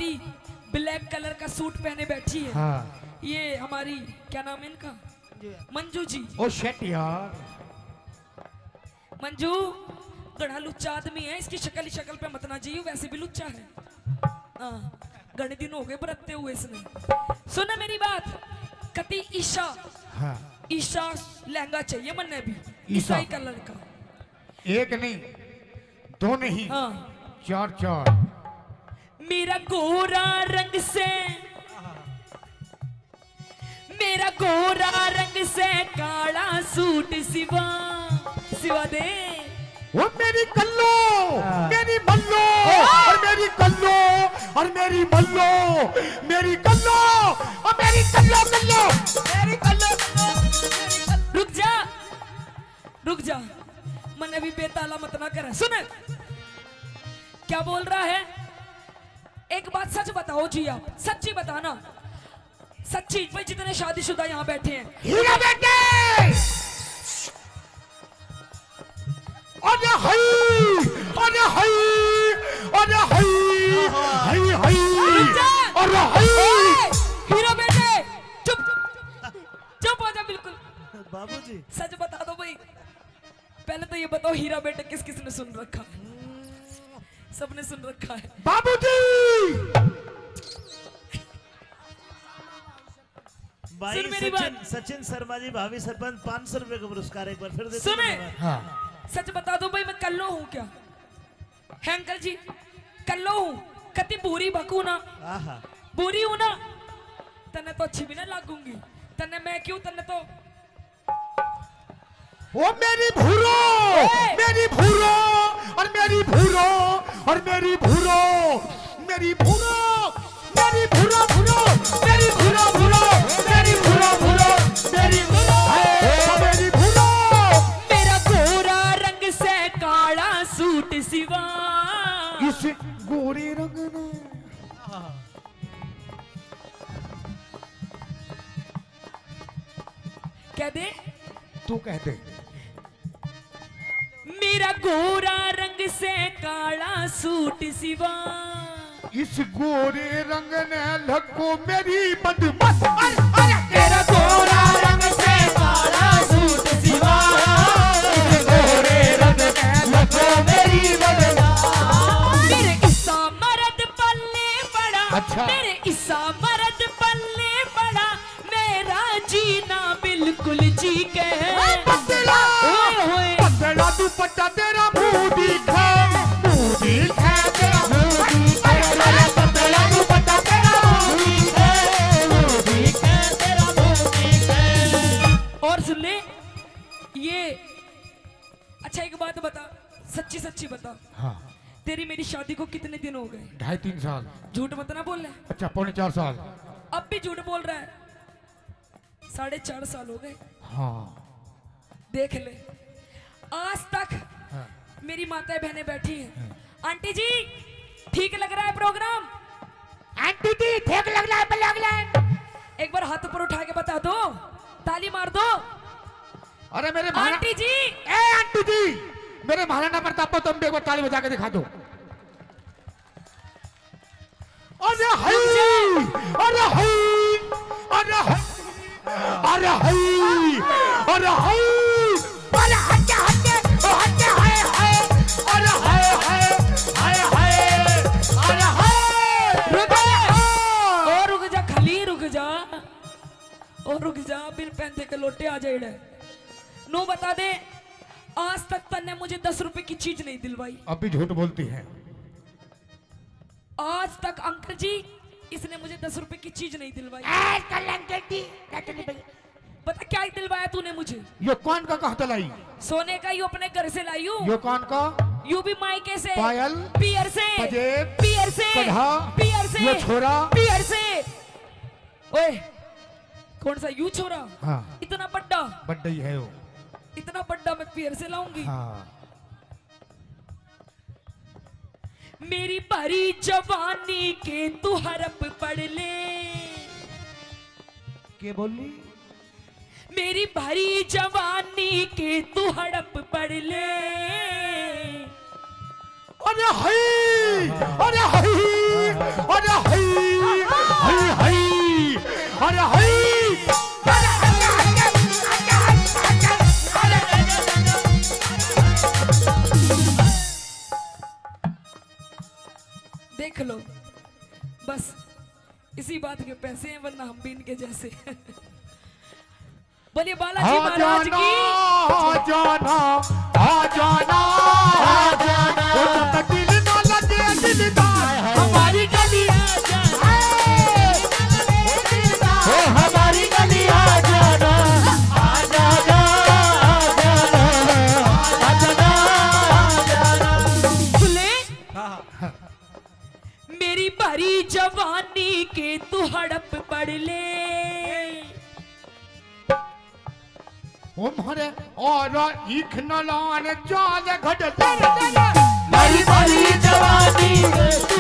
Swati black colour का suit पहने बैठी है। हाँ। ये हमारी क्या नाम है इनका, मंजू जी। ओ शेट यार, मंजू गढ़ा लुच्चा आदमी है, इसकी शक्ल पे मत ना जियो, वैसे भी लुच्चा है। हाँ, गणे दिन हो गए बरतते हुए इसने। सुना मेरी बात, कति ईशा। हाँ। ईशा लहंगा चाहिए मन्ने भी, ईशा ईसाई कलर का। एक नहीं, दो नहीं, हाँ, चार चार। मेरा गोरा रंग से, मेरा गोरा रंग से काला सूट सिवा सिवा दे। वो मेरी कल्लो, मेरी मल्लो, और मेरी कल्लो, और मेरी मल्लो, मेरी कल्लो, और मेरी कल्लो कल्लो, मेरी कल्लो कल्लो। रुक जा, रुक जा, मन अभी बेताला मत ना करे। सुन क्या बोल रहा है, एक बात सच बताओ जी, आप सच्ची बताना, सच्ची। भाई जितने शादीशुदा यहाँ बैठे हैं, हीरा बेटे, अरे हाय, अरे हाय, अरे हाय, हाय हाय, अरे हाय। हीरा बेटे चुप, चुप हो जा बिल्कुल। बाबूजी सच बता दो भाई, पहले तो ये बताओ हीरा बेटे किस किस ने सुन रखा? सबने सुन रखा है। बाबूजी भाई, सुन मेरी सचिन शर्मा जी भावी सरपंच 500 रुपए का पुरस्कार एक बार फिर देते सुने, हैं। हाँ। सच बता दो भाई, मैं कल्लो हूँ क्या? है अंकल जी, कल्लो हूँ, कति बुरी बकू ना, आहा, बुरी हूँ ना, तन्ने तो अच्छी भी ना लागूंगी, तन्ने मैं क्यों, तन्ने तो वो मेरी भूरो, मेरी भूरो, और मेरी भूरो, और मेरी भूरो, मेरी भूरो, मेरी भूरो भूरो, मेरी भूरो भूरो, मेरी भूरो भूरो, मेरी भूरो, मेरी भूरो। मेरा गोरा रंग से काला सूट सिवा, इस गोरे रंग ने कह दे, तू कह दे। मेरा गोरा रंग से काला सूट सिवा, इस गोरे रंग ने लको मेरी बदमस्त। तेरा गोरा रंग से काला सूट सिवा, इस गोरे रंग ने लको मेरी बदमस्त। मेरे ईसा मर्द पल्ले पड़ा, अच्छा। मेरे ईसा मर्द पल्ले पड़ा, मेरा जीना बिल्कुल जी के। पतला, ओए होए, पतला दुपट्टा तेरा मुंह दिखा, मुंह दिखा तेरा मुंह दिखा, पतला दुपट्टा तेरा मुंह दिखा, मुंह दिखा तेरा मुंह दिखा। और सुन ले ये, अच्छा एक बात बता, सच्ची सच्ची बता, हाँ। तेरी मेरी शादी को कितने दिन हो गए? 2.5-3 साल। झूठ मत ना बोल ले, अच्छा 4.5 साल। अब भी झूठ बोल रहा है। 4.5 साल हो गए। हाँ। देख ले, आज तक हाँ। मेरी माताएं बहनें बैठी हैं। आंटी जी ठीक लग रहा है प्रोग्राम? आंटी जी ठीक लग रहा है, लग रहा है। एक बार हाथ ऊपर उठा के बता दो, ताली मार दो। अरे मेरे आंटी जी, ए आंटी जी, मेरे महाराणा प्रताप को तुम भी एक बार ताली बजा के दिखा दो। अरे हाय, अरे हाय, अरे हाय, अरे हाय, अरे हाय, अरे हटे हटे हटे, हाय हाय, अरे हाय हाय, हाय हाय, अरे हाय। रुक जा, और रुक जा, खाली रुक जा, और रुक जा, बिन पहनते के लोटे आ जाए। नो बता दे, आज तक तन्ने मुझे 10 रुपए की चीज नहीं दिलवाई। अब भी झूठ बोलती है। आज तक अंकल जी इसने मुझे 10 रुपए की चीज नहीं दिलवाई। पता क्या दिलवाया तूने मुझे? ये कौन का कहता लाई? सोने का, यू अपने घर से लाई हूँ। ये कौन का? यू भी मायके से, पायल, पियर से, पजेब, पियर से, कढ़ा, पियर से, ये छोरा, पियर से। ओए कौन सा यू छोरा? हाँ। इतना बड्डा, बड्डा ही है वो। इतना बड्डा मैं पियर से लाऊंगी? हाँ। मेरी भरी जवानी के तू हरप पढ़ ले। क्या बोली? मेरी भरी जवानी के तू हड़प पढ़ ले। अरे हाय, अरे हाय, अरे हाय हाय हाय अरे हाय देख लो, बस इसी बात के पैसे हैं, वरना हम भी इनके जैसे। बोलिए बालाजी महाराज की। आ जाना आ जाना आ जाना दिल ना लगे दिलदार हमारी गली आ जाना ओ हमारी गली आ जाना आ जाना आ जाना आ जाना सुने मेरी भरी जवानी के तू हड़प पड़ ले। ओ मारे और इख नलान चाल घट मेरी भरी जवानी तू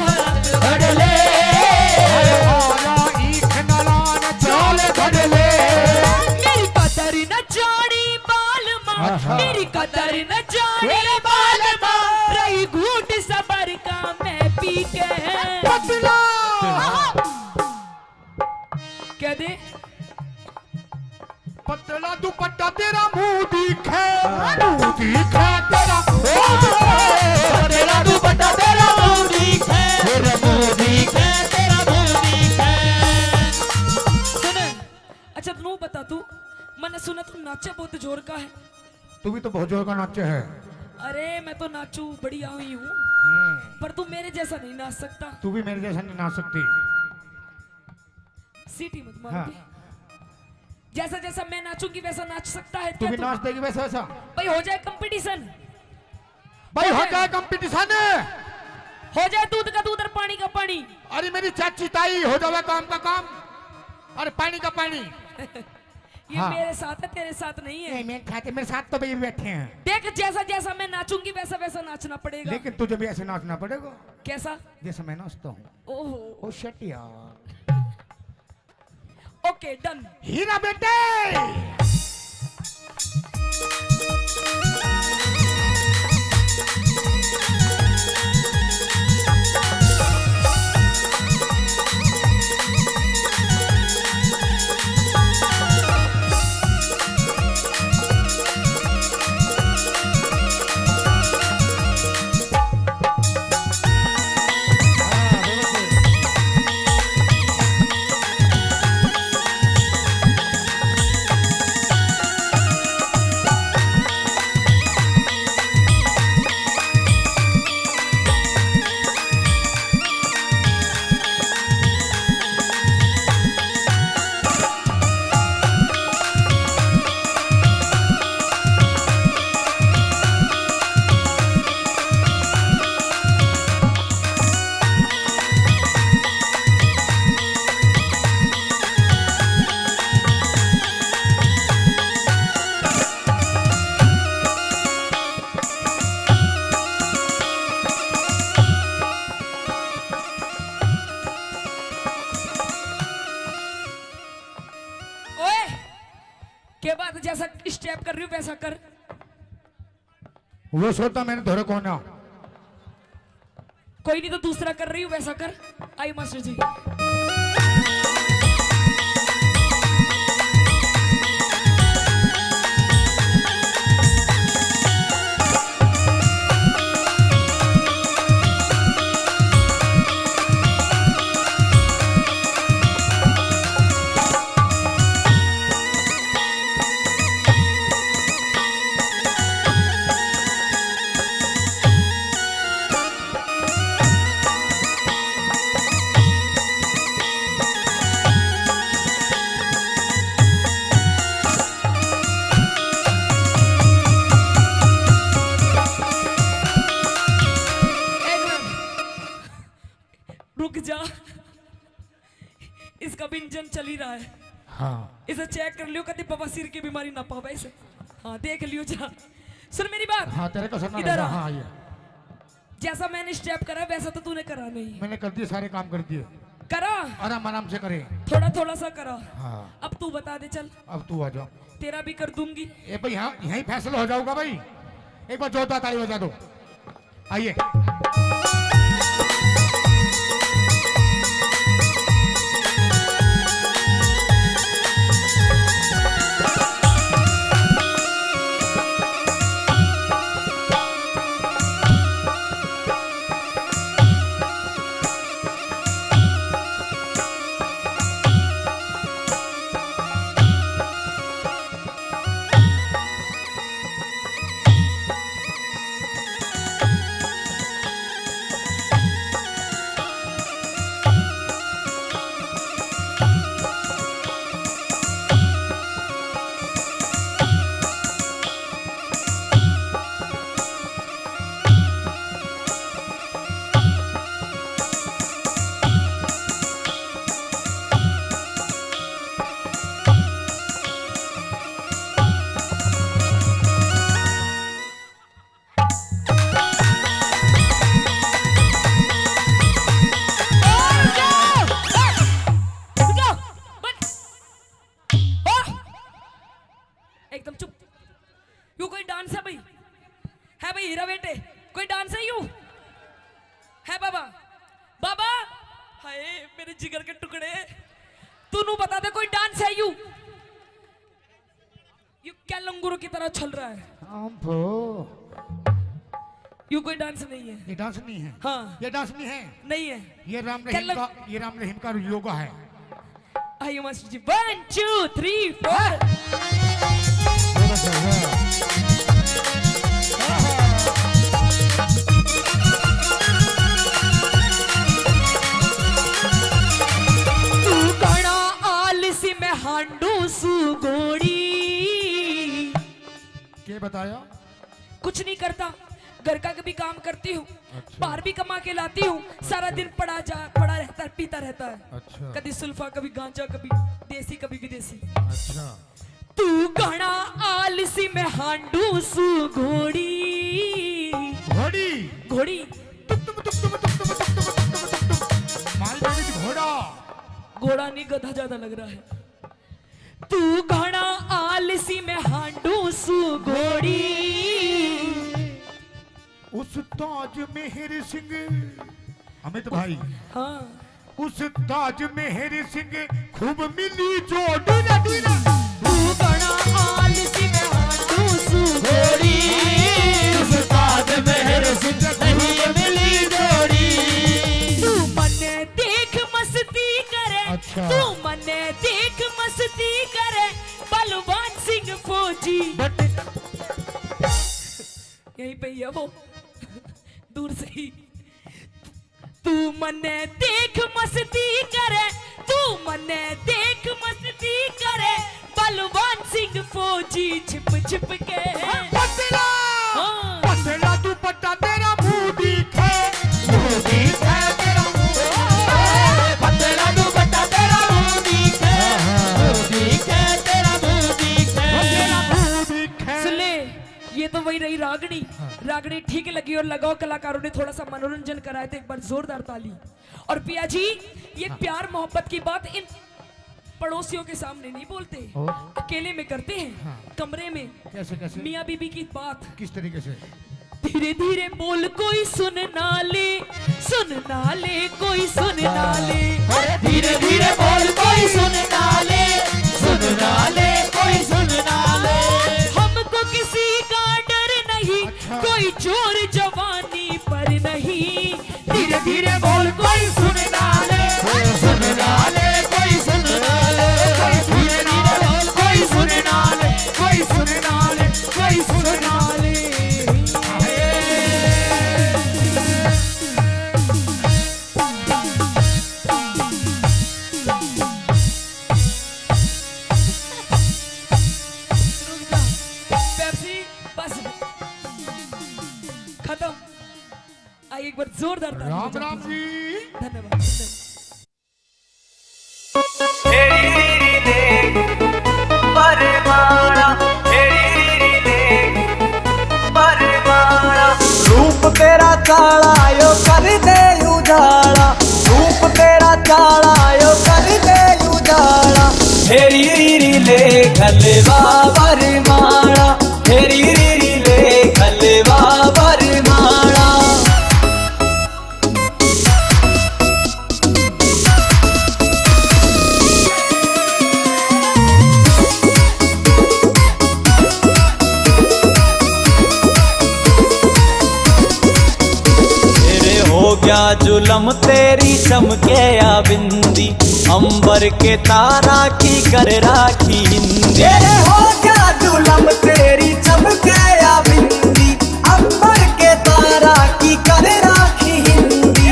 हड़ ले और इख नलान चाल घट ले मेरी कदर न जानी बाल माँ, मेरी कदर न जानी बाल माँ, रही घूट सबर का मैं पी के पतला क्या दे पतला दुपट्टा तेरा मुंह दिखे तेरा तेरा दुपट्टा तेरा मुंह दिखे तेरा मुंह दिखे तेरा मुंह दिखे। सुने, अच्छा तू बता, तू मैंने सुना तू नाचे बहुत जोर का है। तू भी तो बहुत जोर का नाचे है। अरे मैं तो नाचू बढ़िया हुई हूँ, पर तू मेरे जैसा नहीं नाच सकता। तू भी मेरे जैसा नहीं नाच सकती। सीटी मत मार हाँ। दी। जैसा जैसा मैं नाचूंगी वैसा नाच सकता है तू क्या भी तू? नाच देगी वैसा वैसा। भाई हो जाए कंपटीशन, भाई हो जाए कंपटीशन। हो जाए दूध का दूध और पानी का पानी। अरे मेरी चाची ताई हो जाए काम का काम और पानी का पानी। ये हाँ। मेरे साथ है, तेरे साथ नहीं है। मेरे खाते मेरे साथ तो भी बैठे हैं, देख जैसा जैसा मैं नाचूंगी वैसा वैसा नाचना पड़ेगा। लेकिन तुझे भी ऐसे नाचना पड़ेगा कैसा? जैसे मैं नाचता हूँ। ओहो, ओ शिट यार। Okay done. हीरा बेटे के बाद जैसा स्टेप कर रही हूँ वैसा कर। वो सोचता मैंने धोरे कौन है। कोई नहीं तो दूसरा कर रही हूँ वैसा कर। आई मास्टर जी। रुक जा, इसका भी इंजन चल ही रहा है। हाँ इसे चेक कर लियो, कभी बवासीर की बीमारी ना पावे इसे। हाँ देख लियो जा। सुन मेरी बात। हाँ तेरे को सुनना इधर रहेगा। आ। हाँ ये जैसा मैंने स्टेप करा वैसा तो तूने करा नहीं। मैंने कर दिए, सारे काम कर दिए। करा आराम आराम से करे। थोड़ा थोड़ा सा करा। हाँ अब तू बता दे चल। अब तू आ जाओ। तेरा भी कर दूंगी। ए भाई यहाँ यहीं फैसला हो जाऊंगा भाई। एक बार जोरदार ताली बजा दो। आइए चुप। यू कोई डांस है भाई? है भाई हीरा बेटे, कोई डांस है यू? है बाबा? बाबा हाय मेरे जिगर के टुकड़े, तू नू बता दे कोई डांस है यू? यू क्या लंगूरों की तरह चल रहा है? यू कोई डांस नहीं है। ये डांस नहीं है। हाँ ये डांस नहीं है। नहीं है। ये राम रहीम का योगा है। आई मस्ट जी 1 2 3 4 तू कड़ा आलसी में हांडू सु गोड़ी। क्या बताया? कुछ नहीं करता, घर का कभी काम करती हूँ, अच्छा। बाहर भी कमा के लाती हूँ, सारा दिन पड़ा रहता है, पीता रहता है। अच्छा कभी सुल्फा, कभी गांजा, कभी देसी, कभी विदेशी। अच्छा। तू घना आलसी में हांडू सु घोड़ी। घोड़ी घोड़ी घोड़ा। घोड़ा नहीं, गधा ज्यादा लग रहा है। तू घना आलसी में हांडू सु घोड़ी। उस ताज मेहर सिंह, अमित भाई, हाँ उस ताज मेहर सिंह खूब मिली जोड़ी ना दीना। तू घना आलसी में हांडू सु घोड़ी। उस ताज मेहर सिंह नहीं मिली जोड़ी। तू मने देख मस्ती करे, अच्छा। तू मने देख मस्ती करे, बलवान सिंह फौजी। यहीं पे ही है वो, दूर से ही। तू मने देख मस्ती करे, तू मने देख मस्ती करे, बलवान सिंह फौजी छिप छिप के। पतला हाँ। पतला दुपट्टा तेरा मुंह दिखे, मुंह दिखे तेरा मुंह। पतला दुपट्टा तेरा मुंह दिखे, मुंह दिखे तेरा मुंह दिखे। तेरा मुंह दिखे। सुन ले, ये तो वही रही रागनी। रागनी ठीक लगी और लगाओ कलाकारों ने थोड़ा सा मनोरंजन कराया तो एक बार जोरदार ताली। और पिया जी, ये प्यार मोहब्बत की बात इन पड़ोसियों के सामने नहीं बोलते, और? अकेले में करते हैं, कमरे में। कैसे कैसे? मियाँ बीबी की बात। किस तरीके से? धीरे धीरे बोल कोई सुन ना ले, सुन ना ले कोई सुन ना ले। धीरे धीरे बोल कोई सुन ना ले, सुन ना ले कोई सुन ना ले। हमको किसी का डर नहीं, अच्छा। कोई चोर जवानी पर नहीं। धीरे धीरे बोल कोई सुन ना ले, सुन ना ले कोई सुन ना ले। धीरे धीरे बोल कोई सुन ना ले, कोई सुन ना ले, कोई सुन ना ले। पेप्सी बस खत्म। आइए एक बार जोरदार ताली राम बजाते राम हैं। जी। धन्यवाद। रूप तेरा काला यो कर दे उजाला, रूप तेरा काला यो कर दे उजाला। हेरी रीरी ले खलवा बरमाड़ा, हेरी रीरी ले खलवा बरमाड़ा। हो गया जुलम तेरी चमके या बिंदी, अंबर के तारा की कर राखी हिंदी। हो गया जुलम तेरी चमके या बिंदी, अंबर के तारा की कर राखी हिंदी।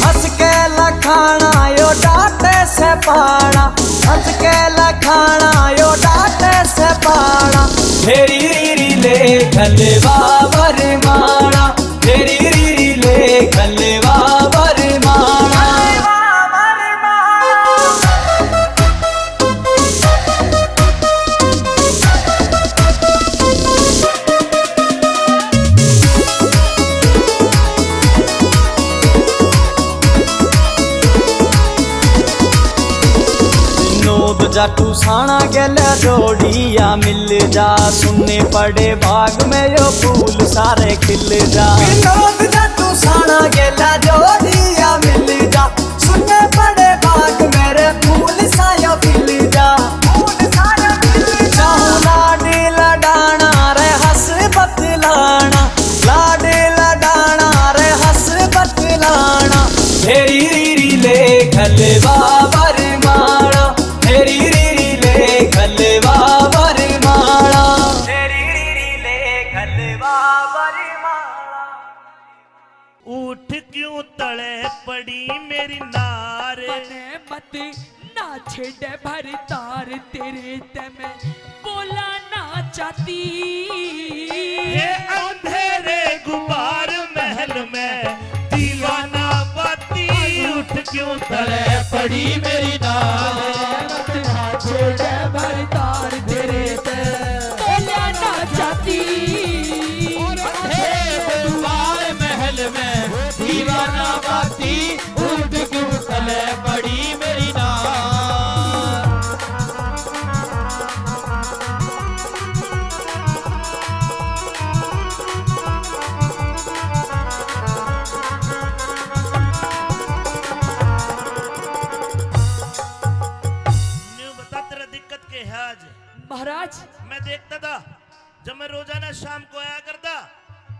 हंस के लखाना यो डांटे से पाना, हंस के लखाना यो डांटे से पाना। हेरी रीरी ले खलवा बरमाड़ा, हेरी रीरी ले खलवा बरमाड़ा। जाटू साना गेले जोड़िया मिल जा सुनने पड़े बाग में यो फूल सारे खिल जा विनोद जाटू साना गेले जोड़िया मिल जा सुनने पड़े बाग मेरे फूल सायो खिल जा लाडे लडाना रे हंस बतलाना लाडे लडाना रे हंस बतलाना तेरी रीरी ले खलवा बर माड़ा तेरी रीरी ले खलवा बर माड़ा तेरी रीरी ले खलवा बर माड़ा उठ क्यों तले पड़ी मेरी नार मने मत ना छेड़े भर तार तेरे ते मैं बोला ना चाहती ये अंधेरे गुबार महल में दीवाना बाती उठ क्यों तले पड़ी मेरी नार छेड़े भर तार तेरे ते बोला ना चाहती दुआर महल में दीवाना बाती उठ क्यों तले पड़ी मेरी नार न्यू बता तेरा दिक्कत के है आज महाराज मैं देखता था जब मैं रोजाना शाम को आया करता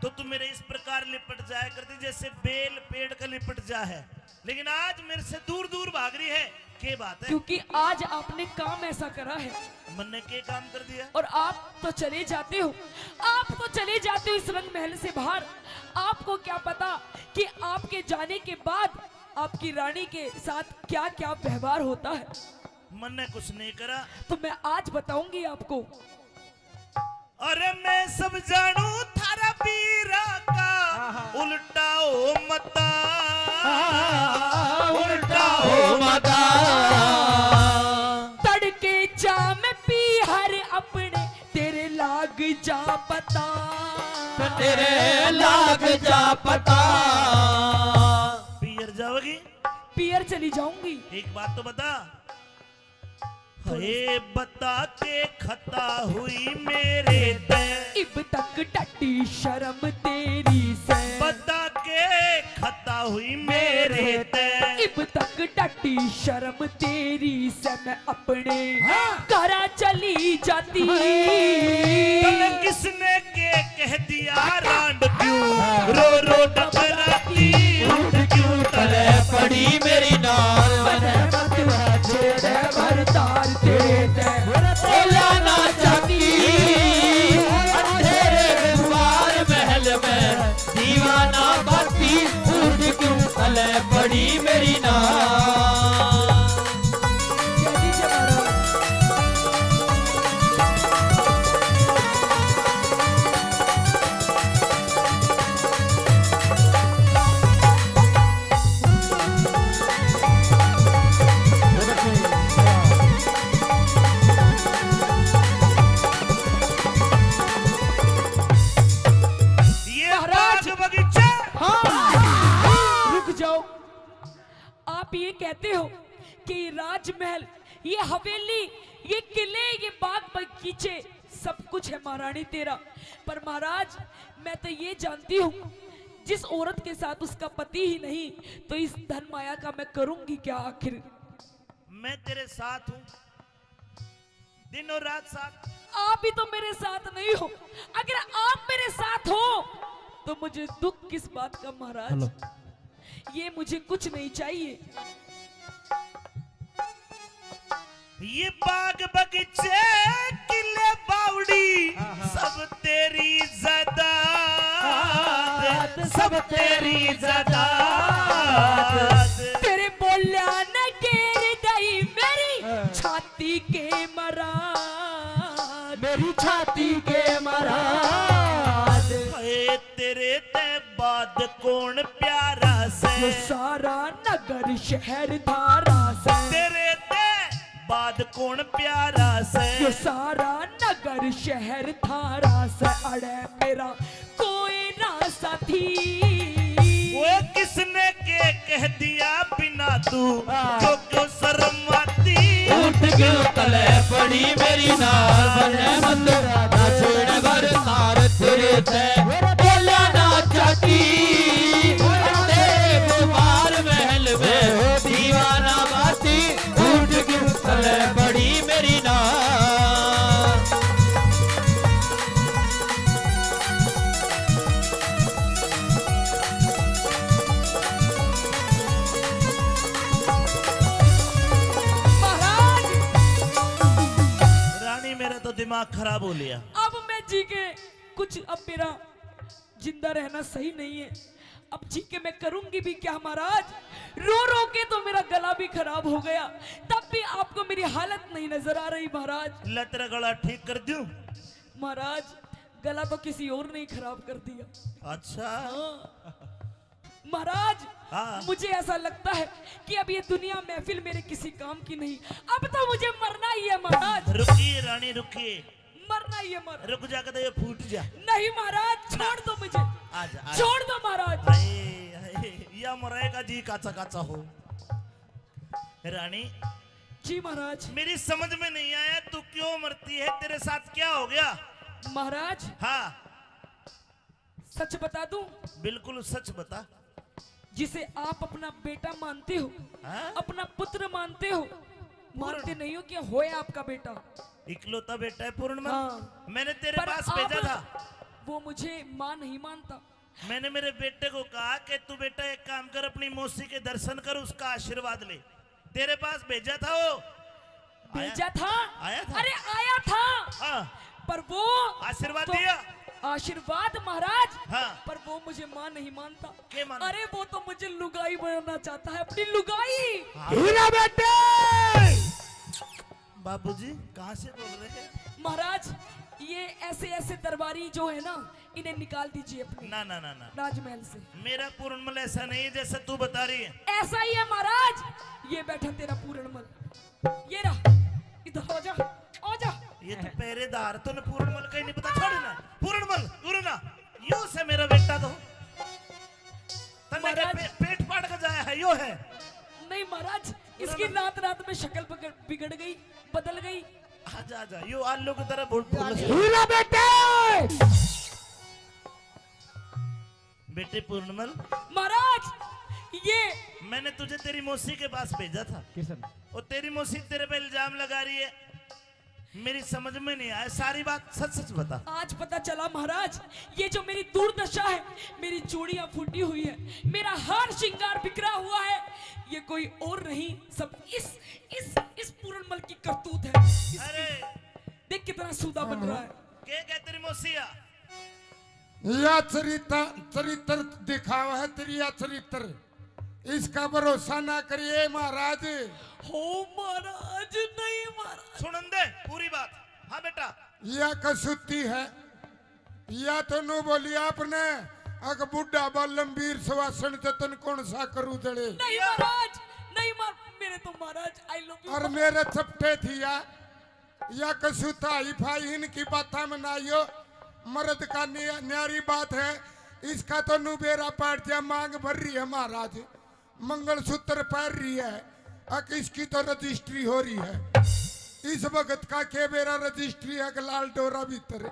तो तू मेरे इस प्रकार लिपट जाया करती जैसे बेल पेड़ का लिपट जा है, लेकिन आज मेरे से दूर दूर भाग रही है। क्या बात है? क्योंकि आज आपने काम ऐसा करा है मन ने क्या काम कर दिया? और आप तो चले जाते हो, आप तो चले जाते हो इस रंग महल से बाहर। आपको क्या पता कि आपके जाने के बाद आपकी रानी के साथ क्या क्या व्यवहार होता है। मन ने कुछ नहीं करा तो मैं आज बताऊंगी आपको। अरे मैं सब जानू थारा पीरा का उल्टा हो मता उल्टा हो मता तड़के जा मैं पी हर अपने तेरे लाग जा पता तेरे लाग जा पता पियर जाओगी? पियर चली जाऊंगी। एक बात तो बता, हे बता के खता हुई मेरे ते इब तक टटी शर्म तेरी से बता के खता हुई मेरे ते इब तक टटी शर्म तेरी से मैं अपने घरा चली जाती। तने किसने के कह दिया रांड क्यों रो रो डबराती उठ क्यों तले पड़ी मेरी नार भर तार तेरे ते बोला ना चाहती अंधेरे दुआर महल में दीवाना बाती उठ क्यों तले पड़ी मेरी नार जल्दी से मारो। आप ये कहते हो कि राजमहल, ये हवेली, ये किले, ये बाग बगीचे सब कुछ है महारानी तेरा, पर महाराज मैं तो ये जानती हूँ जिस औरत के साथ उसका पति ही नहीं तो इस धन माया का मैं करूंगी क्या आखिर। मैं तेरे साथ हूँ, दिन और रात साथ। आप भी तो मेरे साथ नहीं हो। अगर आप मेरे साथ हो तो मुझे दुख किस बात का महाराज। ये मुझे कुछ नहीं चाहिए। ये बाग बगीचे किले बावड़ी सब तेरी ज़ादात, सब तेरी ज़ादात। तेरे बोलिया न गिर गई मेरी छाती के मराद, मेरी छाती के मराद। हाय तेरे ते बाद कौन प्यारा से, ये सारा नगर शहर धारा से, तेरे ते बाद कौन प्यारा से, ये सारा नगर शहर धारा से। अड़े मेरा कोई ना साथी, वो किसने के कह दिया बिना तू जो क्यों शर्म आती। उठ के तले पड़ी मेरी नाल बने मत नाचण बर तार तेरे ते बोला ना चाटी तेरे बीमार महल में दीवाना बाती उठ के तले पड़ी मेरी नाल। महाराज रानी मेरा तो दिमाग खराब हो लिया। अब मैं जी के कुछ, अब मेरा जिंदा रहना सही नहीं है। अब जी के मैं करूंगी भी क्या महाराज? रो रो के तो मेरा गला भी खराब हो गया, तब भी आपको मेरी हालत नहीं नजर आ रही महाराज। ला तेरा गला ठीक कर दूं? महाराज गला तो किसी और ने ही खराब कर दिया। अच्छा महाराज हाँ। मुझे ऐसा लगता है कि अब ये दुनिया महफिल मेरे किसी काम की नहीं, अब तो मुझे मरना ही है महाराज। रुकिए रानी रुकिए, मरना ही है महाराज। रुक जा के ये फूट जा। नहीं महाराज छोड़ दो मुझे, आजा आजा। छोड़ दो महाराज। या मरेगा जी काचा काचा हो। रानी जी महाराज। मेरी समझ में नहीं आया तू क्यों मरती है, तेरे साथ क्या हो गया? महाराज हाँ सच बता दूं, बिल्कुल सच बता। जिसे आप अपना बेटा मानते हो, हाँ? अपना पुत्र मानते हो, मानते नहीं हो कि होए आपका बेटा। इकलौता बेटा है पूर्णमल। हाँ। मैंने तेरे पर पास आप भेजा था। वो मुझे मां नहीं मानता। मैंने मेरे बेटे को कहा कि तू बेटा एक काम कर, अपनी मौसी के दर्शन कर, उसका आशीर्वाद ले। तेरे पास भेजा था वो। भेजा था? आया था? अरे आया था, हाँ। पर वो आशीर्वाद तो दिया? आशीर्वाद महाराज। हाँ। पर वो मुझे मां नहीं मानता। क्या मानता? अरे वो तो मुझे लुगाई बनाना चाहता है, अपनी लुगाई। हीरा बेटे, बाबूजी कहाँ से बोल रहे हैं? महाराज ये ऐसे ऐसे दरबारी जो है ना, इन्हें निकाल दीजिए अपने ना ना ना ना, राजमहल से। मेरा पूर्णमल ऐसा नहीं है जैसा तू बता रही है। ऐसा ही है महाराज। ये बैठा तेरा पूरणमल, ये रहा, इधर आ जा, आ जा। ये तो पहरेदार तो न पूर्णमल का ही नहीं पता। छोड़ ना पूर्णमल, पूर्णा यो से मेरा बेटा तो तने के पेट फाड़ के जाया है यो है। नहीं महाराज, इसकी रात रात में शक्ल बिगड़ गई, बदल गई। आजा आजा, यो आलू की तरह भूल हीरा बेटे, बेटे पूर्णमल। महाराज ये मैंने तुझे तेरी मौसी के पास भेजा था। किशन और तेरी मौसी तेरे पे इल्जाम लगा रही है, मेरी समझ में नहीं आया। सारी बात सच सच बता। आज पता चला महाराज, ये जो मेरी दुर्दशा है, मेरी चूड़ियां फूटी हुई है, मेरा हार श्रृंगार बिखरा हुआ है, ये कोई और नहीं, सब इस पूरणमल की करतूत है। अरे देख कितना सूदा बन रहा है। क्या तेरी मौसिया? या चरित्र दिखावा है तेरी, या चरित्र, इसका भरोसा ना करिए महाराज। हो महाराज, नहीं महाराज। सुन दे पूरी बात। हाँ बेटा, या कसूती है, या तो नु बोली आपने अग बुढ़ा बालमवीर सुवासन जतन कौन सा करू जड़े। नहीं महाराज, नहीं मेरे तो महाराज आई लव यू। और मेरे चपटे थी या कसूता ही भाई इनकी बात में ना यो मर्द का न्यारी बात है। इसका तो नुबेरा पाट दिया, मांग भर रही है महाराज, मंगलसूत्र पहन रही है, अब इसकी तो रजिस्ट्री हो रही है। इस भगत का के बेरा रजिस्ट्री है, लाल डोरा भीतर,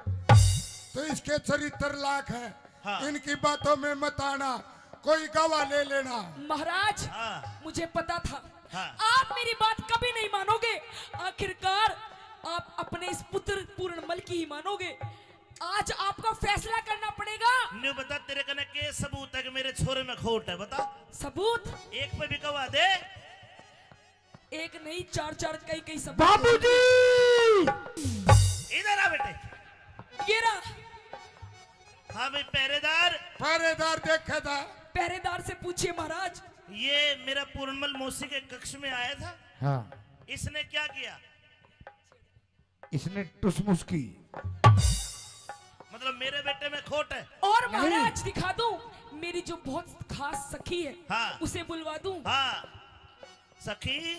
तो इसके चरित्र लाख है। हाँ। इनकी बातों में मत आना, कोई गवाह ले लेना। महाराज हाँ। मुझे पता था हाँ। आप मेरी बात कभी नहीं मानोगे। आखिरकार आप अपने इस पुत्र पूरणमल की ही मानोगे। आज आपको फैसला करना पड़ेगा। न्यू बता, तेरे कने के सबूत है कि मेरे छोरे में खोट है? बता। सबूत एक पे भी गवाह दे। एक नहीं, चार चार कई सबूत। बाबूजी, इधर आ बेटे। ये रहा। हाँ भाई पहरेदार। पहरेदार देखे था। पहरेदार से पूछिए महाराज। ये मेरा पूर्णमल मौसी के कक्ष में आया था। हाँ, इसने क्या किया? इसने टुसमुस की। मतलब मेरे बेटे में खोट है? और महाराज दिखा दूं, मेरी जो बहुत खास सखी है, हाँ। उसे बुलवा दूं। हाँ सखी,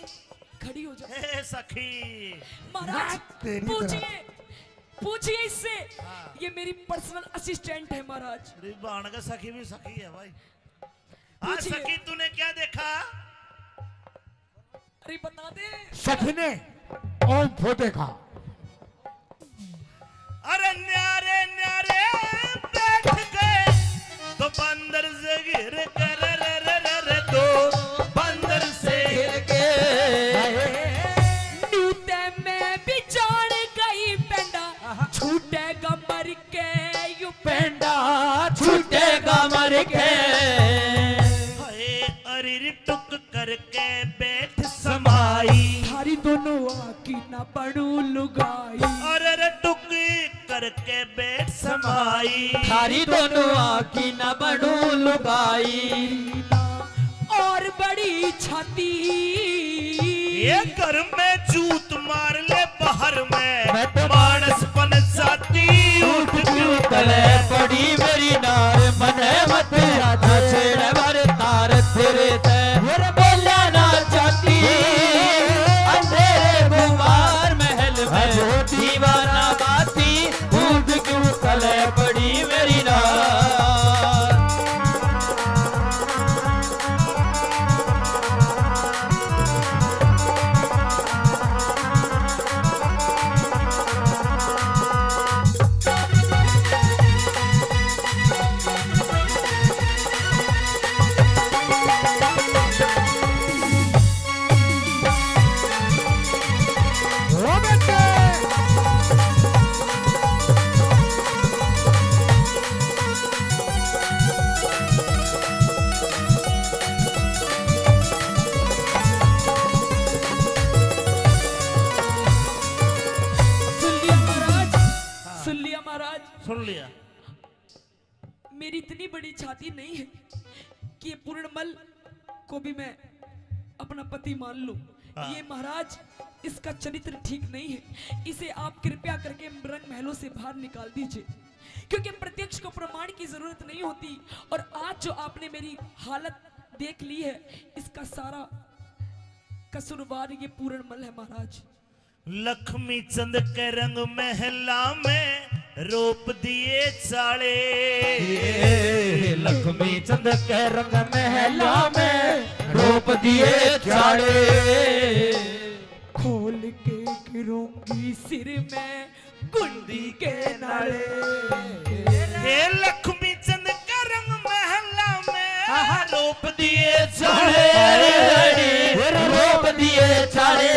खड़ी हो जाए। हे सखी। महाराज तेरी पूछिए, पूछिए इससे। हाँ। ये मेरी पर्सनल असिस्टेंट है महाराज। अरे बाण का सखी भी सखी है भाई। हाँ पूछिए। सखी, तूने क्या देखा? अरे बता दे। सखी ने ओम फोटे का। अरे न्यारे न्यारे बैठ गए तो बंदर से गिर कर रे तो बंदर से गिर के नीते में बिचार गई पेंडा छूटेगा मर के यू पेंडा छूटेगा मर के हाय अरे टुक करके बैठ समाई थारी दोनों आकी ना पड़ू लुगाई अरे टुक करके बैठ समाई थारी दोनों आँखी न बनू लुगाई और बड़ी छाती ये घर में जूत मार ले बाहर में मैं तो मानस पन जाती उठ क्यों तले पड़ी मेरी नार मने मत राधा छेड़ भर तार तेरे ते मेरे बोला ना चाहती अंधेरे गुमार महल में दीवाना बाती उठ क्यों तले पड़ी मेरी नार ओ बेटे सुन लिया महाराज, सुन लिया महाराज। सुन लिया मेरी इतनी बड़ी छाती नहीं है कि ये पूर्णमल को भी मैं अपना पति मान लूं। हाँ। ये महाराज इसका चरित्र ठीक नहीं है, इसे आप कृपया करके रंग महलों से बाहर निकाल दीजिए, क्योंकि प्रत्यक्ष को प्रमाण की जरूरत नहीं होती। और आज जो आपने मेरी हालत देख ली है, इसका सारा कसूरवार ये पूर्णमल है महाराज। लक्ष्मी चंद के रंग महला में रोप दिए चाले लक्ष्मी चंद के रंग महला में रोप दिए चाड़े खोल के गिरूंगी सिर में कुंडी के नाले। हे लक्ष्मी चंद के रंग महला में रोप दिए चाले रोप दिए चाड़े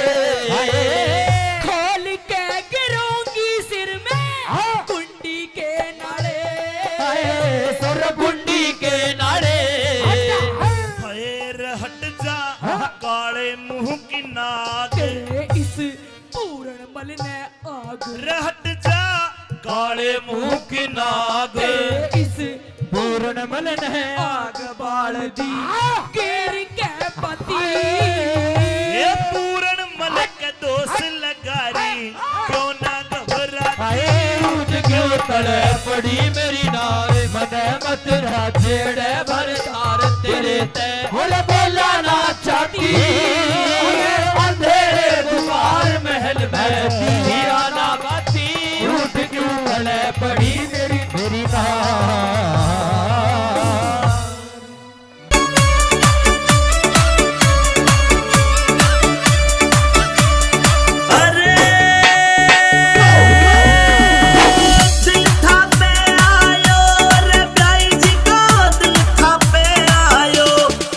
खोल के गिरूंगी सिर में कुंडी के नाले। सुर गुंडी के नाड़े फैर हट जा काले मुंह की नाक तेरे इस पूर्णमल ने आग रहट जा काले मुंह की नाग तेरे इस पूर्णमल ने आग बाल दी गिर के पति। ये पूर्ण मल के दोष लगारी क्यों ना घबरा उठ क्यों तड़े पड़ी मेरी नार मने मत राजेड़े भर तार तेरे ते बोले बोला ना चाहती अंधेरे दुआर महल में दीवाना बाती उठ क्यों तड़े पड़ी मेरी नार अरे दिल था पे आयो रे भाई जी को दिल था पे आयो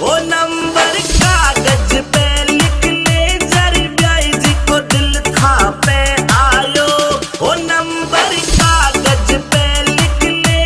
ओ नंबर कागज पे लिखने जरी भाई जी को दिल था पे आयो ओ नंबर कागज पे लिखने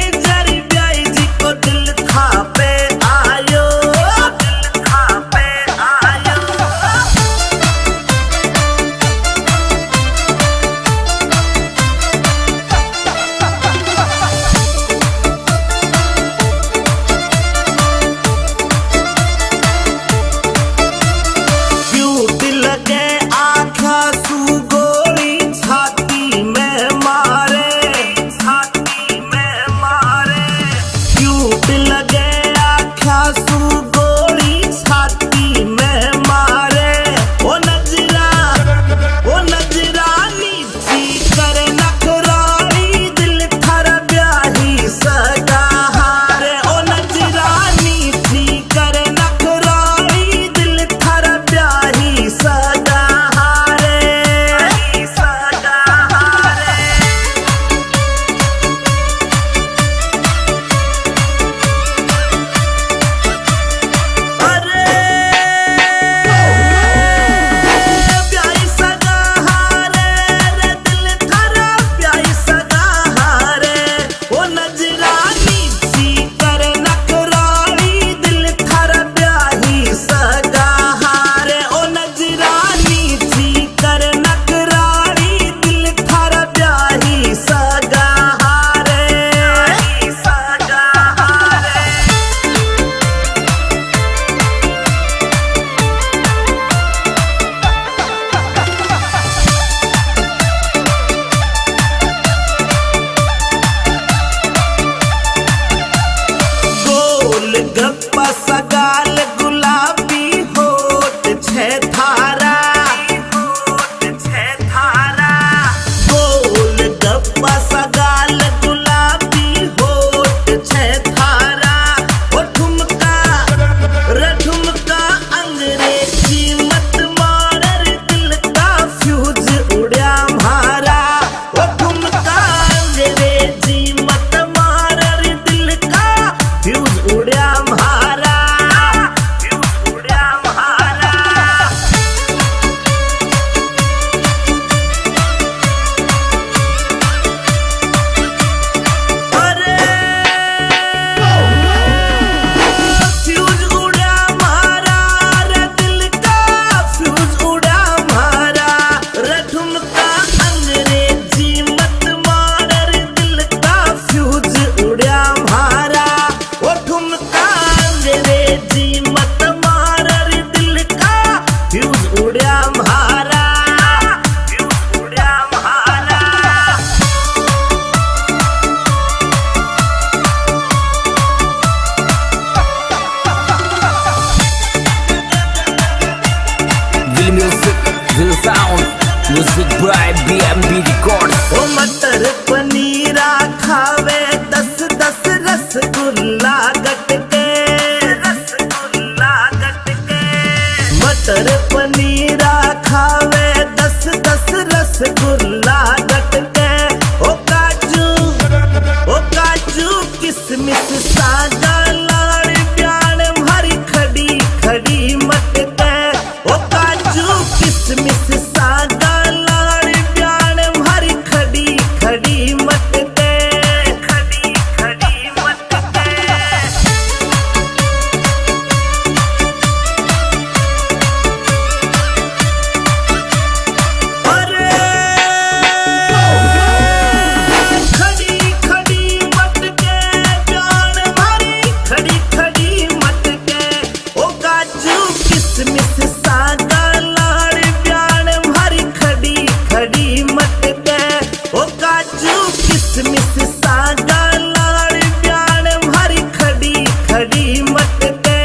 किसमिस सागा लाड़ प्यार भारी खड़ी खड़ी मटके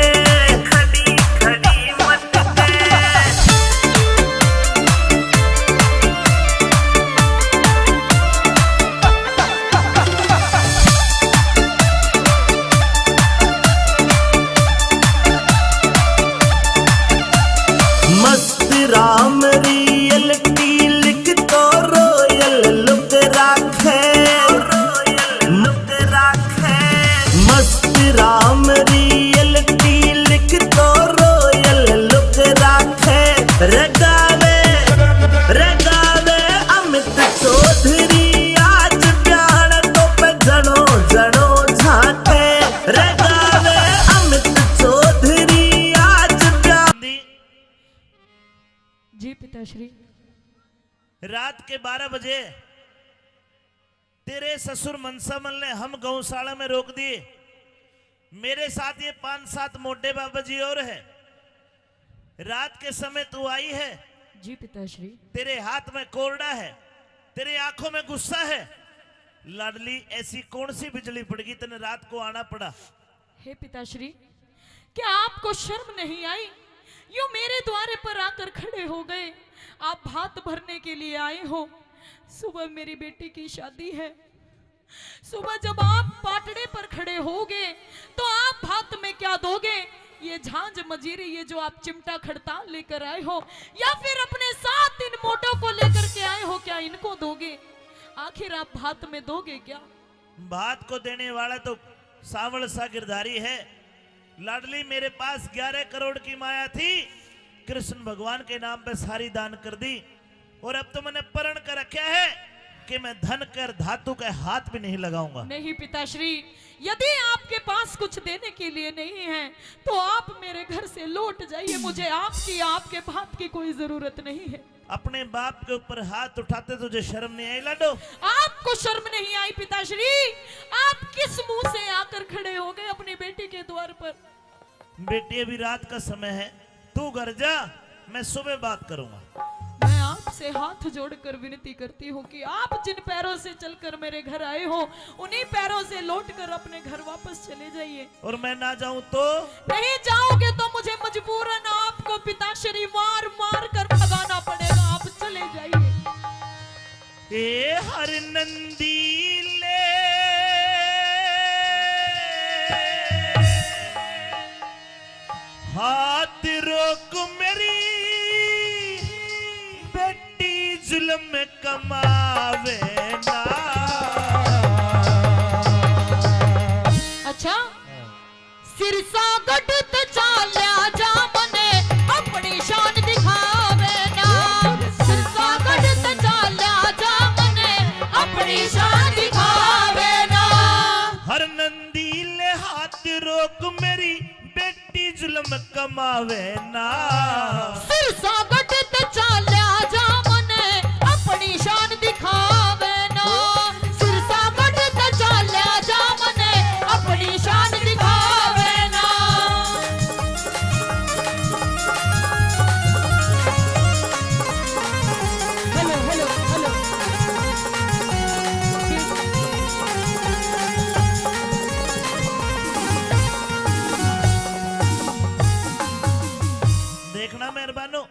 खड़ी खड़ी मटके मस्त राम रियलिटी लिख तो रोयल लुक राखे लुक राखे मस्त राम रियलिटी लिख तो रोयल लुक राखे रगावे रगावे अमित चौधरी आज प्यार तो पे जनो जनो झाके रगावे अमित चौधरी आज प्यार जी पिताश्री। रात के 12 बजे तेरे ससुर मनसामल ने हम गौशाला में रोक दिए। मेरे साथ ये 5-7 मोटे बाबा जी और है। रात के समय तू आई है। जी पिताश्री। तेरे हाथ में कोरडा है, तेरे आंखों में गुस्सा है। लाडली ऐसी कौन सी बिजली पड़ गई तेने रात को आना पड़ा? हे पिताश्री, क्या आपको शर्म नहीं आई? यूं मेरे द्वारे पर आकर खड़े हो गए। आप भात भरने के लिए आए हो। सुबह मेरी बेटी की शादी है। सुबह जब आप पाटड़े पर खड़े होगे तो आप भात में क्या दोगे? ये झांझ मजीरी, ये जो आप चिमटा खड़ताल लेकर आए हो, या फिर अपने साथ इन मोटों को लेकर के आए हो, क्या इनको दोगे? आखिर आप भात में दोगे क्या? भात को देने वाला तो सावल सा गिरधारी है। लाडली मेरे पास 11 करोड़ की माया थी, कृष्ण भगवान के नाम पे सारी दान कर दी। और अब तो मैंने प्रण कर रखा है कि मैं धन कर धातु के हाथ भी नहीं लगाऊंगा। नहीं पिताश्री, यदि आपके पास कुछ देने के लिए नहीं है तो आप मेरे घर से लौट जाइए। मुझे आपकी आपके बाप की कोई जरूरत नहीं है। अपने बाप के ऊपर हाथ उठाते तुझे शर्म नहीं आई लाडो? आपको शर्म नहीं आई पिताश्री? आप किस मुंह से आकर खड़े हो गए अपनी बेटी के द्वार पर? बेटी अभी रात का समय है, तू घर जा, मैं सुबह बात करूंगा। मैं आपसे हाथ जोड़कर विनती करती हूँ कि आप जिन पैरों से चलकर मेरे घर आए हो, उन्हीं पैरों से लौटकर अपने घर वापस चले जाइए। और मैं ना जाऊं तो? नहीं जाओगे तो मुझे मजबूरन आपको पिताश्री मार मार कर भगाना पड़ेगा। आप चले जाइए। ए हर नंदी ले हाथ रोक मेरी बेटी जुल्म कमावे ना। अच्छा, सिरसा गढ़ चाल्या जा मने अपनी शान दिखावे ना। सिरसा गढ़ चाल्या जा मने अपनी शान दिखावे ना। हर नंदी ले हाथ रोक मेरी बेटी जुल्म कमावे ना। सिरसा गढ़ चाल्या जा मने अपनी शान दिखावे ना। सिरसा गढ़ चाल्या जा मने अपनी शान दिखावे ना। Hello hello hello. देखना मेहरबानो,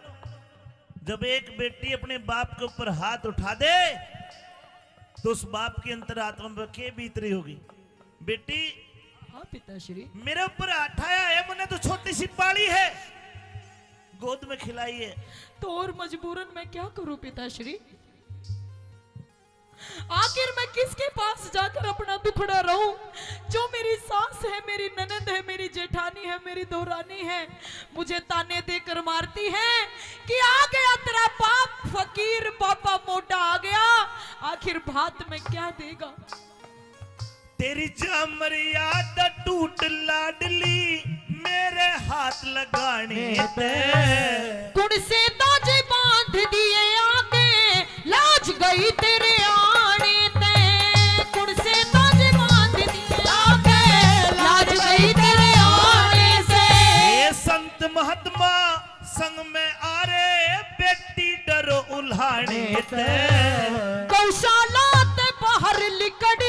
जब एक बेटी अपने बाप के ऊपर हाथ उठा दे तो उस बाप की अंतरात्मा में क्या बीत रही होगी? बेटी हाँ पिताश्री। मेरे ऊपर उठाया है, मैंने तो छोटी सी पाली है, गोद में खिलाई है। तो और मजबूरन मैं क्या करूं पिताश्री? आखिर मैं किसके पास जाकर अपना दुखड़ा रहूं? जो मेरी सास है, मेरी ननद है, मेरी जेठानी है, मेरी दोरानी है, मुझे ताने देकर मारती है कि आ गया तेरा बाप फकीर, पापा मोटा आ गया। आखिर भात में क्या देगा? तेरी मर्यादा टूट लाडली मेरे हाथ लगाने पे। कुण से ताजे बांध दिए आगे, लाज गई तेरे आने ते। कुण से ताजे बांध दिए आगे, लाज गई तेरे आने से। ये संत महात्मा संग में आ रे बेटी डरो उल्हाने ते। गौशाला ते बाहर लिकड़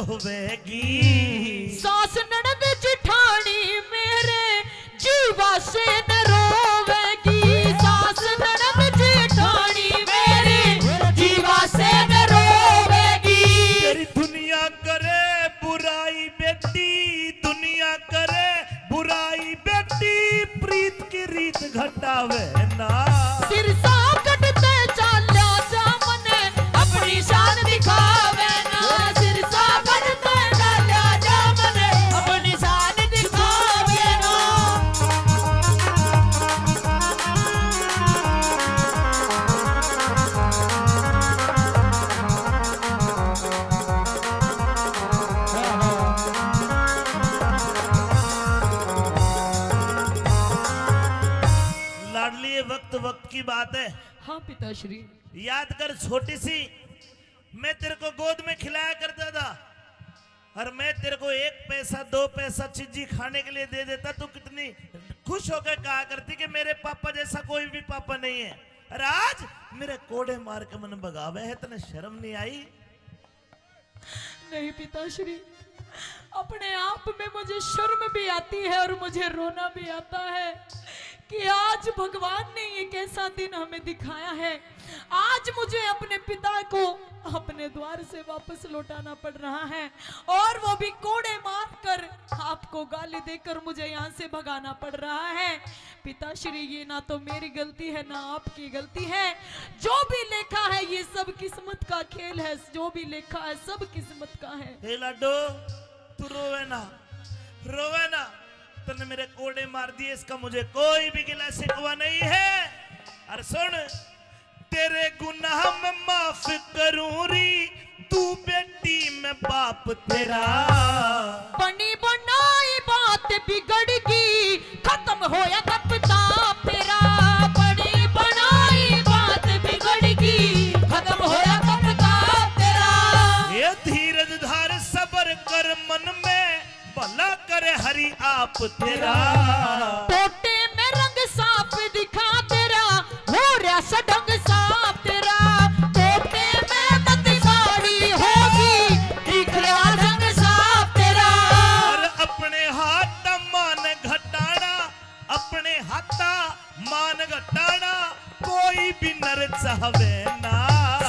रोवेगी। सास ननद जिठानी मेरे जीवा से न रोवेगी। सास ननद जिठानी मेरे जीवा से न रोवेगी। तेरी दुनिया करे बुराई बेटी, दुनिया करे बुराई बेटी, प्रीत की रीत घटावे ना। सिरसा कटते चाल्या जा मने अपनी शान दिखावे ना। सिरसा कटते चाल्या जा मने अपनी शान दिखावे ना। लाडली, ये वक्त वक्त की बात है। हाँ पिताश्री। याद कर, छोटी सी मैं तेरे को गोद में खिलाया करता था, और मैं तेरे को 1 पैसा 2 पैसा चीजी खाने के लिए दे देता, तो कितनी खुश होकर कहा करती कि मेरे पापा जैसा कोई भी पापा नहीं है। और आज मेरे कोड़े मार के मन भगावे है, तने शर्म नहीं आई? नहीं पिताश्री, अपने आप में मुझे शर्म भी आती है और मुझे रोना भी आता है कि आज भगवान ने ये कैसा दिन हमें दिखाया है। आज मुझे अपने पिता को अपने द्वार से वापस लौटाना पड़ रहा है, और वो भी कोड़े मारकर, आपको गाली देकर मुझे यहाँ से भगाना पड़ रहा है। पिताश्री, ये ना तो मेरी गलती है ना आपकी गलती है। जो भी लेखा है ये सब किस्मत का खेल है। जो भी लेखा है सब किस्मत का है। हे लाडो, तू रोवे ना, रोवे ना। तूने मेरे कोड़े मार दिए, इसका मुझे कोई भी गिला शिकवा नहीं है। और सुन, तेरे गुनाह में माफ करूं री, तू बेटी मैं बाप तेरा। बनी बनाई बात बिगड़गी, खत्म होया कब ताप तेरा। बनी बनाई बात बिगड़गी, खत्म होया कब ताप तेरा। ये धीरज धार सबर कर, मन में भला करे हरि आप तेरा। टोटे में रंग साफ दिखा तेरा, हो रहा सडंग साफ तेरा। टोटे में तती साड़ी होगी, दिख रहा रंग साफ तेरा। और अपने हाथ मान घटाना, अपने हाथा मान घटाना, कोई भी नर चाहवे ना।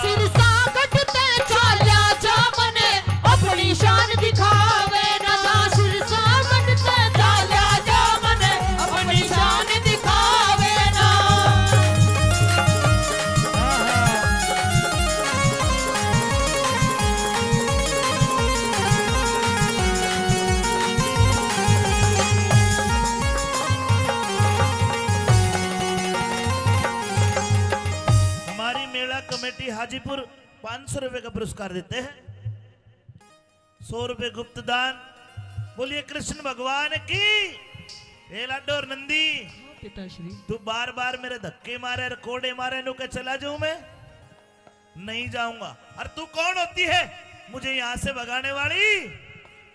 सिरसा कटते चाल्या जा मने अपनी शान दिखावे ना। सिरसा कटते चाल्या जा मने अपनी शान दिखावे ना। हमारी मेला कमेटी हाजीपुर 500 रुपए का पुरस्कार देते हैं। 100 रुपए गुप्त दान। बोलिए कृष्ण भगवान की। हे लाडो और नंदी, पिताश्री, तू बार बार मेरे धक्के मारे और कोड़े मारे, नु के चला जाऊं मैं? नहीं जाऊंगा। और तू कौन होती है मुझे यहां से भगाने वाली?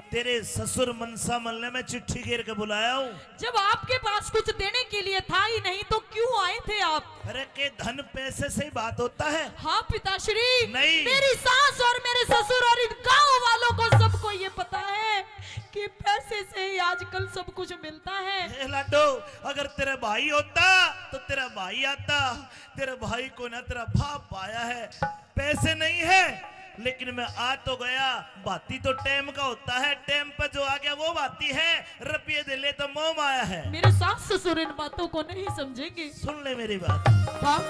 तेरे ससुर मनसा मल्ले में चिट्ठी घेर के बुलाया हूं। जब आपके पास कुछ देने के लिए था ही नहीं तो क्यों आए थे आप? अरे के धन पैसे से ही बात होता है? हाँ पिताश्री, नहीं। मेरी सास और मेरे ससुर और इन गांव वालों को सबको ये पता है कि पैसे से ही आजकल सब कुछ मिलता है। हे लाडो, अगर तेरा भाई होता तो तेरा भाई आता। तेरे भाई को ना तेरा बाप आया है, पैसे नहीं है, लेकिन मैं आ तो गया। बाती तो टेम का होता है, टेम पर जो आ गया वो बाती है। रुपये दे ले तो मोह आया है। मेरे सास ससुर इन बातों को नहीं समझेंगे। सुन ले मेरी बात। हाँ,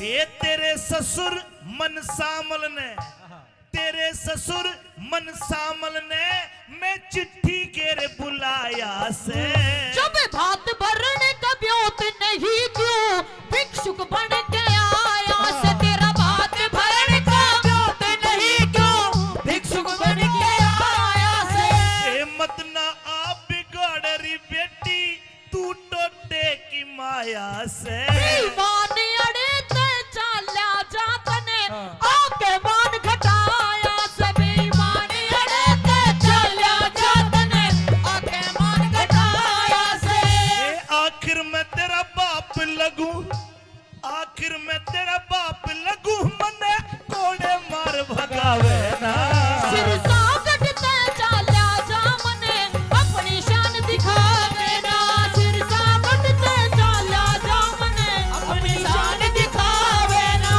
ये तेरे ससुर मन सामल ने, तेरे ससुर मन सामल ने मैं चिट्ठी के बुलाया से। जब भात भरने का ब्योत नहीं क्यों भिक्षुक बन के आया से। तेरा भात भरने का ब्योत नहीं क्यों भिक्षुक बन के आया से। ए मत ना आप बिगाड़ री बेटी, तू टोटे की माया से। मान अड़े ते चाल्या जातने आके मान घटाया से। बेईमान अड़े ते चाल्या मैं तेरा बाप लगू, आखिर मैं तेरा बाप लगू, मने कोड़े मार भगावे ना। सिरसा कटते चाल्या जा मने अपनी शान दिखावे ना। सिरसा कटते चाल्या जा मने अपनी शान दिखावे ना।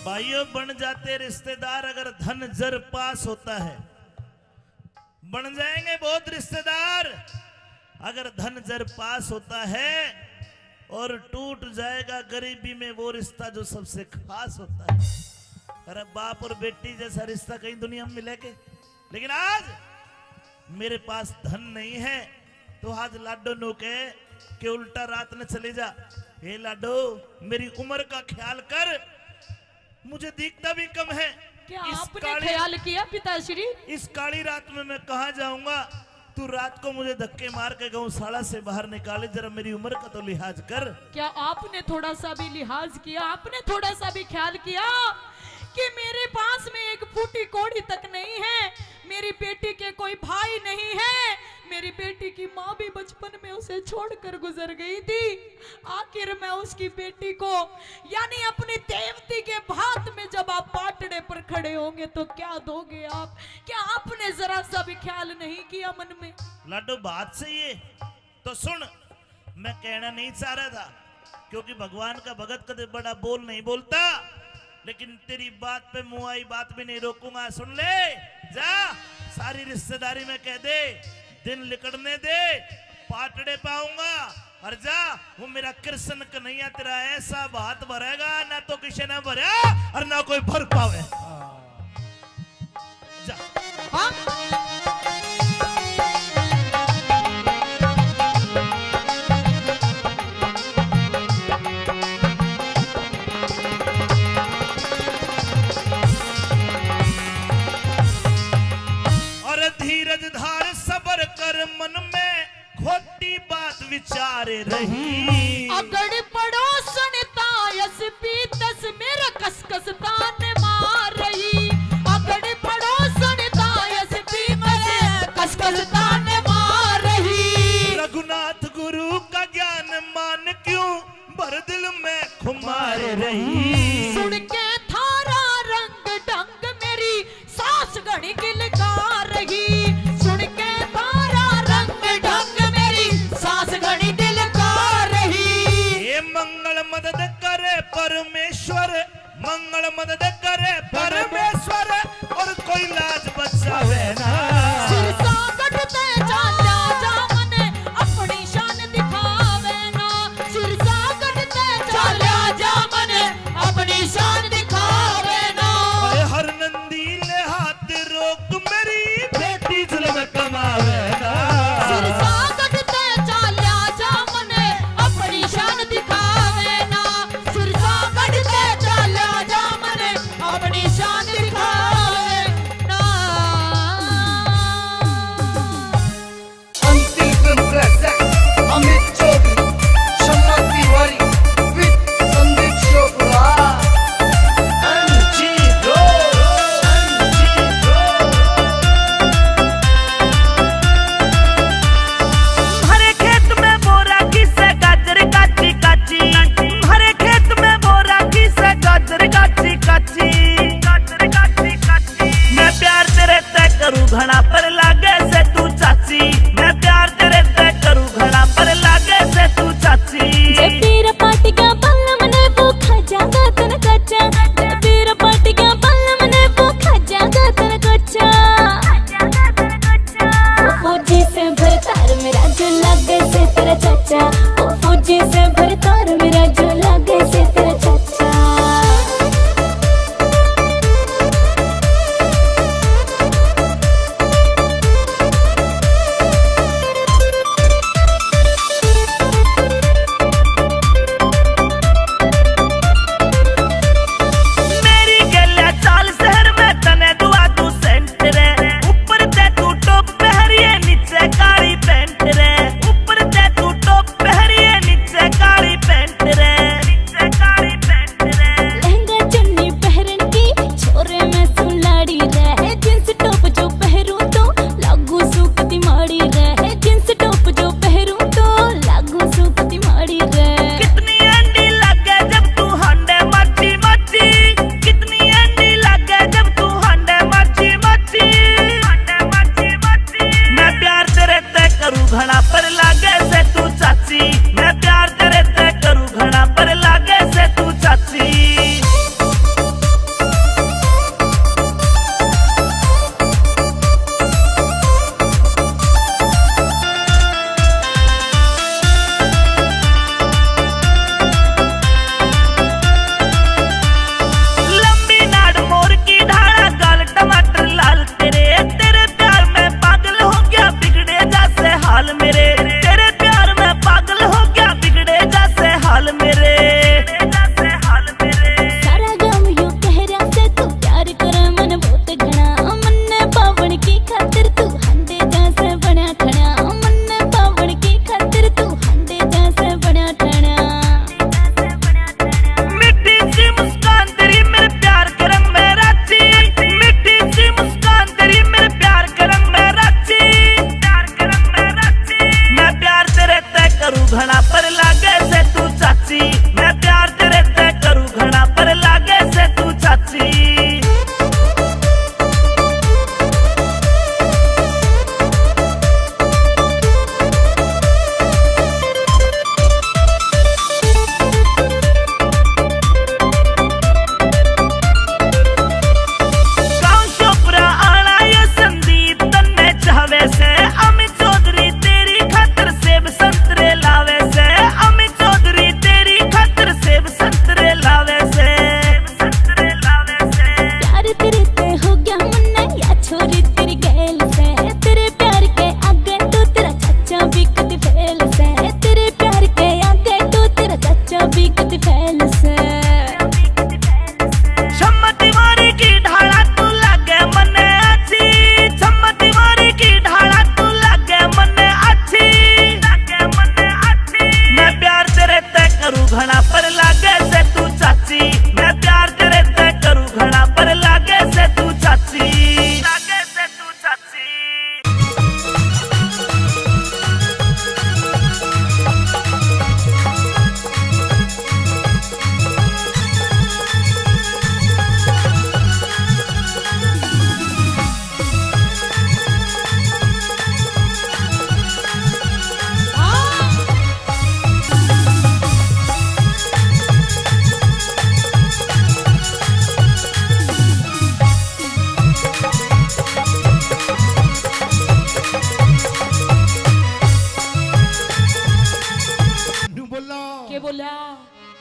भाइयों, बन जाते रिश्तेदार अगर धन जर पास होता है। बन जाएंगे बहुत रिश्तेदार अगर धन जर पास होता है, और टूट जाएगा गरीबी में वो रिश्ता जो सबसे खास होता है। अरे बाप और बेटी जैसा रिश्ता कहीं दुनिया में मिलेगा? लेकिन आज मेरे पास धन नहीं है, तो आज लाडो नो के उल्टा रात में चले जा। हे लाडो, मेरी उम्र का ख्याल कर, मुझे दिखता भी कम है। क्या इस आपने काली- ख्याल किया पिताश्री? इस काली रात में मैं कहाँ जाऊंगा? तू रात को मुझे धक्के मार के गौशाला से बाहर निकाले, जरा मेरी उम्र का तो लिहाज कर। क्या आपने थोड़ा सा भी लिहाज किया? आपने थोड़ा सा भी ख्याल किया कि मेरे पास में एक फूटी कौड़ी तक नहीं है, मेरी बेटी के कोई भाई नहीं है, मेरी बेटी की माँ भी बचपन में उसे छोड़कर गुजर गई थी। आखिर मैं उसकी बेटी को यानी अपनी देवती के भात में जब आप पाटड़े पर खड़े होंगे तो क्या दोगे आप? क्या आपने जरा सा भी ख्याल नहीं किया मन में? लाडो, बात सही है तो सुन, मैं कहना नहीं चाह रहा था, क्योंकि भगवान का भगत कदे बड़ा बोल नहीं बोलता, लेकिन तेरी बात पे मुंह आई बात भी नहीं रोकूंगा। सुन ले, जा सारी रिश्तेदारी में कह दे, दिन लिकड़ने दे, पाटड़े पाऊंगा, और जा वो मेरा कृष्ण कन्हैया तेरा ऐसा बात भरेगा ना तो किसी ने भरा और ना कोई भर पावे। जा। हाँ? और धीरज धार सबर कर, मन में खोटी बात विचारे रही। अगड़ पड़ोसन तायस पीतस मेरा कसकस तान मार रही। अगड़ पड़ोसन तायस पीतस कसकस तान मार रही। रघुनाथ गुरु का ज्ञान मान क्यों भर दिल में खुमार रही। सुन के थारा रंग ढंग मेरी सास घड़ी गिलकार रही। सुन के थारा रंग ढंग मेरी सास घड़ी दिलकार रही। ये मंगल मदद करे परमेश्वर, मंगल मदद करे परमेश्वर, और कोई लाज बचावे ना। सिरसा कटते चाल्या जा मने अपनी शान दिखावे ना। सिरसा कटते चाल्या जा मने अपनी शान दिखावे ना। ओए हर नंदी ले हाथ रोक, मेरी बेटी जुल्म कमावे ना। सिरसा कटते चाल्या जा मने अपनी शान दिखावे ना। सिरसा कटते चाल्या जा मने अपनी शान दिखावे ना। अंतिम film classic Amit Chaudhary, Shamma Tiwari with Sandeep Chopra. हरे खेत में बोरा किसे गाजर काची काची, हरे खेत में बोरा किसे गाजर काची काची, गाजर काची काची। मैं प्यार तेरे तय करूं घड़ा पर लागे से तू चाची, मैं प्यार तेरे तय करूं घड़ा पर लागे से तू चाची। जब तेरा पार्टी का बल्लम ने वो खा जागा तन कच्चा। जब तेरा पार्टी का बल्लम ने वो खा जागा तन कच्चा। वो फौजी से भरतार मेरा जो लागे से तेरा चाचा। वो फौजी से भरतार मेरा जो लागे से तेरा चाचा। मेरी गलिया चाल शहर में तने दुआ तू सेंट रे, ऊपर ते तू टॉप पहरिए नीचे काली पैंट रे, ऊपर ते तू टॉप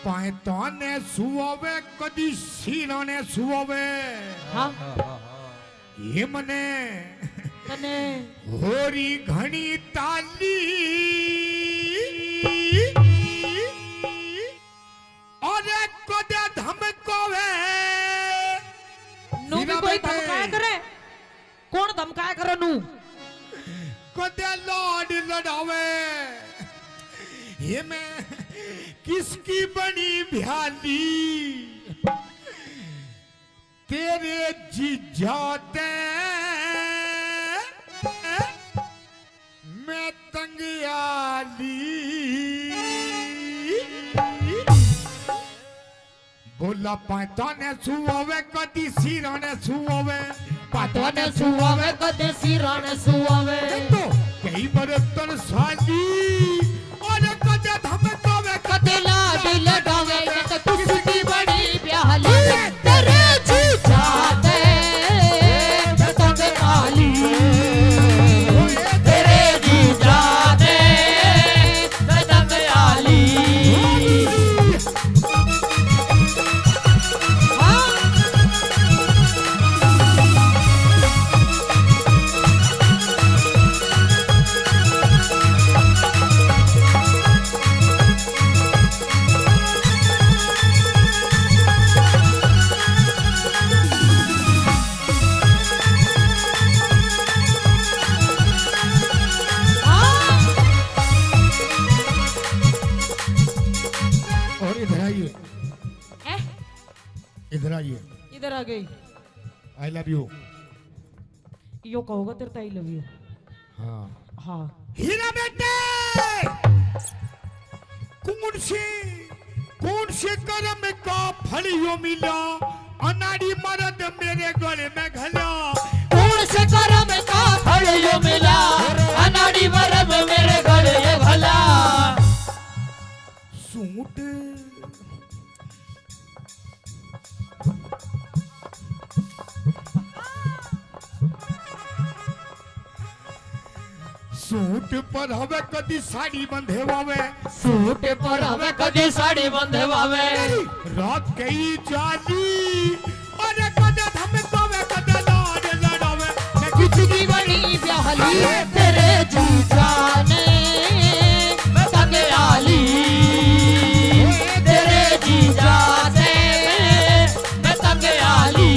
પાયતોને સુવે કદી શીરાને સુવે હા એ મને તને હોરી ઘણી તાલી અરે કદે ધમકોવે નું भी कोई धमकाया करे कौन धमकाया करे नु कदे लाड लड़ावे ये मैं किसकी बनी भ्याली तेरे जीजाते मैं तंगियाली बोला पायताने सुवे कदी सिराने सुवे પાટવાને સુવાવે કદે સિરાને સુવાવે तो कई बरतन साली और कदे धमकावे કદે લાડ લડાવે તો કિસકી બડી પ્યાલી તેરે જીજા દે તંગ કાલી तेरे जीजा दे तंग आली और इधर आइए ए इधर आइए इधर आ गई आई लव यू यो कहोगा तेरे आई लव यू हाँ हाँ हीरा बेटे कौन से कर्म का फल यो मिला अनाड़ी मर्द मेरे गले में घला कौन से करम का फल यो मिला अनाड़ी मरब मेरे गले ये भला सूट सूट पर हवे कदी साड़ी बंधे वावे सूट पर हमें कदी साड़ी बंधवावे रात कई जाली और कदे धमकावे कदे लाड लड़ावे मैं किसकी बड़ी प्याली तेरे जीजा ने तंग आली तेरे जीजा से मैं तंग आली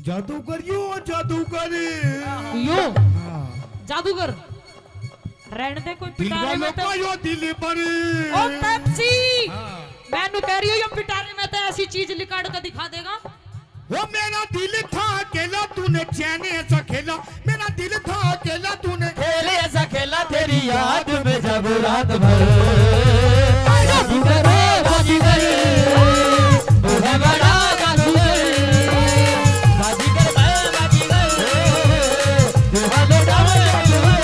जादूगर यो जादूगर यो जादूगर रहने दे कोई दिल पिटारे वालों में का तो यो दिल पर ओ पेप्सी मैनू कह रही हूं ये पिटारे में तो ऐसी चीज लिकाड़ के दिखा देगा वो मेरा दिल था अकेला तूने चैन ऐसा खेला मेरा दिल था अकेला तूने खेले ऐसा खेला तेरी याद में जब रात भर जादूगर बाजीगर तू है बड़ा जादूगर बाजीगर मैं बाजीगर तू है बड़ा जादूगर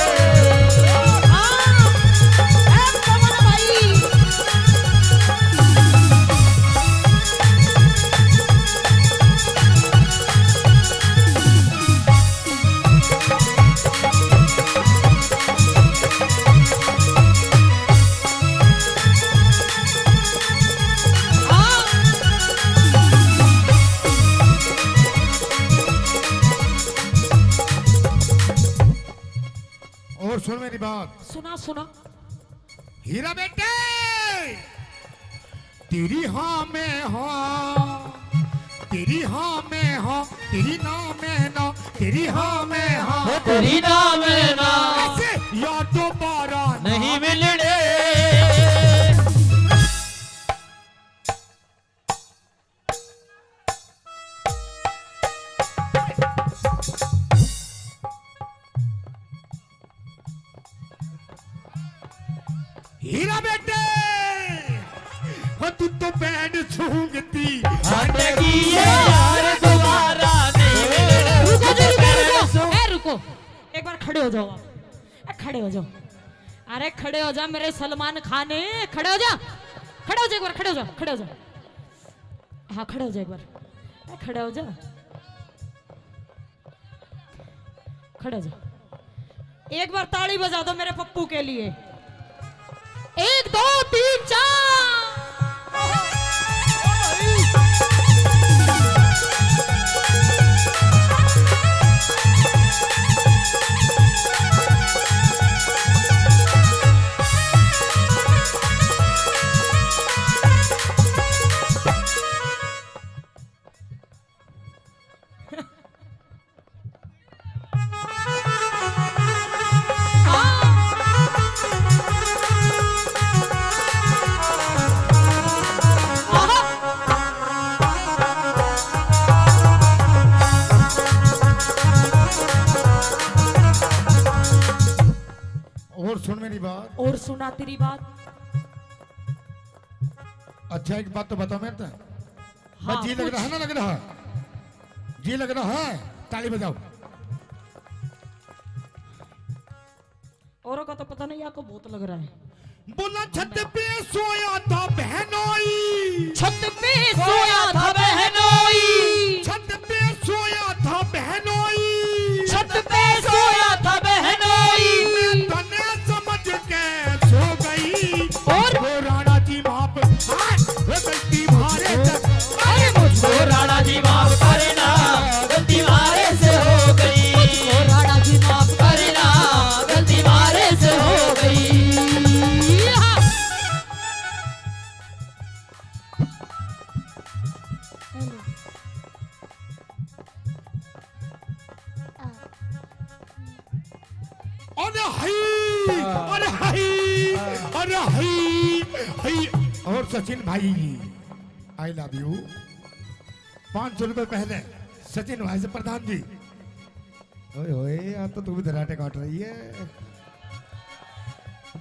और सुन मेरी बात सुना सुना हीरा बेटे तेरी हाँ में हाँ तेरी हाँ में हाँ तेरी ना में ना तेरी हाँ में हाँ तेरी नाम है ना ऐसे या दोबारा नहीं मिलने हीरा बेटे हो तू तो बैंड सूंघती हटगी ये यार दोबारा नहीं मिलने रुको जी रुको रुको ए रुको एक बार खड़े खड़े हो जाओ आप। खड़े हो जाओ, अरे खड़े हो जा मेरे सलमान खान, खड़े हो जा, खड़े हो जा एक बार, खड़े हो जा, खड़े हो जा, हाँ खड़े हो जा एक बार, खड़े हो जा, खड़े हो जा। एक बार ताली बजा दो मेरे पप्पू के लिए। 1 2 3 4। और सुन मेरी बात। और सुना तेरी बात। अच्छा एक बात तो बताओ मेरे तो, हाँ, जी लग रहा है ना, लग रहा है, जी लग रहा है, ताली बजाओ। औरों का तो पता नहीं, आपको बहुत लग रहा है। बोला छत पे सोया था बहनोई, छत पे सोया था बहनोई, छत पे सोया था बहनोई, छत पे सोया था बहनोई। मैं तने समझ के सो गई और वो राणा जी माप गलती मारे अरे मुझको राणा जी माफ करना, गलती मारे से हो गई, मुझको राणा जी माफ करना, गलती मारे से हो गई। अरे हाय, अरे हाय, अरे हाय, हाय। और सचिन भाई आई लव यू। 500 रुपए पहले सचिन भाई से प्रधान जी। ओए ओए आज तो तू भी धराटे काट रही है।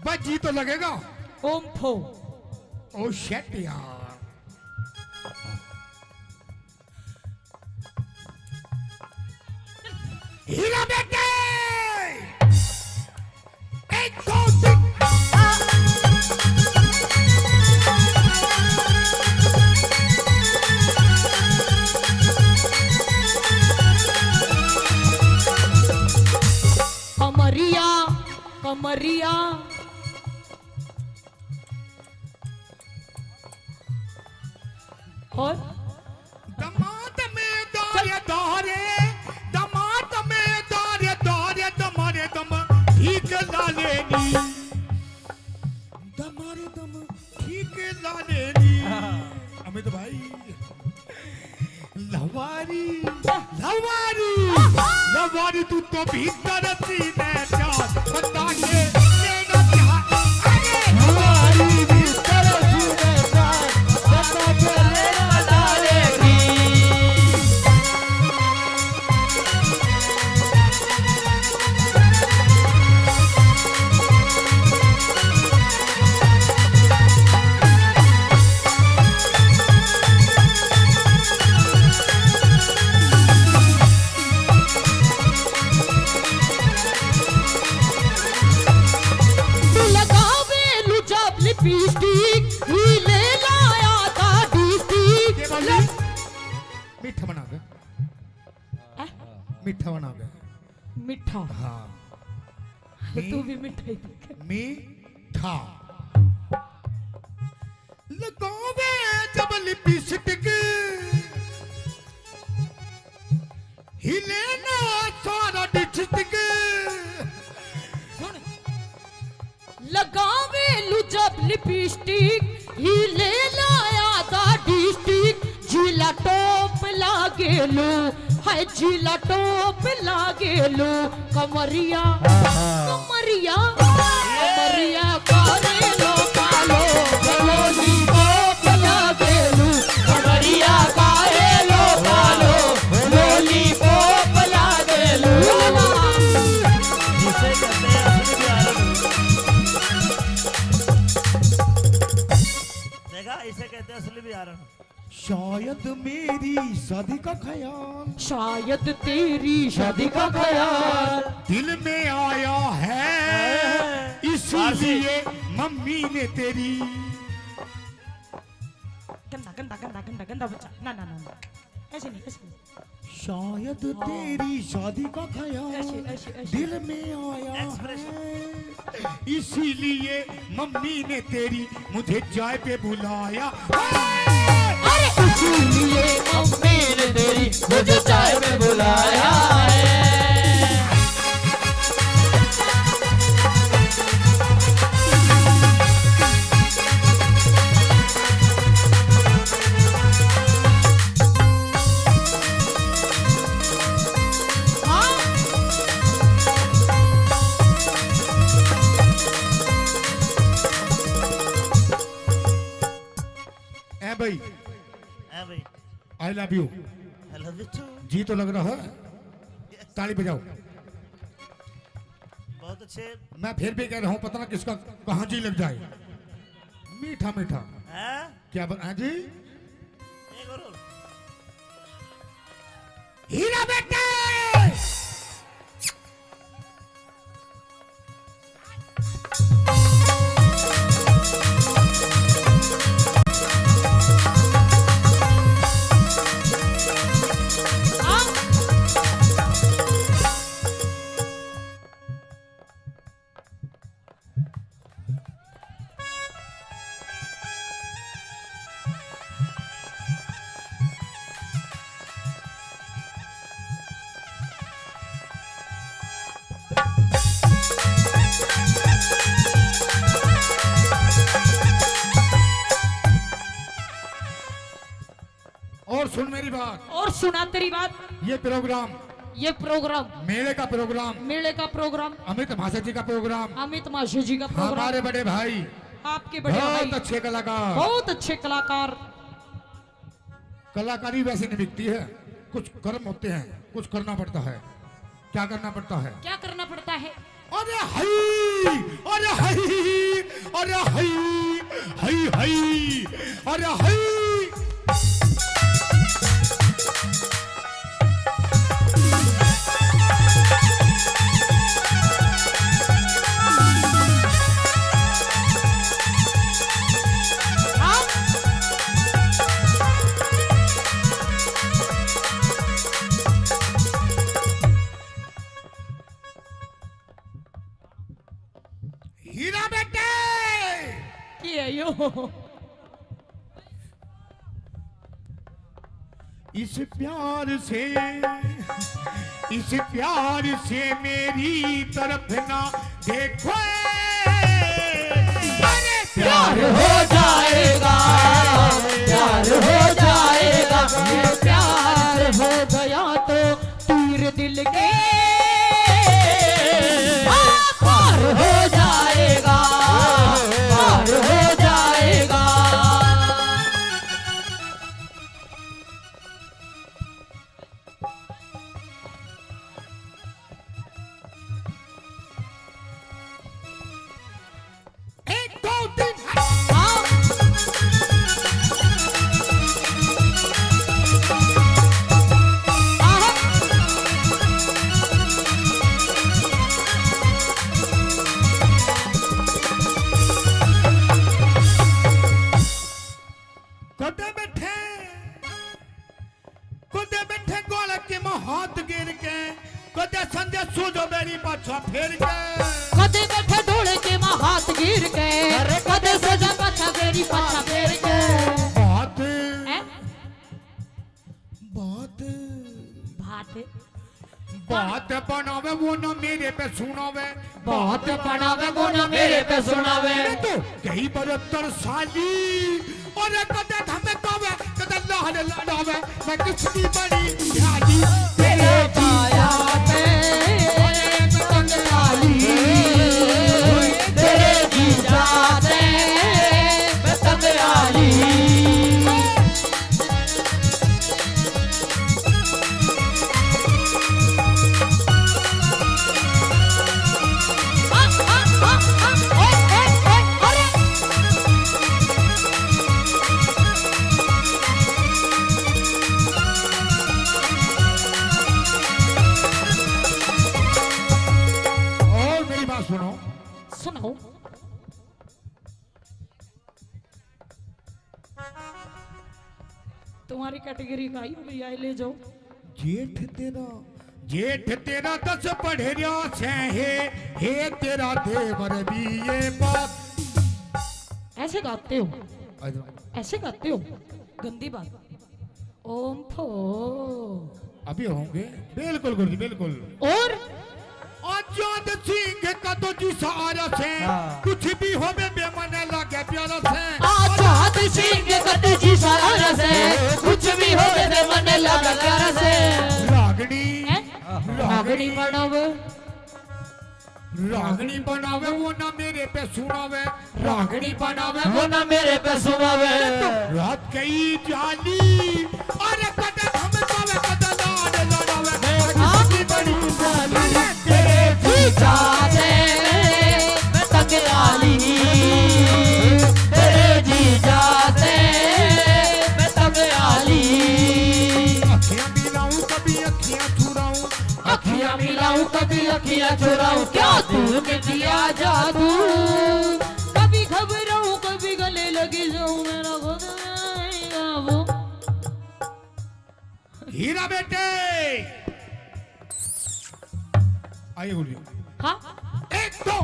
बस जी तो लगेगा। ओम फो। ओ शेट यार। हीरा बेटे 1 2 3। कमरिया कमरिया और दमाद में दारे दारे, दमाद में दारे दारे, दमारे दम ठीक लालेनी, दमारे दम ठीक लालेनी। अमित भाई लवारी लवारी लवारी, तू तो भीतर सीने चार बता के लेना क्या। अरे लवारी भीतर सीने चार बता के लेना डालेगी। लगावे लुचाप लिपस्टिक ही ले लाया था डिस्टिक। मीठा बना गया, मीठा बना गया। मिठा, हाँ तू भी मिठा ही दिख। मीठा लगावे जब लिपस्टिक हिले ना सारा डिस्ट्रिक्ट। लगावे लुजब लिपस्टिक ही ले लाया था डिस्टिक। जिला टॉप लागेलो है, जिला टॉप लागेलो। कमरिया कमरिया कमरिया कारेलो कालो, गलोनी टॉप लागेलो। कमरिया कारेलो कालो, लोली पोप लागेलो। जिसे कहते हैं असली बिहारन। देखा, इसे कहते हैं असली बिहारन। शान शायद मेरी शादी का ख्याल शायद तेरी शादी का ख्याल दिल में आया है, इसीलिए मम्मी ने तेरी। गंदा गंदा गंदा गंदा गंदा बच्चा, ना ना ना ना, ऐसे नहीं ऐसे नहीं। शायद तेरी शादी का ख्याल ऐसे ऐसे ऐसे। दिल में आया है, इसीलिए मम्मी ने तेरी मुझे चाय पे बुलाया। इसीलिए मम्मी ने तेरी मुझे चाय पे बुलाया है। ए भाई, है भाई, I love you. I love you too। जी तो लग रहा है, ताली बजाओ। बहुत अच्छे। मैं फिर भी कह रहा हूँ, पता ना किसका कहाँ जी लग जाए। मीठा मीठा हैं? क्या हाँ जी। एक और। हीरा बेटे, और सुन मेरी बात, और सुना तेरी बात। ये प्रोग्राम, ये प्रोग्राम मेले का प्रोग्राम, मेले का प्रोग्राम, अमित भाषा जी का प्रोग्राम, अमित माशे जी का प्रोग्राम, हमारे बड़े भाई, आपके बड़े बहुत भाई अच्छे कलाकार। बहुत अच्छे कलाकार। कलाकारी वैसे नहीं बिकती है, कुछ कर्म होते हैं, कुछ करना पड़ता है। क्या करना पड़ता है? क्या करना पड़ता है? अरे हई, अरे हई, अरे हई, हई हई, अरे हई। हीरा बेटे, ये यो इस प्यार से मेरी तरफ ना देखो। अरे प्यार हो जाएगा, प्यार हो जाएगा, ये प्यार हो गया तो तीर दिल के पार हो जाएगा, पार हो जाएगा। एक दो तीन, कुदे बैठे गोल के हाथ गिर के, कुदे संजय सूझो मेरी पाछा फेर के। कदे बैठे ढोले के माँ हाथ गिर के, कदे सजा पाछा मेरी पाछा फेर के। बात हैं? बात बात बात बनावे वो ना मेरे पे सुनावे, बात बनावे वो ना मेरे पे सुनावे। मैं तो कई 72 साली और कदे धमकावे, कदे लाल लड़ावे। मैं किसकी बड़ी ध्यानी तेरे जिया पे पतंग डाली, तेरे जिया पे पतंग डाली। तुम्हारी कैटेगरी का ही भैया ले जाओ। जेठ तेरा 10 पढ़ेरिया से हे तेरा देवर भी ये बात। ऐसे गाते हो, ऐसे गाते हो, गंदी बात। ओम फो अभी होंगे बिल्कुल गुरुजी बिल्कुल। और आजाद सिंह का तो जी सारा से कुछ भी हो बेमन लगे प्यारा से। आजाद सिंह का तो जी सारा से कुछ भी हो बेमन लगे प्यारा से। रागनी रागनी बनावे, रागनी बनावे वो ना मेरे पे सुनावे। रागनी बनावे वो ना मेरे पे सुनावे। रात गई जाली अरे कदम हम पावे कदम लाड लड़ावे। आँखी बड़ी जाली तेरे जीजा से मैं तंगयाली, तेरे जीजा से मैं तंगयाली। अखियां मिलाऊं कभी अखियां चुराऊं। अखियां मिलाऊं कभी अखियां चुराऊं। क्या तूने किया जादू, कभी घबराऊं कभी गले लगी जाऊं। मेरा खुद आएगा वो। हीरा बेटे आइए बोलिए। हाँ एक दो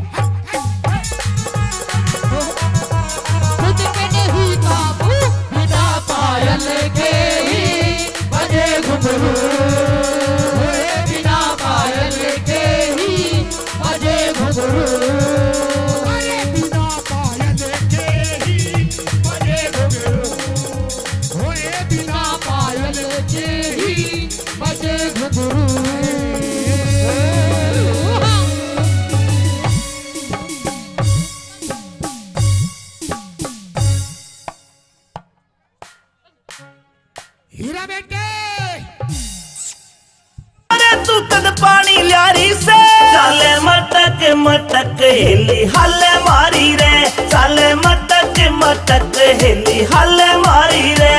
खुद पे नहीं काबू, बिना पायल के ही बजे घुंघरू। बिना पायल के ही बजे घुंघरू। अरे बिना पायल के ही बजे घुंघरू। होए बिना पायल के ही बजे घुंघरू। हीरा बेटे अरे तू कद पानी ल्यारी से चाले मटक मटक हेली हल मारी रे। चाले मटक मटक हेली हल मारी रे।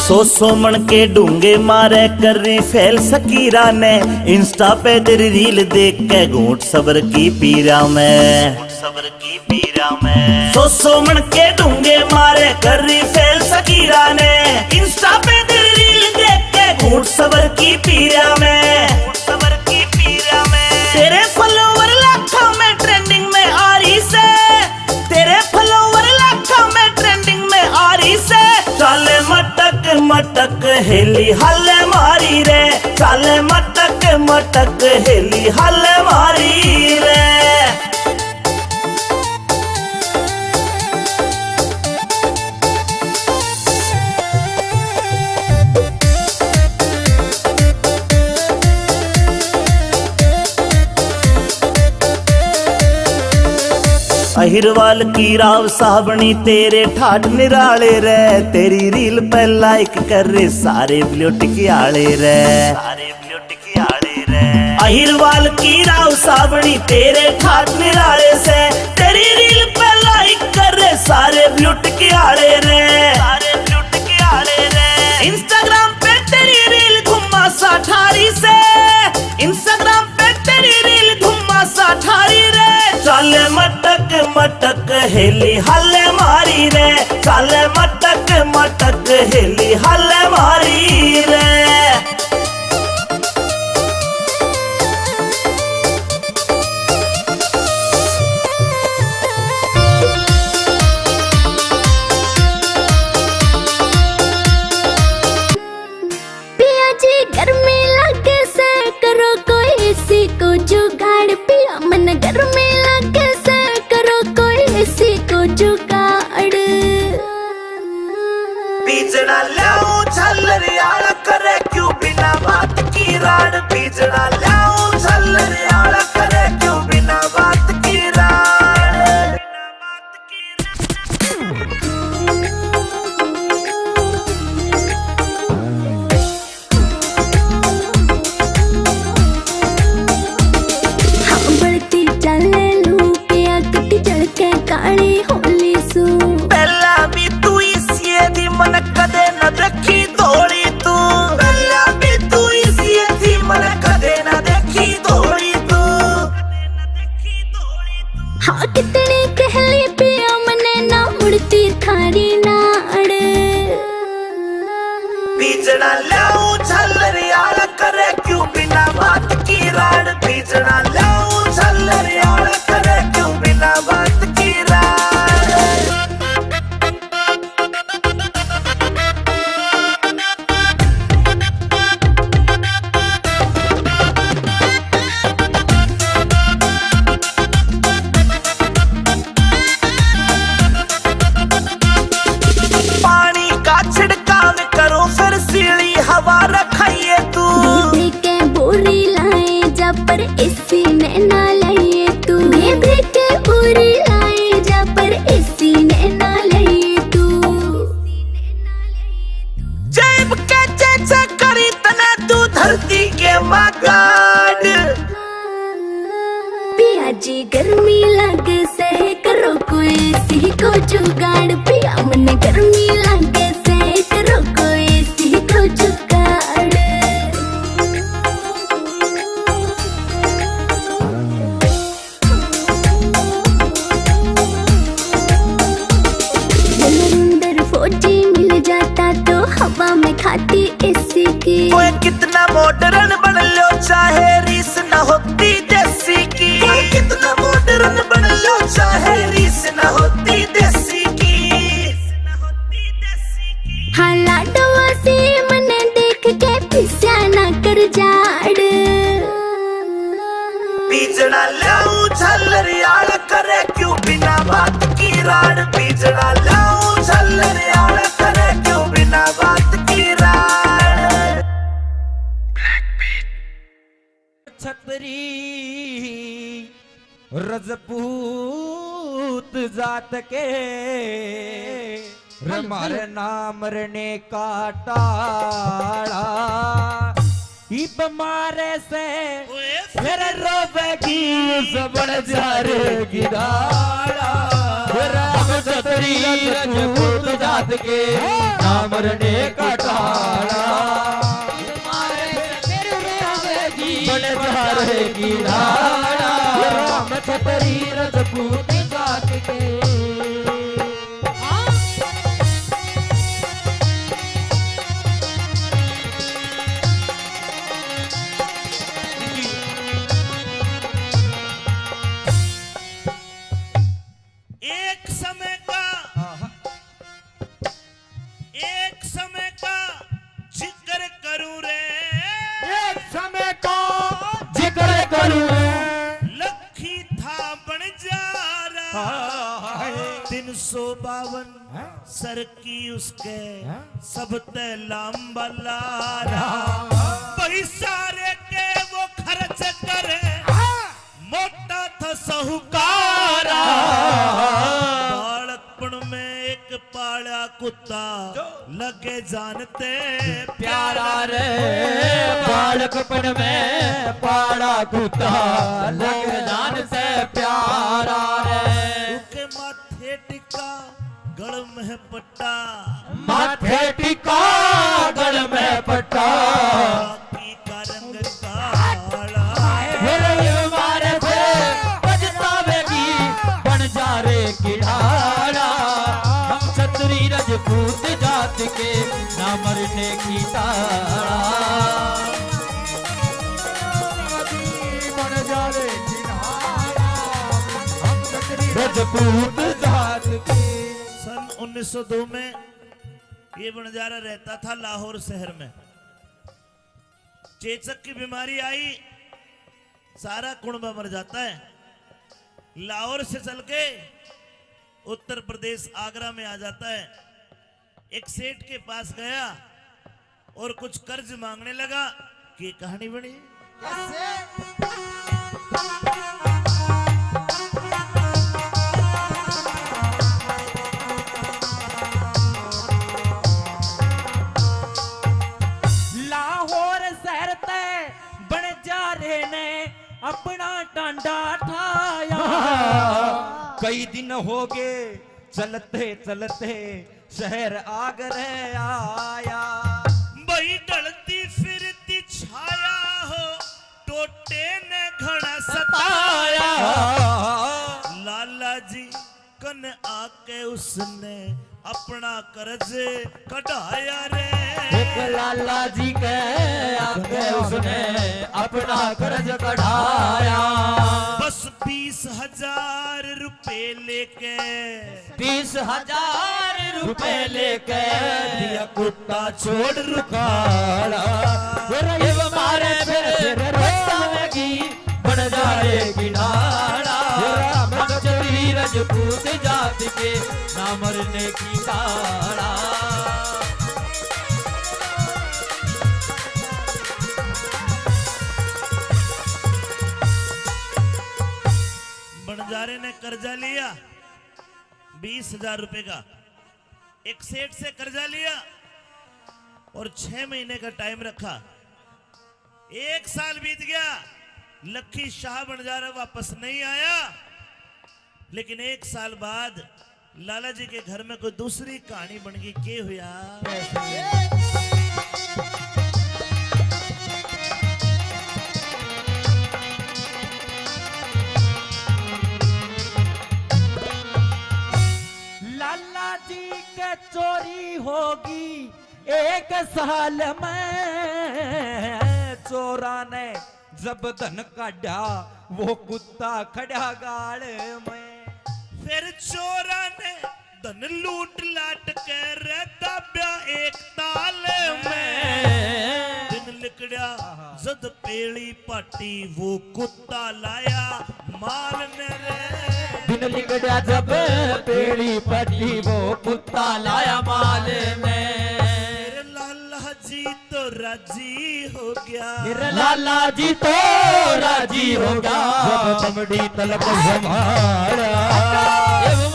सो मन के डूंगे मारे कर रही फैल सकीरा ने। इंस्टा पे तेरी रील देख के घूंट सबर की पीरा में। सबर की पीरा में सो मन के डूंगे मारे कर रही फैल सकीरा ने। इंस्टा पे तेरी रील देख के घूंट सबर की पीरा में। सबर की पीरा में तेरे फॉलोवर लाखों में ट्रेंडिंग में आ रही से। तेरे फॉलोवर लाखों में ट्रेंडिंग में आ रही से। चाले मटक मटक हेली हल मारी रे। चाले मटक मटक हेली हल मारी रे। अहिरवाल की राव साबणी तेरे ठाठ निराले रे। तेरी रील पे लाइक कर रे सारे ब्लूटिक आले रे। सारे ब्लूटिक आले रे। अहिरवाल की राव साबणी तेरे ठाठ निराले से। तेरी रील पे लाइक कर रे सारे ब्लूटिक आले रे। सारे ब्लूटिक आले रे। इंस्टाग्राम पे तेरी रील घुमा सा ठारी से। इंस्टाग्राम पे तेरी रील घुमा सा ठारी रे। चाले मटक मटक हेली हल मारी रे। चाले मटक मटक हेली हल मारी रे। पिया जी गर्मी लगे से करो कोई इसी को जुगाड़। पिया मन गर्मी लगे से करो कोई इसी को जुगाड़। बीजना लाऊं झल्लरियाला करे क्यों बिना बात की राड। बीजना लाऊं झल्लरियाला करे क्यों बिना बात की राड। बिना बात की हाँ बढ़ती चले झल्लरियाल करे क्यों बिना बात की राड बीजना लाऊं झल्लरियाल करे क्यों बिना बात की राड पानी का छिड़काव करो फिर सीढ़ी हवा रखाइए तू भेभे के बोरी लाए जा पर इसी ने ना लिए तू भेभे के बोरी लाए जा पर इसी ने ना लिए तू जेब के चेचे करी तना तू धरती के मगाड पिया जी गर्मी लगे से करो कोई सी को जुगाड़ पिया मन गर्मी लगे से करो कोई सी को जुगाड़ अंदर फौजी मिल जाता तो हवा में खाती एसी की ओए कितना मॉडर्न बन लो चाहे रीस न होती देसी की ओए कितना मॉडर्न बन लो चाहे रीस न होती देसी की हाला डवा से मने देख के पिस्या ना कर जाड़ बीजना लाऊं झल्लरियाल करे क्यों बिना बात की राड बीजना लाऊं झल्लरियाल करे क्यों बिना बात की राड छतरी रजपूत जात के हमारे नाम रने का टाड़ा इब मारे से फिर रोवेगी सबड़ जारेगी दाड़ा फिर हम छतरी रजपूत जात के नाम रने का टाड़ा बड़े जारेगी धारा राम छतरी रजपूत जात के एक समय का जिक्र करूं रे एक समय का जिक्र करूं लखी था बन जा रहा 352 सर की उसके सब ते लांबा लारा पैसारे के वो खर्च करे मोटा था साहूकारा बालकपन में एक पाला कुत्ता लगे जानते प्यारा रे बालकपन में पाड़ा कुत्ता लग जान से प्यारा रे के माथे टिका गल में पट्टा माथे टिका गल में पट्टा बाकी का रंग काला फिर मारे से पछतावेगी बन जा रे किढ़ाड़ा हम छतरी रजपूत जात के ना मरने की ताड़ा बन जा रे किनारा हम छतरी रजपूत जात के सन 1902 में ये बंजारा रहता था लाहौर शहर में। चेचक की बीमारी आई, सारा कुणबा मर जाता है। लाहौर से चल के उत्तर प्रदेश आगरा में आ जाता है। एक सेठ के पास गया और कुछ कर्ज मांगने लगा कि कहानी बनी। लाहौर शहर ते बन जा रे ने अपना टांडा ठाया। कई दिन हो गए चलते चलते शहर आगरे आया। बही ढलती फिरती छाया हो टोटे ने घड़ा सताया। लाला जी कन आके उसने अपना कर्ज कढ़ाया रे। एक लाला जी के उसने अपना कर्ज कढ़ाया। बस 20,000 रुपए लेके 20,000 रुपए लेके दिया कुत्ता छोड़ रुखाड़ा। फिर मारे फिर पछतावेगी बन जाएगी नाड़ा। क्षत्रिय राजपूत जात के ना मरने की काड़ा। बंजारे ने कर्जा लिया 20,000 रुपए का, एक सेठ से कर्जा लिया और 6 महीने का टाइम रखा। 1 साल बीत गया, लखी शाह बंजारा वापस नहीं आया। लेकिन 1 साल बाद लाला जी के घर में कोई दूसरी कहानी बन गई। के हुआ लाला जी के चोरी होगी 1 साल में। चोरा ने जब धन काढ़ा वो कुत्ता खड़ा गाड़ में। फिर चोरा ने धन लूट लाट कर दाब्या एक ताल में। दिन लिकड़िया जद पेड़ी पाटी वो कुत्ता लाया माल ने रे। दिन लिकड़ा जब पेड़ी पटी वो कुत्ता लाया माल में। मेरे लाला जी तो राजी हो गया। मेरा लाला जी तो राजी हो गया जब बमड़ी तलक संभाला।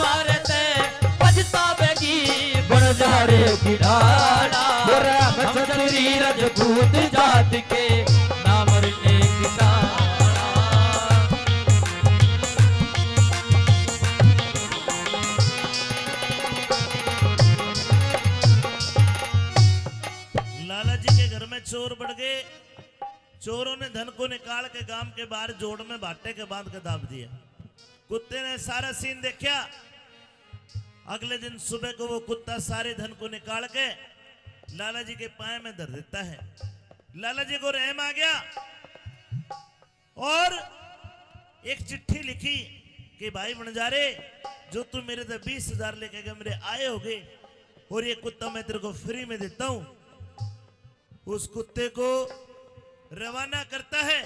मारे ते पछतावेगी बन जा रे गिराना। क्षत्रिय राजपूत जात के ना मरने की काड़ा। लाला जी के घर में चोर बढ़ गए। चोरों ने धन को निकाल के गांव के बाहर जोड़ में भाटे के बांध के दाब दिया। कुत्ते ने सारा सीन देखा। अगले दिन सुबह को वो कुत्ता सारे धन को निकाल के लाला जी के पाए में धर देता है। लाला जी को रहम आ गया और एक चिट्ठी लिखी कि भाई बंजारे, जो तू मेरे से 20,000 लेके गए मेरे आए होगे और ये कुत्ता मैं तेरे को फ्री में देता हूं। उस कुत्ते को रवाना करता है।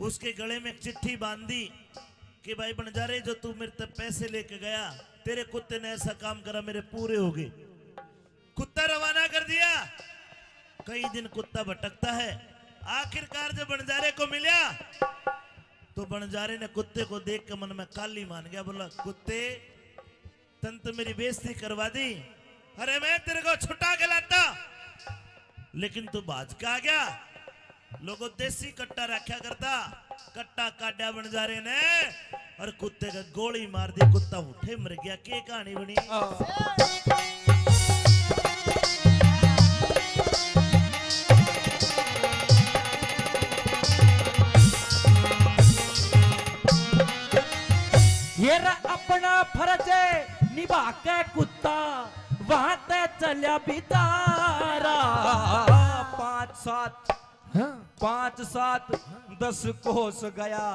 उसके गले में एक चिट्ठी बांधी कि भाई बंजारे, जो तू मेरे तक पैसे लेके गया, तेरे कुत्ते ने ऐसा काम करा, मेरे पूरे हो गए। कुत्ता रवाना कर दिया। कई दिन कुत्ता भटकता है। आखिरकार जब बंजारे को मिला तो बंजारे ने कुत्ते को देख के मन में काली मान गया। बोला, कुत्ते तन तो मेरी बेइज्जती करवा दी। अरे मैं तेरे को छुटा के लाता, लेकिन तू भाज के आ गया। लोगों देसी कट्टा रखा करता, कट्टा काटा बंजारे ने और कुत्ते का गोली मार दी। कुत्ता उठे मर गया। के कहानी बनी। ये अपना फर्ज निभा के कुत्ता वहां ते चलिया बितारा। 5, 7, 10 कोस गया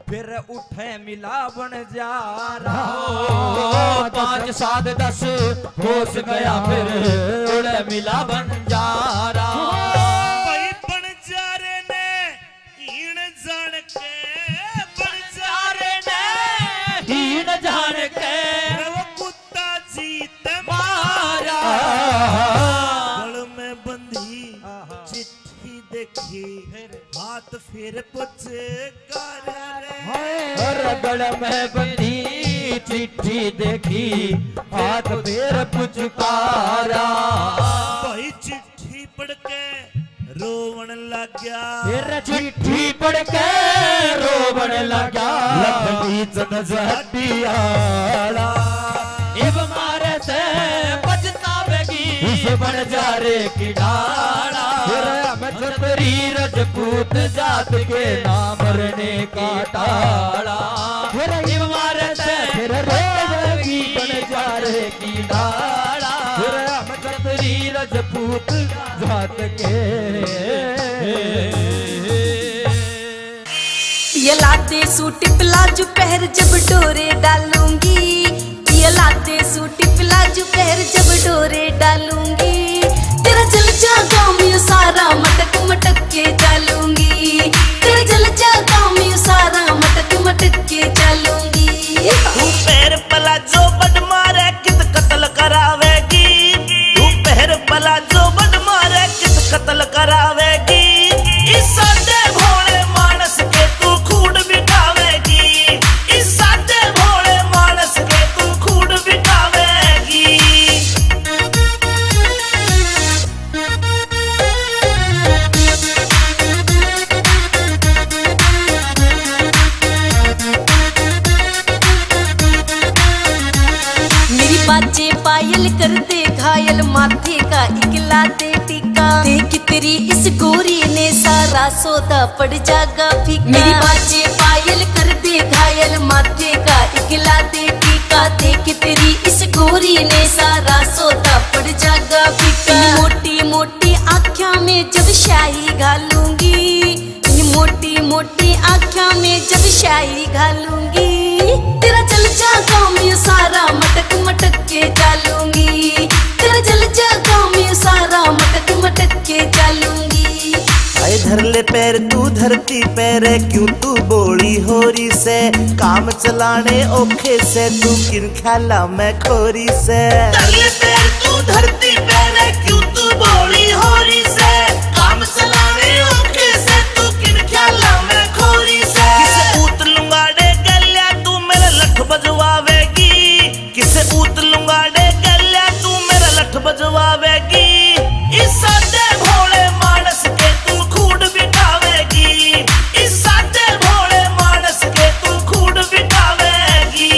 फिर उठे मिला बन जा रहा। 5, 7, 10 कोस गया फिर उठे मिला बन जा रहा। भाई बंजारे ने हीण जान के, बंजारे ने हीन जान के वो कुत्ता जीत मारा। गल में बंधी चिट्ठी देखी, हाथ फिर पुछ गल में बंधी चिट्ठी देखी, हाथ फिर पुचकारा। भाई चिट्ठी पढ़ के रोवन लग गया। फिर चिट्ठी पढ़ के रोवन लगा। लखनी चंद जटियाला इब मारे से पछतावेगी इस बन जा रे की डाला। क्षत्रिय राजपूत जात के नाम मरने का टाला। इब मारे से फिर रोवेगी बन जा रे की डाला। क्षत्रिय राजपूत जात के सूट प्लाजो पहर जब डोरे डालूंगी, पिया लाते सूट प्लाजो पहर जब डोरे डालूंगी, तेरा जल जागा मैं सारा मटक मटक के चालूंगी, तेरा जल जागा मैं सारा मटक मटक के चालूंगी। तू पैर प्लाजो बड मारे कित कत्ल करावेगी, तू पैर प्लाजो बड मारे कित कत्ल करावेगी, इस सादे भोले मानस के तू खूड बिठावेगी, इस सादे भोले मानस के तू खूड बिठावेगी। मेरी बाजे पायल कर दे घायल माथे का इकला दे टीका, देख तेरी इस गोरी ने सारा सौदा पड़ जागा फीका। मेरी बाजे पायल कर दे घायल माथे का इकला दे टीका, देख तेरी इस गोरी ने सारा सौदा पड़ जागा फीका। मोटी मोटी आँखों में जब शाही घालूंगी, मोटी मोटी आँखों में जब शाही घालूंगी, तेरा जल जागा मैं सारा मटक मटक के चालूंगी, तेरा जल जागा मैं सारा मटक मटक के चालूंगी। आए धर ले पैर तू धरती पैरे क्यों तू बोली होरी से, काम चलाने ओखे से तू किन ख्याला मैं खोरी से। धर ले पैर तू धरती पैरे क्यों तू बोली होरी से, काम चलाने ओखे से तू किन ख्याला मैं खोरी से। किसे ऊत लुंगाड़े गलिया तू मेरा लठ बजवावेगी, किसे ऊत लुंगाड़े गलिया तू मेरा लठ बजवावेगी, इस सादे भोले मानस के तू खूड बिठावेगी, इस सादे भोले मानस के तू खूड बिठावेगी।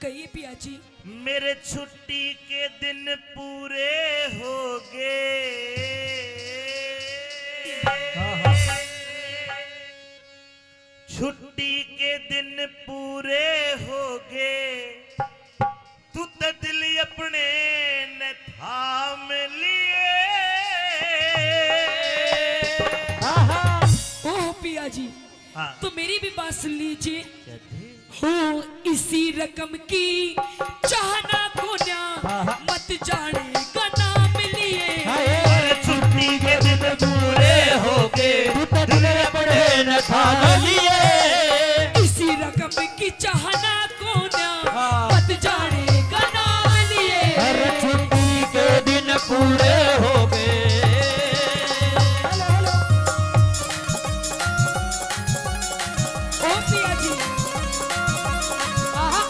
कहिए पिया जी। मेरे छुट्टी के दिन पूरे हो गए, छुट्टी के दिन पूरे हो गए, तू तो दिल अपने न थाम लिए। ओह पिया जी, हाँ। तो मेरी भी बात सुन लीजिए। हो इसी रकम की चाहना को ना मत जाने का नाम लिए। अरे छुट्टी के दिन पूरे हो गए, दिल अपने न थाम लिए, इसी रकम की चाहना को ना मत जाने का नाम लिए। हर छुट्टी के दिन पूरे हो गए। ओ पिया जी, आहा,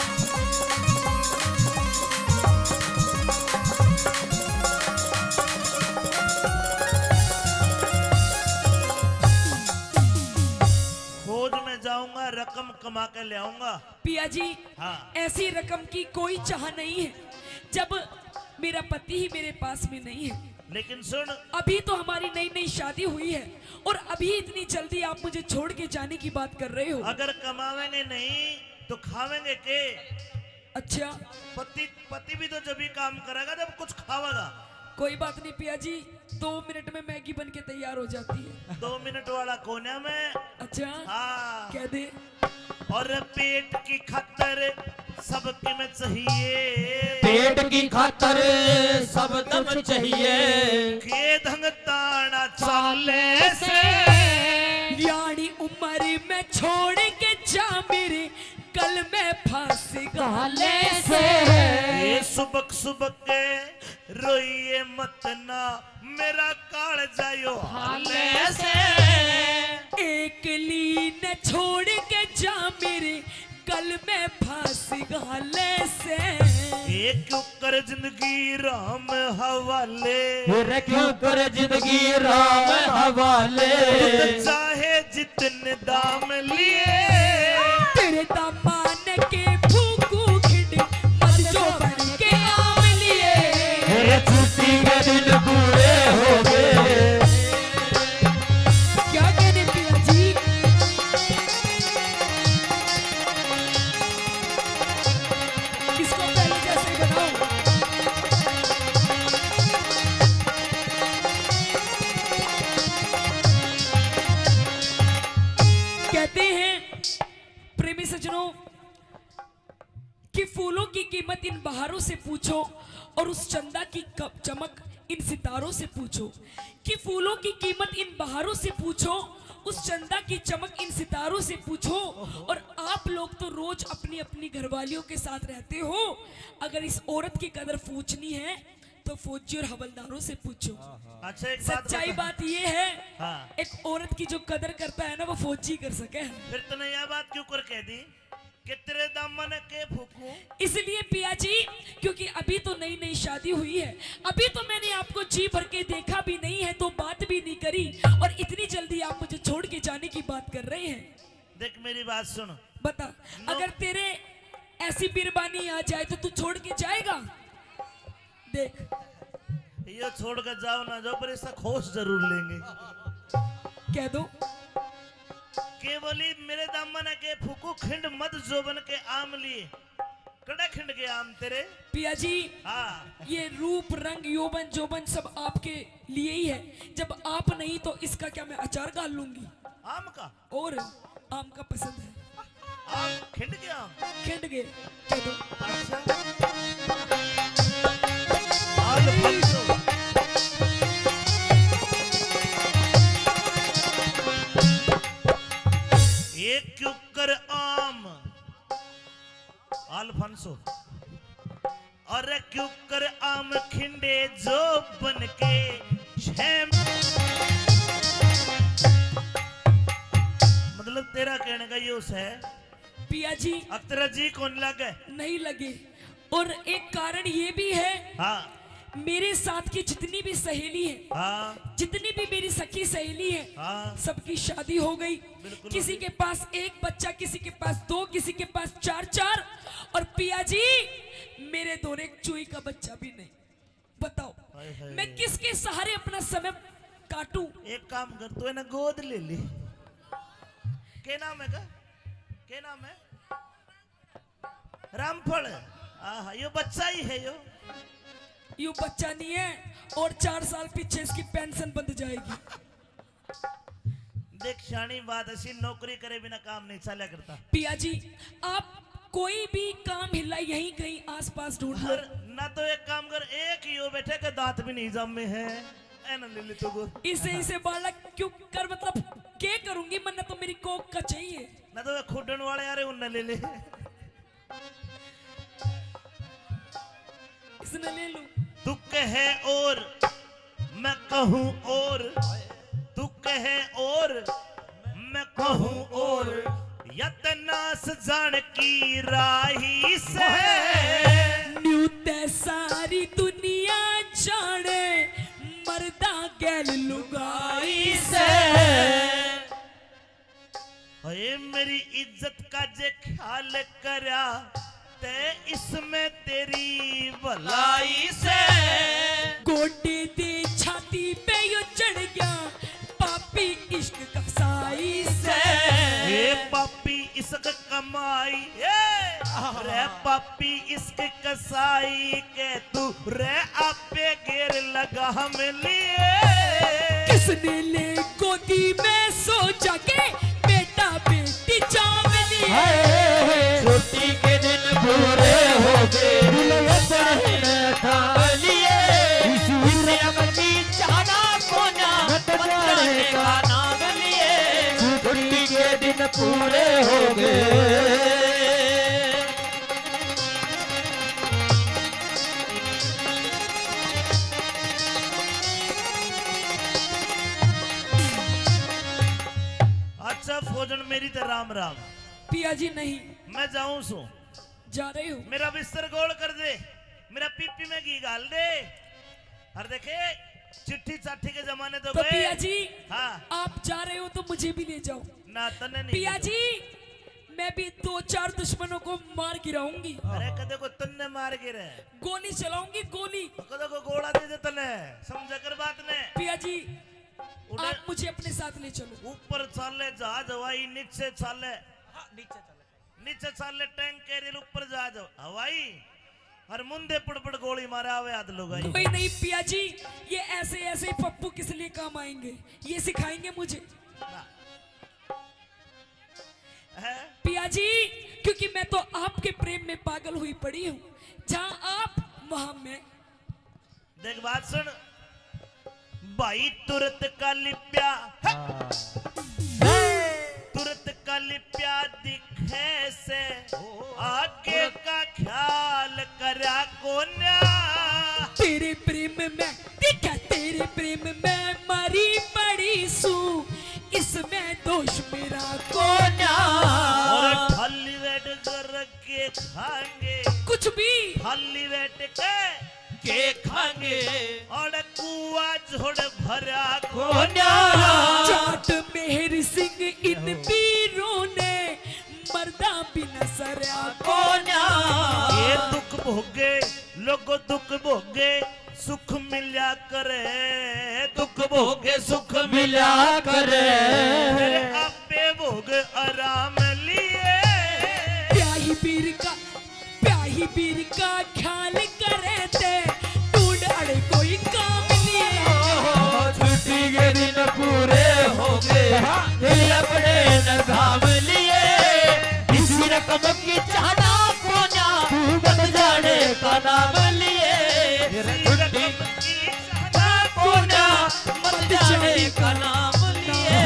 खोज में जाऊंगा, रकम कमा के ले आऊंगा। पिया जी, हाँ। ऐसी रकम की कोई चाह नहीं है जब मेरा पति ही मेरे पास में नहीं है। लेकिन सुन, अभी तो हमारी नई नई शादी हुई है और अभी इतनी जल्दी आप मुझे छोड़ के जाने की बात कर रहे हो। अगर कमावेंगे नहीं तो खावेंगे के? अच्छा, पति भी तो जब ही काम करेगा जब कुछ खावेगा। कोई बात नहीं पिया जी, 2 मिनट में मैगी बन के तैयार हो जाती है। 2 मिनट वाला कोने में। अच्छा, हाँ। कह दे। और पेट की खातर सबके में चाहिए, पेट की खातर सब दम चाहिए, के धंग ताना चाले से। यानी उम्र में छोड़ के जा मेरे कल में फांस गाले से। ये सुबक सुबक के रोइए मत ना, मेरा काल जायो हाले से। एक लीन छोड़ के जा मेरे कल में फांस गाले से। एक क्यों कर जिंदगी राम हवाले, फिर क्यों कर जिंदगी राम हवाले, चाहे जितने दाम लिए। तेरे दामान के फूकू खिंड मत जो बन के आम लिए। मेरे छुट्टी के दिन पूरे हो गए। क्या कहने पिया जी? कहते हैं प्रेमी सज्जनों कि फूलों की कीमत इन बहारों से पूछो और उस चंदा की चमक इन सितारों से पूछो। कि फूलों की कीमत इन बहारों से पूछो, उस चंदा की चमक इन सितारों से पूछो। और आप लोग तो रोज अपनी अपनी घरवालियों के साथ रहते हो, अगर इस औरत की कदर पूछनी है तो फौजी और हवलदारों से पूछो। अच्छा एक सच्चाई बात ये है, हाँ। एक औरत की जो कदर करता है ना वो फौजी कर सके। फिर तूने यह बात क्यों कर कह दी कि तेरे दामन के फूकूं? इसलिए पिया जी क्योंकि अभी तो नई नई शादी हुई है, अभी तो मैंने आपको जी भर के देखा भी नहीं है, तो बात भी नहीं करी, और इतनी जल्दी आप मुझे छोड़ के जाने की बात कर रहे हैं। देख मेरी बात सुन, बता, अगर तेरे ऐसी बिरबानी आ जाए तो तू छोड़ के जाएगा? देख ये छोड़ कर जाओ ना जाओ, पर इसका खोज जरूर लेंगे। कह दो केवली मेरे दामन के फूकू खिंड मत जोबन के आम लिए, कड़ा खिंड के आम तेरे। पिया जी हाँ ये रूप रंग यौवन जोबन सब आपके लिए ही है, जब आप नहीं तो इसका क्या मैं अचार डाल लूंगी? आम का, और आम का पसंद है, आम खिंड के आम। खिंड गए। कह दो अल्फांसो। एक क्यूकर आम अल्फांसो, और क्यूकर आम खिंडे जो बन के मतलब तेरा कहने का ये उस है पिया जी अब तेरा जी कौन लगे? नहीं लगे, और एक कारण ये भी है, हाँ मेरे साथ की जितनी भी सहेली है, हाँ जितनी भी मेरी सखी सहेली है, हाँ सबकी शादी हो गई। बिल्कुल किसी हो गई। के पास एक बच्चा, किसी के पास दो, किसी के पास चार चार, और पिया जी मेरे दोनों एक चूई का बच्चा भी नहीं। बताओ हाय हाय। मैं किसके सहारे अपना समय काटूं? एक काम कर, तू है ना गोद ले ले। के नाम है का? के नाम है? रामफल। आहा यो बच्चा ही है यो। यू बच्चा नहीं है, और 4 साल पीछे इसकी पेंशन बंद जाएगी। देख शानी बात ऐसी, नौकरी करे बिना काम नहीं चला करता। पिया जी आप कोई भी काम हिला यहीं कहीं आसपास ढूंढ लो। और ना तो एक काम कर, एक ही हो बैठे के दांत भी नहीं जमे हैं, ऐ ना ले ले तो गो। इसे बालक क्यों कर, मतलब क्या करूंगी, मन्ना तो मेरी कोक का चाहिए। ना तो खुडन वाले यार उन्हें ले ले। इसने ले लूं। तू कहे और मैं कहूँ और, तू कहे और मैं कहूँ और, यतनास जान की राही से न्यू ते सारी दुनिया जाने, मर्दा गैल लुगाई से। अरे मेरी इज्जत का जे ख्याल करा ते इसमें तेरी भलाई से। गोटे दे छाती पे यो चढ़ गया पापी इश्क का साई से। ए पापी इसक कमाई, रे पापी इसक कसाई के तू रे आपे घेर लगा हम लिए। किसने ले गोदी में सो जाके बेटा बेटी चाव लिए। छुट्टी के दिन पूरे हो गए, दुल्हन खा लिए, इसी जाना कोना बताने का नाम लिए। छुट्टी के दिन पूरे हो गए। अच्छा फौजन मेरी तो राम राम। पिया जी नहीं मैं जाऊं सो, जा रही हूँ। मेरा बिस्तर गोल कर दे, मेरा पीपी में घी डाल दे। और देखे चिट्ठी चाठी के जमाने तो तो गए। पिया जी हाँ आप जा रहे हो तो मुझे भी ले जाओ। ना तने नहीं। पिया जी मैं भी 2-4 दुश्मनों को मार गिराऊंगी। अरे कदे को तन्ने मार गिरे, गोली चलाऊंगी, गोली। कदे को गोला दे दे तने, समझ कर बात ने। पिया जी उधर आप मुझे अपने साथ ले चलो। ऊपर चाले जहाज हवाई, नीचे चाले नीचे चाले टैंक कैरियर, ऊपर जहाज हवाई, और मुंदे पड़ गोली मारे आवे आध लोग आई। कोई नहीं पिया जी, ये ऐसे ऐसे पप्पू किस लिए काम आएंगे, ये सिखाएंगे मुझे। जी, क्योंकि मैं तो आपके प्रेम में पागल हुई पड़ी हूँ। जहाँ आप वहां मैं। देख बात सुन भाई, तुरंत का लिप्या तुरंत का लिप्या दिखे से आगे का ख्याल करा कोन्या। तेरे प्रेम में दिखा, तेरे प्रेम में मरी पड़ी सू, इसमें दोष मेरा कोन्या। और थाली बैठ कर के खाएंगे कुछ भी थाली बैठ के खाएंगे और कुआ झोड़ भरा कोन्या। जाट मेहर सिंह इन पीरों ने मर्दा बिना सरया कोन्या। ये दुख भोगे लोगो दुख भोगे सुख मिला करे, दुख भोगे सुख मिला करे। फिर आपे भोग आराम लिए, प्याही पीर का ख्याल करे थे, ढूंढ अड़े कोई काम लिए। छुट्टी के दिन पूरे हो गए, दिल अपने न थाम लिए। इसी रकम की चाहना कोन्या, बन जाने का नाम लिए। छुट्टी की चाहना कोन्या, बन जाने का नाम लिए।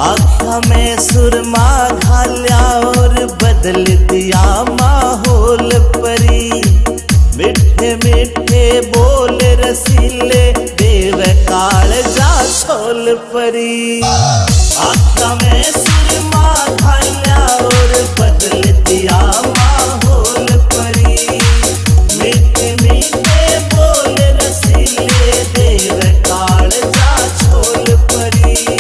आँखा में सुरमा घाल्या और बदल दिया माहौल परी। मिठे मिठे बोल रसीले देव काल जा छोल परी। आँखा में सुरमा घाल्या और बदल दिया माहौल परी। मिठे मिठे बोल रसीले देव काल जा छोल परी।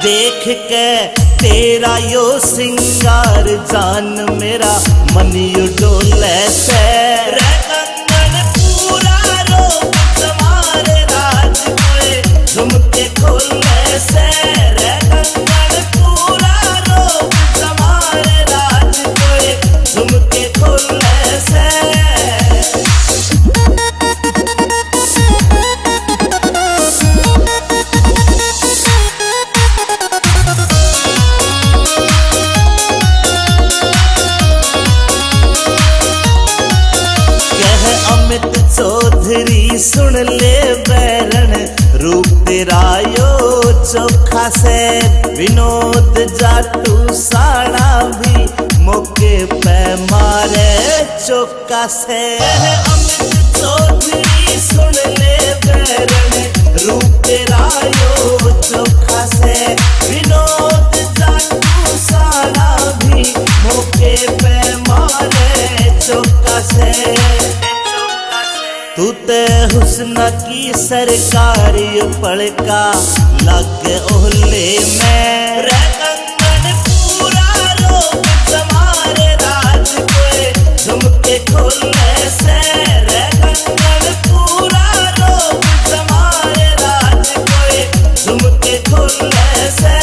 देख के तेरा यो सिंगार जान मेरा मन यू डोले से। रे कंगन पूरा रोक तुम्हारे राज कोए झुमके खोले से। रे कंगन पूरा रोक तुम्हारे राज कोए झुमके खोले से। चौधरी सुन ले बैरन रूप तेरा यो चोखा से। विनोद जाटू साड़ा भी मौके पे मारे चौका से। अमित चौधरी सुन ले बैरन रूप तेरा यो चोखा से। विनोद जाटू साड़ा भी मौके पे मारे चौका से। तू ते हुस्न की सरकारी पड़का लग ओहले में। रे कंगन पूरा रोक तुम्हारे राज कोए झुमके खोले से। रे कंगन पूरा रोक तुम्हारे राज कोए झुमके खोले से।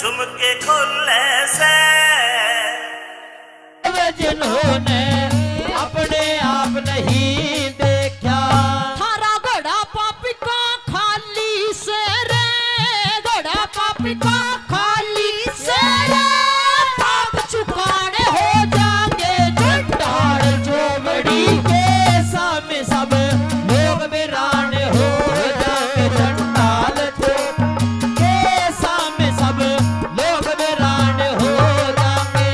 झुमके खोले से। जिन्होंने अपने आप नहीं देखा, थारा घोड़ा पापी का खाली से रे, घोड़ा पापी का खाली से रे। पाप चुकाने हो जाएंगे चट्टान चोमड़ी के सामने सब लोग वीरान हो जाएंगे। चंडाल के सामने सब लोग वीरान हो जाएंगे।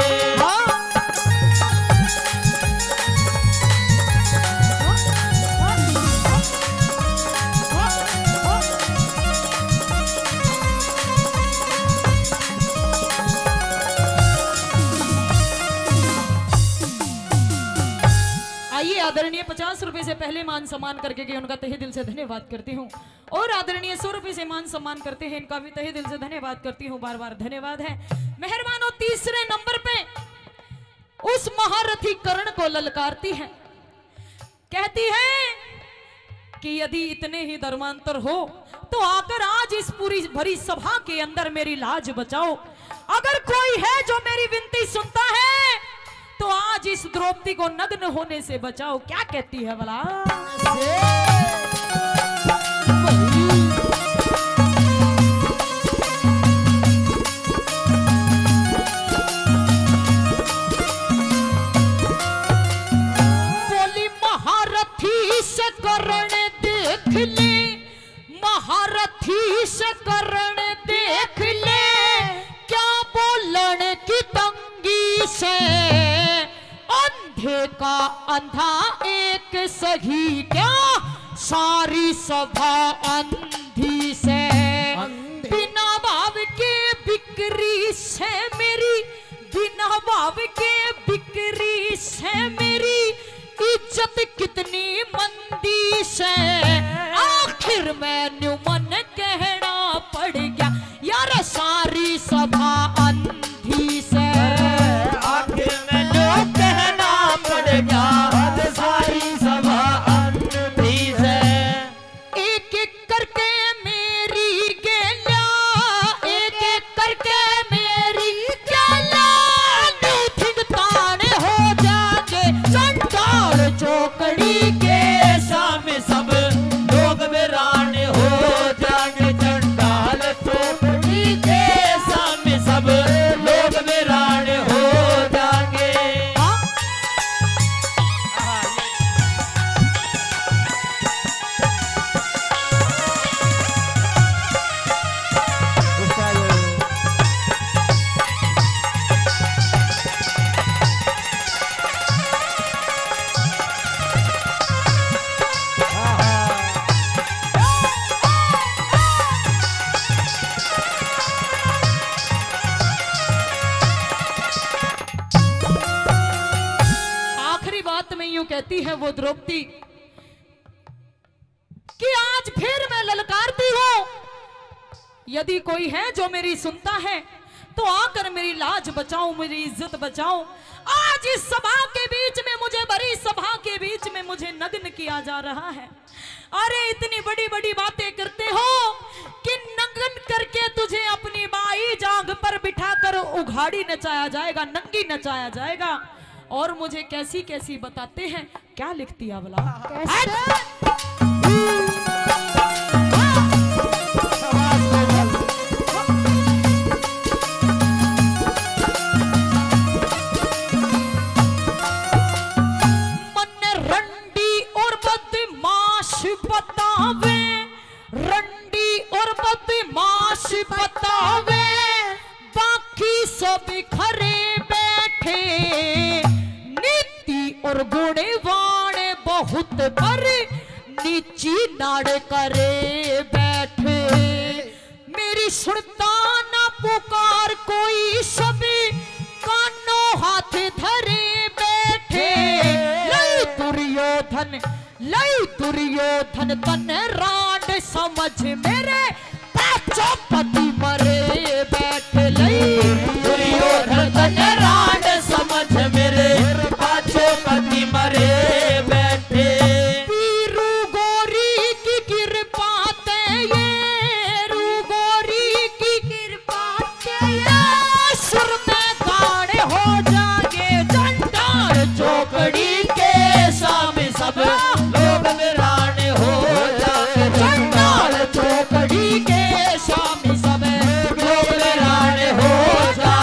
आइए आदरणीय 50 रुपए से पहले मान सम्मान करके कि उनका तहे दिल से धन्यवाद करती हूँ। और आदरणीय 100 रुपए से मान सम्मान करते हैं, इनका भी तहे दिल से धन्यवाद करती हूँ। बार बार धन्यवाद है। मेहरबान हो तीसरे नंबर पे उस महारथी कर्ण को ललकारती है, कहती है कि यदि इतने ही धर्मांतर हो तो आकर आज इस पूरी भरी सभा के अंदर मेरी लाज बचाओ। अगर कोई है जो मेरी विनती सुनता है तो आज इस द्रौपदी को नग्न होने से बचाओ। क्या कहती है भला? बोली महारथी से करण देख ले, महारथी से करण देख ले, क्या बोलन की तंगी से, अंधे का अंधा एक सही, क्या सारी सभा अंधी से, बिना भाव के बिक्री से मेरी, बिना भाव के बिक्री से मेरी इज्जत कितनी मंदी से, आखिर मैंने मन कहना पड़ गया यार सारी सभा अंधी से, आखिर में जो कहना पड़ेगा सारी सभा अंधी से। एक एक करके मेरी गेला, एक एक करके मेरी गेला, मीटिंग ताने हो जाके चंडाल चौकड़ी के सामने सब लोग वीरान हो जाएंगे, चंडाल चौकड़ी के सामने सब लोग वीरान हो जाएंगे। आखिरी बात में यूं कहती है वो द्रौपदी कि आज फिर मैं ललकारती हूं, यदि कोई है जो मेरी सुनता है तो आकर मेरी लाज बचाओ, मेरी इज्जत बचाओ। आज इस सभा के बीच में मुझे, बड़ी सभा के बीच में मुझे नग्न किया जा रहा है। अरे इतनी बड़ी बड़ी बातें करते हो कि नग्न करके तुझे अपनी बाई जांग पर बिठाकर उघाड़ी नचाया जाएगा, नंगी नचाया जाएगा। और मुझे कैसी कैसी बताते हैं, क्या लिखती है भला? मन रंडी और बदमाश बतावे, रंडी और बदमाश बतावे, बाकी सब खरे बैठे, नीति और गुणवान बहुत पर नीची नाड़ करे बैठे। मेरी सुनता ना पुकार कोई, सभी कानों हाथ धरे बैठे। लई दुर्योधन, लई दुर्योधन तन राड समझ मेरे पांचों पति मरे बैठे। लई दुर्योधन तन राड समझ मेरे पांचों पति मरे बैठे। वीरू गोरी की कृपा ते ये, रू गोरी की कृपा ते ये, सुर में गाड़े हो जागे चंडाल चौकड़ी के सामने सब लोग वीरान हो जाएंगे, चंडाल चौकड़ी के सामने सब लोग वीरान हो जाएंगे।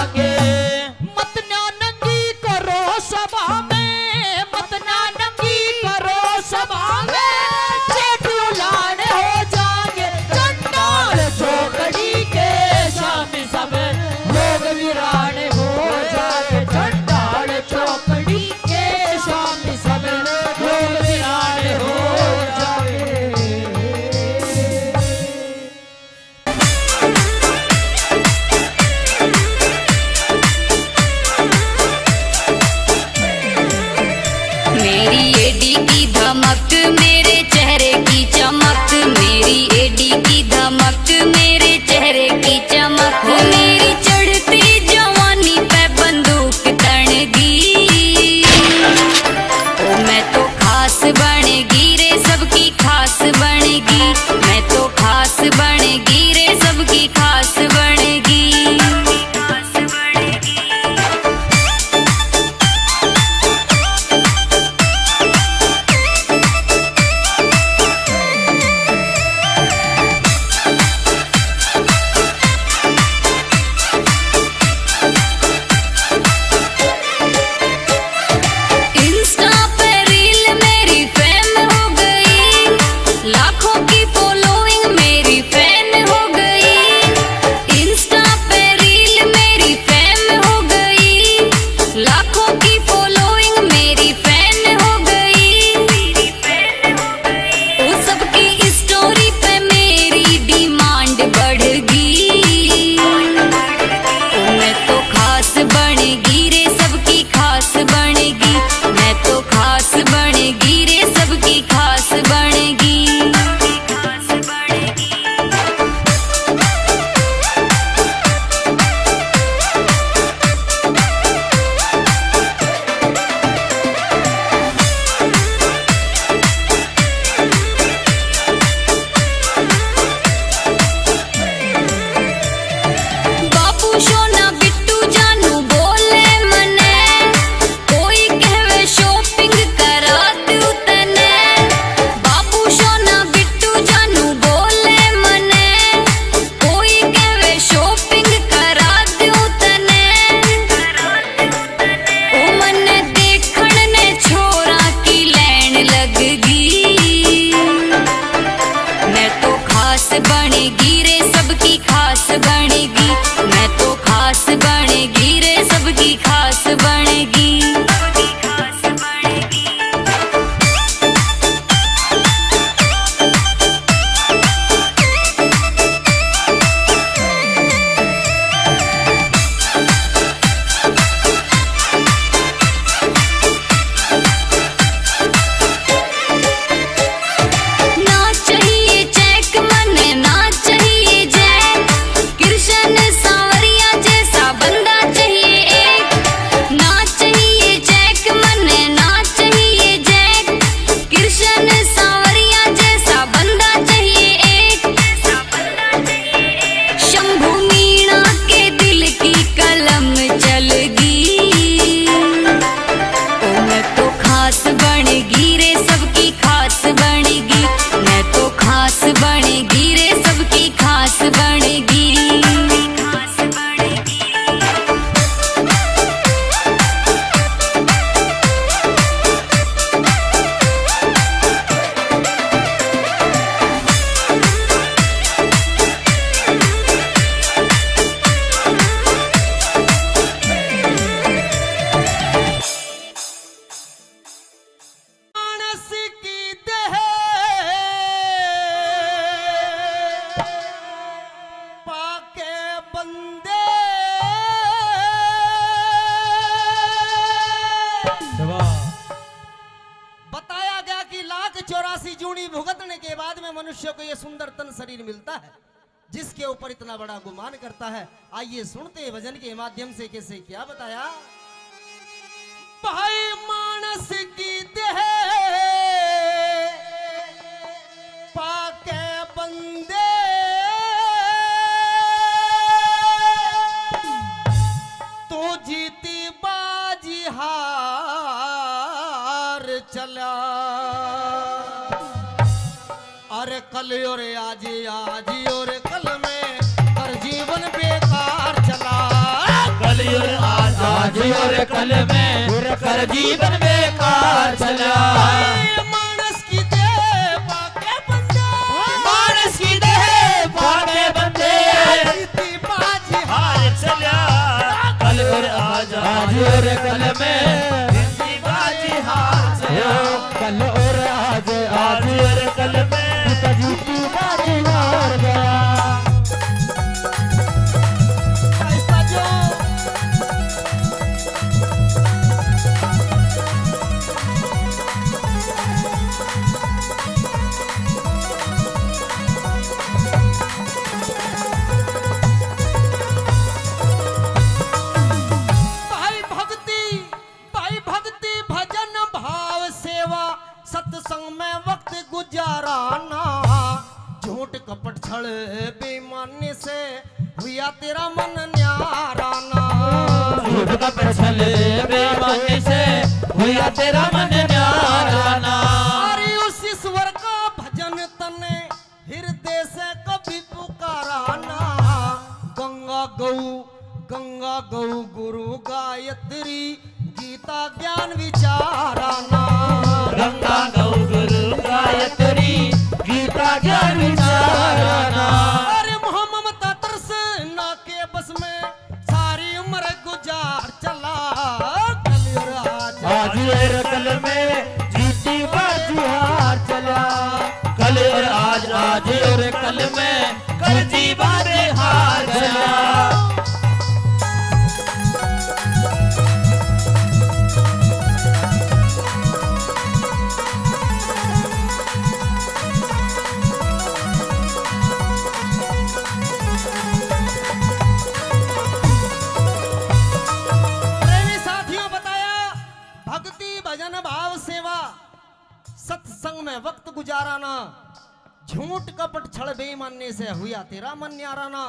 84 जूनी भुगतने के बाद में मनुष्य को यह सुंदर तन शरीर मिलता है, जिसके ऊपर इतना बड़ा गुमान करता है। आइए सुनते हैं भजन के माध्यम से कैसे क्या बताया। भाई मानस की देह पाके बंदे तो जीती बाजी हार चला। अरे कल और आज और कल में कर जीवन बेकार चला। कल और आज और कल में कर जीवन बेकार चला। मानस की देह पाके बंदे, मानस की देह पाके बंदे जीती बाजी हार चला। कल और आज और कल में जिंदगी बाजी हार चला। कल और आज और कल में जीती बाजी हार गया। ऐसा जो भाई भक्ति भजन भाव सेवा सत्संग में वक्त गुजाराना। झूठ कपट छल बेईमानी से हुआ तेरा मन न्याराना। झूठ कपट छल बेईमानी से हुआ तेरा मन न्याराना। अरे उस ईश्वर का भजन तने हृदय से कभी पुकाराना। गंगा गौ गुरु गायत्री गीता ज्ञान विचाराना। गंगा गौ गुरु गायत्री गीता ज्ञान विचाराना। अरे ममता तरस ना के बस में सारी उम्र गुजार चला। कल और आज और कल में जीती बाजी हार चला। कल और आज और कल में कर जीवन हार चला। प्रेमी साथियों बताया भक्ति भजन भाव सेवा सत्संग में वक्त गुजाराना। झूठ कपट छल बेईमानी से हुआ तेरा मन न्याराना।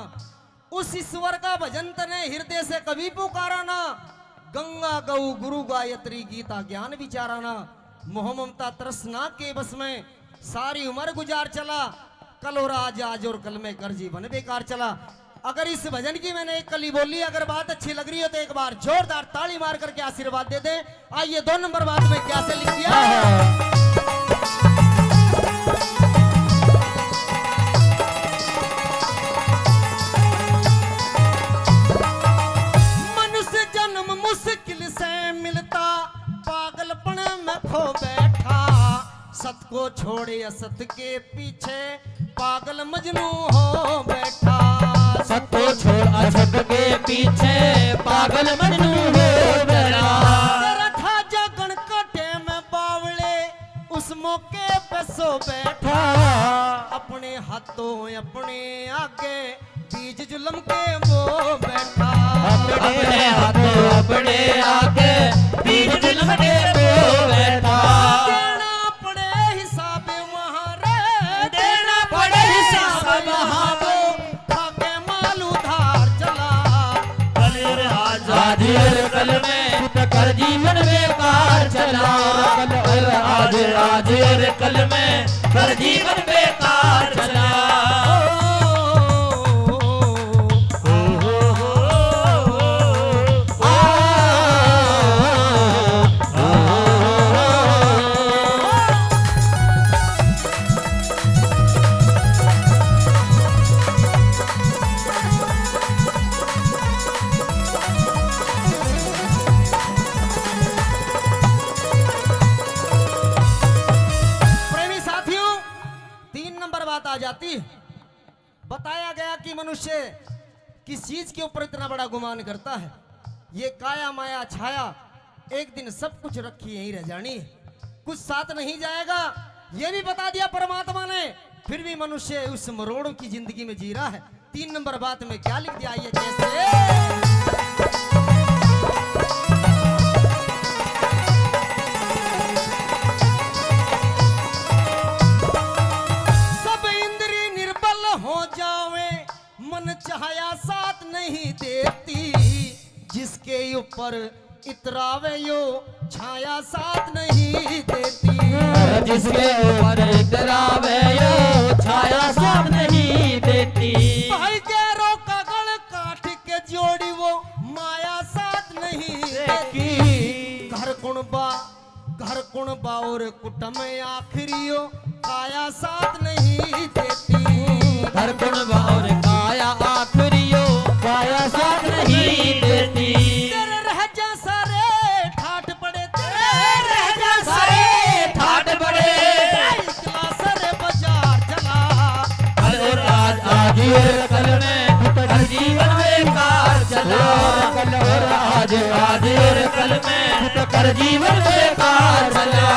उस ईश्वर का भजन तने हृदय से कभी पुकाराना। गंगा गौ गुरु गायत्री गीता ज्ञान विचाराना। मोह ममता तृष्णा के बस में सारी उम्र गुजार चला। कल और आज और कल में कर जीवन बेकार चला। अगर इस भजन की मैंने एक कली बोली, अगर बात अच्छी लग रही हो तो एक बार जोरदार ताली मार करके आशीर्वाद दे दे। आइए 2 नंबर बात में क्या से लिख दिया। मनुष्य जन्म मुश्किल से मिलता, पागलपन में खो बैठा। सत को छोड़े असत के पीछे पागल मजनू हो बैठा। सत को छोड़ असत के पीछे पागल मजनू हो बैठा। तेरा था जागण काटे में बावले उस मौके पे सो बैठा। अपने हाथों अपने आगे बीज जुल्म के वो बैठा। अपने हाथों अपने आगे बीज जुल्म के वो बैठा। देना पड़े हिसाब वहाँ रे, देना पड़े हिसाब वहाँ वो भागे माल उधार चला। कल और आज आज और कल में कर जीवन बेकार चला। कल और आज और कल में कर जीवन बेकार चला। आ जाती। बताया गया कि मनुष्य किस चीज के ऊपर इतना बड़ा गुमान करता है। ये काया माया छाया एक दिन सब कुछ रखी यहीं रह जानी है। कुछ साथ नहीं जाएगा। ये भी बता दिया परमात्मा ने, फिर भी मनुष्य उस मरोड़ों की जिंदगी में जी रहा है। 3 नंबर बात में क्या लिख दिया, ये कैसे? मन चाहया साथ नहीं देती, जिसके ऊपर इतरावे यो छाया साथ नहीं देती, जिसके ऊपर इतरावे यो छाया साथ नहीं देती। भाई गैरों का गल काट के जोड़ी वो माया साथ नहीं देती। घर कुणबा और कुटुंब आखिरियो काया साथ नहीं देती। घर कुणबा और काया आखिरियो काया साथ नहीं देती। तेरे रह जा सारे ठाठ पड़े, तेरे रह जा सारे ठाट बड़े, इकला सरे बाजार चला। कल और आज और कल में हर जीवन बेकार चला। कल और आज और कल में हर जीवन बेकार चला।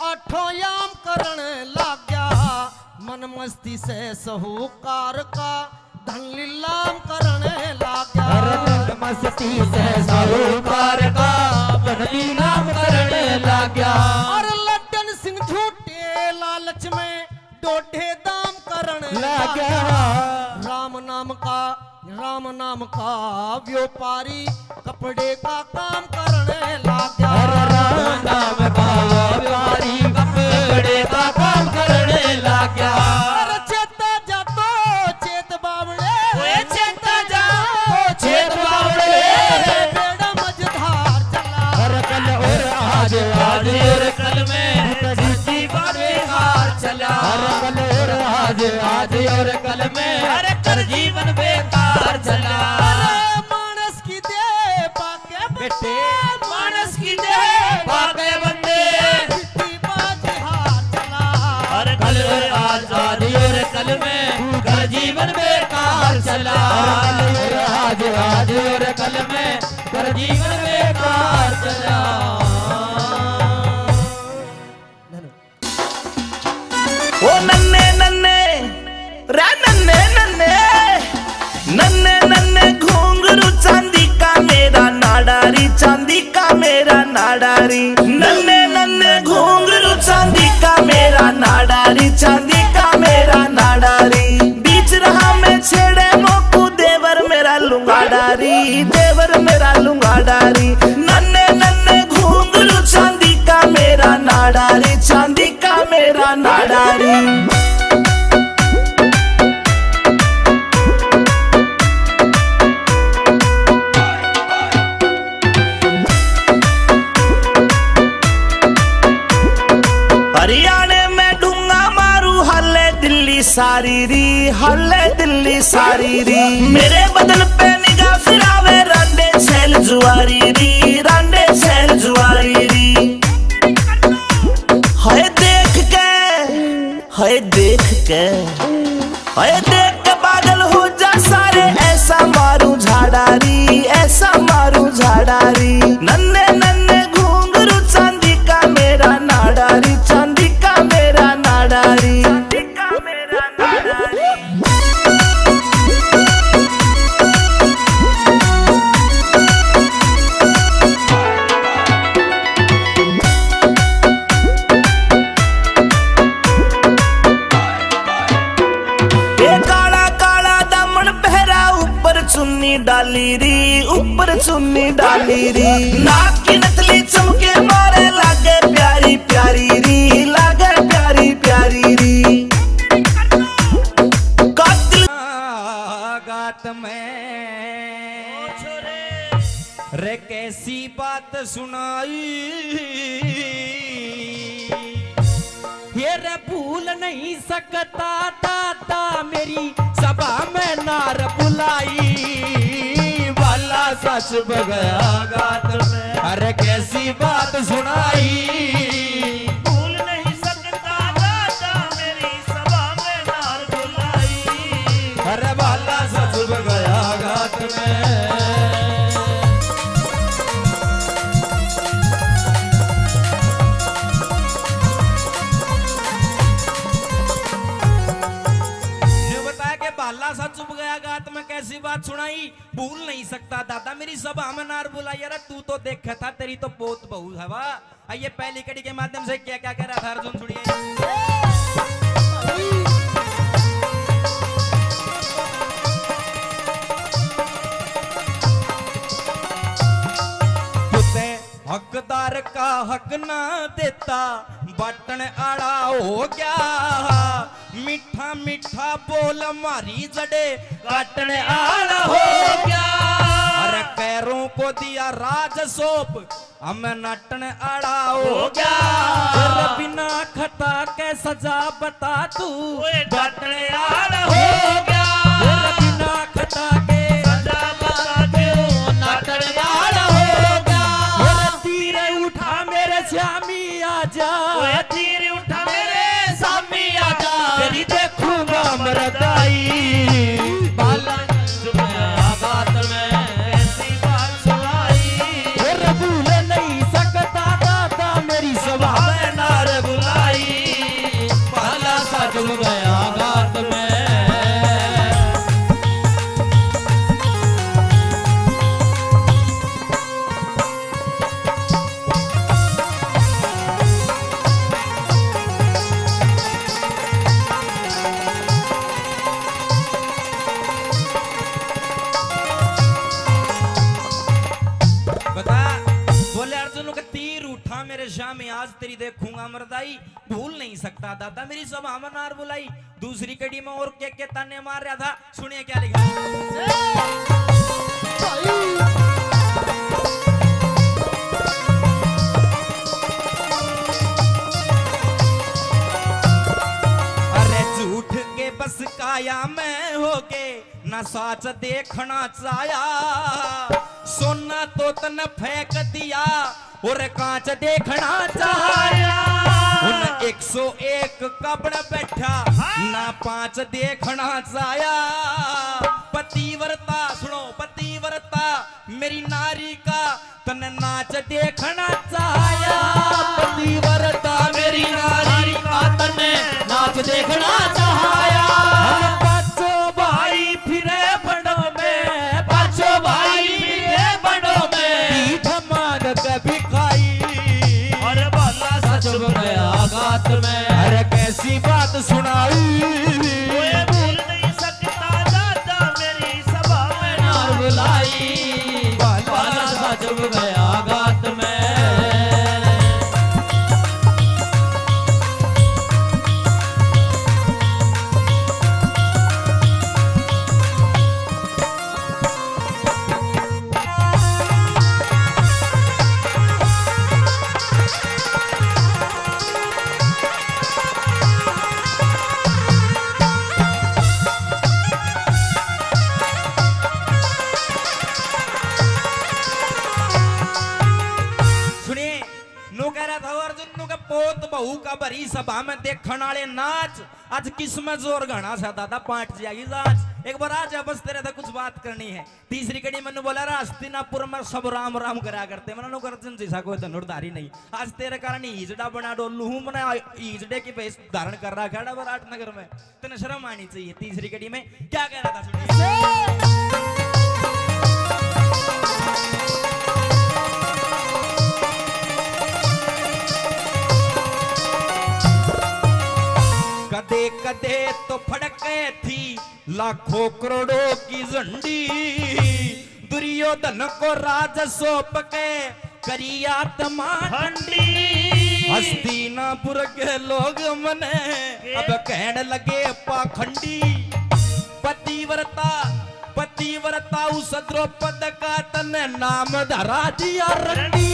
आठोयाम करण लाग गया, मन मस्ती से साहूकार का धन लीलाम करण लाग गया। मस्ती से साहूकार का धन लीलाम करने लग गया। और लड्डन सिंह झूठे लालच में डोढे दाम करण लग गया। राम नाम का व्यापारी कपड़े का काम करने लग गया। राम नाम का व्यापारी कपड़े का काम करने लग गया। अरे चेता जा तो चेत बावड़े, चेता जा तो चेत बावड़े, बेड़ा मझधार चला। हर कल और आज और कल में जीवन बेकार चला। हर कल और आज और कल में हर जीवन बेकार चला। मानस की दे पाके बेटे, मानस की दे पाके बंदे, हर कल और आज और कल में हर जीवन बेकार चला। आज और कल में हर जीवन बेकार चला। ओ नन्ने नन्ने रे नन्ने नन्ने नन्ने नन्ने घुंघरू चांदी का मेरा नाडारी, चांदी का मेरा नाडारी। नन्ने नन्ने घुंघरू चांदी का मेरा नाडारी, चांदी का मेरा नाडारी। बीच रहा मैं छेड़े मोकू देवर मेरा लुंगाडारी, देवर मेरा लुंगाडारी। नन्ने नन्ने घुंघरू चांदी का मेरा नाडारी, चांदी का मेरा नाडारी। हरियाणे में डूंगा मारू हल्ले दिल्ली सारी री, हल्ले दिल्ली सारी री। मेरे बदन पे निगाह फिरावे रांडे छैल जुआरी री, रांडे छैल जुआरी री। हाय देख के, हाय देख के, हाय देख के पागल हो जा सारे। ऐसा मारू झाड़ारी, ऐसा मारू झाड़ारी। नन्हे नन्हे घुंघरू चांदी का मेरा नाडारी, चांदी का मेरा नाडारी, चांदी का मेरा नाडारी। चुन्नी डाली री, ऊपर चुन्नी डाली री। नाक की नथली चमके मारे लागे प्यारी प्यारी री, लागे प्यारी प्यारी री। कातिल ओ में छोरे रे कैसी बात सुनाई ये रे भूल नहीं सकता दादा मेरी सभा में नार बुलाई वाला सच बगया गात में अरे कैसी बात सुनाई भूल नहीं सकता दादा मेरी सभा में नार बुलाई अरे वाला सच बगया गात में बाला सा चुप गया गात में कैसी बात सुनाई भूल नहीं सकता दादा मेरी सभा में नार बुलाई अरे तू तो देखा था तेरी तो पोत बहू है वाह आइए पहली कड़ी के माध्यम से क्या क्या कह रहा था अर्जुन सुनिए हकदार का हक ना देता बटन आड़ा हो गया मीठा मीठा बोल मारी जड़े काटने आड़ा हो गया अरे पैरों को दिया राज सोप हमें नटन आड़ा हो गया बिना खता के सजा बता तू बटने आड़ा हो गया बिना खता के सजा बता तू नटन आड़ा हो श्यामी आजा तीर उठा मेरे सामी आजा तेरी देखूंगा मरदाई बाला बात में ऐसी बात सुनाई और भूल नहीं सकता दादा मेरी सभा में नार बुलाई बाला सा जुम गया बात में मेरे शाम में आज तेरी देखूंगा मरदाई भूल नहीं सकता दादा मेरी सभा में नार बुलाई दूसरी कड़ी में और के ताने मार रहा था सुनिए क्या लिखा अरे झूठ के बस काया में होके न साच देखना चाया सोना तो तन फेंक दिया और कांच देखना चाहा उन 101 कपड़ बैठा ना 5 देखना चाया पतिव्रता सुनो पतिव्रता मेरी नारी का तन नाच देखना चाया पतिव्रता मेरी नारी का तन नाच देखना चाया पांचों भाई फिरे बड़ों में पांचों भाई फिरे बड़ों में पीठ मांग कभी चुप गया गात में अरे कैसी बात सुनाई भूल नहीं सकता दादा मेरी सभा में नार बुलाई बाला सा चुप गया गात में पोत बहू का भरी सभा में देखने वाले नाच आज किसमें जोर घना सा दादा पाट जाएगी जांच एक बार आज बस तेरे तो कुछ बात करनी है तीसरी कड़ी मैंने बोला हस्तिनापुर में सब राम राम करा करते मैंने गर्जन जैसा कोई धनुर्धारी नहीं आज तेरे कारण ईजड़ा बना डोलू हूं मैंने ईजड़े की भेष धारण कर रहा है विराटनगर में तेने शर्म आनी चाहिए तीसरी कड़ी में क्या कह रहा था सुनिए कदे कदे तो फड़के थी लाखों करोड़ों की झंडी दुर्योधन को राज सौंप के करिया तमा ठंडी हस्तिनापुर के लोग मने अब कहने लगे पाखंडी पतिव्रता पतिव्रता उस द्रौपद का तन नाम धरा दिया रंडी।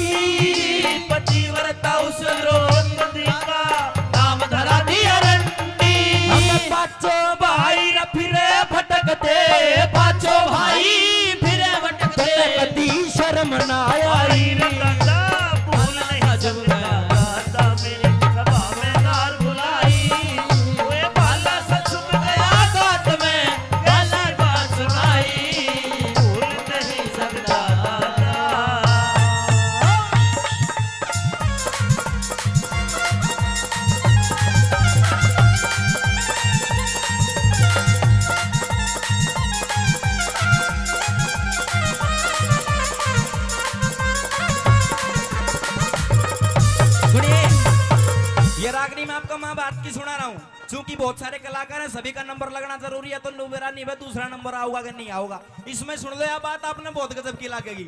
पतिव्रता उस द्रौपदी का नाम धरा दिया रंडी। हम पांचों भाई र फिरे भटकते, पांचों भाई फिरे भटकते, कदी शर्म ना आई। दादा भूल नहीं सकता, दादा मेरी सभा में नार बुलाई। ओए भाला सच में गया गात में कैसी बात सुनाई। भूल नहीं सकता दादा। सुनिए, ये रागनी में आपको मैं बात की सुना रहा हूँ। चूंकि बहुत सारे कलाकार हैं, सभी का नंबर लगना जरूरी है, तो मेरा नहीं है दूसरा नंबर आऊगा कि नहीं आऊगा। इसमें सुन लो यह बात, आपने बहुत गजब की लगेगी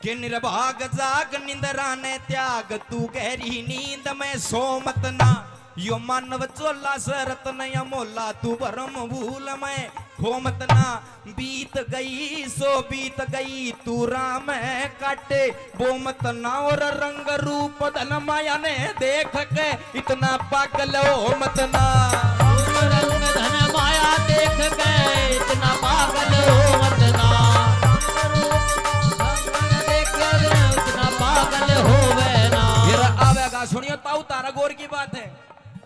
कि निर्भाग जाग निंदरा ने त्याग, तू गहरी नींद में सो मत ना। यो मानव चोला सरत नया मोला, तू भरम भूल में खो मत ना। बीत गई सो बीत गई, तू राम है काटे वो मत ना। और रंग रूप धन माया ने देख के इतना पागल हो मत ना। रंग धन माया देख के इतना पागल हो मत ना। देख के इतना पागल होवे ना। फिर आवेगा, सुनियो ताऊ तारा गौर की बात है,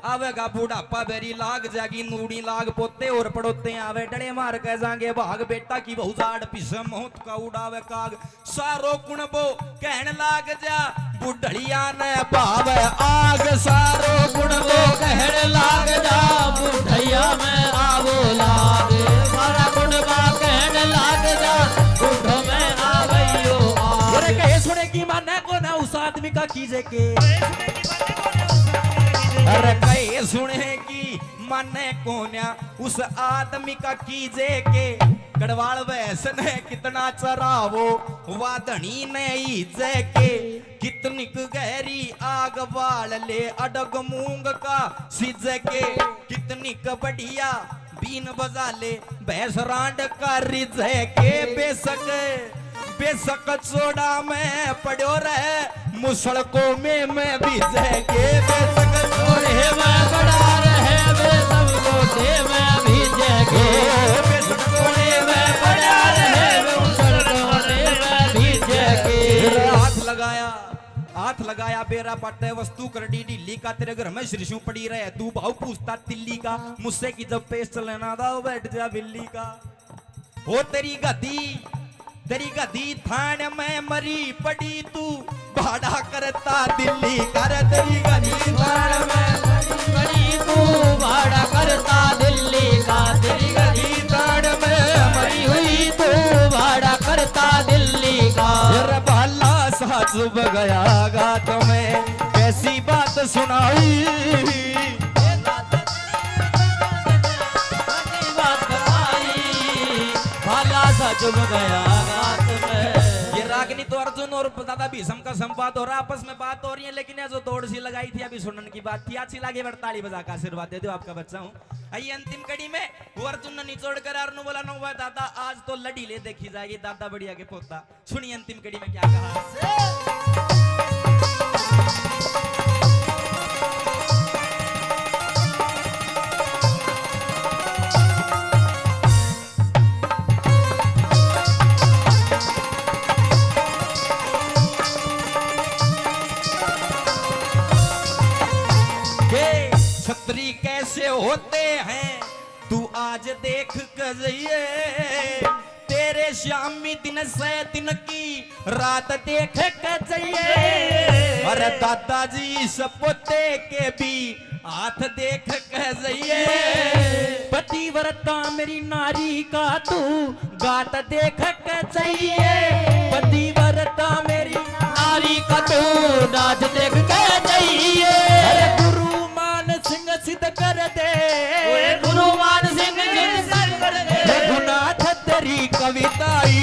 आवेगा बुढ़ापा बेरी लाग जागी, नूड़ी लाग पोते और पड़ोते आवे डले मार के जांगे भाग। बेटा की बहु जाड़ पिसे मौत का उड़ावे काग, सारो कुणबो कहन लाग जा, बुढ़िया ने भावे आग। सारो कुणबो कहन लाग जा, बुढ़ैया में आवो लाग। सारा कुंडबा कहने लाग जा, बुढ़ो में आवैयो आग। अरे कहे सुने की माने को ना उस आदमी का कीजे के। अरे कहे सुने की माने कोन्या उस आदमी का कीजे के। कड़वाल वैसन है कितना चरावो, वादनी ने ईजे के। कितनी गहरी आग बाल ले अडग मूंग का सिजे के। कितनी बढ़िया बीन बजा ले भैंस रांड का रिजे के। बेशक बेशक चोड़ा में पड़ो रहे, मुसड़कों में मैं भीजे के। बेशक छोड़े में बड़ा रहे वे सब गोटे में भीजे के। बेशक चोड़े में बड़ा रहे वे उछलकोटे में भीजे के। हाथ लगाया बेरा पट्टे वस्तु कर डी ढीली का। तेरे घर में श्रीशु पड़ी रहे, तू भाव पूछता तिल्ली का। मुझसे की जब पेश चलना था बैठ जा बिल्ली का। हो तेरी गधी थान में मरी पड़ी, तू भाड़ा करता दिल्ली कर। तेरी गधी थान में बड़ी तू भाड़ा करता दिल्ली का। तेरी गधी ताड़ में मरी हुई तू भाड़ा करता दिल्ली का। तेरा भाला सा चुभ गया गात में, कैसी बात सुनाई। बात बताई भाला सा चुभ गया गात में। ये रागनी तो अर्जुन और दादा भीष्म का संवाद हो रहा, आपस में बात हो रही है। लेकिन ये जो दौड़ सी लगाई थी अभी सुनने की बात थी, अच्छी लगी ताली बजा का आशीर्वाद दे दो, आपका बच्चा हूँ। आइए अंतिम कड़ी में वो अर्जुन ने निचोड़ कर अर्नु बोला नो दादा आज तो लड़ी ले देखी जाएगी, दादा बढ़िया के पोता। सुनिए अंतिम कड़ी में क्या कहा। छतरी कैसे होते हैं तू आज देख कर जाइए। तेरे शामी दिन से दिन की रात देख कर जाइए। अरे दादाजी सपोते के भी हाथ देख कर जाइए। पतिव्रता मेरी नारी का तू गात देख कर जाइए। पतिव्रता मेरी नारी का तू नाच देख के जाइए। अरे गुरु मान सिंह सिद्ध कर दे। गुरु मान सिंह सिद्ध कर दे। रघुनाथ तेरी कविताई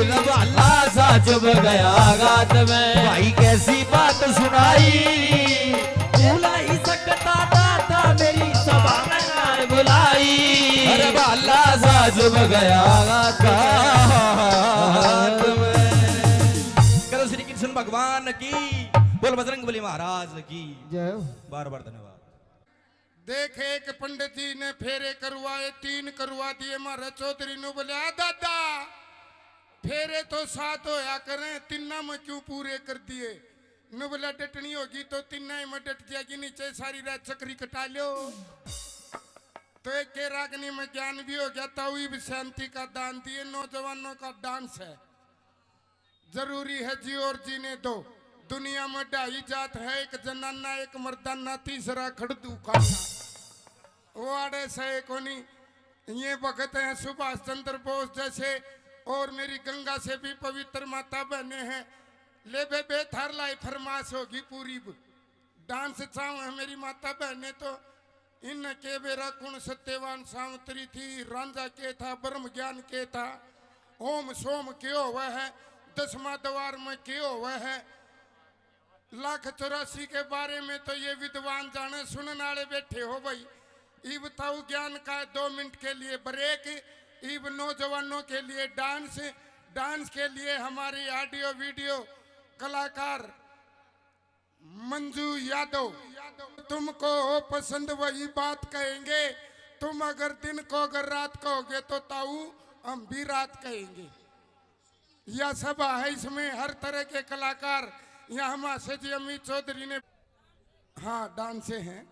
रवाला सा चुभ गया गात में। भाई कैसी बात सुनाई। भूला ही सकता दादा मेरी सभा में बुलाई अरे वाला सा डूब गया घाट में। करो श्री कृष्ण भगवान की, बोल बजरंगबली महाराज की जय हो। बार बार धन्यवाद। देख एक पंडित जी ने फेरे करवाए, 3 करवा दिए। मारे चौधरी नु बोले दादा फेरे तो 7 होया करें, 3 में क्यों पूरे कर दिए? नु बोला डटनी होगी तो 3 में डट जाएगी, नीचे सारी रात चक्री कटा लो। तो एक के रागनी में ज्ञान भी हो गया। ताऊ भी शांति का दान दिए। नौजवानों का डांस है, जरूरी है जी और जीने दो। दुनिया में 2 जात है, एक जनाना एक मर्दाना, तीसरा खड़दू खाना। वो आड़े से कोनी ये भगत हैं सुभाष चंद्र बोस जैसे, और मेरी गंगा से भी पवित्र माता बहने हैं। ले बे थार लाई फरमाश होगी पूरी। डांस चाहूँ है मेरी माता बहने तो इन के बेरा कुण सत्यवान सावंतरी थी, रांझा के था, ब्रह्म ज्ञान के था, ओम सोम क्यों हुआ है, 10वां द्वार में क्यों हुआ है, 1,84 के बारे में तो ये विद्वान जाने। सुनने वाले बैठे हो भाई। ई बताओ ज्ञान का 2 मिनट के लिए ब्रेक। ईब नौजवानों के लिए डांस। डांस के लिए हमारी ऑडियो वीडियो कलाकार मंजू यादव। तुमको हो पसंद वही बात कहेंगे। तुम अगर दिन को अगर रात कहोगे तो ताऊ हम भी रात कहेंगे। यह सभा है, इसमें हर तरह के कलाकार। यहाँ हमारे जी अमित चौधरी ने हाँ डांस हैं,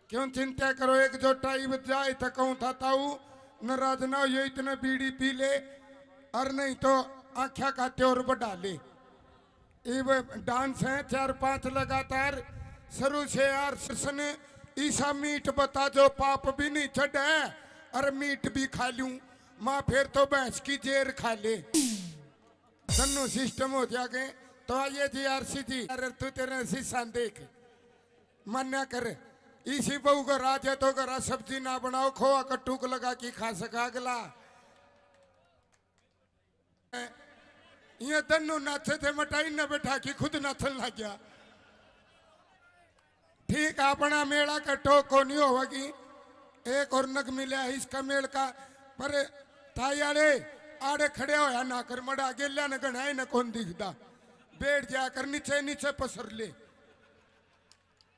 क्यों चिंता करो। एक जो टाइम जाए तो कहूँ था ताऊ नाराज ना हो, ये इतने बीड़ी पी ले और नहीं तो आख्या का त्योर बढ़ा ले। डांस है 4-5 लगातार शुरू से यार सन ईसा मीट बता जो पाप भी नहीं छड़ है, और मीट भी खा लूं माँ फिर तो भैंस की जेर खा ले। दोनों सिस्टम हो जाएंगे। तो आइए जी आरसी जी, अरे तू तेरे शीशा देख मान्या कर। इसी बहू का राज है तो घरा सब्जी ना बनाओ, खोआ कट्टूक लगा के खा सका अगला। ये दोनों नाचे थे, मटाई न बैठा कि खुद नाचन लग गया। ठीक अपना मेला का टोक को नहीं होगी। एक और नग मिला इसका मेल का, पर थाई आड़े खड़े होया ना कर, मड़ा गेल्या न गणाए न कौन दिखता। बैठ जाकर नीचे नीचे पसर ले,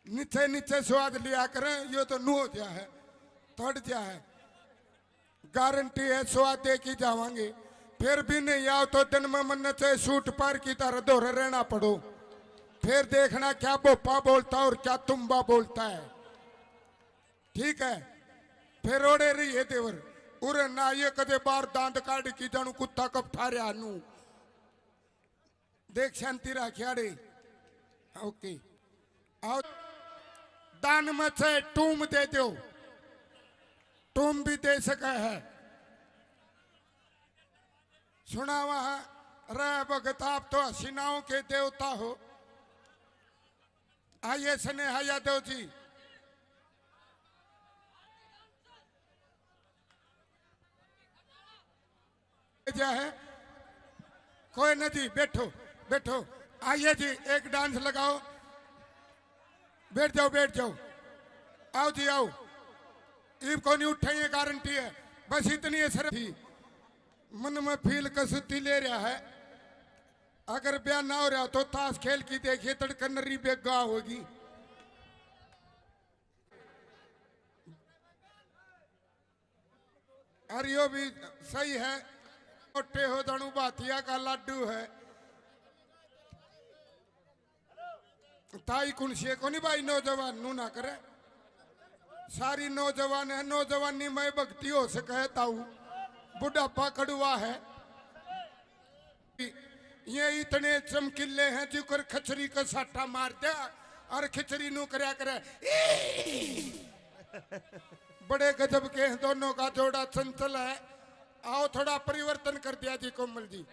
नीचे नीचे स्वाद लिया करें। ये तो नू हो गया है, थोड़ गया है, गारंटी है स्वाद दे की जावांगे। फिर भी नहीं आओ तो दिन में मन से सूट पार की तरह दोहरे रहना पड़ो। फिर देखना क्या बोपा बोलता और क्या तुम्बा बोलता है। ठीक है, फिर ओड़े रही है देवर उरे ना ये कदे बार दांत काट की जानू कुत्ता कब थारे आनू। देख शांति राखियाड़े। ओके आओ दान में से टूम दे दो, टूम भी दे सका है। सुना वहां रह भगत आप तो हसीनाओं के देवता हो। आइए स्नेहा यादव जी। है कोई न जी, बैठो बैठो। आइए जी एक डांस लगाओ। बैठ जाओ बैठ जाओ, आओ जी आओ। ईब को नहीं उठाइए, गारंटी है। बस इतनी असर थी मन में फील कसुती ले रहा है। अगर ब्याह ना हो रहा तो ताश खेल की देखिए, तड़कनरी बेगा होगी। और यो भी सही है, मोटे हो दणु बातिया का लड्डू है। ताई कुनसे को नहीं भाई नौजवान नू ना करे। सारी नौजवान है, नौजवानी में भक्ति हो सके ताऊ। बुढ़ापा कड़ुआ है। ये इतने चमकीले हैं जिकर खचरी का साटा मार दिया और खिचड़ी नू करया करे। बड़े गजब के हैं दोनों का जोड़ा, चंचल है। आओ थोड़ा परिवर्तन कर दिया जी कोमल जी।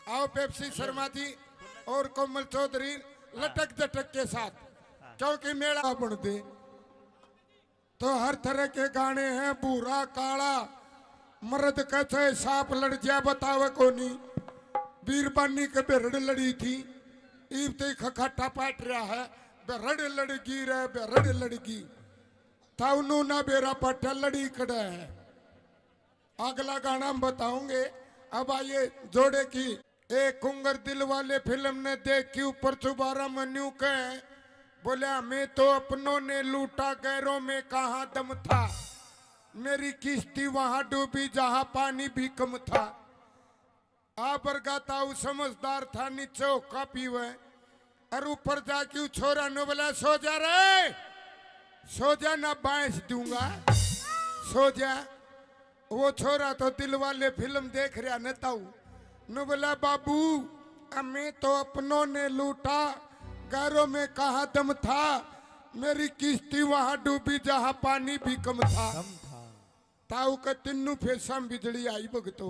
आओ पेप्सी शर्मा जी और कोमल चौधरी लटक झटक के साथ, क्योंकि मेला बन दे तो हर तरह के गाने हैं। बूढ़ा काला मर्द कैसे सांप लड़ जाए बतावे कोनी। बीरबानी के बेरड़ लड़ी थी, ईब ते खखाटा पाट रहा है। बेरड़ लड़गी रे बेरड़ लड़गी, ताउनू ना बेरा पट्टा लड़ी कड़ा है। अगला गाना हम बताओगे। अब आइए जोड़े की एक कुंगर दिल वाले फिल्म ने देख के ऊपर चुबारा मन्यू कहे बोला मैं तो अपनों ने लूटा गैरों में कहाँ दम था, मेरी किश्ती वहां डूबी जहां पानी भी कम था। आबर गाता समझदार था नीचे कापी हुए और ऊपर जाके छोरा ने बोला सो जा रे, सो जा ना बांस दूंगा, सो जा। वो छोरा तो दिल वाले फिल्म देख रहा न ताऊ न बोला बाबू मैं तो अपनों ने लूटा गैरों में कहा दम था, मेरी किश्ती वहां डूबी जहां पानी भी कम था। ताऊ का तिन्नू फेसा बिजली आई भगतो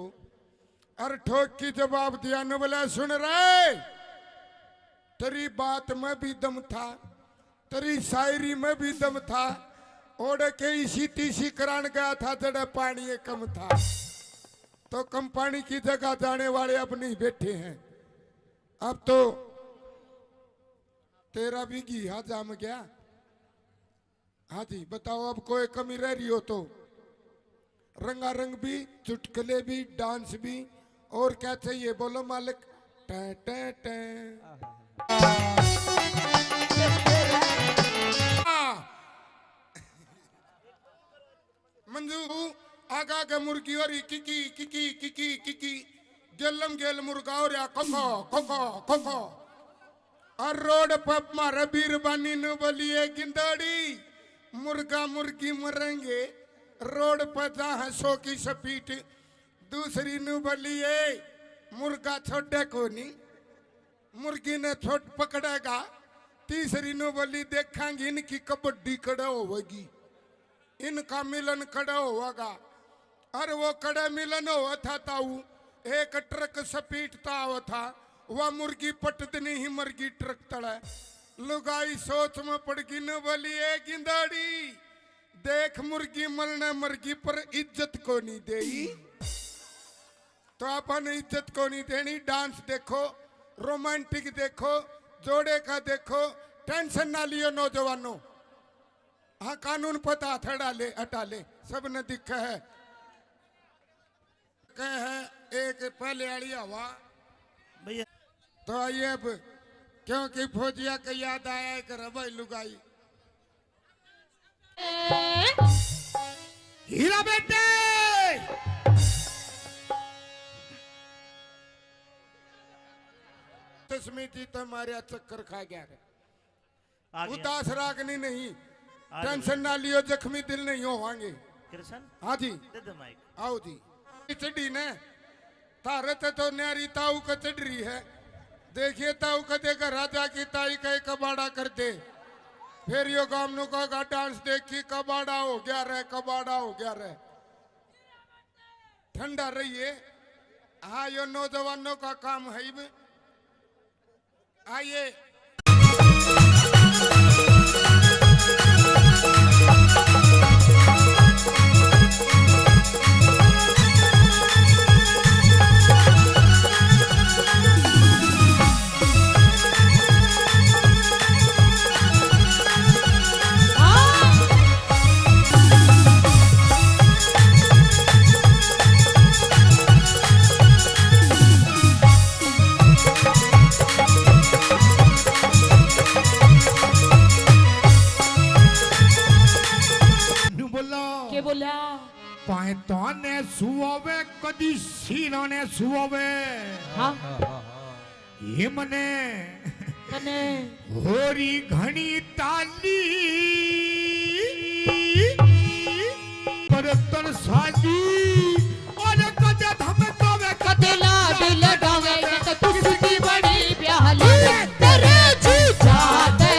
और ठोक की जवाब दिया न बोला सुन रहे, तेरी बात में भी दम था, तेरी शायरी में भी दम था, ओढ़ के इसी तीसी करान गया था जड़ा पानी कम था। तो कम पानी की जगह जाने वाले अब नहीं बैठे हैं, अब तो तेरा भी घीहा जाम गया। हाँ जी बताओ अब कोई कमी रह रही हो तो रंगारंग भी, चुटकुले भी, डांस भी, और क्या चाहिए बोलो मालिक। टे टे टे मंजू आगा के मुर्गी और किकी किकी किकी किकी गेलम गेल मुर्गा और या कोको कोको कोको और रोड पर मारे बीरबानी न बोलिए गिंदड़ी मुर्गा मुर्गी मरेंगे रोड पर जहाँ 100 की स्पीड, दूसरी न बोलिए मुर्गा छोटे को नहीं, मुर्गी ने छोट पकड़ेगा, तीसरी न बोली देखेंगे इनकी कबड्डी कड़ा होगी, इनका मिलन कड़ा होगा। और वो कड़ा मिलन हुआ था ताऊ एक ट्रक स्पीड हुआ था, वह मुर्गी पटदनी ही मरगी ट्रक तड़े। लुगाई सोच में पड़ गई न बोली ए गिंदाड़ी देख मुर्गी मरने मरगी पर इज्जत को नहीं देई, तो अपन इज्जत को नहीं देनी। डांस देखो, रोमांटिक देखो, जोड़े का देखो, टेंशन ना लियो नौजवानों। हाँ कानून पता हटा ले हटा ले, सब ने दिखा है। कह है एक पहले आड़ी हवा भैया तो आइए अब क्योंकि फौजिया के याद आया एक रबाई लुगाई। हीरा बेटे तस्मीती तो हमारे चक्कर खा गया है, उदास रागनी नहीं, टेंशन ना लियो, जख्मी दिल नहीं होवांगे। कृष्ण हाँ जी दे दे माइक। आओ जी चढ़ी ने तारे तो न्यारी ताऊ का चढ़ रही है, देखिए ताऊ का देखा राजा की ताई का कबाड़ा कर दे, फिर यो गामनों का डांस देखी कबाड़ा हो गया रहे, कबाड़ा हो गया रहे। ठंडा रहिए। हाँ यो नौजवानों का काम है। आइए के बोला पायतों ने सुओवे कदी सीनों ने सुओवे। हाँ ये मने कने होरी घनी ताली परतन साली और कदे धम तोवे कदे लाड लगावे तो तुझकी बड़ी प्याली तेरे जी जाते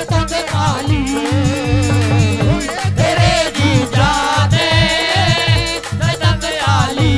तंग काली तेरे जी जाते तंग आली।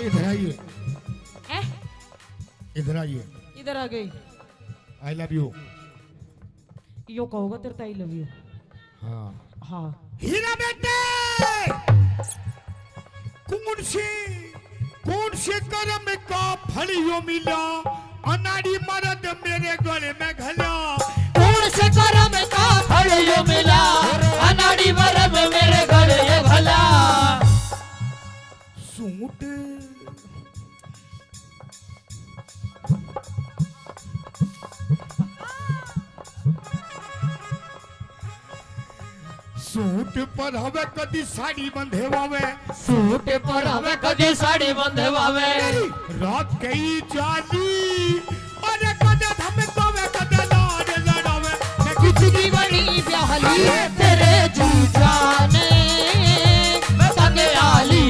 इधर आइए, ए, इधर आइए। इधर आ गई। आई लव यू। यो कहोगा तेरे आई लव यू। हाँ हाँ हीरा बेटे, कौन से कर्म का फल यो मिला, अनाड़ी मर्द मेरे गले में घला। कौन से कर्म का फल यो मिला, अनाड़ी मरम मेरे गले ये भला। सूट सूट पर हवे कदी साड़ी बंधे वावे, सूट पर हमें कदी साड़ी बंधे वावे। रात कई जाली अरे कदे धमे तोवे कदे लाड लड़ावे। मैं किसकी बनी ब्याहली तेरे जीजा ने, मैं तंगे आली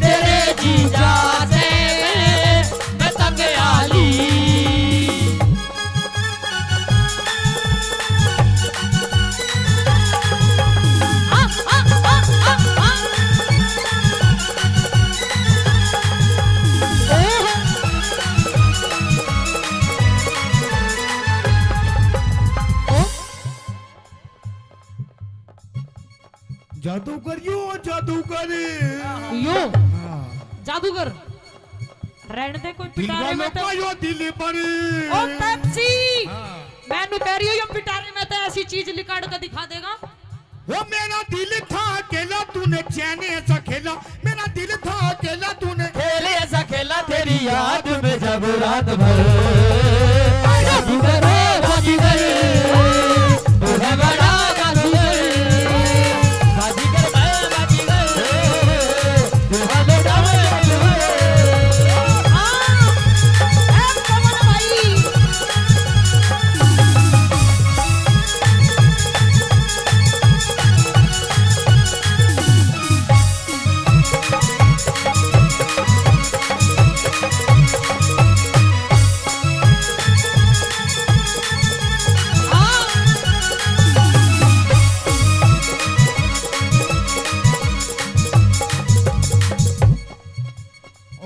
तेरे जीजा से, मैं तंगे आली। जादूगर यो जादूगर यो हाँ। जादूगर रहने दे, कोई दिल पिटारे वालों में तो का यो दिल पर ओ पेप्सी हाँ। मैनू कह रही हूँ, ये पिटारे में तो ऐसी चीज लिकाड़ कर दिखा देगा। वो मेरा दिल था अकेला तूने चैन ऐसा खेला, मेरा दिल था अकेला तूने खेले ऐसा खेला तेरी याद में जब रात भर। जादूगर ओ बाजीगर, तू है बड़ा जादूगर। बाजीगर मैं बाजीगर, तू है बड़ा जादूगर।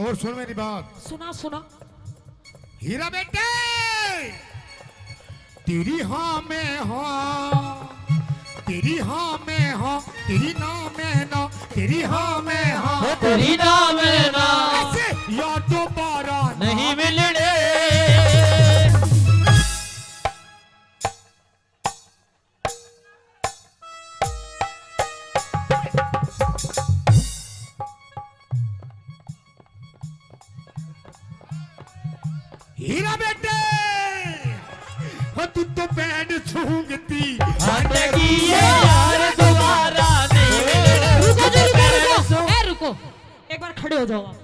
और सुन मेरी बात सुना सुना। हीरा बेटे, तेरी हाँ में हाँ, तेरी हाँ में हाँ, तेरी ना में ना, तेरी हाँ में हाँ, तेरी नाम है ना ऐसे यार दोबारा नहीं मिलने। हीरा बेटे, हो तू तो बैंड सूंघती हटेगी ये यार दोबारा नहीं मिलने। रुको जी, रुको। ए रुको, एक बार खड़े हो जाओ आप।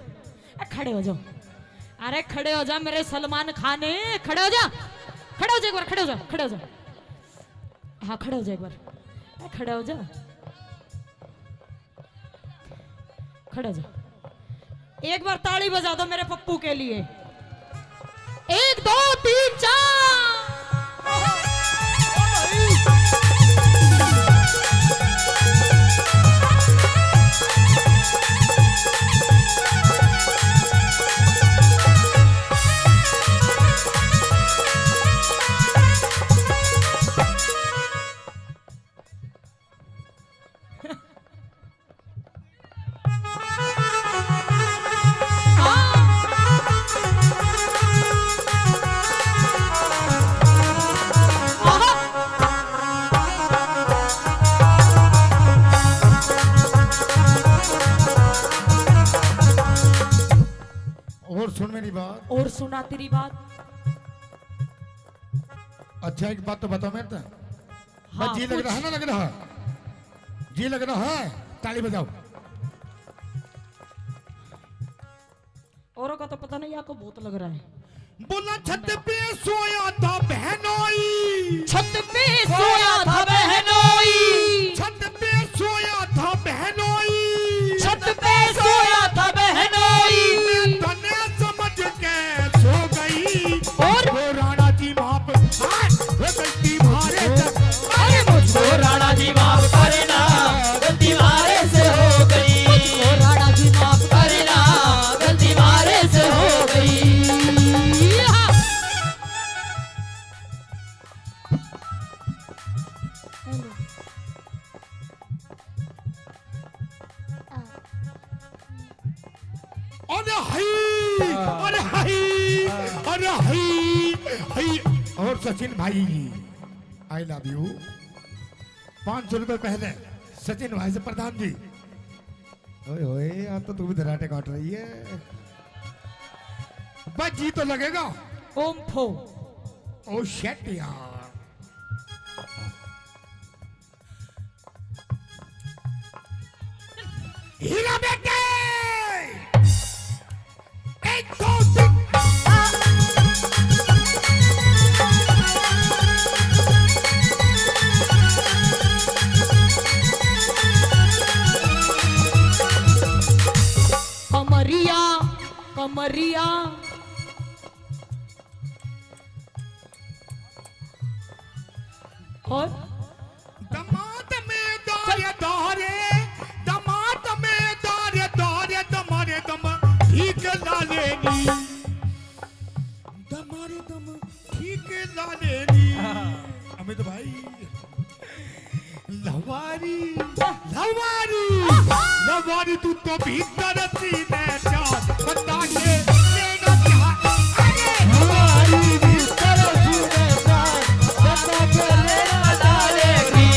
खड़े हो जाओ, अरे खड़े हो जा मेरे सलमान खान, खड़े हो जा, खड़े हो जा एक बार, खड़े हो जा, खड़े हो जा। हाँ खड़े हो जा एक बार, खड़े हो जा, खड़े हो जा। एक बार ताली बजा दो मेरे पप्पू के लिए। 1 2 3 4। और सुन मेरी बात, और सुना तेरी बात। अच्छा एक बात तो बताओ मेरे तो, हाँ, जी लग रहा है ना, लग रहा है जी लग रहा है, ताली बजाओ। औरों का तो पता नहीं, आपको बहुत लग रहा है। बोला छत पे सोया था बहनोई, छत पे सोया था बहनोई, छत पे सोया था बहनोई, छत पे सोया था बहनोई। मैं तने समझ के सो गई, और वो राणा जी माप वो गलती मारे अरे मुझको राणा जी माफ करना, गलती मारे से हो गई। मुझको राणा जी माफ करना, अरे हाय, अरे हाय, अरे हाय, हाय। और सचिन भाई आई लव यू। 500 रुपए पहले सचिन भाई से प्रधान जी। ओए ओए आज तो तू भी धराटे काट रही है। बस जी तो लगेगा। ओम फो। ओ शेट यार। हीरा बेटे 1 2 3। कमरिया कमरिया और दमाद में दौरे दौरे, दमाद में दौरे दौरे, दमारे दम ठीक लालेनी, दमारे दम ठीक लालेनी। अमित भाई लवारी लवारी लवारी तू तो भीतर सीने चार बता के लेगा क्या। अरे लवारी भीतर सीने चार बता के लेगा डालेगी।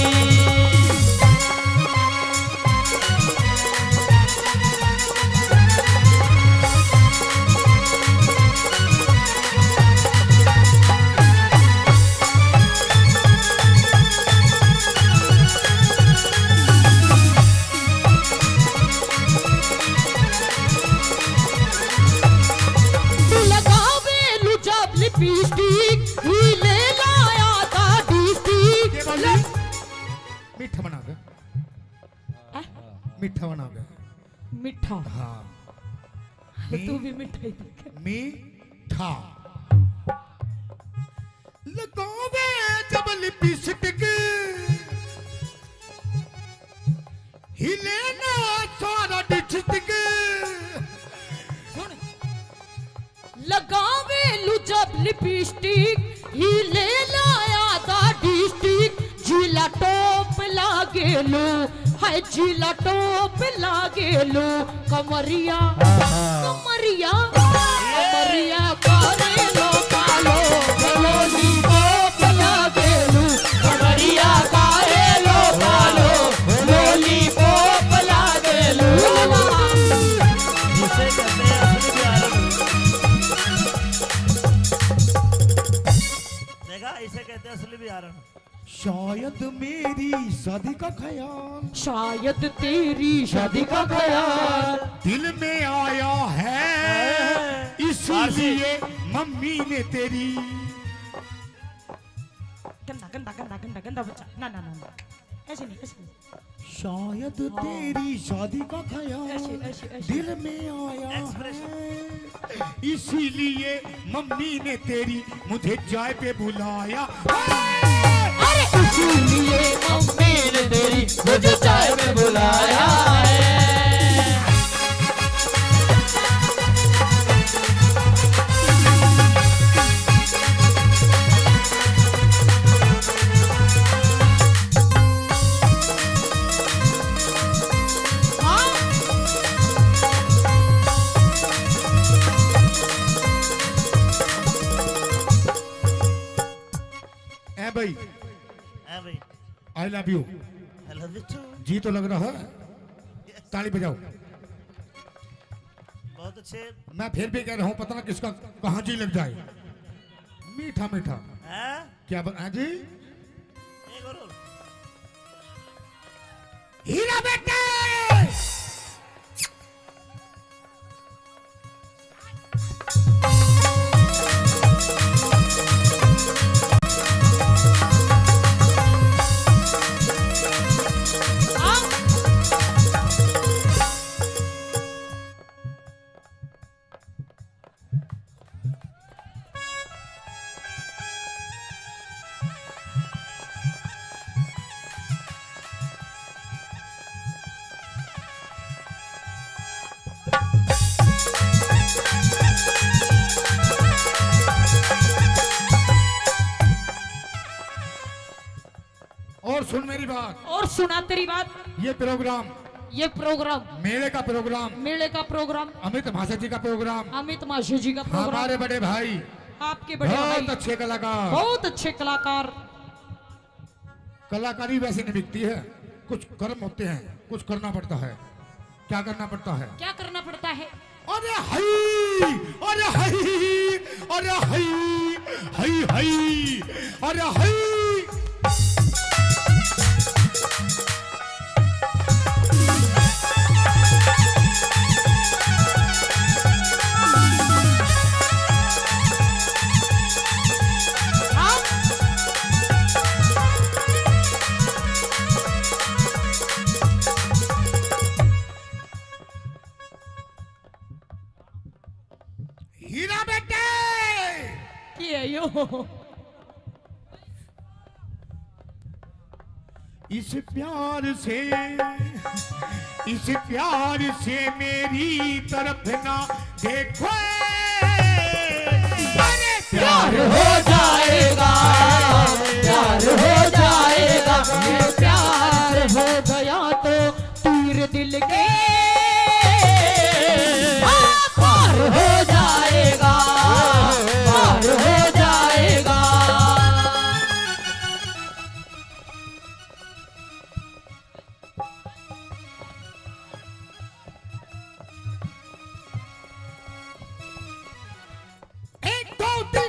लगावे लुजब लिपस्टिक ही ले लाया था डिस्टिक। ये बोली मीठा बना के, मीठा बना के। मिठा हाँ तू भी मिठाई देख। मीठा लगावे जब लिपस्टिक हिले ना सारा डिस्ट्रिक्ट। लगावे लुजब लिपस्टिक ही ले लाया था डिस्टिक। जिला टॉप लागे लो है जिला टॉप लागे लो। कमरिया कमरिया कमरिया करे लो कालो लोली टॉप लागे लो। कमरिया करे लो कालो लोली टॉप लागे लो। जिसे कहते हैं असली प्यार। देखा इसे कहते हैं असली बिहार। शायद मेरी शादी का ख्याल, शायद तेरी शादी का ख्याल दिल में आया है इसीलिए मम्मी ने तेरी। गंदा गंदा गंदा गंदा गंदा बच्चा ना ना ना ना ऐसे नहीं ऐसे नहीं। शायद तेरी शादी का ख्याल ऐसे ऐसे ऐसे दिल में आया है इसीलिए मम्मी ने तेरी मुझे चाय पे बुलाया। अरे इसीलिए मम्मी ने तेरी मुझे चाय में बुलाया है। ए भाई है भाई। I love you. I love you too। जी तो लग रहा है। ताली बजाओ। बहुत अच्छे। मैं फिर भी कह रहा हूँ पता ना किसका कहाँ जी लग जाए। मीठा मीठा हैं? क्या बता जी। एक और। हीरा बेटे और सुना तेरी बात। ये प्रोग्राम ये प्रोग्राम मेले का प्रोग्राम, मेले का प्रोग्राम, अमित भाषा जी का प्रोग्राम, अमित माशु जी का प्रोग्राम, हमारे बड़े भाई आपके बड़े भाई बहुत अच्छे कलाकार। बहुत अच्छे कलाकार। कलाकारी वैसे नहीं बिकती है, कुछ कर्म होते हैं, कुछ करना पड़ता है। क्या करना पड़ता है? क्या करना पड़ता है? अरे हई, अरे हई, अरे हई, हई हई, अरे हई। हीरा बेटे की है यो? इस प्यार से मेरी तरफ ना देखो, अरे प्यार हो जाएगा, प्यार हो जाएगा, ये प्यार हो गया तो तीर दिल के पार हो जाएगा, पार हो जाएगा। एक दो तीन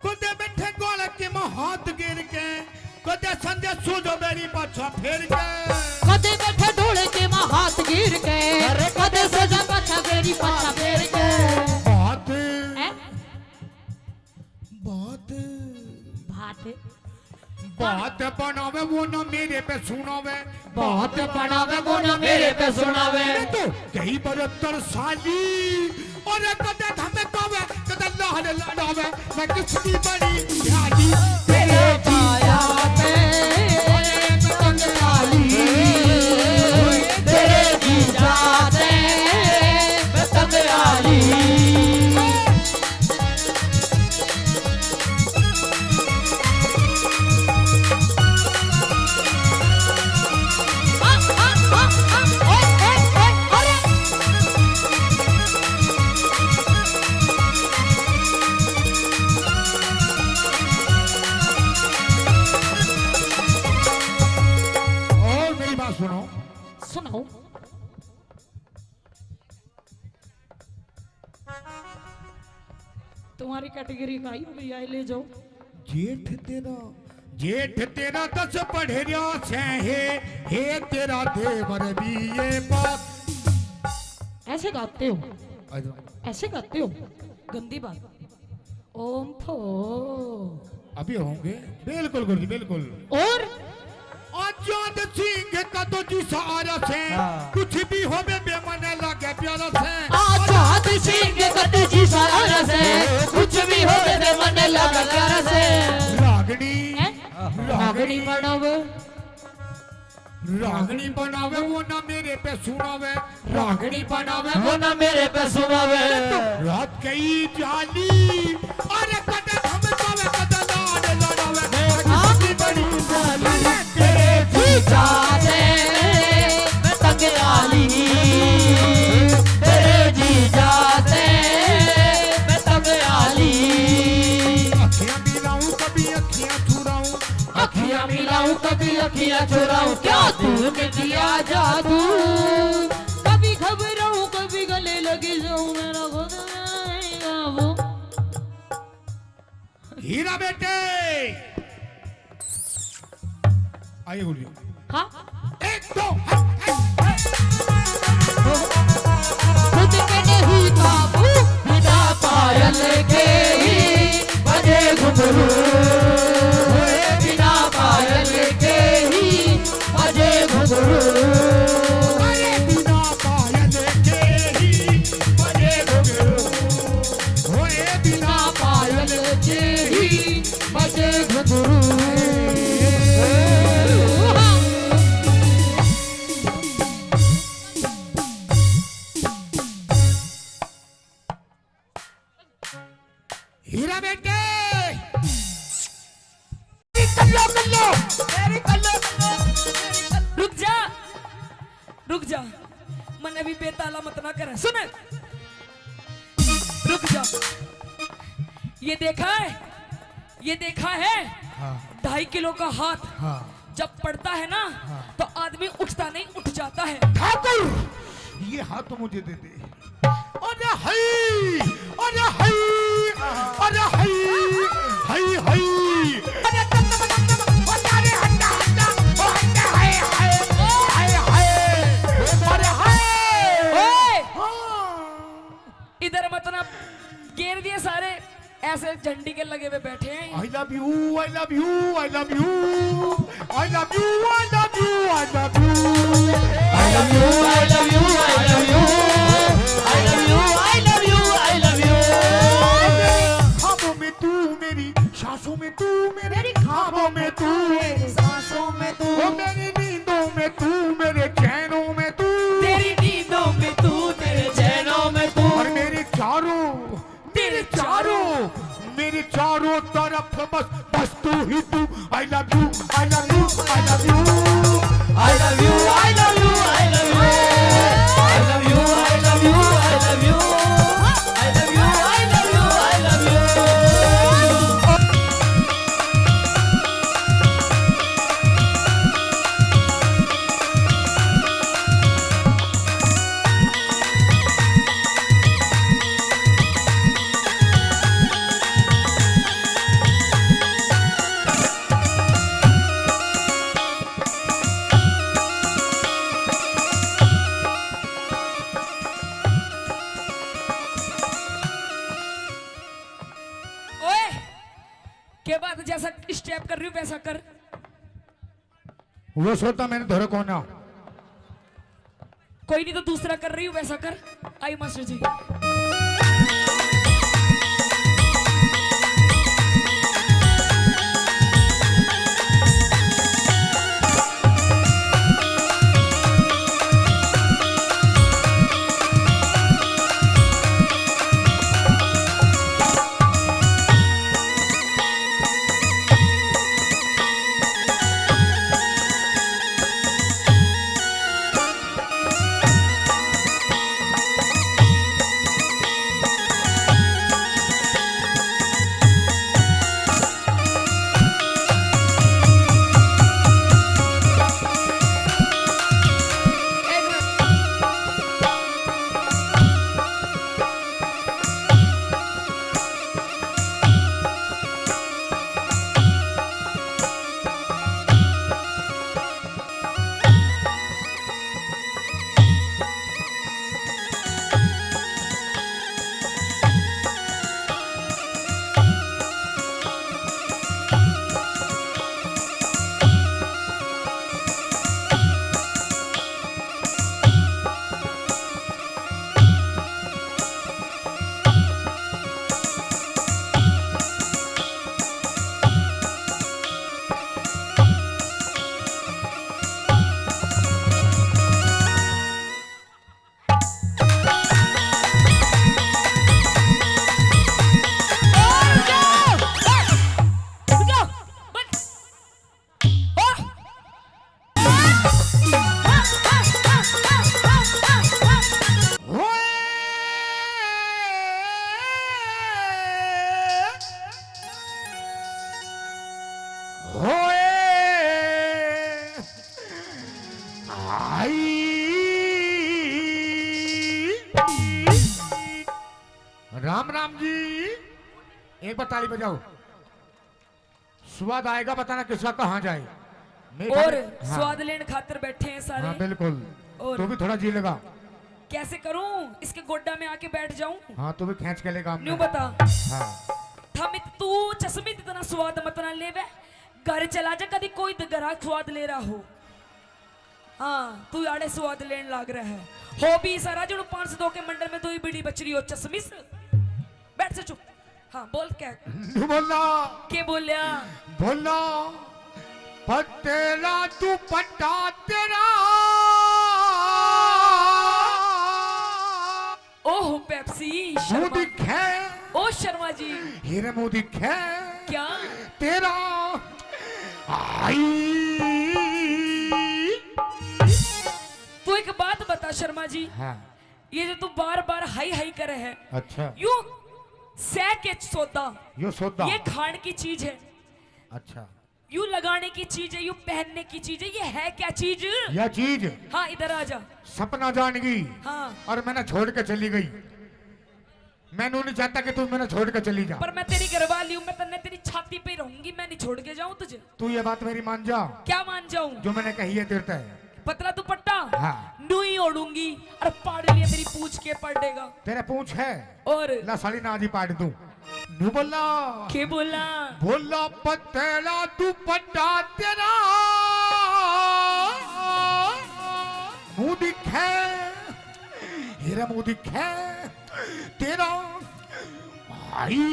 कुदे बैठे गोल के हाथ गिर के, कुदे संजय सूझो मेरी पाछा फेर के, कदे बैठे ढोले के मां हाथ गिर के, कदे सजा पाछा मेरी पाछा फेर के। बात हैं? बात भात बात बनावे वो ना मेरे पे सुनावे, बात बनावे वो न मेरे पे सुनावे। तो कई बरतर साली और कदे हमें पावे, कदे लाहने लावे, मैं किसकी बड़ी ध्यानी तेरे जिया पे कंगाली, तेरे जिया पे कंगाली। और मेरी बात सुनो, सुनाओ। तुम्हारी कैटेगरी का ही भैया ले जाओ। जेठ तेरा 10 पढ़ेरिया से हे तेरा देवर भी ये बात। ऐसे गाते हो? ऐसे गाते हो? गंदी बात। ओम फो अभी होंगे, बिल्कुल गुरुजी बिल्कुल। और आजाद सिंह का तो जी सहारा से कुछ भी हो बेमन लगे प्यारा से, आजाद सिंह गद जी सारा से कुछ भी हो दे मन लगा प्यारा से। रागनी रागनी बनावे, रागनी बनावे वो ना मेरे पे सुनावे, रागनी बनावे वो न मेरे पे सुनावे। रात कई जाली अरे कदे हम पावे कदे लाड लड़ावे, आपकी बड़ी साली तेरे जीजा दे मैं तंगयाली, तेरे जीजा दे मैं तंगयाली। अखियां मिलाऊं कभी अखियां चुराऊं, अखियां मिलाऊं कभी अखियां चुराऊं, क्या तूने किया जादू। कभी घबराऊं कभी गले लगे जाऊं, मेरा खुद आएगा वो। हीरा बेटे आइए गुरुजी। हाँ एक दो खुद पे नहीं काबू बिना पायल के ही बजे घुंघरू, बिना पायल के ही बजे घुंघरू। अरे बिना पायल के ही बजे घुंघरू, होए बिना पायल के ही बजे घुंघरू। रुक जा, मन अभी बेताला मत ना करे। सुन, रुक जा। ये देखा है, ये देखा है, 2.5 किलो का हाथ जब पड़ता है ना तो आदमी उठता नहीं, उठ जाता है। ठाकुर, ये हाथ तो मुझे दे दे। अरे हई, अरे हई, अरे हई, हई हई, अरे तम तम तम तम, अरे हंडा हंडा, ओ हंडा हाय हाय, हाय हाय, अरे हाय। ओए, इधर मत ना घेर दिए सारे, ऐसे झंडी के लगे हुए बैठे हैं। I love you, I love you, I love you, I love you, I love you, I love you, I love you, I love you, I love you, I love you, I love you, I love you. ख्वाबों में तू मेरी, सांसों में तू मेरे, ख्वाबों में तू मेरी, सांसों में तू, ओ मेरी नींदों में तू, मेरे चैनों में तू, तेरी नींदों में तू, तेरे चैनों में तू, और मेरे चारों तरफ बस तू ही तू। I love you, I love you, I love you, I love you, I love you, I love you, I love you, I love you, I love you, I love you, I love you, I love you. ओए, के बाद जैसा step कर रही हूँ वैसा कर। वो सोता मैंने धोरे को ना। कोई नहीं तो दूसरा कर रही हूँ वैसा कर। आई मास्टर जी। राम राम जी, एक बार ताली बजाओ। स्वाद आएगा, बताना किसका कहाँ जाए। और हाँ। स्वाद लेने खातिर बैठे हैं सारे। हाँ बिल्कुल। और तू भी थोड़ा जी लेगा। कैसे करूं, इसके गोड्डा में आके बैठ जाऊं? हाँ तू भी खींच के लेगा। न्यू बता। हाँ थमित तू चश्मित इतना स्वाद मत ना लेवे, घर चला जा, कभी कोई ग्राहक स्वाद ले रहा हो। हाँ तू आड़े स्वाद लेने लाग रहा है। हो भी सारा जो 502 के मंडल में 2 बीड़ी बच रही हो चश्मिस। बैठ से चुप। हाँ बोल क्या बोलना, के बोलिया बोलना पटेला तू पट्टा तेरा। ओह पेप्सी मुंह शर्मा। दिखे ओ शर्मा जी। हीरे मुंह दिखे क्या तेरा। आई तू एक बात शर्मा जी, हाँ ये जो तू बार बार हाई हाई करे है, अच्छा यू सह के सौदा, यो सौदा ये खाने की चीज है, अच्छा यू लगाने की चीज है, यू पहनने की चीज है, ये है क्या चीज? यह चीज हाँ इधर आ जा। सपना जान गई हाँ और मैंने छोड़ के चली गई। मैंने नहीं चाहता कि तू मैंने छोड़ के चली जा। पर मैं तेरी घरवाली हूँ, मैं तन्ने तेरी छाती पे ही रहूंगी, मैं नहीं छोड़ के जाऊँ तुझे। तू ये बात मेरी मान जा, क्या मान जाऊँ? जो मैंने कही है तेरे है। पतला दुपट्टा हाँ। नूई ओढ़ूंगी और पाड़ लिया तेरी पूछ के पड़ेगा। तेरा पूछ है और ला साड़ी ना आजी पाड़ दूं। नू बोला के बोला बोला पतला दुपट्टा तेरा मुंह दिखे, हीरा मुंह दिखे तेरा भाई।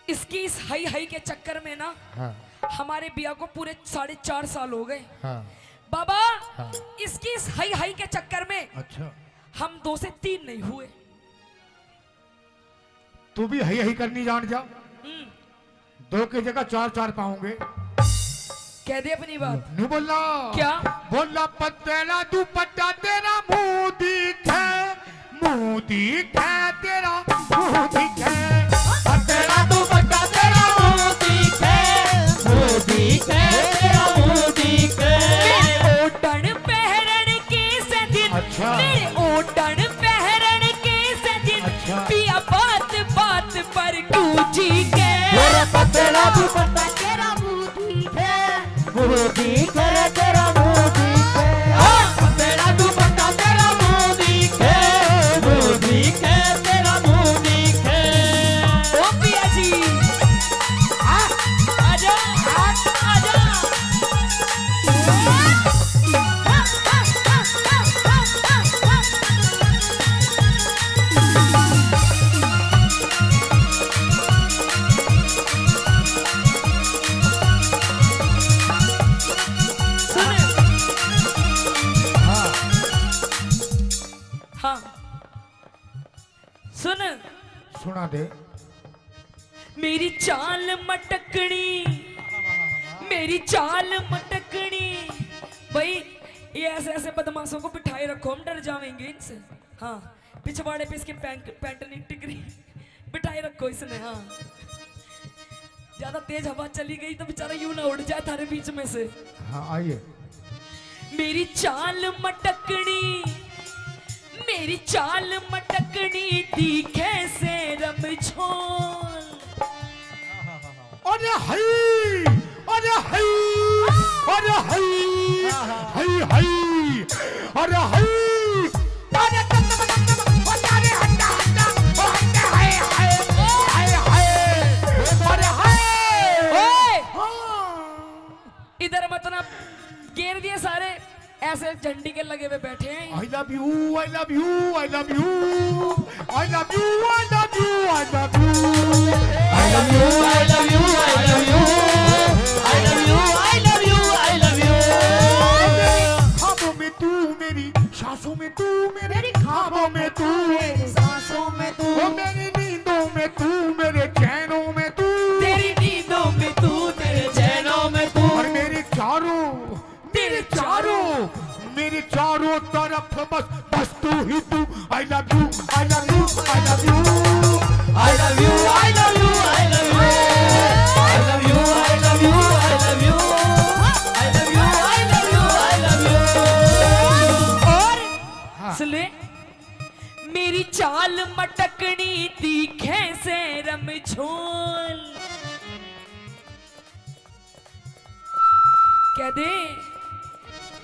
इसकी इस हाई हाई के चक्कर में ना हाँ हमारे बिया को पूरे 4.5 साल हो गए हाँ बाबा। हाँ। इसकी इस हाई हाई के चक्कर में अच्छा हम 2 से 3 नहीं हुए। तू भी हई हई करनी जान जा, 2 की जगह 4 पाओगे। कह दे अपनी बात। नहीं बोलना क्या बोला पतला दुपट्टा तेरा मुंह दिखे, मुंह दिखे तेरा मुंह दिखे, पतला दुपट्टा तेरा मुंह दिखे, मुंह दिखे तेरा मुंह दिखे। ओटन पहरन के सदिन, अच्छा। मेरे ओटन पहरन के सदिन, अच्छा। पिया बात बात पर कूची के। तेरा पतला दुपट्टा तेरा मुंह दिखे, मुंह दिखे तेरा मुंह दिखे। पतला दुपट्टा तेरा मुंह दिखे, मुंह दिखे तेरा मुंह दिखे। ओ पिया जी आजा आजा। सुन हाँ सुन सुना दे। मेरी चाल मटकनी, मेरी चाल मटकनी। भाई ये ऐसे ऐसे बदमाशों को बिठाए रखो, हम डर जाएंगे इनसे। हाँ पिछवाड़े पे इसके पैंट नहीं टिकरी, बिठाए रखो इसने। हाँ ज्यादा तेज हवा चली गई तो बेचारा यूं ना उड़ जाए थारे बीच में से। हाँ आइए। मेरी चाल मटकनी, मेरी चाल मटकनी दिखे से रमझोल। अरे हई अरे हई अरे हई हई हई अरे हई अरे अरे हंडा हंडा ओ हंडा हाय हाय हाय हाय अरे हाय। ओए इधर मत ना घेर दिए सारे, ऐसे झंडी के लगे हुए बैठे हैं। I love you, I love you, I love you, I love you, I love you, I love you, I love you, I love you, I love you, I love you, I love you, I love you. ख्वाबों में तू मेरी सांसों में तू मेरे ख्वाबों में तू मेरी सांसों में तू, ओ मेरी नींदों में तू मेरे चैनों में तू, तेरी नींदों में तू, तेरे चैनों में तू, और मेरे चारों तरफ बस बस तू ही तू। I love you, I love you, I love you, I love you, I love you, I love you, I love you, I love you, I love you, I love you, I love you, I love you. और सुने मेरी चाल मटकनी दिखे से रमझोल। कह दे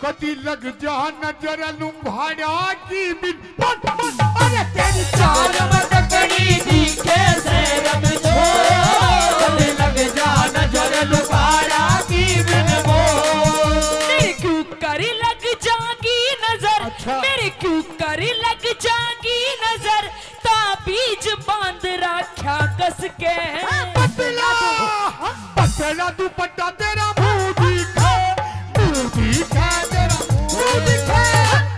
कदी लग जा नजर लुम्भाड़ा की बिन अरे तेरी चाल मटकनी दिखे से रमझोल, लग जा नजर लुभाड़ा की बिन बोल। मेरे क्यों करी लग जागी नजर, अच्छा। मेरे क्यों करी लग जागी नजर, ताबीज बांध रखा कस के। पतला पतला दुपट्टा तेरा मुंह दिखे, मुंह दिखे तेरा मुंह दिखे,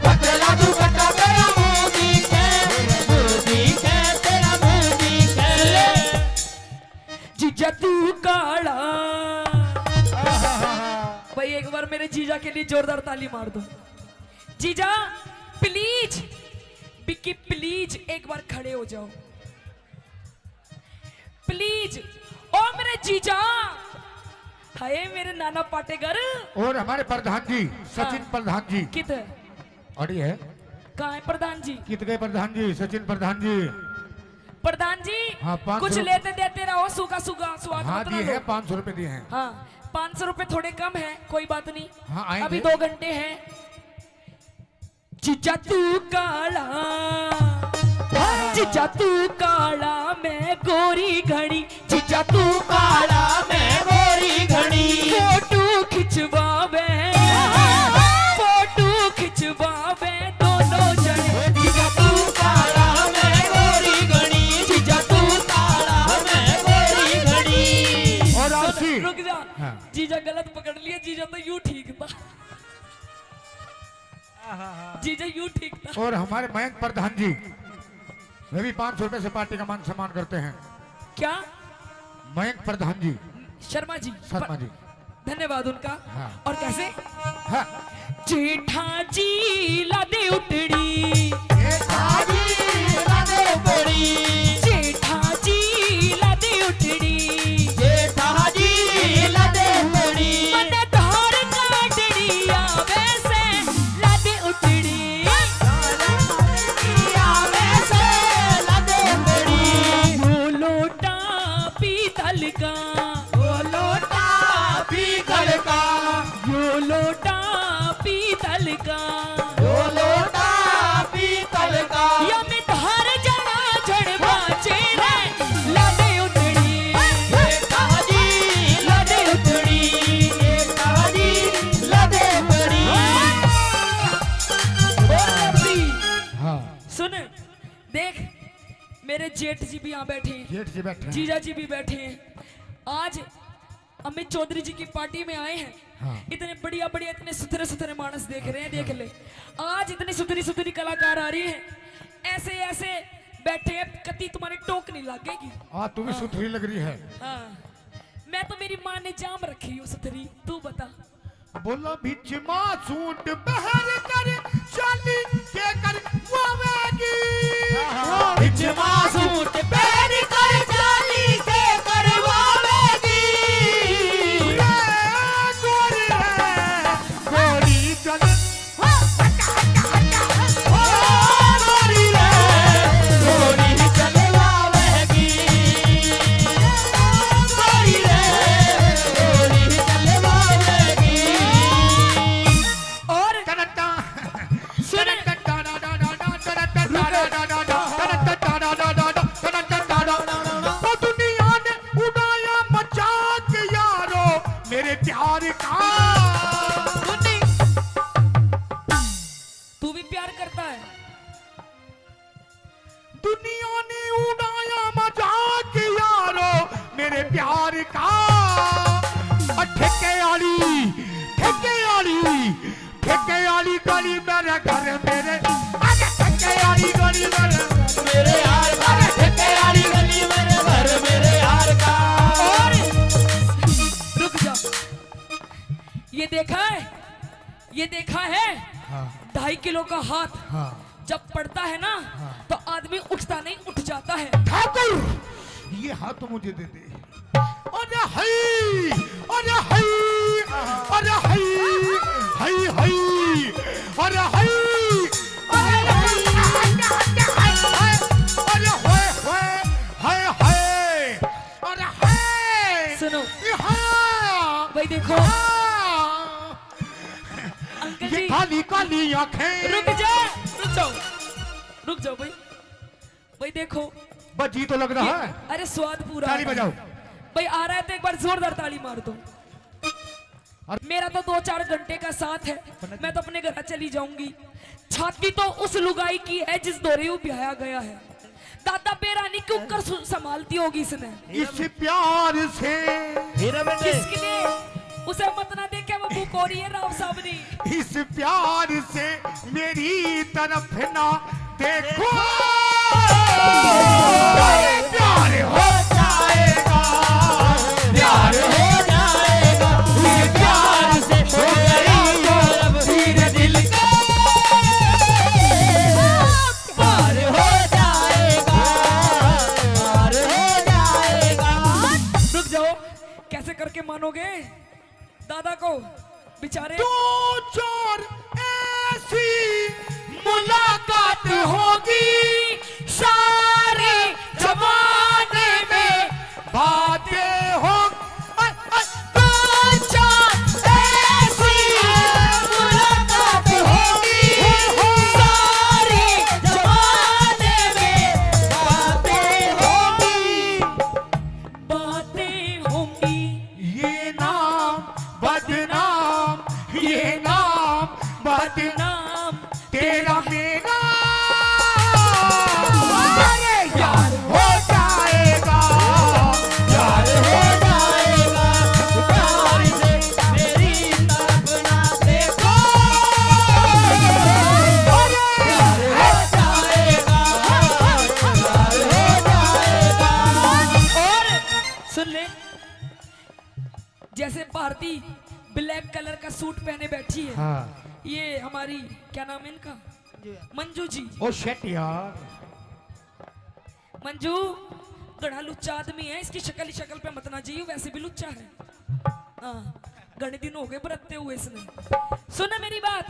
पतला दुपट्टा तेरा मुंह दिखे, मुंह दिखे तेरा मुंह दिखे। जीजा तू काला। भाई एक बार बार मेरे जीजा के लिए जोरदार ताली मार दो। जीजा प्लीज, बिक्की प्लीज एक बार खड़े हो जाओ प्लीज। ओ मेरे जीजा, हाय मेरे नाना पाटेगर। और हमारे प्रधान जी सचिन प्रधान जी कित अड़ी है, कहाँ है प्रधान जी? कित गए प्रधान जी, सचिन प्रधान जी। प्रधान जी हाँ, 500 कुछ लेते देते रहो, सूखा सूखा स्वाद हाँ मत ना दिए लो। हैं, 500 रुपए दिए हैं। हाँ 500 रुपए थोड़े कम है, कोई बात नहीं। हाँ, आएंगे। अभी 2 घंटे हैं। जीजा तू काला, जीजा तू काला मैं गोरी घड़ी, जीजा तू काला मैं गोरी घड़ी। फोटो खिंचवावे, फोटो खिंचवावे दोनों जने, जीजा तू काला मैं गोरी घड़ी, जीजा तू काला मैं गोरी घड़ी। और आपसी रुक जा, हाँ। जीजा गलत पकड़ लिया, जीजा तो यूं ठीक था, जीजा यूं ठीक था। और हमारे मयंक प्रधान जी वे भी 500 रुपए से पार्टी का मान सम्मान करते हैं। क्या? मयंक प्रधान जी, शर्मा जी, शर्मा जी। धन्यवाद उनका। हाँ। और कैसे? हाँ। जेठा जी लादे उतड़ी, जेठा जी लादे उतड़ी, जेठा जी लादे उतड़ी, जेठा जी लादे उतड़ी, मन धार काटड़ी आवे से लादे उतड़ी, आवे से लादे उतड़ी। वो लोटा पीतल का, वो लोटा पीतल का, वो लोटा पीतल का, वो लोटा पीतल का, या में धार जड़ा जड़ बाचे रे लादे उतड़ी, जेठा जी लादे उतड़ी, जेठा जी लादे उतड़ी। हाँ, सुन देख, मेरे जेठ जी भी यहाँ बैठे हैं, जेठ जी बैठे हैं। जीजा जी भी बैठे हैं। आज अमित चौधरी जी की पार्टी में आए हैं। हाँ। इतने बढ़िया बढ़िया, इतने सुथरे सुथरे मानस देख रहे हैं, देख ले। आज इतनी सुथरी सुथरी कलाकार आ रही है, ऐसे ऐसे बैठे हैं, कति तुम्हारी टोक नहीं लगेगी। तू भी सुथरी लग रही है। हाँ, मैं तो मेरी माँ ने जाम रखी हूँ सुथरी, तू बता। बोला बिच सूट बहर कर चाली के कर वावेगी, बिच सूट पहन कर चाली के करवावेगी। गोरी है, गोरी चल गोरी रे, गोरी चलवावेगी। गोरी रे, गोरी चलवावेगी। और सुन, दुनिया ने उड़ाया मजाक यारो मेरे प्यार का। तू भी प्यार करता है? दुनिया ने उड़ाया मजाक यारो मेरे प्यार का। ठेके आली गली मेरे घर मेरे, ठेके आली गली मेरे यार का, ठेके वाली गली मेरे घर मेरे यार का। और रुक जा, ये देखा है, ये देखा है, 2.5 किलो का हाथ जब पड़ता है ना, तो आदमी उठता नहीं, उठ जाता है। ठाकुर ये हाथ मुझे दे दे। अरे हई, अरे हई, अरे हई, हई हई, अरे हई, अरे हई, अरे होए होए, हाय हाय, अरे हाय। सुनो ये हाँ, भाई, देखो हाँ। अंकल ये जी, काली काली आंखें। रुक जा, रुक जाओ, रुक जाओ भाई। भाई देखो, बजी तो लग रहा है। अरे स्वाद पूरा ताली आता है। बजाओ। भाई आ रहा है तो एक बार जोरदार ताली मार दो। मेरा तो 2-4 घंटे का साथ है, मैं तो अपने घर चली जाऊंगी। छाती तो उस लुगाई की है जिस दौरे ब्याया गया है। दादा बेरानी क्यों कर संभालती होगी इसने। इस प्यार से किसके लिए? उसे मत ना देखे, वो बुकोरी है राव साबरी। इस प्यार से मेरी तरफ ना देखो, प्यार हो जाएगा, प्यार हो जाएगा, ये प्यार से हो दादा को बेचारे दो चार ऐसी मुलाकात होगी सारे जमाने में बातें हो दो चार ऐसी मुलाकात होगी सारे जमाने में बातें होगी बातें होंगी। ये नाम बदनाम ये नाम बदनाम तेरा मेरा अरे यार हो जाएगा यार हो जाएगा प्यार से मेरी तरफ ना देखो अरे यार हो जाएगा यार हो जाएगा। और सुन ले, जैसे भारती ब्लैक कलर का सूट पहने बैठी है, हाँ ये हमारी क्या नाम है इनका, मंजू जी। ओ शेट यार मंजू गड़ा लुच्चा आदमी है, इसकी शक्ल पे मत ना जाइयो, वैसे भी लुच्चा है। हाँ घने दिन हो गए बरतते हुए इसने। सुना मेरी बात,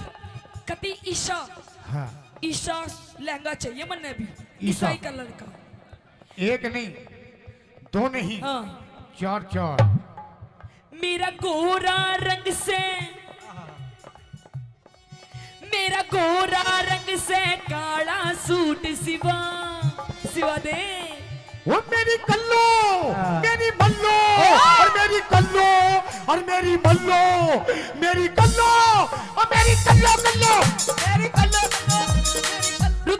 कति ईशा हाँ ईशा लहंगा चाहिए मन्ने भी ईशा। ईसाई कलर का। एक नहीं दो नहीं हाँ चार चार मेरा गोरा रंग से मेरा गोरा रंग से काला सूट सिवा सिवा दे। वो मेरी कल्लो मेरी मल्लो और मेरी कल्लो और मेरी मल्लो मेरी कल्लो और मेरी कल्लो कल्लो मेरी कल्लो कल्लो।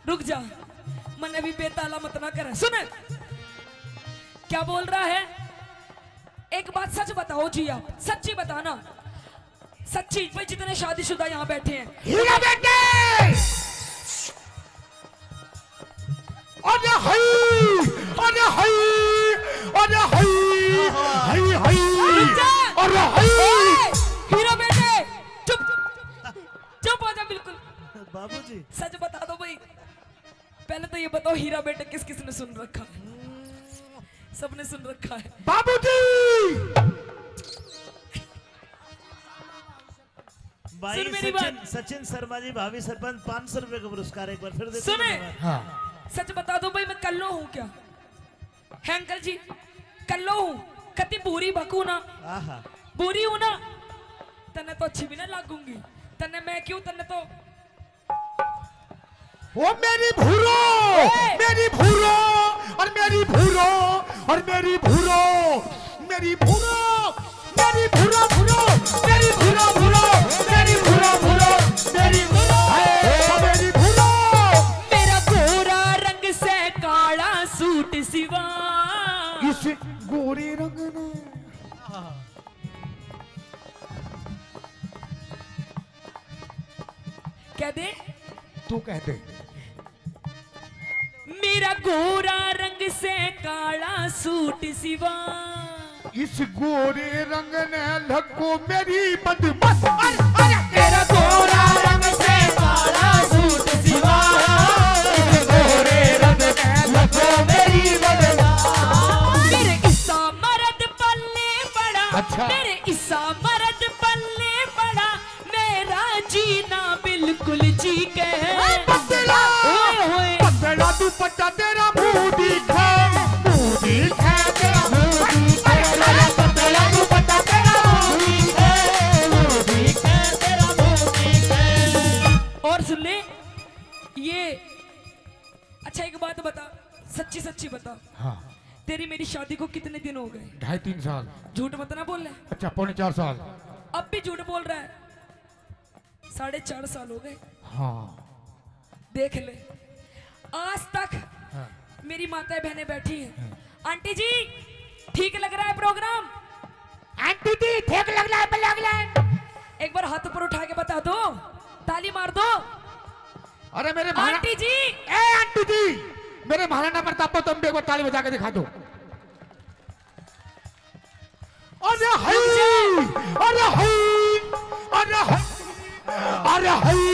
रुक जा मन अभी बेताला मत ना करे। सुन क्या बोल रहा है, एक बात सच बताओ जी, आप सच्ची बताना, सच्ची। भाई जितने शादीशुदा यहाँ बैठे हैं, हीरा बेटे अरे हई अरे हई अरे हई हई हई अरे हई ओए, हीरो बेटे चुप चुप हो जा बिल्कुल। बाबूजी सच बता दो भाई, पहले तो ये बताओ हीरा बेटे किस किस ने सुन रखा है? सबने सुन रखा है। बाबूजी भाई सुन मेरी सचिन शर्मा जी भाभी सरपंच 500 रुपए का पुरस्कार एक बार फिर देते सुने। हैं। हाँ सच बता दो भाई, मैं कल्लो हूँ क्या है अंकल जी? कल्लो हूँ, कति बुरी बकू ना, आहा बुरी हूँ ना, तन्ने तो अच्छी भी ना लागूंगी, तन्ने मैं क्यों, तन्ने तो वो मेरी भूरो मेरी भूरो और मेरी भूरो और मेरी भूरो मेरी भूरो मेरी भूरो भूरो मेरी भूरो भूरो मेरी भूरो भूरो मेरी भूरो मेरी भूरो। मेरा गोरा रंग से काला सूट सिवा इस गोरे रंग ने क्या दे, तू कह दे मेरा गोरा रंग से काला सूट सिवा इस गोरे रंग ने लगो मेरी बदमस्त तेरा गोरा रंग से काला सूट सिवा इस गोरे रंग ने लगो मेरी बदमस्त। मेरे इसा मर्द पल्ले पड़ा, अच्छा। मेरे इसा मर्द पल्ले पड़ा, मेरा जीना बिल्कुल जी के पतला पतला दुपट्टा तेरा मुंह दिखे तेरा मुंह दिखे पतला दुपट्टा तेरा मुंह दिखे तेरा मुंह दिखे। और सुन ले ये, अच्छा एक बात बता, सच्ची सच्ची बता, हाँ तेरी मेरी शादी को कितने दिन हो गए? 2.5-3 साल। झूठ मत ना बोल रहा, अच्छा 4.5 साल। अब भी झूठ बोल रहा है। 4.5 साल हो गए। हाँ देख ले, आज तक हाँ। मेरी माताएं बहनें बैठी हैं। आंटी जी ठीक लग रहा है प्रोग्राम? आंटी जी ठीक लग रहा है एक बार हाथ ऊपर उठा के बता दो, ताली मार दो। अरे मेरे आंटी जी, ए आंटी जी मेरे महाराणा प्रताप को तुम देखो ताली बजा के दिखा दो। अरे हई अरे हई अरे हई अरे हई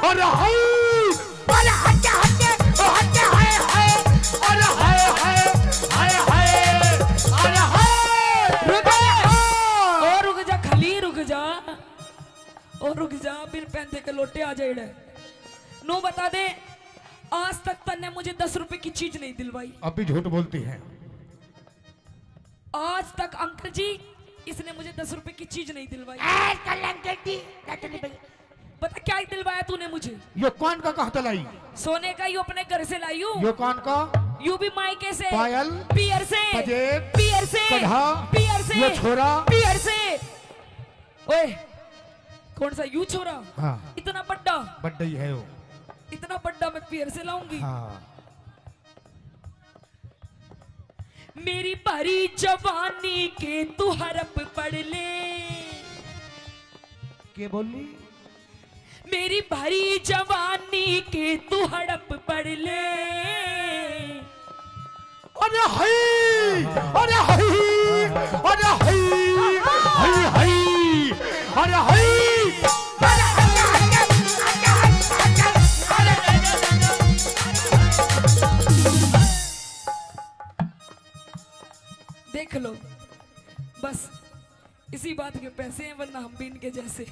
अरे हई अरे हटे हटे हटे हाय हाय अरे हाय हाय हाय हाय अरे हाय रुक जा बिन पैंते के लोटे आ जाए नो बता दे आज तक तन्ने मुझे 10 रुपए की चीज नहीं दिलवाई। अब भी झूठ बोलती है। आज तक अंकल जी इसने मुझे 10 रुपए की चीज नहीं दिलवाई। पता क्या दिलवाया तूने मुझे? ये कौन का कहता लाई? सोने का यू अपने घर से लाई हूँ। ये कौन का? यू भी मायके से, पायल, पियर से, पजेब, पियर से, कढ़ा, पियर से, ये छोरा, पियर से। ओए कौन सा यू छोरा? हाँ इतना बड्डा बड्डा ही है वो। इतना बड्डा मैं पियर से लाऊंगी। हाँ मेरी भरी जवानी के तू हरप पढ़ ले। के बोली? मेरी भरी जवानी के तू हड़प पढ़ ले। अरे हाय अरे हाय अरे हाय हाय हाय अरे हाय देख लो बस इसी बात के पैसे हैं वरना हम भी इनके जैसे।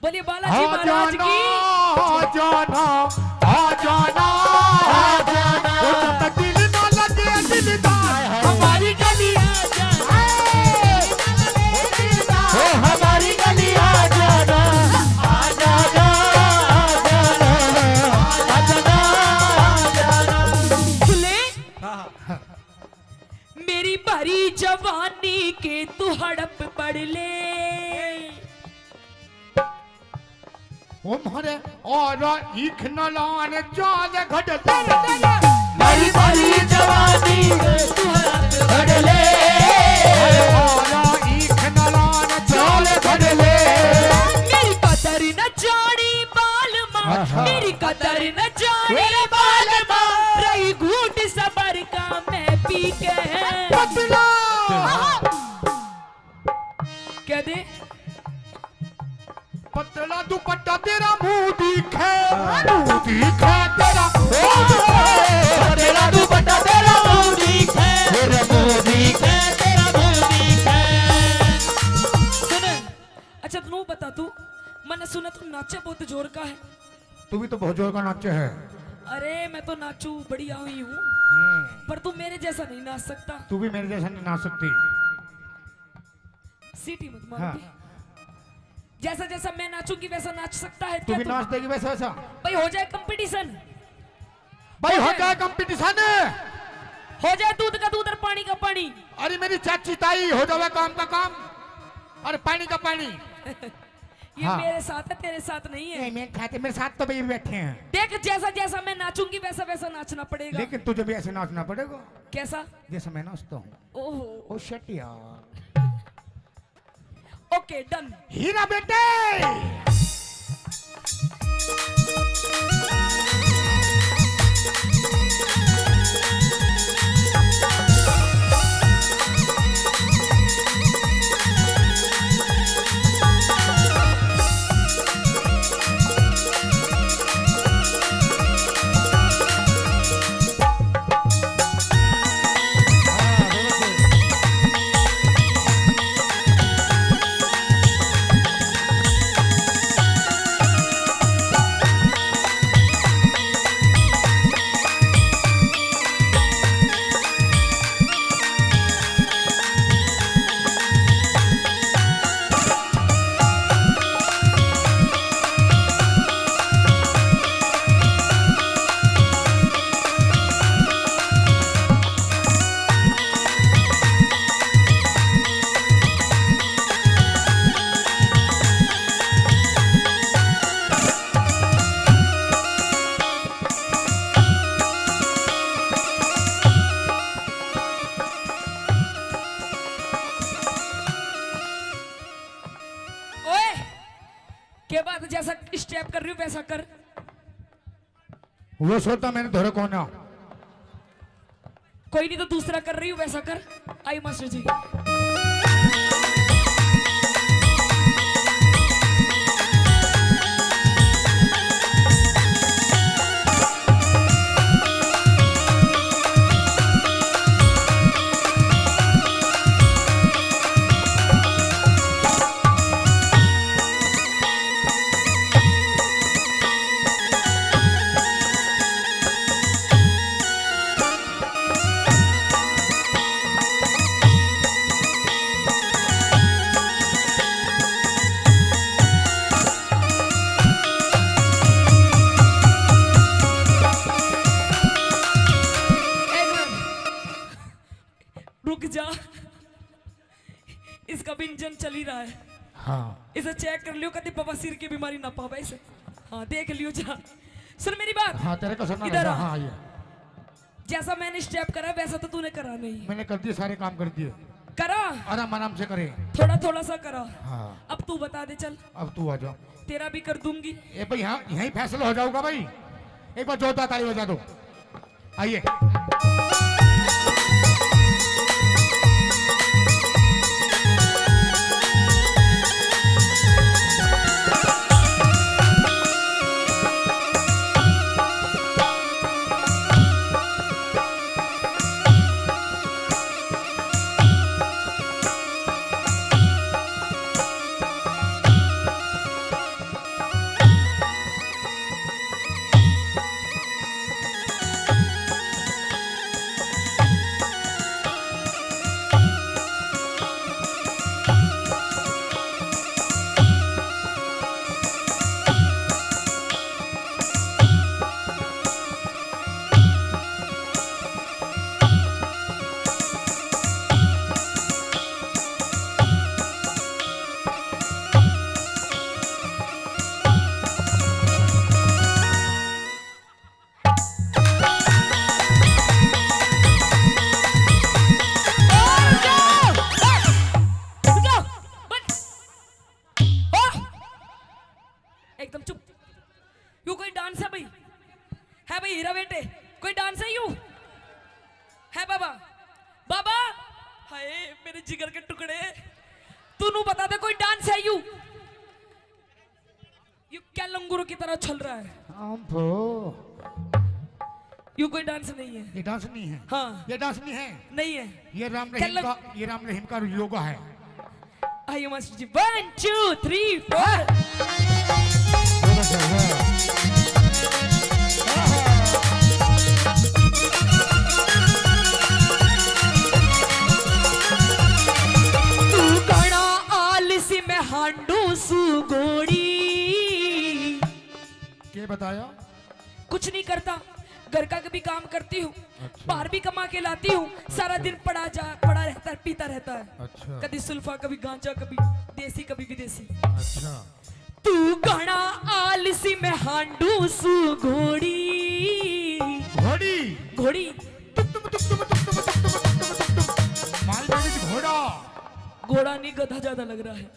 बोलिए बालाजी महाराज की। आ जाना आ जाना आ जाना जब तक दिल न लगे दिलदार हमारी गली आ जाना ओ हमारी गली आ जाना आ जाना आ जाना आ जाना। सुने मेरी भरी जवानी के तू हड़प पढ़ ले। ओ मारे और ईख न लाने जाले घट मेरी भरी जवानी तू घड़ ले और ईख न लाने जाले घट ले। मेरी कदर न जानी बाल माँ, मेरी कदर न जानी बाल माँ। रही घूट सबर का मैं पी के पतला कह दे पतला दुपट्टा तेरा मुंह दिखे तेरा तेरा दुपट्टा तेरा मुंह दिखे तेरा मुंह दिखे तेरा मुंह दिखे। सुन अच्छा तू बता तू मैंने सुना तू नाचे बहुत जोर का है। तू भी तो बहुत जोर का नाचे है। अरे मैं तो नाचू बढ़िया हुई हूँ पर तू मेरे जैसा नहीं नाच सकता। तू भी मेरे जैसा नहीं नाच सकती। सीटी मत मार हाँ। जैसा जैसा मैं नाचूंगी वैसा नाच सकता है तू क्या भी तू? नाच देगी वैसा वैसा। भाई हो जाए कंपटीशन। भाई हो जाए कंपटीशन। हो जाए दूध का दूध और पानी का पानी। अरे मेरी चाची ताई हो जाए काम का काम और पानी का पानी। ये हाँ। मेरे साथ है तेरे साथ नहीं है। मेरे साथ तो भाई बैठे हैं। देख जैसा जैसा मैं नाचूंगी वैसा वैसा नाचना पड़ेगा। लेकिन तुझे भी ऐसे नाचना पड़ेगा कैसा? जैसे मैं नाचता हूँ। ओहो ओ शिट यार। Okay done. हीरा बेटे के बाद जैसा स्टेप कर रही हूँ वैसा कर। वो सोता मैंने धोरे कौन है? कोई नहीं तो दूसरा कर रही हूँ वैसा कर। आई मास्टर जी। इसका भी इंजन चल ही रहा है। हाँ इसे चेक कर लियो, कभी बवासीर की बीमारी ना पावे इसे। हाँ देख लियो जा। सुन मेरी बात, हाँ तेरे को सुनना इधर है। आ। हाँ ये जैसा मैंने स्टेप करा वैसा तो तूने करा नहीं। मैंने कर दिए, सारे काम कर दिए, करा आराम आराम से करे। थोड़ा थोड़ा सा करा। हाँ अब तू बता दे चल, अब तू आ जाओ। तेरा भी कर दूंगी। ए भाई यहाँ यहीं फैसला हो जाऊंगा भाई। एक बार जोरदार ताली बजा दो। आइए एकदम चुप। यू कोई डांस है भाई? है भाई हीरा बेटे, कोई डांस है यू? है बाबा? बाबा हाय मेरे जिगर के टुकड़े, तू नू बता दे कोई डांस है यू? यू क्या लंगूरों की तरह चल रहा है? यू कोई डांस नहीं है। ये डांस नहीं है। हाँ ये डांस नहीं है। नहीं है। ये राम क्या रहीम का, ये राम रहीम का योगा है। आइए मास्टर जी, 1 2 3 4। तू घना आलसी में हांडू सुगोड़ी। क्या बताया? कुछ नहीं करता, घर का भी काम करती हूँ, बाहर भी कमा के लाती हूँ, सारा दिन पड़ा रहता है, पीता रहता है। अच्छा कभी सुल्फा, कभी गांजा, कभी देसी, कभी विदेशी। अच्छा। तू घना आलसी में हांडू सुगोड़ी। घोड़ी घोड़ी मालगाड़ी घोड़ा। घोड़ा नहीं, गधा ज्यादा लग रहा है।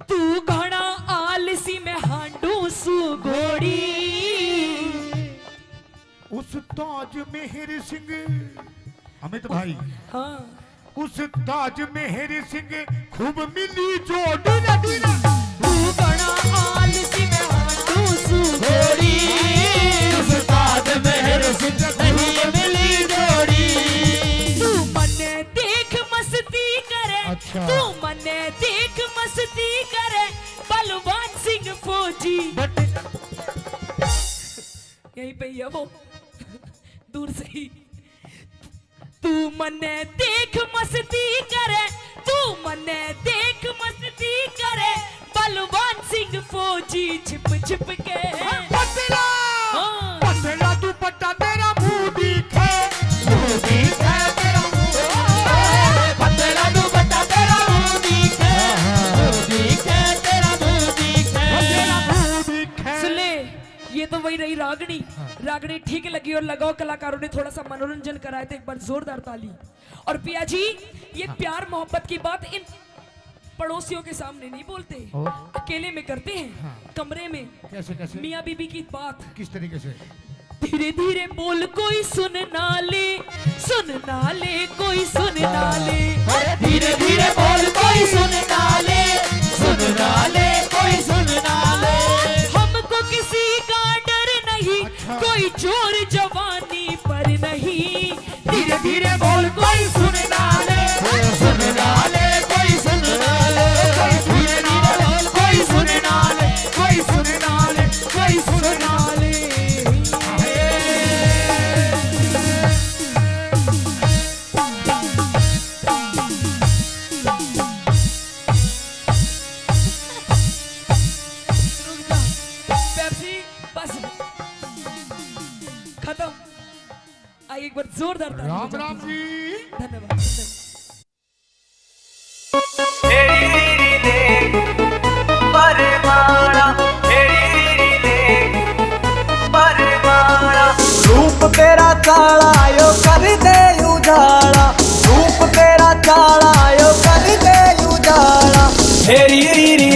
तू घना आलसी में हांडू सुगोड़ी। उस ताज मेहर सिंह, अमित भाई, हाँ उस ताज मेहर सिंह खूब मिली जोड़ी लगी ना। तू घना आलसी में हांडू सुगोड़ी। उस ताज मेहर सिंह नहीं मिली जोड़ी। तू मने देख मस्ती करे। अच्छा। तू मने देख मस्ती करे, बलवान सिंह फौजी। यहीं पे ही है वो, दूर से ही। तू मने देख मस्ती करे, तू मने देख मस्ती करे, बलवान सिंह फौजी छिप छिप के। पतला हाँ। पतला दुपट्टा तेरा मुंह दिखे, मुंह दिखे तेरा मुंह। पतला दुपट्टा तेरा मुंह दिखे, मुंह दिखे तेरा मुंह दिखे। तेरा मुंह दिखे। सुन ले, ये तो वही रही रागनी। रागनी ठीक लगी और लगाओ कलाकारों ने थोड़ा सा मनोरंजन कराया, तो एक बार जोरदार ताली। और पिया जी, ये प्यार मोहब्बत की बात इन पड़ोसियों के सामने नहीं बोलते, और? अकेले में करते हैं, कमरे में। कैसे कैसे? मियाँ बीबी की बात किस तरीके से? धीरे धीरे बोल, कोई सुन ना ले, सुन ना ले, कोई सुन ना ले। अरे धीरे धीरे बोल, कोई सुन ना ले, सुन ना ले, कोई सुन ना ले। हमको किसी का डर नहीं, अच्छा। कोई चोर जवानी पर नहीं। धीरे धीरे बोल, कोई सुन ना ले, सुन ना ले, कोई सुन ना ले। धीरे धीरे बोल, कोई सुन ना ले, कोई सुन ना ले, कोई सुन ना ले। पेप्सी बस खत्म। आइए एक बार जोरदार ताली राम बजाते राम हैं। जी। धन्यवाद।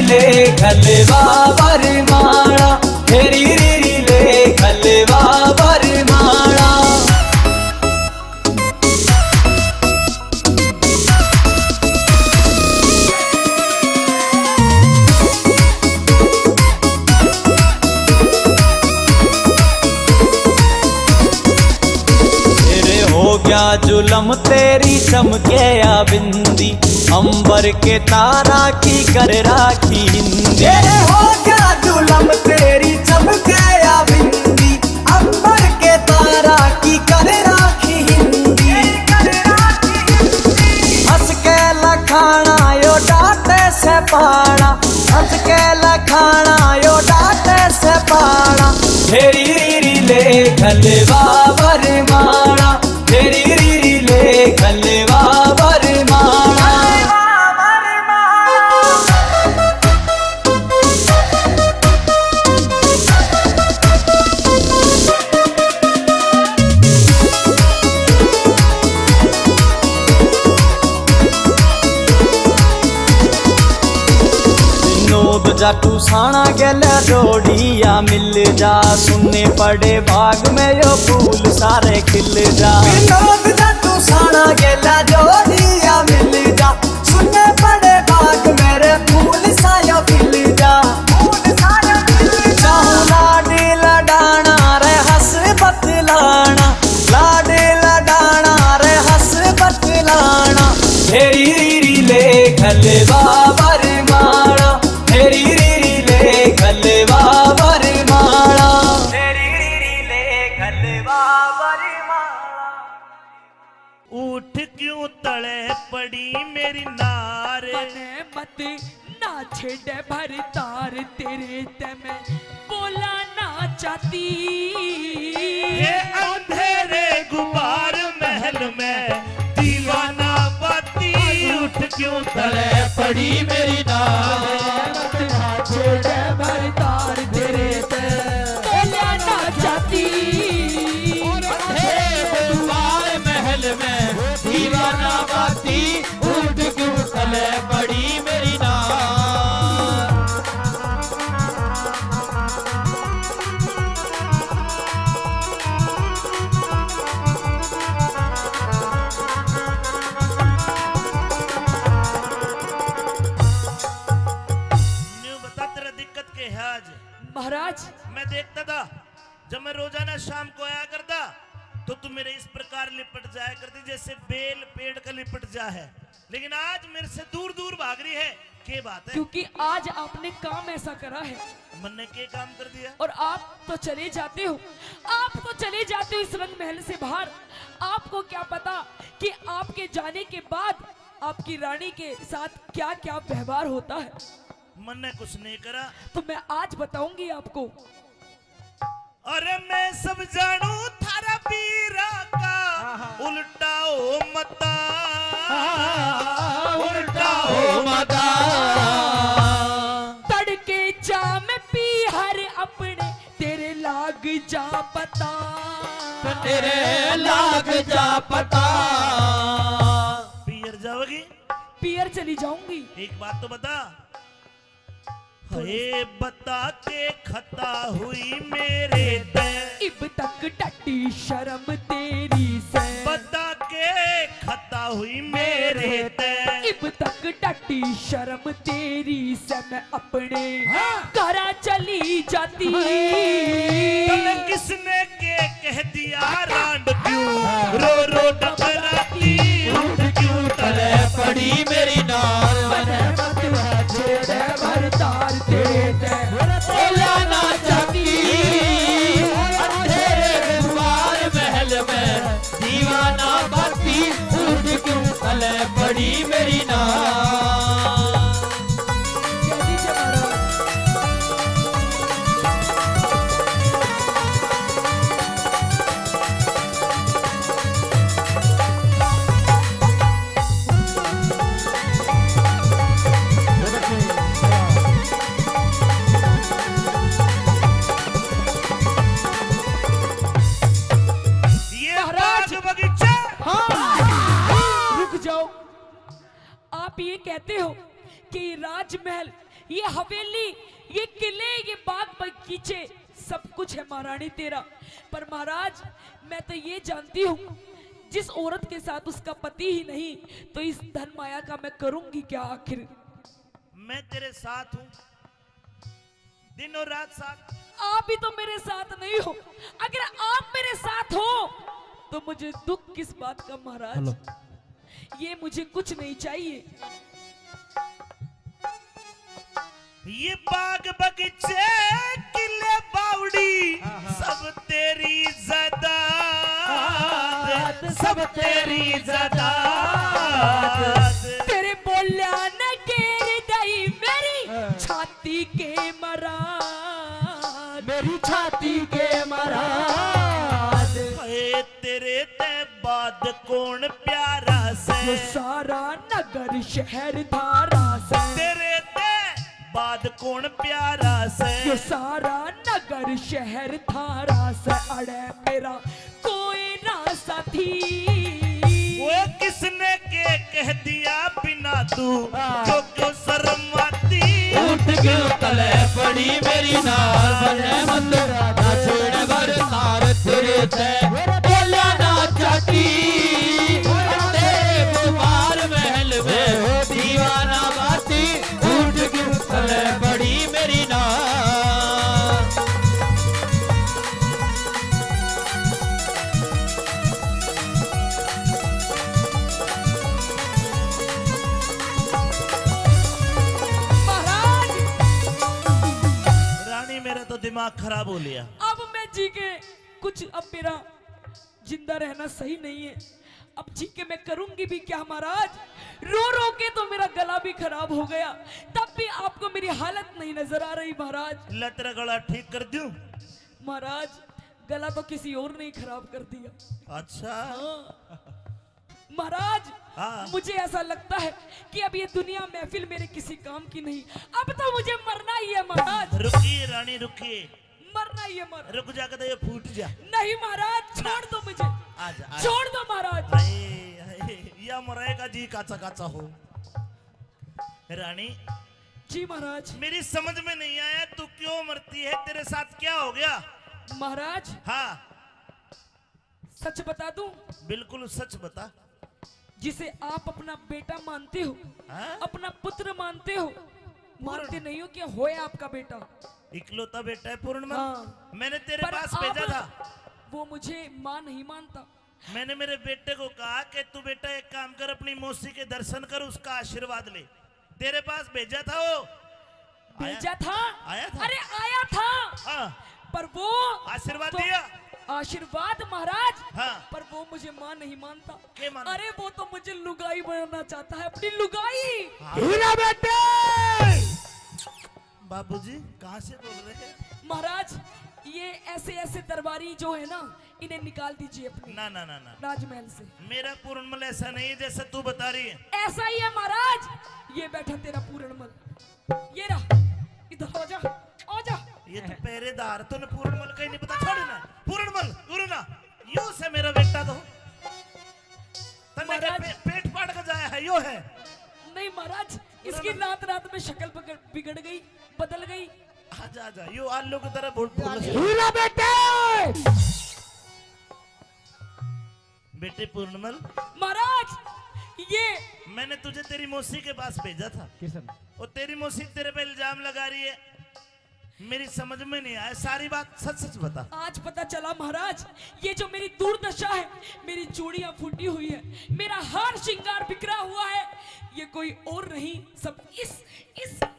ले खलवा बरमाणा फेरी रीरी ले खलवा बरमाणा हो गया जुलम तेरी चमके या बिंदी अंबर के तारा की कर राखी हिंदी हो गया जुलम तेरी चमके या बिंदी अंबर के तारा की कर राखी हिंदी हंस के लखाना यो डांटे से पाना हंस के लखाना यो डांटे से पाना फेरी रीरी ले खलवा बरमाणा फेरी रीरी ले खलवा बरमाणा नोद जाटू साणा गेले रोड़िया मिल जा सुनने पड़े बाग में यो फूल सारे खिल जा नोद जाटू साणा गेले रोड़िया मिल जा सुनने पड़े बाग मेरे फूल सायो खिल जा चाहूं लाडे लडाना रे हंस बतलाना लाडे लडाना रे हंस बतलाना फेरी रीरी ले खलवा बरमाणा फेरी रीरी ले खलवा बरमाणा फेरी रीरी ले खलवा बरमाणा उठ क्यों तले पड़ी मेरी नारे मने मत ना छेड़े भर तार तेरे ते मैं बोला ना चाहती ये अंधेरे गुबार महल में दीवाना बाती उठ क्यों तले पड़ी मेरी नारे छेड़े भर तार तेरे ते बोला ना चाहती दुआर महल में दीवाना बाती उठ क्यों तले पड़ी मेरी नार न्यू बता तेरा दिक्कत के है आज महाराज मैं देखता था जब मैं रोजाना शाम को आया करता तो तू मेरे इस प्रकार लिपट जाया करती जैसे बेल पेड़ का लिपट जा है, लेकिन आज मेरे से दूर दूर भाग रही है। क्या बात है? क्योंकि आज आपने काम ऐसा करा है मैंने क्या काम कर दिया? और आप तो चले जाते हो, आप तो चले जाते हो इस रंग महल से बाहर। आपको क्या पता कि आपके जाने के बाद आपकी रानी के साथ क्या क्या व्यवहार होता है। मैंने कुछ नहीं करा तो मैं आज बताऊंगी आपको। अरे मैं सब जानू थारा पीरा का उल्टा हो मता, उल्टा हो मता तड़के जा में पी हर अपने तेरे लाग जा पता, तेरे लाग जा पता। पियर जाओगी? पियर चली जाऊंगी। एक बात तो बता, हे बता के खता हुई मेरे ते, इब तक टट्टी शर्म तेरी से, बता के खता हुई मेरे ते, इब तक टट्टी शर्म तेरी से मैं अपने घरा चली जाती। तने किसने के कह दिया रांड क्यों रो रो डकराती, उठ क्यों तले पड़ी मेरी नार बोला ना चाहती अंधेरे द्वार महल में दीवाना बाती उठ क्यों तले पड़ी मेरी नार। आप ये कहते हो कि राजमहल ये हवेली, ये किले, ये बाग बगीचे सब कुछ है महारानी तेरा। पर महाराज मैं तो ये जानती हूँ जिस औरत के साथ उसका पति ही नहीं तो इस धन माया का मैं करूंगी क्या आखिर। मैं तेरे साथ हूँ, दिन और रात साथ। आप भी तो मेरे साथ नहीं हो। अगर आप मेरे साथ हो तो मुझे दुख किस बात का महाराज। ये मुझे कुछ नहीं चाहिए। ये बाग बगीचे किले बावड़ी सब तेरी ज़ादात, सब तेरी ज़ादात। तेरे बोलिया न गिर गई मेरी छाती के मराद, मेरी छाती के मराद। ए तेरे ते बाद कौन प्यारा से, ये सारा नगर शहर धारा से। तेरे ते बाद कौन प्यारा से, ये सारा नगर शहर धारा से। अड़े मेरा कोई ना साथी, वो किसने के कह दिया बिना तू जो क्यों शर्माती। उठ क्यों तले पड़ी मेरी नार बने मत ना छोड़ बर तार तेरे ते बोला ना चाहती। तेरे कुमार महल में दीवाना बाती, उठ क्यों तले पड़ी मेरी नार। महाराज रानी मेरा तो दिमाग खराब हो लिया। अब मैं जी के कुछ, अब मेरा जिंदा रहना सही नहीं है। अब जी के मैं करूंगी भी क्या महाराज। रो रो के तो मेरा गला भी खराब हो गया, तब भी आपको मेरी हालत नहीं नजर आ रही महाराज। ला तेरा गला ठीक कर दूं। महाराज गला तो किसी और ने ही खराब कर दिया। अच्छा महाराज हाँ। मुझे ऐसा लगता है कि अब ये दुनिया महफिल मेरे किसी काम की नहीं। अब तो मुझे मरना ही है महाराज। रुकिए रानी रुकिए, मरना ही है मर। रुक जा के ये फूट जा। नहीं महाराज छोड़ दो मुझे, आजा आजा। छोड़ दो महाराज। या मरेगा जी काचा काचा हो। रानी जी महाराज। मेरी समझ में नहीं आया तू क्यों मरती है, तेरे साथ क्या हो गया। महाराज हाँ सच बता दूं, बिल्कुल सच बता। जिसे आप अपना बेटा मानते हो, हाँ? अपना पुत्र मानते हो, मानते नहीं हो कि होए आपका बेटा। इकलौता बेटा है पूर्णमल। हाँ। मैंने तेरे पर पास आप- भेजा था। वो मुझे मां नहीं मानता। मैंने मेरे बेटे को कहा कि तू बेटा एक काम कर, अपनी मौसी के दर्शन कर, उसका आशीर्वाद ले। तेरे पास भेजा था वो। भेजा था? आया था? अरे आया था, हाँ पर वो आशीर्वाद तो- दिया। आशीर्वाद महाराज। हाँ। पर वो मुझे मां नहीं मानता। क्या मानता? अरे वो तो मुझे लुगाई बनाना चाहता है, अपनी लुगाई। हीरा बेटे, बाबूजी कहाँ से बोल रहे हैं। महाराज ये ऐसे ऐसे दरबारी जो है ना, इन्हें निकाल दीजिए अपने ना ना ना ना, राजमहल से। मेरा पूर्णमल ऐसा नहीं है जैसा तू बता रही है। ऐसा ही है महाराज। ये बैठा तेरा पूरणमल, ये रहा, इधर आ जा, आ जा। ये तो पहरेदार, तूने पूर्णमल का ही नहीं पता। छोड़ना पूर्णमल, पूर्णा यो से मेरा बेटा तो तन्ने के महाराज। पेट फाड़ कर जाया है, यो है। नहीं महाराज, इसकी रात रात में शक्ल बिगड़ गई, बदल गई। आजा आजा, यो आलू की तरह बोल बोल। हीरा बेटे, बेटे पूर्णमल, महाराज ये मैंने तुझे तेरी मौसी के पास भेजा था। और तेरी मौसी तेरे पे इल्जाम लगा रही है। मेरी समझ में नहीं आया, सारी बात सच सच बता। आज पता चला महाराज, ये जो मेरी दुर्दशा है, मेरी चूड़ियां फूटी हुई है, मेरा हार श्रृंगार बिखरा हुआ है, ये कोई और नहीं, सब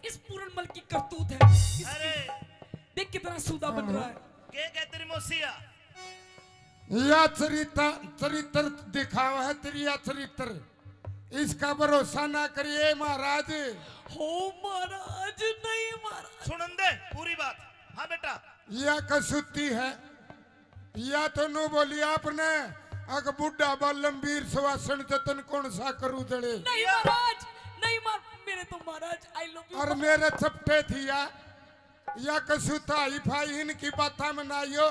इस पूरणमल की करतूत है। अरे देख कितना सूदा बन रहा है। क्या तेरी मौसिया। या चरित्र दिखावा है तेरी, या चरित्र, इसका भरोसा ना करिए महाराज। हो महाराज, नहीं महाराज। सुनन दे पूरी बात। हाँ बेटा, या कसूती है, या तो नु बोली आपने अग बुढ़ा लंबीर सुवासन जतन कौन सा करू दड़े। नहीं महाराज, नहीं मेरे तो महाराज आई लव यू। और मेरे चपटे थी या कसूता ही फाई, इनकी बात में नाइयो।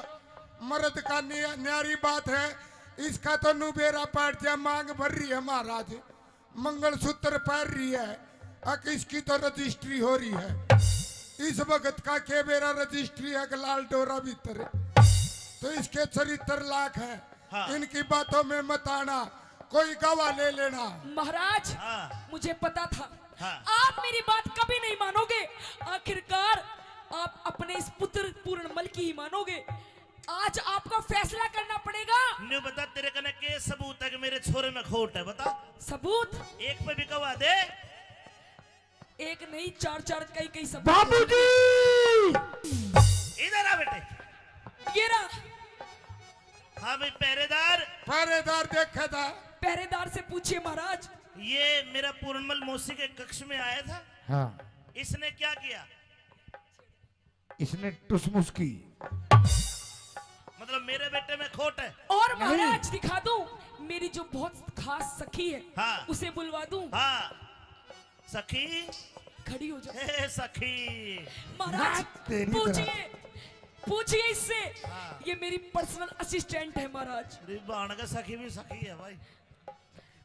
मर्द का न्यारी बात है, इसका तो नु बेरा पाट जा, मांग भर रही है महाराज, मंगलसूत्र पहन रही है, इसकी तो रजिस्ट्री हो रही है इस वक्त का के मेरा रजिस्ट्री है कि लाल डोरा भीतर है। तो इसके चरित्र लाख है। हाँ। इनकी बातों में मत आना, कोई गवाह ले लेना। महाराज हाँ। मुझे पता था हाँ। आप मेरी बात कभी नहीं मानोगे। आखिरकार आप अपने इस पुत्र पूर्णमल की ही मानोगे। आज आपका फैसला करना पड़ेगा। न्यू बता तेरे कने के सबूत है कि मेरे छोरे में खोट है, बता। सबूत एक पे भी गवाह दे। एक नहीं, चार चार कई सबूत। बाबूजी इधर आ बेटे। ये रहा। हाँ भाई पहरेदार। पहरेदार देखा था। पहरेदार से पूछिए महाराज। ये मेरा पूर्णमल मौसी के कक्ष में आया था। हाँ। इसने क्या किया? इसने टुसमुस की। मतलब मेरे बेटे में खोट है। और महाराज दिखा दूं, मेरी जो बहुत खास सखी है हाँ। उसे बुलवा दूं। हाँ सखी खड़ी हो जा। हे सखी। महाराज तेरी पूछिए पूछिए इससे। हाँ। ये मेरी पर्सनल असिस्टेंट है महाराज। अरे बाण का सखी भी सखी है भाई।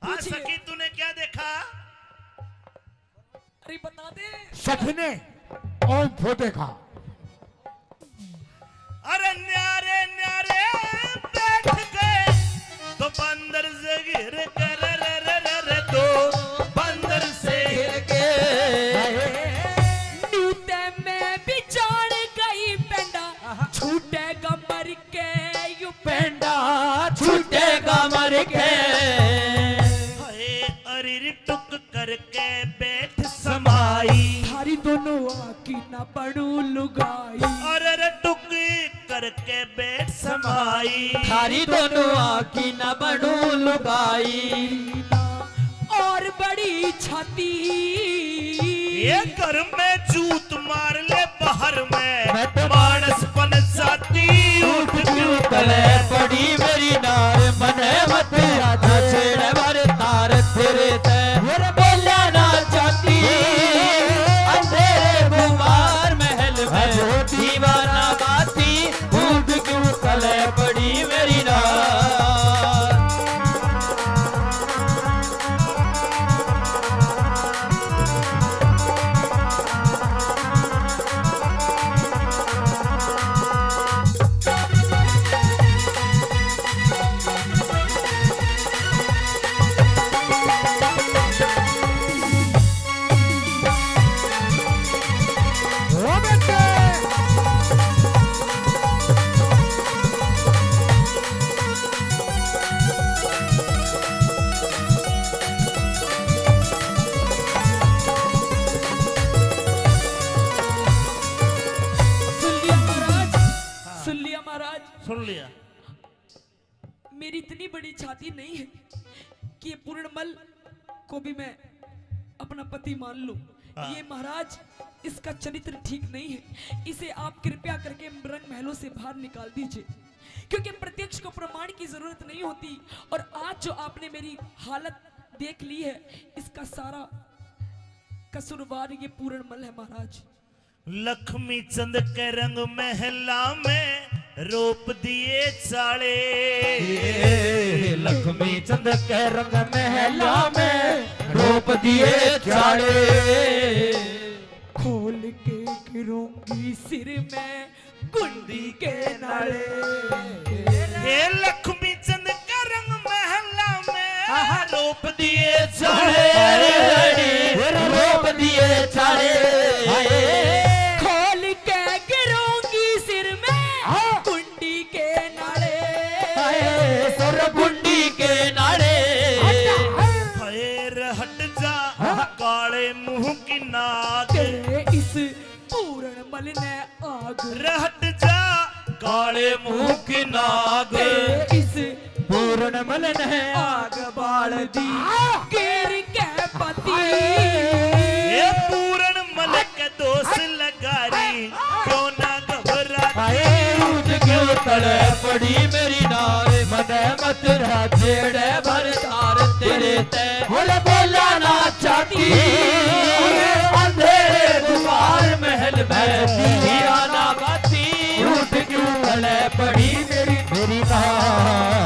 हाँ पूछिए। सखी तूने क्या देखा? अरे बता दे। सखी ने ओम फो देखा। अरे न्यारे न्यारे बैठ गए तो बंदर से गिर कर तो बंदर से गिर के नीते में बिचार गई पेंडा छूटेगा मर के यू पेंडा छूटेगा मर के हाय अरिर टुक करके बैठ समाई थारी दोनों आकी ना पड़ू लुगाई। अरे टुक करके बैठ समाई थारी दोनों आँखी न बनू लुगाई और बड़ी छाती ये घर में जूत मार ले बाहर में मैं तो मानस बन जाती उठ क्यों तले पड़ी मेरी नार मने मत राजा छेड़े वर तार तेरे ते मेरे बोला ना चाहती अंधेरे गुमार महल में दीवाना बाती उठ क्यों तले पड़ी मेरी नार सुन लिया। मेरी इतनी बड़ी छाती नहीं है कि ये पूर्णमल को भी मैं अपना पति मान लूं। हाँ। ये महाराज इसका चरित्र ठीक नहीं है। इसे आप कृपया करके रंग महलों से बाहर निकाल दीजिए, क्योंकि प्रत्यक्ष को प्रमाण की जरूरत नहीं होती। और आज जो आपने मेरी हालत देख ली है, इसका सारा कसूरवार ये पूर्णमल है महाराज। लक्ष्मी चंद के रंग महला में रोप दिए चाले लक्ष्मी चंद के रंग महला में रोप दिए चाड़े खोल के गिरूंगी सिर में कुंडी के नाले। हे लक्ष्मी चंद का रंग महला में रोप दिए चाले रोप दिए चाड़े खोल के गिरूंगी सिर में कुंडी के नाले। सर बुंडी के नाड़े फैर हट जा काले मुंह की नाग इस पूर्णमल ने आग रहट जा काले मुंह की नाग इस पूर्णमल ने आग बाल दी गिर के पति। ये पूर्ण मल के दोस्त लगारी क्यों ना घबराती उठ क्यों तड़े पड़ी मेरी नार मने मत राजेड़े भर तार तेरे ते बोले बोला ना चाहती अंधेरे गुमार महल में दीवाना बाती उठ क्यों तड़े पड़ी मेरी नार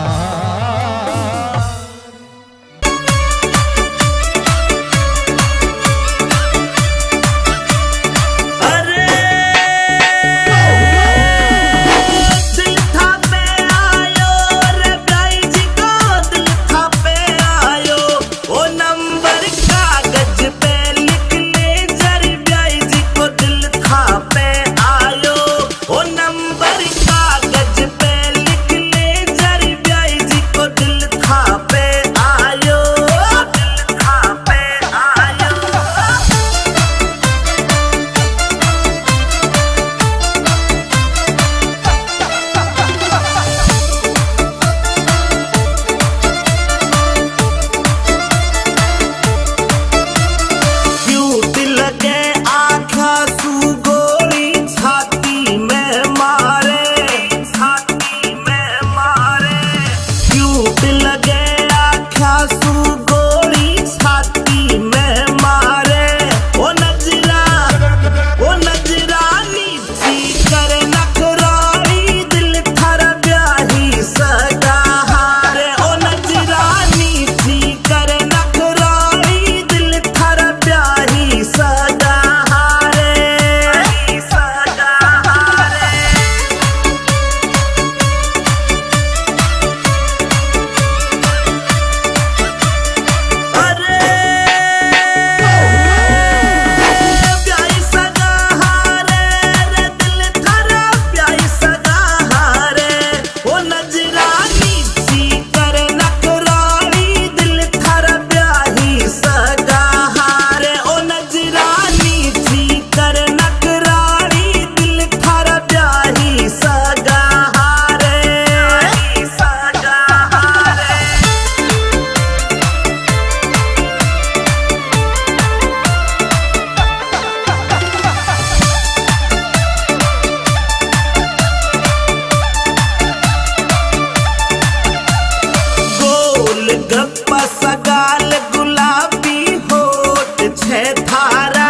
छे थारा,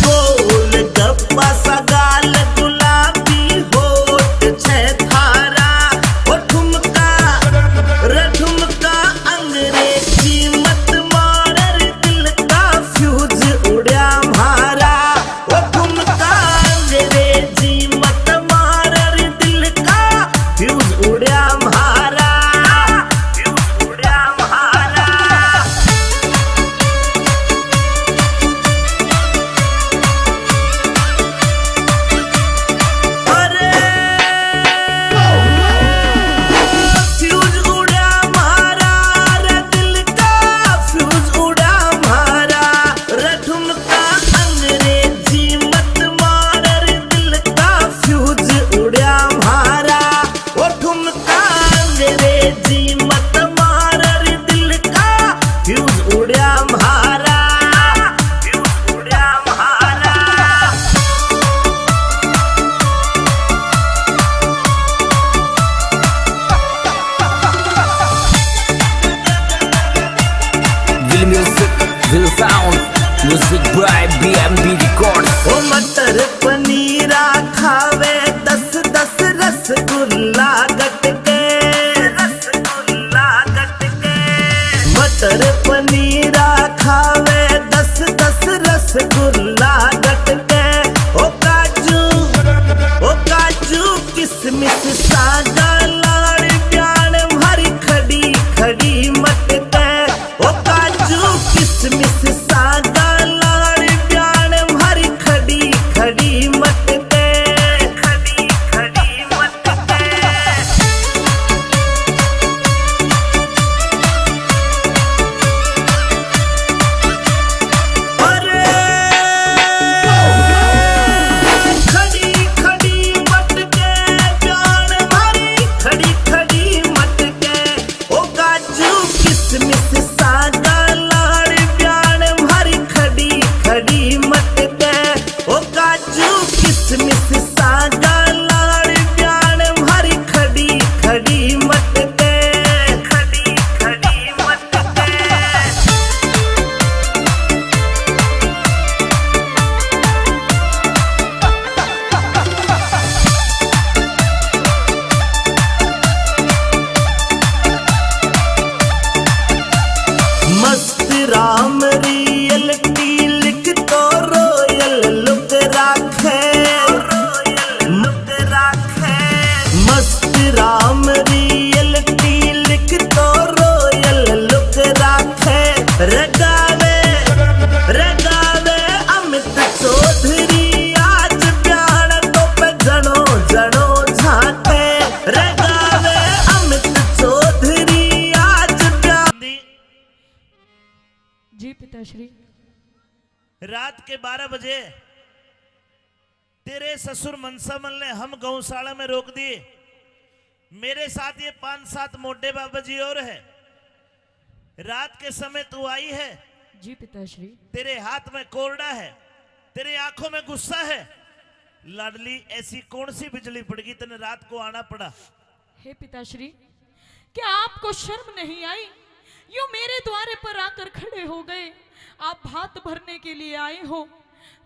गोल गप्पा सा गाल गुलाबी होठ छे थारा, ओ ठुमका रे ठुमका अंग्रेजी मत मार रे दिल का फ्यूज उड़ा मारा, ओ ठुमका अंग्रेजी मत मार रे दिल का फ्यूज उड़ा मारा, फ्यूज उड़ा मारा। अरे फ्यूज उड़ा मारा रे दिल का फ्यूज उड़ा मारा, रे ठुमका अंग्रेजी मत मार रे दिल का फ्यूज उड़ा मारा, ओ ठुमका अंग्रेजी मत मार रे दिल का फ्यूज उड़ा मारा, फ्यूज उड़ा मारा। Will music, will sound, music by BMB Records. ओ मटर पनीरा खावे 10-10 रसगुल्ला गटके, रसगुल्ला गटके। मटर पनीरा खावे 10-10 रसगुल्ला गटके, ओ काजू किसमिस सागा लाड़ प्याण भरी खड़ी खड़ी मटके, ओ काजू किसमिस सागा लाड़ प्याण भरी खड़ी खड़ी मटके, खड़ी खड़ी मटके। अरे खड़ी खड़ी मटके प्याण भरी खड़ी खड़ी मटके, ओ काजू किसमिस सागा लाड़ प्याण भरी खड़ी खड़ी मटके, ओ काजू किसमिस सागा लाड़ प्याण भरी खड़ी खड़ी मटके, खड़ी खड़ी मटके। मस्त राम रियलिटी लिख तो रोयल लुक राखे, लुक राखे। मस्त राम रियलिटी लिख तो रोयल लुक राखे, रगावे रगावे अमित चौधरी आज प्यार तो पे जनो जनो झाके, रगावे अमित चौधरी आज प्यार। जी पिताश्री। रात के 12 बजे तेरे ससुर मनसामल ने हम गौशाला में रोक दिए। मेरे साथ ये 5-7 मोटे बाबा जी और है। रात के समय तू आई है। जी पिताश्री। तेरे हाथ में कोरडा है, तेरे आंखों में गुस्सा है। लाडली ऐसी कौन सी बिजली पड़ गई तेने रात को आना पड़ा? हे पिताश्री, क्या आपको शर्म नहीं आई? यूं मेरे द्वारे पर आकर खड़े हो गए। आप भात भरने के लिए आए हो।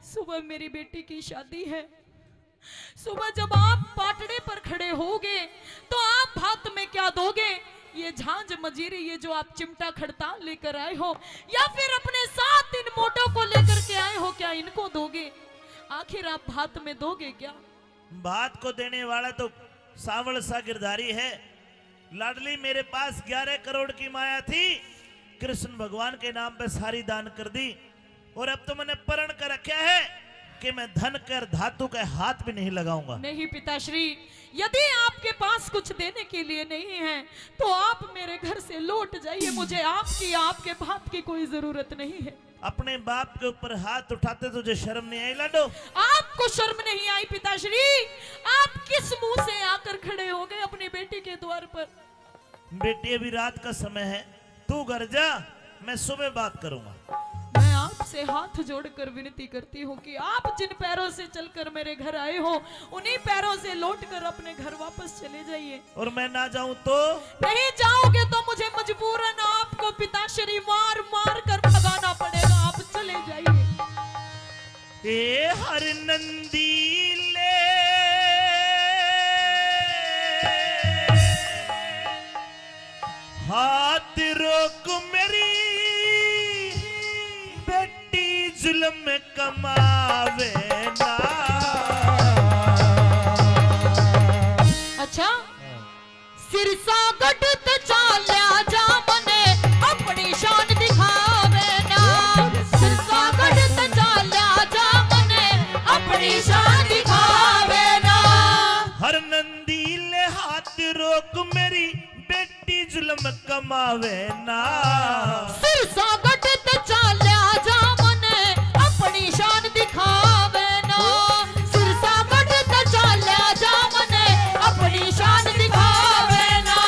सुबह मेरी बेटी की शादी है। सुबह जब आप पाटड़े पर खड़े होगे तो आप भात में क्या दोगे? ये झांझ मजीरी, ये जो आप चिमटा खड़ताल लेकर आए हो, या फिर अपने साथ इन मोटों को लेकर के आए हो, क्या इनको दोगे? आखिर आप भात में दोगे क्या? भात को देने वाला तो सावल सा गिरधारी है। लाडली मेरे पास 11 करोड़ की माया थी, कृष्ण भगवान के नाम पे सारी दान कर दी। और अब तो मैंने प्रण कर रखा है कि मैं धन कर धातु के हाथ भी नहीं लगाऊंगा। नहीं पिताश्री, यदि आपके पास कुछ देने के लिए नहीं है तो आप मेरे घर से लौट जाइए। मुझे आपकी आपके बाप की कोई जरूरत नहीं है। अपने बाप के ऊपर हाथ उठाते तुझे शर्म नहीं आई लाडो? आपको शर्म नहीं आई पिताश्री? आप किस मुंह से आकर खड़े हो गए अपनी बेटी के द्वार पर? बेटी अभी रात का समय है, तू घर जा, मैं सुबह बात करूंगा। मैं आपसे आपसे हाथ जोड़कर विनती करती हूँ कि आप जिन पैरों से चलकर मेरे घर आए हो उन्हीं पैरों से लौटकर अपने घर वापस चले जाइए। और मैं ना जाऊं तो? नहीं जाओगे तो मुझे मजबूरन आपको पिताश्री मार मार कर भगाना पड़ेगा। आप चले जाइए। ए हर नंदी ले हाथ रोक मेरी बेटी जुल्म कमावे ना। अच्छा सिरसा गढ़ ते चाल्या जा मने अपनी शान दिखावे ना। सिरसा गढ़ ते चाल्या जा मने अपनी शान दिखावे ना। हर नंदी ले हाथ रोक मेरी बेटी जुल्म कमावे ना। सिरसा गढ़ ते चाल्या जा मने अपनी शान दिखावे ना। सिरसा गढ़ ते चाल्या जा मने अपनी शान दिखावे ना।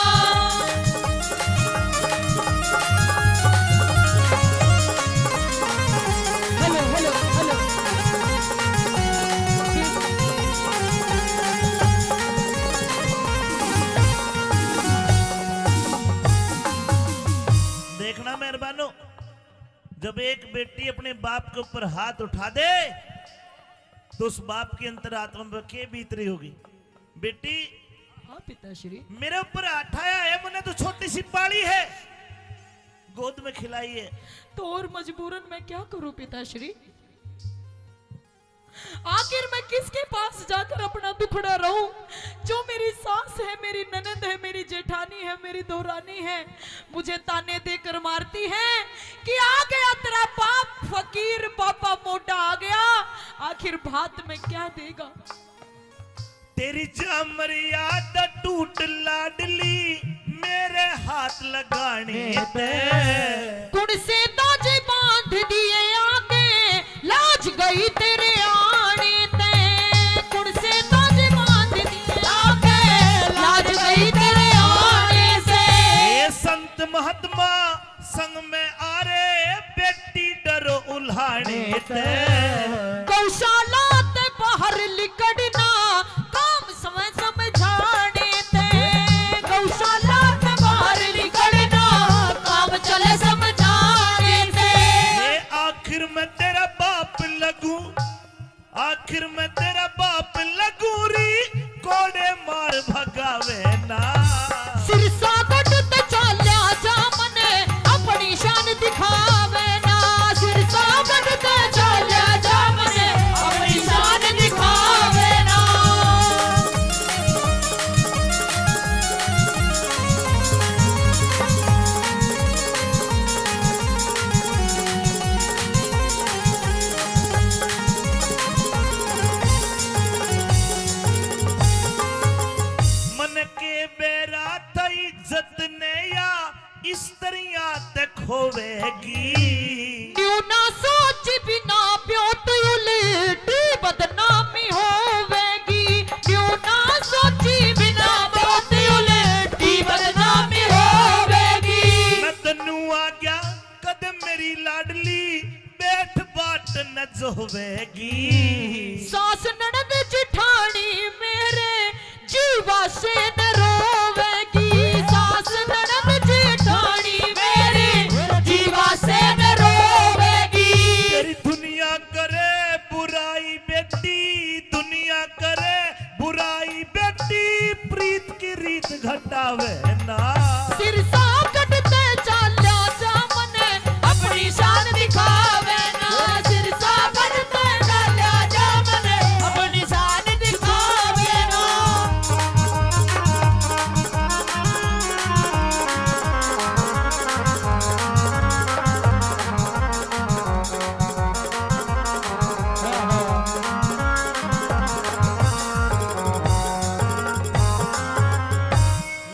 हेलो हेलो हेलो देखना मेहरबानो, जब एक बेटी अपने बाप के ऊपर हाथ उठा दे तो उस बाप की अंतरात्मा में क्या बीत रही होगी। बेटी हाँ पिताश्री। मेरे ऊपर हाथ आया है, मैंने तो छोटी सी पाली है, गोद में खिलाई है। तो और मजबूरन मैं क्या करूं पिताश्री? आखिर मैं किसके पास जाकर अपना दुखड़ा रहूं? जो मेरी सास है, मेरी ननद है, मेरी जेठानी है, मेरी दोहरानी है, मुझे ताने देकर मारती है कि आ गया तेरा बाप फकीर, पापा मोटा आ गया। आखिर भात में क्या देगा? तेरी मर्यादा टूट लाडली मेरे हाथ लगाने पे। कुण से ताजे बांध दिए आगे लाज गई तेरे आने ते। कुण से ताजे बांध दिए आगे लाज गई तेरे आने से। ये संत महात्मा संग में आ रे बेटी डरो उल्हाने ते। गौशाला ते बाहर लिकड़ना काम समय समझाने ते। गौशाला ते बाहर लिकड़ना काम चले समझाने ते। ये आखिर में तेरा बाप लगूं, आखिर में तेरा बाप लगूं री कोड़े मार भगावे ना। सिरसा गढ़ ते चाल्या जा मने अपनी शान दिखावे ना। सिरसा गढ़ ते चाल्या जा मने अपनी शान दिखावे ना। मन के बेरा तई इज्जत ने या स्त्रियां ते खोवेगी। न्यू ना सोच बिना प्योत उल्टी बदनामी होवेगी। न्यू ना सोची बिना प्योत उल्टी बदनामी होवेगी। मैं तन्नू आ गया कदम मेरी लाडली बैठ बाट न जोवेगी। सास ननद जिठानी मेरे जीवा से न रोवेगी। सास ननद जिठानी मेरे जीवा से न रोवेगी। तेरी दुनिया करे बुराई बेटी, दुनिया करे बुराई बेटी, प्रीत की रीत घटावे ना। सिरसा गढ़ ते चाल्या जा मने अपनी शान दिखावे ना। सिरसा गढ़ ते चाल्या जा मने अपनी शान दिखावे ना।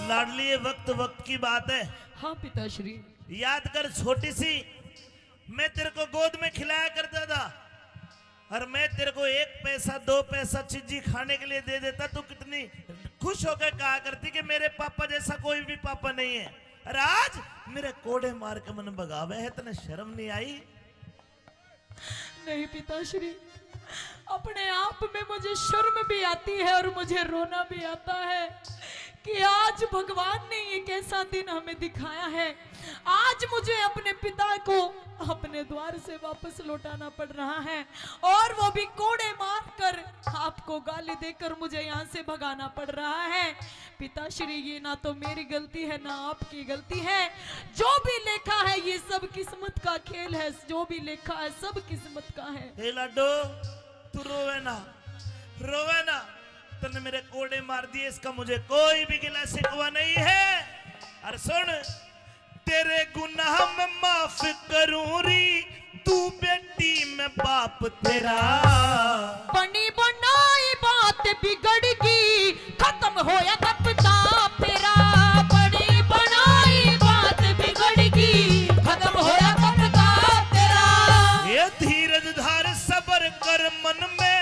लाडली ये वक्त वक्त की बात है। हाँ पिताश्री। याद कर छोटी सी मैं तेरे को गोद में खिलाया करता था और मैं तेरे को 1 पैसा 2 पैसा चीजी खाने के लिए दे देता तो कितनी खुश होकर कहा करती कि मेरे पापा जैसा कोई भी पापा नहीं है। और आज मेरे कोड़े मार के मन भगावे है, तने शर्म नहीं आई? नहीं पिताश्री, अपने आप में मुझे शर्म भी आती है और मुझे रोना भी आता है कि आज भगवान ने ये कैसा दिन हमें दिखाया है। आज मुझे अपने पिता को अपने द्वार से वापस लौटाना पड़ रहा है और वो भी कोड़े मारकर, आपको गाली देकर मुझे यहाँ से भगाना पड़ रहा है। पिताश्री, ये ना तो मेरी गलती है ना आपकी गलती है। जो भी लेखा है ये सब किस्मत का खेल है, जो भी लेखा है सब किस्मत का है। हे लाडो, तू रोवे ना, तूने मेरे कोड़े मार दिए, इसका मुझे कोई भी गिला शिकवा नहीं है। और सुन, तेरे गुनाह में माफ करूं री, तू बेटी में बाप तेरा। बनी बनाई बात बिगड़ गई, खत्म होया कब ताप तेरा। बनी बनाई बात बिगड़ गई, खत्म होया कब ताप तेरा। ये धीरज धार सबर कर, मन में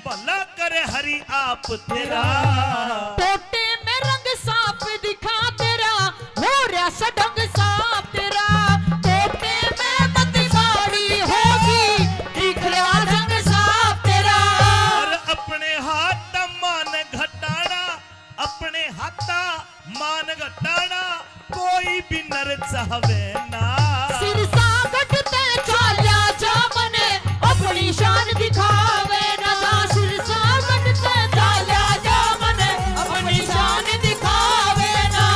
भला करे हरि आप तेरा। टोटे में रंग साफ दिखा तेरा, हो रहा सडंग साफ तेरा। टोटे में मत साड़ी होगी, दिख रहा रंग साफ तेरा। और अपने हाथ मान घटाना, अपने हाथा मान घटाना, कोई भी नर चाहवे ना। सिर सागट ते चाल्या जा मने, अपनी शान दिखावे ना। सिर सागट ते चाल्या जा मने, अपनी शान दिखावे ना।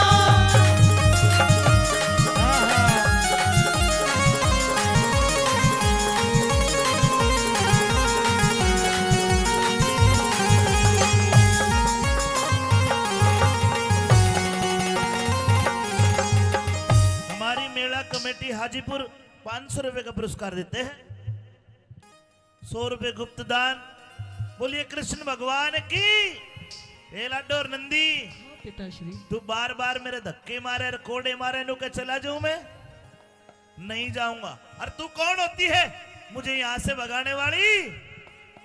हमारी मेला कमेटी हाजीपुर 500 रुपए का पुरस्कार देते हैं। 100 रुपए गुप्त दान। बोलिए कृष्ण भगवान की। हे लाडो और नंदी, पिताश्री, तू बार बार मेरे धक्के मारे, कोड़े मारे, नु के चला जाऊं मैं? नहीं जाऊंगा। और तू कौन होती है मुझे यहां से भगाने वाली?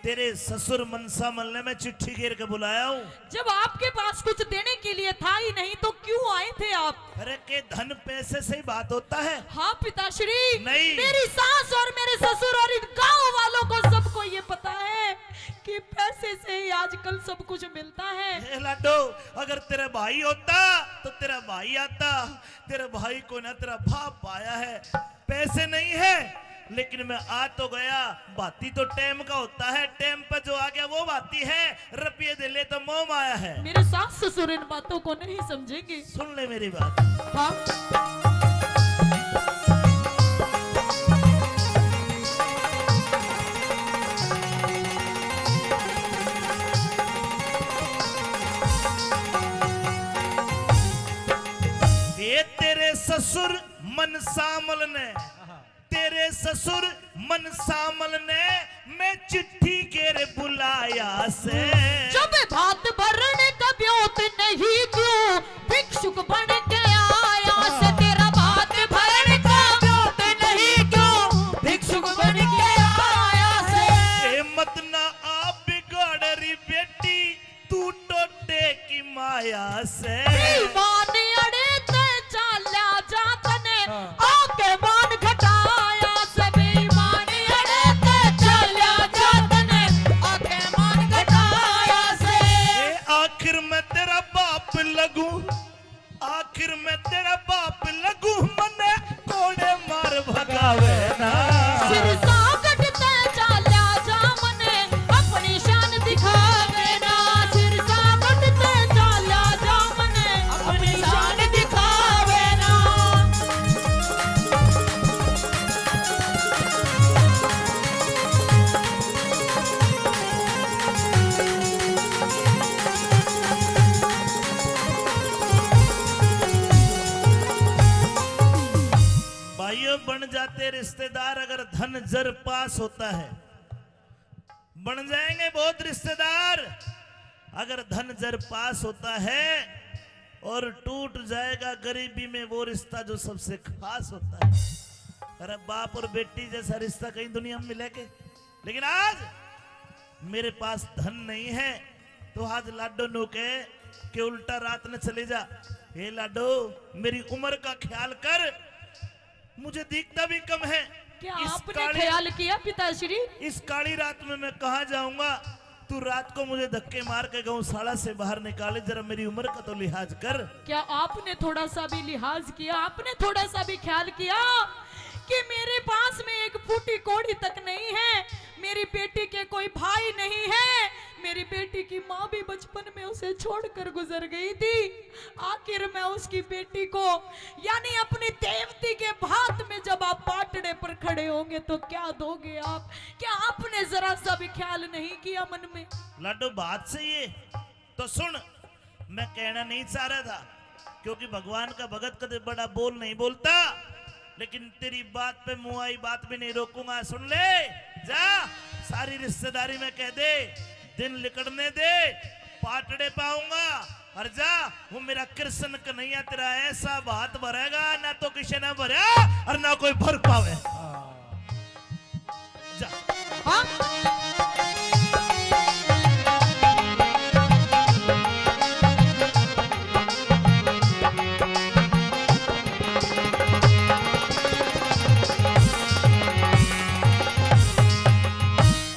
तेरे ससुर मनसा मलने में चिट्ठी घेर के बुलाया हूं। जब आपके पास कुछ देने के लिए था ही नहीं तो क्यों आए थे आप? अरे के धन पैसे से ही बात होता है? हाँ पिताश्री, नहीं। मेरी सास और मेरे ससुर और इन गांव वालों को सबको ये पता है कि पैसे से ही आजकल सब कुछ मिलता है। हे लाडो, अगर तेरा भाई होता तो तेरा भाई आता। तेरे भाई को ना तेरा बाप आया है, पैसे नहीं है, लेकिन मैं आ तो गया। बाती तो टेम का होता है, टेम पे जो आ गया वो बाती है। रुपये दे ले तो मोम आया है। मेरे सास ससुर इन बातों को नहीं समझेंगे। सुन ले मेरी बात। हाँ, ये तेरे ससुर मन सामल ने, तेरे ससुर मन सामल ने मैं चिट्ठी के बुलाया से। जब भात भरने का ब्योत नहीं क्यों भिक्षुक बन के आया से। तेरा भात भरने का ब्योत नहीं क्यों भिक्षुक बन के आया से। ए मत ना आप बिगाड़ री बेटी, तू टोटे की माया से। मान अड़े ते चाल्या जातने, आके मान घटाया से। बेईमान अड़े ते चाल्या जातने, आके मान घटाया से। ए आखिर मैं तेरा बाप लगूं, आखिर मैं तेरा बाप लगूं, मने कोड़े मार भगावे ना। सिर सागट ते चाल्या जा मने, अपनी शान दिखावे ना। सिर सागट ते चाल्या जा मने, अपनी शान दिखावे ना। भाइयों, बन जाते रिश्तेदार अगर धन जर पास होता है। बन जाएंगे बहुत रिश्तेदार अगर धन जर पास होता है, और टूट जाएगा गरीबी में वो रिश्ता जो सबसे खास होता है। अरे बाप और बेटी जैसा रिश्ता कहीं दुनिया में मिलेगा? लेकिन आज मेरे पास धन नहीं है, तो आज लाडो नो के उल्टा रात न चले जा। हे लाडो, मेरी उम्र का ख्याल कर, मुझे दिखता भी कम है, क्या इस आपने काली- ख्याल किया पिताश्री? इस काली रात में मैं कहाँ जाऊंगा? तू रात को मुझे धक्के मार के गौशाला से बाहर निकाले, जरा मेरी उम्र का तो लिहाज कर। क्या आपने थोड़ा सा भी लिहाज किया? आपने थोड़ा सा भी ख्याल किया कि मेरे पास में एक फूटी कोड़ी तक नहीं है, मेरी बेटी के कोई भाई नहीं है, मेरी बेटी की माँ भी बचपन में उसे छोड़कर गुजर गई थी। आखिर मैं उसकी बेटी को यानी अपनी देवती के भात में जब आप पाटड़े पर खड़े होंगे तो क्या दोगे आप? क्या आपने जरा सा भी ख्याल नहीं किया मन में? लाडो बात सही है, तो सुन, मैं कहना नहीं चाह रहा था क्योंकि भगवान का भगत कदे बड़ा बोल नहीं बोलता, लेकिन तेरी बात पे मुंह आई बात भी नहीं रोकूंगा। सुन ले, जा सारी रिश्तेदारी में कह दे, दिन लिकड़ने दे, पाटड़े पाऊंगा, और जा वो मेरा कृष्ण कन्हैया तेरा ऐसा बात भरेगा ना तो किसी ने भरा और ना कोई भर पावे। जा।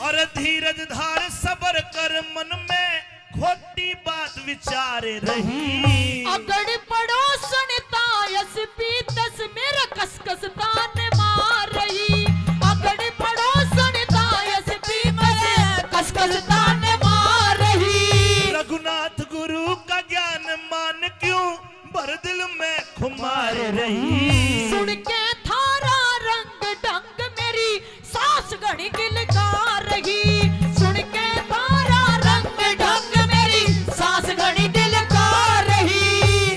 और धीरज धार सबर कर, मन में खोटी बात विचारे रही। अगड़ पड़ो सुनता यस पीतस मेरा कसकस तान मार रही। अगड़ पड़ो सुनता यस पीतस कसकस तान मार रही। रघुनाथ गुरु का ज्ञान मान क्यों भर दिल में खुमार रही। सुन के थारा रंग ढंग मेरी सास घड़ी गिलकार रही। सुन के थारा रंग ढंग मेरी सास घड़ी दिलकार रही।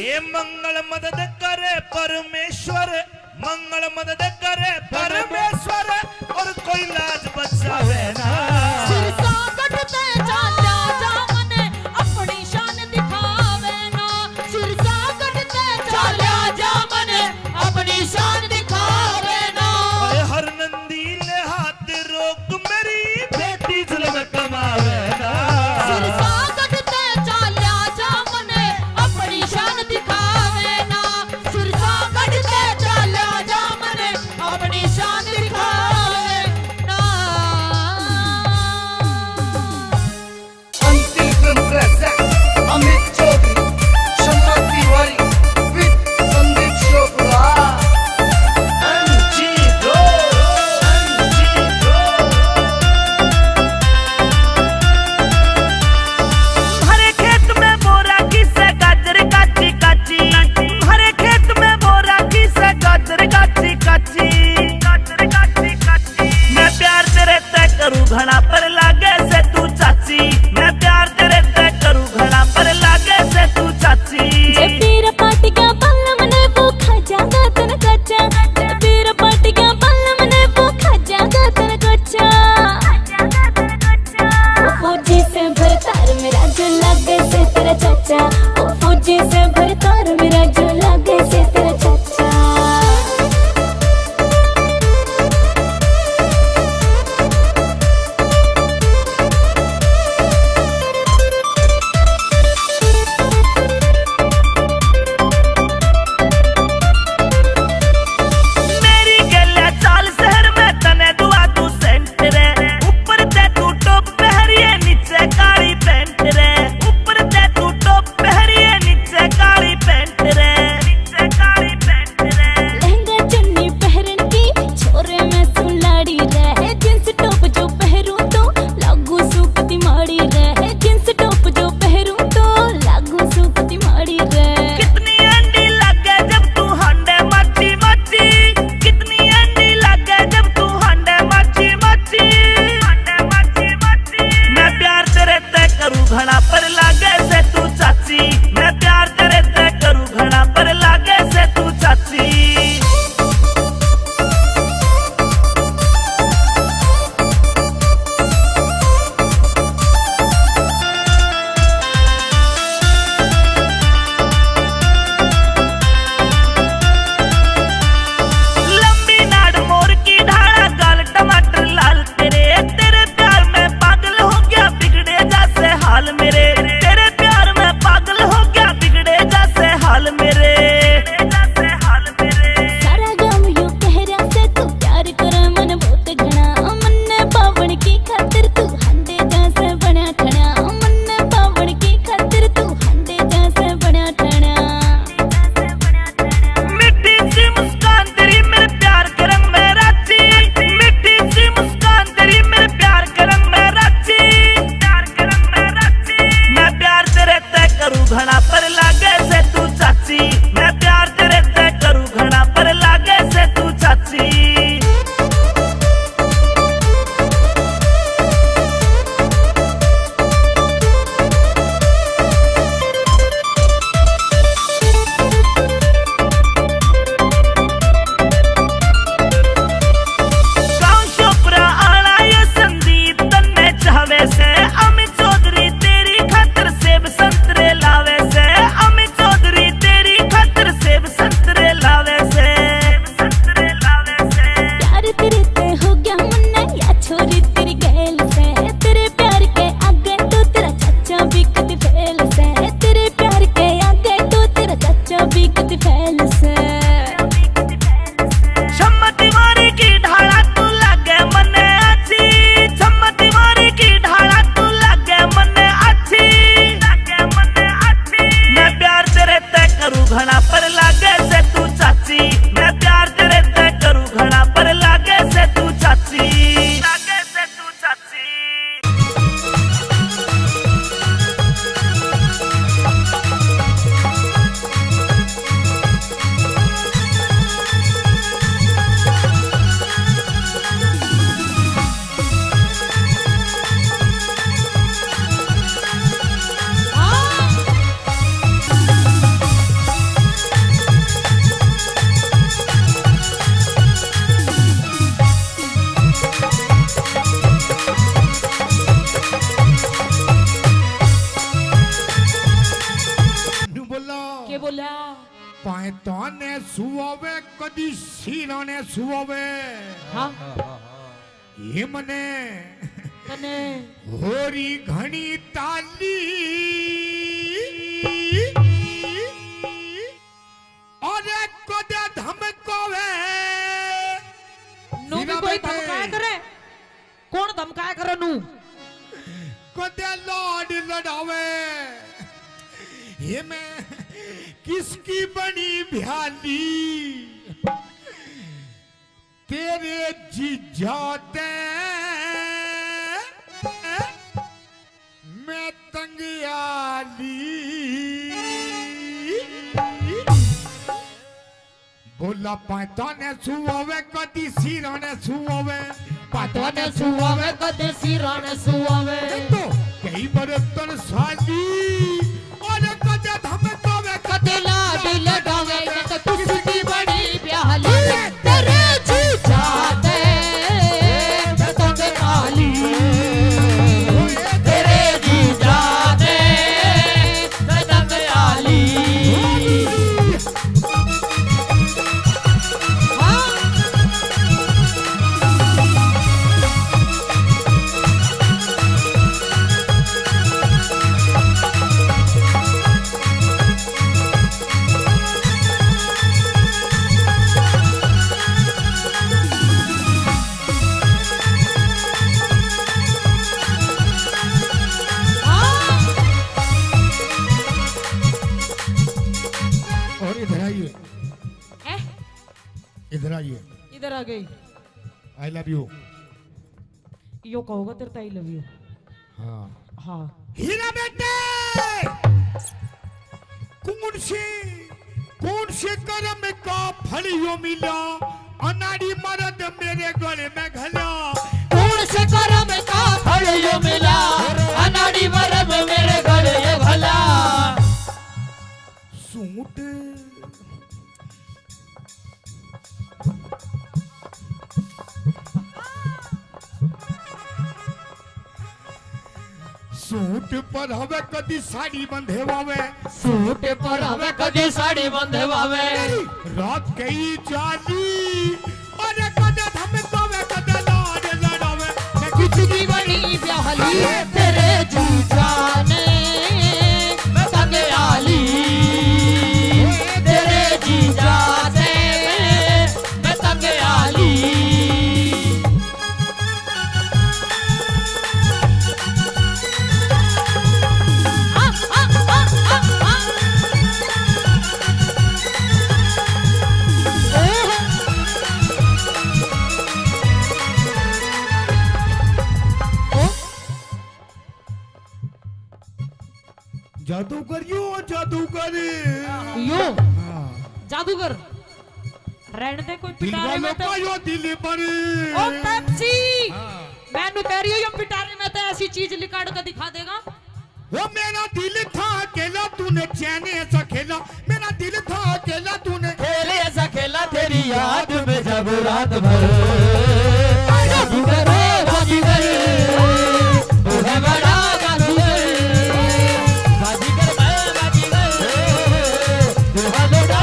ये मंगल मदद करे परमेश्वर, मंगल मदद करे परमेश्वर, और कोई लाज बचावे ना। सिर सागटते चाचा जामने अपनी शान दिखावे ना। सिर सागटते चाचा जामने अपनी शान दिखावे ना। ओए हर नंदी ले हाथ रोक, मेरी बेटी जुल्म कमावे ना। सिर सागटते चाचा जामने अपनी शान दिखावे ना। सिर सागटते चाचा जामने अपनी शान दिखावे ना। अंतिम film present Amit Chaudhary, Shankar Tiwari with Sandeep Chopra. हरे खेत में बोरा किसे गाजर काची काची, हरे खेत में बोरा किसे गाजर काची काची। તને સુવે કદી શીરાને સુવે हाँ એમને तने હોરી ઘણી તાલી અરે કદે ધમકાવે नू भी कोई धमकाया करे कौन धमकाया करे नू कदे लाड लड़ावे ये मैं किसकी बनी भ्याली तेरे जीजाते मैं तंगियाली बोला पाता ने सुवे कदी सीरा ने सुवे पाता ने सुवे कदे सिराने सुआवे तो कई बरतन साली और कदे धमकावे कदे लाड लगावे तो किसकी बड़ी प्याली तेरे जीजा दे मैं तंग आली तेरे जीजा दे मैं तंग आली और इधर आइए ए इधर आइए इधर आ गई आई लव यू यो कहोगा तेरे आई लव यू हाँ हाँ हीरा बेटे कौन से कर्म का फल यो मिला अनाड़ी मर्द मेरे गले में घला कौन से करम का फल यो मिला अनाड़ी मरब मेरे गले ये भला सूट सूट पर हवे कदी साड़ी बंधे वावे सूट पर हमें कदी साड़ी बंधवावे रात कई जाली और कदे धमकावे कदे लाड लड़ावे मैं किसकी बड़ी प्याली तेरे जीजा ने मैं तंग आली तेरे जीजा ने मैं तंग आली जादूगर यो जादूगर यो जादूगर रहने दे कोई दिल पिटारे में वालों तो का यो दिल पर ओ पेप्सी मैनू कह रही हूँ ये पिटारे में तो ऐसी चीज लिकाड़ कर दिखा देगा वो मेरा दिल था अकेला तूने चैन ऐसा खेला मेरा दिल था अकेला तूने खेले ऐसा खेला तेरी याद में जब रात भर जादूगर बाजीगर तू है बड़ा जादूगर बाजीगर मैं बाजीगर तू है लोटा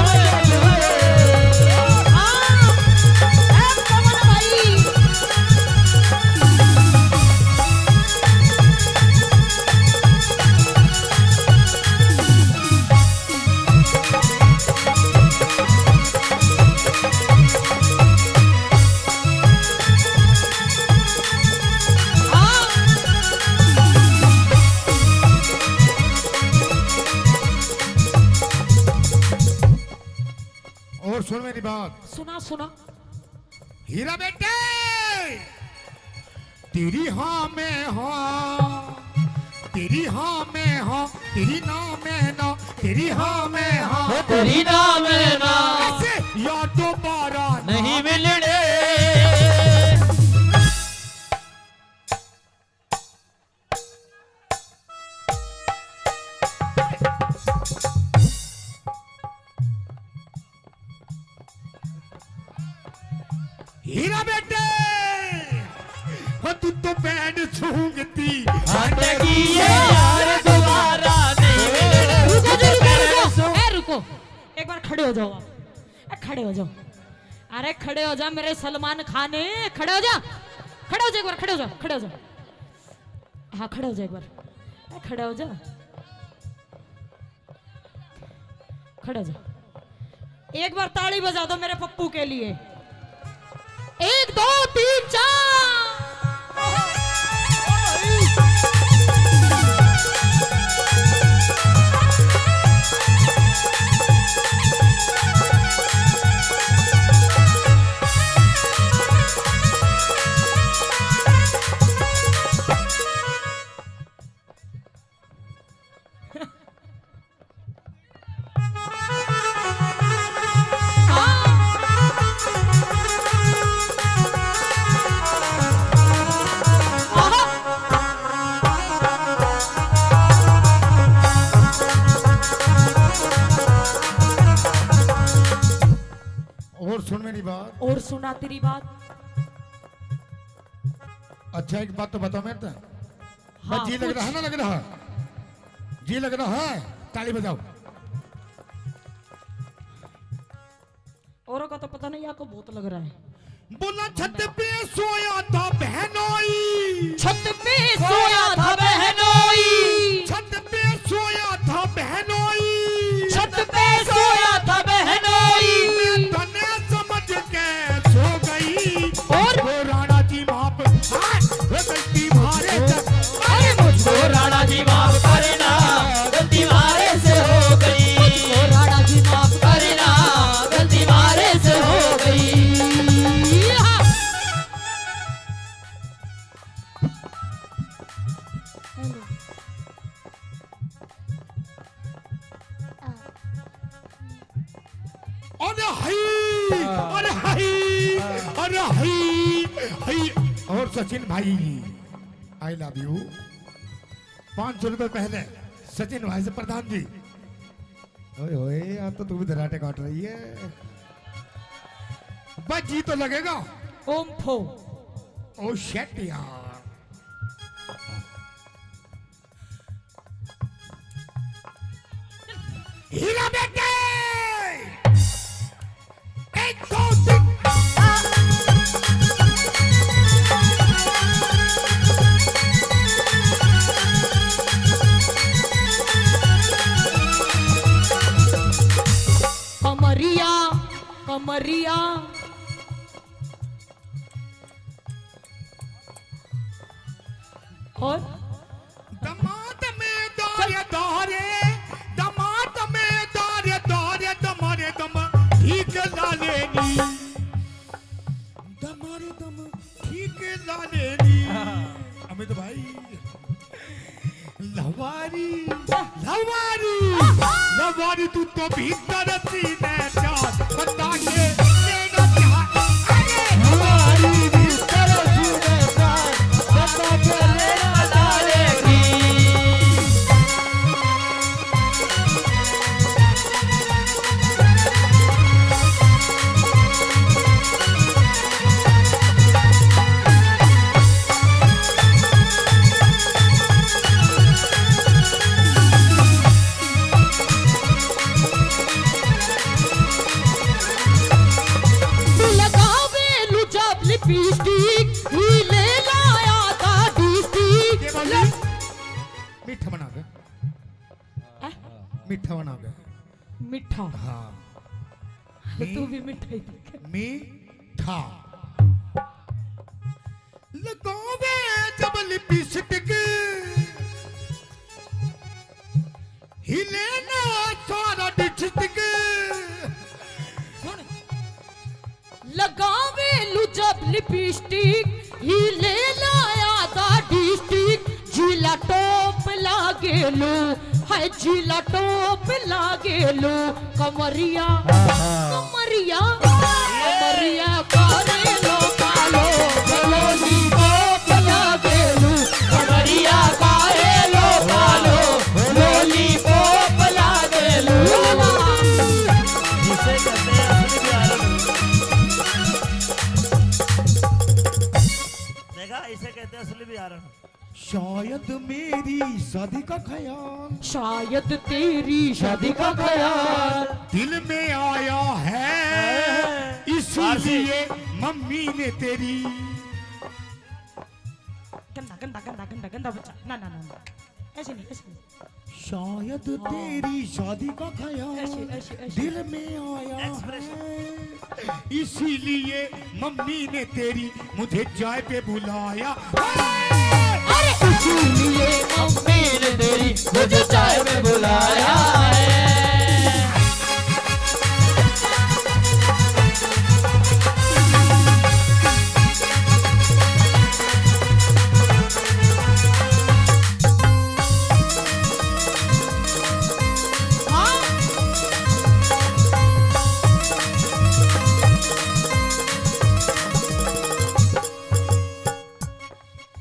और सुन मेरी बात सुना सुना हीरा बेटे तेरी हाँ में हाँ तेरी हाँ में हाँ तेरी ना में ना तेरी हाँ में हाँ तेरी नाम है ना ऐसे या दोबारा नहीं मिलने हीरा बेटे हो तू तो बैंड सूंघती हटगी यार दोबारा नहीं रुको रुको रुको ए रुको एक बार खड़े खड़े हो जाओ आप, खड़े हो जाओ, अरे खड़े हो जा मेरे सलमान खान, खड़े हो जा, खड़े हो जा एक बार, खड़े हो जा, खड़े हो जा, हाँ खड़े हो जा एक बार, खड़े हो जा, खड़े हो जा, एक बार ताली बजा दो मेरे पप्पू के लिए। 1 2 3 4। और सुन मेरी बात, और सुना तेरी बात। अच्छा एक बात तो बताओ मेरे तो, हाँ, जी लग रहा है ना, लग रहा है, जी लग रहा है, ताली बजाओ। औरों का तो पता नहीं, आपको बहुत लग रहा है। बोला छत पे सोया था बहनोई, छत पे सोया था बहनोई, छत पे सोया था बहनोई, छत पे सोया था बहनोई, तने समझ के सो गई, और वो राणा जी माप गलती मारे अरे मुझको राणा जी माफ करना, गलती मारे से हो गई, मुझको राणा जी माफ करना, गलती मारे से हो गई। हाँ। अरे हाय, अरे हाय, अरे हाय, हाय। और सचिन भाई आई लव यू। 500 रुपए पहले सचिन भाई से प्रधान जी। ओए ओए यार तो तू भी धराटे काट रही है। बस जी तो लगेगा। ओम फो ओ शेट यार। हीरा बेटे 1 2 3 कमरिया कमरिया और दमाद में दारे दारे, दमाद में दारे दारे, दमारे दम ठीक लालेनी, दमारे दम ठीक लालेनी। अमित भाई लवारी लवारी लवारी तू तो भीतर सीने चार बता के लेना क्या। अरे लवारी भीतर सीने चार बता के लेना डालेगी। लगावे लुजब लिपस्टिक ही ले लाया था डिस्टिक। ये बोली मीठा बना के, मीठा बना के। मिठा हाँ तू भी मिठाई देख। मीठा लगावे जब लिपस्टिक हिले ना सारा डिस्ट्रिक्ट। लगावे लुजब लिपस्टिक ही ले लाया था डिस्टिक। जिला टॉप लागे लो है, जिला टॉप लागे लो। कमरिया कमरिया कमरिया करे लो कालो गलोनी टॉप लागे लो। कमरिया काहे लो कालो, लोली पोप लागे लो। जिसे कहते हैं असली प्यार। देखा, इसे कहते हैं असली बिहारण। शायद मेरी शादी का ख्याल शायद तेरी शादी का ख्याल दिल में आया है, इसलिए मम्मी ने तेरी। गंदा गंदा गंदा गंदा गंदा बच्चा, ना ना ना ना, ऐसे नहीं ऐसे नहीं। शायद तेरी शादी का ख्याल ऐसे ऐसे ऐसे दिल में आया है, इसीलिए मम्मी ने तेरी मुझे चाय पे बुलाया। इसीलिए मम्मी ने तेरी मुझे चाय में बुलाया है।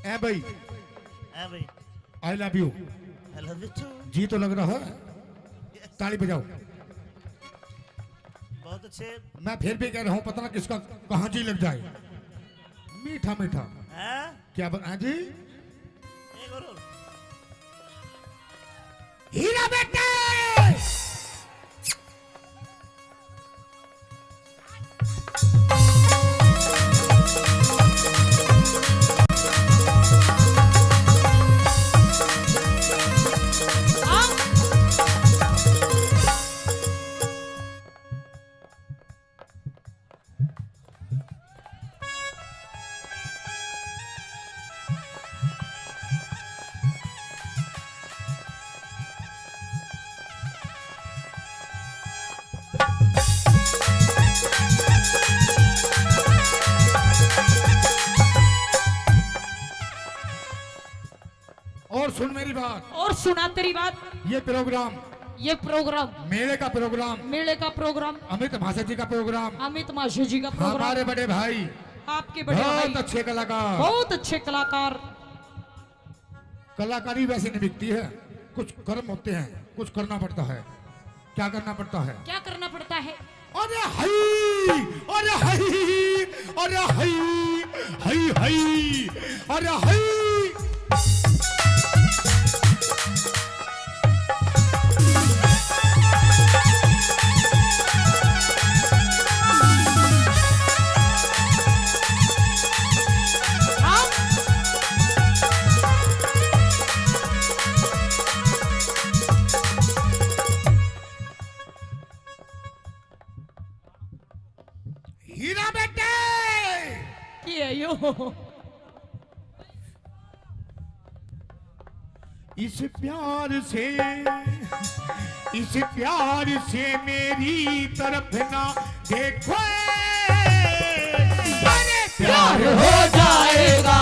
ए भाई, है भाई, I love you. I love you too। जी तो लग रहा है, ताली बजाओ। बहुत अच्छे। मैं फिर भी कह रहा हूँ, पता ना किसका कहाँ जी लग जाए। मीठा मीठा हैं? क्या बता जी? एक और। हीरा बेटे, और सुन मेरी बात, और सुना तेरी बात। ये प्रोग्राम मेले का प्रोग्राम, मेले का प्रोग्राम, अमित भाषा जी का प्रोग्राम, अमित माशे जी का प्रोग्राम, हमारे बड़े भाई, आपके बड़े भाई, बहुत अच्छे कलाकार। बहुत अच्छे कलाकार। कलाकारी वैसे नहीं बिकती है, कुछ कर्म होते हैं, कुछ करना पड़ता है। क्या करना पड़ता है? क्या करना पड़ता है? अरे हई, अरे हई, अरे हई, हई हई, अरे हई। हीरा बेटे, ये यो इस प्यार से मेरी तरफ ना देखो। प्यार हो जाएगा,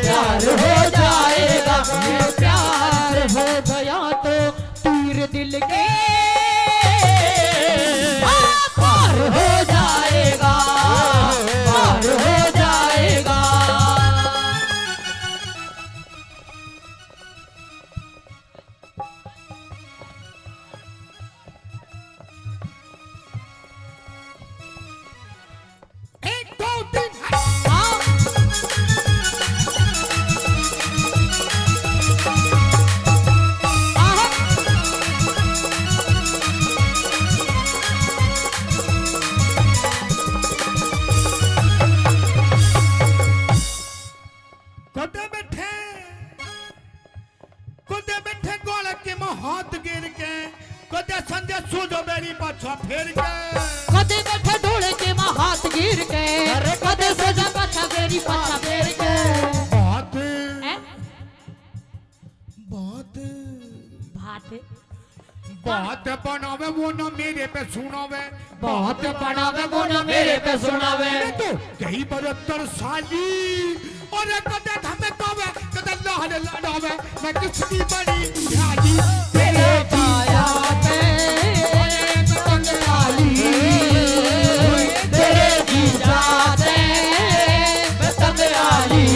प्यार हो जाएगा, ये प्यार हो गया तो तीर दिल के पार हो जाएगा, पार हो जाएगा। एक दो तीन, कुदे बैठे गोल के हाथ गिर के, कुदे संजय सूझो मेरी पाछा फेर के, कदे बैठे ढोले के मां हाथ गिर के, कदे सजा पाछा मेरी पाछा फेर के। बात हैं? बात बात बात बनावे वो ना मेरे पे सुनावे, बात बनावे वो ना मेरे पे सुनावे। तो कई 72 साली और कदे धमकावे, कदे लहर लड़ावे, मैं किसकी बड़ी ध्यानी तेरे पाया पे पतंग डाली, तेरे जीजा पे पतंग डाली।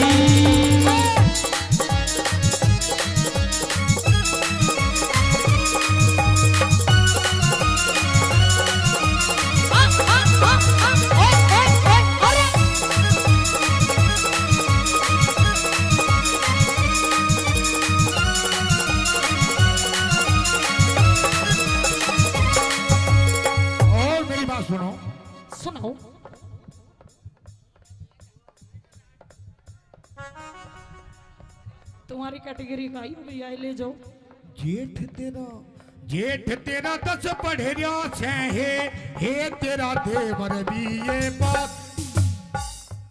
तुम्हारी कैटेगरी का ही भैया ले जाओ। जेठ तेरा 10 पढ़ेरिया से हे तेरा देवर भी ये बात।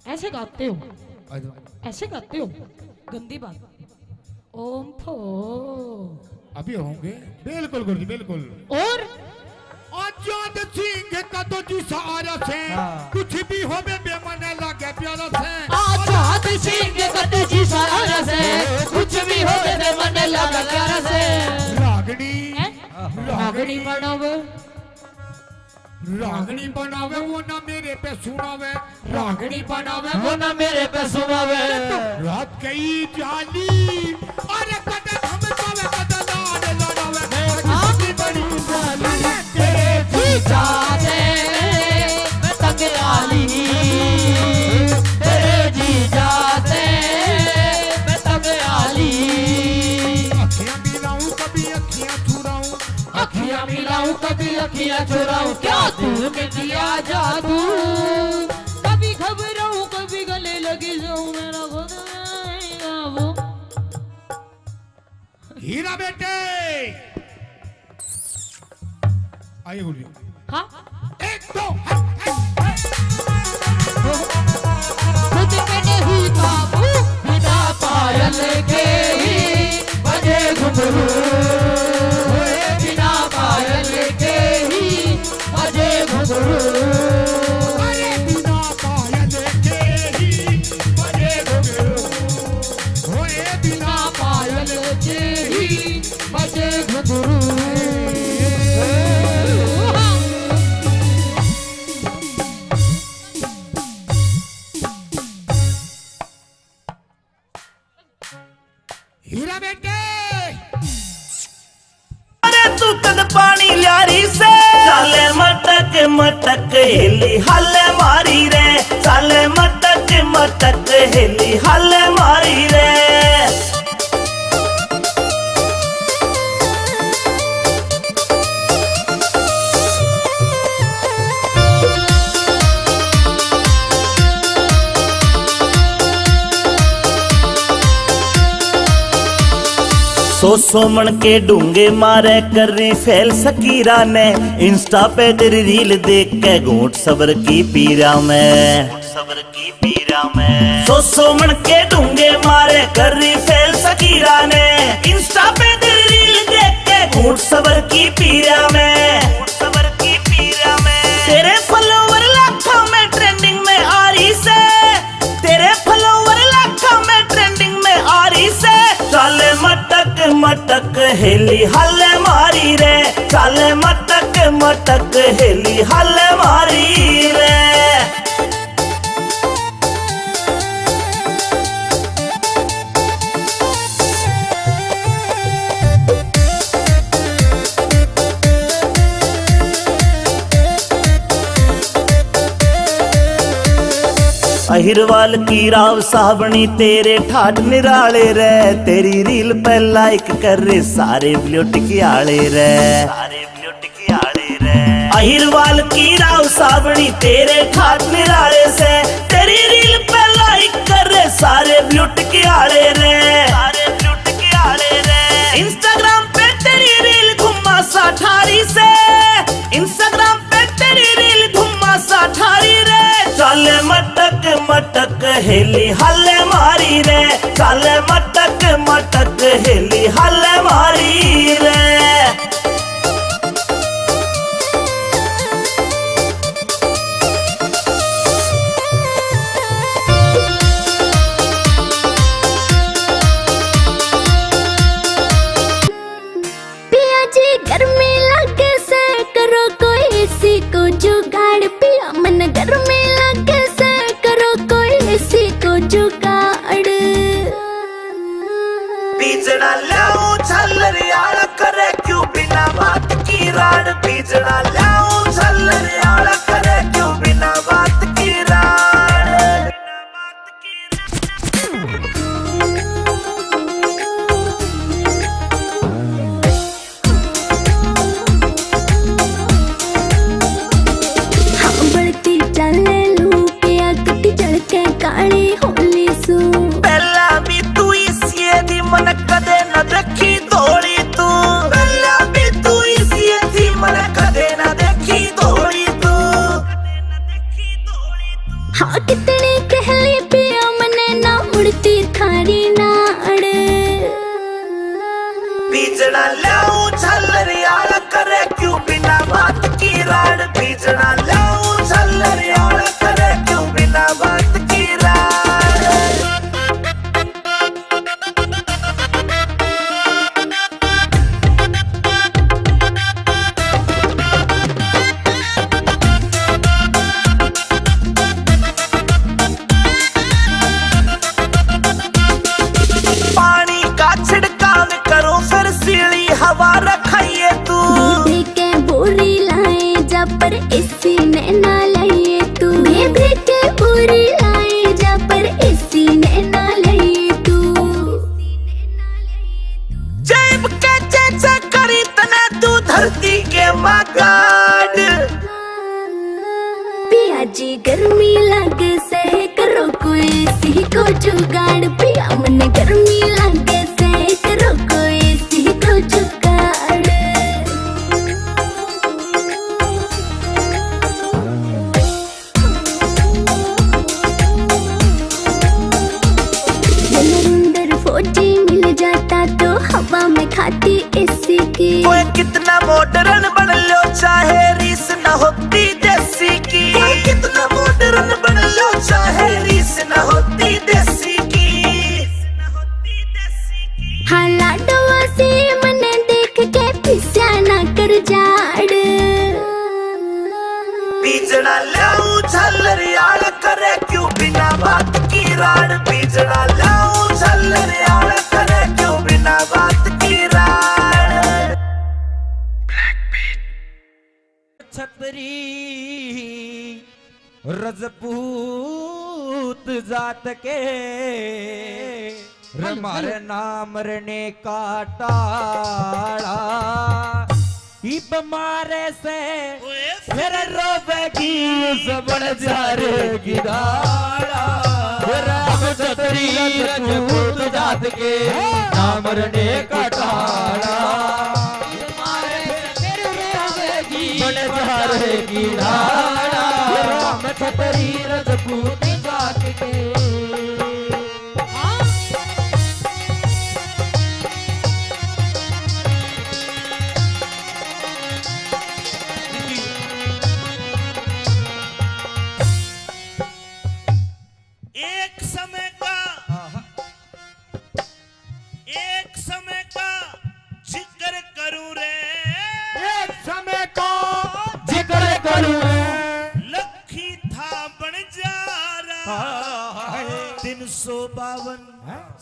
ऐसे गाते हो, ऐसे गाते हो, गंदी बात। ओम फो अभी होंगे बिल्कुल गुरुजी बिल्कुल। और आजाद सिंह का तो जी सहारा से कुछ भी हो बेमन लगे प्यारा से। आजाद सिंह का तो जी सहारा से कुछ भी हो बेमन लगे प्यारा से। रागनी बनावे, रागनी बनावे वो ना मेरे पे सुनावे। रागनी बनावे वो ना मेरे पे सुनावे। रात कई जाली अरे कदम हम पावे कदम लड़ावे। आँख बड़ी जाली तेरे जीजा दे मैं तक आली। तेरे जीजा दे मैं तक आली। अखियां मिलाऊं कभी अखियां चुराऊं। अखियां मिलाऊं कभी अखियां चुराऊं। क्या तूने किया जादू। कभी घबराऊं कभी गले लगी जाऊं मेरा खुद आएगा वो। हीरा बेटे आइए गुरुजी। हाँ एक दो खुद पे नहीं काबू बिना पायल के ही बजे घुंघरू। बिना पायल के ही बजे घुंघरू। अरे बिना पायल के ही बजे घुंघरू। होए बिना पायल के ही बजे घुंघरू। हीरा बेटे अरे तू कद पानी ल्यारी से चाले मटक मटक हेली हल्ले मारी रे। चाले मटक मटक हेली हल्ले मारी रे। सो मन के डूंगे मारे कर रही फैल सकीरा ने। इंस्टा पे तेरी रील देख के घूंट सबर की पीरा में। सबर की पीरा में सो मन के डूंगे मारे कर रही फैल सकीरा ने। इंस्टा पे तेरी रील देख के घूंट सबर की पीरा में। सबर की पीरा में तेरे फॉलोवर लाखों में ट्रेंडिंग में आ रही से। तेरे फॉलोवर लाखों में ट्रेंडिंग में आ रही से। चाले मटक मटक हेली हल्ले मारी रे। चाले मटक मटक हेली हल्ले मारी रे। अहिरवाल की राव सावणी तेरे ठाठ निराले रे। तेरी रील पे लाइक कर रे सारे ब्यूटी आले रे। सारे ब्यूटी आले रे। अहिरवाल की राव सावणी तेरे ठाठ निराले से। तेरी रील पे लाइक कर रे सारे ब्यूटी आले रे। सारे ब्यूटी आले रे। इंस्टाग्राम पे तेरी रील घुमा सा ठारी से। इंस्टाग्राम पे तेरी रील घुमा सा ठारी रे। चाले मटक मटक हेली हल्ले मारी रे। चाले मटक मटक हेली हल्ले मारी रे। पिया जी गर्मी लगे से करो कोई इसी को जुगाड़। पिया मन गर्मी लगे से करो कोई इसी को जुगाड़। बीजड़ा लाऊं झल्लरियाला करे क्यों बिना बात की राड। बीजड़ा लाऊं झल्लरियाला करे क्यों बिना बात की राड। बढ़ती चले लू पिया कटी चढ़ के काली होली सू। पहले बीजना लाऊं झल्लर यार करे क्यों बिना बात की रार। पानी का छिड़काव करो फिर सीढ़ी हवा रखाइए तू। बेबे के बोरी लाए जा पर इसी ने ना लाइए तू। बेबे के बोरी लाए जा पर इसी ने ना लाइए तू। जेब के चेचा करी तना तू धरती के मगाड। पिया जी गर्मी लगे से करो कोई सी को जुगाड़। पिया मन गर्मी लगे से करो कोई सी को जुगाड़। नरेंद्र फौजी मिल जाता तो हवा में खाती एसी की। कोई कितना मॉडर्न बन लो चाहे रीस न होती देसी की। कोई कितना मॉडर्न बन लो चाहे रीस न होती देसी की। हाँ लाडवा से मन देख के पिस्या ना कर जाड़। बीजना लाऊं झल्लर यार करे क्यों बिना बात की राड़। बीजना लाऊं झल्लर यार करे क्यों बिना बात की राड़। छतरी रजपूत जात के मारे नाम रने का टाड़ा। इब मारे से फिर रोवेगी सबड़ जारेगी दाड़ा। राम छतरी रजपूत जात के नाम रने का टाड़ा। बड़े जारेगी धारा। राम छतरी रजपूत जात के। एक समय का जिक्र करूं रे। एक समय का जिक्र करूं लखी था बन जा रहा। 352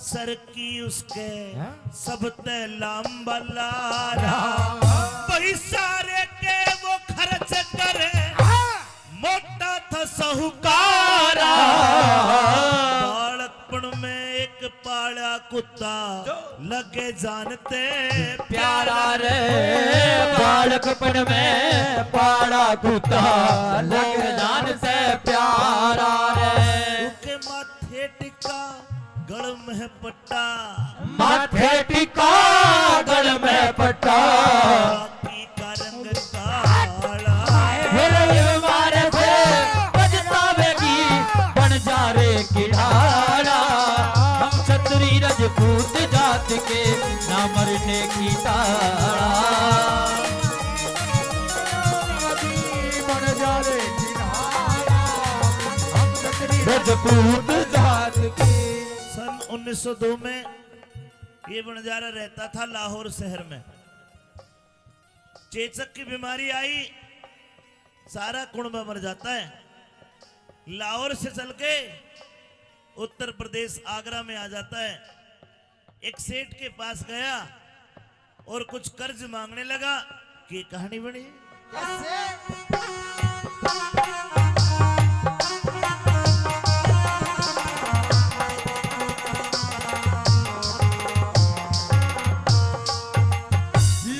सर की उसके सब ते लांबा लारा। वही सारे के वो खर्च करे मोटा था साहूकारा। बालकपन में एक पाला कुत्ता लगे जानते प्यारा रे। बालकपन में पाड़ा कुत्ता लगे जान से प्यारा रे। उसके माथे टिका गल में पट्टा। माथे टिका गल में पट्टा। बाकी का रंग काला। मारे से बजतावेगी बन जा रे किढ़ाड़ा। हम छतरी रजपूत जात के ना मरने की ताड़ा। बन जा रे किनारा। हम छतरी रजपूत जात के। सन 1902 में ये बंजारा रहता था लाहौर शहर में। चेचक की बीमारी आई, सारा कुणबा मर जाता है। लाहौर से चल के उत्तर प्रदेश आगरा में आ जाता है। एक सेठ के पास गया और कुछ कर्ज मांगने लगा कि कहानी बनी।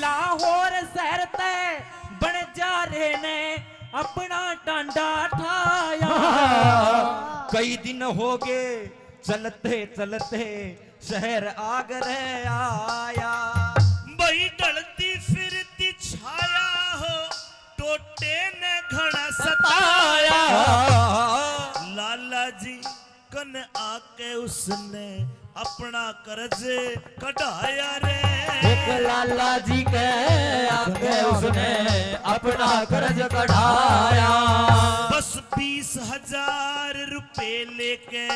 लाहौर शहर ते बन जा रहे ने अपना टांडा ठाया। कई दिन हो गए चलते चलते शहर आगरे आया। बही ढलती फिरती छाया हो टोटे ने घड़ा सताया। लाला जी कन आके उसने अपना कर्ज कढ़ाया रे। एक लाला जी के आगे उसने अपना कर्ज कढ़ाया। बस 20,000 रुपए लेके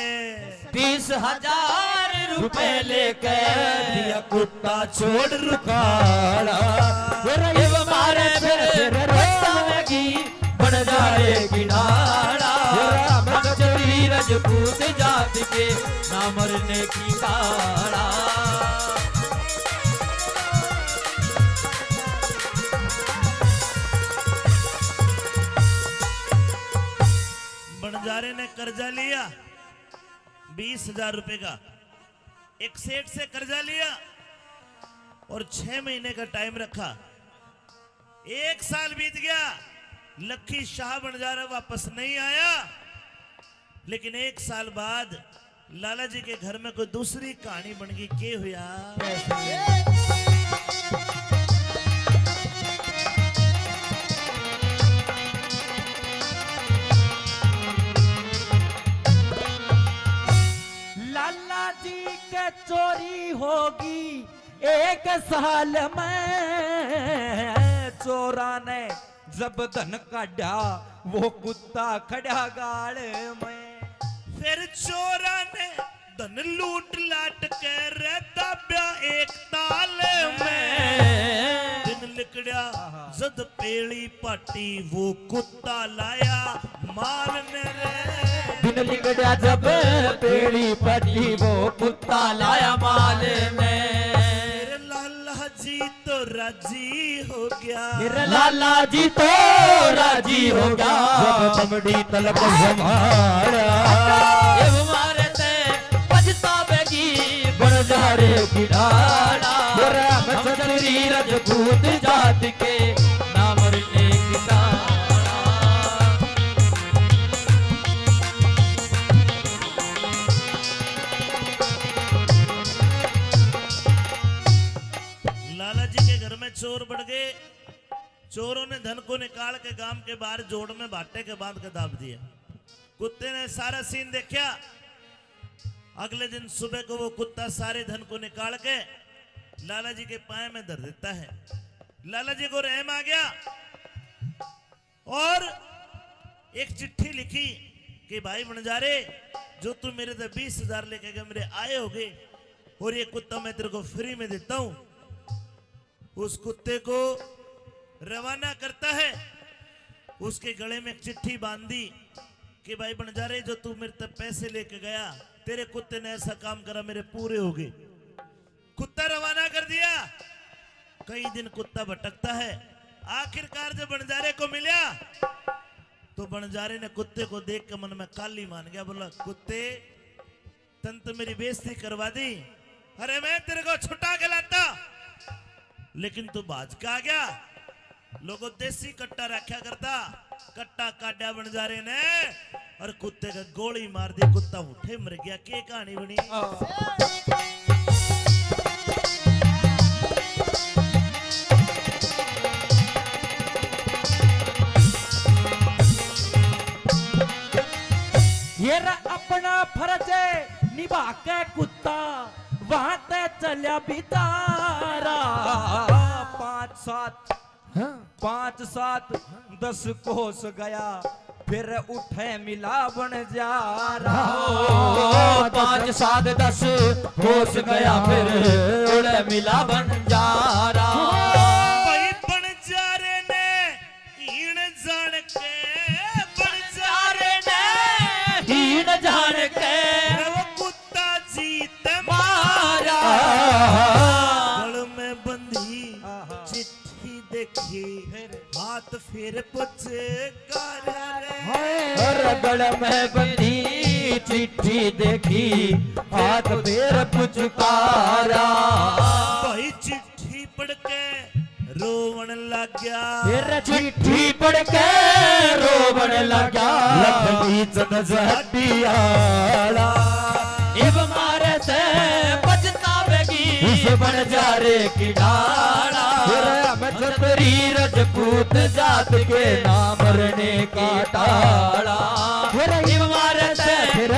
20,000 रुपए लेके दिया कुत्ता छोड़ रुखाड़ा। फिर मारे फिर रस्तागी बन जाएगी नाड़ा। चली रजपूत जात के ना मरने की काड़ा। बंजारे ने कर्जा लिया 20,000 रुपए का, एक सेठ से कर्जा लिया और 6 महीने का टाइम रखा। 1 साल बीत गया, लखी शाह बंजारा वापस नहीं आया। लेकिन 1 साल बाद लाला जी के घर में कोई दूसरी कहानी बन गई। के हुआ लाला जी के चोरी होगी 1 साल में। चोरा ने जब धन काढ़ा वो कुत्ता खड़ा गाड़ में। फिर चोरा ने धन लूट लाट कर दाब्या एक ताल में। दिन लिकड़ा जद पेड़ी पाटी वो कुत्ता लाया माल ने रे। दिन लिकड़ा जब पेड़ी पटी वो कुत्ता लाया माल में। लाला जी तो राजी हो गया। लाला जी तो राजी हो गया जब बमड़ी तलब हमारा। हमारे ते पछतावेगी बंजारे की डाला। चली रजपूत जात के ना मरने की डाला। लाला जी के घर में चोर बढ़ गए। चोरों ने धन को निकाल के गांव के बाहर जोड़ में भाटे के बांध के दाब दिया। कुत्ते ने सारा सीन देखा। अगले दिन सुबह को वो कुत्ता सारे धन को निकाल के लाला जी के पाए में धर देता है। लाला जी को रहम आ गया और एक चिट्ठी लिखी कि भाई बंजारे, जो तू मेरे से 20,000 लेके गए मेरे आए होगे और ये कुत्ता मैं तेरे को फ्री में देता हूं। उस कुत्ते को रवाना करता है। उसके गले में एक चिट्ठी बांधी कि भाई बंजारे, जो तू मेरे तक पैसे लेके गया, तेरे कुत्ते ने ऐसा काम करा, मेरे पूरे हो गए। कुत्ता रवाना कर दिया। कई दिन कुत्ता भटकता है। आखिरकार जब बंजारे को मिला तो बंजारे ने कुत्ते को देख के मन में काली मान गया। बोला, कुत्ते तन तो मेरी बेइज्जती करवा दी। अरे मैं तेरे को छुटा के लाता, लेकिन तू भाज के आ गया। लोगों देसी कट्टा रखा करता, कट्टा काटा बंजारे ने और कुत्ते का गोली मार दी। कुत्ता उठे मर गया। के कहानी बनी। ये अपना फर्ज निभा के कुत्ता वहां ते चलिया बितारा। 5, 7, 10 कोस गया फिर उठे मिला बंजारा। 5, 7, 10 कोस गया फिर उठे मिला बंजारा। भाई बंजारे ने हीण जान के, बंजारे ने हीन जान के वो कुत्ता जीत मारा। गल में बंधी चिट्ठी देखी, हाथ फिर गड़ में बंधी चिट्ठी देखी, हाथ फिर पुचकारा। भाई चिट्ठी पढ़ के रोवन लग गया। फिर चिट्ठी पढ़ के रोवन लगा। लखनी चंद जटियाला इब मारे से पछतावेगी इस बंजारे की डाला। छतरी रजपूत जात के नाम मरने का टाला। इब मारे से फिर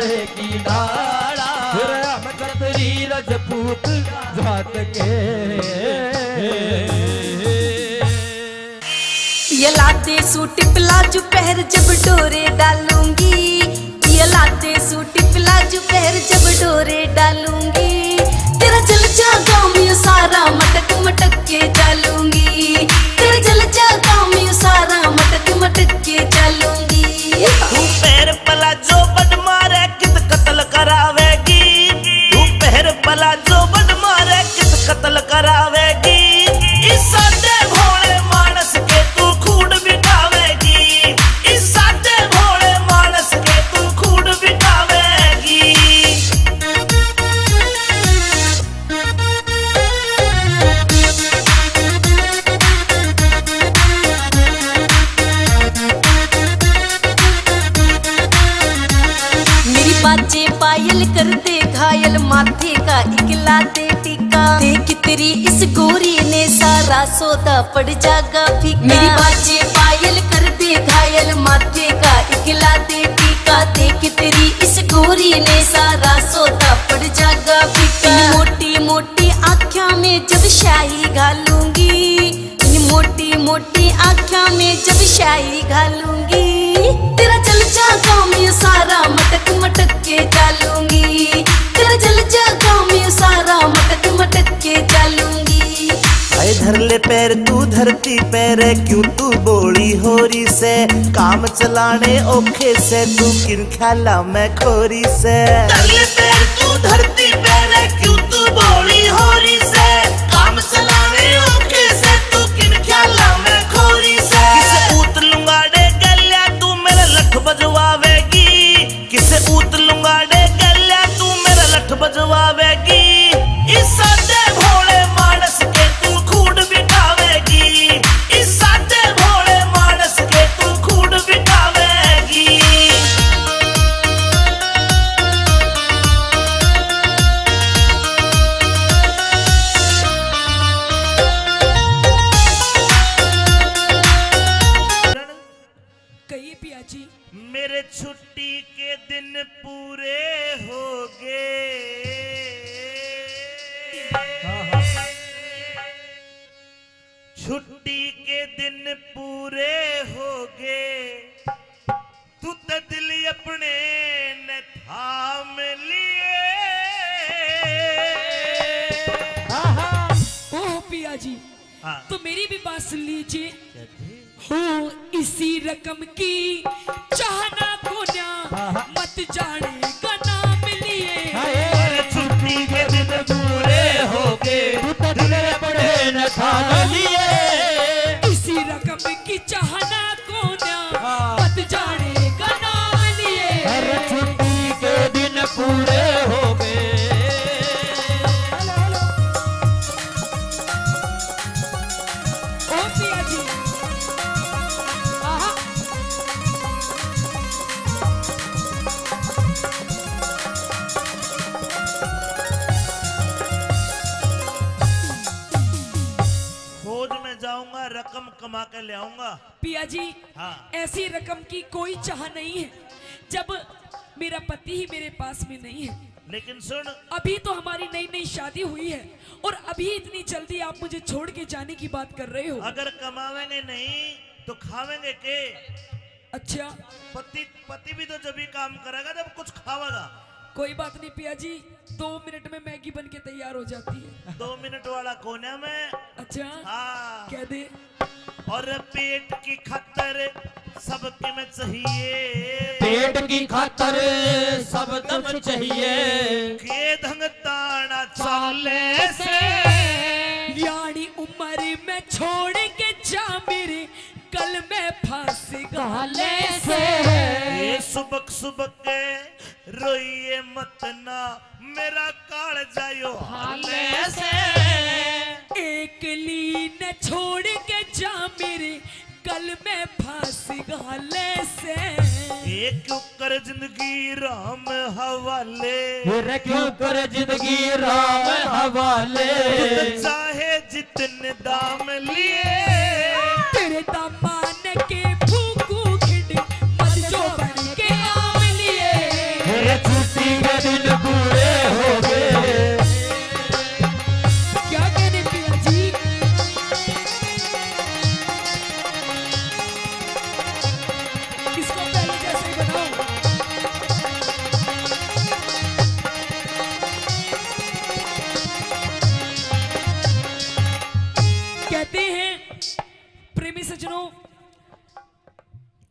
की डाला राम कतरी रजपूत जात के ये लाते सूट प्लाजो पहर जब डोरे डालूंगी, ये लाते सूट प्लाजो पहर जब डोरे डालूंगी, तेरा जल जा गाँव में सारा मटक मटक के डालूंगी, तेरा जल जा गाँव में सारा मटक मटक के डालूंगी। तू पैर प्लाजो बन मारे कित कत्ल करावेगी, तू पैर प्लाजो बन मारे कित कत्ल करावेगी, इस सादे भोले मानस के तू खून बिठावेगी, इस सादे भोले मानस के तू खून बिठावेगी। मेरी बाजे पायल कर दे घायल माथे का इकलाते टीका, देख तेरी इस गोरी ने सारा सौदा पड़ जागा फीका। मेरी बाजे पायल कर दे घायल माथे का इकलाते टीका, देख तेरी इस गोरी ने सारा सौदा पड़ जागा फीका। इन मोटी मोटी आँखों में जब शाही घालूंगी, इन मोटी मोटी आँखों में जब शाही घालूंगी, तेरा जल जा गाँव में सारा मटक मटक के डालूंगी, तेरा जल जा गाँव में सारा मटक मटक के डालूंगी। आए धर ले पैर तू धरती पैर क्यों तू बोली होरी से, काम चलाने ओखे से तू किन ख्याला मैं खोरी से। धर ले पैर तू धरती पैर क्यों तू बोली होरी से, काम चलाने ओखे से तू किन ख्याला में खोरी से। किसे ऊत लुंगाड़े गल्या तू मेरा लठ बजवावेगी, किसे ऊत लुंगाड़े गल्या तू मेरा लठ बजवावेगी, इस सादे भोले मानस के तू खून बिठावेगी, इस सादे भोले मानस के तू खून बिठावेगी। कहिए पिया जी। मेरे छुट्टी के दिन पूरे हो गए, छुट्टी के दिन पूरे हो गए, तू तो दिल अपने न थाम लिए। ओह पिया जी, हाँ। तो मेरी भी बात सुन लीजिए। हो इसी रकम की चाहना को ना मत जाने का नाम लिए, अरे छुट्टी के दिन पूरे हो गए, तू तो दिल अपने न थाम लिए, इसी रकम की चाहना को ना मत जाने का नाम लिए। हर छुट्टी के दिन पूरे हो गए। ओ पिया जी, खोज में जाऊंगा, रकम कमा के ले आऊंगा। पिया जी, हाँ। ऐसी रकम की कोई चाह नहीं है जब मेरा पति ही मेरे पास में नहीं है। लेकिन सुन, अभी तो हमारी नई नई शादी हुई है और अभी इतनी जल्दी आप मुझे छोड़ के जाने की बात कर रहे हो। अगर कमावेंगे नहीं तो खावेंगे के? अच्छा, पति भी तो जब भी काम करेगा जब कुछ खावेगा। कोई बात नहीं पिया जी, 2 मिनट में मैगी बन के तैयार हो जाती है। 2 मिनट वाला कोने में। अच्छा, हाँ। कह दे। और पेट की खातर सबके में चाहिए, पेट की खातर सब दम चाहिए, के धंग ताना चाले से, यानी उम्र में छोड़ के जा मेरे कल में फांस गाले से। ये सुबक सुबक के रोइए मत ना मेरा काल जायो हाले से। एक लीन छोड़ के जा मेरे कल में फांसी गाले से। एक क्यों कर जिंदगी राम हवाले, फिर क्यों कर जिंदगी राम हवाले, चाहे जितने दाम लिए, तेरे दामान के फूकू खिड़ मत जो बन के आम लिए। छुट्टी के दिन पूरे हो गए। क्या कहने पिया जी? इसको पहले जैसे ही बनाओ। कहते हैं प्रेमी सज्जनों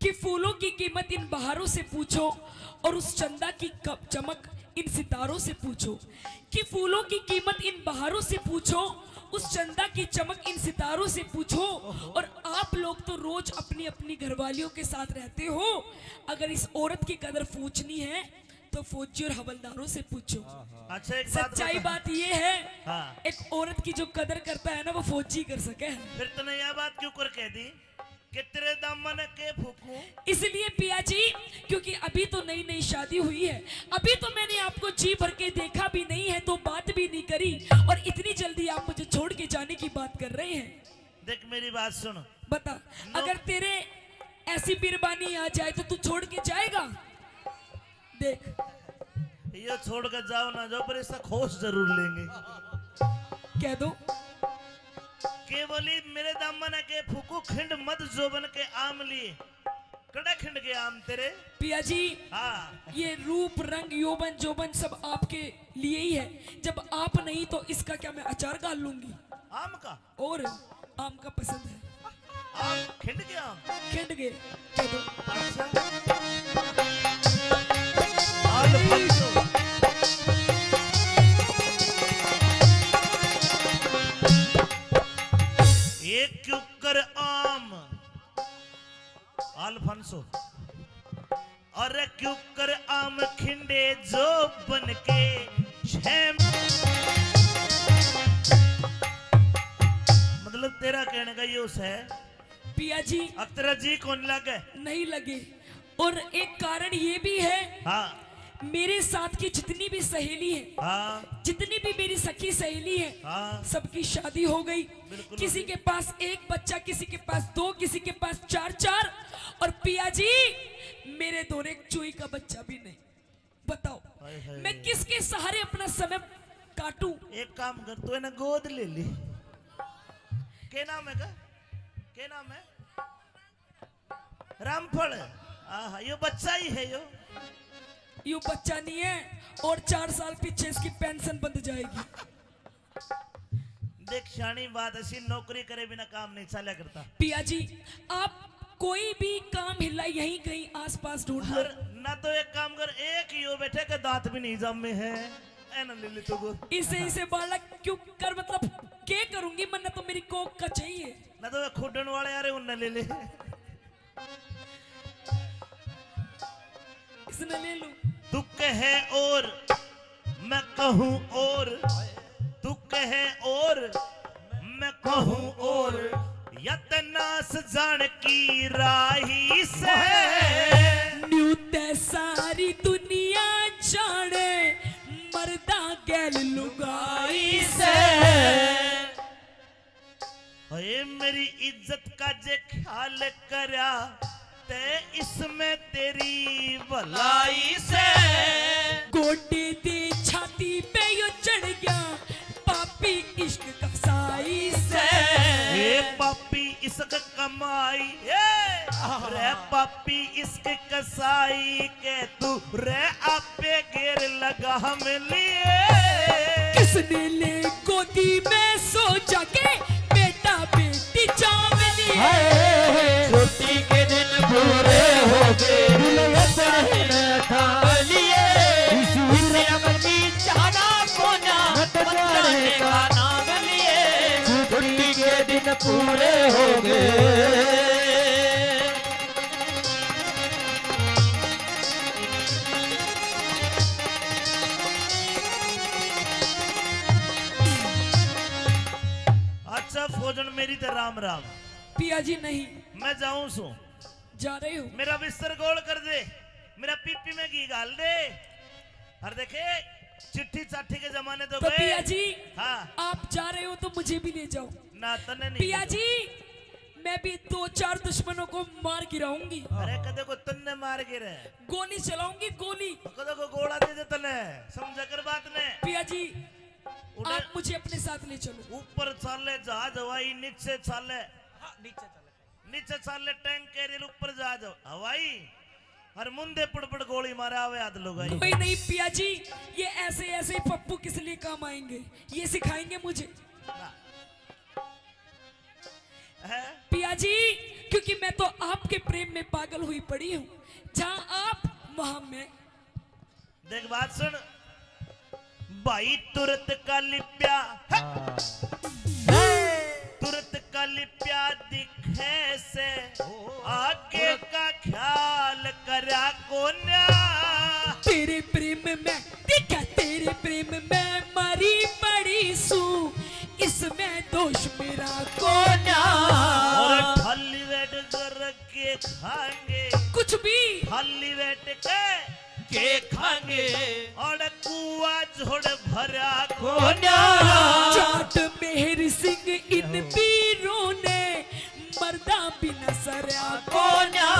कि फूलों की कीमत इन बहारों से पूछो और उस चंदा की चमक इन सितारों से पूछो। कि फूलों की कीमत इन बहारों से पूछो, उस चंदा की चमक इन सितारों से पूछो। और आप लोग तो रोज अपनी अपनी घरवालियों के साथ रहते हो, अगर इस औरत की कदर पूछनी है तो फौजी और हवलदारों से पूछो। अच्छा एक सच्चाई बात ये है, हाँ। एक औरत की जो कदर करता है ना वो फौजी कर सके। फिर तूने यह बात क्यों कर कह दी कि तेरे दामन के फूकूं? इसलिए पिया जी क्योंकि अभी तो नई नई शादी हुई है, अभी तो मैंने आपको जी भर के देखा भी नहीं है, तो बात भी नहीं करी, और इतनी जल्दी आप मुझे छोड़ के जाने की बात कर रहे हैं। देख मेरी बात सुन। बता, अगर तेरे ऐसी बिरबानी आ जाए तो तू छोड़ के जाएगा? देख, ये छोड़ कर जाओ ना जाओ, पर इसका खोज जरूर लेंगे। कह दो के बोली मेरे दामन के फूकू खिंड मत जोबन के आम लिए, कड़ा खिंड के आम तेरे। पिया जी, हाँ ये रूप रंग यौवन जोबन सब आपके लिए ही है, जब आप नहीं तो इसका क्या मैं अचार डाल लूंगी? आम का? और आम का पसंद है? आम खिंड के आम? खिंड गए। कह दो। अच्छा अल्फांसो। एक क्यों कर आम अल्फांसो, अरे क्यों कर आम खिंडे जो बन के छेम। मतलब तेरा कहने का ये है पिया जी, अब तेरा जी कौन लगे? नहीं लगे। और एक कारण ये भी है, हाँ मेरे साथ की जितनी भी सहेली है, हाँ जितनी भी मेरी सखी सहेली है, हाँ सबकी शादी हो गई। बिल्कुल। किसी के पास एक बच्चा, किसी के पास दो, किसी के पास चार चार, और पिया जी मेरे दोनों एक चूई का बच्चा भी नहीं। बताओ हाय हाय। मैं किसके सहारे अपना समय काटूं? एक काम कर, तू है ना गोद ले ली। क्या नाम है का? क्या नाम है? रामफल। आहा, यो बच्चा ही है यो। यू बच्चा नहीं है, और 4 साल पीछे इसकी पेंशन बंद जाएगी। देख शानी बात ऐसी, नौकरी करे बिना काम नहीं चला करता। पिया जी आप कोई भी काम हिला यहीं कहीं आसपास ढूंढ लो। ना तो एक काम कर, एक यो बैठे के दांत भी नहीं जमे हैं, ऐना ले ले तो गोद। इसे बालक क्यों कर, मतलब क्या करूंगी? मन तो मेरी कोक का चाहिए। ना तो खुडन वाले यार उन्हें ले ले। इसने ले लूं। तू कहे और मैं कहूं और, तू कहे और मैं कहूं और, यतनास जान की राही से न्यू ते सारी दुनिया जाने, मर्दा गैल लुगाई से। अरे मेरी इज्जत का जे ख्याल करा ते इसमें तेरी भलाई से। गोटे दे छाती पे यो चढ़ गया पापी इश्क का साई से। ये पापी इश्क कमाई रे, पापी इश्क कसाई के तू रे आपे घेर लगा हम लिए। किसने ले गोदी में सो जाके बेटा बेटी चाव लिए। छुट्टी के दिन पूरे हो गए, दुल्हन था लिए अपनी चाहना कोना बताने का नाम लिए। छुट्टी के दिन पूरे हो गए। अच्छा फौजन मेरी तो राम राम। पिया जी नहीं, मैं जाऊं सो, जा रहे हो? मेरा बिस्तर गोल कर दे, मेरा पीपी में घी डाल दे। और देखे चिट्ठी चाठी के जमाने तो तो गए। पिया जी हाँ आप जा रहे हो तो मुझे भी ले जाओ। ना तने नहीं पिया जी मैं भी 2-4 दुश्मनों को मार गिराऊंगी। अरे कदे को तन्ने मार गिरे, गोली चलाऊंगी, गोली। कदे को गोला दे समझा कर बात ने। पिया जी उड़े- आप मुझे अपने साथ ले चलो। ऊपर चाले जहाज हवाई, नीचे चाले नीचे चाले टैंक कैरियर, ऊपर जहाज हवाई और मुंदे पड़ गोली मारे आवे आध लोग आई। कोई नहीं पिया जी, ये ऐसे ऐसे पप्पू किस लिए काम आएंगे, ये सिखाएंगे मुझे है? पिया जी, क्योंकि मैं तो आपके प्रेम में पागल हुई पड़ी हूँ। जहाँ आप वहाँ मैं। देख बात सुन भाई, तुरंत का लिप्या तुरंत का लिप्या दिखे से आगे का ख्याल करा कोन्या। तेरे प्रेम में देखा, तेरे प्रेम में मरी पड़ी सू, इसमें दोष मेरा कोन्या। और थाली बैठ कर के खाएंगे कुछ भी थाली बैठ के खाएंगे और कुआ झोड़ भरा कोन्या। जाट मेहर सिंह इन वीरों ने मर्दा बिना सरया कोन्या।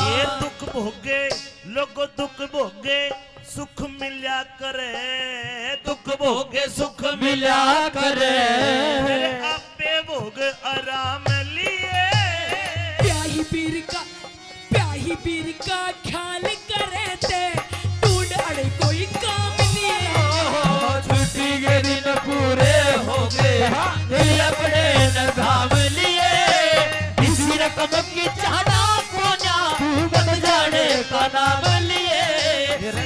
ये दुख भोगे लोगो दुख भोगे सुख मिल्या करे, दुख भोगे सुख मिला करे मेरे आपे भोग आराम लिए। प्याही पीर का ख्याल करे थे, टूट अड़े कोई काम लिए। छुट्टी के दिन पूरे हो गए, दिल अपने न थाम लिए। इसी रकम की चाहना कोन्या, बन जाने का नाम लिए।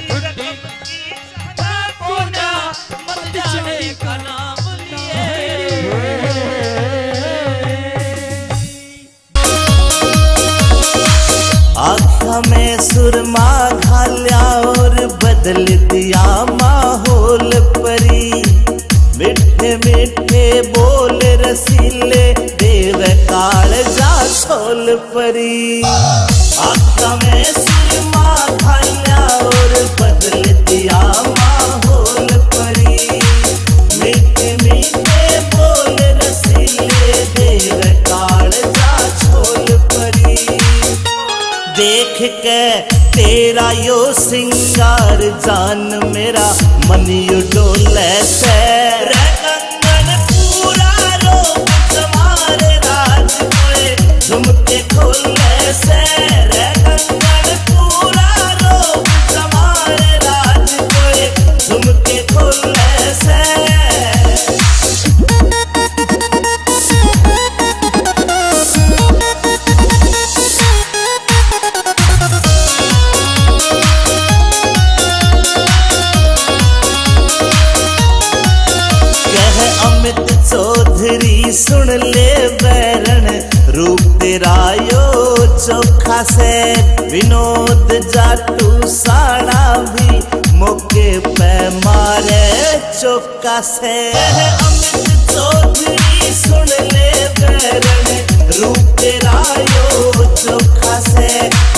छुट्टी की चाहना कोन्या, बन जाने का नाम लिए। आँखा में सुरमा घाल्या और बदल दिया माहौल परी। मिठे मिठे बोल रसीले देव काल जा छोल परी। आँखा में सुरमा घाल्या और बदल दिया माहौल परी। मिठे मिठे बोल रसीले देव काल जा छोल परी। देख के तेरा यो सिंगार जान मेरा मन यू डोले से। रे कंगन पूरा रोक तुम्हारे राज कोए झुमके खोले से। रे कंगन पूरा रोक तुम्हारे राज कोए झुमके खोले से। अमित चौधरी सुन ले बैरन रूप तेरा यो चोखा से। विनोद जाटू साड़ा भी मौके पे मारे चौका से। अमित चौधरी सुन ले बैरन रूप तेरा यो चोखा से।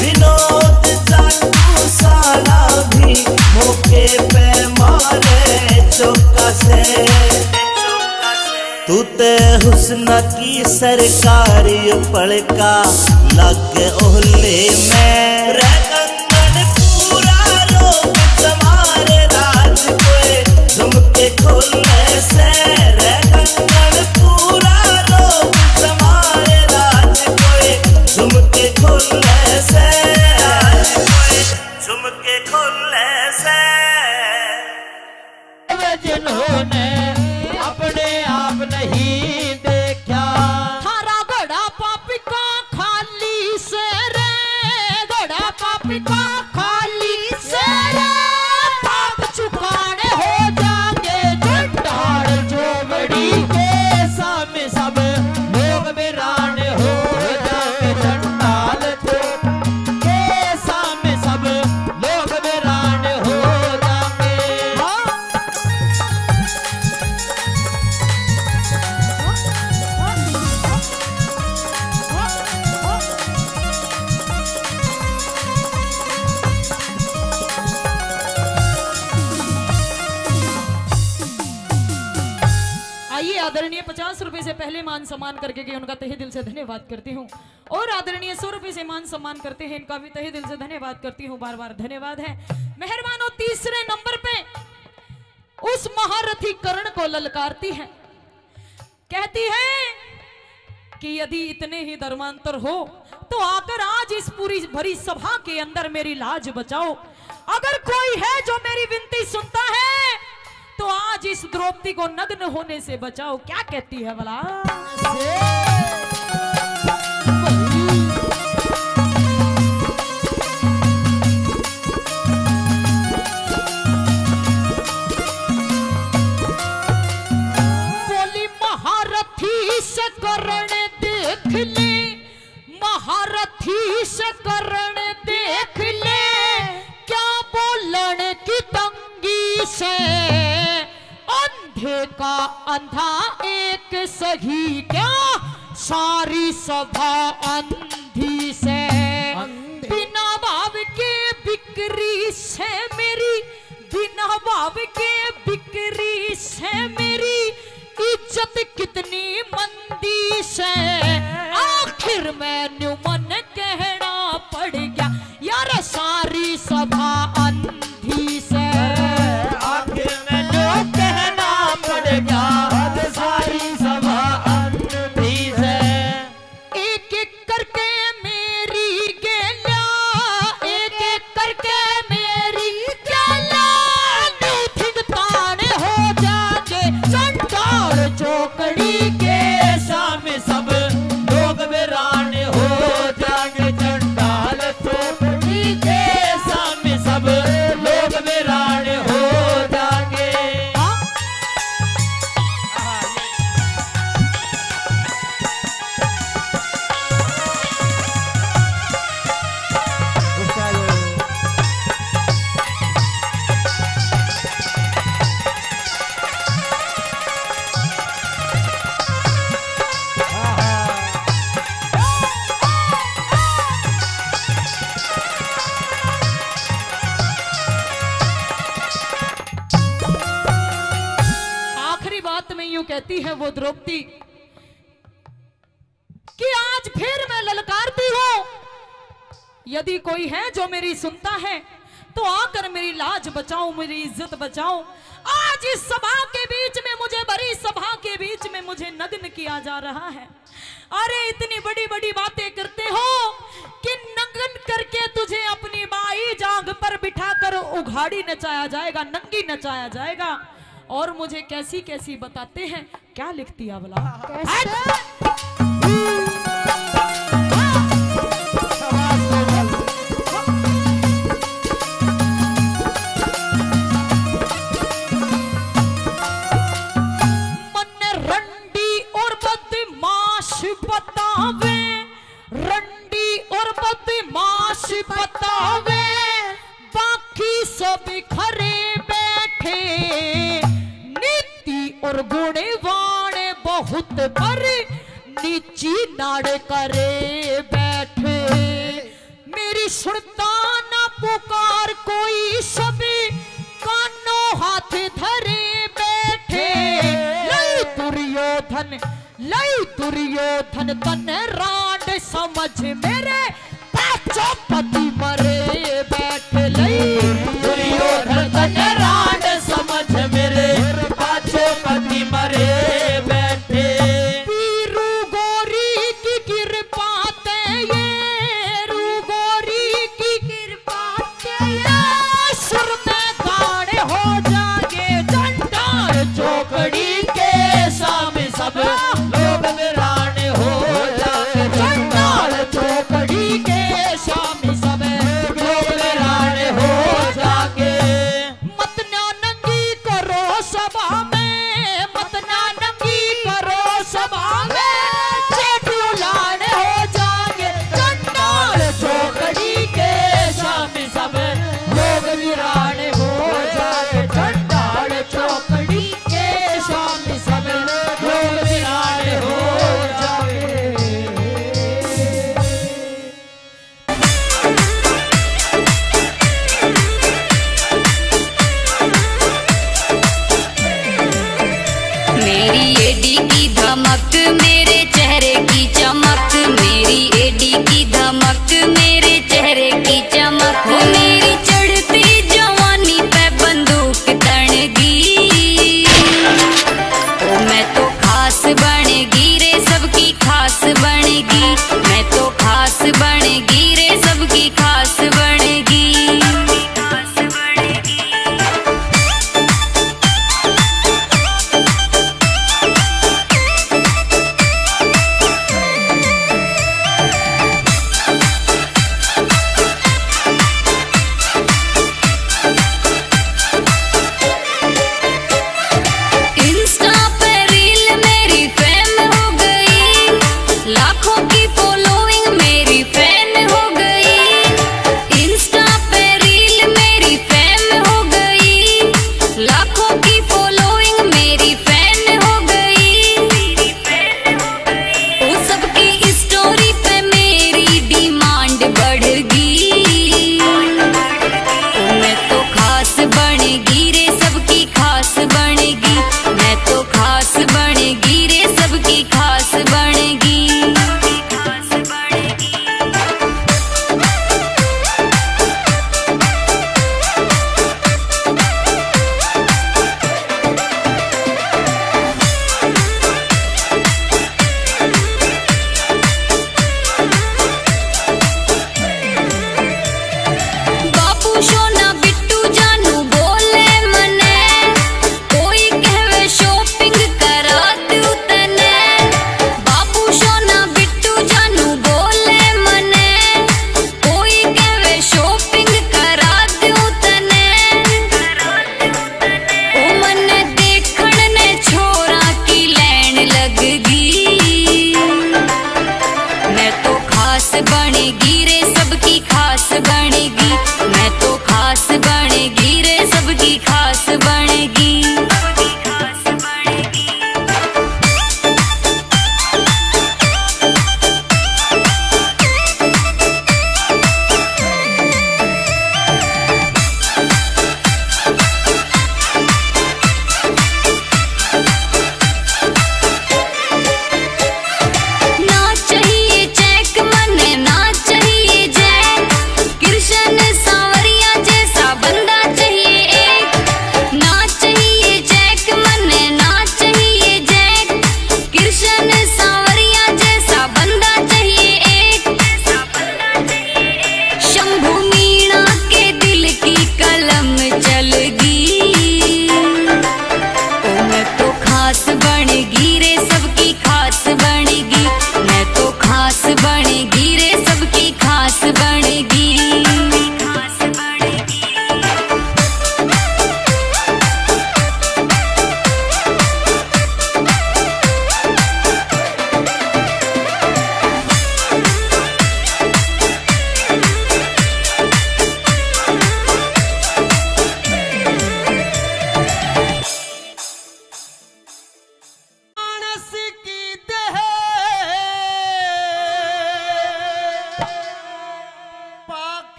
विनोद जाटू साड़ा भी मौके पे मारे चौका से। तू ते हुस्न की सरकारी पड़का लग ओहले में। रे कंगन पूरा रोक तुम्हारे राज कोए झुमके खोले से। रे कंगन पूरा रोक तुम्हारे राज कोए झुमके खोले से। झुमके खोले से। जिन्होंने अपने आप नहीं देखा, थारा घोड़ा पापी का खाली से रे, घोड़ा पापी का खाली से रे। पाप चुकाने हो जाएंगे चट्टान चोबड़ी के सामने सब लोग वीरान हो जाएंगे। चंडाल के सामने सब लोग वीरान हो जाएंगे। आइए आदरणीय 50 रुपए से पहले मान सम्मान करके के उनका तहे दिल से धन्यवाद करती हूँ। और आदरणीय 100 रुपए से मान सम्मान करते हैं, इनका भी तहे दिल से धन्यवाद करती हूँ। बार बार धन्यवाद है। मेहरबान हो तीसरे नंबर पे उस महारथी कर्ण को ललकारती है, कहती है कि यदि इतने ही धर्मांतर हो तो आकर आज इस पूरी भरी सभा के अंदर मेरी लाज बचाओ। अगर कोई है जो मेरी विनती सुनता है तो आज इस द्रौपदी को नग्न होने से बचाओ। क्या कहती है भला? बोली महारथी से कर्ण देख ले, महारथी से कर्ण देख ले, क्या बोलन की तंगी से, अंधे का अंधा एक सही, क्या सारी सभा अंधी से, बिना भाव के बिक्री से मेरी, बिना भाव के बिक्री से मेरी इज्जत कितनी मंदी से, आखिर मैंने मन कहना पड़ गया यार सारी सभा अंधी से, आखिर में जो कहना पड़ गया सारी सभा अंधी से। एक एक करके मेरी गेला, एक एक करके मेरी गेला, न्यूथिंग ताने हो जाके चंडाल चौकड़ी के सामने सब लोग वीरान हो जाएंगे, चंडाल चौकड़ी के सामने सब लोग वीरान हो जाएंगे। आखिरी बात में यूं कहती है वो द्रौपदी कि आज फिर मैं ललकारती हूं, यदि कोई है जो मेरी सुनता है तो आकर मेरी लाज बचाओ, मेरी इज्जत बचाओ। आज इस सभा के बीच में, मुझे बड़ी सभा के बीच में मुझे नग्न किया जा रहा है। अरे इतनी बड़ी बड़ी बातें करते हो कि नग्न करके तुझे अपनी बाई जांग पर बिठाकर उघाड़ी नचाया जाएगा, नंगी नचाया जाएगा। और मुझे कैसी कैसी बताते हैं, क्या लिखती है भला? मन रंडी और बदमाश बतावे, रंडी और बदमाश बतावे, बाकी सब खरे बैठे, नीति और गुणवान बहुत पर नीची नाड़ करे बैठे, मेरी सुनता ना पुकार कोई, सभी कानों हाथ धरे बैठे, लई दुर्योधन, लई दुर्योधन तन रांड समझ मेरे पांचों पति मरे बैठे, लई दुर्योधन तन रांड समझ मेरे पांचों पति मरे बैठे। वीरू गौरी की कृपा ते ये, रू गौरी की कृपा ते ये, सुर में गाने हो जाए चंडाल चौकड़ी के सामने सब लोग वीरान हो जाए, चंडाल चौकड़ी के सामने सब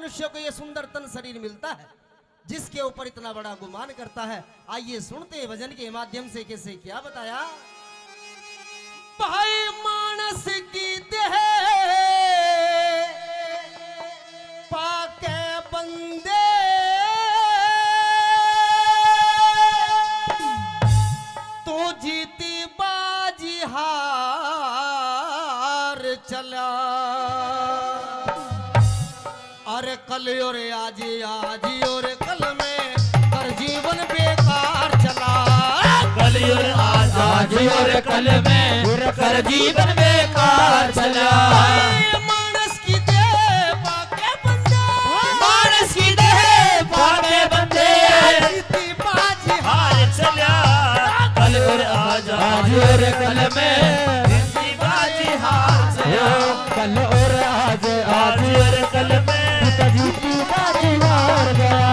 मनुष्य को ये सुंदर तन शरीर मिलता है जिसके ऊपर इतना बड़ा गुमान करता है। आइए सुनते हैं भजन के माध्यम से कैसे क्या बताया। भाई मानस की देह पाके बंदे तो जीती बाजी हार चला। अरे कल और आज और कल में कर जीवन बेकार चला। कल और आज और कल में कर जीवन बेकार चला। मानस की देह पाके बंदे, मानस की देह पाके बंदे जीती बाजी हार चला। कल और आज और कल में जिंदगी बाजी हार चला। कल और आज और कल में जीती बाजी हार गया।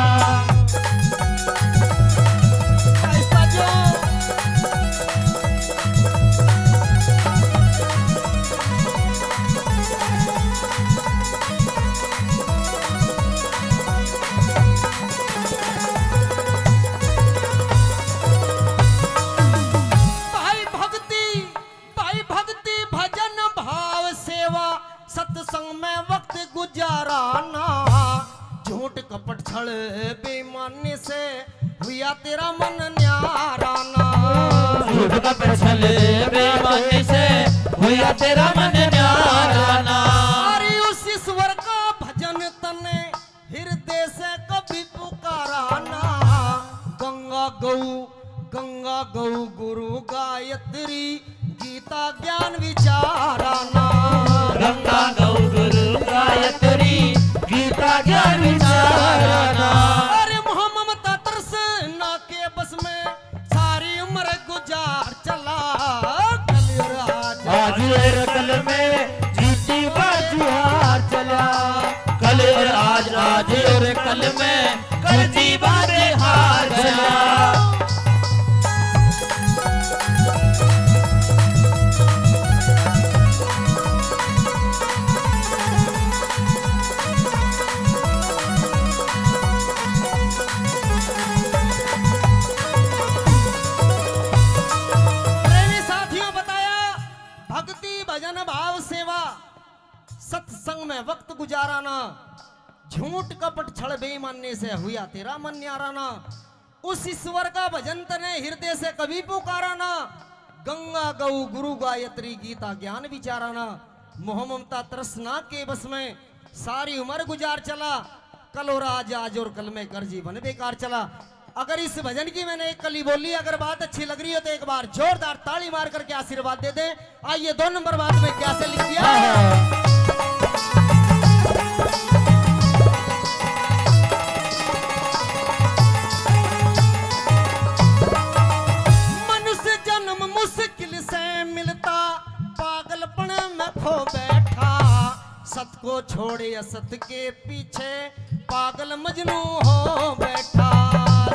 भाई भक्ति भजन भाव सेवा सत्संग में वक्त गुजाराना। झूठ कपट छल बेईमानी से हुआ तेरा मन न्याराना। झूठ कपट छल बेईमानी से हुआ तेरा मन न्याराना। अरे उस ईश्वर का भजन तने हृदय से कभी पुकाराना। गंगा गौ गुरु गायत्री गीता ज्ञान विचाराना। गंगा गौ गुरु गायत्री गीता ज्ञान विचाराना। अरे मोह ममता तरस ना के बस में सारी उम्र गुजार चला। कल और आज और कल में जीती बाजी हार चला। कल और आज और कल में कर जीवन हार चला। प्रेमी साथियों बताया भक्ति भजन भाव सेवा सत्संग में वक्त गुजाराना। झूठ कपट छल बेईमानी से हुआ तेरा मन न्याराना। उस ईश्वर का भजन तने हृदय से कभी पुकाराना। गंगा गौ गुरु गायत्री गीता ज्ञान विचाराना। मोह ममता तृष्णा के बस में सारी उम्र गुजार चला। कल और आज और कल में कर जीवन बेकार चला। अगर इस भजन की मैंने एक कली बोली, अगर बात अच्छी लग रही हो तो एक बार जोरदार ताली मार करके आशीर्वाद दे दें। आइए 2 नंबर बात में क्या से लिख दिया। मनुष्य जन्म मुश्किल से मिलता पागलपन में खो बैठा। सत को छोड़े असत के पीछे पागल मजनू हो बैठा।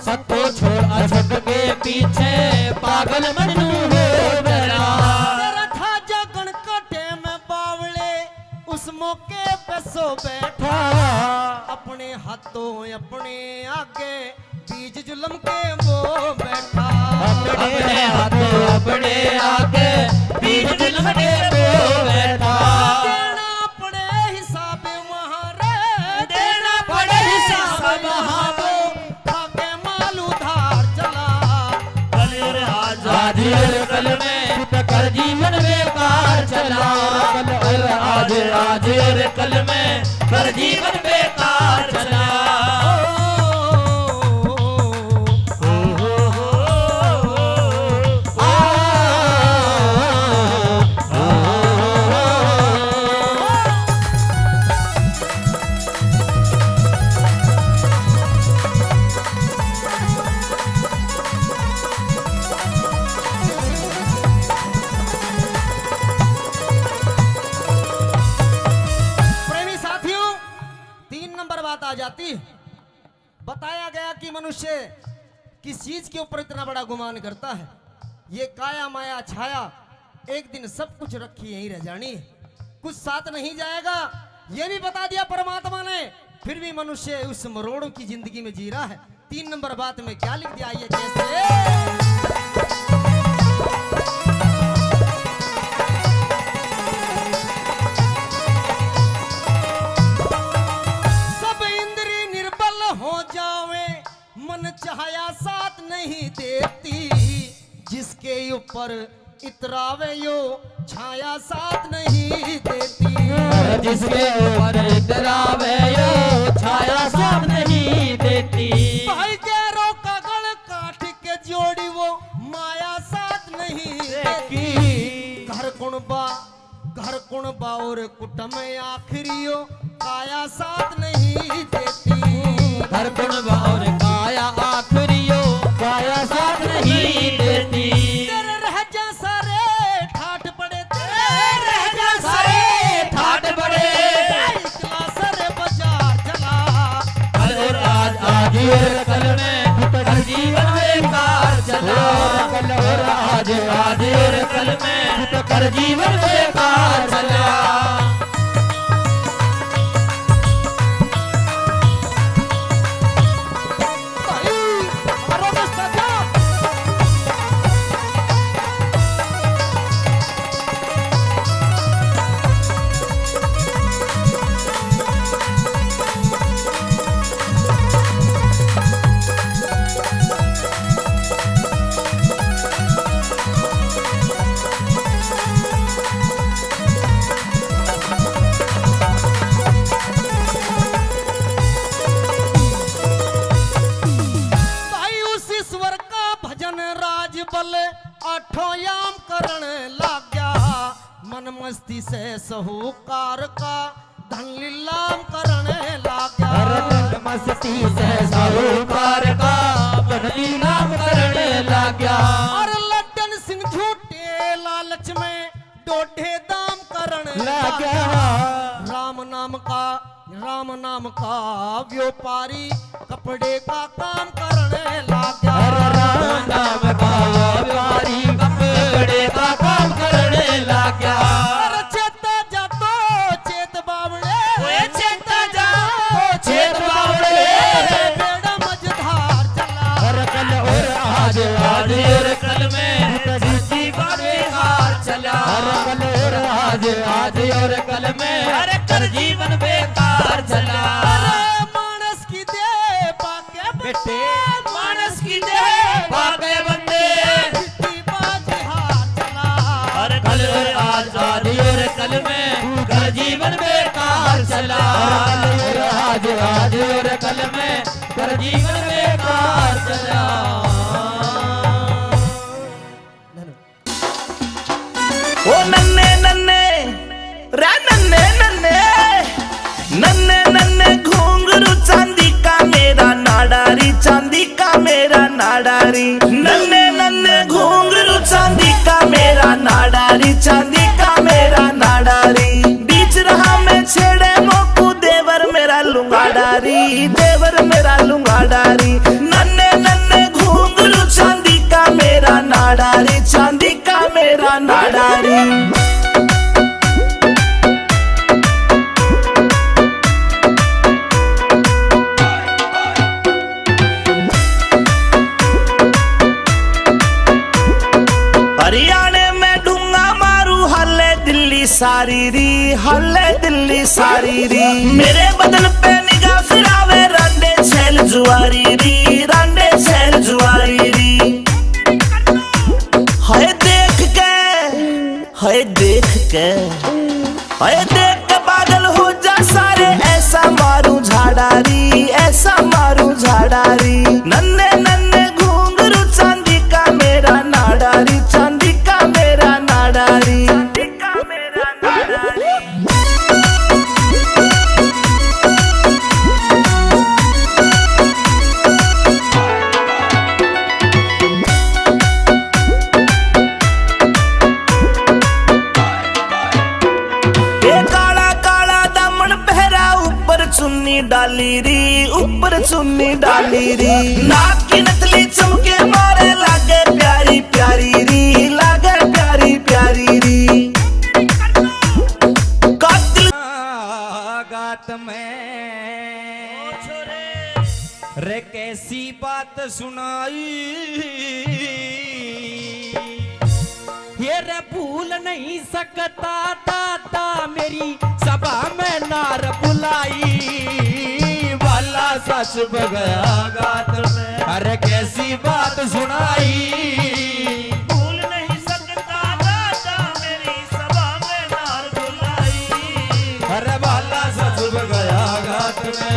सत को छोड़ असत के पीछे पागल मजनू हो बैठा। तेरा था जगन कटे में बावले उस मौके पे सो बैठा। अपने हाथों अपने आगे बीज जुल्म के वो बैठा। अपने हाथों अपने आगे बीज जुल्म के वो बैठा। देना पड़े हिसाब वहाँ रे, देना पड़े हिसाब वहाँ तो खाके माल उधार चला। कल और आज और कल में कर जीवन बेकार चला। कल और आज और कल में कर जीवन बेकार चला। जाती। बताया गया कि मनुष्य किस चीज के ऊपर इतना बड़ा गुमान करता है। ये काया माया छाया एक दिन सब कुछ रखी यहीं रह जानी है, कुछ साथ नहीं जाएगा। ये भी बता दिया परमात्मा ने फिर भी मनुष्य उस मरोड़ों की जिंदगी में जी रहा है। 3 नंबर बात में क्या लिख दिया ये कैसे? मन चाहया साथ नहीं देती, जिसके ऊपर इतरावे यो छाया साथ नहीं देती, जिसके ऊपर इतरावे यो छाया साथ नहीं देती। भाई गैरों का गल काट के जोड़ी वो माया साथ नहीं देती। घर कुणबा और कुटुंब आखिरियो काया साथ नहीं देती। घर कुणबा और काया आखिरियो काया साथ नहीं देती। तेरे रह जा सारे ठाट पड़े, तेरे रह जा सारे ठाट पड़े, इकला सारे बाजार चला। कल और आज और कल में हर जीवन बेकार चला। कल और आज और कल में हर जीवन बेकार चला। आठोयाम करण लाग गया, मन मस्ती से साहूकार का धन लीलाम करण लाग गया। मन मस्ती से साहूकार का धन लीलाम करण लाग गया। और लड्डन सिंह झूठे लालच में डोढे दाम करण लाग गया। राम नाम का व्यापारी कपड़े का काम करने लाग गया। राम नाम का व्यापारी कपड़े का काम करने लाग गया। चेता जा तो चेत बावड़े, चेता जा तो चेत बावड़े, बेड़ा मझधार चला। और कल और आज और कल में जीवन बेकार चला। और कल और आज और कल में हर जीवन बेकार चला। मानस की दे पाके बेटे, मानस की दे पाके बंदे, और कल और आज और कल में घर जीवन बेकार चला। कल और आज और कल में घर जीवन बेकार चला। ओ नन्ने नन्ने रे नन्ने नन्ने नन्ने नन्ने घुंघरू चांदी का मेरा नाडारी, चांदी का मेरा नाडारी। नन्ने नन्ने घुंघरू चांदी का मेरा नाडारी, चांदी का मेरा नाडारी। बीच रहा मैं छेड़े मोकू देवर मेरा लुंगाडारी, देवर मेरा लुंगाडारी। नन्ने नन्ने घुंघरू चांदी का मेरा नाडारी, चांदी का मेरा नाडारी। हरियाणे में ढूंगा मारू हल्ले दिल्ली सारी री, हल्ले दिल्ली सारी री। मेरे बदन पे निगाह फिरावे रांडे छेल जुआरी री, रांडे छेल जुआरी री। हाय देख के, हाय देख के, हाय देख के पागल हो जा सारे। ऐसा मारू झाड़ारी, ऐसा मारू झाड़ारी। नन्हे नन्हे घुंघरू चांदी का मेरा नाडारी, चांदी का मेरा नाडारी, चांदी का मेरा नाडारी। चुन्नी डाली री, ऊपर चुन्नी डाली री। नाक की नकली चमके मारे लागे प्यारी प्यारी री, लागे प्यारी प्यारी री। कातिल गात में बात सुनाई, ये रे भूल नहीं सकता दादा मेरी सभा में नार बुलाई, वाला सच बगया गात में, अरे कैसी बात सुनाई, भूल नहीं सकता दादा मेरी सभा में नार बुलाई, अरे वाला सच बगया गात में।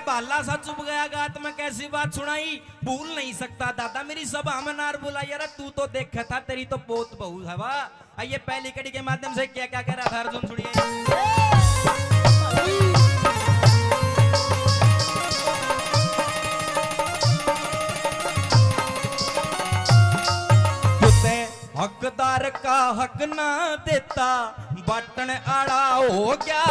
बाला सा चुप गया गात में कैसी बात सुनाई, भूल नहीं सकता दादा मेरी सभा में नार बुलाई, यार तू तो देखा था तेरी तो बहुत बहू है वाह। आइए पहली कड़ी के माध्यम से क्या क्या कह रहा था अर्जुन सुनिए। हकदार का हक ना देता बटन आड़ा हो गया,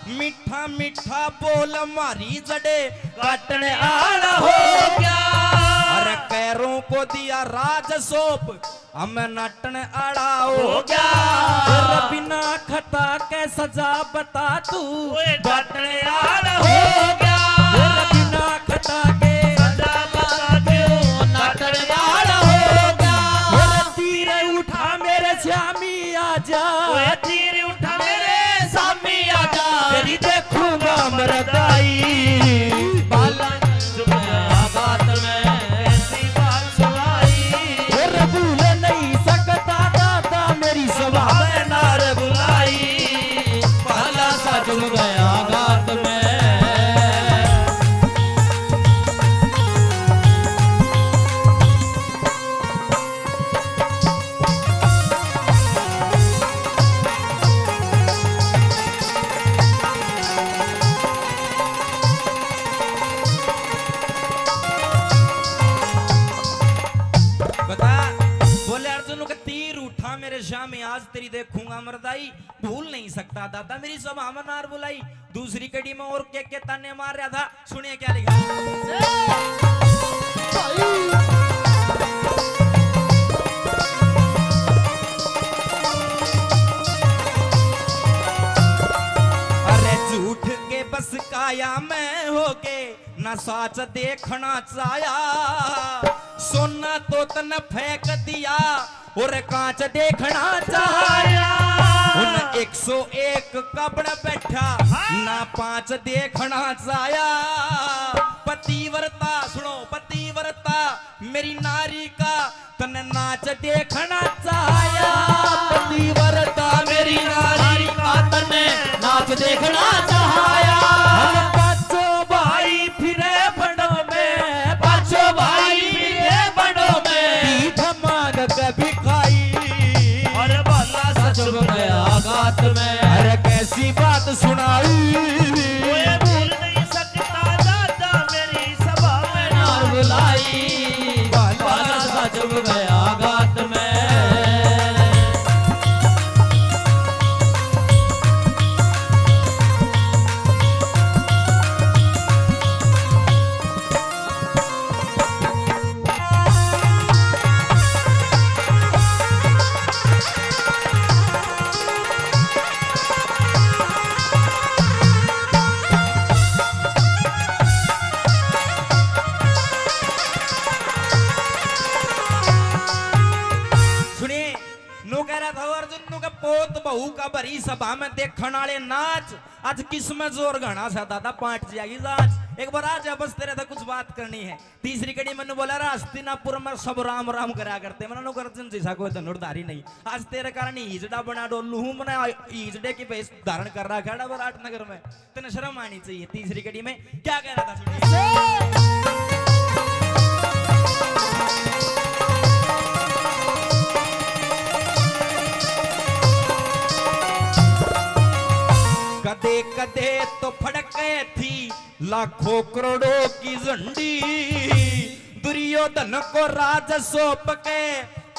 मीठा मीठा बोल मारी जड़े काटन आड़ा हो गया, अरे कैरों को दिया राज सौंप हम नाटन आड़ा हो गया, बिना खता के सजा बता तू बटन आड़ा हो गया, बिना खता के सजा बता तू नाटन आड़ा हो गया, उठा मेरे श्यामी आजा, तीर उठा मेरे सामी आजा, तेरी देखूंगा मरदाई, बाला बात में ऐसी बात सुनाई, और भूल नहीं सकता दादा मेरी सभा में नार बुलाई, बाला सा जुम गया गात में। श्यामी आज तेरी देखूंगा मरदाई, भूल नहीं सकता दादा मेरी सभा में नार बुलाई। दूसरी कड़ी में और के ताने मार रहा था, सुनिए क्या लिखा। अरे झूठ के बस काया में होके न साच देखना चाया, सोना तो तन फेंक दिया और कांच देखना चाहा, उन 101 कबड़ बैठा ना 5 देखना चाया, पतिव्रता सुनो पतिव्रता मेरी नारी का तन नाच देखना चाया, पतिव्रता मेरी नारी का तन नाच देखना चाया, हम पांचों भाई फिरे बड़ों में, पांचों भाई फिरे बड़ों में, धमाक कभी खाई, अरे बाला सच गया गात में, अरे कैसी बात सुनाई, भूल नहीं सकता दादा मेरी सभा में नार बुलाई, बाला सच गया गात में। पोत बहू का भरी सभा में देखने वाले नाच, आज किस में जोर घना सा दादा पाट जाएगी आज, एक बार आज बस तेरे था कुछ बात करनी है। तीसरी कड़ी मैंने बोला रहा हस्तिनापुर में सब राम राम करा करते, मैंने गर्जन जैसा कोई धनुर्धारी नहीं, आज तेरे कारण हिजड़ा बना डोलू हूं, मैंने हिजड़े की भेष धारण कर रहा खड़ा विराट नगर में, तेने शर्म आनी चाहिए। तीसरी कड़ी में क्या कह रहा था कदे कदे तो फड़के थी लाखों करोड़ों की झंडी, दुर्योधन को राज सौंप के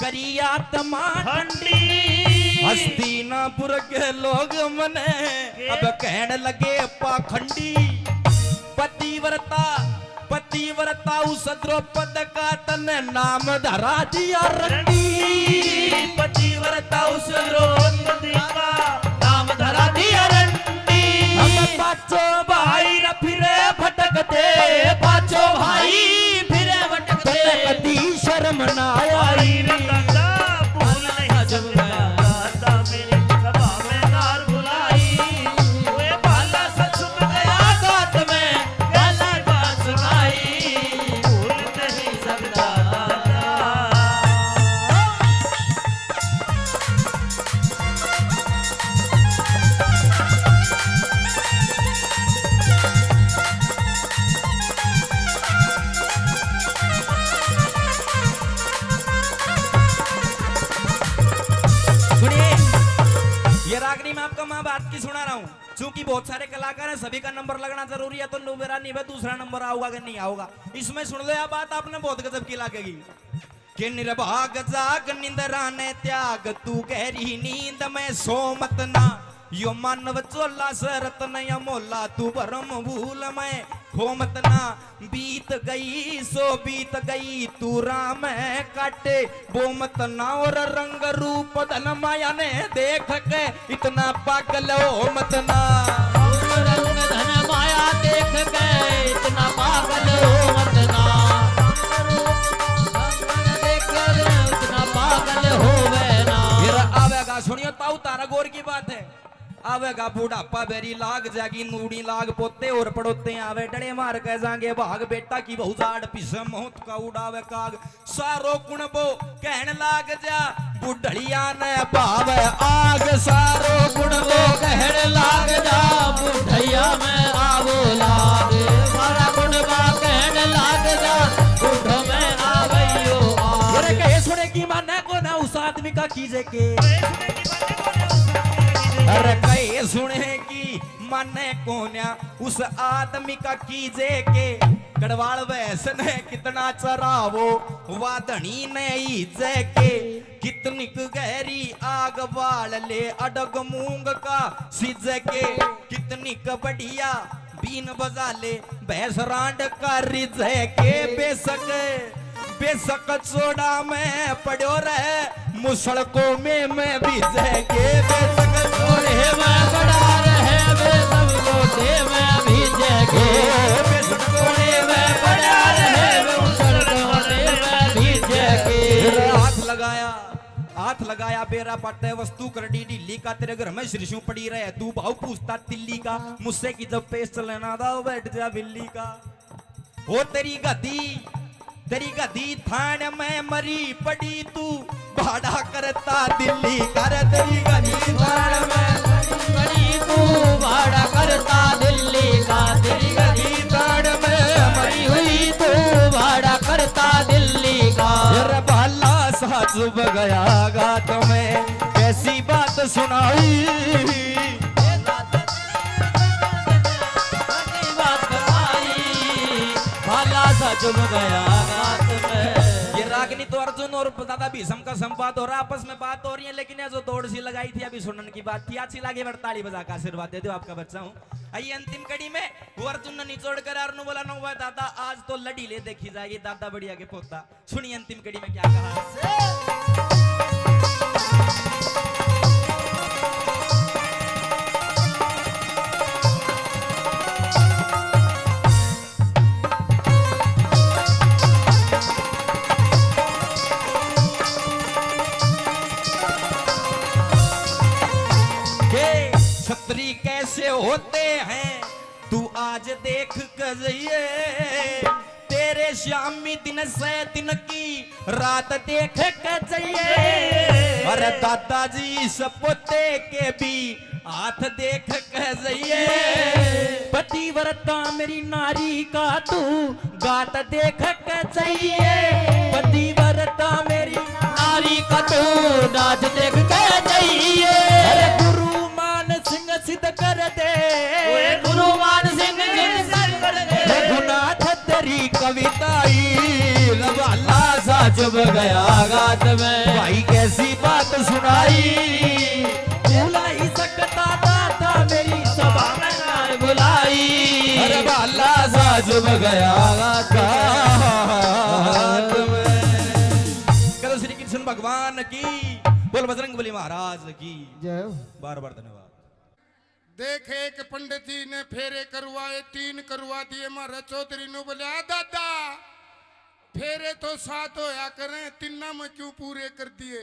करिया तमांडी, हस्तिनापुर के लोग मने अब कहने लगे पाखंडी, पतिव्रता पतिव्रता व्रता उस द्रौपद का तने नाम धरा दिया रंडी। पतिव्रता उस द्रौपदी का नाम धरा दिया रंडी। हम पांचों भाई र फिरे भटकते, पांचों भाई फिरे भटकते, कदी शर्म ना आई। भूल नहीं जब गया दादा मेरी सभा में नार बुलाई। वे बाला सच में गया गात में गला बात सुनाई। भूल नहीं सकता दादा। सुनिए, ये रागनी मैं आपको माँ बात की सुना रहा हूँ। चूंकि बहुत सारे कलाकार हैं, सभी का नंबर लगना जरूरी है, तो मेरा नहीं है, दूसरा नंबर आऊगा कि नहीं आऊगा। इसमें सुन लो, यह बात आपने बहुत गजब की लगेगी कि निर्भाग जाग निंदरा ने त्याग, तू गहरी नींद में सो मत ना। यो मानव चोला सरत नया मोला, तू भरम भूल में खो मत ना। बीत गई सो बीत गई, तू राम है काटे वो मत ना। और रंग रूप धन माया ने देख के इतना पागल हो मत ना। रंग धन माया देख के इतना पागल हो मत ना। देख कर इतना पागल होवे ना। फिर आवेगा, सुनियो ताऊ तारा गौर की बात है, आवेगा बुढ़ापा बेरी लाग जागी नूड़ी लाग पोते और पड़ोते आवे डड़े मार के जाएंगे भाग। बेटा की बहु जाड़ पिसे मौत का उड़ावे काग, सारो कुण बो कहन लाग जा बुढ़िया ने भाव आग। सारो कुण बो कहने लाग जा बुढ़ैया में आवो लाग। सारा गुणवा कहने लाग जा बुढ़ो में आवैयो आग। अरे कहे सुने की माने को ना उस आदमी का कीजे के। अरे कहे सुने की माने कोन्या उस आदमी का कीजे के। गढ़वाल वैसन है कितना चरावो वादनी ने ईजे के। कितनी गहरी आग बाल ले अडग मूंग का सिजे के। कितनी बढ़िया बीन बजा ले भैंस रांड का रिजे के। बेशक चोड़ा में पड़ो रहे मुसड़कों में मैं भीजे के। बेशक चोड़े में पड़ा रहे वे सब गोटे में भीजे के। बेशक चोड़े में पड़ा रहे वे मुसड़कों में भीजे के। हाथ लगाया बेरा पट्टे वस्तु करडी ढीली का। तेरे घर में शिरशु पड़ी रहे तू भाव पूछता तिल्ली का। मुझसे की जब पेश चलना था बैठ जा बिल्ली का। वो तेरी गदी थान में मरी पड़ी तू भाड़ा करता दिल्ली कर। तेरी गदी थान में मरी तू भाड़ा करता दिल्ली का। तेरी गदी थान में मरी हुई तू भाड़ा करता दिल्ली का। अरे भाला सा चुभ गया गात में कैसी बात सुनाई। भाला सा चुभ गया गात में। ये रागनी तो अर्जुन और दादा भीष्म का संवाद हो रहा, आपस में बात हो रही है। लेकिन ये जो दौड़ सी लगाई थी अभी सुनने की बात थी, अच्छी लगे ताली बजा का आशीर्वाद दे दो, आपका बच्चा हूँ। आइए अंतिम कड़ी में वो अर्जुन ने निचोड़ कर अर्नु बोला नो दादा आज तो लड़ी ले देखी जाएगी। दादा बढ़िया के पोता। सुनिए अंतिम कड़ी में क्या कहा। छतरी कैसे होते हैं तू आज देख कर जाइए। तेरे श्यामी दिन से दिन की रात देख कर जाइए। अरे दादाजी सपोते के भी हाथ देख कर जाइए। पतिव्रता मेरी नारी का तू गात देख कर जाइए। पतिव्रता मेरी नारी का तू नाच देख के जाइए। अरे गुरु सिंह सिद्ध कर दे। गुरु मान सिंह सिद्ध कर दे। रघुनाथ तेरी कविताई लवाला सा चुभ गया गात में। भाई कैसी बात सुनाई भूला ही सकता दादा मेरी सभा में ना बुलाई। अरे बाला सा चुभ गया गात। बजरंग बली महाराज की जय हो। बार बार धन्यवाद। देख एक पंडित जी ने फेरे करवाए 3 करवा दिए। मारा चौधरी ने बोले दादा फेरे तो 7 होया करें 3 में क्यों पूरे कर दिए।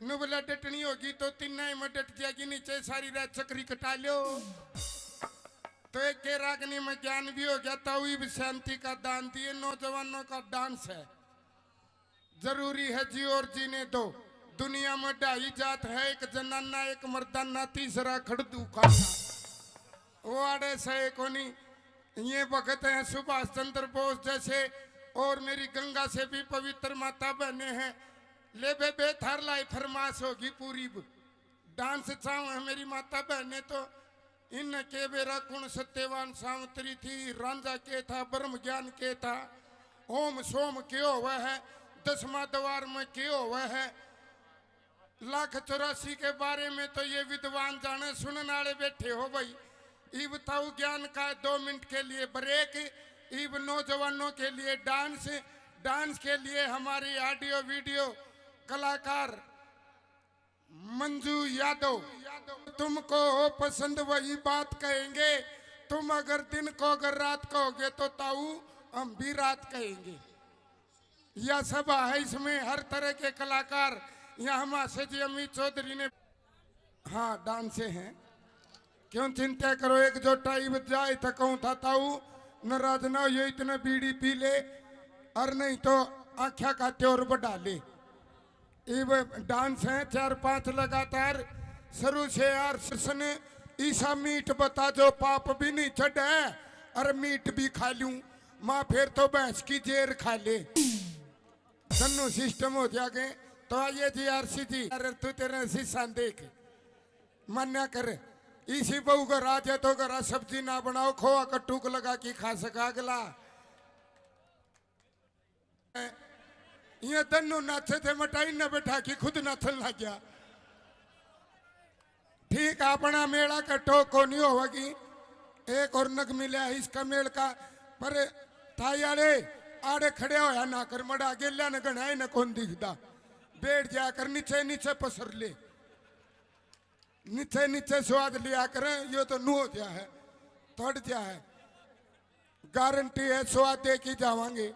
न बोला डटनी होगी तो 3 में डट जाएगी, नीचे सारी रात चक्री कटा लो। तो एक के रागनी में ज्ञान भी हो गया। ताऊ भी शांति का दान दिए। नौजवानों का डांस है, जरूरी है जी और जीने दो। दुनिया में 2.5 जात है, एक जनाना एक मर्दाना, तीसरा खड़दू खाना। वो आड़े से कोनी ये भगत हैं सुभाष चंद्र बोस जैसे, और मेरी गंगा से भी पवित्र माता बहने हैं। ले बे थार लाई फरमाश होगी पूरी। डांस चाहूँ है मेरी माता बहने तो इन के बेरा कुण सत्यवान सावंतरी थी। रांझा के था, ब्रह्म ज्ञान के था, ओम सोम क्यों हुआ है, 10वां द्वार में क्यों हुआ है। 1,84,000 के बारे में तो ये विद्वान जाने। सुनने वाले बैठे हो भाई। ई बताओ ज्ञान का 2 मिनट के लिए ब्रेक। ईब नौजवानों के लिए डांस। डांस के लिए हमारी ऑडियो वीडियो कलाकार मंजू यादव। तुमको हो पसंद वही बात कहेंगे। तुम अगर दिन को अगर रात कहोगे तो ताऊ हम भी रात कहेंगे। यह सभा है, इसमें हर तरह के कलाकार। यहाँ हमारे जी अमित चौधरी ने हाँ डांसे हैं। क्यों चिंता करो, एक जो टाइम जाए तो कहूँ था ताऊ नाराज ना हो, ये इतने बीड़ी पी ले और नहीं तो आख्या का त्योर बढ़ा ले। डांस है 4-5 लगातार शुरू से। यार सन ईसा मीट बता जो पाप भी नहीं चढ़ है और मीट भी खा लूं माँ, फिर तो भैंस की जेर खा ले। दोनों सिस्टम हो जाएंगे। तो आइए जी आरसी जी, अरे तू तेरे शीशा देख मान्या कर। इसी बहू का राज है तो घर सब्जी ना बनाओ, खोआ कट्टूक लगा के खा सका अगला। ये दोनों नाचे थे, मटाई न बैठा कि खुद नाचन लग गया। ठीक अपना मेला कटो को नहीं होगी। एक और नग मिला इसका मेल का, पर थाई आड़े खड़े होया ना कर मड़ा गेल्या न गणाए न कौन दिखता। बैठ जाकर नीचे नीचे पसर ले, नीचे नीचे स्वाद लिया करें। यो तो नू हो गया है, थोड़ गया है। गारंटी है स्वाद दे की जावांगे।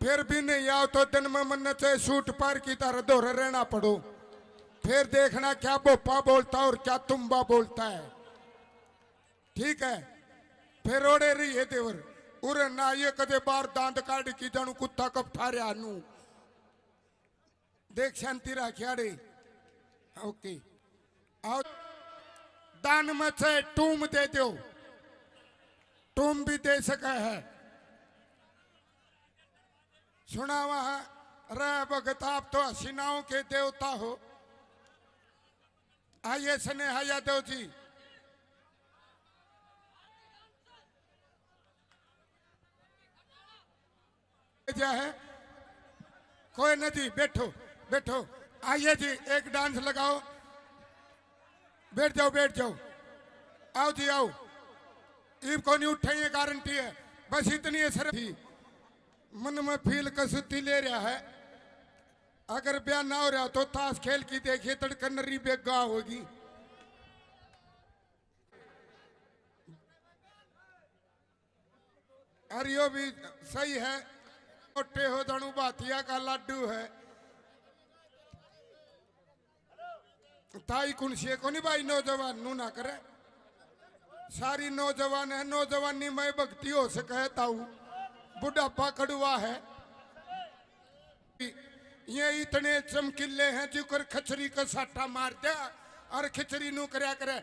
फिर भी नहीं आओ तो दिन में मन चाहे सूट पार की तरह दोहरे रहना पड़ो। फिर देखना क्या बोपा बोलता और क्या तुम्बा बोलता है। ठीक है, फिर ओड़े रही है देवर उरे ना ये कदे बार दांत काट की जानू कुत्ता कब ठारे आनू। देख शांति राखियाड़े। ओके आओ दान में से टूम दे दो, टूम भी दे सका है। सुना वहां रह भगत आप तो हसीनाओं के देवता हो। आइए स्नेहा यादव जी। क्या है कोई नहीं, बैठो बैठो। आइए जी एक डांस लगाओ। बैठ जाओ बैठ जाओ। आओ जी आओ। ईब को नहीं उठाइए, गारंटी है। बस इतनी असर थी मन में फील कसुती ले रहा है। अगर ब्याह ना हो रहा तो ताश खेल की देखिए तड़कनरी बेगा होगी। और यो भी सही है, मोटे हो जानू बातिया का लाडू है। ताई कुनसी को नहीं भाई नौजवान नू ना करे। सारी नौजवान है, नौजवानी में भक्ति हो सके। ताऊ बुढ़ापा कड़ुआ है। ये इतने चमकीले हैं जिकर खचरी का साटा मार दिया और खिचड़ी नू करया करे।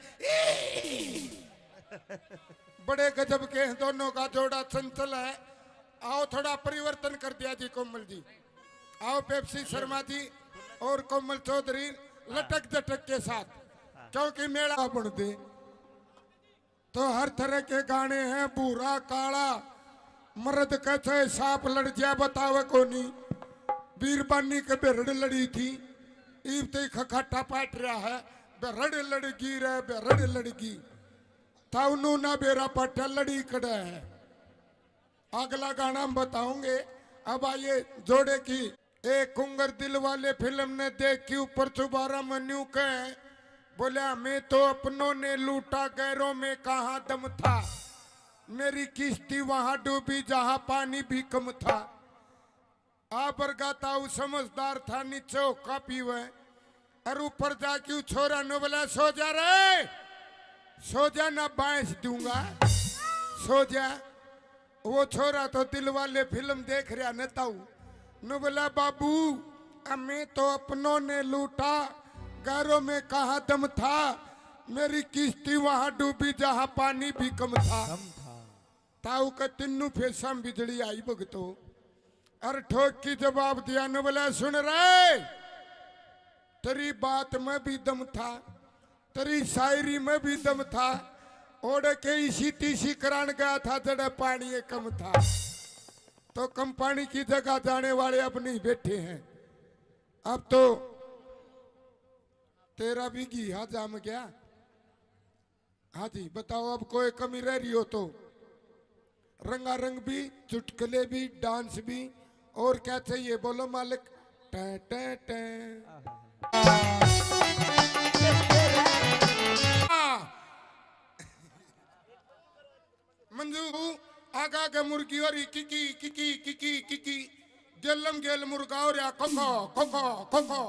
बड़े गजब के हैं दोनों का जोड़ा, चंचल है। आओ थोड़ा परिवर्तन कर दिया जी कोमल जी। आओ पेप्सी शर्मा जी और कोमल चौधरी लटक झटक के साथ, क्योंकि मेला बन दे तो हर तरह के गाने हैं। बूढ़ा काला मर्द कैसे सांप लड़ जाए बतावे को नहीं। बीरबानी के बेरड़ लड़ी थी, ईब ते खखाटा पाट रहा है। बेरड़ लड़गी रे बेरड़ लड़गी ताउनू ना बेरा पट्टा लड़ी कड़ा है। अगला गाना हम बताओगे। अब आइए जोड़े की एक कुंगर दिल वाले फिल्म ने देख के ऊपर चुबारा मन्यू कहे बोला मैं तो अपनों ने लूटा गैरों में कहा दम था मेरी किश्ती वहां डूबी जहां पानी भी कम था बरगाता समझदार था नीचे होका पीवे और ऊपर जाके छोरा ने बोला सो जा रे सो जा ना बांस दूंगा सो जा। वो छोरा तो दिल वाले फिल्म देख रहा न ताऊ न बोला बाबू मैं तो अपनों ने लूटा गारों में कहा दम था मेरी किश्ती वहां डूबी जहां पानी भी कम था ताऊ का तिन्नू फेसा बिजली आई भगतो और ठोक की जवाब दिया न बोला सुन रहे तेरी बात में भी दम था तेरी शायरी में भी दम था ओढ़ के इसी तीसी करान गया था जड़ा पानी कम था तो कम पानी की जगह जाने वाले अब नहीं बैठे हैं अब तो तेरा भी घिया जाम गया। हाँ जी बताओ अब कोई कमी रह रही हो तो रंगारंग भी चुटकुले भी डांस भी और क्या चाहिए बोलो मालिक। टे टे टे मंजू आगा के मुर्गी और किकी किकी किकी किकी गेलम गेल मुर्गा और या कोको कोको कोको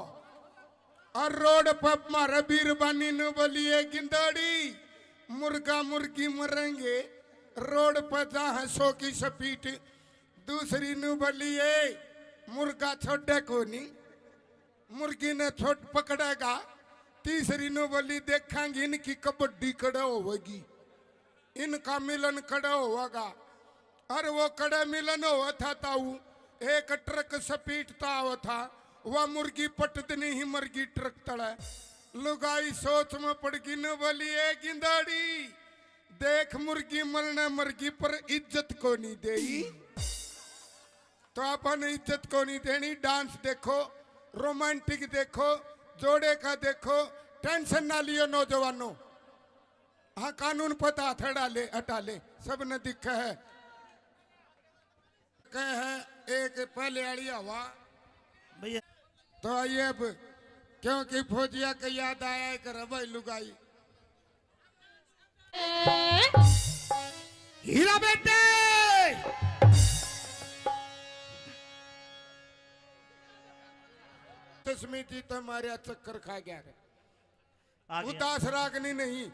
और रोड पर मारे बीरबानी न बोलिए गिंदड़ी मुर्गा मुर्गी मरेंगे रोड पर जहाँ सो की सपीट दूसरी न बोलिए मुर्गा छोड़े को नहीं मुर्गी ने छोट पकड़ेगा तीसरी न बोली देखेंगे इनकी कबड्डी कड़ा होगी इनका मिलन कड़ा होगा और वो कड़ा मिलन हुआ था ताऊ एक ट्रक सपीटता हुआ था वह मुर्गी पटदनी ही मरगी ट्रक तड़ा लुगाई सोच में पड़ गई न बोली ए गिंदाड़ी देख मुर्गी मरने मरगी पर इज्जत को नहीं देई तो अपन इज्जत को नहीं देनी। डांस देखो रोमांटिक देखो जोड़े का देखो टेंशन ना लियो नौजवानों। हाँ कानून पता हटा ले सब ने दिखा है एक पहले आड़ी हवा भैया तो आइए अब क्योंकि फौजिया का याद आया है कर भाई लुगाई हीरा बेटे तस्मीती तुम्हारे चक्कर खा गया है उदास रागनी नहीं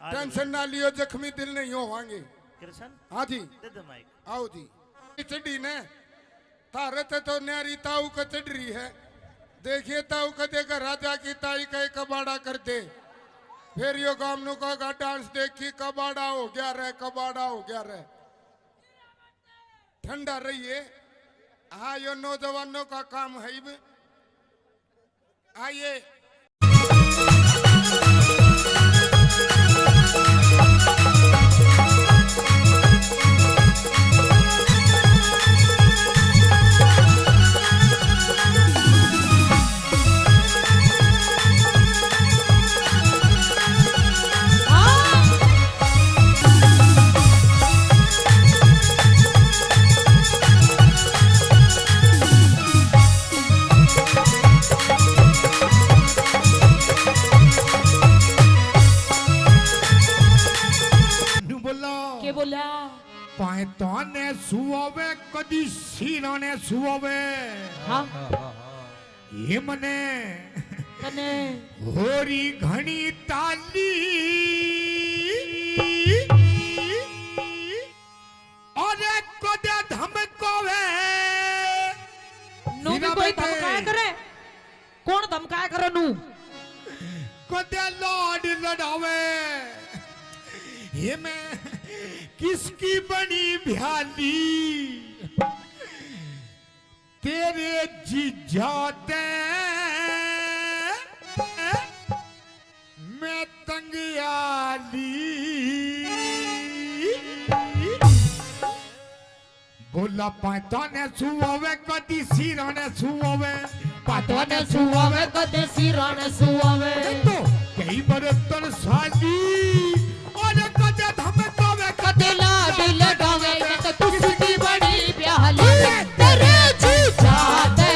टेंशन ना लियो जख्मी दिल नहीं होवांगे। कृष्ण हाँ जी दे दे माइक आओ जी चढ़ी ने तारत तो न्यारी ताऊ का चढ़ रही है देखिए ताऊ का देखा राजा की ताई का कबाड़ा कर दे फिर यो गामनों का डांस देखी कबाड़ा हो गया रे ठंडा रहिए। हाँ यो नौजवानों का काम है आइए पायताने सुआवे कदी सीराने सुआवे हाँ ये मने कने होरी घणी ताली और कदे धमकावे नू भी कोई धमकाया करे कौन धमकाया करे नू कदे लाड लड़ावे ये मैं किसकी बनी भ्याली तेरे जीजाते मैं तंगयाली बोला पाता ने सुआवे कदी सिरा ने सुआवे पातो ने सुआवे कदे सिरा ने सुआवे तो कई बरतन साली और कदे धमकावे कदे लाड लड़ावे तो किसकी बड़ी प्याली तेरे जी जाते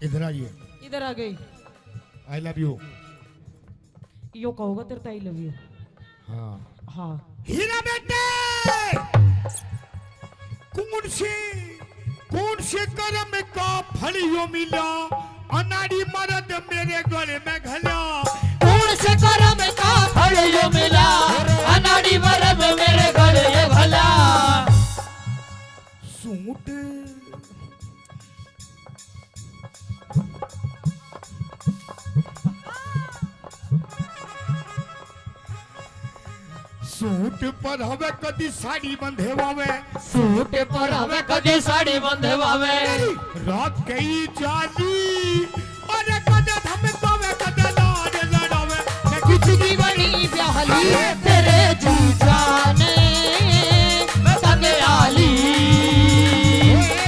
इधर आइए। इधर आ गई। आई लव यू। यो कहोगा तेरे आई लव यू। हाँ हाँ हीरा बेटे, कौन से कर्म का फल यो मिला, अनाड़ी मर्द मेरे गले में घला। कौन से कर्म का फल यो मिला, अनाड़ी मर्द मेरे गले ये भला। सूट सूट पर हवे कदी साड़ी बंधे वावे, सूट पर हमें कदी साड़ी बंधे वावे। रात गई जाली और कदे हम तोवे कदे लाड लड़ावे। कुछ की बनी प्याली तेरे जीजा ने मैं तंग आली,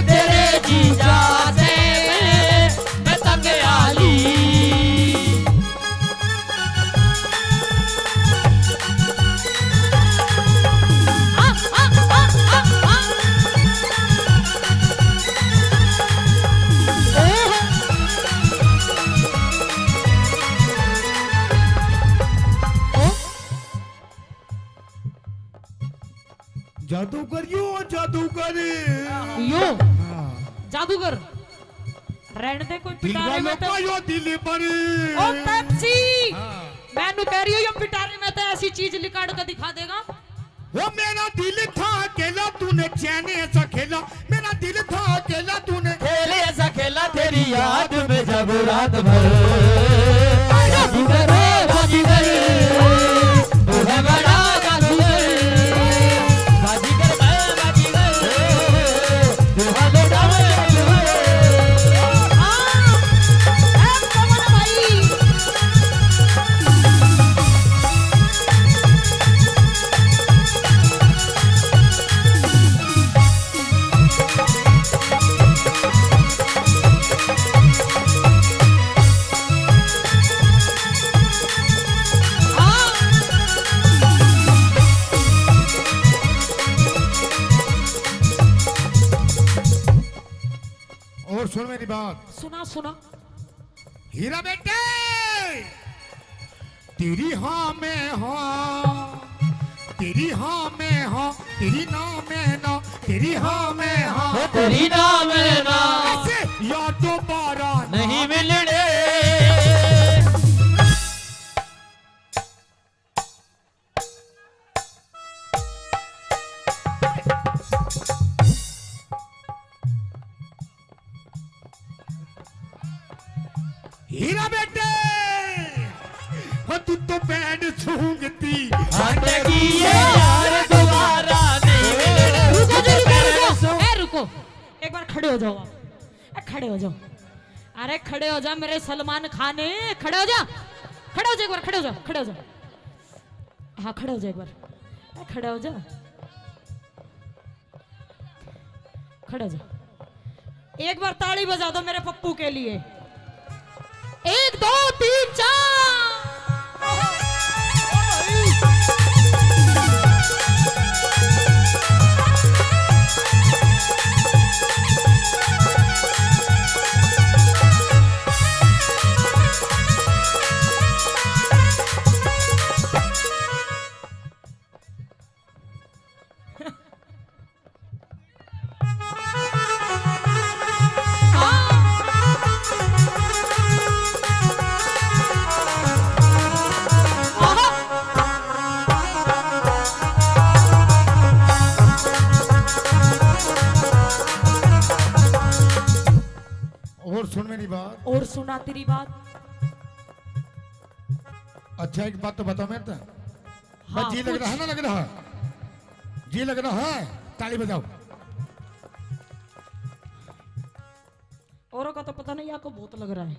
तेरे जीजा से मैं तंग आली। जादूगर यो जादूगर यो जादूगर रहने दे कोई दिल पिटारे वालों में का तो यो दिल पर। ओ पेप्सी मैनू कह रही हो यो पिटारे में तो ऐसी चीज लिकाड़ कर दिखा देगा। वो मेरा दिल था अकेला तूने चैन ऐसा खेला, मेरा दिल था अकेला तूने खेले ऐसा खेला तेरी याद में जब रात भर। जादूगर जादूगर तू है बड़ा जादूगर, बाजीगर मैं बाजीगर तू है बड़ा जादूगर। और सुन मेरी बात। सुना सुना हीरा बेटे, तेरी हाँ में हाँ, तेरी हाँ में हाँ, तेरी ना में ना, तेरी हाँ में हाँ, तेरी नाम है ना ऐसे या दोबारा नहीं मिलने। हीरा बेटे, तू तो बैंड सूंघती हटगी ये यार दोबारा नहीं मिलने। रुको जी रुको। ए रुको एक बार खड़े हो जाओ आप। खड़े हो जाओ। अरे खड़े हो जा मेरे सलमान खान, खड़े हो जा, खड़े हो जा एक बार, खड़े हो जा, खड़े हो जा। हाँ खड़े हो जा एक बार, खड़े हो जा, खड़े हो जा। एक बार ताली बजा दो मेरे पप्पू के लिए। 1 2 3 4। और सुन मेरी बात। और सुना तेरी बात। अच्छा एक बात तो बताओ मेरे तो। हाँ, बस जी लग रहा है ना, लग रहा है जी लग रहा है, ताली बजाओ। औरों का तो पता नहीं, आपको बहुत लग रहा है।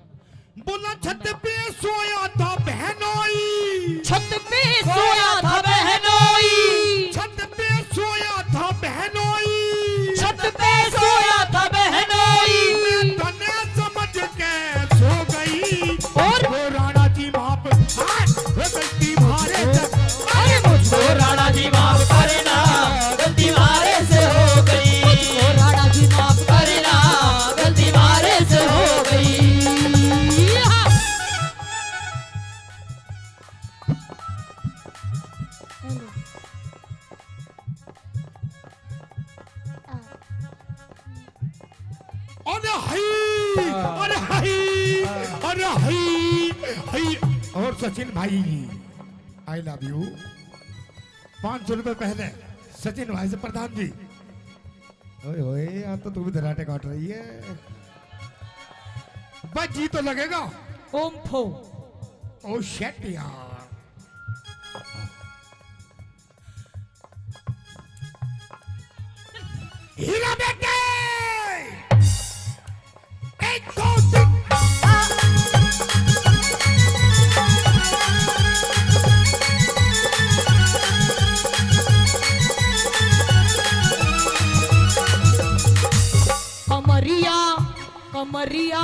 बोला छत पे सोया था बहनोई, छत पे सोया था बहनोई, छत पे सोया था बहनोई, छत पे सोया था बहनोई। मैं तने समझ के सो गई और वो राणा जी माप गलती मारे अरे मुझको राणा जी माफ करना, गलती मारे से हो गई। मुझको राणा जी माफ करना, गलती मारे से हो गई। अरे हाय अरे हाय अरे हाय हाय। और सचिन भाई आई लव यू। 500 रुपए पहले सचिन भाई से प्रधान जी। ओए ओए यहाँ तो तू भी दराटे काट रही है। बस जी तो लगेगा। ओम फो। ओ शेट यार। हीरा बेटे 1 2 3। कमरिया कमरिया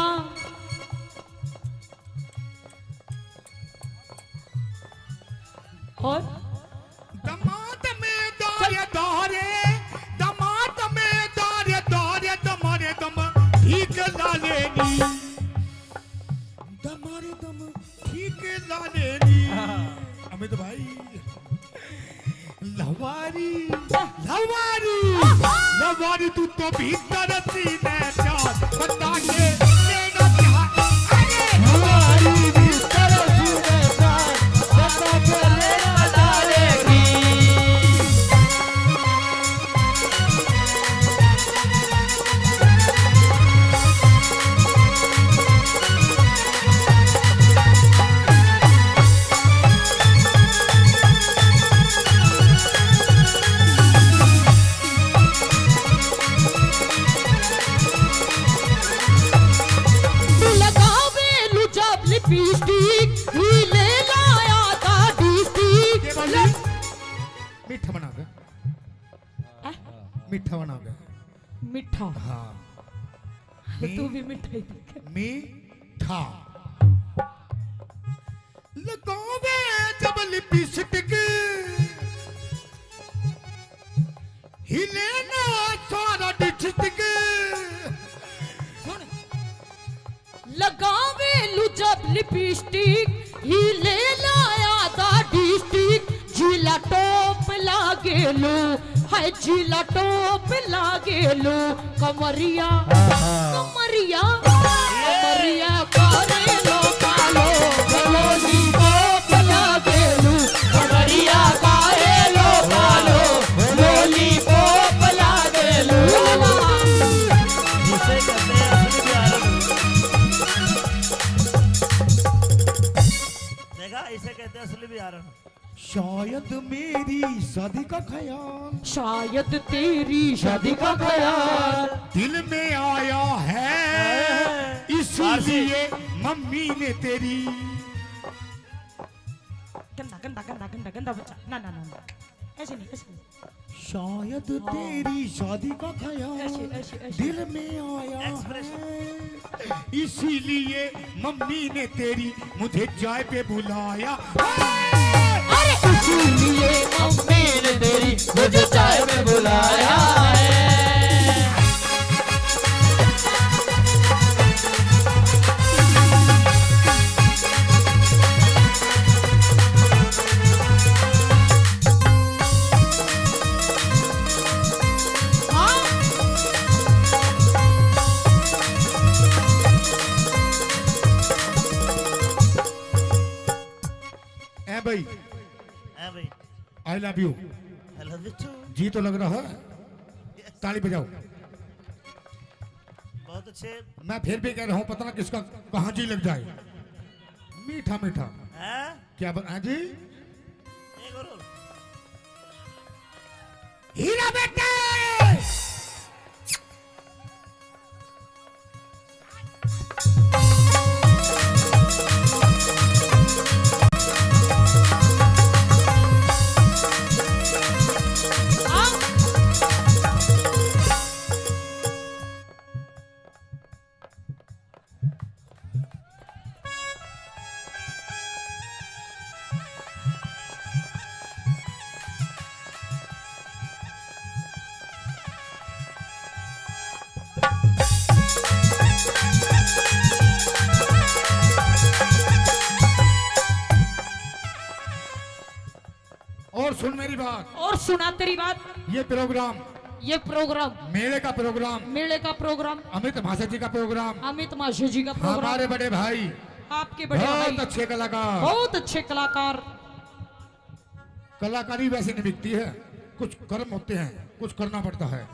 और दमाद में दारे दारे दमाद में दारे दारे दमारे दम ठीक लालेनी दमारे दम ठीक लालेनी। अमित भाई लवारी लवारी लवारी तू तो भीतर सीने चार बता के लेना क्या। अरे लवारी भीतर सीने चार बता के लेना डालेगी। लगावे लुजब लिपस्टिक ही ले लाया था डिस्ट्रिक्ट। मीठा बना के मीठा बना के मीठा। हाँ तू भी मिठाई देख। मीठा लगावे जब लिपस्टिक हिले ना सारा डिस्ट्रिक्ट। लगावे लुजब लिपस्टिक ही ले लाया था डिस्ट्रिक्ट। जिला टॉप लागे लो है जिला टॉप लागे लो। कमरिया कमरिया कमरिया करे लो कालो लोली टॉप लागे लो। कमरिया करे लो कालो लोली टॉप लागे लो। जिसे कहते हैं असली बिहार। देखा इसे कहते हैं असली बिहार। शायद मेरी शादी का ख्याल शायद तेरी शादी का ख्याल दिल में आया है इसीलिए मम्मी ने तेरी। गंदा गंदा गंदा गंदा गंदा बच्चा। ना ना ना ऐसे नहीं ऐसे नहीं। शायद तेरी शादी का ख्याल ऐसे ऐसे ऐसे। दिल में आया है इसीलिए मम्मी ने तेरी मुझे चाय पे बुलाया। अरे इसीलिए मम्मी ने तेरी मुझे चाय में बुलाया है। भाई भाई I love you. I love you too। जी तो लग रहा है। ताली बजाओ। बहुत अच्छे। मैं फिर भी कह रहा हूँ पता ना किसका कहाँ जी लग जाए। मीठा मीठा हैं? क्या बता जी। एक और। हीरा बेटे और सुन मेरी बात। और सुना तेरी बात। ये प्रोग्राम ये प्रोग्राम मेले का प्रोग्राम, मेले का प्रोग्राम, अमित माशा जी का प्रोग्राम, अमित माशे जी का प्रोग्राम, हमारे बड़े भाई, आपके बड़े भाई बहुत अच्छे कलाकार। बहुत अच्छे कलाकार। कलाकारी वैसे नहीं बिकती है, कुछ कर्म होते हैं, कुछ करना पड़ता है।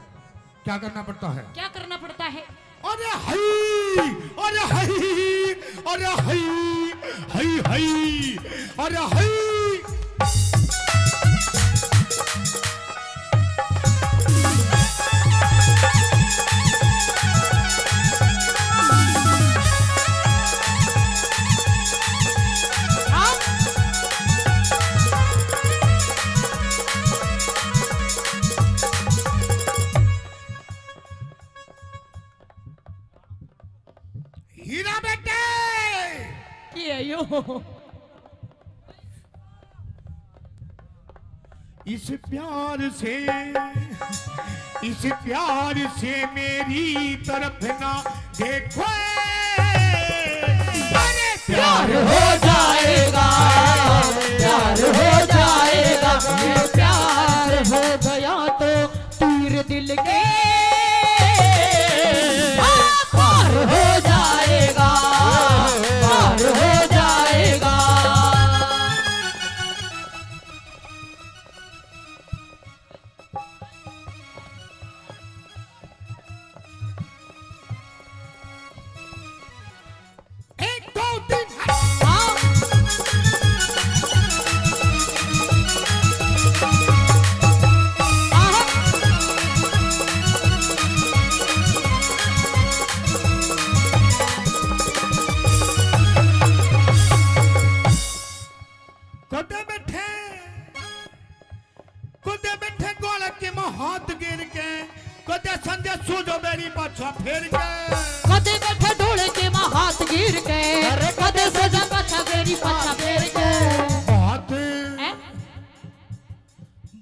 क्या करना पड़ता है? क्या करना पड़ता है? अरे हई, अरे हई, अरे हई, हई हई, अरे हई। हीरा बेटे, ये यो इस प्यार से मेरी तरफ ना देखो, अरे प्यार हो जाएगा, प्यार हो जाएगा, ये प्यार हो गया तो तीर दिल के पार हो जाएगा, पार हो जाएगा। एक दो तीन कुदे बैठे गोल के हाथ गिर के, कुदे संजय सूझो मेरी पाछा फेर के, कदे बैठे ढोले के माँ हाथ गिर के, कदे सजा पाछा मेरी पाछा फेर के। बात हैं?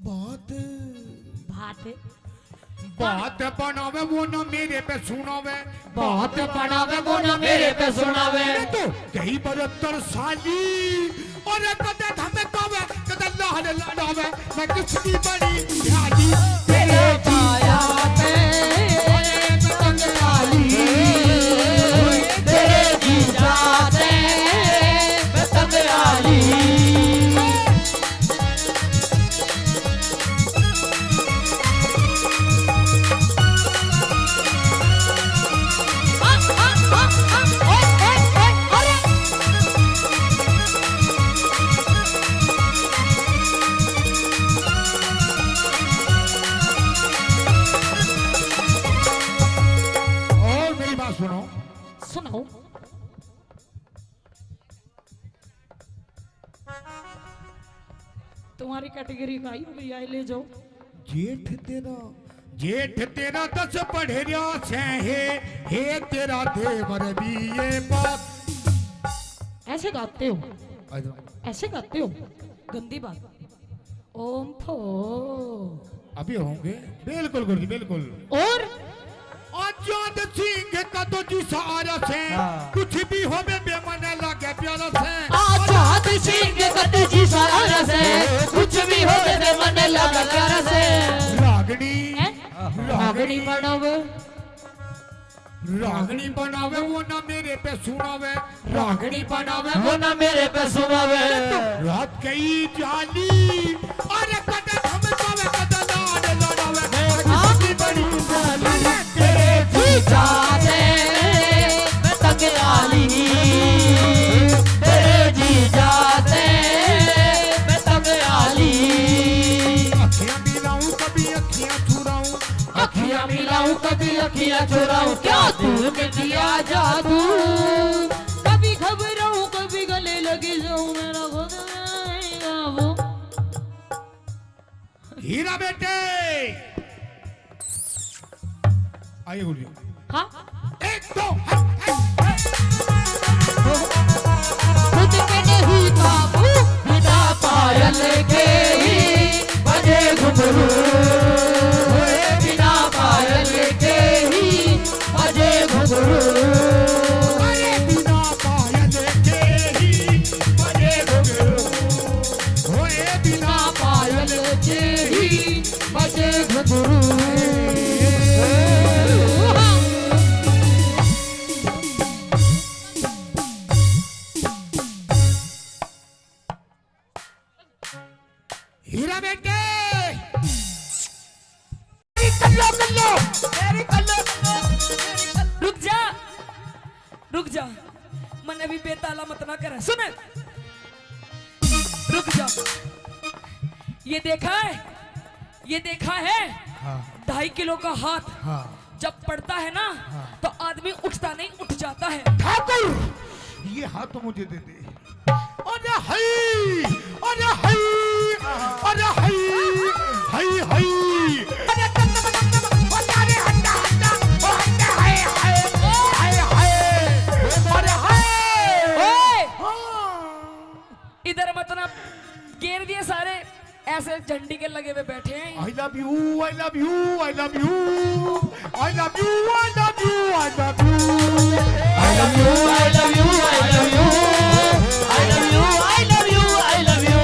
बात भात बात बनावे वो ना मेरे पे सुनावे, बात बनावे वो ना मेरे पे सुनावे। तो कई 72 साली और कदे धमकावे, कदे लाल लड़ावे, मैं किसकी बड़ी ध्यानी तेरे छाया पे पतंग डाली, तेरे जीजा पे पतंग डाली। और मेरी बात सुनो, सुनो, तुम्हारी कैटेगरी का आई हो भैया, ले जाओ। जेठ तेरा 10 पढ़े रहा से हे तेरा देवर भी ये बात। ऐसे गाते हो, ऐसे गाते हो, गंदी बात। ओम फो अभी होंगे, बिल्कुल गुरुजी बिल्कुल। और आजाद सिंह का तो जी सहारा से, कुछ भी हो बेमन लगे प्यारा से। आजाद सिंह कद जी सारा से, कुछ भी हो दे मन लगा प्यारा से। रागनी रागनी बनावे, रागनी बनावे वो ना मेरे पे सुनावे, रागनी बनावे वो ना मेरे पे सुनावे। रात गई जाली, अरे कदे धमकावे, कदे लाड लड़ावे, मैं किसकी बड़ी ध्यानी तेरे जीजा से पतंग डाली, तेरे जीजा से पतंग डाली। अखियां मिलाऊं कभी अखियां चुराऊं, अखियां मिलाऊं कभी अखियां चुराऊं, क्या तू में किया जादू। कभी घबराऊं कभी गले लगी जाऊं, मेरा खुद रहेगा वो। हीरा बेटे आइए गुरुजी। हाँ, एक दो खुद पे नहीं काबू, बिना पायल के ही बजे घुंघरू, बिना पायल के ही बजे घुंघरू। अरे बिना पायल के ही बजे घुंघरू, होए बिना पायल के ही बजे घुंघरू। ये देखा है, ये देखा है, हाँ 2.5 किलो का हाथ हाँ जब पड़ता है ना तो आदमी उठता नहीं, उठ जाता है। ठाकुर ये हाथ तो मुझे दे दे। अरे हई, अरे हई, अरे हई, हई हई, अरे अरे हंडा हंडा, ओ हंडा हाय हाय हाय हाय, अरे हाय। ओए, हाँ। इधर मत ना घेर दिए सारे, ऐसे झंडी के लगे हुए बैठे हैं। I love you, I love you, I love you, I love you, I love you, I love you, I love you, I love you, I love you, I love you, I love you, I love you।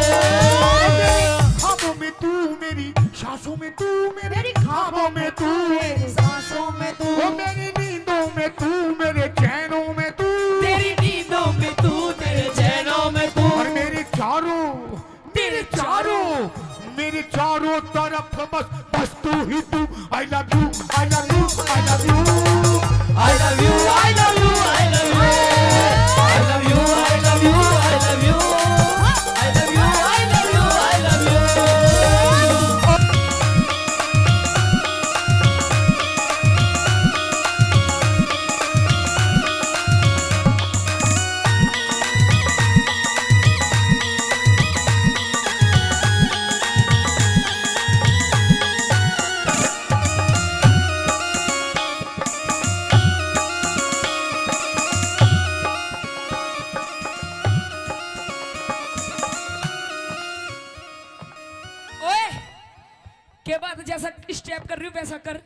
ख्वाबों में तू मेरी, सांसों में तू मेरी, ख्वाबों में तू मेरी, सांसों में तू, ओ मेरी नींदों में तू, मेरे चैनों में तू, तेरी नींदों में तू, तेरे चैनों में तू, और मेरे चारों, मेरे चारों तरफ बस बस तू ही तू। I love you, I love you, I love you, I love you, I love you, I love you, I love you, I love you, I love you, I love you, I love you, I love you। ओए, के बाद जैसा step कर रही हूँ वैसा कर।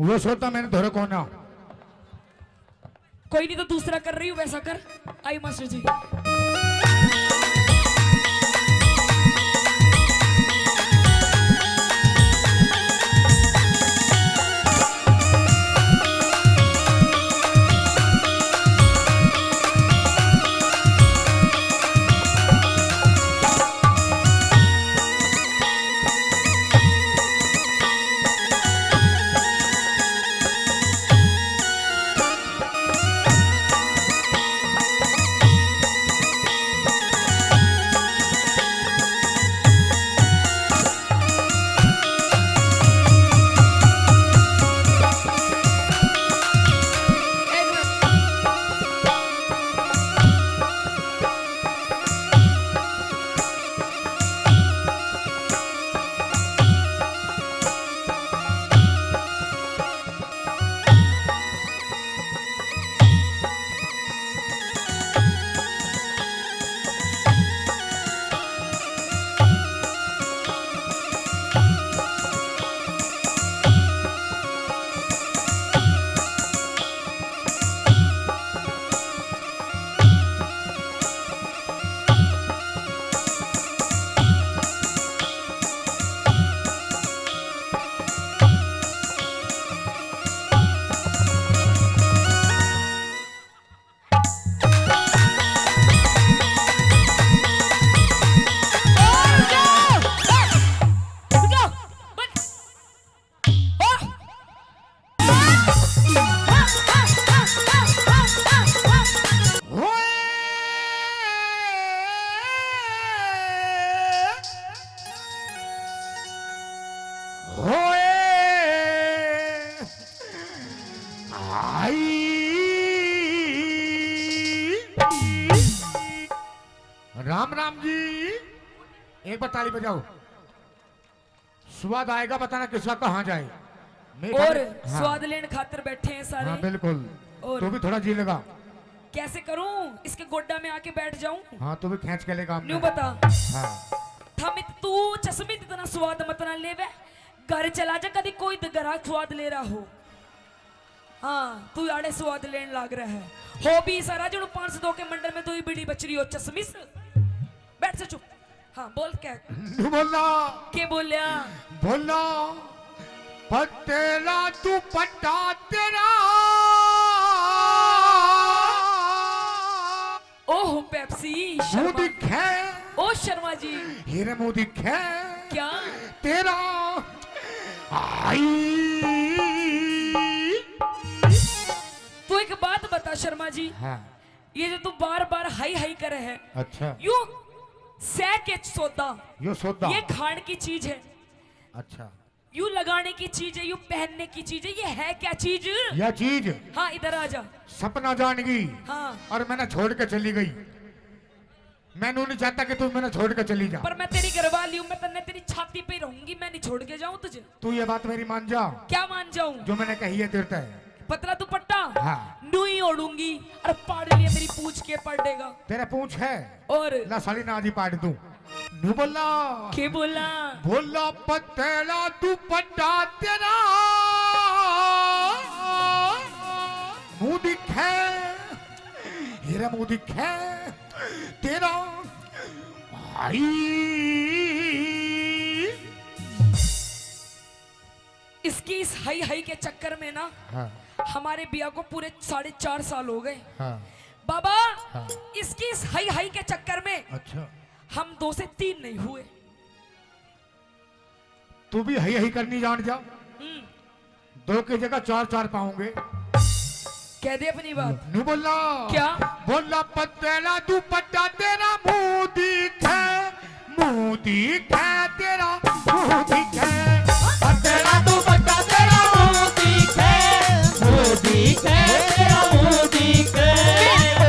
वो सोता मैंने धोरे को ना। कोई नहीं तो दूसरा कर रही हूँ वैसा कर। आई मास्टर जी। राम राम जी, एक बार ताली बजाओ। स्वाद आएगा, बताना किसका कहाँ जाए। और हाँ। स्वाद लेने खातिर बैठे हैं सारे। हाँ बिल्कुल। और तू भी थोड़ा जी लेगा। कैसे करूं, इसके गोड्डा में आके बैठ जाऊं? हाँ तू भी खींच के लेगा। न्यू बता। हाँ थमित तू चश्मित इतना स्वाद मत ना लेवे, घर चला जा, कभी कोई ग्राहक स्वाद ले रहा हो। हाँ तू आड़े स्वाद लेने लाग रहा है। हो भी सारा जो 502 के मंडल में 2 बीड़ी बच रही हो चश्मिस। बैठ से चुप। हाँ बोल क्या बोलना, के बोलिया बोलना पतेला तू पट्टा तेरा। ओह पेप्सी शर्मा। मोदी खे, ओ शर्मा जी। हीरे मोदी खे क्या तेरा आई। तू एक बात बता शर्मा जी। हाँ ये जो तू बार बार हाई हाई करे है, अच्छा। यू सह के सौदा, यो सौदा। ये खाने की चीज है, अच्छा यू लगाने की चीज है, यू पहनने की चीज है, ये है क्या चीज? यह चीज हाँ इधर आ जा। सपना जान गई हाँ और मैंने छोड़ के चली गई। मैंने नहीं चाहता कि तू मैंने छोड़ के चली जा। पर मैं तेरी घरवाली हूँ, मैं तन्ने तेरी छाती पे रहूंगी, मैं नहीं छोड़ के जाऊँ तुझे। तू ये बात मेरी मान जा, क्या मान जाऊँ? जो मैंने कही है तेरे है। पतला दुपट्टा हाँ। नूई ओढ़ूंगी और पाड़ लिया मेरी पूछ के पड़ेगा। तेरा पूछ है और ला साली ना आजी पाड़ दूं। नू बोला के बोला बोला पतेला दुपट्टा तेरा मुंह दिखे, हीरा मुंह दिखे तेरा भाई। इसकी इस हाई हाई के चक्कर में ना हाँ हमारे बिया को पूरे 4.5 साल हो गए हाँ बाबा। हाँ। इसकी इस हाई हाई के चक्कर में अच्छा हम 2 से 3 नहीं हुए। तू भी हई हई करनी जान जा, 2 की जगह 4 पाऊंगे। कह दे अपनी बात। नू बोला क्या? बोला पतेला दुपट्टा तेरा मुंह दिखे, मुंह दिखे तेरा मुंह दिखे। पतेला दुपट्टा तेरा मुंह दिखे, मुंह दिखे तेरा मुंह दिखे।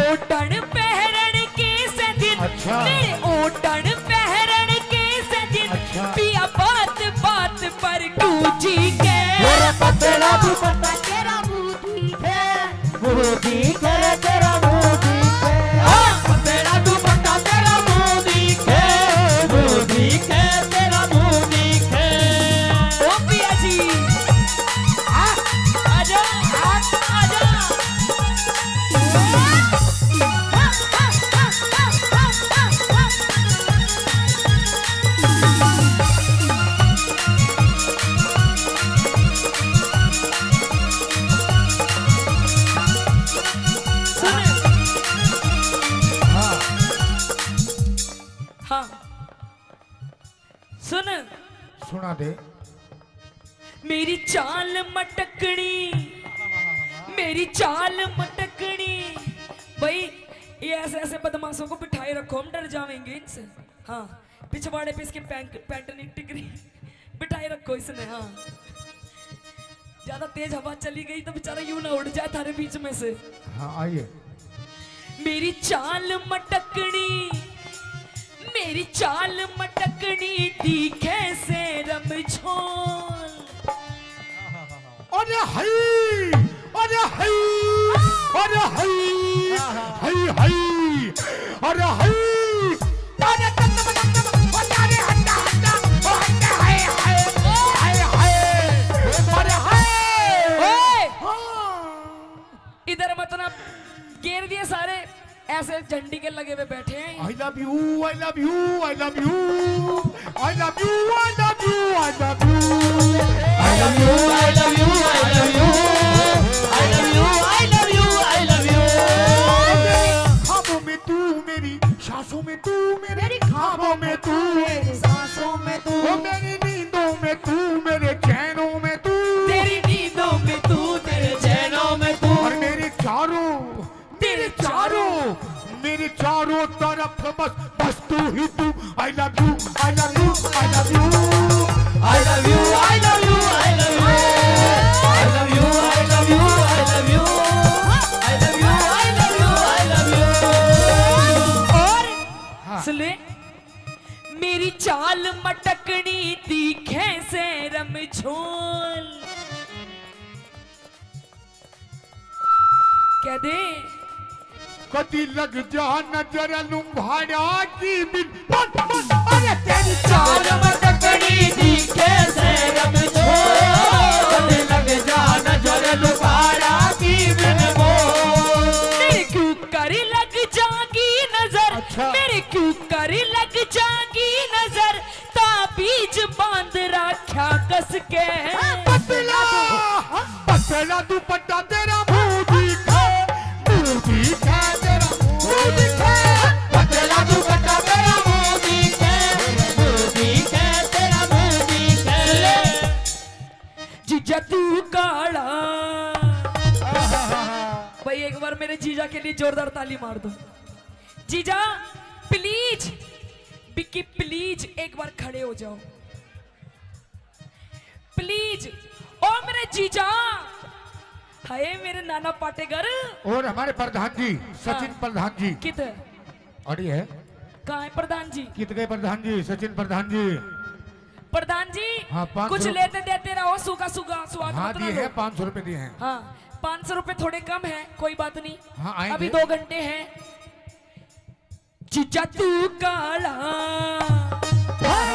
ओटन पहरन के सदिन, अच्छा। मेरे ओटन पहरन के सदिन, अच्छा। पिया बात बात पर गूंजी के। तेरा पतेला दुपट्टा तेरा मुंह दिखे, मुंह दिखे तेरा मुंह दिखे। पतेला दुपट्टा तेरा मुंह दिखे, मुंह दिखे तेरा मुंह दिखे। ओ पिया जी आजा आजा। हाँ सुन, सुना दे। मेरी चाल मटकनी, मेरी चाल मटकनी। भाई ये ऐसे ऐसे बदमाशों को बिठाए रखो, हम डर जाएंगे इनसे। हाँ पिछवाड़े पे इसके पैंट नहीं टिकरी, बिठाए रखो इसने। हाँ ज्यादा तेज हवा चली गई तो बेचारा यूं ना उड़ जाए थारे बीच में से। हाँ आइए। मेरी चाल मटकनी, मेरी चाल मटकनी दिखे से रमझोल। अरे हई, अरे हई, अरे हई, हई हई, अरे हई, अरे तन्नम तन्नम, अरे हंडा हंडा, ओ हंडा हाय हाय, हाय हाय, अरे हाय। ओए इधर मतलब घेर दिए सारे, ऐसे झंडी के लगे हुए बैठे हैं। I love you, I love you, I love you, I love you, I love you, I love you, I love you, I love you, I love you, I love you, I love you, I love you. ख्वाबों में तू मेरी, सांसों में तू मेरी, ख्वाबों में तू मेरी, सांसों में तू, ओ मेरी नींदों में तू, मेरे चैनों में तू, तेरी नींदों में तू, तेरे चैनों में तू, और मेरे चारों, तेरे चारों, मेरे चारों तरफ बस बस तू ही तू। I love you, I love you, I love you, I love you, I love you, I love you, I love you, I love you, I love you, I love you, I love you, I love you. और सुने, मेरी चाल मटकनी दिखे से रमझोल। कह दे कदी लग जा नजर लुम्भाड़ा की बिन, अरे तेरी चाल मटकनी दिखे से रमझोल, लग जा नजर लुभाड़ा की बिन बोल। मेरे क्यों करी लग जागी नजर, अच्छा। मेरे क्यों करी लग जागी नजर, ताबीज बांध रखा कस के। पतला पतला दुपट्टा तेरा मुंह दिखे, मुंह दिखे तेरा मुंह दिखे। पतला दुपट्टा तेरा मुंह दिखे, मुंह दिखे तेरा मुंह दिखे। जीजा तू काला। भाई एक बार मेरे जीजा के लिए जोरदार ताली मार दो। जीजा प्लीज बिक्की प्लीज एक बार खड़े हो जाओ प्लीज। ओ मेरे जीजा, हाय मेरे नाना पाटेगर। और हमारे प्रधान जी सचिन प्रधान जी कित अड़ी है। कहाँ है प्रधान जी? कित गए प्रधान जी? सचिन प्रधान जी। प्रधान जी हाँ, 500 कुछ लेते देते रहो, सूखा सूखा स्वाद हाँ मत ना दिए लो। हैं, 500 रुपए दिए हैं। हाँ 500 रुपए थोड़े कम है, कोई बात नहीं। हाँ, आएंगे। अभी 2 घंटे हैं। जीजा तू काला,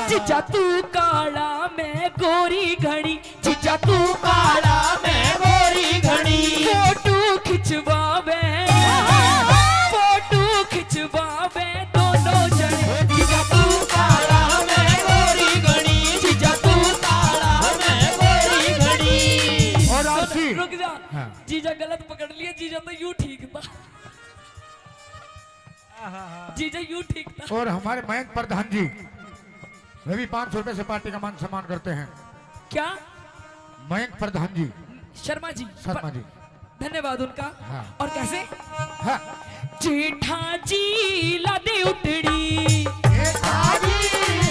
जीजा तू काला मैं गोरी घड़ी, जीजा तू काला मैं गोरी घड़ी। फोटो खिंचवावे, फोटो खिंचवावे दोनों जने, जीजा तू काला मैं गोरी घड़ी, जीजा तू काला मैं गोरी घड़ी। और आशी रुक जा। हाँ। जीजा गलत पकड़ लिया, जीजा तो यूं ठीक था, जीजा यूं ठीक था। और हमारे मयंक प्रधान जी वे भी 500 रुपए से पार्टी का मान सम्मान करते हैं। क्या? मयंक प्रधान जी शर्मा जी, शर्मा जी। धन्यवाद उनका। हाँ। और कैसे? हाँ। जेठा जी लादे उतड़ी, जेठा जी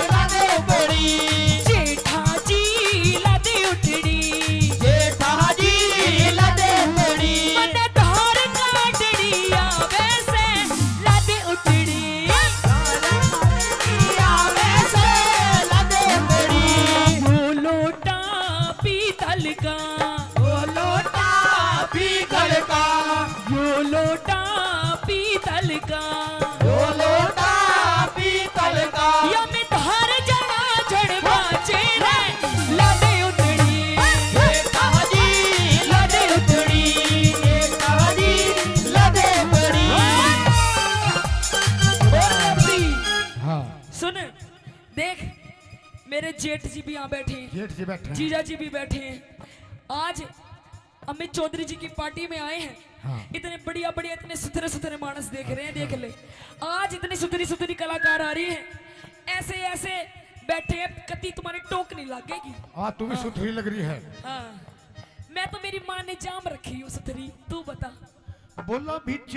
लादे उतड़ी, जेठा जी लादे उतड़ी, जेठा जी लादे उतड़ी। मन धार काटड़ी आवे से लादे उतड़ी, आवे से लादे उतड़ी। वो लोटा पीतल का, वो लोटा पीतल का, वो लोटा पीतल का, वो लोटा पीतल का। या में धार जड़ा जड़ बाचे रे लादे उतड़ी, जेठा जी लादे उतड़ी, जेठा जी लादे उतड़ी। हाँ सुन देख, मेरे जेठ जी भी यहाँ बैठे हैं, जेठ जी बैठे हैं। जीजा जी भी बैठे हैं। आज अमित चौधरी जी की पार्टी में आए हैं। हाँ। इतने बढ़िया बढ़िया, इतने सुथरे सुथरे मानस देख रहे हैं, देख ले। आज इतनी सुथरी सुथरी कलाकार आ रही है, ऐसे ऐसे बैठे हैं, कति तुम्हारी टोक नहीं लगेगी। तू भी सुथरी लग रही है। हाँ मैं तो, मेरी माँ ने जाम रखी हूँ सुथरी, तू बता। बोला बिच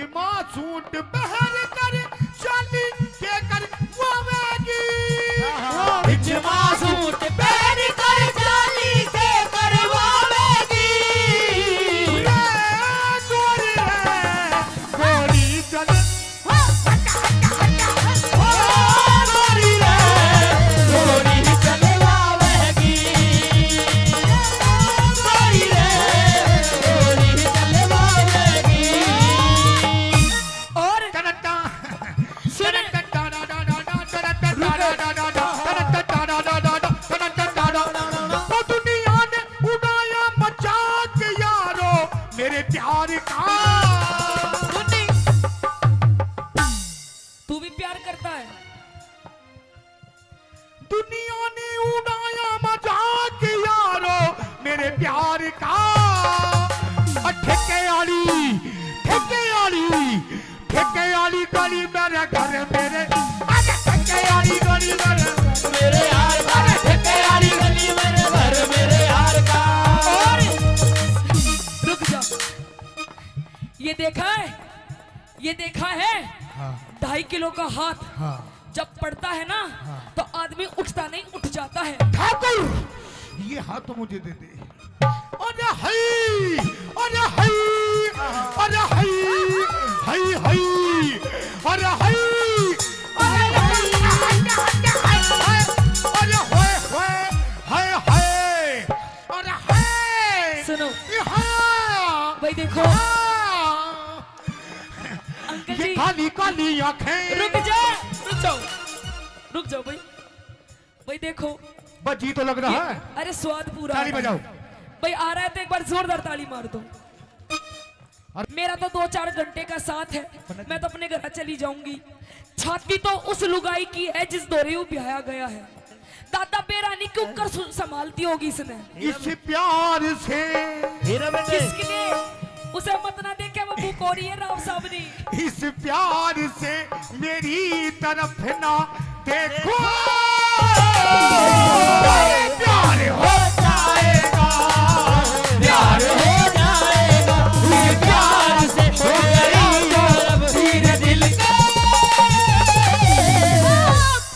सूट बहर कर चाली के कर वावेगी। बिच सूट बहर कर चाली के कर वावेगी। गोरी रे गोरी चल, गोरी रे गोरी चल वावेगी। गोरी रे गोरी चल वावेगी। और सुन, दुनिया ने उड़ाया मजाक यारो मेरे प्यार का। तू भी प्यार करता है? दुनिया ने उड़ाया मजाक यारो मेरे प्यार का। ठेके वाली गली मेरे घर मेरे, अरे ठेके वाली गली मेरे यार का, ठेके वाली गली मेरे घर मेरे यार का। और रुक जा, ये देखा है, ये देखा है? हाँ 2.5 किलो का हाथ हाँ। जब पड़ता है ना, तो आदमी उठता नहीं, उठ जाता है। ठाकुर ये हाथ तो मुझे दे दे। अरे हई, अरे हई, अरे हई, हई हई, अरे हई, अरे हई, अरे होए होए, हाय हाय, अरे हाय। सुनो ये हाँ, भाई, देखो हाँ। अंकल ये जी, काली काली आंखें। रुक जाओ, रुक जाओ, रुक जाओ भाई। भाई देखो, बजी तो लग रहा है। अरे स्वाद पूरा ताली आता है। बजाओ। भाई आ रहा है तो एक बार जोरदार ताली मार दो। और मेरा तो 2-4 घंटे का साथ है, मैं तो अपने घर चली जाऊंगी। छाती तो उस लुगाई की है जिस दौरे ब्याया गया है। दादा बेरानी क्यों कर संभालती होगी इसने। इस प्यार से किसके लिए? उसे मत ना देखे, वो बुकोरी है राव साबरी। इस प्यार से मेरी तरफ ना देखो। प्यार हो जाएगा, प्यार हो जाएगा, इस प्यार से हो गई तरफ धीरे दिल के।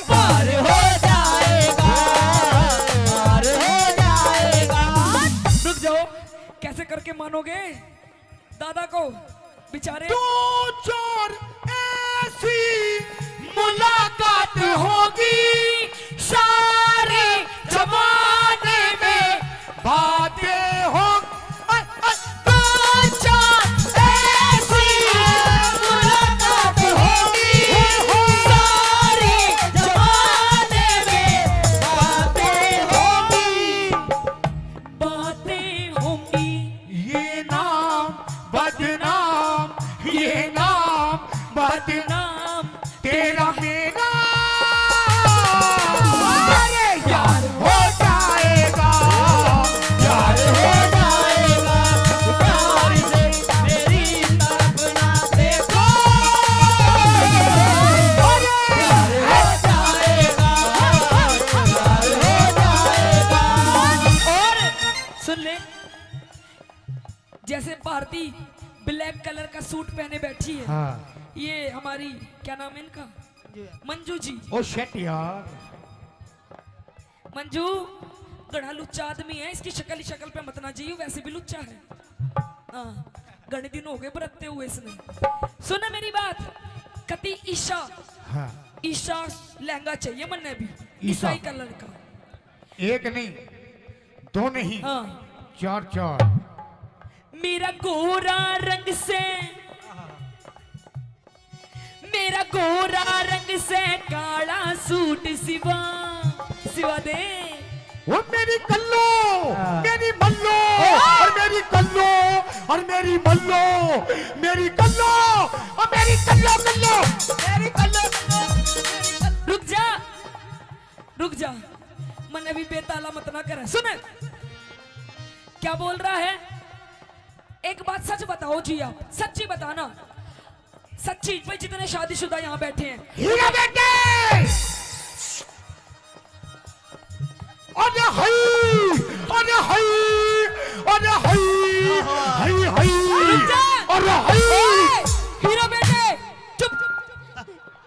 प्यार मानोगे दादा को बेचारे। दो चार ऐसी मुलाकात होगी सारे जमाने में बातें हो। दो चार ऐसी मुलाकात होगी सारे जमाने में बातें होगी। बातें होंगी ये नाम बदनाम, ये नाम बदनाम तेरा मेरा अरे यार हो जाएगा, यार हो जाएगा प्यार से मेरी तरफ ना देखो। अरे यार हो जाएगा, यार हो जाएगा। और सुन ले, जैसे भारती ब्लैक कलर का सूट पहने बैठी है। हाँ। ये हमारी क्या नाम है इनका, मंजू जी। ओ शेट यार, मंजू गड़ा लुच्चा आदमी है, इसकी शक्ल पे मत ना जाइयो, वैसे भी लुच्चा है। हाँ, गणे दिन हो गए बरतते हुए इसने। सुना मेरी बात, कति ईशा, हाँ। ईशा लहंगा चाहिए मन्ने भी, ईशा। ईसाई कलर का। एक नहीं, दो नहीं, हाँ, चार चार। मेरा गोरा रंग से, मेरा गोरा रंग से काला सूट सिवा सिवा दे। वो मेरी कल्लो, मेरी मल्लो, और मेरी कल्लो, और मेरी मल्लो, मेरी कल्लो, और मेरी कल्लो कल्लो, मेरी कल्लो कल्लो। रुक जा, मन अभी बेताला मत ना करे। सुन क्या बोल रहा है, एक बात सच बताओ जी, आप सच्ची बताना, सच्ची। भाई जितने शादीशुदा यहाँ बैठे हैं, हीरा बेटे, अरे हई, अरे हई, अरे हई, हई हई, अरे हई। हीरो बेटे चुप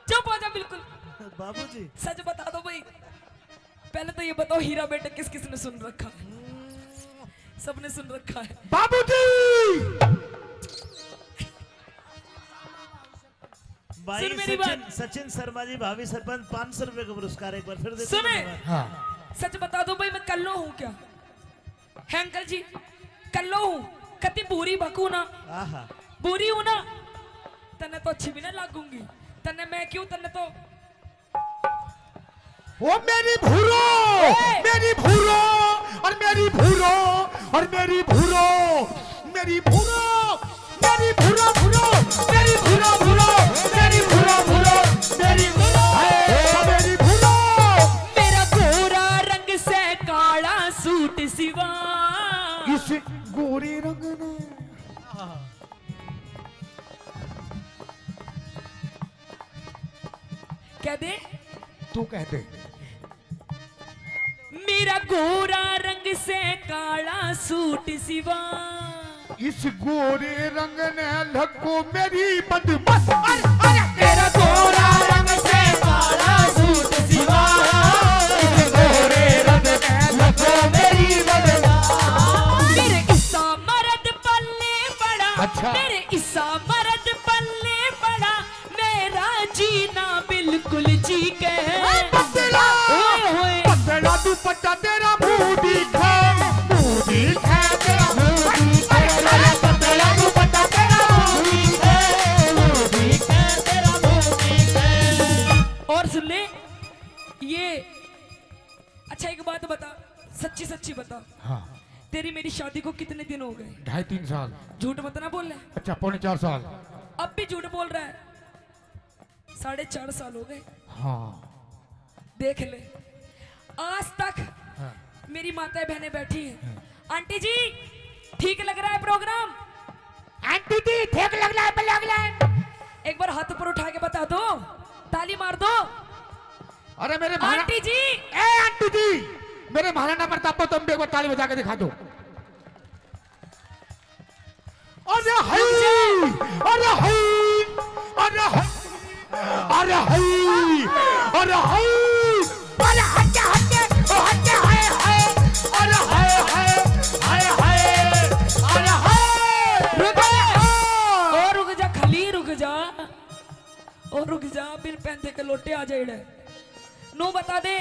चुप हो जा बिल्कुल। बाबूजी सच बता दो भाई, पहले तो ये बताओ हीरा बेटे किस किस ने सुन रखा है? सबने सुन रखा है। बाबूजी भाई सुन मेरी सचिन शर्मा जी भाभी सरपंच 500 रुपए का पुरस्कार एक बार फिर देते सुने, हैं। हाँ। सच बता दो भाई, मैं कल्लो हूँ क्या? है अंकल जी, कल्लो हूँ, कति बुरी बकू ना, आहा, बुरी हूँ ना, तन्ने तो अच्छी भी ना लागूंगी, तन्ने मैं क्यों, तन्ने तो वो मेरी भूरो, मेरी भूरो, और मेरी भूरो, और मेरी भूरो, मेरी भूरो, मेरी भूरो भूरो, मेरी भूरो भूरो, मेरी भूरो भूरो, मेरी भूरो, मेरी भूरो। मेरा गोरा रंग से काला सूट सिवा, इस गोरे रंग ने क्या दे, तू कह दे। मेरा गोरा रंग से काला सूट सिवा, इस गोरे रंग ने लगो मेरी बदमस्त। तेरा गोरा रंग से काला सूट सिवा, इस गोरे रंग ने लगो मेरी बदमस्त। मेरे इसा मर्द पल्ले पड़ा, अच्छा। मेरे इसा मर्द पल्ले पड़ा, मेरा जीना बिल्कुल जी के। पतला, पतला दुपट्टा तेरा मुंह दिखा, मुंह दिखा तेरा मुंह दिखा, पतला दुपट्टा तेरा मुंह दिखा, मुंह दिखा तेरा मुंह दिखा। और सुन ले ये, अच्छा एक बात बता, सच्ची सच्ची बता, हाँ। तेरी मेरी शादी को कितने दिन हो गए? 2.5-3 साल। झूठ मत ना बोल ले। अच्छा 4.5 साल। अब भी झूठ बोल रहा है, 4.5 साल हो गए। हाँ। देख ले, आज तक हाँ। मेरी माताएं बहनें बैठी हैं। आंटी जी ठीक लग रहा है प्रोग्राम? आंटी जी ठीक लग रहा है, लग रहा है। एक बार हाथ ऊपर उठा के बता दो, ताली मार दो। अरे मेरे आंटी जी, ए आंटी जी, मेरे महाराणा प्रताप को तुम देखो, ताली बजा के दिखा दो। अरे हई, अरे हई, अरे हई, अरे हई, अरे हई, अरे हटे हटे हटे, हाय हाय, अरे हाय हाय, हाय हाय, अरे हाय। और रुक जा, बिन पैंते के लोटे आ जाए। नो बता दे,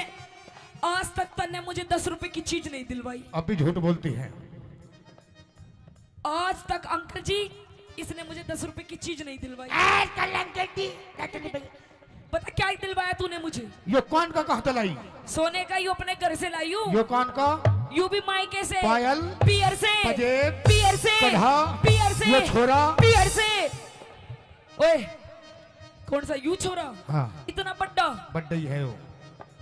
आज तक तन्ने मुझे 10 रुपए की चीज नहीं दिलवाई। अब भी झूठ बोलती है। आज तक अंकल जी इसने मुझे 10 रुपए की चीज नहीं दिलवाई। पता क्या दिलवाया तूने मुझे? ये कौन का कहता लाई? सोने का, यू अपने घर से लाई हूँ। ये कौन का? यू भी मायके से, पायल, पियर से, पजेब, पियर से, कढ़ा, पियर से, ये छोरा, पियर से। ओए कौन सा यू छोरा? हाँ इतना बड्डा, बड्डा ही है वो।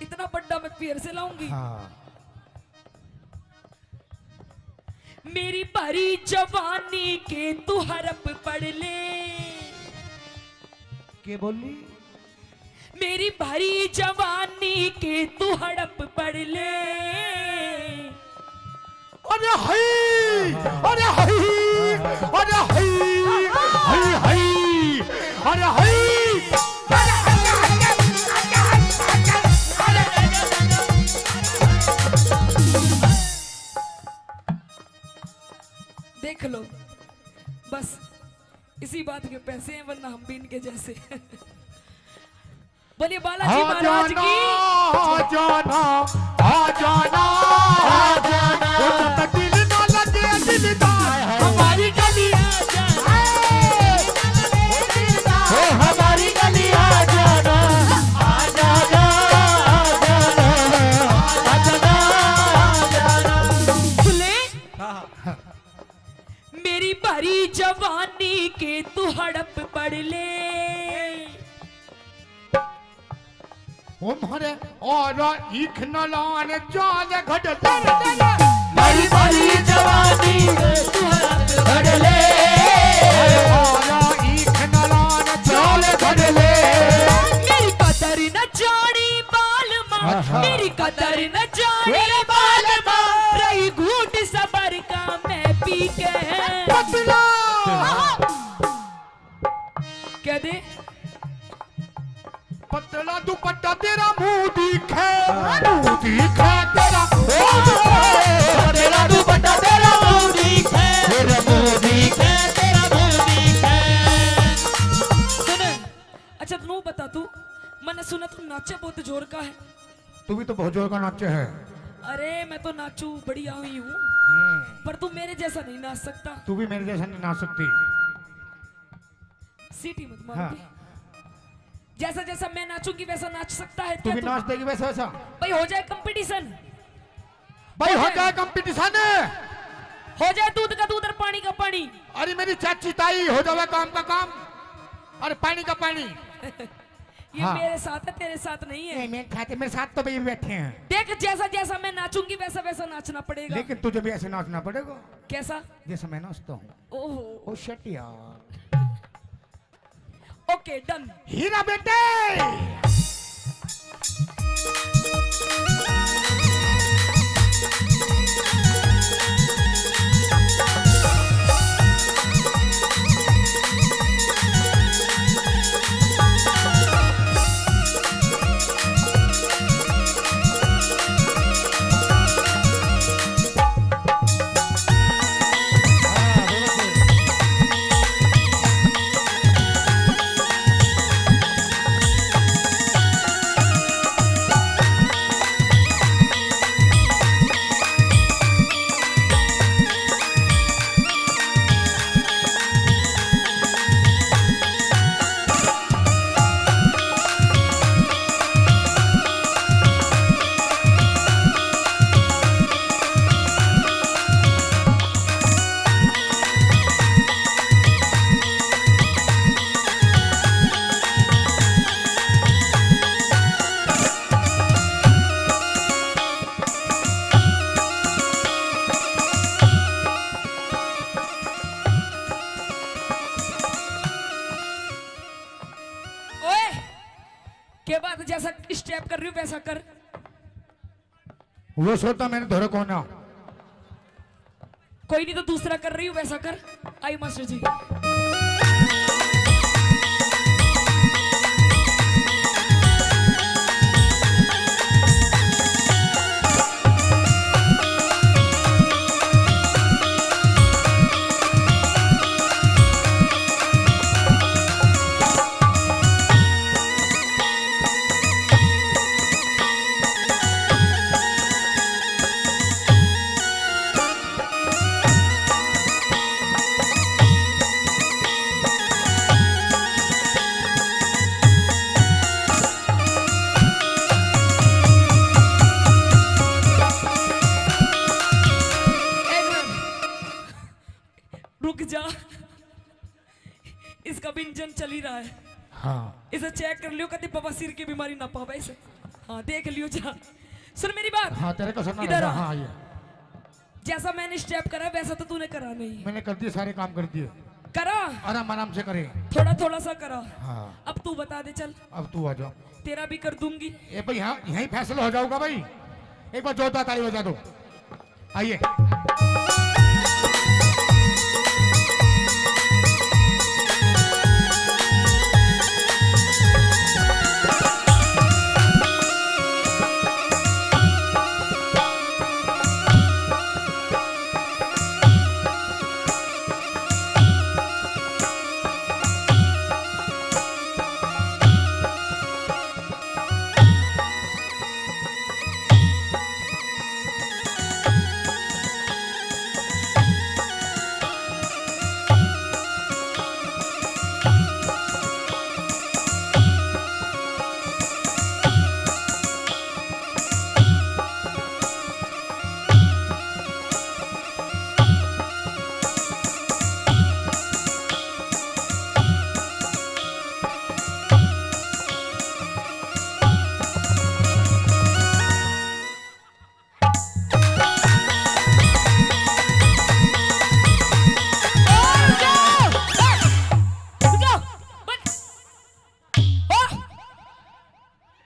इतना बड्डा मैं पियर से लाऊंगी? हाँ मेरी भरी जवानी के तू हरप पढ़ ले। के बोली? मेरी भरी जवानी के तू हड़प पढ़ ले। अरे हाय, अरे हाय, अरे हाय, हाय हाय, अरे हाय। देख लो, बस इसी बात के पैसे हैं, वरना हम भी इनके जैसे। बोलिए बालाजी महाराज की। आ जाना, आ जाना, आ जाना, वो जब तक दिल ना लगे दिलदार, हमारी गली आ जाना, ओ हमारी गली आ जाना, आ जाना, आ जाना, आ जाना, आ जाना। सुने, मेरी भरी जवानी के तू हड़प पढ़ ले। वो मारे और ईख न लाने जाले घट मेरी भरी जवानी तू घड़ ले, और ईख न लाने जाले घट ले। मेरी कदर न जानी बाल माँ, मेरी कदर न जानी बाल माँ, रही घूट सबर का मैं पी के। पतला क्या दे? पतला दुपट्टा तेरा मुंह दिखे, मुंह दिखे तेरा, तेरा दुपट्टा तेरा मुंह दिखे, तेरा मुंह दिखे, तेरा मुंह दिखे। सुन, अच्छा तू बता, तू मैंने सुना तू नाचे बहुत जोर का है। तू भी तो बहुत जोर का नाचे है। अरे मैं तो नाचू बढ़िया हुई हूँ, पर तू मेरे जैसा नहीं नाच सकता। तू भी मेरे जैसा नहीं नाच सकती। सीटी मत मार। हाँ। जैसा जैसा मैं नाचूंगी वैसा नाच सकता है तू क्या भी तू? नाच देगी वैसा वैसा। भाई हो जाए कंपटीशन, भाई हो जाए कंपटीशन। हो जाए दूध का दूध और पानी का पानी। अरे मेरी चाची ताई हो जाए काम का काम, अरे पानी का पानी। ये हाँ। मेरे साथ है, तेरे साथ नहीं है। मेरे साथ तो भाई बैठे हैं, देख जैसा जैसा मैं नाचूंगी वैसा वैसा नाचना पड़ेगा। लेकिन तुझे भी ऐसे नाचना पड़ेगा कैसा? जैसे मैं नाचता हूँ। ओहो ओ शिट यार। Okay done. हीरा बेटे, के बाद जैसा स्टेप कर रही हूँ वैसा कर। वो सोता मैंने धोरे कोना। कोई नहीं तो दूसरा कर रही हूँ वैसा कर। आई मास्टर जी। रुक जा, इसका भी इंजन चल ही रहा है। हाँ इसे चेक कर लियो, कभी बवासीर की बीमारी ना पावे इसे। हाँ देख लियो जा। सुन मेरी बात, हाँ तेरे को सुनना इधर रहेगा। आ। हाँ ये जैसा मैंने स्टेप करा वैसा तो तूने करा नहीं। मैंने कर दिए, सारे काम कर दिए, करा, आराम आराम से करे। थोड़ा थोड़ा सा करा। हाँ अब तू बता दे, चल अब तू आ जाओ। तेरा भी कर दूंगी। ए भाई यहाँ यहीं फैसला हो जाऊंगा भाई। एक बार जोरदार ताली बजा दो। आइए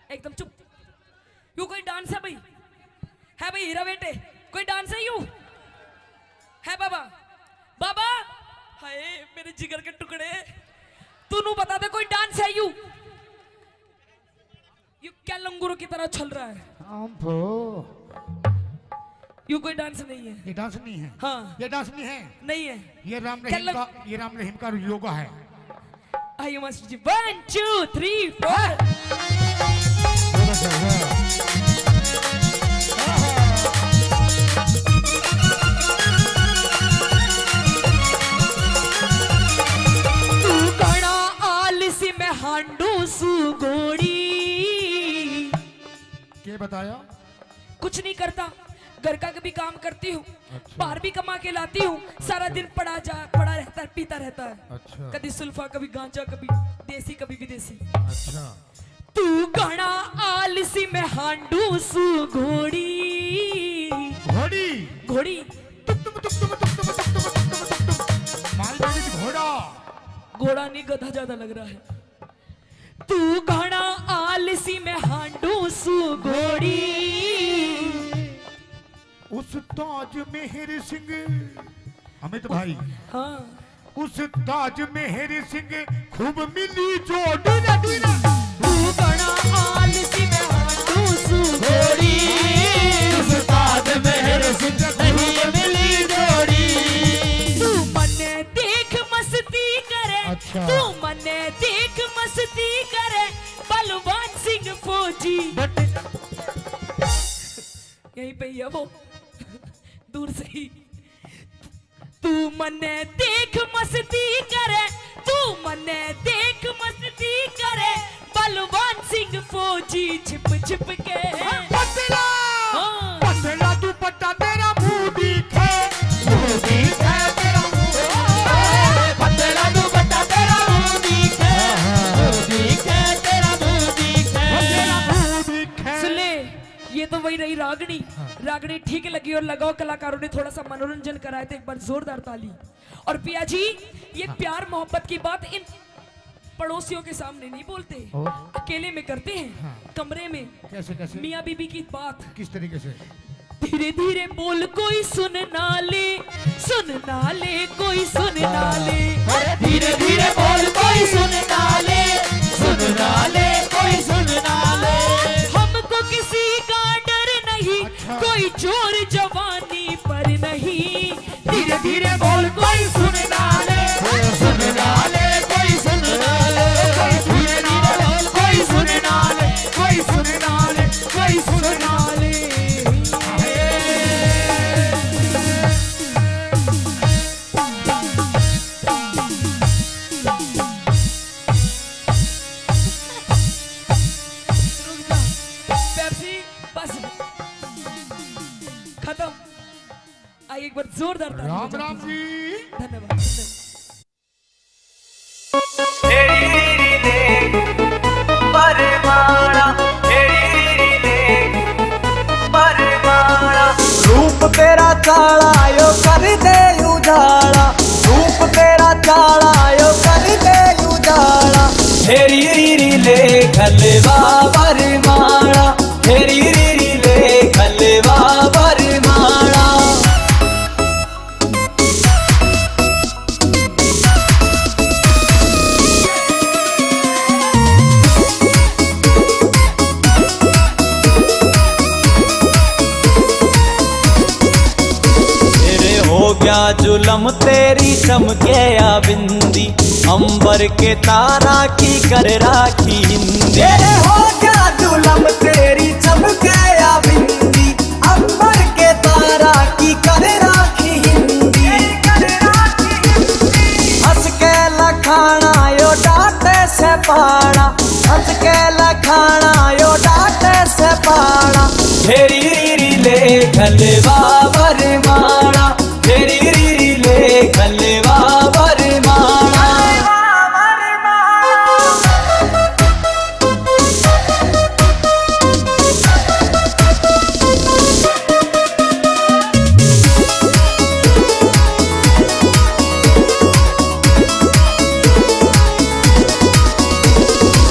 एकदम चुप। यू कोई डांस है भाई? है भाई हीरा बेटे, कोई डांस है यू? है बाबा? बाबा हाय मेरे जिगर के टुकड़े, तू नू बता दे कोई डांस है यू? यू क्या लंगूरों की तरह चल रहा है? यू कोई डांस नहीं है। ये डांस नहीं है। हाँ ये डांस नहीं है। नहीं है। ये राम क्या रहीम का, ये राम रहीम का योगा है। आइए मास्टर जी, 1 2 3 4। तू कणा आलसी में हांडू सुगोड़ी। क्या बताया? कुछ नहीं करता, घर का भी काम करती हूँ, बाहर भी कमा के लाती हूँ, सारा दिन पड़ा रहता है, पीता रहता है। अच्छा कभी सुल्फा, कभी गांजा, कभी देसी, कभी विदेशी। अच्छा। तू घना आलसी में हांडू सु घोड़ी। घोड़ी घोड़ी मालगाड़ी की घोड़ा। घोड़ा नहीं, गधा ज्यादा लग रहा है। तू घना आलसी में हांडू सु घोड़ी। उस ताज मेहर सिंह, अमित भाई, हाँ उस ताज मेहर सिंह खूब मिली जोड़ी नदी ना। तू घना आलसी में हांडू सु घोड़ी। उस ताज मेहर सिंह नहीं मिली जोड़ी। तू मने देख मस्ती करे, अच्छा। तू मने देख मस्ती करे, बलवान सिंह फौजी। यहीं पे ही है वो, दूर से ही। तू मने देख मस्ती करे, तू मने देख मस्ती करे, बलवान सिंह फौजी छिप छिप के। पतला हाँ। पतला दुपट्टा तेरा मुंह दिखे, मुंह दिखे तेरा मुंह। पतला दुपट्टा तेरा मुंह दिखे, मुंह दिखे तेरा मुंह दिखे। तेरा मुंह दिखे। सुन ले, ये तो वही रही रागनी। रागनी ठीक लगी और लगाओ कलाकारों ने थोड़ा सा मनोरंजन कराया, तो एक बार जोरदार ताली। और पिया जी, ये प्यार मोहब्बत की बात इन पड़ोसियों के सामने नहीं बोलते, अकेले में करते हैं, कमरे में। कैसे कैसे? मियाँ बीबी की बात किस तरीके से? धीरे धीरे बोल, कोई सुन ना ले, सुन ना ले, कोई सुन ना ले। अरे धीरे धीरे बोल, कोई सुन ना ले, सुन ना ले, कोई सुन ना ले। हमको किसी का डर नहीं, कोई चोर जवानी पर नहीं। धीरे धीरे बोल, कोई सुन ना ले, सुन ना ले, कोई सुन ना ले। धीरे धीरे बोल, कोई सुन ना ले, कोई सुन ना ले, कोई सुन ना ले। पेप्सी बस खत्म। आइए एक बार जोरदार ताली राम बजाते राम हैं। जी। धन्यवाद। खलवा वरमाणा फेरी रीरी ले खलवा वरमाणा हो गया जुलम तेरी चमके या बिंदी अंबर के तारा की कर राखी हिंदी हो गया जुलम तेरी चमके या बिंदी अंबर के तारा की कर राखी हिंदी हंस के लखाना यो डांटे से पाना हंस के लखाना यो डांटे से पाना फेरी रीरी ले खलवा वरमाणा फेरी रीरी ले खलवा वरमाणा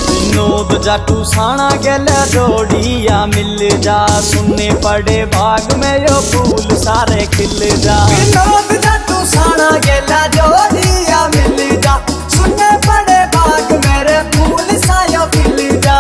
विनोद जाटू साणा गेल जोड़िया मिल जा सुनने पड़े बाग में यो फूल सारे खिल जा विनोद जाटू साणा गेल जोड़िया मिल जा सुनने पड़े बाग मेरे फूल सायो खिल जा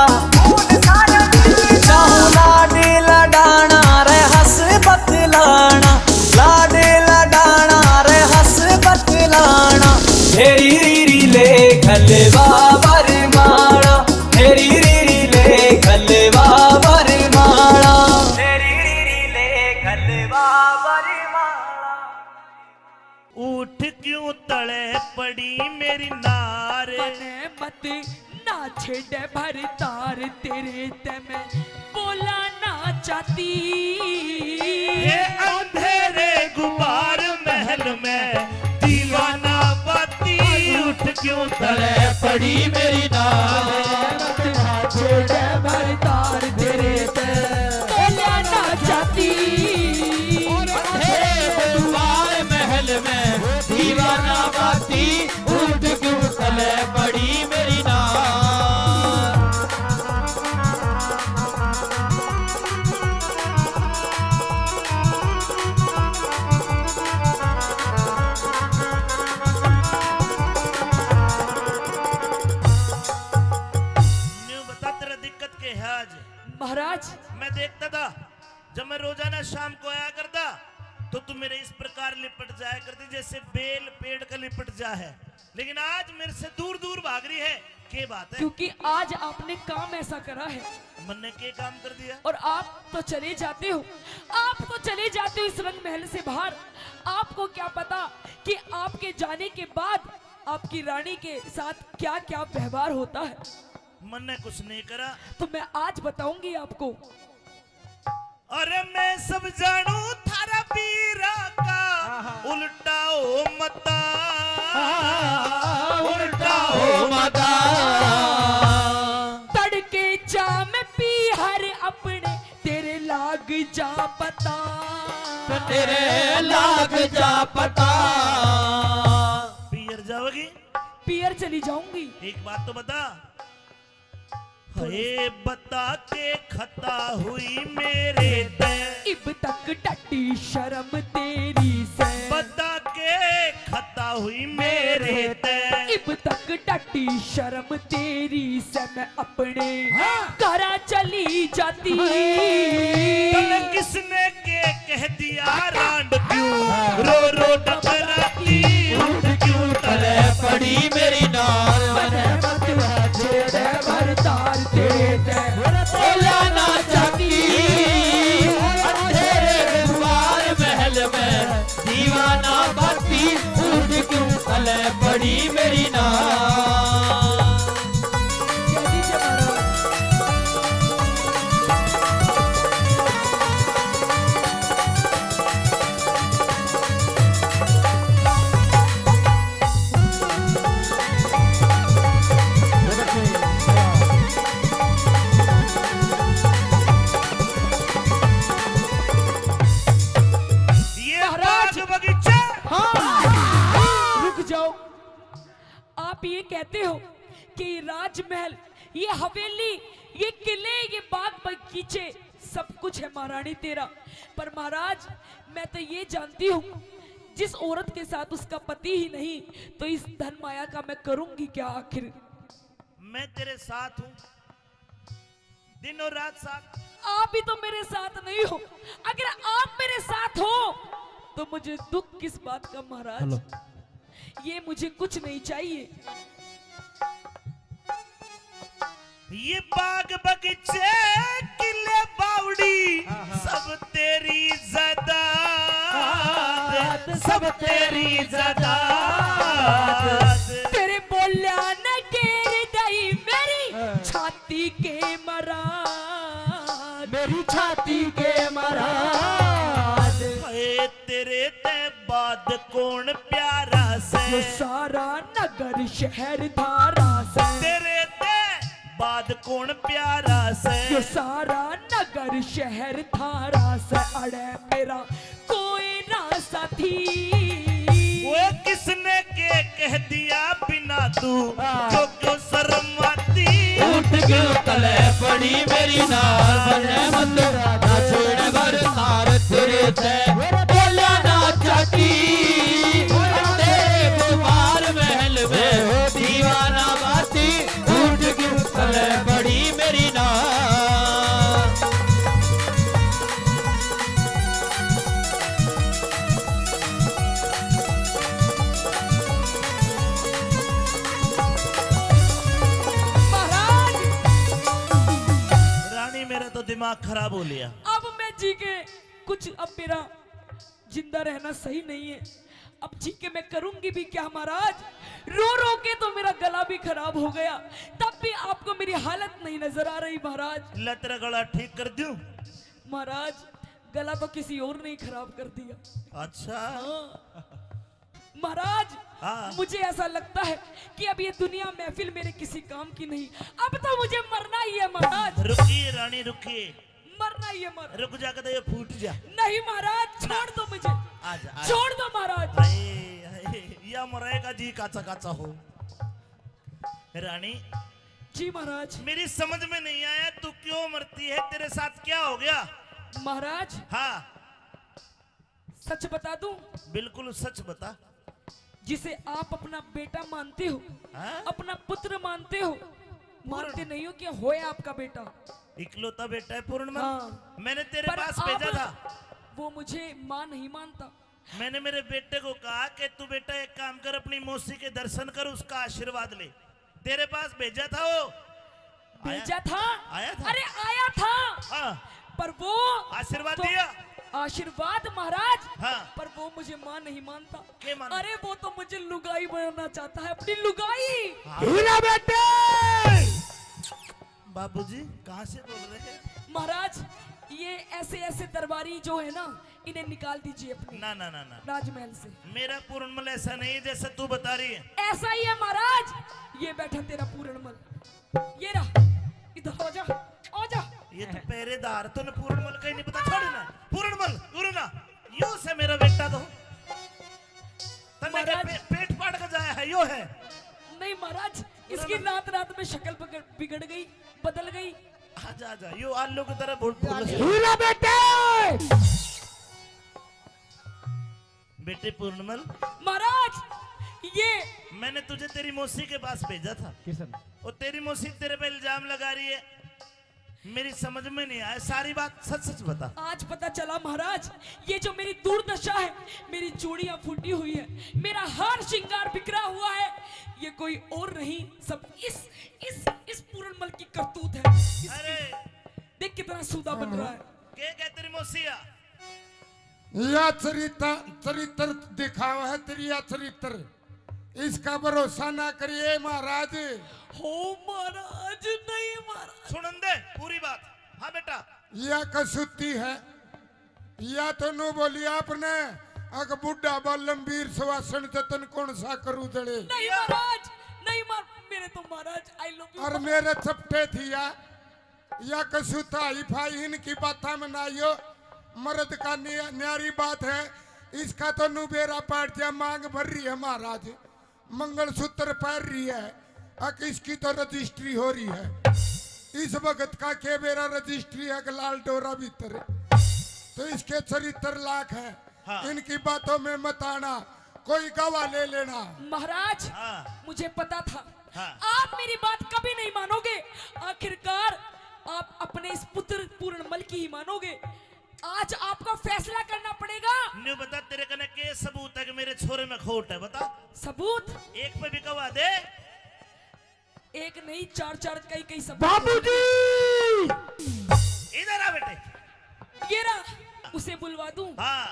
चाहूं लाडी लडाना रे हंस बतलाना लाडी लडाना रे हंस बतलाना फेरी रीरी ले खलवा वरमाणा फेरी रीरी ले खलवा वरमाणा फेरी रीरी ले खलवा वरमाणा उठ क्यों तले पड़ी मेरी नार मने मत ना छेड़े भर तार तेरे ते मैं बोला ना चाहती ये अंधेरे गुबार महल में दीवाना बाती उठ क्यों तले पड़ी मेरी नार छेड़े भर तार तेरे ते बोला ना चाहती दुआर महल में दीवाना बाती उठ क्यों तले पड़ी मेरी नार न्यू बता तेरा दिक्कत के है आज महाराज मैं देखता था जब मैं रोजाना शाम को आया करता तो तू मेरे इस प्रकार लिपट जाया करती जैसे बेल पेड़ का लिपट जा है, लेकिन आज मेरे से दूर दूर भाग रही है। क्या बात है? क्योंकि आज आपने काम ऐसा करा है मैंने क्या काम कर दिया? और आप तो चले जाते हो, आप तो चले जाते हो इस रंग महल से बाहर। आपको क्या पता कि आपके जाने के बाद आपकी रानी के साथ क्या क्या व्यवहार होता है। मैंने कुछ नहीं करा तो मैं आज बताऊंगी आपको। अरे मैं सब जानू थारा पीरा का उल्टा हो मता, उल्टा हो मता तड़के चा में पी हर अपने तेरे लाग जा पता, तेरे लाग जा पता। पियर जाओगी? पियर चली जाऊंगी। एक बात तो बता, हे बता के खता हुई मेरे ते, इब तक टट्टी शर्म तेरी से, बता के खता हुई मेरे ते, इब तक टट्टी शर्म तेरी से मैं अपने घरा चली जाती। तने किसने के कह दिया रांड क्यों रो रो टकराती, उठ क्यों तले पड़ी मेरी नार बोला ना चाहती अंधेरे द्वार महल में दीवाना बाती उठ क्यों तले पड़ी मेरी नार। आप ये कहते हो कि राजमहल, ये हवेली, ये किले, ये बाग बगीचे सब कुछ है महारानी तेरा। पर महाराज मैं तो ये जानती हूँ जिस औरत के साथ उसका पति ही नहीं, तो इस धन माया का मैं करूंगी क्या आखिर? मैं तेरे साथ हूँ, दिन और रात साथ। आप भी तो मेरे साथ नहीं हो। अगर आप मेरे साथ हो तो मुझे दुख किस बात का महाराज? ये मुझे कुछ नहीं चाहिए। ये बाग बगीचे किले बावड़ी सब तेरी ज़ादात, सब तेरी ज़ादात। तेरे बोलिया न गिर गई मेरी छाती के मराद, मेरी छाती के मराद। ए तेरे ते बाद कौन प्यारा से, ये सारा नगर शहर धारा से, तेरे ते बाद कौन प्यारा से, ये सारा नगर शहर धारा से। अड़े मेरा कोई ना साथी, वो किसने के कह दिया बिना तू जो क्यों शर्माती? उठ क्यों तले पड़ी मेरी नार बने मत ना छोड़ बर तार तेरे से बोला ना चाहती। तेरे कुमार महल में दीवाना बाती, उठ क्यों तले पड़ी मेरी नार। महाराज रानी मेरा तो दिमाग खराब हो लिया। अब मैं जी के कुछ, अब मेरा जिंदा रहना सही नहीं है। अब जी के मैं करूंगी भी क्या महाराज? रो रो के तो मेरा गला भी खराब हो गया, तब भी आपको मेरी हालत नहीं नजर आ रही महाराज। ले तेरा गला ठीक कर दूं? महाराज गला तो किसी और ने ही खराब कर दिया। अच्छा महाराज हाँ। मुझे ऐसा लगता है कि अब ये दुनिया महफिल मेरे किसी काम की नहीं। अब तो मुझे मरना ही है महाराज। रुकिए रानी रुकिए, मरना ही है मर। रुक जा के ये फूट जा। नहीं महाराज छोड़ दो मुझे, आजा आजा। छोड़ दो महाराज। या मरेगा जी काचा काचा हो। रानी जी महाराज। मेरी समझ में नहीं आया तू क्यों मरती है, तेरे साथ क्या हो गया? महाराज हाँ सच बता दूं, बिल्कुल सच बता। जिसे आप अपना बेटा मानते हो, हाँ? अपना पुत्र मानते हो, मानते नहीं हो कि होए आपका बेटा। इकलौता बेटा है पूर्णमल। हाँ। मैंने तेरे पर पास आप- भेजा था। वो मुझे मां नहीं मानता। मैंने मेरे बेटे को कहा कि तू बेटा एक काम कर, अपनी मौसी के दर्शन कर, उसका आशीर्वाद ले। तेरे पास भेजा था वो। भेजा था? आया था? अरे आया था, हाँ। पर वो आशीर्वाद तो- दिया? आशीर्वाद महाराज। हाँ। पर वो मुझे मां नहीं मानता। क्या मानता? अरे वो तो मुझे लुगाई बनाना चाहता है, अपनी लुगाई। हीरा बेटे, बाबूजी कहाँ से बोल रहे हैं? महाराज ये ऐसे ऐसे दरबारी जो है ना, इन्हें निकाल दीजिए अपने ना ना ना ना, राजमहल से। मेरा पूर्णमल ऐसा नहीं है जैसा तू बता रही है। ऐसा ही है महाराज। ये बैठा तेरा पूरणमल, ये रहा, इधर आ जा, आ जा। ये तो पहरेदार, तूने पूर्णमल का ही नहीं पता। छोड़ ना पूर्णमल, पूर्णा यो से मेरा बेटा तो तन्ने के पेट फाड़ कर जाया है, यो है। नहीं महाराज, इसकी रात रात में शक्ल बिगड़ गई, बदल गई। आजा आजा, यो आलू की तरह बोल। हीरा बेटे, बेटे पूर्णमल, महाराज ये मैंने तुझे तेरी मौसी के पास भेजा था। और तेरी मौसी तेरे पे इल्जाम लगा रही है, मेरी समझ में नहीं आया। सारी बात सच सच बता। आज पता चला महाराज, ये जो मेरी दुर्दशा है, मेरी चूड़ियां फूटी हुई है, मेरा हार श्रृंगार बिखरा हुआ है, ये कोई और नहीं, सब इस पूरणमल की करतूत है। अरे देख कितना सूदा बन रहा है। क्या तेरी मौसिया? यह चरित्र दिखावा है तेरी, यह चरित्र, इसका भरोसा ना करिए महाराज। हो महाराज, नहीं महाराज। सुनन दे पूरी बात। हाँ बेटा, यह कसूती है, या तो नु बोली आपने अग बुढ़ा बालमवीर सुवासन जतन कौन सा करू दड़े। नहीं महाराज, नहीं मेरे तो महाराज आई लव यू। और मेरे चपटे थी या कसूता ही फाई इनकी बात में नाइयो, मर्द का न्यारी बात है। इसका तो नुबेरा पाट जा मांग भर रही है महाराज, मंगलसूत्र पहन रही है, अब इसकी तो रजिस्ट्री हो रही है। इस वक्त का के मेरा रजिस्ट्री है कि लाल डोरा भीतर है। तो इसके चरित्र लाख है। हाँ। इनकी बातों में मत आना, कोई गवाह ले लेना। महाराज हाँ। मुझे पता था हाँ। आप मेरी बात कभी नहीं मानोगे। आखिरकार आप अपने इस पुत्र पूर्णमल की ही मानोगे। आज आपका फैसला करना पड़ेगा। न्यू बता तेरे कने के सबूत है कि मेरे छोरे में खोट है? बता। सबूत एक पे भी गवाह दे। एक नहीं, चार चार कई कई सबूत। बाबूजी इधर आ बेटे। ये रहा, उसे बुलवा दूं? हाँ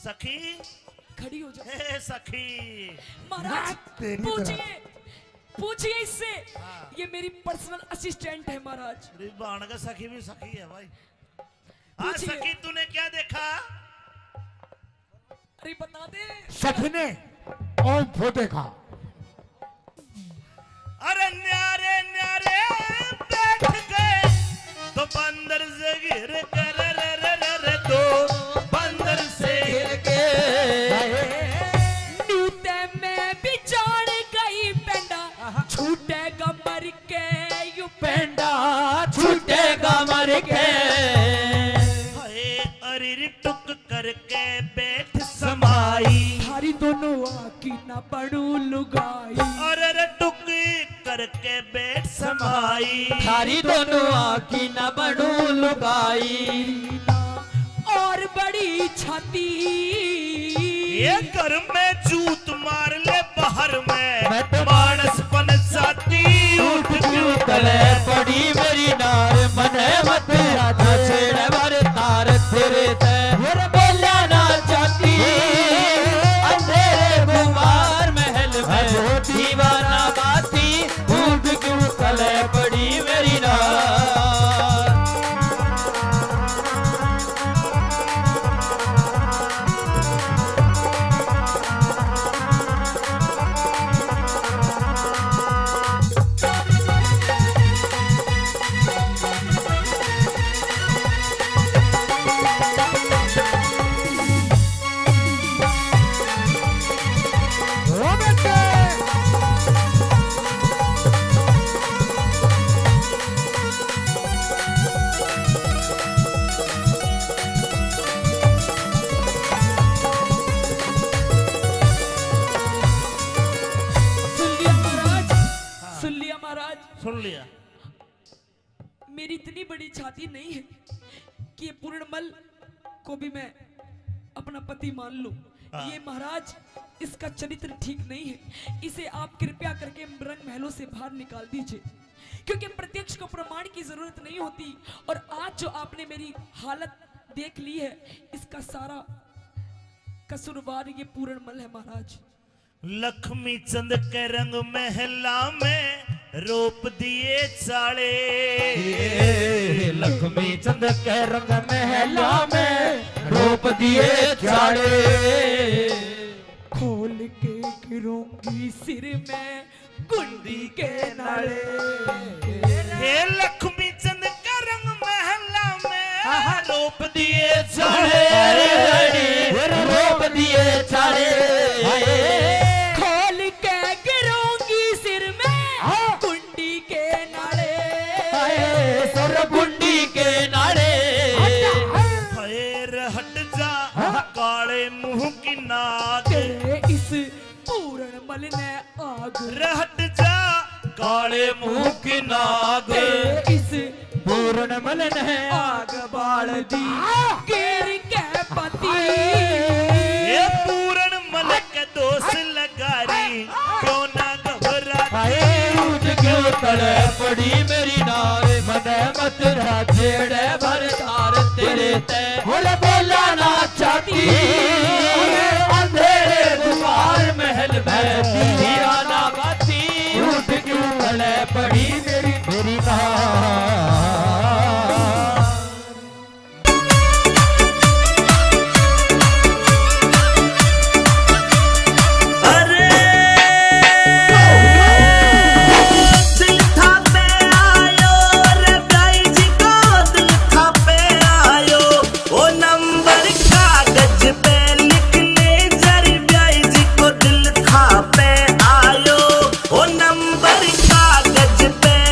सखी, खड़ी हो जाओ। हे सखी। महाराज तेरी पूछिए, पूछिए इससे। ये मेरी पर्सनल असिस्टेंट है महाराज। अरे बाण का सखी भी सखी है भाई। हाँ पूछिए। सखी, तूने क्या देखा? अरे बता दे। सखी ने ओम को देखा। अरे न्यारे न्यारे बैठ गए तो बंदर से गिर कर रे तो बंदर से गिर के नीते में बिचार गई पेंडा, छूटेगा मर के यू पेंडा, छूटेगा मर के। हाय अरे टुक करके बैठ समाई, थारी दोनों आकी ना पड़ू लुगाई। अरे टुक करके बैठ समाई, थारी दोनों आँखी न बनू लुगाई। और बड़ी छाती, ये घर में जूत मार ले बाहर में मैं तो मानस बन जाती। उठ क्यों तले पड़ी मेरी नार, मने मत राधा छेड़े भर तार तेरे ते। और बोला ना चाहती अंधेरे गुमार महल में दीवाना बाती। उठ क्यों तले पड़ी मेरी नार। सुन लिया। मेरी इतनी बड़ी छाती नहीं है कि ये पूर्णमल को भी मैं अपना पति मान लूं। ये महाराज, इसका चरित्र ठीक नहीं है। इसे आप कृपया करके रंग महलों से बाहर निकाल दीजिए, क्योंकि प्रत्यक्ष को प्रमाण की जरूरत नहीं होती। और आज जो आपने मेरी हालत देख ली है, इसका सारा कसूरवार ये पूर्णमल है महाराज। लक्ष्मी चंद के रंग महला में रोप दिए चाले, लक्ष्मी चंद के रंग महला में रोप दिए चाड़े। खोल के गिरूंगी सिर में कुंडी के नाले। हे लक्ष्मी चंद का रंग महला में रोप दिए चाले, रोप दिए चाड़े। खोल के गिरूंगी सिर में कुंडी के नाले। सर बुंडी के नाड़े। हर हट जा काले मुंह की नाग, तेरे इस पूर्णमल ने आग। रहट जा काले मुंह की नाग, तेरे इस पूर्णमल ने आग बाल दी गिर के पति। ये पूर्णमल के दोस्त लगारी क्यों ना घबरा। उठ क्यों तड़े पड़ी मेरी नार, मने मत छेड़े भर तार तेरे ते। बोले बोला ना चाहती अंधेरे गुमार महल में दीवाना बाती। उठ क्यों तड़े पड़ी मेरी नार। कागज पे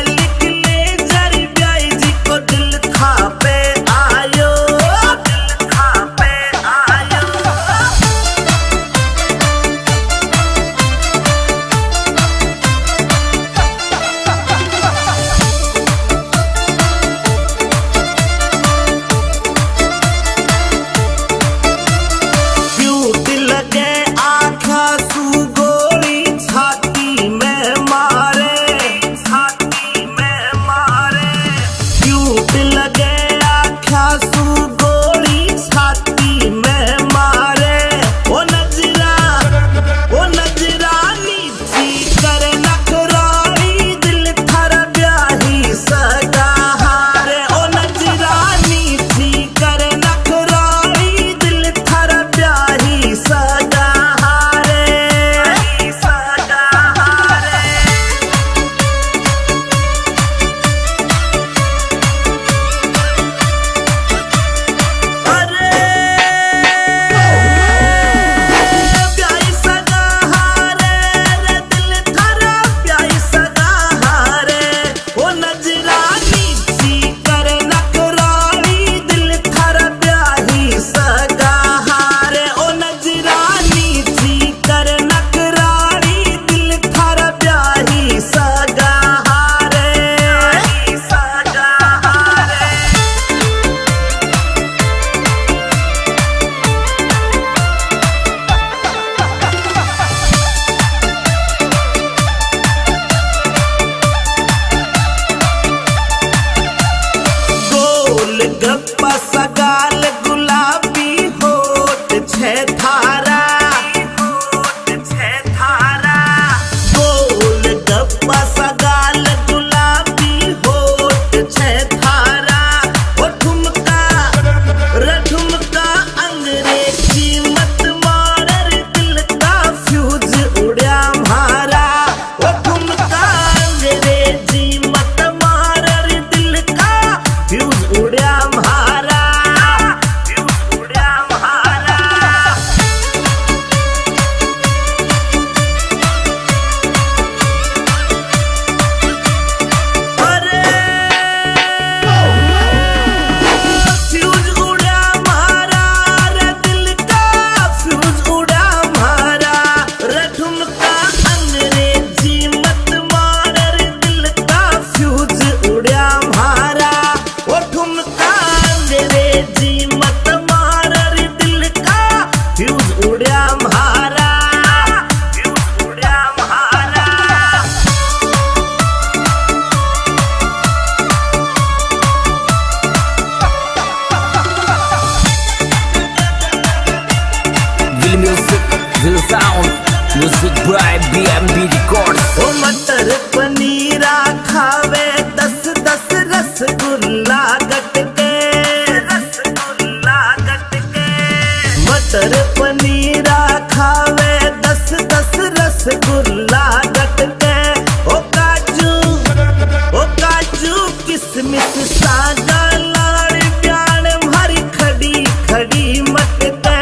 म्यूजिक बाय बीएमबी रिकॉर्ड्स। ओ मटर पनीरा खावे 10-10 रसगुल्ला गटके, रसगुल्ला गटके। मटर पनीरा खावे 10-10 रसगुल्ला गटके। ओ काजू किसमिस सागा लाड़ प्याण भरी खड़ी खड़ी मटके।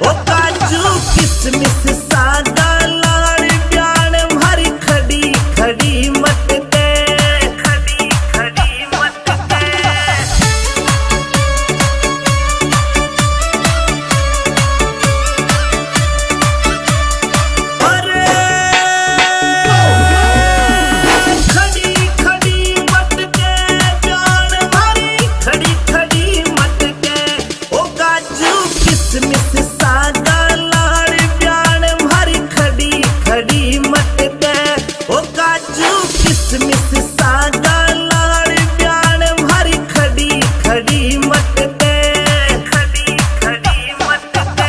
ओ काजू किसमिस सागा लाड़ प्याण भरी खड़ी खड़ी मटके, खड़ी खड़ी मटके। अरे खड़ी खड़ी मटके प्याण भरी खड़ी खड़ी मटके। ओ काजू किसमिस सागा लाड़ प्याण भरी खड़ी खड़ी मटके। ओ काजू किसमिस सागा लाड़ प्याण भरी खड़ी खड़ी मटके, खड़ी खड़ी मटके।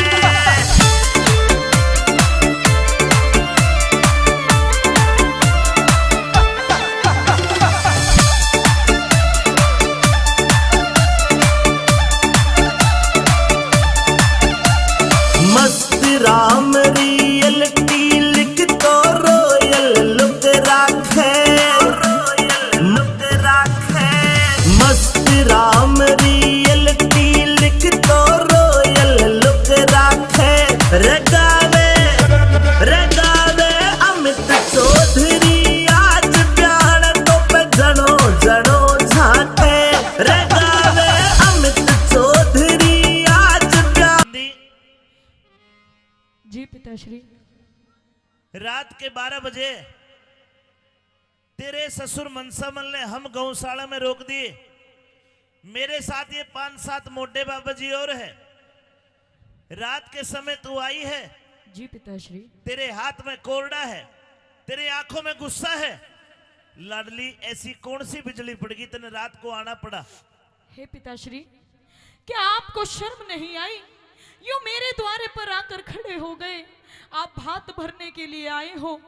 मस्त राम रियलिटी लिख तो रोयल लुक राखे, लुक राखे। मस्त राम रियलिटी लिख तो रोयल लुक राखे। रगावे रगावे अमित चौधरी आज प्यार तो पे जनो जनो झाके। रगावे अमित चौधरी आज प्यार। जी पिताश्री। रात के 12 बजे तेरे ससुर मनसामल ने हम गौशाला में रोक दिए। मेरे साथ ये 5-7 मोटे बाबा जी और है। रात के समय तू आई है। जी पिताश्री। तेरे हाथ में कोरडा है, तेरे आंखों में गुस्सा है। लाडली ऐसी कौन सी बिजली पड़ गई तेने रात को आना पड़ा? हे पिताश्री, क्या आपको शर्म नहीं आई? यूं मेरे द्वारे पर आकर खड़े हो गए। आप भात भरने के लिए आए हो।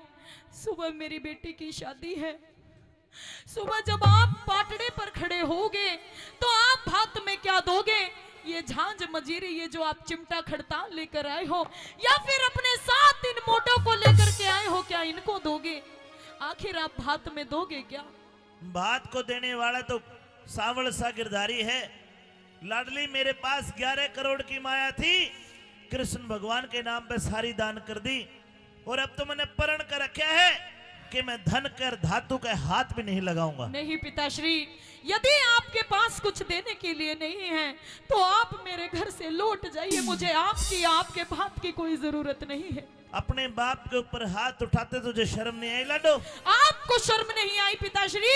सुबह मेरी बेटी की शादी है। सुबह जब आप पाटड़े पर खड़े होगे तो आप भात में क्या दोगे? ये झांझ मजीरी, ये जो आप चिमटा खड़ताल लेकर आए हो, या फिर अपने साथ इन मोटों को लेकर के आए हो, क्या इनको दोगे? आखिर आप भात में दोगे क्या? भात को देने वाला तो सावल सा गिरधारी है। लाडली मेरे पास 11 करोड़ की माया थी, कृष्ण भगवान के नाम पे सारी दान कर दी। और अब तो मैंने प्रण कर रखा है कि मैं धन कर धातु के हाथ भी नहीं लगाऊंगा। नहीं पिताश्री, यदि आपके पास कुछ देने के लिए नहीं है तो आप मेरे घर से लौट जाइए। मुझे आपकी आपके भात की कोई जरूरत नहीं है। अपने बाप के ऊपर हाथ उठाते तुझे शर्म नहीं आई लाडो? आपको शर्म नहीं आई पिताश्री?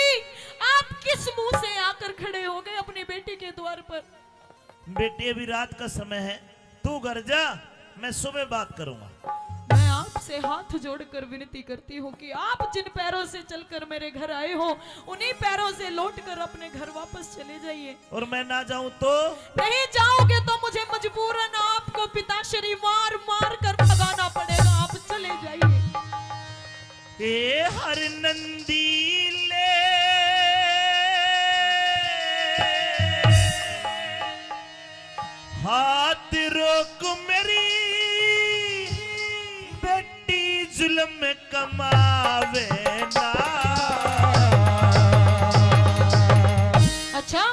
आप किस मुंह से आकर खड़े हो गए अपनी बेटी के द्वार पर? बेटी अभी रात का समय है, तू घर जा, मैं सुबह बात करूंगा। मैं आपसे हाथ जोड़कर विनती करती हूँ कि आप जिन पैरों से चलकर मेरे घर आए हो, उन्हीं पैरों से लौटकर अपने घर वापस चले जाइए। और मैं ना जाऊं तो? नहीं जाओगे तो मुझे मजबूरन आपको पिताश्री मार मार कर भगाना पड़ेगा। आप चले जाइए। ए हर नंदी ले हाथ रोक मेरी बेटी जुल्म कमावे ना। अच्छा,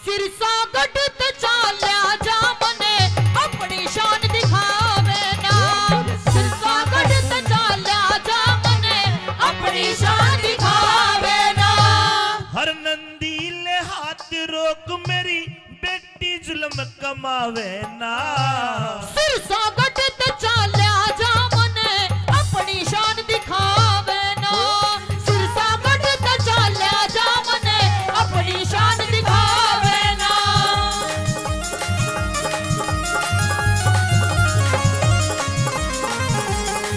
सिरसा गढ़ ते चाल्या जा मने अपनी शान दिखावे ना। सिरसा गढ़ ते चाल्या जा मने अपनी शान दिखावे ना। हर नंदी ले हाथ रोक मेरी बेटी जुल्म कमावे ना। सिरसा गढ़ ते चाल्या जा मने अपनी शान दिखावे ना। सिरसा गढ़ ते चाल्या जा मने अपनी शान दिखावे ना।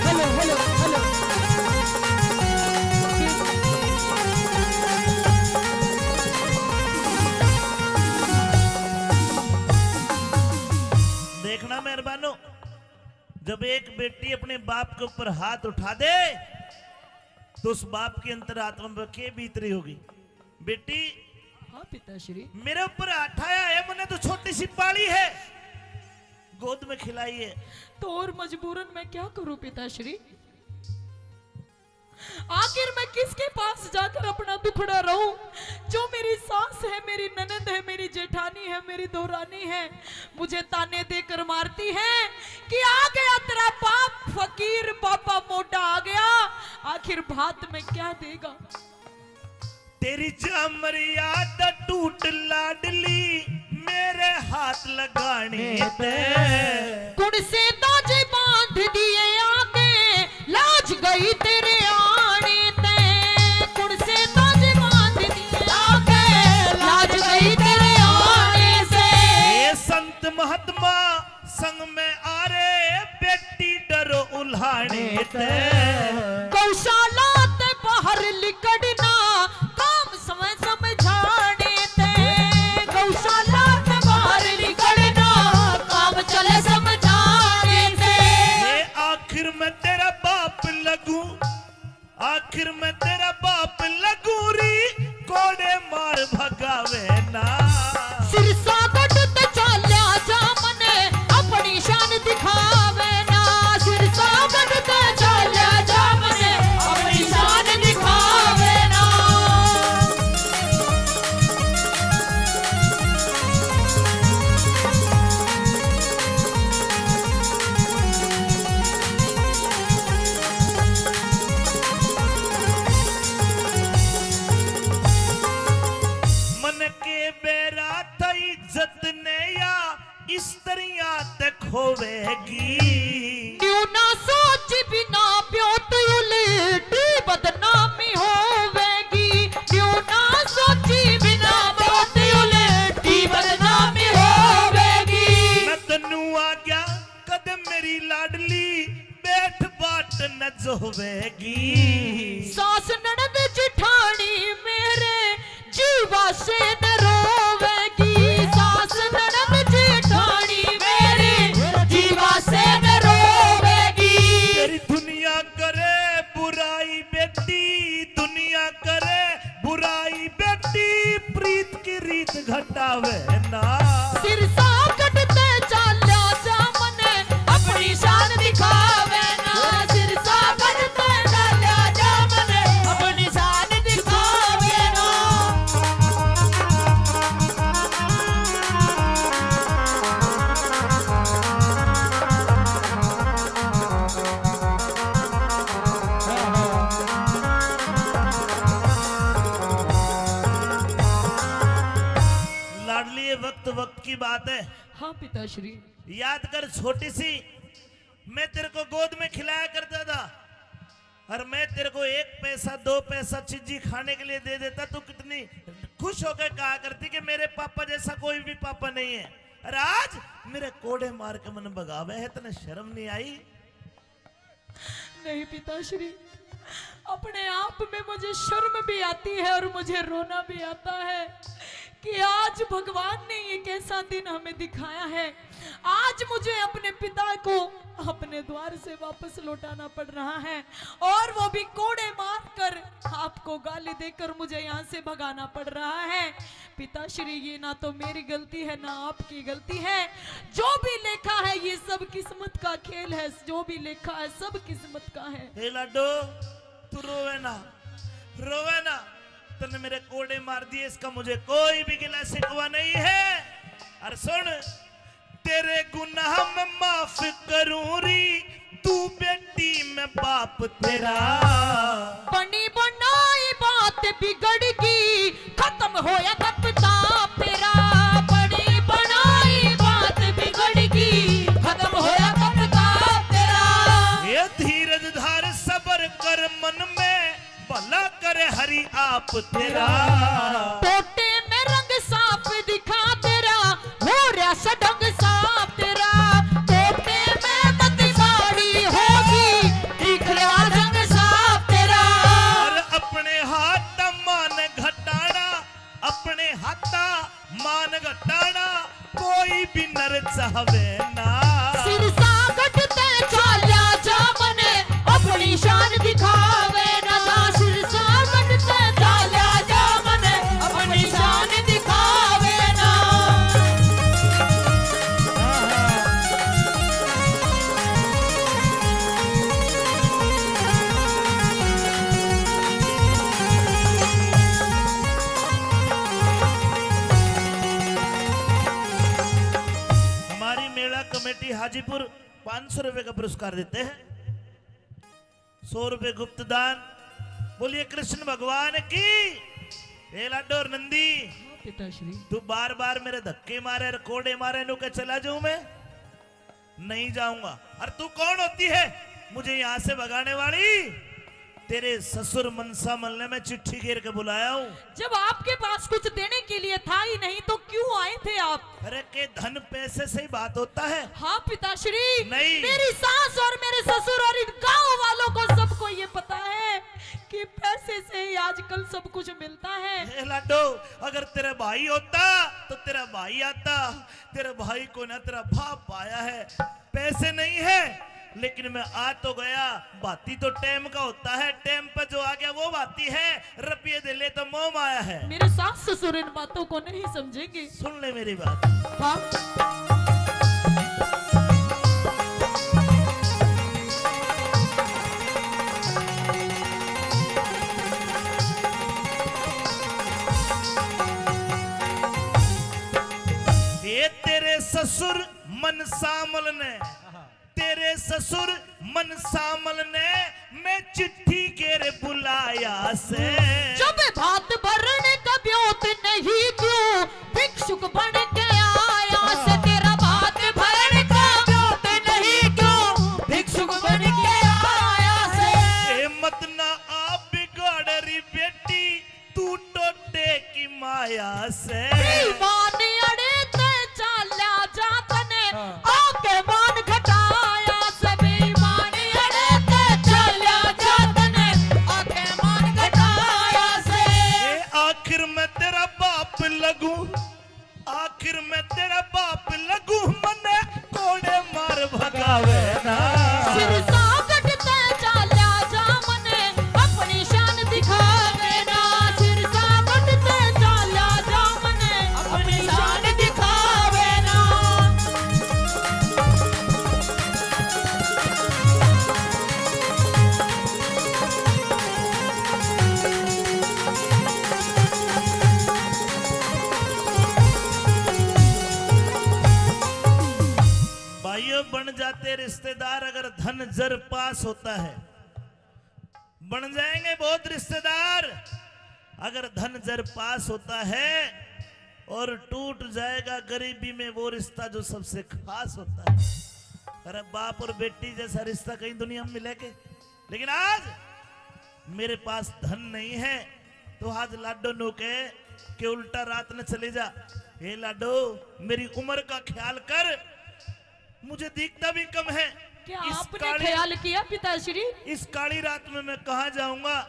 Hello hello hello. देखना मेहरबानो, बाप के ऊपर हाथ उठा दे तो उस बाप की अंतरात्मा में क्या बीत रही होगी। बेटी हाँ पिताश्री। मेरे ऊपर उठाया है, मैंने तो छोटी सी पाली है, गोद में खिलाई है, तो और मजबूरन मैं क्या करूं पिताश्री? आखिर मैं किसके पास जाकर अपना दुखड़ा रहूं? जो मेरी सास है, मेरी ननद है, मेरी जेठानी है, मेरी दोरानी है, मुझे ताने देकर मारती है कि आ गया तेरा बाप फकीर, पापा मोटा आ गया, आखिर भात में क्या देगा? तेरी मर्याद टूट लाडली मेरे हाथ लगाने पे, कुण से ताजे बांध दिए आगे, लाज गई तेरे आने ते। कुण से ताजे बांध दिए आगे, लाज गई तेरे आने से। ये संत महात्मा संग में आ रे, बेटी डरो उल्हाने ते। गौशाला ते बाहर लिकड़ना, काम समय समझाने ते। गौशाला ते बाहर लिकड़ना, काम चले समझाने ते। ये आखिर में तेरा बाप लगू, आखिर में तेरा बाप लगू री, कोड़े मार भगावे ना। सिरसा गढ़ ते चाल्या जा मने, अपनी शान दिखावे ना। सिरसा गढ़ ते चाल्या जा मने, अपनी शान दिखावे ना। मन के बेरा थई इज्जत ने या स्त्रियां ते खोवेगी। न्यू ना सोच बिना प्योत उलटी बदनामी होवेगी। न्यू ना सोची बिना प्योत उलटी बदनामी होवेगी। मैं तन्नू आ गया कद मेरी लाडली, बैठ बाट न जोवेगी। सास ननद जिठानी मेरे जीवा से न रोवेगी। सास ननद जिठानी मेरे जीवा से न रोवेगी। तेरी दुनिया करे बुराई बेटी, दुनिया करे बुराई बेटी, प्रीत की रीत घटावे ना। सिरसा कटते चाल्या जा मने, अपनी शान दिखावे ना। सिरसा कटते चाल्या जा मने, अपनी शान दिखावे ना। लाडली ये वक्त वक्त की बात है, हाँ पिताश्री। याद कर छोटी सी मैं तेरे को गोद में खिलाया करता था, और मैं तेरे को 1 पैसा 2 पैसा चीजी खाने के लिए दे देता, तो कितनी खुश होकर कहा करती कि मेरे पापा जैसा कोई भी पापा नहीं है। और आज मेरे कोड़े मार के मन भगावे है, तने शर्म नहीं आई? नहीं पिताश्री, अपने आप में मुझे शर्म भी आती है और मुझे रोना भी आता है कि आज भगवान ने ये कैसा दिन हमें दिखाया है। आज मुझे अपने पिता को अपने द्वार से वापस लौटाना पड़ रहा है, और वो भी कोड़े मारकर, आपको गाली देकर मुझे यहाँ से भगाना पड़ रहा है। पिताश्री, ये ना तो मेरी गलती है ना आपकी गलती है। जो भी लेखा है ये सब किस्मत का खेल है, जो भी लेखा है सब किस्मत का है। हे लाडो, तू रोवे ना, रोवे ना, तूने मेरे कोड़े मार दिए, इसका मुझे कोई भी गिला शिकवा नहीं है। और सुन, तेरे गुनाह में माफ करूं री, तू बेटी में बाप तेरा। बनी बनाई बात बिगड़गी, खत्म होया तब ताप तेरा। बनी बनाई बात बिगड़गी, खत्म होया तब ताप तेरा। ये धीरज धार सबर कर, मन में भला करे हरि आप तेरा। टोटे में रंग साफ दिखा तेरा, हो रहा सडंग साफ तेरा। टोटे में मत साड़ी होगी, दिख रहा रंग साफ तेरा। और अपने हाथ मान घटाना, अपने हाथा मान घटाना, कोई भी नर चाहवे ना। सिरसा गढ़ते चाल्या जा मने, गाजीपुर 500 रुपए का पुरस्कार देते हैं, 100 रुपए गुप्त दान। बोलिए कृष्ण भगवान की। ए लाडो और नंदी, पिताश्री तू बार बार मेरे धक्के मारे, कोड़े मारे, नु के चला जाऊं मैं? नहीं जाऊंगा। और तू कौन होती है मुझे यहाँ से भगाने वाली? तेरे ससुर मनसा मलने में चिट्ठी घेर के बुलाया हूँ। जब आपके पास कुछ देने के लिए था ही नहीं तो क्यों आए थे आप? अरे के धन पैसे से ही बात होता है? हाँ पिताश्री, नहीं। मेरी सास और मेरे ससुर और इन गांव वालों को सबको ये पता है कि पैसे से ही आजकल सब कुछ मिलता है। ए लाडो, अगर तेरा भाई होता तो तेरा भाई आता। तेरे भाई को ना तेरा बाप आया है, पैसे नहीं है, लेकिन मैं आ तो गया। बाती तो टाइम का होता है, टाइम पे जो आ गया वो बाती है। रुपये दे ले तो मोह आया है। मेरे सास ससुर इन बातों को नहीं समझेंगे। सुन ले मेरी बात। हाँ ये तेरे ससुर मनसामल ने, तेरे ससुर मनसामल ने मैं चिट्ठी के बुलाया से। जब भात भरने का ब्योत नहीं क्यों भिक्षुक बन के आया से। तेरा भात भरने का ब्योत नहीं क्यों भिक्षुक बन के आया से। ए मत ना आप बिगाड़ रही बेटी, तू टोटे की माया से। बेईमानी अड़े ते चाल्या जातने आके मान घटाया से। बेईमानी अड़े ते चाल्या जातने आके मान घटाया से। ए आखिर मैं तेरा बाप लगूं, आखिर मैं तेरा बाप लगूं, मने कोड़े मार भगावे ना। सिर सागट ते चाल्या जा मने अपनी शान दिखावे ना। सिर सागट ते चाल्या जा मने अपनी शान दिखावे ना। भाइयों, बन जाते रिश्तेदार अगर धन जर पास होता है। बन जाएंगे बहुत रिश्तेदार अगर धन जर पास होता है, और टूट जाएगा गरीबी में वो रिश्ता जो सबसे खास होता है। अरे बाप और बेटी जैसा रिश्ता कहीं दुनिया में मिलेगा? लेकिन आज मेरे पास धन नहीं है तो आज लाडो नो के उल्टा रात न चले जा। हे लाडो, मेरी उम्र का ख्याल कर, मुझे दिखता भी कम है। क्या इस आपने काली- ख्याल किया पिताश्री? इस काली रात में मैं कहाँ जाऊंगा?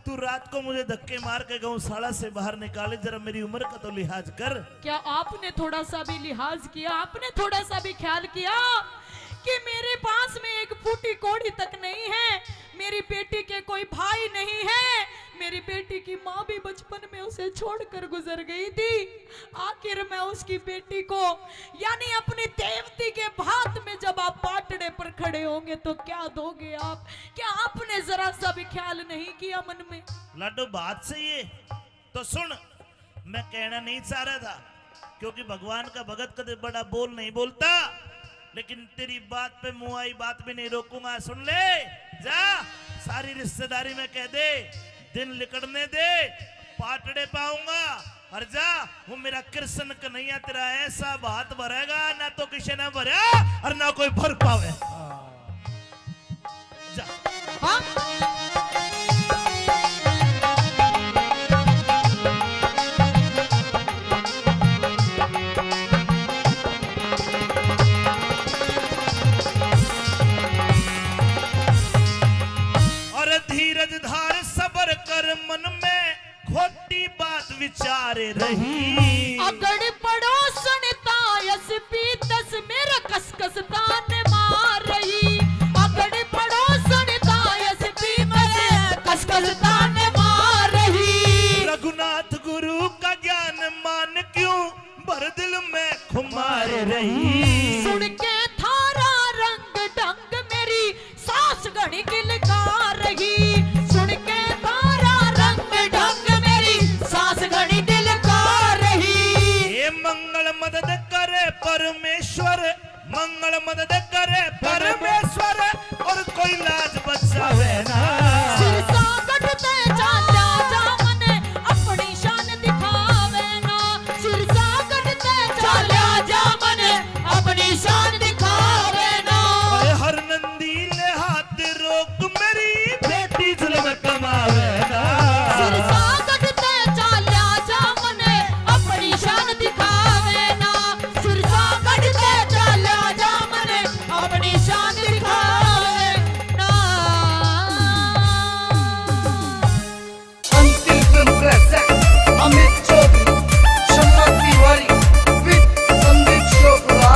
तू रात को मुझे धक्के मार के गौशाला से बाहर निकाले, जरा मेरी उम्र का तो लिहाज कर। क्या आपने थोड़ा सा भी लिहाज किया? आपने थोड़ा सा भी ख्याल किया कि मेरे पास में एक फूटी कोड़ी तक नहीं है, मेरी बेटी के कोई भाई नहीं है, मेरी बेटी की माँ भी बचपन में उसे छोड़कर गुजर गई थी। आखिर मैं उसकी बेटी को यानी अपनी देवती के भात में जब आप पाटड़े पर खड़े होंगे तो क्या दोगे आप? क्या आपने जरा सा भी ख्याल नहीं किया मन में? लाडो, बात सही है तो सुन, मैं कहना नहीं चाह रहा था क्योंकि भगवान का भगत कदे बड़ा बोल नहीं बोलता, लेकिन तेरी बात पे मुंह आई बात भी नहीं रोकूंगा। सुन ले, जा सारी रिश्तेदारी में कह दे, दिन लिकड़ने दे, पाटड़े पाऊंगा। और जा, वो मेरा कृष्ण कन्हैया तेरा ऐसा बात भरेगा ना तो किसी ने भरा और ना कोई भर पावे। जा। और धीरज धार सबर कर, मन में खोटी बात विचारे रही। अगड़ पड़ो सुनता यस पीतस मेरा कसकस तान मार रही। अगड़ पड़ो सुनता यस पीतस कसकस तान मार रही। रघुनाथ गुरु का ज्ञान मान क्यों भर दिल में खुमार रही। सुन के थारा रंग ढंग मेरी सास घड़ी किलकार रही। सुन के थारा रंग ढंग मेरी सास घड़ी दिलकार रही। ये मंगल मदद करे परमेश्वर, मंगल मदद करे ना सिरसा गढ़ते चाचा जामने अपनी शान दिखावे ना सिरसा गढ़ते चाचा जामने अपनी शान दिखावे ना अरे हर नंदी ले हाथ रोक मेरी बेटी जुल्म कमावे ना सिरसा गढ़ते चाचा जामने अपनी शान दिखावे ना सिरसा गढ़ते चाचा जामने अपनी शान दिखावे ना अंतिम film present Amit Chaudhary Shamma Tiwari with Sandeep Chopra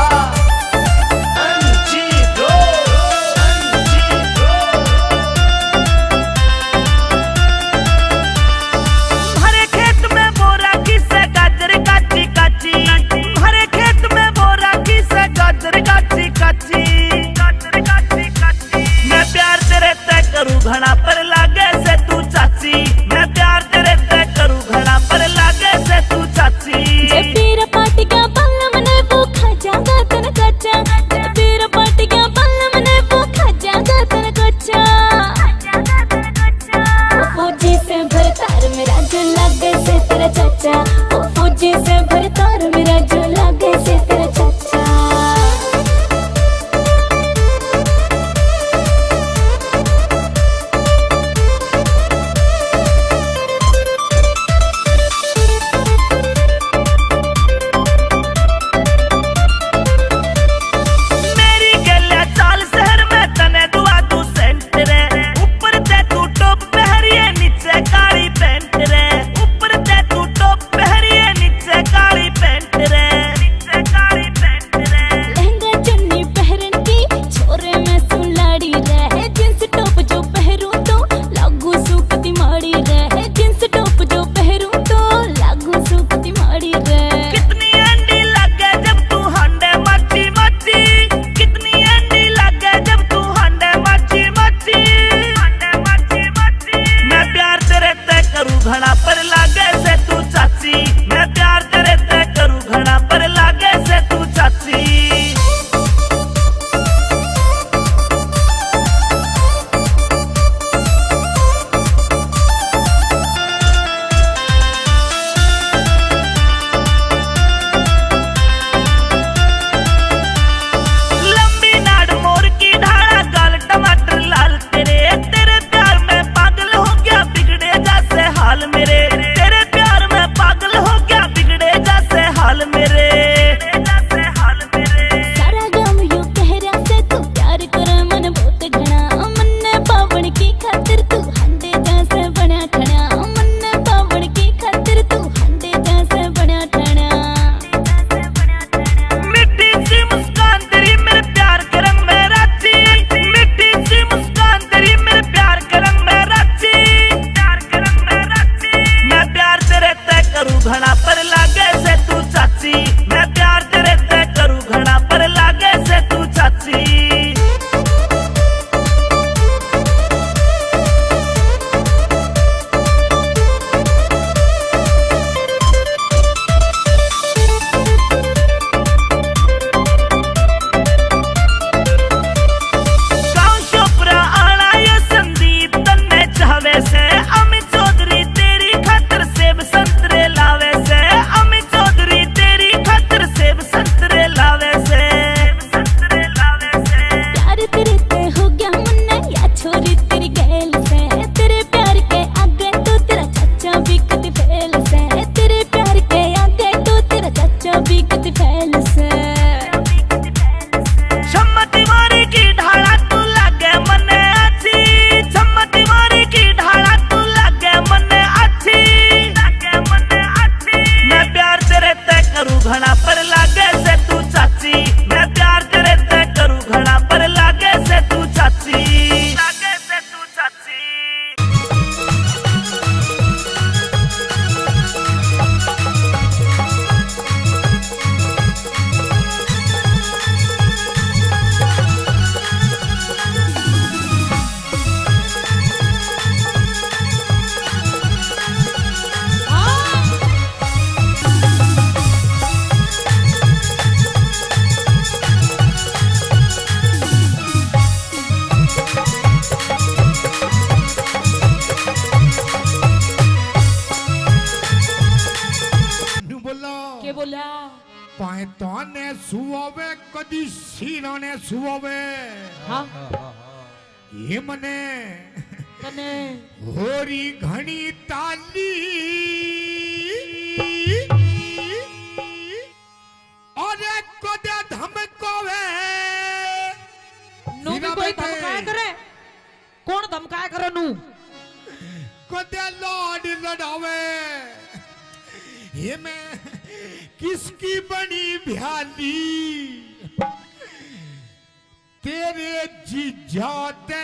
भरे खेत में बोरा किसे गाजर काची काची भरे खेत में बोरा किसे गाजर काची काची गाजर काची काची मैं प्यार तेरे तय करूं घड़ा पर लागे से तू चाची मैं प्यार तेरे तय करूं घड़ा पर लागे से तू चाची पीर पाटिका पल्लम ने वो खजागा तन कच्चा पीर पाटिका पल्लम ने वो खजागा तन कच्चा फौजी से भरतार मेरा जो लगे से तेरा चाचा ओ फौजी से भरतार मेरा जो लगे से तेरा चाचा मेरी गलिया चाल शहर में तने दुआ तू सेंट रे ऊपर ते तू टॉप पहरिए नीचे काली पैंट रे ऊपर ते तू टॉप पहरिए नीचे काली पैंट સુવે કદી શીરાને સુવે हाँ એ મને कने હોરી ઘણી તાલી અરે કદે ધમકોવે नू भी कोई धमकाया करे कौन धमकाया करे नू कदे लाड लड़ावे ये मैं किसकी बनी भ्याली तेरे जीजाते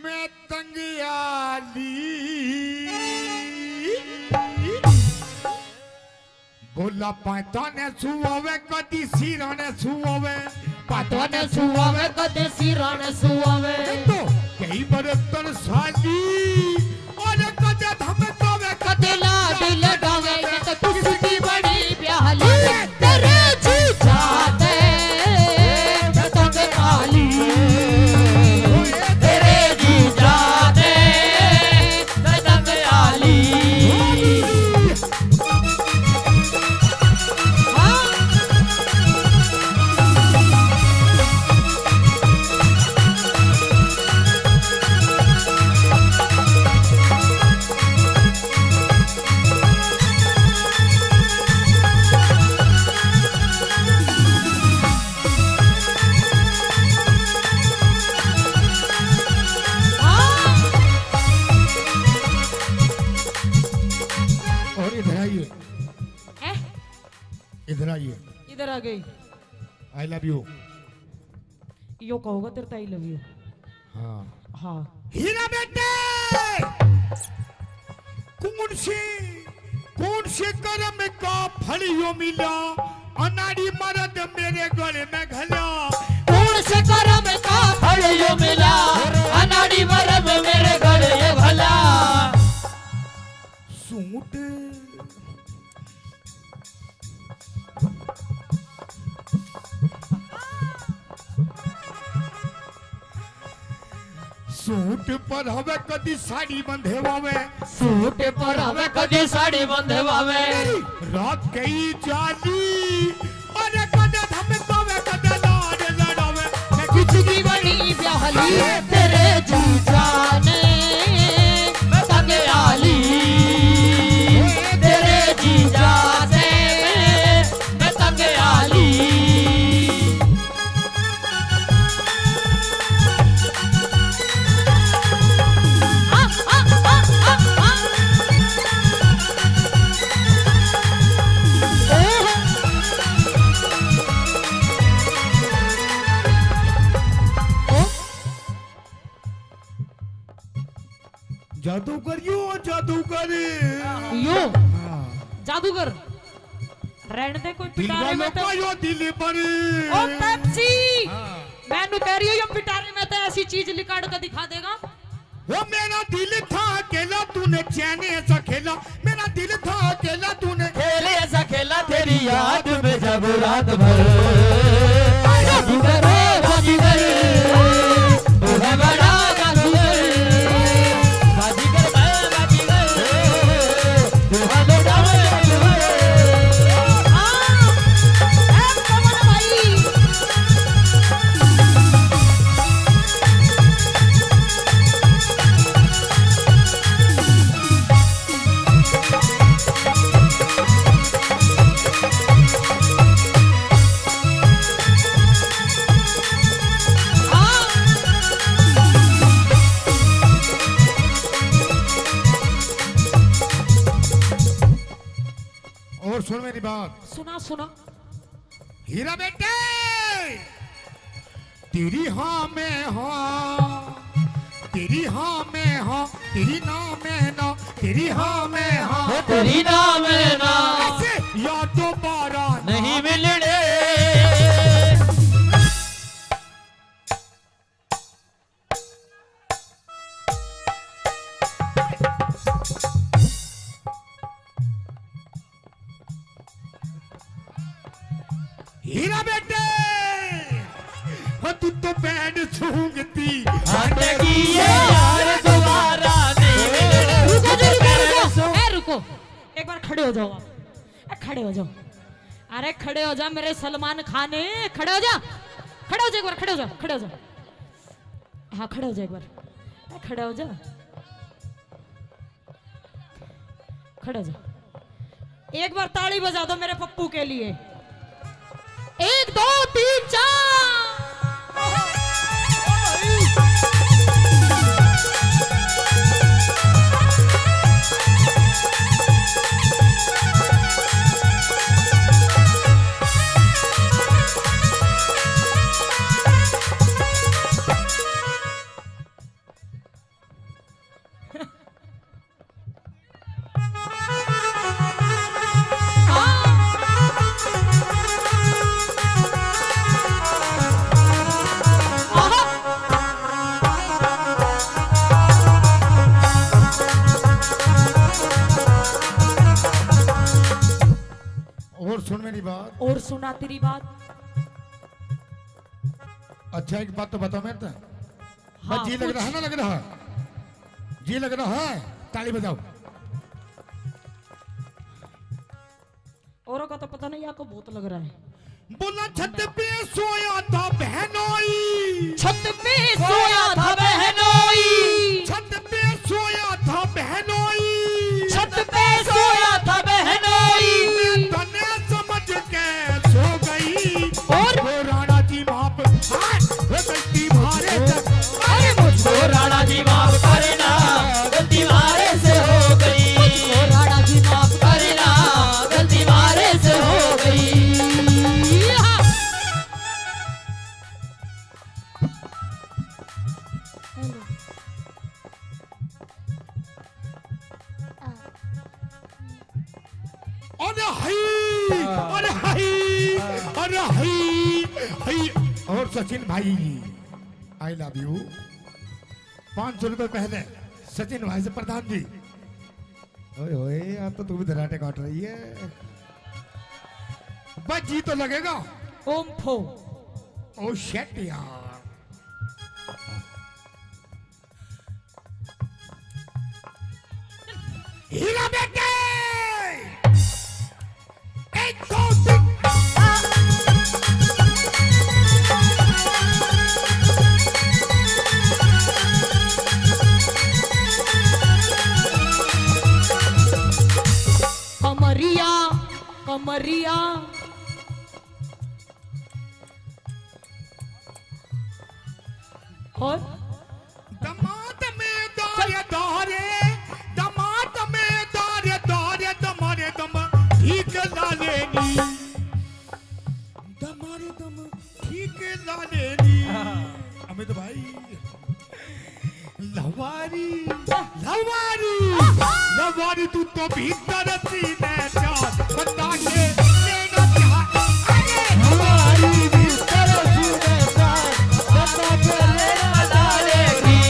मैं तंगियाली बोला पाता ने सुवे कदी सीरा ने सुवे पाता ने सुवे कदे सिराने सुआवे तो कई बरतन साली और कदे धमकावे कदे लाड लगावे ये तो किसकी बड़ी प्याली तेरे जीजा दे तंग काली तेरे जीजा दे तंग काली और इधर आइए हैं? इधर आइए इधर आ गई आई लव यू यो कहोगा तेरे ताई लव यू हाँ हाँ हीरा बेटे कौन से कर्म का फल यो मिला अनाड़ी मर्द मेरे गले में घला कौन से करम का फल यो मिला अनाड़ी मरब मेरे गले भला सूट सूट पर हवे कदी साड़ी बंधे वावे सूट पर हवे कदी साड़ी बंधवावे रात कई जाली और कदे धमकावे कदे लाड लड़ावे मैं किसकी बड़ी प्याली तेरे जीजा ने तंग आली तेरे जीजा से मैं तंग आली जादूगर यो जादूगर यो जादूगर रहने दे कोई दिल पिटारे में वालों तो का यो दिल पर ओ पेप्सी मैनू कह रही हूँ ये पिटारे में तो ऐसी चीज लिकाड़ कर दिखा देगा वो मेरा दिल था अकेला तूने चैन ऐसा खेला मेरा दिल था अकेला तूने खेले ऐसा खेला तेरी याद में जब रात भर जादूगर जादूगर तू है बड़ा जादूगर बाजीगर बाजीगर तू है बड़ा जादूगर और सुन मेरी बात सुना सुना हीरा बेटे तेरी हाँ में हाँ तेरी हाँ में हाँ तेरी ना में ना तेरी हाँ में हाँ तेरी नाम है ना ऐसे या दोबारा नहीं मिलने हीरा बेटे हो तू तो बैंड सूंघती हटगी ये यार दोबारा नहीं मिलने रुको रुको रुको ए रुको एक बार खड़े हो जाओ आप खड़े हो जाओ, अरे खड़े हो जा मेरे सलमान खान, खड़े हो जा, खड़े हो जा एक बार, खड़े हो जा, खड़े हो जा, हाँ खड़े हो जा एक बार, खड़े हो जा, खड़े हो जा। एक बार ताली बजा दो मेरे पप्पू के लिए। 1 2 3 4। और सुन मेरी बात, और सुना तेरी बात। अच्छा एक बात तो बताओ मेरे तो, हाँ, जी लग रहा है ना, लग रहा है, जी लग रहा है, ताली बजाओ। औरों का तो पता नहीं, आपको बहुत लग रहा है। बोला छत पे सोया था बहनोई, छत पे सोया था बहनोई, छत पे सोया था बहनोई, छत पे सोया था बहनोई, तने समझ के सो गई, और वो राणा जी माप गलती मारे तक, अरे मुझको राणा जी माफ करना, गलती मारे से हो गई, मुझको राणा जी माफ करना, गलती मारे से हो गई। हाँ। अरे हाय, अरे हाय, अरे हाय, हाय। और सचिन भाई आई लव यू। 500 रुपए पहले सचिन भाई से प्रधान जी। ओए ओए आप तो तू भी धराटे काट रही है, बस जी तो लगेगा। ओम फो। ओ शेट यार, हीरा बेटे, 1 2 3। कमरिया कमरिया और दमाद में दारे दारे, दमाद में दारे दारे, दमारे दम ठीक ला लेनी, दमारे दम ठीक ला लेनी। अमित भाई लवारी लवारी लवारी, तू तो भीतर सीने चार बता के लेना क्या, अरे लवारी भीतर सीने चार बता के लेना डालेगी।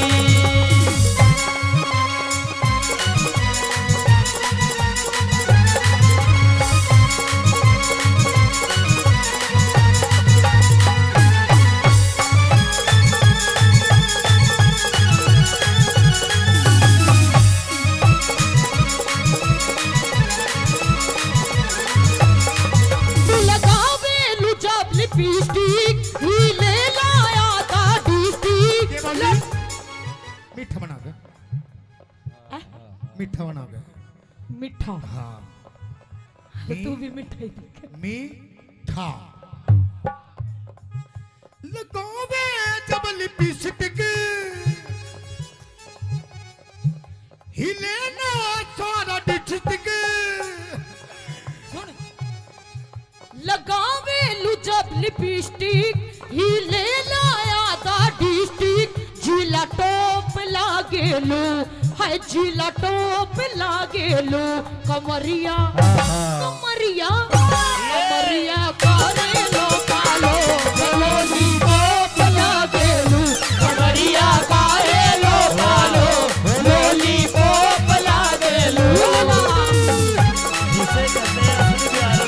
लगावे लुचाब लिपस्टिक, ही ले लाया था डिस्टिक। मीठा बना के, मीठा बना के, मीठा, हाँ तू भी मिठाई देख। मीठा लगावे जब लिपस्टिक, हिले ना सारा डिस्ट्रिक्ट। लगावे लुचाब लिपस्टिक, ही ले लाया था डिस्टिक। जिला टॉप लागे लो, हाय जिला टॉप लागे लो। कमरिया कमरिया कमरिया कारे लो कालो, गलोनी टॉप लागे लो। कमरिया काहे लो कालो, लोली पोप लागे लो। जिसे कहते हैं असली प्यार।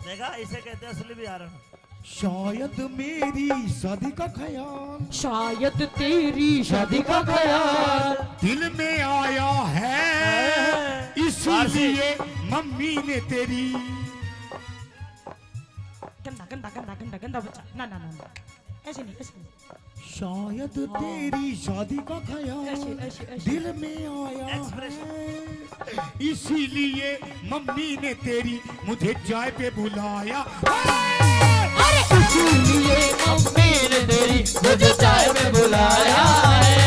देखा, इसे कहते हैं असली बिहार। शायद मेरी शादी का ख्याल, शायद तेरी शादी का ख्याल दिल में आया है, इसलिए मम्मी ने तेरी। गंदा गंदा गंदा गंदा गंदा बच्चा, ना ना ना ना, ऐसे नहीं ऐसे नहीं, शायद तेरी शादी का ख्याल ऐसे। दिल में आया है, इसीलिए मम्मी ने तेरी मुझे चाय पे बुलाया। इसीलिए मम्मी ने तेरी मुझे चाय में बुलाया है।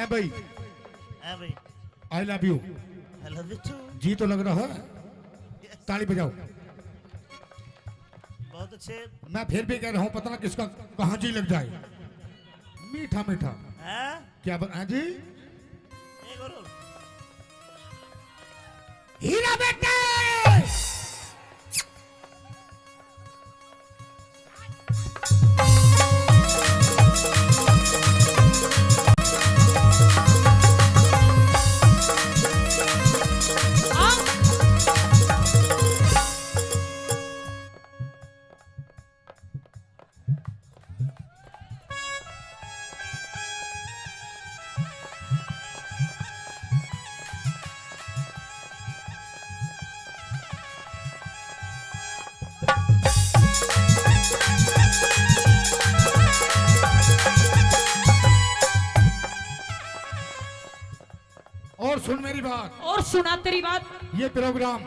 भाई भाई I love you. I love you too. जी तो लग रहा है, ताली बजाओ। बहुत अच्छे। मैं फिर भी कह रहा हूँ, पता ना किसका कहाँ जी लग जाए। मीठा मीठा क्या बता जी। हीरा बेटे और सुन मेरी बात, और सुना तेरी बात। ये प्रोग्राम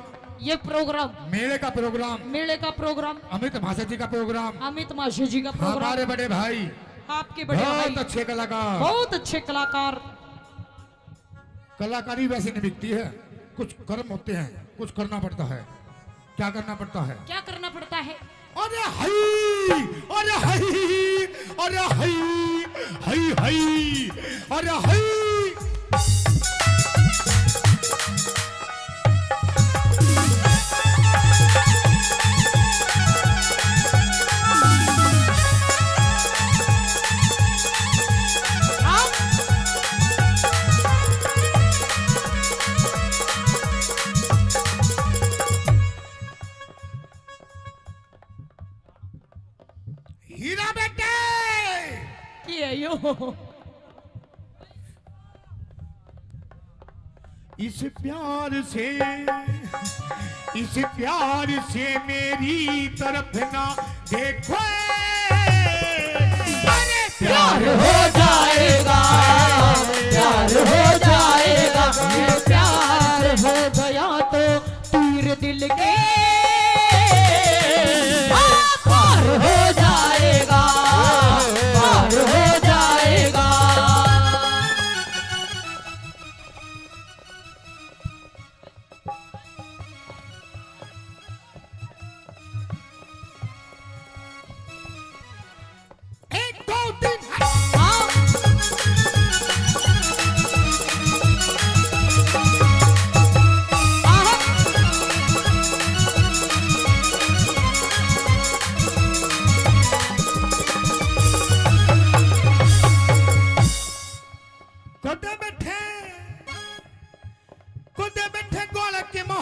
मेले का प्रोग्राम अमित भाषा जी का प्रोग्राम, अमित माशे जी का प्रोग्राम, हमारे बड़े भाई, आपके बड़े भाई बहुत अच्छे कलाकार, बहुत अच्छे कलाकार। कलाकारी वैसे नहीं बिकती है, कुछ कर्म होते हैं, कुछ करना पड़ता है। क्या करना पड़ता है? क्या करना पड़ता है? अरे हई, अरे हई, अरे हई, हई हई, अरे हई। हीरा बेटे इस प्यार से मेरी तरफ ना देखो, प्यार हो जाएगा, प्यार हो जाएगा, प्यार हो गया तो तीर दिल के पार हो जाएगा, पार हो जाएगा। एक दो तीन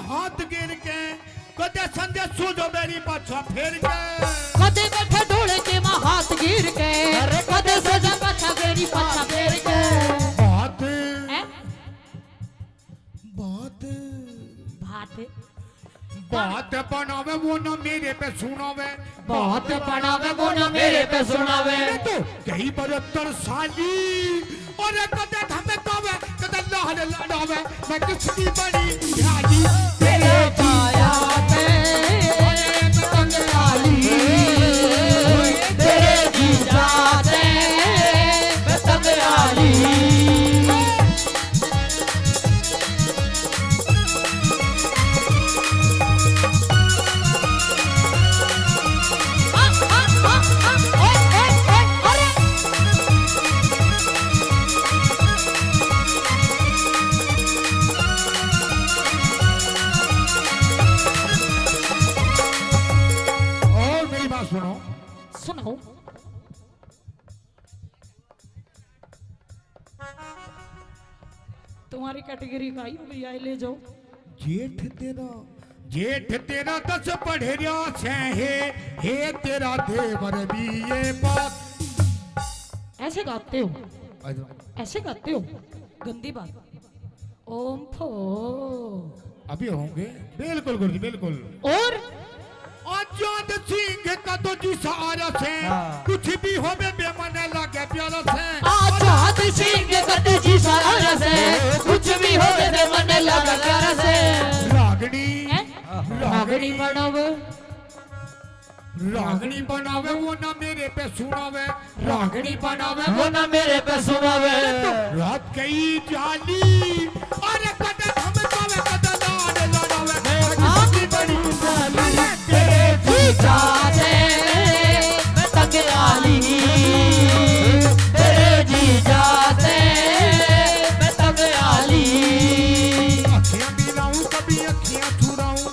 हाथ गिर के कदे संजय सूझो मेरी पाछा फेर के, कदे बैठे ढोले के मां हाथ गिर के, कदे सजा पाछा मेरी पाछा फेर के। बात बात बात बनावे वो ना मेरे पे सुनावे, बात बनावे वो ना मेरे पे सुनावे। तो कई 72 साली और कदे धमे कावे कदे लहर लड़ावे, मैं किसकी बड़ी ध्यानी तेरे पाया पे पतंग वाली, तेरे जी जाते पतंग वाली। तुम्हारी कैटेगरी का ही भैया ले जाओ। जेठ तेरा 10 पढ़ेरिया से हे तेरा देवर भी ये बात। ऐसे गाते हो, ऐसे गाते हो, गंदी बात। ओम फो अभी होंगे, बिल्कुल गुरुजी बिल्कुल। और आजाद सिंह का तो जी सहारा से कुछ भी हो बेमन लगे प्यारा से। आजाद सिंह का तो जी सहारा से कुछ भी हो बेमन लगे प्यारा से। रागड़ी बनावे, रागड़ी बनावे वो ना मेरे पे सुनावे, रागड़ी बनावे वो ना मेरे पे सुनावे। रात गई जाली अरे कदम हम पावे कदम लाडे आँख बड़ी जाली तेरे जीजा दे मैं तक आली, तेरे जीजा दे मैं तक आली। अखियां मिलाऊं कभी अखियां चुराऊं,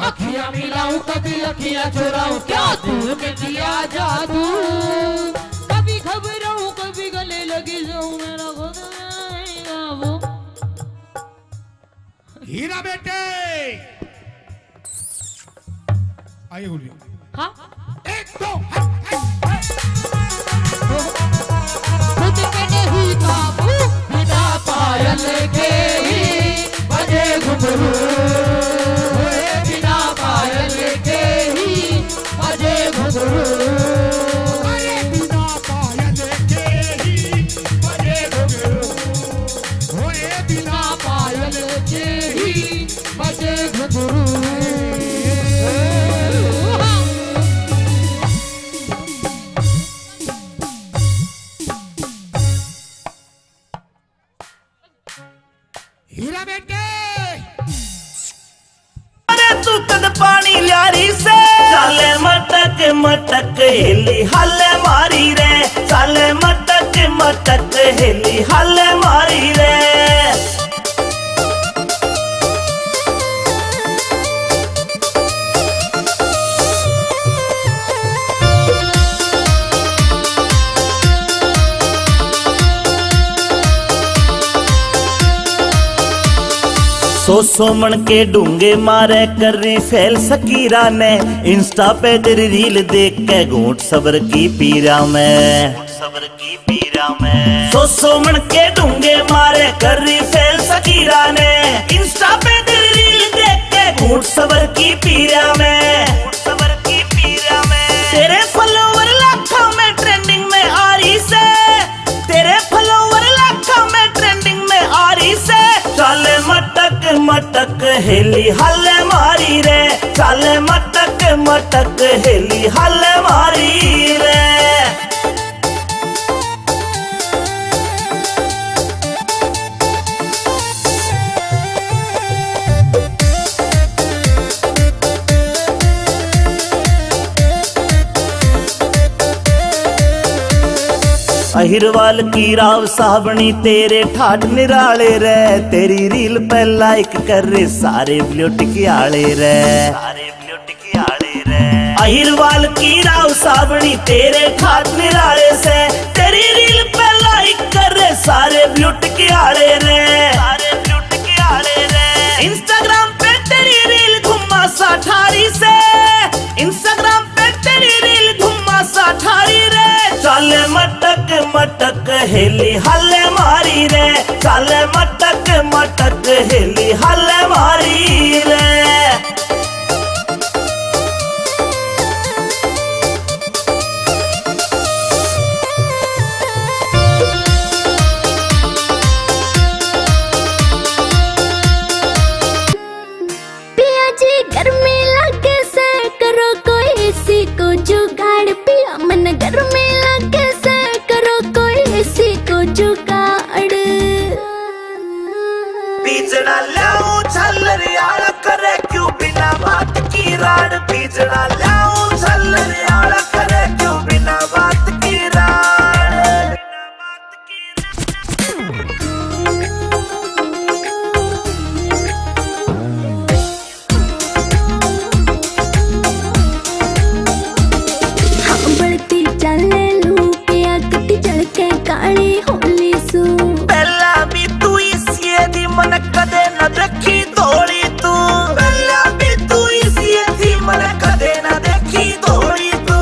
अखियां मिलाऊं कभी अखियां चुराऊं, क्या दूर में दिया जादू। कभी घबराऊं कभी गले लगी जाऊं, मेरा खुद आएगा वो। हीरा बेटे आइए गुरुजी। हाँ एक दो खुद पे नहीं काबू बिना पायल के ही बजे घुंघरू, बिना पायल के ही बजे घुंघरू। अरे बिना पायल के ही बजे घुंघरू, होए बिना पायल के ही बजे घुंघरू। हीरा बेटे अरे तू कद पानी ल्यारी से चाले मटक मटक हिली हल्ले मारी रे, चाले मटक मटक हिली हल्ले मारी रे। सो मन के डूंगे मारे कर रही फैल सकीरा ने, इंस्टा पे तेरी रील देख के घूंट सबर की पीरा में, सबर की पीरा में। सो मन के डूंगे मारे कर रही फैल सकीरा ने, इंस्टा पे तेरी रील देख के घूंट सबर की पीरा में, सबर की पीरा में। तेरे फॉलोवर लाखों में ट्रेंडिंग में आ रही से, तेरे फॉलोवर लाखों में ट्रेंडिंग में आ रही से। चाले मटक मटक हेली हल्ले मारी रे, चाले मटक मटक हेली हल्ले मारी रे। अहिरवाल की राव साबणी तेरे ठाट निराले रे, तेरी रील पे लाइक कर रे सारे ब्यूटी आले रे, सारे ब्यूटी आले रे। अहिरवाल की राव साबणी तेरे ठाट निराले से, तेरी रील पे लाइक कर रे सारे ब्यूटी आले रे, सारे ब्यूटी आले रे। इंस्टाग्राम पे तेरी रील घुमा सा ठारी से, इंस्टाग्राम पे तेरी रील घुमा सा ठारी रे। चाले मटक मटक हेली हल्ले मारी रे, चाले मटक मटक हेली हल्ले मारी रे। पिया जी गर्मी लगे से करो कोई इसी को जुगाड़, पिया मन गर्मी लगे से करो कोई इसी को जुगाड़। बीजड़ा लाऊं झल्लरियाड़ा करे क्यों बिना बात की राड, बीजड़ा लाऊं झल्लरियाड़ा करे क्यों बिना बात की राड। हाँ बढ़ती चले लू पिया कति चढ़ के काली होली सू। पहला भी तू इस ये दी कदे न देखी धोली तू पहला भी तू इसी थी मन कदे न देखी धोली तू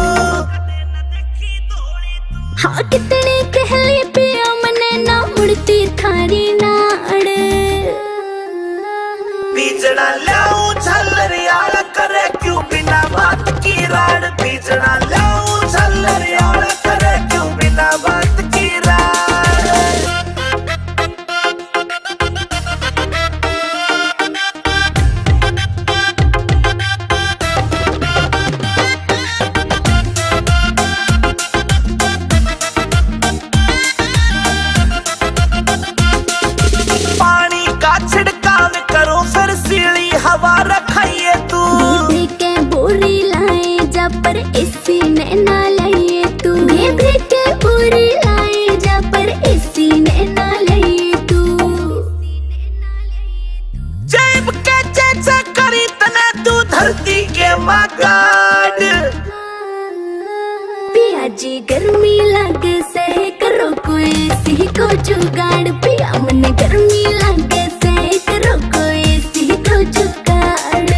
हाँ कितने कहले पिया मने ना मुड़ती थारी नाड़ बीजना लाऊं झल्लरियाल करे क्यों बिना बात की राड बीजना लाऊं झल्लरियाल करे क्यों बिना बात की राड पानी का छिड़काव करो फिर सीढ़ी हवा रखाइए तू दीदी के बोरी लाए जा पर इसी ने ना लाइए तू दीदी के बोरी लाए जा पर इसी ने ना लाइए तू जेब के चेचा करी तने तू धरती के मगाड पिया जी गर्मी लगे से करो कोई सी को जुगाड़ पिया मन गर्मी लगे से करो कोई सी को जुगाड़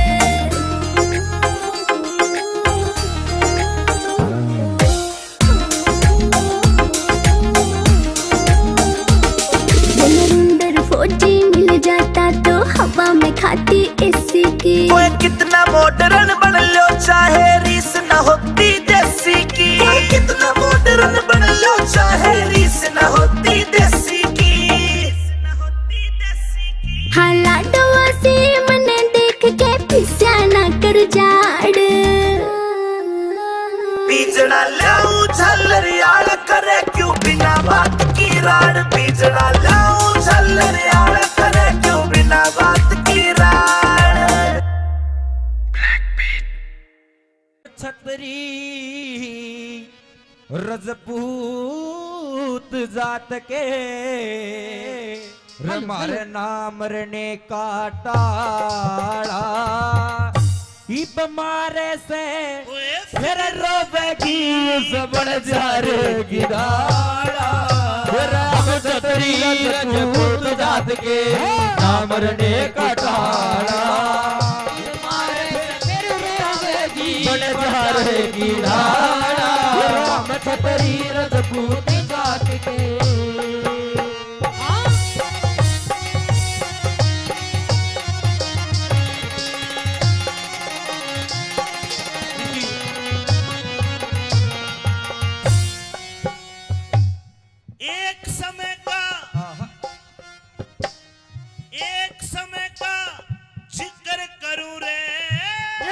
जनरेंद्र फौजी मिल जाता तो हवा में खाती एसी की कोई कितना मॉडर्न बन लो चाहे रीस न होती देसी की कोई कितना मॉडर्न बन लो चाहे रीस न होती देसी की हाँ लाडवा से मने देख के पिस्या ना कर जाड़ बीजना लाऊं झल्लरियाल करे क्यों बिना बात की राड बीजना लाऊं झल्लरियाल करे क्यों बिना बात की राड छतरी रजपूत जात के हमारे नाम रने का टाड़ा इब मारे से फिर रोवेगी सबड़ जारेगी दाड़ा राम छतरी रजपूत जात के नाम रने का टाड़ा बड़े जारेगी धारा राम छतरी रजपूत जात के एक समय का जिक्र करूं रे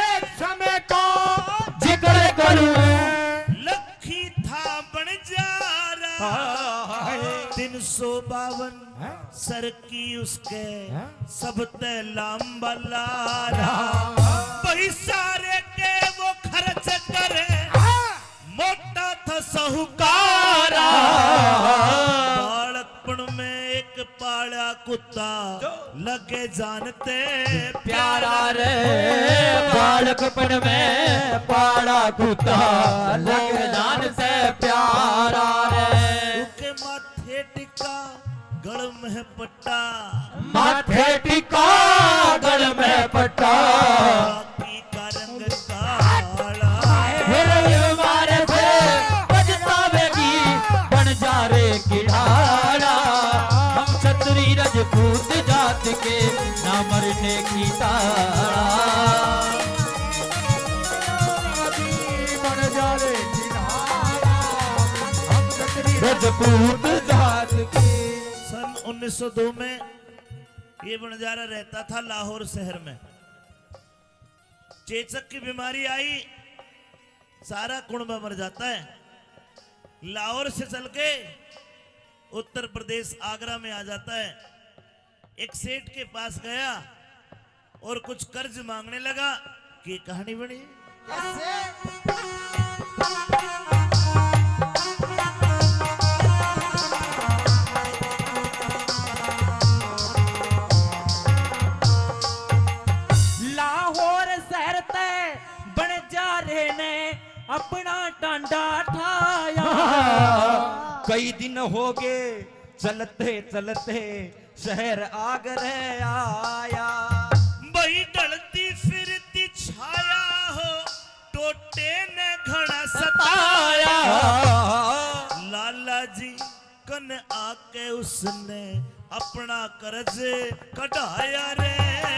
एक समय का जिक्र करूं लखी था बन जा रहा 352 सर की उसके सब ते लांबा लारा पैसारे के वो खर्च करे मोटा था साहूकारा बालकपन में एक पाला कुत्ता लगे जानते प्यारा रे बालकपन में पाड़ा कुत्ता लगे जान से प्यारा रे उसके माथे टिका गल में पट्टा माथे टिका गल में पट्टा बाकी का रंग काला मारे से बजतावेगी बन जा रे किढ़ाड़ा हम छतरी रजपूत जात के ना मरने की तारा बन जा रे किनारा, हम छतरी रजपूत जात के सन 1902 में ये बंजारा रहता था लाहौर शहर में। चेचक की बीमारी आई, सारा कुणबा मर जाता है। लाहौर से चल के उत्तर प्रदेश आगरा में आ जाता है। एक सेठ के पास गया और कुछ कर्ज मांगने लगा कि कहानी बनी। लाहौर शहर ते बन जा रहे ने अपना टांडा ठाया कई दिन हो गए चलते चलते शहर आगरे आया। वही ढलती फिरती छाया हो टोटे ने घड़ा सताया। लाला जी कन आके उसने अपना कर्ज कढ़ाया रे।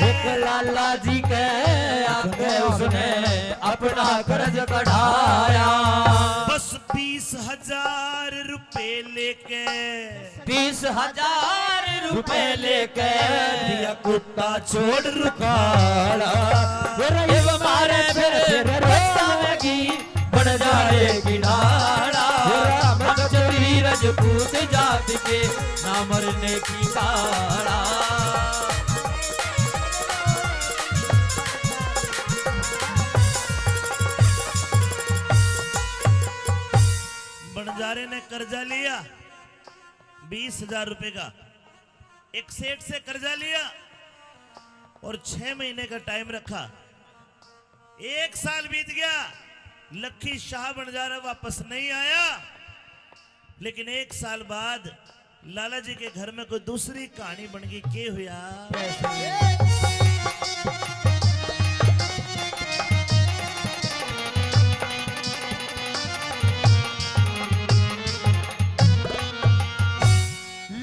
एक लाला जी के आके उसने अपना कर्ज कढ़ाया। बस 20,000 रुपए लेके 20,000 रुपए लेके दिया कुत्ता छोड़ रुकाड़ा। फिर मारे फिर रस्तागी बन जाएगी नाड़ा। चोरी रजपूत जात के ना मरने की काड़ा। बंजारे ने कर्जा लिया 20,000 रुपए का। एक सेठ से कर्जा लिया और 6 महीने का टाइम रखा। 1 साल बीत गया, लखी शाह बंजारा वापस नहीं आया। लेकिन 1 साल बाद लाला जी के घर में कोई दूसरी कहानी बन गई। के हुआ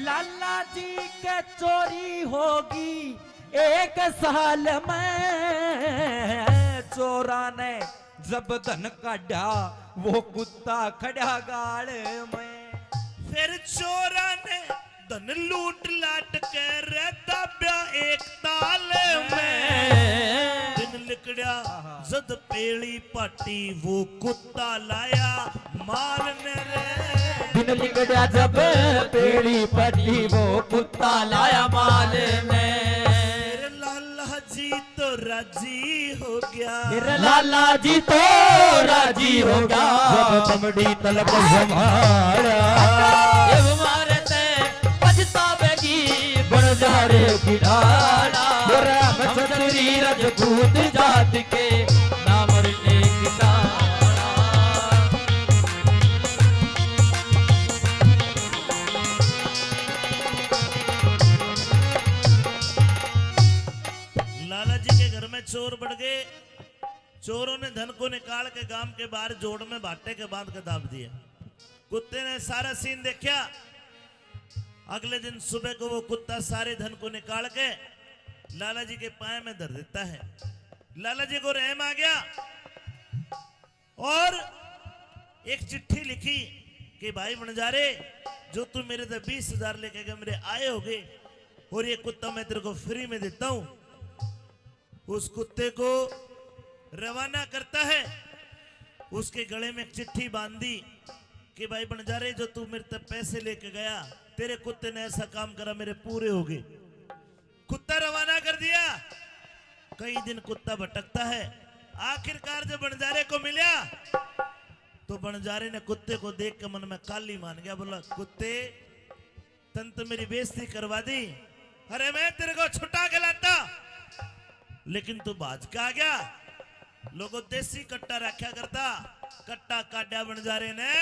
लाला जी के चोरी होगी 1 साल में। चोरा ने जब धन काढ़ा वो कुत्ता खड़ा गाड़ में। फिर चोरा ने धन लूट लाट कर दाब्या एक ताल में। दिन लिकड़ा जद पेड़ी पाटी वो कुत्ता लाया माल ने रे। दिन लिगड़ा जब पेड़ी पटी वो कुत्ता लाया माल में। मेरे लाला जी तो राजी हो गया। मेरा लाला जी तो राजी हो गया। जब चमड़ी तलब संभाला मारते पछतावेगी बन जारे की ढाला। चतुरी रजपूत जात के ना मरने की ताड़ा। लाला जी के घर में चोर बढ़ गए। चोरों ने धन को निकाल के गांव के बाहर जोड़ में भाटे के बांध के दाब दिया। कुत्ते ने सारा सीन देखा। अगले दिन सुबह को वो कुत्ता सारे धन को निकाल के लाला जी के पाए में धर देता है। लाला जी को रहम आ गया और एक चिट्ठी लिखी कि भाई बंजारे, जो तू मेरे से 20,000 लेके गए मेरे आए होगे और ये कुत्ता मैं तेरे को फ्री में देता हूं। उस कुत्ते को रवाना करता है। उसके गले में एक चिट्ठी बांधी कि भाई बंजारे, जो तू मेरे से पैसे लेके गया, तेरे कुत्ते ने ऐसा काम करा, मेरे पूरे हो गए। कुत्ता रवाना कर दिया। कई दिन कुत्ता भटकता है। आखिरकार जब बंजारे को मिला तो बंजारे ने कुत्ते को देख के मन में काली मान गया। बोला, कुत्ते तन तो मेरी बेइज्जती करवा दी। अरे मैं तेरे को छुटा के लाता, लेकिन तू भाज के आ गया। लोगों देसी कट्टा रखा करता। कट्टा काटा बंजारे ने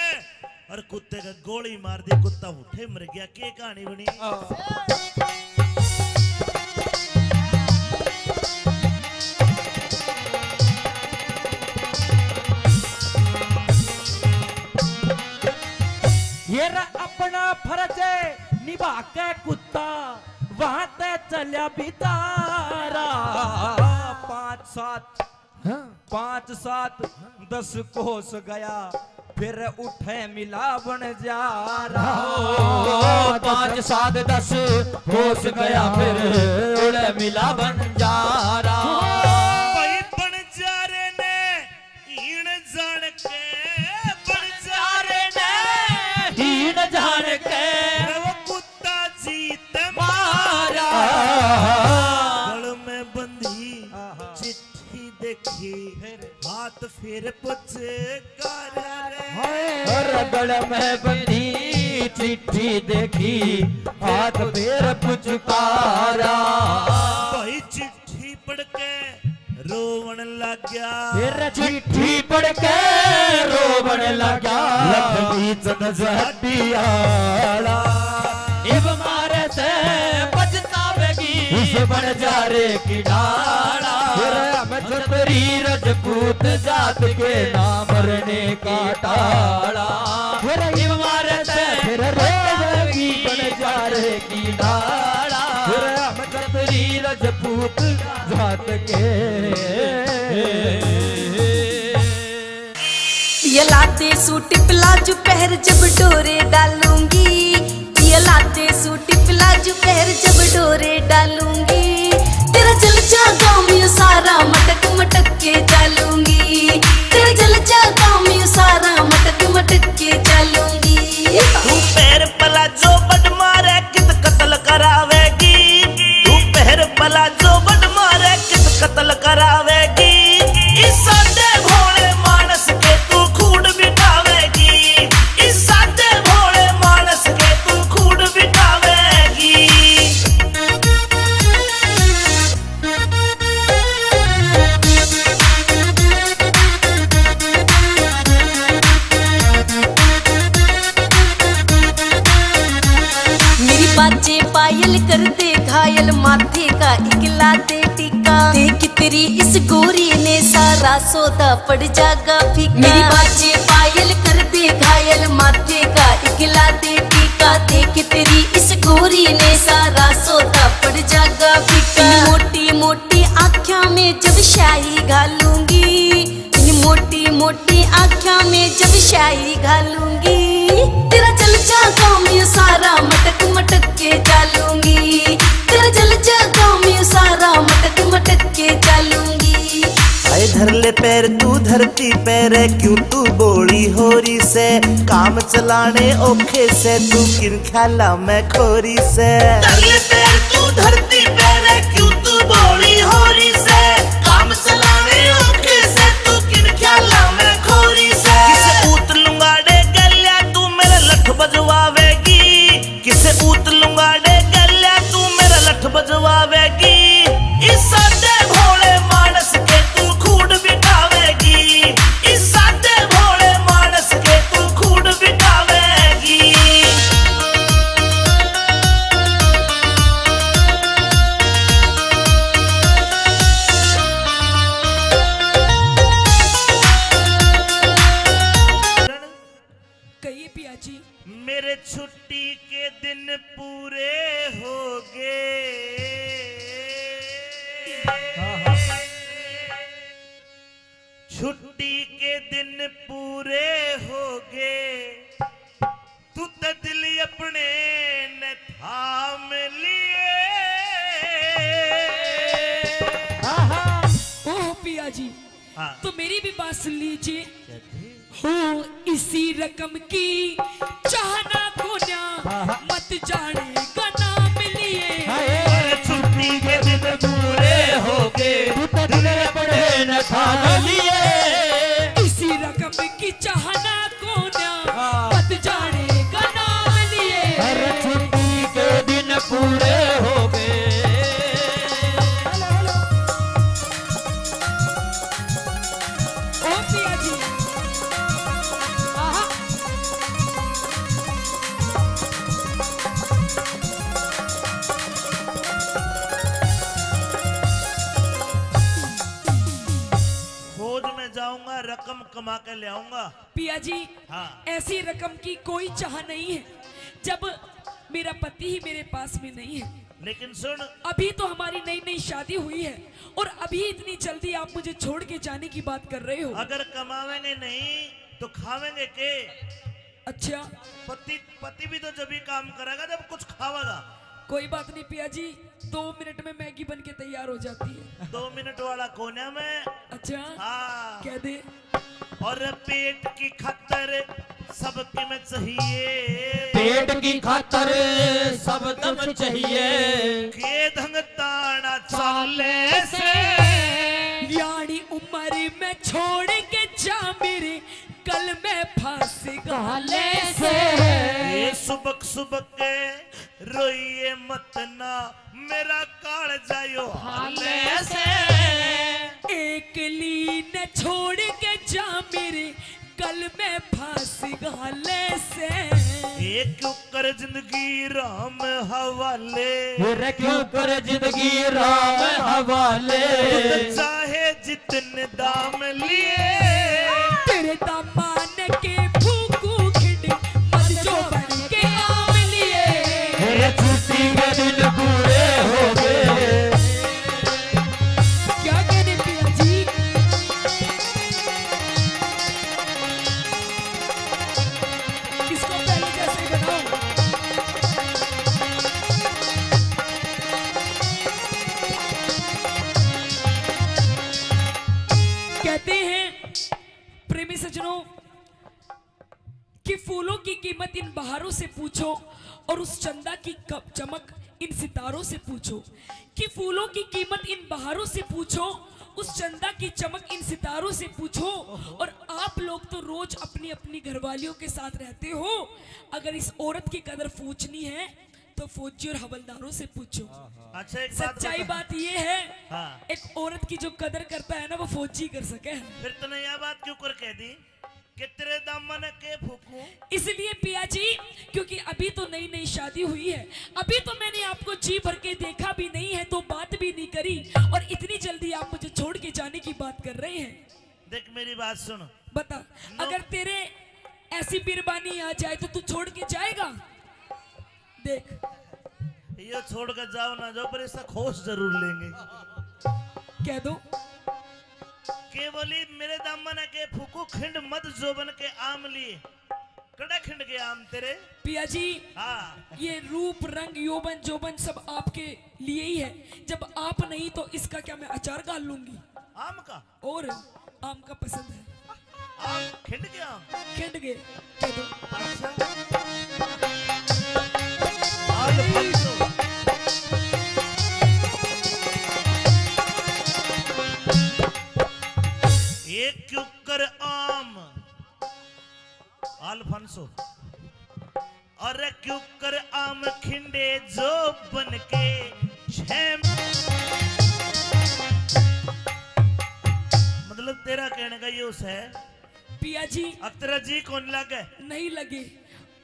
और कुत्ते का गोली मार दी। कुत्ता उठे मर गया। के कहानी बनी। ये अपना फर्ज निभा के कुत्ता वहां ते चलिया बितारा। 5 7 10 कोस गया, फिर उठे मिला बन जा रहा। 5 7 10 कोस गया, फिर उड़े मिला बन जा रहा। भाई बंजारे ने हीण जान के, बंजारे ने हीन जान के वो कुत्ता जीत मारा। गल में बंधी चिट्ठी देखी, हाथ फिर पुछ और गल में बंधी चिट्ठी देखी, हाथ फिर पुचकारा। भाई चिट्ठी पढ़ के रोवन लग गया। फिर चिट्ठी पढ़ के रोवन लगा। लखमी चंद जटियाला बन जा रे की डाला हम छतरी रजपूत जात के नाम मरने का टाला इमारत फिर रोगी बन जा रे की डाला हम छतरी रजपूत जात के ये लाते सूट प्लाजो पहर जब डोरे डालूंगी, ये लाते सूट प्लाजो पहर जब डोरे डालूंगी, तेरा जल जा गाँव में सारा मटक मटक के डालूंगी, तेरा जल जा गाँव में सारा मटक मटक के डालूंगी। तू पैर प्लाजो बड मारे कित कत्ल करावेगी, तू पैर प्लाजो बड मारे कित कत्ल करावेगी, इस सादे भोले मानस के तू खूड बिठावेगी, इस सादे भोले मानस के तू खूड बिठावेगी। मेरी बाजे पायल कर दे घायल माथे का इकला दे टीका, देख तेरी इस गोरी ने सारा सौदा पड़ जागा फीका। मेरी बाजे पायल कर दे घायल माथे का इकला दे टीका, देख तेरी इस गोरी ने सारा सौदा पड़ जागा फीका। मोटी मोटी आँखों में जब शाही घालूंगी, मोटी मोटी आँखों में जब शाही घालूंगी, तेरा जल जा गाँव में सारा मटक मटक के डालूंगी, तेरा जल जा गाँव में सारा मटक मटक के डालूंगी। आए धर ले पैर तू धरती पैर क्यों तू बोली होरी से, काम चलाने ओखे से तू किन ख्याला मैं खोरी से। धर ले पैर तू धरती पैर क्यों तू बोली होरी से, काम चलाने ओखे से तू किन ख्याला मैं खोरी से। किसे ऊत लुंगाड़े गलिया तू मेरा लठ बजवावेगी, किसे ऊत लुंगाड़े गलिया तू मेरा लठ बजवावेगी, इस सादे भोले मानस के तू खूड बिठावेगी, इस सादे भोले मानस के तू खूड बिठावेगी। कहिए पिया जी। मेरे छुट्टी के दिन पूरे हो गए, छुट्टी के दिन पूरे हो गए, तू तो दिल अपने न थाम लिए। ओह पिया जी, हाँ। तो मेरी भी बात सुन लीजिए। हो इसी रकम की चाहना को ना मत जाने का नाम लिए। अरे छुट्टी के दिन पूरे हो गए, तू तो दिल पड़े न थाम लिए, इसी रकम की चाहना को ना मत जाने का नाम लिए। हर छुट्टी के दिन पूरे हो गए। ओ पिया जी, खोज में जाऊंगा, रकम कमा के ले आऊंगा। पिया जी, हाँ। ऐसी रकम की कोई चाह नहीं है जब मेरा पति ही मेरे पास में नहीं है। लेकिन सुन, अभी तो हमारी नई नई शादी हुई है और अभी इतनी जल्दी आप मुझे छोड़ के जाने की बात कर रहे हो। अगर कमावेंगे नहीं तो खावेंगे के? अच्छा, पति भी तो जब भी काम करेगा जब कुछ खावेगा। कोई बात नहीं पिया जी, 2 मिनट में मैगी बन के तैयार हो जाती है। 2 मिनट वाला कोने में। अच्छा, हाँ। कह दे। और पेट की खातर सबके में चाहिए, पेट की खातर सब दम चाहिए, के धंग ताना चाले से, यानी उम्र में छोड़ के जा मेरे कल में फांस गाले से। ये सुबक सुबक के रोइए मत ना मेरा काल जायो हाले से। एक लीन छोड़ के जा मेरे पल में फांसी घाले से एक क्यों कर जिंदगी राम हवाले, फिर क्यों कर जिंदगी राम हवाले, खुद चाहे जितने दाम लिए, तेरे दामान के फूकू खिंड मत जो बन के आम लिए। फिर छुट्टी के दिन पूरे हो गए। क्या कहने पिया जी? इसको पहले जैसे ही बनाओ। कहते हैं प्रेमी सज्जनों कि फूलों की कीमत इन बहारों से पूछो और उस चंदा की चमक इन सितारों से पूछो। कि फूलों की कीमत इन बहारों से पूछो, उस चंदा की चमक इन सितारों से पूछो। और आप लोग तो रोज अपनी अपनी घरवालियों के साथ रहते हो, अगर इस औरत की कदर पूछनी है तो फौजी और हवलदारों से पूछो। अच्छा एक सच्चाई बात ये है, हाँ। एक औरत की जो कदर करता है ना वो फौजी कर सके। फिर तूने यह बात क्यों कर कह दी कि तेरे दामन के फूकूं? इसलिए पिया जी क्योंकि अभी तो नई नई शादी हुई है, अभी तो मैंने आपको जी भर के देखा भी नहीं है, तो बात भी नहीं करी, और इतनी जल्दी आप मुझे छोड़ के जाने की बात कर रहे हैं। देख मेरी बात सुन, बता, अगर तेरे ऐसी बिरबानी आ जाए तो तू छोड़ के जाएगा? देख, ये छोड़ कर जाओ ना जाओ, पर इसका खोज जरूर लेंगे। कह दो के बोली मेरे दामन के फूकू खिंड मत जोबन के आम लिए, कड़ा खिंड के आम तेरे। पिया जी, हाँ ये रूप रंग यौवन जोबन सब आपके लिए ही है, जब आप नहीं तो इसका क्या मैं अचार डाल लूंगी? आम का, और आम का पसंद है, आम खिंड के आम। खिंड गए। कह दो अच्छा एक क्यों कर आम अल्फांसो, और क्यों कर आम खिंडे जो बन के मतलब तेरा कहने का ये उस है पिया जी, अब तेरा जी कौन लगे? नहीं लगे।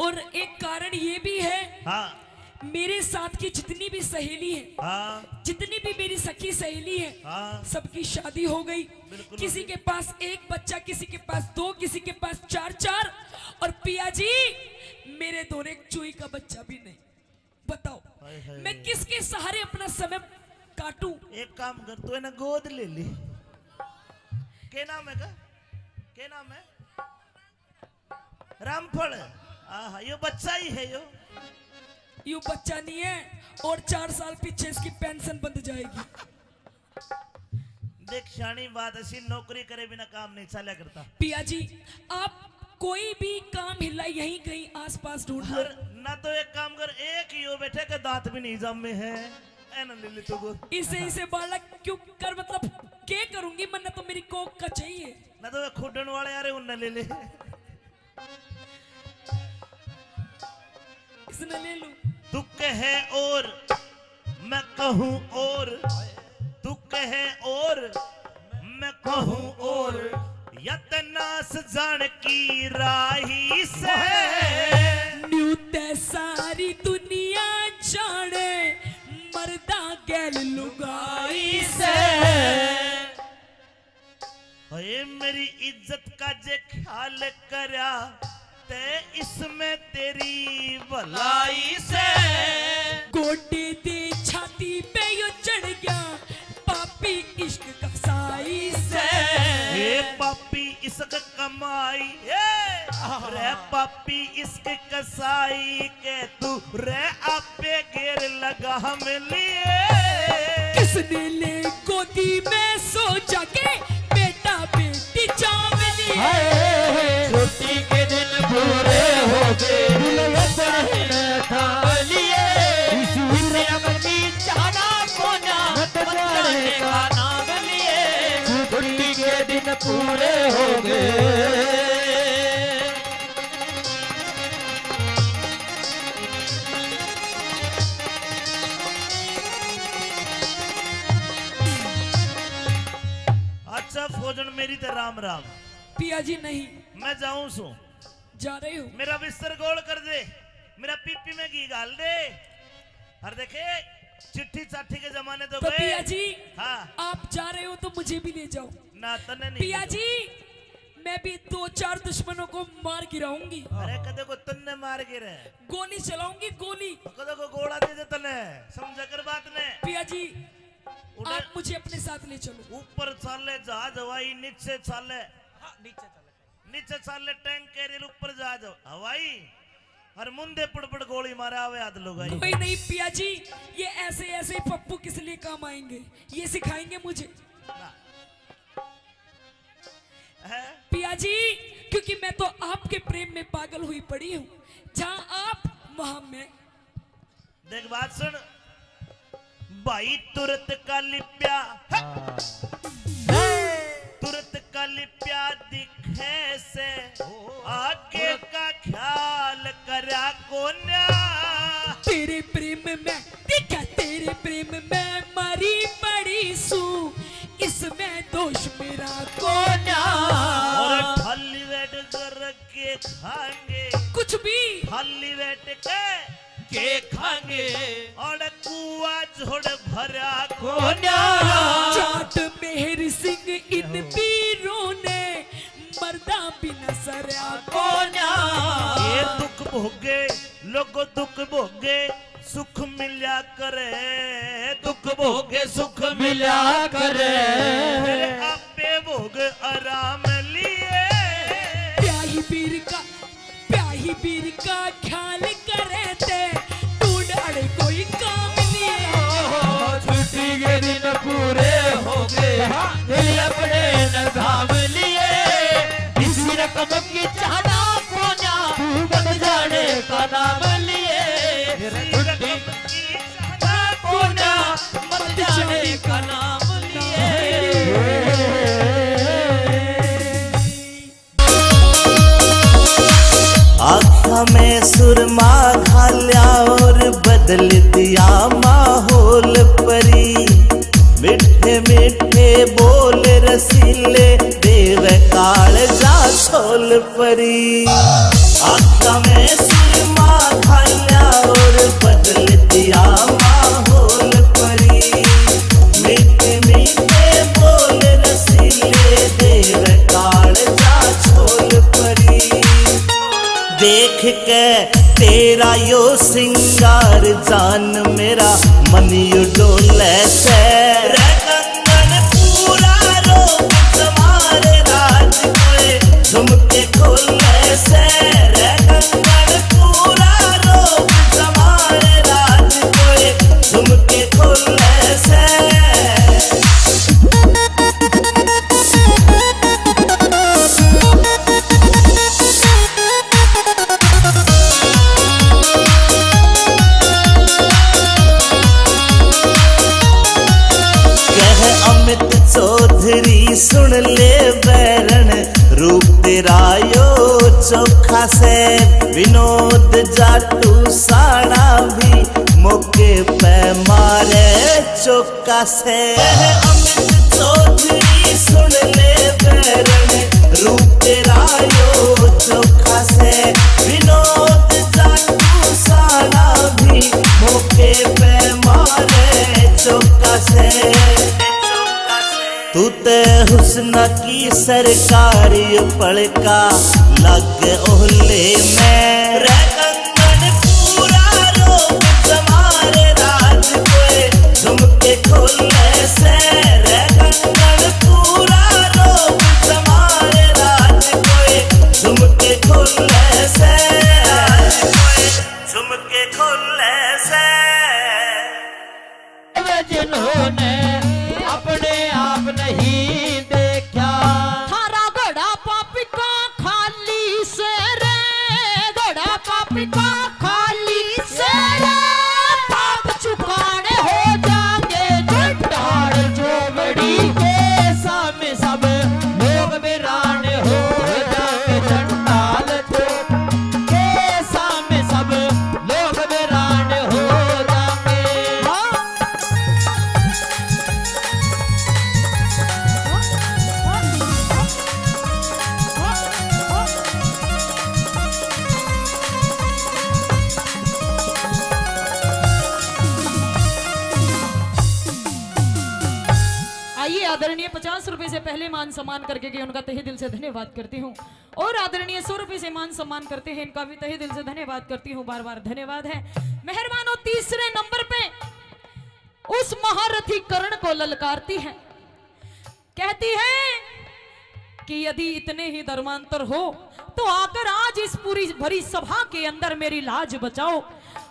और एक कारण ये भी है, हाँ मेरे साथ की जितनी भी सहेली है, हाँ जितनी भी मेरी सखी सहेली है, हाँ सबकी शादी हो गई। बिल्कुल किसी के पास एक बच्चा, किसी के पास दो, किसी के पास चार चार, और पिया जी मेरे दोनों एक चूई का बच्चा भी नहीं। बताओ हाय हाय। मैं किसके सहारे अपना समय काटूं? एक काम कर, तू है ना गोद ले ली। के नाम है का? के नाम है? रामफल। आहा, यो बच्चा ही है यो। यू बच्चा नहीं है, और 4 साल पीछे इसकी पेंशन बंद जाएगी। देख शानी बात ऐसी, नौकरी करे बिना काम नहीं चला करता। पिया जी आप कोई भी काम हिला यहीं कहीं आसपास ढूंढ लो। ना तो एक काम कर, एक ही हो बैठे के दांत भी नहीं जमे हैं, ऐना ले ले तो गोद। इसे बालक क्यों कर, मतलब क्या करूंगी, मन्ना तो मेरी कोक का चाहिए। ना तो खुडन वाले यार उन्हें ले ले, इसने ले लूं। तू कहे और मैं कहूं और, तू कहे और मैं कहूं और, यतनास जान की राही से न्यू ते सारी दुनिया जाने, मर्दा गैल लुगाई से। अरे मेरी इज्जत का जे ख्याल करा ते इसमें तेरी भलाई से। गोटे दे छाती पे यो चढ़ गया पापी इश्क का साई से। ये पापी इश्क कमाई, रे पापी इश्क कसाई के तू रे आपे घेर लगा हम लिए। किसने ले गोदी में सो जाके बेटा बेटी चाव लिए। छुट्टी के दिन पूरे हो गए, दुल्हन था लिए, इसी अपनी चाहना कोना बताने का नाम लिए, छुट्टी के दिन पूरे हो गए। अच्छा फौजन मेरी तो राम राम। पिया जी नहीं, मैं जाऊं सू जा रही हूँ। मेरा बिस्तर गोल कर दे, मेरा पीपी में घी डाल दे। और देखे चिट्ठी चाठी के जमाने तो तो गए। पिया जी हाँ आप जा रहे हो तो मुझे भी ले जाओ। ना तने नहीं पिया जी मैं भी 2-4 दुश्मनों को मार गिराऊंगी। अरे कदे को तन्ने मार गिरे, गोली चलाऊंगी गोली। कदे को गोला दे दे तने, समझ कर बात ने। पिया जी आप मुझे अपने साथ ले चलो। ऊपर चाले जहाज हवाई, नीचे चाले नीचे चाले टैंक कैरियर, ऊपर जहाज हवाई और मुंदे पड़पड़ गोली मारे आवे आध लोग। कोई नहीं पिया जी, ये ऐसे ऐसे पप्पू किस लिए काम आएंगे, ये सिखाएंगे मुझे। पिया जी क्योंकि मैं तो आपके प्रेम में पागल हुई पड़ी हूँ, जहाँ आप वहाँ मैं। देख बात सुन भाई, तुरंत का लिप्या तुरंत का लिप्या दिखे से आगे का ख्याल करा कोन्या। तेरे प्रेम में दिखा, तेरे प्रेम में मरी पड़ी सू, इसमें दोष मेरा कोन्या। और थाली बैठ कर के खाएंगे कुछ भी, थाली बैठ के खाएंगे और कुआ झोड़ भरा कोन्या। जाट मेहर सिंह इन वीरों ने मर्दा बिना सरया कोन्या। ये दुख भोगे लोगो दुख भोगे सुख मिल्या करे, दुख भोगे सुख मिला करे। मेरे आपे भोग आराम लिए। प्याही बीर का ख्याल करे थे, टूट अड़े कोई काम लिए। छुट्टी के दिन पूरे हो गए, दिल अपने न थाम लिए। इसी रकम की चाहना कोन्या, बन जाने का नाम लिए। छुट्टी की चाहना कोन्या, बन जाने का नाम लिए। आँखा में सुरमा घाल्या और बदल दिया माहौल परी। मिठे मिठे बोल रसीले देव काल जा छोल परी। आँखा में सुरमा घाल्या और बदल दिया माहौल परी। मिठे मिठे बोल रसीले देव काल जा छोल परी। देख के तेरा यो सिंगार जान मेरा मन यू डोले से। कंगन पूरा रोक तुम्हारे राज कोए झुमके खोले से। कंगन पूरा रोक तुम्हारे राज कोए झुमके खोले से। अमित चौधरी सुन ले बैरन रूप तेरा यो चोखा से। विनोद जाटू साड़ा भी मौके पे मारे चौका से। अमित चौधरी सुन ले बैरन रूप तेरा यो चोखा से। विनोद जाटू साड़ा भी मौके पे मारे चौका से। तू ते हुस्न की सरकारी पड़का लग ओहले में। कंगन पूरा रोक तुम्हारे राज कोए झुमके खोले से। कंगन पूरा रोक तुम्हारे राज कोए झुमके खोले से। झुमके खोले से। जिन्होंने अपने आप नहीं देखा, थारा घोड़ा पापी का खाली से रे, घोड़ा पापी का खाली से रे। पाप चुकाने हो जाएंगे, ढाल आइए आदरणीय 50 रुपए से पहले मान सम्मान करके कि उनका तहे दिल से धन्यवाद करती हूँ। और आदरणीय 100 रुपए से मान सम्मान करते हैं, इनका भी तहे दिल से धन्यवाद करती हूँ, बार बार धन्यवाद है। मेहरबानों, तीसरे नंबर पे उस महारथी कर्ण को ललकारती है, कहती है कि यदि इतने ही धर्मांतर हो तो आकर आज इस पूरी भरी सभा के अंदर मेरी लाज बचाओ।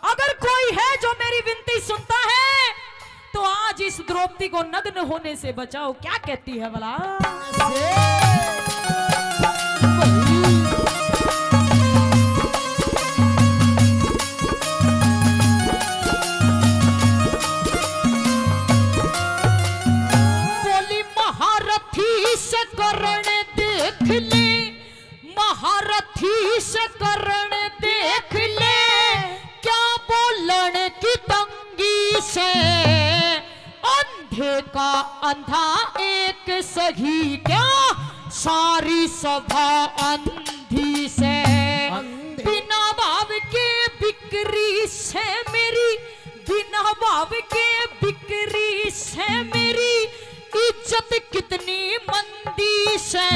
अगर कोई है जो मेरी विनती सुनता है तो आज इस द्रौपदी को नग्न होने से बचाओ। क्या कहती है भला? बोली महारथी से कर्ण देख ले, महारथी से कर्ण देख ले, क्या बोलन की तंगी से अंधे का अंधा एक सही, क्या सारी सभा अंधी से। बिना भाव के बिक्री से मेरी, बिना भाव के बिक्री से मेरी इज्जत कितनी मंदी से।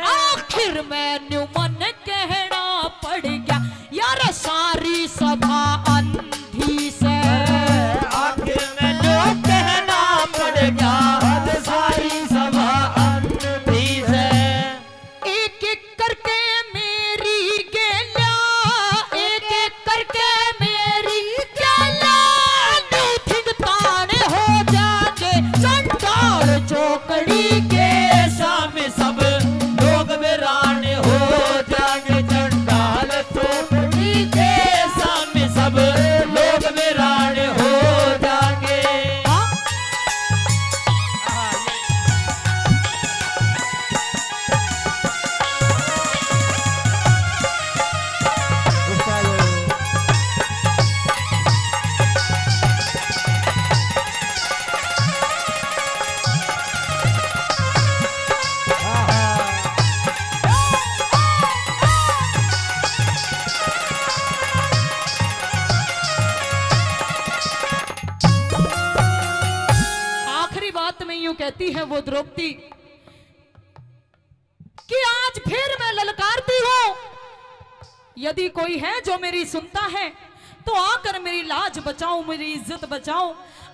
आखिर मैंने मन कहना पड़ गया यार सारी सभा अंधी से। आखिर में जो कहना पड़ गया सारी सभा अंधी से। एक एक करके मेरी गेला, एक एक करके मेरी गेला, न्यूथिंग ताने हो जाके चंडाल चौकड़ी के सामने सब लोग वीरान हो जाएंगे। चंडाल चौकड़ी के सामने सब लोग वीरान हो जाएंगे। आखिरी बात में यूं कहती है वो द्रौपदी कि आज फिर मैं ललकारती हूं, यदि कोई है जो मेरी सुनता है तो आकर मेरी लाज बचाओ, मेरी इज्जत बचाओ।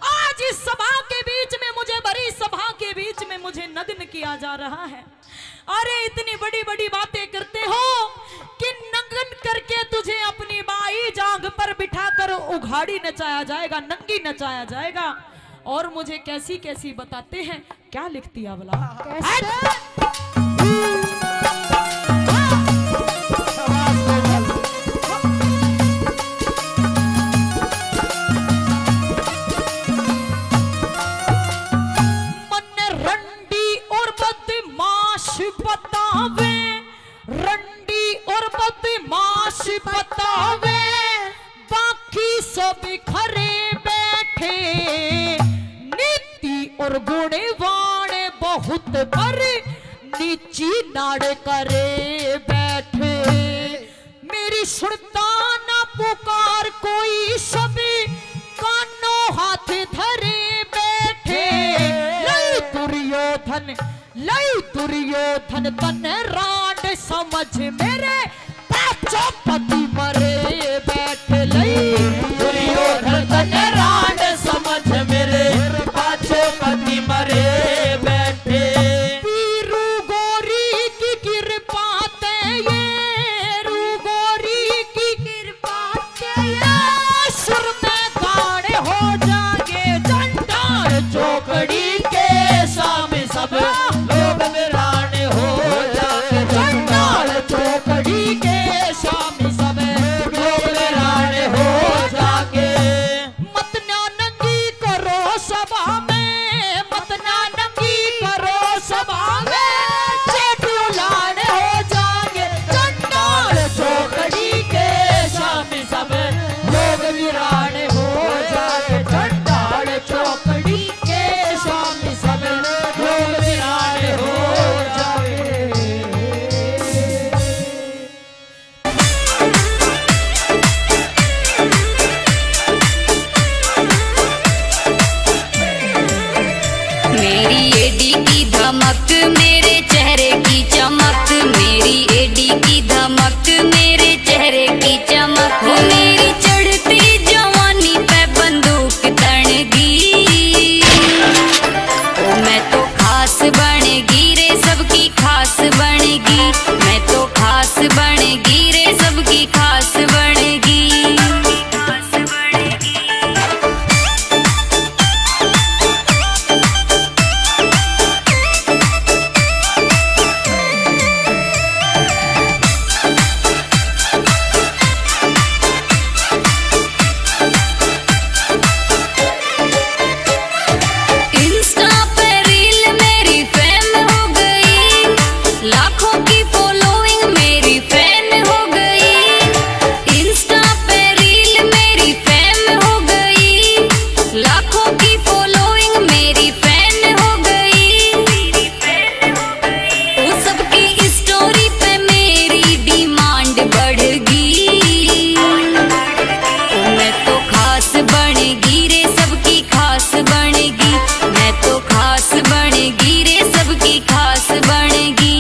आज इस सभा के बीच में, मुझे बड़ी सभा के बीच में मुझे नग्न किया जा रहा है। अरे इतनी बड़ी बड़ी बातें करते हो कि नग्न करके तुझे अपनी बाई जांग पर बिठाकर उघाड़ी नचाया जाएगा, नंगी नचाया जाएगा। और मुझे कैसी कैसी बताते हैं, क्या लिखती है भला? मन रंडी और बदमाश बतावे, रंडी और बदमाश बतावे, बाकी सब खरे बैठे, नीति और गुणवान बहुत पर नीची नाड़ करे बैठे। मेरी सुनता ना पुकार कोई, सभी कानों हाथ धरे बैठे। लई दुर्योधन, लई दुर्योधन तन रांड समझ मेरे पांचों पति मरे बैठे। लई दुर्योधन तन रांड समझ मेरे पांचों पति मरे बैठे। वीरू गौरी की कृपा ते ये, रू गौरी की कृपा ते ये, सुर में गाने हो जाएंगे चंडाल चौकड़ी के सामने सब लोग वीरान हो जाएंगे। चंडाल चौकड़ी के सामने सब लोग वीरान हो जाएंगे। मत ना नंगी करो सभा में, मत ना नंगी करो सभा में, चेटू लाने हो जाएंगे चंडाल चौकड़ी के सामने सब लोग वीरान हो जाएंगे। चंडाल चौकड़ी के सामने मेरी एडी की धमक मेरे चेहरे की चमक, मेरी एडी की धमक मेरे चेहरे की चमक, वो मेरी चढ़ती जवानी पे बंदूक तड़गी। ओ मैं तो खास बनेगी रे सबकी खास बनेगी, मैं तो खास बनेगी रे सबकी खास बनेगी। इंस्टा पे रील मेरी फैन हो गई, लाखों की फॉलोइंग मेरी फैन हो गई। इंस्टा पे रील मेरी फैन हो गई, लाखों की फॉलोइंग मेरी फैन हो गई। वो सबकी स्टोरी पे मेरी डिमांड बढ़ गई। ओ मैं तो खास बनेगी रे सबकी खास बनेगी, मैं तो खास बनेगी रे सबकी खास बनेगी।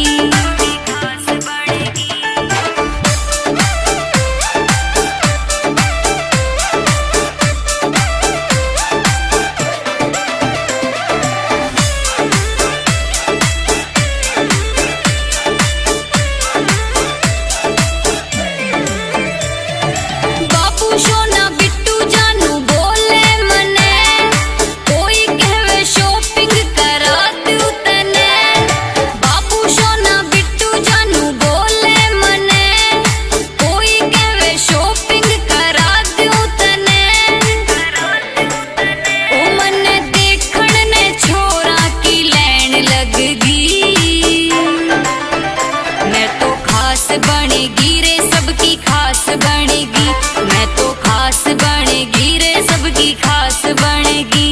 बापू सोना बिट्टू जानू बोले मने, कोई कहवे शॉपिंग करा दूं तने। बापू सोना बिट्टू जानू बोले मने, कोई कहवे शॉपिंग करा दूं तने। ओ मने देखण ने छोरा की लैन लग गई। मैं तो खास बनेगी रे सबकी खास बनेगी, मैं तो खास बनेगी रे सबकी खास बनेगी।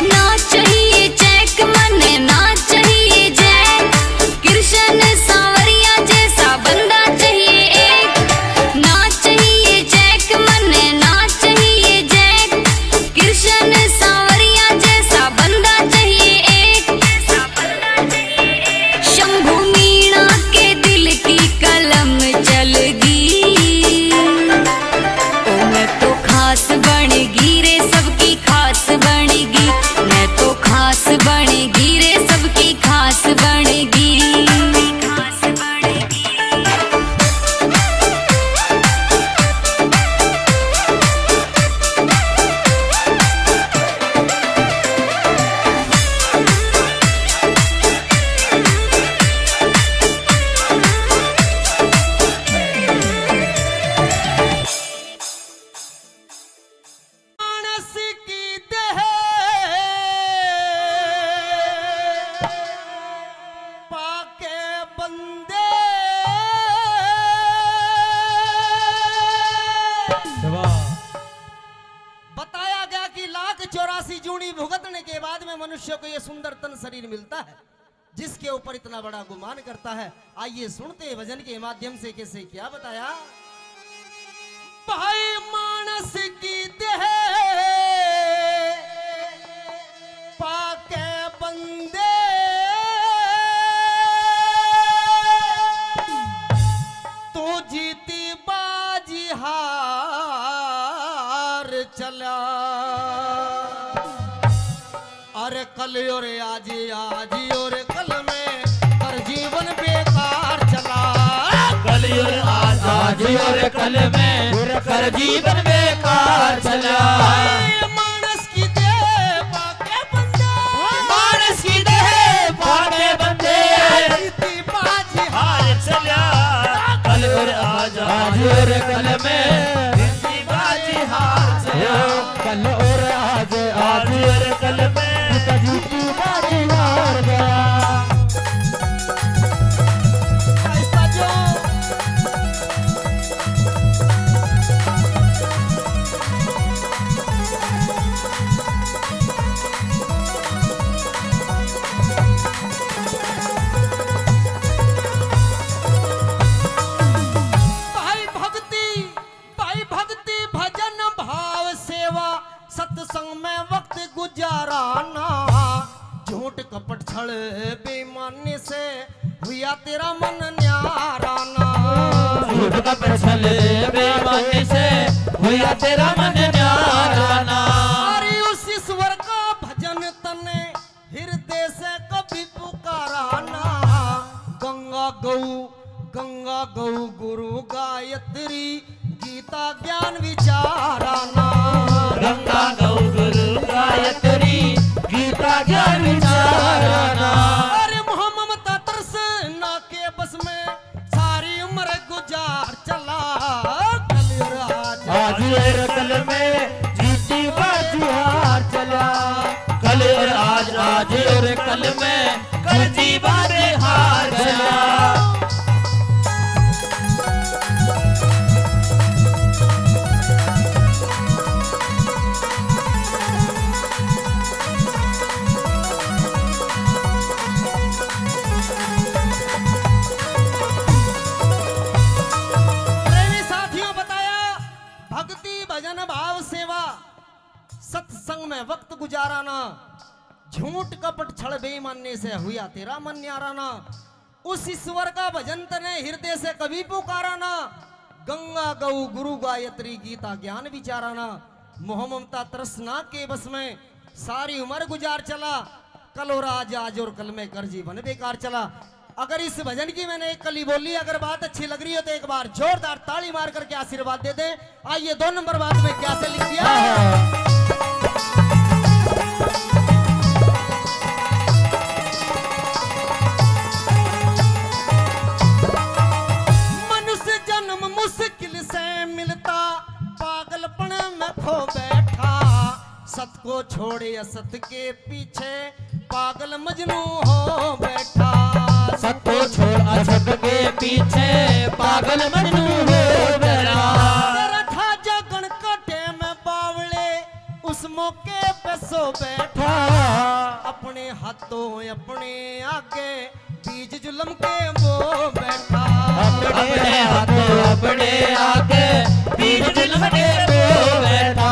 ना चाहिए चेक मने ना चाहिए जैक, कृष्ण सांवरिया जैसा बंदा चाहिए एक। ना चाहिए चेक मने ना चाहिए जैक, कृष्ण सांवरिया जैसा बंदा चाहिए एक। शंभू मीणा के दिल की कलम चलगी। ओ मैं तो खास बनेगी रे सबकी खास बनेगी, मैं तो खास बनेगी रे सबकी खास बनेगी। मानस की देह पाके बंदे, बताया गया कि 1,84 जूनी भुगतने के बाद में मनुष्य को यह सुंदर तन शरीर मिलता है जिसके ऊपर इतना बड़ा गुमान करता है। आइए सुनते हैं भजन के माध्यम से कैसे क्या बताया। भाई मानस की देह पाके बंदे, तो जीती बाजी हार चला। अरे कल और आज और कल में हर जीवन बेकार चला। कल और आज और कल में कर जीवन बेकार चला। मानस की देह पाके बंदे, मानस की देह पाके बंदे, जीती बाजी हार चला। कल और आज और कल में जिंदगी बाजी हार चला। कल और आज आज और कल में जीती बाजी हार गया। गुजाराना झूठ कपट छल बेईमानी से हुआ तेरा मन न्याराना झूठ कपट छल बेईमानी से हुआ तेरा मन न्याराना अरे उस ईश्वर का भजन तने हृदय से कभी पुकाराना गंगा गौ गुरु गायत्री गीता ज्ञान विचाराना गंगा गौ गुरु गायत्री गीता ज्ञान विचाराना अरे ममता तरस ना के बस में सारी उम्र गुजार चला कल और आज और कल में जीती बाजी हार चला कल और आज और कल में जीती बाजी हार चला सत्संग में वक्त गुजाराना झूठ कपट छल बेईमानी से हुआ तेरा मन न्याराना उस ईश्वर का भजन तने हृदय से कभी पुकाराना गंगा गौ गुरु गायत्री गीता ज्ञान विचाराना मोह ममता तृष्णा के बस में सारी उम्र गुजार चला कल और आज और कल में कर जीवन बेकार चला। अगर इस भजन की मैंने एक कली बोली अगर बात अच्छी लग रही हो तो एक बार जोरदार ताली मार करके आशीर्वाद दे दे। आइए 2 नंबर बात में क्या से लिख दिया मुश्किल से मिलता पागलपन में खो बैठा सत को छोड़े असत के पीछे पागल मजनू हो बैठा सत को छोड़ असत के पीछे पागल मजनू हो बैठा तेरा था जगन कटे में बावले उस मौके पे सो बैठा अपने हाथों अपने आगे बीज जुल्म के वो बैठा अपने हाथों अपने आगे बीज जुल्म के वो बैठा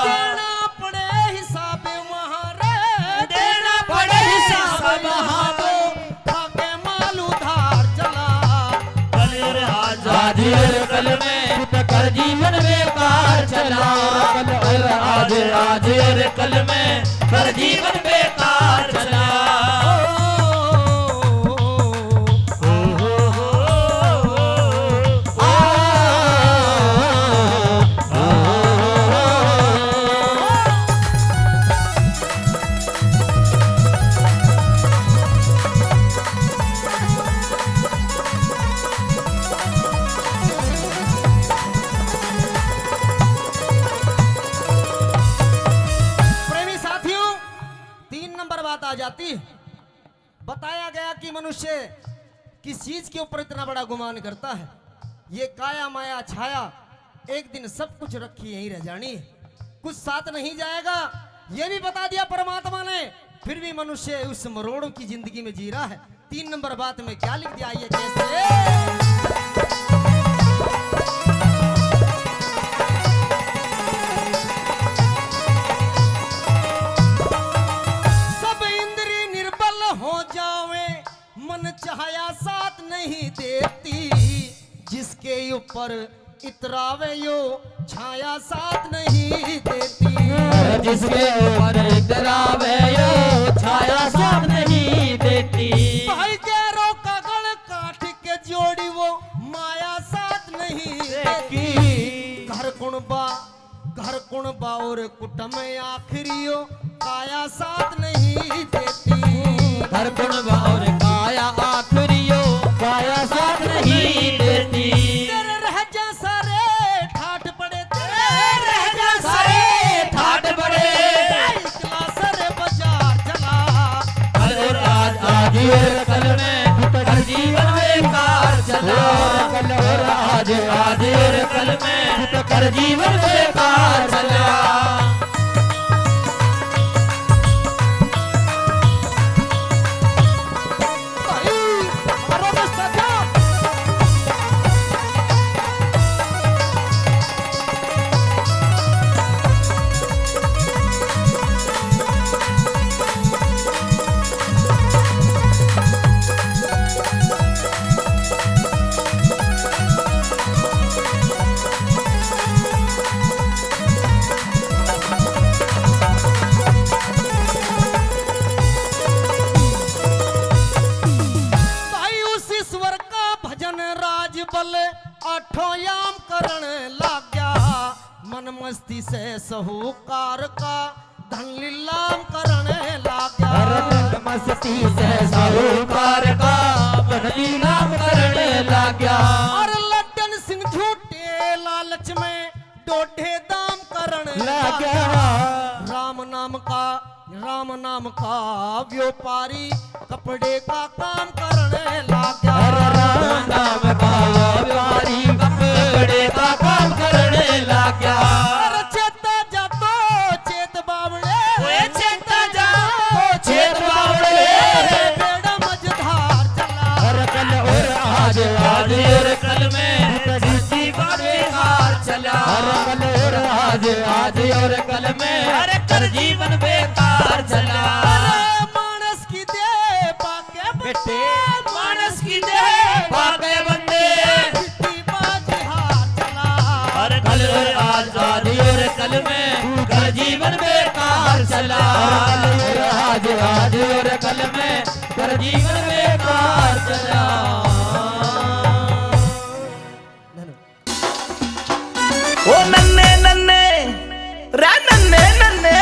देना पड़े हिसाब वहाँ रे देना पड़े हिसाब वहाँ तो आगे माल उधार चला कल और आज और कल में कर जीवन बेकार चला कल और आज और कल में कर जीवन बेकार चला जाती बताया गया कि मनुष्य किस चीज के ऊपर इतना बड़ा गुमान करता है। ये काया माया छाया एक दिन सब कुछ रखी यहीं रह जानी कुछ साथ नहीं जाएगा ये भी बता दिया परमात्मा ने फिर भी मनुष्य उस मरोड़ों की जिंदगी में जी रहा है। 3 नंबर बात में क्या लिख दिया ये कैसे छाया साथ नहीं देती जिसके ऊपर इतरावे यो छाया साथ नहीं देती जिसके ऊपर इतरावे यो छाया साथ नहीं देती भाई गैरों का गल काट के जोड़ी वो माया साथ नहीं देती घर कुणबा और कुटुंब आखिरियो काया साथ नहीं देती घर कुणबा और काया आखिरियो काया साथ नहीं देती तेरे रह जा सारे ठाट पड़े तेरे रह जा सारे ठाट पड़े इकला सरे बाजार चला कल और आज और कल में हर जीवन बेकार चला कल और आज और कल में हर जीवन बेकार चला साहूकार का धन लीलाम करने लगा। धन मस्ती से साहूकार का बदली नाम करने लगा। और लड्डन सिंह झूठे लालच में डोढे दाम करने लगा। राम नाम का व्यापारी कपड़े का काम करने लगा। राम नाम का व्यापारी कपड़े का काम करने लगा। चेता जा तो चेत बावड़े, चेता जा चेत बावड़े, बेड़ा मझधार चला। और कल और आज और कल में किसी बातें हार चला। और कल और आज और कल में कर जीवन बेकार चला। मानस की दे पाके बेटे मानस की दे पाके बंदे बाजी हार चला। और कल और आज और कल में कर जीवन बेकार चला। और आज और कल में कर जीवन बेकार चला। ओ नन्ने नन्ने रा नन्ने नन्ने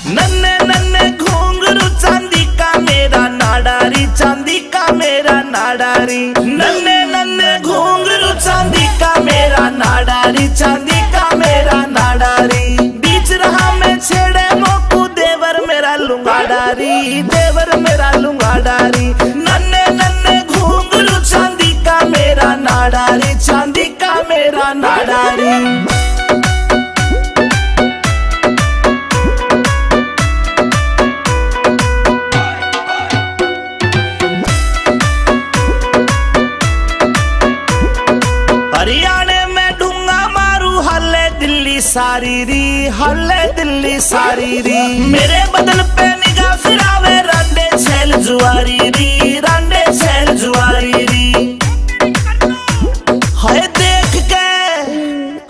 नन्ने नन्ने घुंघरू चांदी का मेरा नाडारी, चांदी का मेरा नाडारी। नन्ने नन्ने घुंघरू चांदी का मेरा नाडारी, चांदी का मेरा नाडारी। बीच रहा मैं छेड़े मोकू देवर मेरा लुंगाडारी, देवर मेरा लुंगाडारी। नन्ने नन्ने घुंघरू चांदी का मेरा नाडारी, चांदी का मेरा नाडारी। हरियाणे में ढूंगा मारू हल्ले दिल्ली सारी री, हल्ले दिल्ली सारी री। मेरे बदन पे निगाह फिरावे रांडे छेल जुआरी री, रांडे छेल जुआरी री। हाय देख के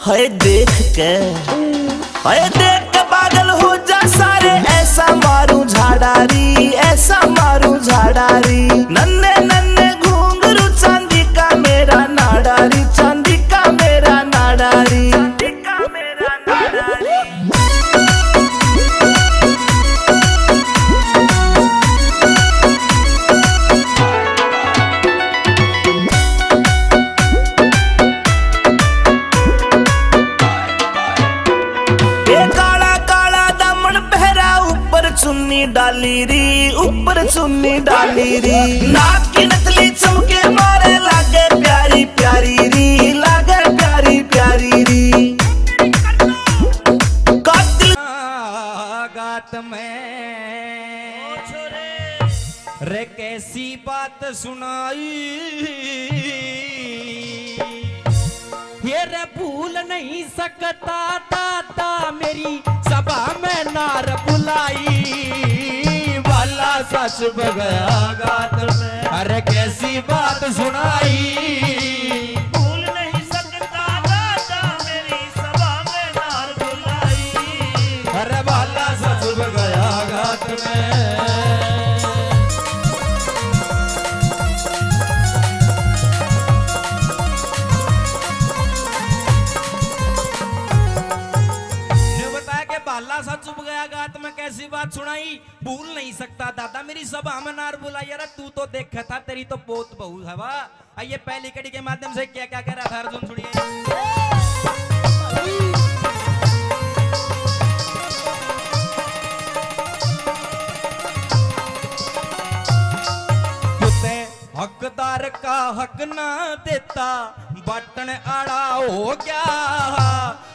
हाय देख के हाय देख के पागल हो जा सारे। ऐसा मारू झाड़ारी, ऐसा मारू झाड़ारी। नन्ने नन्ने घुंघरू चांदी का मेरा नाडारी, चांदी का मेरा नाडारी, चांदी का मेरा नाडारी। चुन्नी डाली री, ऊपर चुन्नी डाली री। नाक की नकली चमके मारे लागे प्यारी प्यारी री, लागे प्यारी प्यारी री। कातिल गात में रे कैसी बात सुनाई। ये रे भूल नहीं सकता दादा मेरी सभा में नार बुलाई। वाला सच बगया गात में अरे कैसी बात सुनाई। भूल नहीं सकता दादा मेरी सभा में नार बुलाई। अरे वाला सच बगया गात में। बाला सा चुप गया गात में कैसी बात सुनाई। भूल नहीं सकता दादा मेरी सभा में नार बुलाई। यार तू तो देखा था तेरी तो बहुत बहु हवा। आइए पहली कड़ी के माध्यम से क्या क्या कह रहा था अर्जुन सुनिए। हकदार का हक ना देता बटन आड़ा हो गया।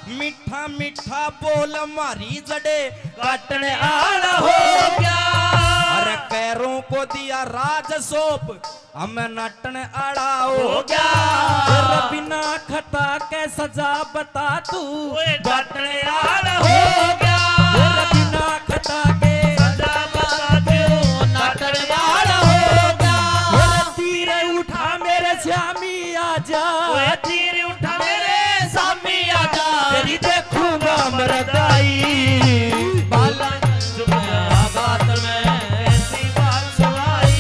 मीठा मीठा बोल मारी जड़े काटन आड़ा हो गया। अरे कैरों को दिया राज सौंप हमें नटन आड़ा हो गया। बिना खता के सजा बता तू बटन आड़ा हो गया। बिना खता के सजा बता तू नटन आड़ा हो गया। तीर उठा मेरे श्यामी आजा, तीर उठा मेरे सामी आजा। तेरी देखूंगा मरदाई। बाला बात में ऐसी बात सुनाई।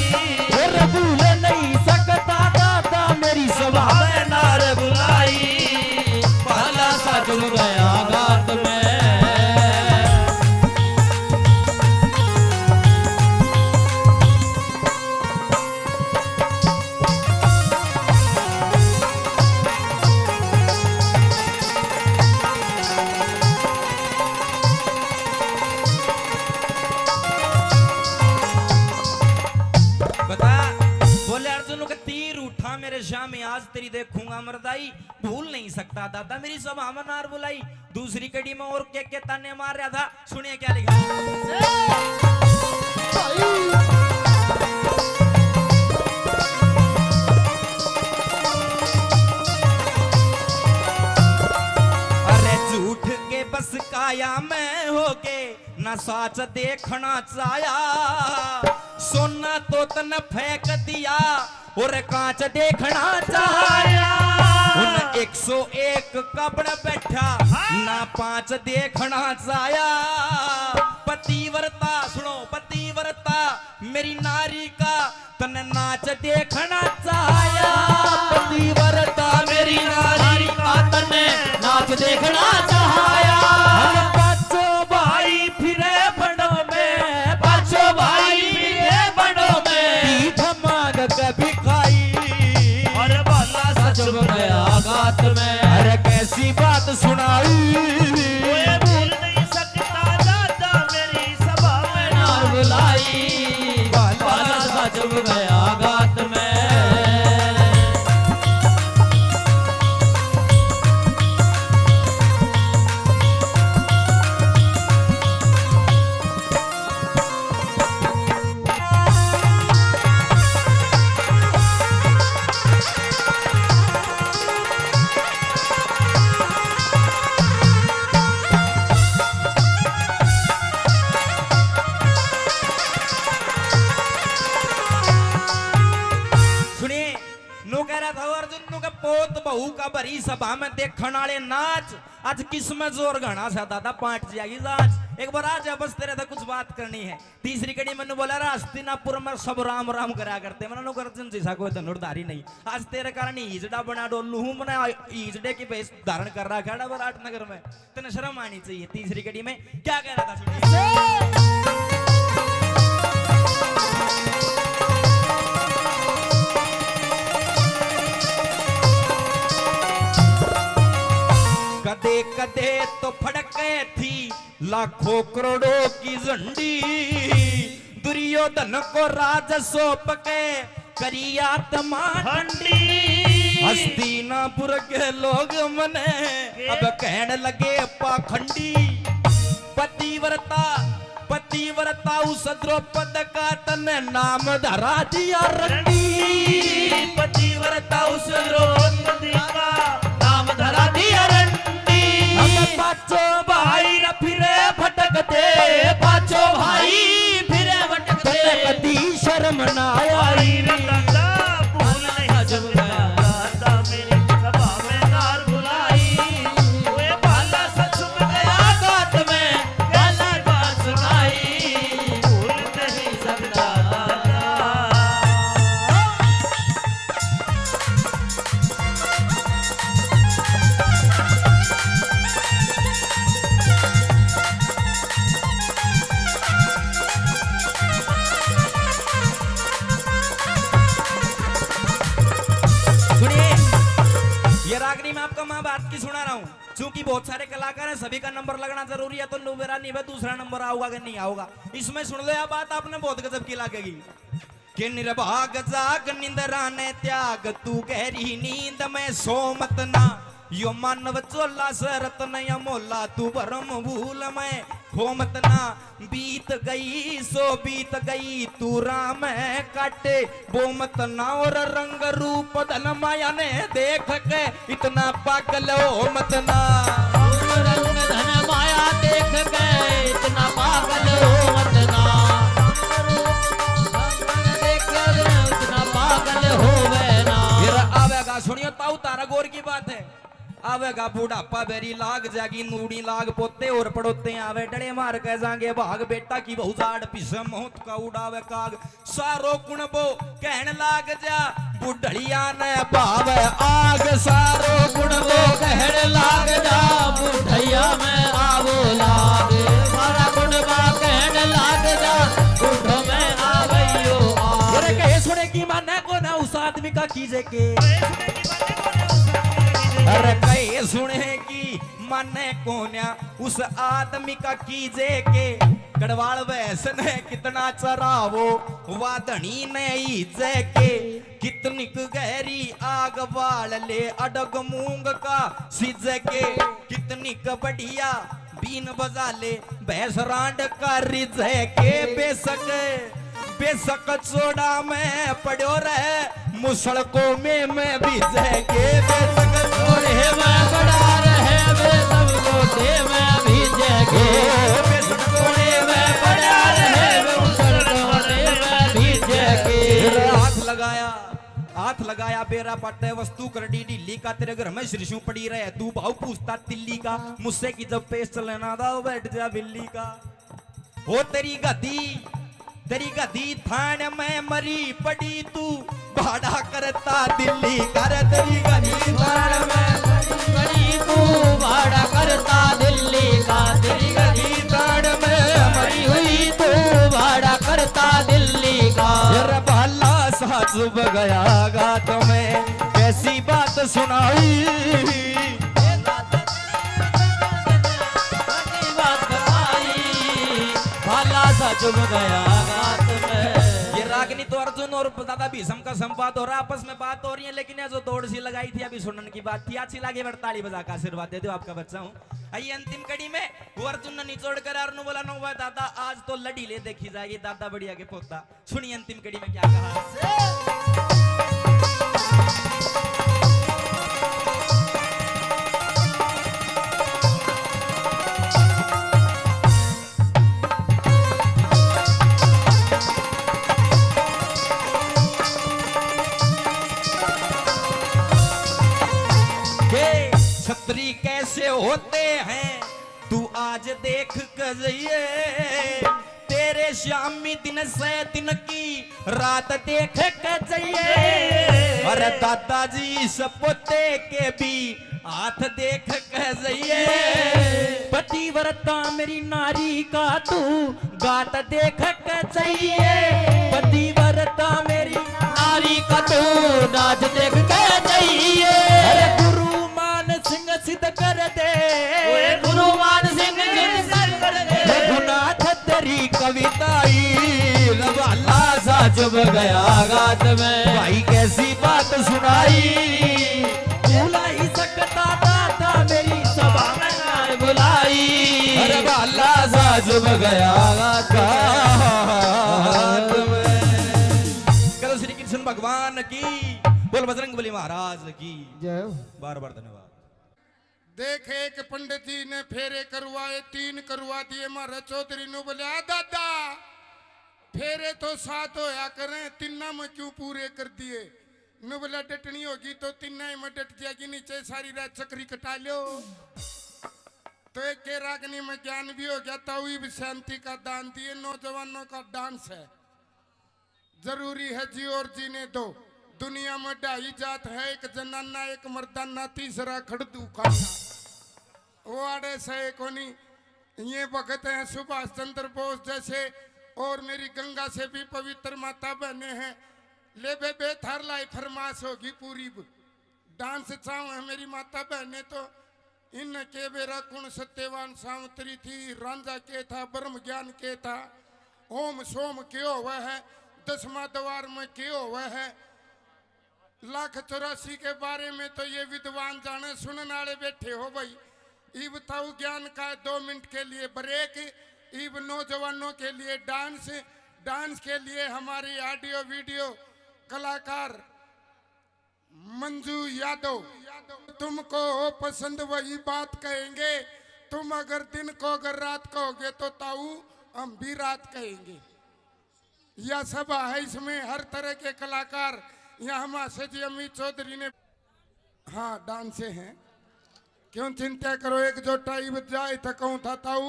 भूल नहीं सकता दादा मेरी सभा में नार बुलाई। बाला सा चुन गया गात में। था दादा मेरी सभा में नार बुलाई। दूसरी कड़ी में और के ताने मार रहा था, सुनिए क्या लिखा। अरे झूठ के बस काया में हो के न साच देखना चाया, सोना तो तन फेंक दिया और कांच देखना चाया। उन 101 कब्र बैठा ना 5 देखना चाया। पतिव्रता सुनो पतिव्रता मेरी नारी का तन नाच देखना चाया। पतिव्रता मेरी नारी का तन नाच देखना चाया। हम पांचों भाई फिरे बड़ों में, पांचों भाई फिरे बड़ों में, पीठ मांग कभी खाई अरे बाला सच गया गात में। अरे कैसी बात सुनाई कोई भूल नहीं सकता दादा मेरी सभा में नार बुलाई, बाला सच गया गात में। सुनिए नो कह रहा था अर्जुन नो का पोत बहू का भरी सभा में देखने वाले नाच आज किस में जोर गाना सा दादा पाट जाएगी आज एक बार आज बस तेरे था कुछ बात करनी है। तीसरी कड़ी मैंने बोला हस्तिनापुर में सब राम राम करा करते मैंने अर्जुन जैसा कोई धनुर्धारी नहीं। आज तेरे कारण ईजड़ा बना डोलू हूं मैंने ईजड़े की भेष धारण कर रहा खड़ा विराट नगर में, तेने शर्म आनी चाहिए। तीसरी कड़ी में क्या कह रहा था सुनिए। कदे कदे तो फड़के थी लाखों करोड़ों की झंडी, दुर्योधन को राज सौंप के करिया तमांडी। हस्तिनापुर के लोग मने अब कहने लगे पाखंडी। पतिव्रता पतिव्रता उस द्रौपद का तन नाम धरा दिया रंडी। पतिव्रता उस द्रौपद का नाम धरा दिया रंडी। पांचों भाई फिरे भटकते, पांचों भाई फिरे भटकते, कदी शर्म ना आई। भूल नहीं जब दादा मेरी सभा में नार बुलाई। कोई बाला सच गया गात में गाला बात सुनाई, भूल नहीं सकता रागनी में आपको मैं बात की सुना रहा हूँ, क्योंकि बहुत सारे कलाकार हैं सभी का नंबर लगना जरूरी है, तो मेरा नहीं है दूसरा नंबर आऊगा कि नहीं आऊगा। इसमें सुन लो यह बात आपने बहुत गजब की लगेगी कि निर्भाग जाग निंदरा ने त्याग तू गहरी नींद में सो मत ना, यो मानव चोला सरत नया मोला तू भरम भूल में खो मत ना। बीत गई सो बीत गई तू राम है काटे वो मत ना, और रंग रूप धन माया ने देख के इतना पागल हो मत ना। रंग धन माया देख के इतना पागल हो मत ना, देख इतना पागल हो ना। फिर आवेगा सुनियो ताऊ तारा गौर की बात है, आवेगा बुढ़ापा बेरी लाग जागी नूड़ी लाग पोते और पड़ोते आवे डड़े मार के जाएंगे भाग बेटा की बहु जाड़ पिसे मौत का उड़ावे काग सारो कुण बो कहने लाग जा बुढ़िया ने भाव आग। सारो कुण बो कहने लाग जा बुढ़ैया में आवो लाग, सारा कुंडबा कहने लाग जा बुढ़ो में आवैयो आग। अरे कहे सुने की माने को ना उस आदमी का कीजे के, अरे कहे सुने की माने को ना उस आदमी का कीजे के। गढ़वाल वैसन है कितना चरावो वाधनी नहीं के कितनी गहरी आग बाल ले अडग मूंग का सिज के कितनी बढ़िया बीन बजा ले भैंस रांड का रिज के बेशक चोड़ा में पड़ो रहे मुसड़कों में मैं भीज के बेशक चोड़े में पड़ा रहे वे सब लोटे में भीज के बेशक चोड़े में पड़ा रहे वे मुसड़कों में भीज के हाथ लगाया बेरा पट्टे वस्तु कर डी ढीली का तेरे घर में श्रीशु पड़ी रहे तू भाव पूछता तिल्ली का मुझसे की जब पेश चलना था बैठ जा बिल्ली का हो तेरी गदी थान में मरी पड़ी तू भाड़ा करता दिल्ली कर तेरी गदी थान में मरी तू भाड़ा करता दिल्ली का तेरी गदी थान में मरी हुई तू भाड़ा करता दिल्ली का भला सा चुभ गया गात में कैसी बात सुनाई चुभ गया गात में। ये रागनी तो अर्जुन और दादा भीष्म का संवाद हो रहा आपस में बात हो रही है लेकिन ये जो दौड़ सी लगाई थी अभी सुनने की बात थी अच्छी लगे ताली बजा का आशीर्वाद दे दो आपका बच्चा हूँ। आइए अंतिम कड़ी में वो अर्जुन ने निचोड़ कर अर्नु बोला नो दादा आज तो लड़ी ले देखी जाएगी दादा बढ़िया के पोता। सुनिए अंतिम कड़ी में क्या कहा। छतरी कैसे होते हैं तू आज देख कर जाइए तेरे शामी दिन से दिन की रात देख कर जाइए अरे दादाजी सपोते के भी हाथ देख कर जाइए पतिव्रता मेरी नारी का तू गात देख कर जाइए पतिव्रता मेरी नारी का तू नाच देख कर जाइए सिद्ध कर दे गुरु मान सिंह रघुनाथ तेरी कविताई रवाला सा चुभ गया गात में भाई कैसी बात सुनाई भूला ही सकता दादा मेरी सभा में बुलाई रवाला सा चुभ गया गात में। करो श्री कृष्ण भगवान की बोल बजरंगबली महाराज की जय। बार बार धन्यवाद। देख एक पंडित जी ने फेरे करवाए 3 करवा दिए मारा चौधरी ने बोले दादा फेरे तो 7 होया करें 3 में क्यों पूरे कर दिए न बोला डटनी होगी तो 3 में डट जाएगी नीचे सारी रात चक्री कटा लो तो एक के रागनी में ज्ञान भी हो गया ताऊ भी शांति का दान दिए नौजवानों का डांस है जरूरी है जी और जीने दो दुनिया में 2.5 जात है एक जनाना एक मर्दाना तीसरा खड़दू खाना वो आड़े से कोनी ये भगत हैं सुभाष चंद्र बोस जैसे और मेरी गंगा से भी पवित्र माता बहने हैं ले बे थार लाई फरमाश होगी पूरी डांस चाहूँ है मेरी माता बहने तो इन के बेरा कुण सत्यवान सावंतरी थी रांझा के था ब्रह्म ज्ञान के था ओम सोम क्यों हुआ है 10वां द्वार में क्यों हुआ है 1,84 के बारे में तो ये विद्वान जाने सुनने वाले बैठे हो भाई ई बताओ ज्ञान का 2 मिनट के लिए ब्रेक ईब नौजवानों के लिए डांस के लिए हमारी ऑडियो वीडियो कलाकार मंजू यादव तुमको पसंद वही बात कहेंगे तुम अगर दिन को अगर रात कहोगे तो ताऊ हम भी रात कहेंगे। यह सभा है इसमें हर तरह के कलाकार यहाँ हमारे जी अमित चौधरी ने हाँ डांसे हैं क्यों चिंता करो एक जो टाइम जाए तो कहूँ था ताऊ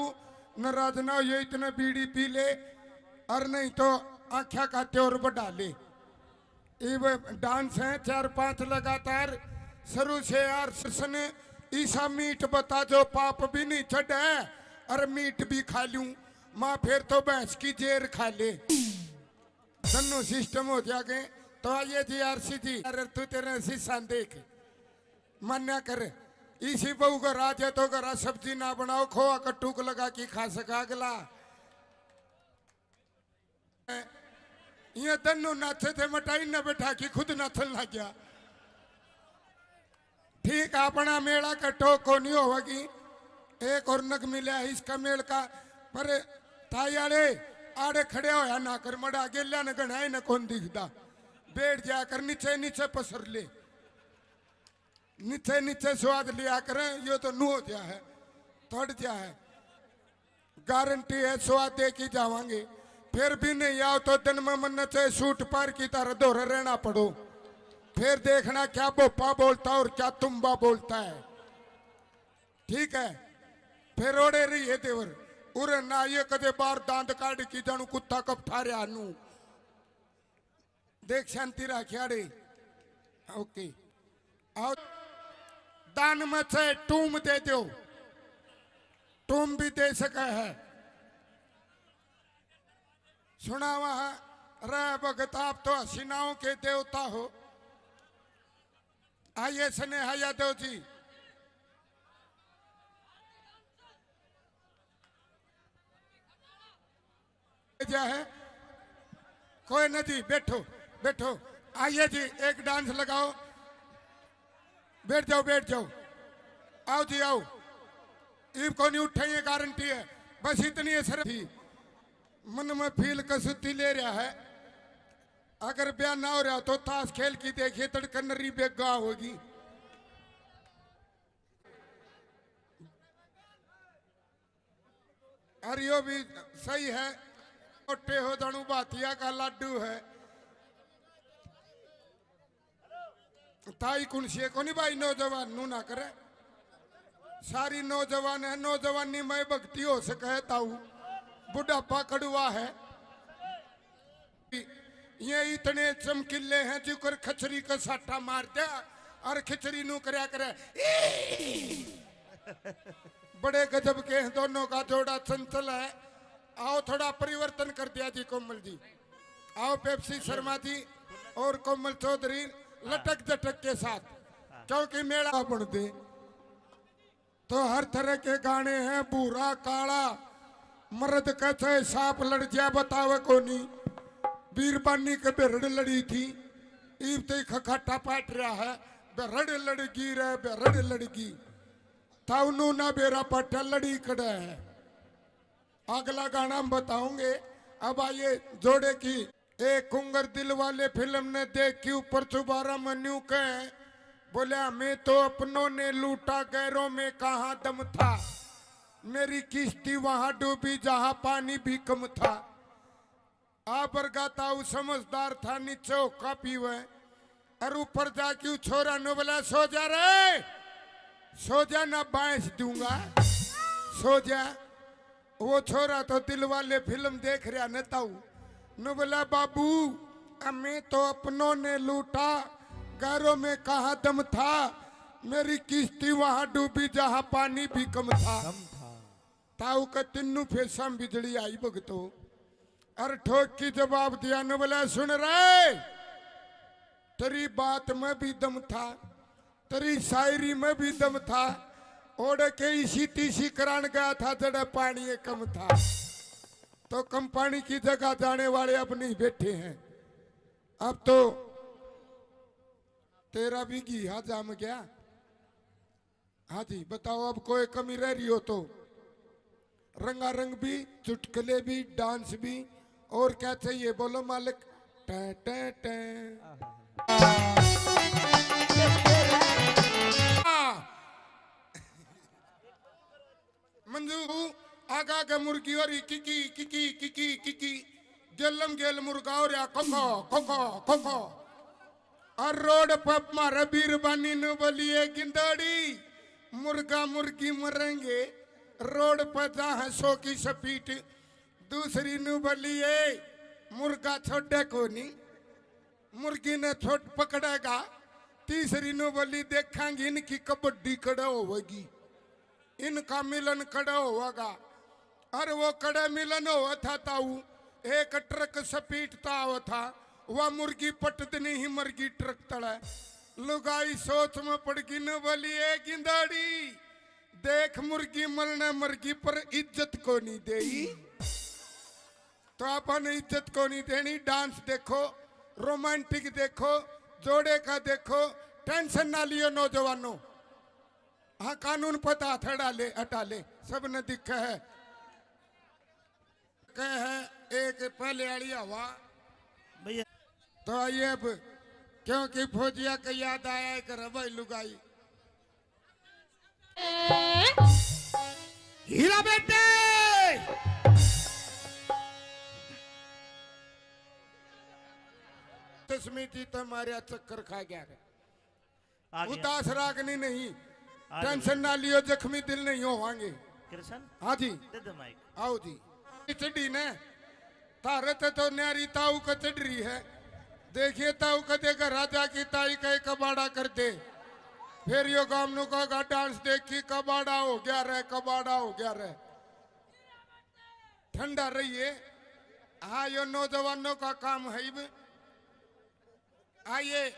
नाराज ना हो ये इतने बीड़ी पी ले और नहीं तो आख्या का त्योर बढ़ा ले डांस है 4-5 लगातार शुरू से यार सन ईसा मीट बता जो पाप भी नहीं चढ़ है और मीट भी खा लूं माँ फिर तो भैंस की जेर खा ले दोनों सिस्टम हो जाएंगे तो आइए जी आरसी जी अरे तू तेरे शीशा देख मान्या कर इसी बहू का राज है तो घर सब्जी ना बनाओ खोआ का टूक लगा के खा सका अगला ये दोनों नाचे थे मटाई न बैठा कि खुद नाचन लग गया। ठीक अपना मेला कटो को नहीं होगी। एक और नग मिला है इसका मेल का पर ताई आड़े खड़े होया ना कर मड़ा गेल्या न गणाए न कौन दिखता। बैठ जा कर नीचे नीचे पसर ले, नीचे नीचे स्वाद लिया कर। यो तो नु हो गया है, थोड़ जा है, गारंटी है स्वाद दे की जावांगे। फिर भी नहीं आओ तो दिन में मन चाहे सूट पार की तरह दोहरे रहना पड़ो। फिर देखना क्या बोपा बोलता और क्या तुम्बा बोलता है। ठीक है फिर ओड़े रही है देवर उरे ना ये कदे बार दांत काट की जानू कुत्ता कब ठारे आनू। देख शांति राखियाड़े ओके आओ दान में से टूम दे दो, टूम भी दे सका है। सुना वहां रह भगत आप तो हसीनाओं के देवता हो। आइए स्नेहा यादव जी क्या है कोई नहीं बैठो बैठो। आइए जी एक डांस लगाओ, बैठ जाओ बैठ जाओ। आओ जी आओ, ईब को नहीं उठे ये गारंटी है। बस इतनी असर थी मन में फील कसुती ले रहा है। अगर ब्याह ना हो रहा तो ताश खेल की देखिए तड़कनरी बेगा होगी। और यो भी सही है, मोटे हो जानू बातिया का लाडू है। ताई कुनसी को नहीं भाई नौजवान नू ना करे। सारी नौजवान है, नौजवानी में भक्ति हो सके ताऊ। बुढ़ापा कड़ुआ है। ये इतने चमकीले हैं जिकर खचरी का साटा मार दिया और खिचड़ी नू करया करे। बड़े गजब के हैं दोनों का जोड़ा, चंचल है। आओ थोड़ा परिवर्तन कर दिया जी कोमल जी। आओ पेप्सी शर्मा जी और कोमल चौधरी लटक जटक के साथ, क्योंकि मेला बन दे तो हर तरह के गाने हैं। बूढ़ा काला मर्द का चाहे सांप लड़ जाए बतावे को नहीं। बीरबानी के बेरड़ लड़ी थी, ईब ते खखाटा पाट रहा है। बेरड़ लड़गी रे बेरड़ लड़गी ताउनू ना बेरा पट्टा लड़ी कड़ा है। अगला गाना हम बताओगे। अब आइए जोड़े की एक कुंगर दिल वाले फिल्म ने देख के ऊपर चुबारा मन्यू कहे बोला मैं तो अपनों ने लूटा गैरों में कहा दम था। मेरी किश्ती वहां डूबी जहां पानी भी कम था। आबर गाता समझदार था नीचे होका पीवे और ऊपर जाके छोरा नो बोला सो जा रे सो जा ना बांस दूंगा सो जा। वो छोरा तो दिल वाले फिल्म देख रहा न ताऊ नो बोला बाबू मैं तो अपनों ने लूटा गैरों में कहा दम था। मेरी किश्ती वहां डूबी जहां पानी भी कम था। ताऊ का तिन्नू फेसा बिजली आई भगतो और ठोक की जवाब दिया न बोला सुन रहे तेरी बात में भी दम था, तेरी शायरी में भी दम था। ओढ़ के इसी तीसी करान गया था जड़ा पानी कम था। तो कम पानी की जगह जाने वाले अब नहीं बैठे हैं। अब तो तेरा भी घिया जाम गया। हाँ जी बताओ अब कोई कमी रह रही हो तो। रंगारंग भी, चुटकुले भी, डांस भी और क्या चाहिए बोलो मालिक। टे टे टे मंजू आगा के मुर्गी और किकी किकी किकी किकी गेलम गेल मुर्गा और या कोको कोको कोको और रोड पर मारे बीरबानी न बोलिए गिंदड़ी मुर्गा मुर्गी मरेंगे रोड पर जहाँ सो की सपीट। दूसरी नु बोलिए मुर्गा छोड़े को नहीं मुर्गी ने छोट पकड़ेगा। तीसरी नु बोली देखेंगे इनकी कबड्डी कड़ा होगी, इनका मिलन कड़ा होगा। और वो कड़ा मिलन हुआ था ताऊ एक ट्रक सपीटता हुआ था। वह मुर्गी पटदनी ही मरगी ट्रक तड़ा। लुगाई सोच में पड़ गई न बोली ए गिंदाड़ी देख मुर्गी मरना मरगी पर इज्जत को नहीं देई। तो अपन इज्जत को नहीं देनी। डांस देखो, रोमांटिक देखो, जोड़े का देखो, टेंशन ना लियो नौजवानों। हाँ कानून पता हटा ले सब न दिख है। कहे है एक पहले आड़ी हवा भैया तो आइए अब, क्योंकि फौजिया का याद आया एक रवै लुगाई। हीरा बेटे स्मृति तुम्हारे चक्कर खा गया है। आ गया। उदास रागनी नहीं, आ टेंशन ना लियो, जख्मी दिल नहीं होवांगे। कृष्ण हाँ जी दे दे माइक। आओ जी। चढ़ी ने तारे तो न्यारी ताऊ का चढ़ रही है। देखिए ताऊ का देखा राजा की ताई का कबाड़ा कर दे, फिर यो गामनू का डांस देखी कबाड़ा हो गया रे, कबाड़ा हो गया रे। ठंडा रहिए। हाँ यो नौजवानों का काम है। आइए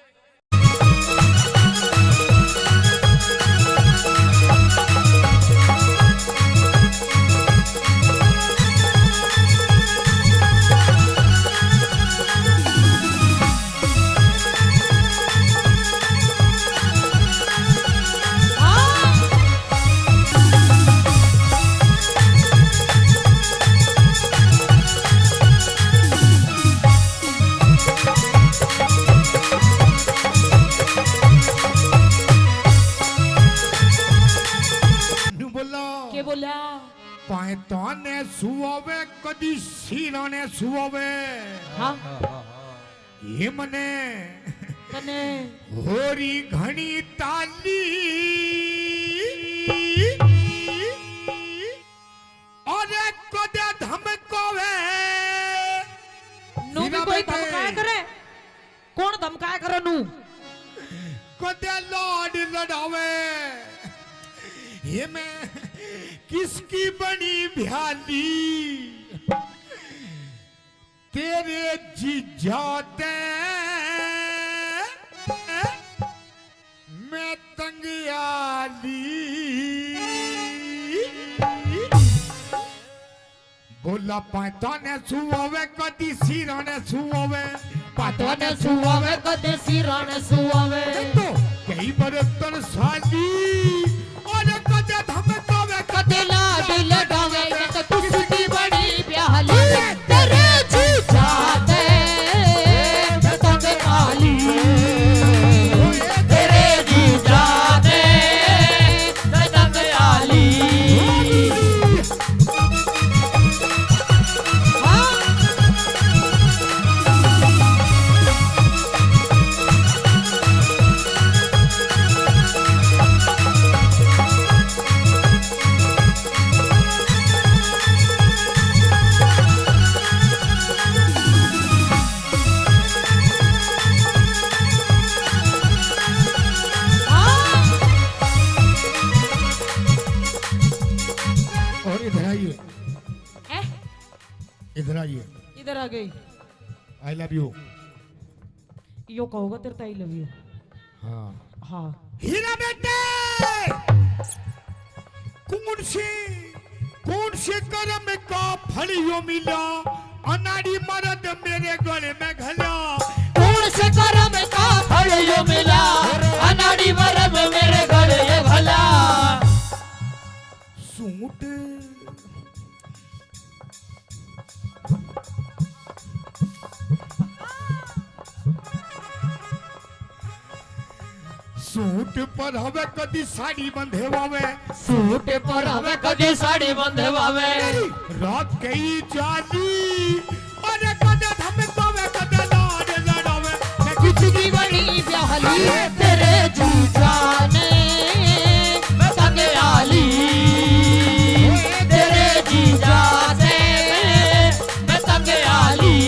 के बोला पायता ने सुआवे कदी सीना ने सुआवे। हाँ ये मने तने होरी घणी ताली और कदे धमकावे। नू भी कोई धमकाया करे? कौन धमकाया करे नू? कदे लाड लड़ावे। ये मैं किसकी बनी भ्याली तेरे जीजाते मैं तंगियाली। बोला पाता ने सुआवे कदी सिरा ने सुआवे, पाता ने सुआवे कदे सिरा ने सुआवे। तो कई बरतन साली और कदे धमकावे कदे लाड लड़ावे। तो किसकी बड़ी प्याली तेरे जीजा दे तंगियाली, तेरे जीजा दे तंगियाली। और इधर आइए, हैं? इधर आइए। इधर आ गई। आई लव यू। यो कहोगा तेरे आई लव यू। हाँ हाँ हीरा बेटे कौन से कर्म का फल यो मिला, अनाड़ी मर्द मेरे गले में घला। कौन से कर्म का फल यो मिला, अनाड़ी मर्द मेरे गले भला। सूट सूट पर हवे कदी साड़ी बंधे वावे, सूट पर हवे कदी साड़ी बंधे वावे। रात गई जाली और कदे धमकावे कदे लाड लड़ावे। मैं किसकी बड़ी प्याली तेरे जीजा ने तंगियाली, तेरे जीजा से मैं तंगियाली।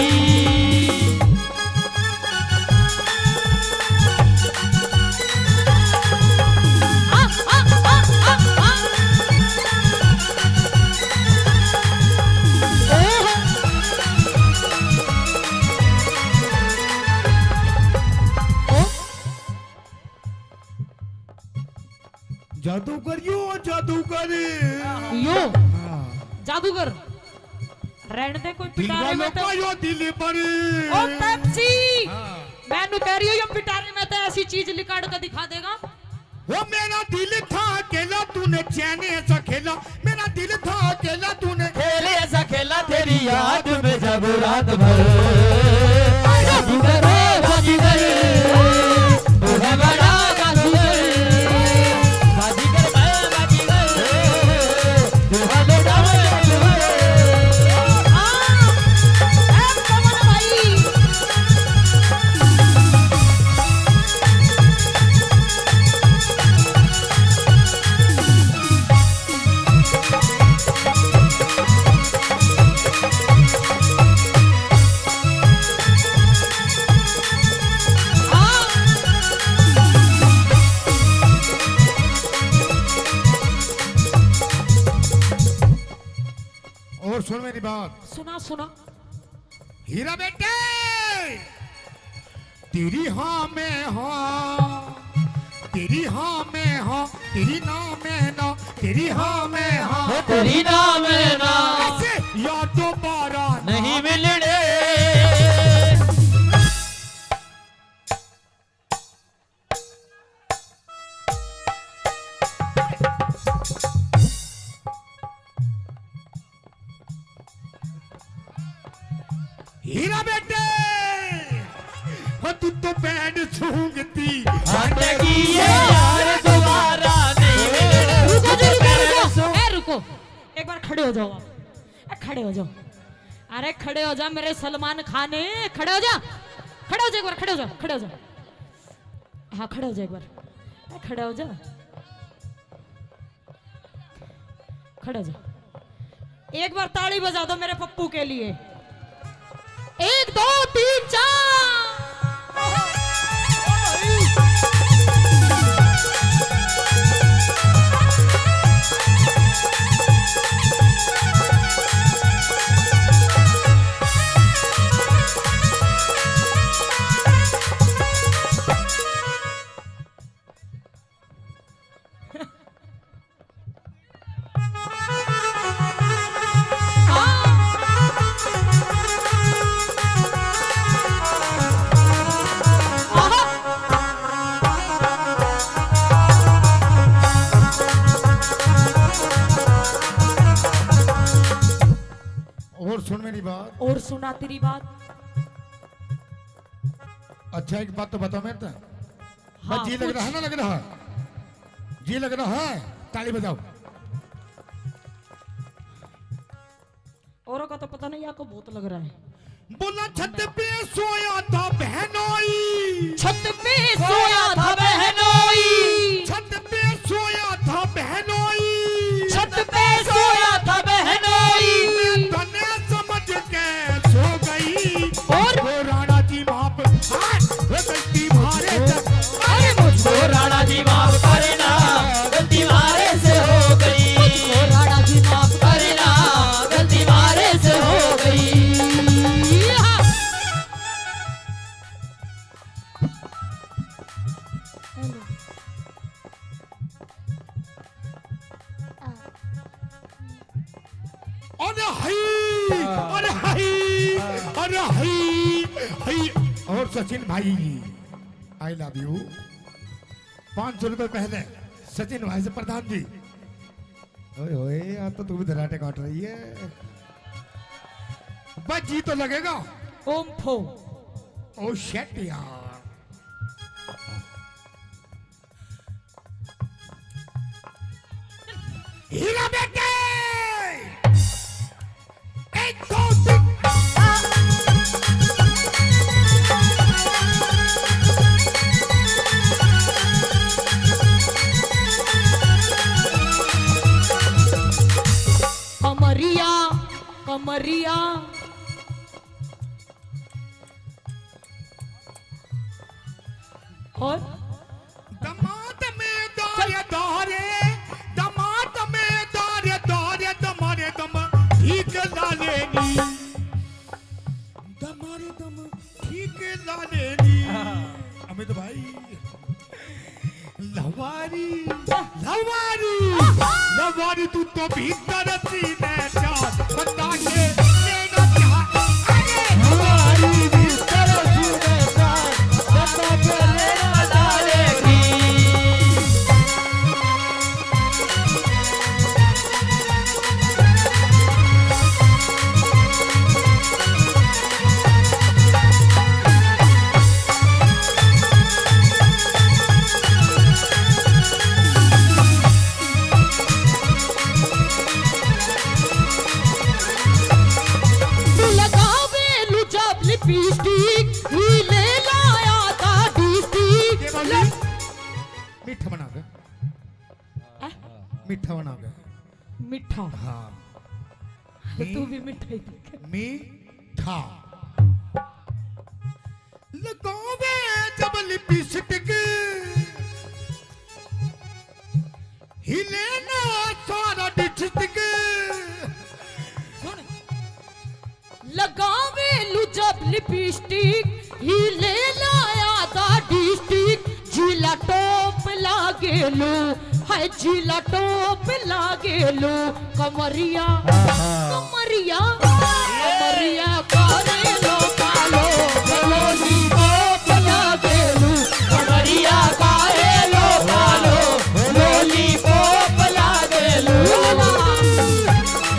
जादूगर यो जादूगर यो जादूगर रहने दे कोई दिल पिटारे वालों में का तो यो दिल पर ओ पेप्सी मैं कह रही हूँ ये पिटारे में तो ऐसी चीज निकाल कर दिखा देगा। वो मेरा दिल था अकेला तूने चैन ऐसा खेला, मेरा दिल था अकेला तूने खेल ऐसा खेला तेरी याद में जब रात भर बाजीगर बाजीगर तू है बड़ा बाजीगर बाजीगर बाजीगर तू है बड़ा बाजीगर। और सुन मेरी बात, सुना सुना हीरा बेटे तेरी हाँ में हाँ, तेरी हाँ में हाँ, तेरी ना में ना, तेरी हाँ में हाँ, तेरी नाम है ना ऐसे या दोबारा नहीं मिलने। हीरा बेटे हो तू तो बैंड सूंघती हटगी ये यार दोबारा नहीं मिलने। रुको एक बार खड़े हो जाओ आप, खड़े हो जाओ, अरे खड़े हो जा मेरे सलमान खान, खड़े हो जा, खड़े हो जा एक बार, खड़े हो जा, खड़े हो जा, हाँ खड़े हो जा एक बार, खड़े हो जा, खड़े हो जा। एक बार ताली बजा दो मेरे पप्पू के लिए। 1 2 3 4। और सुन मेरी बात, और सुना तेरी बात। अच्छा एक बात तो बताओ मेरे तो हाँ, जी लग रहा है ना, लग रहा है जी लग रहा है, ताली बजाओ। औरों का तो पता नहीं, आपको बहुत लग रहा है। बोला छत पे सोया था बहनोई, छत पे सोया था बहनोई, छत पे सोया था बहनोई, छत पे सोया था बहनोई, तने समझ के सो गई और वो राणा जी माप गलती मारे अरे मुझको राणा जी माफ करना गलती मारे से हो गई, राणा जी माफ करना गलती मारे से हो गई। अरे हाय अरे हाय अरे हाय हाय। और सचिन भाई आई लव यू। 500 रुपए पहले सचिन भाई से प्रधान जी। ओए ओए यार तो तू भी धराटे काट रही है। बस जी तो लगेगा। ओम फो। ओ शेट यार। हीरा बेटे 1 2 3। कमरिया कमरिया और दमाद में दारे दारे, दमाद में दारे दारे, दमारे दम ठीक लालेनी, दमारे दम ठीक लालेनी। अमित भाई लवारी लवारी लवारी तू तो भीतर सीने चार बता के मीठा बनाओगे? मीठा? हाँ। तू भी मिठाई देखे। मीठा लगावे जब लिपस्टिक हिले ना सारा डिस्ट्रिक्ट। सुन, लगावे लू जब लिपस्टिक ही ले लाया दा डिस्ट्रिक्ट। जिला टॉप लागे लो है, जिला टॉप लागे लो। कमरिया कमरिया कमरिया करे लो कालो, लोली टॉप लागे लो। कमरिया करे लो कालो, लोली टॉप लागे लो।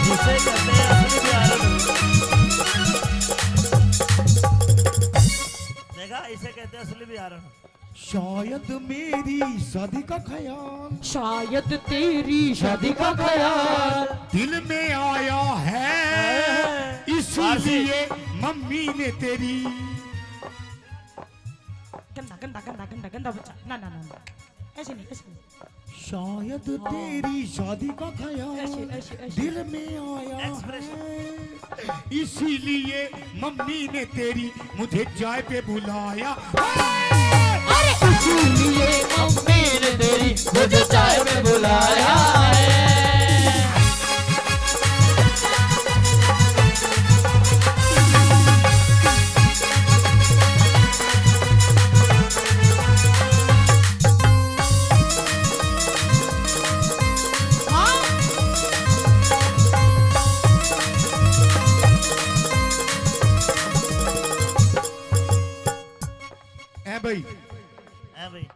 जिसे कहते हैं असली प्यार। देखा, इसे कहते हैं असली प्यार। शायद मेरी शादी का ख्याल, शायद तेरी शादी का ख्याल दिल में आया है, इसलिए मम्मी ने तेरी। गंदा गंदा गंदा गंदा गंदा बच्चा। ना ना ना, ऐसे नहीं, ऐसे नहीं। शायद तेरी शादी का ख्याल ऐसे ऐसे ऐसे। दिल में आया है, इसीलिए मम्मी ने तेरी मुझे चाय पे बुलाया। अरे इसीलिए मम्मी ने तेरी मुझे चाय में बुलाया है। भाई भाई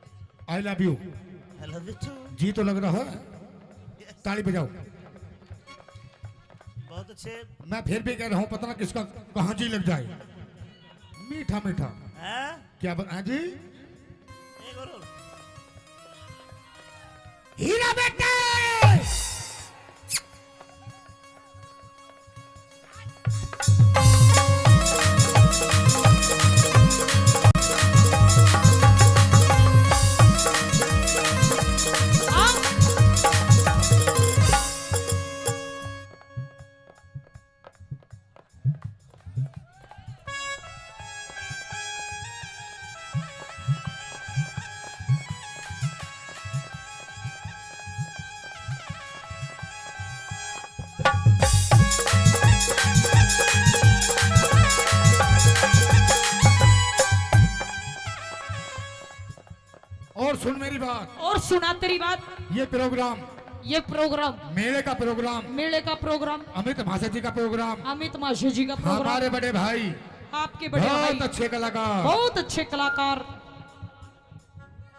I love you. I love you too. जी तो लग रहा है, ताली बजाओ। बहुत अच्छे। मैं फिर भी कह रहा हूँ, पता ना किसका कहाँ जी लग जाए। मीठा मीठा हैं? क्या हाँ जी। एक और। हीरा बेटे और सुन मेरी बात, और सुना तेरी बात। ये प्रोग्राम मेले का प्रोग्राम, अमित माशा जी का प्रोग्राम, अमित माशा जी का प्रोग्राम, हमारे बड़े भाई, आपके बड़े भाई, बहुत अच्छे कलाकार, बहुत अच्छे कलाकार।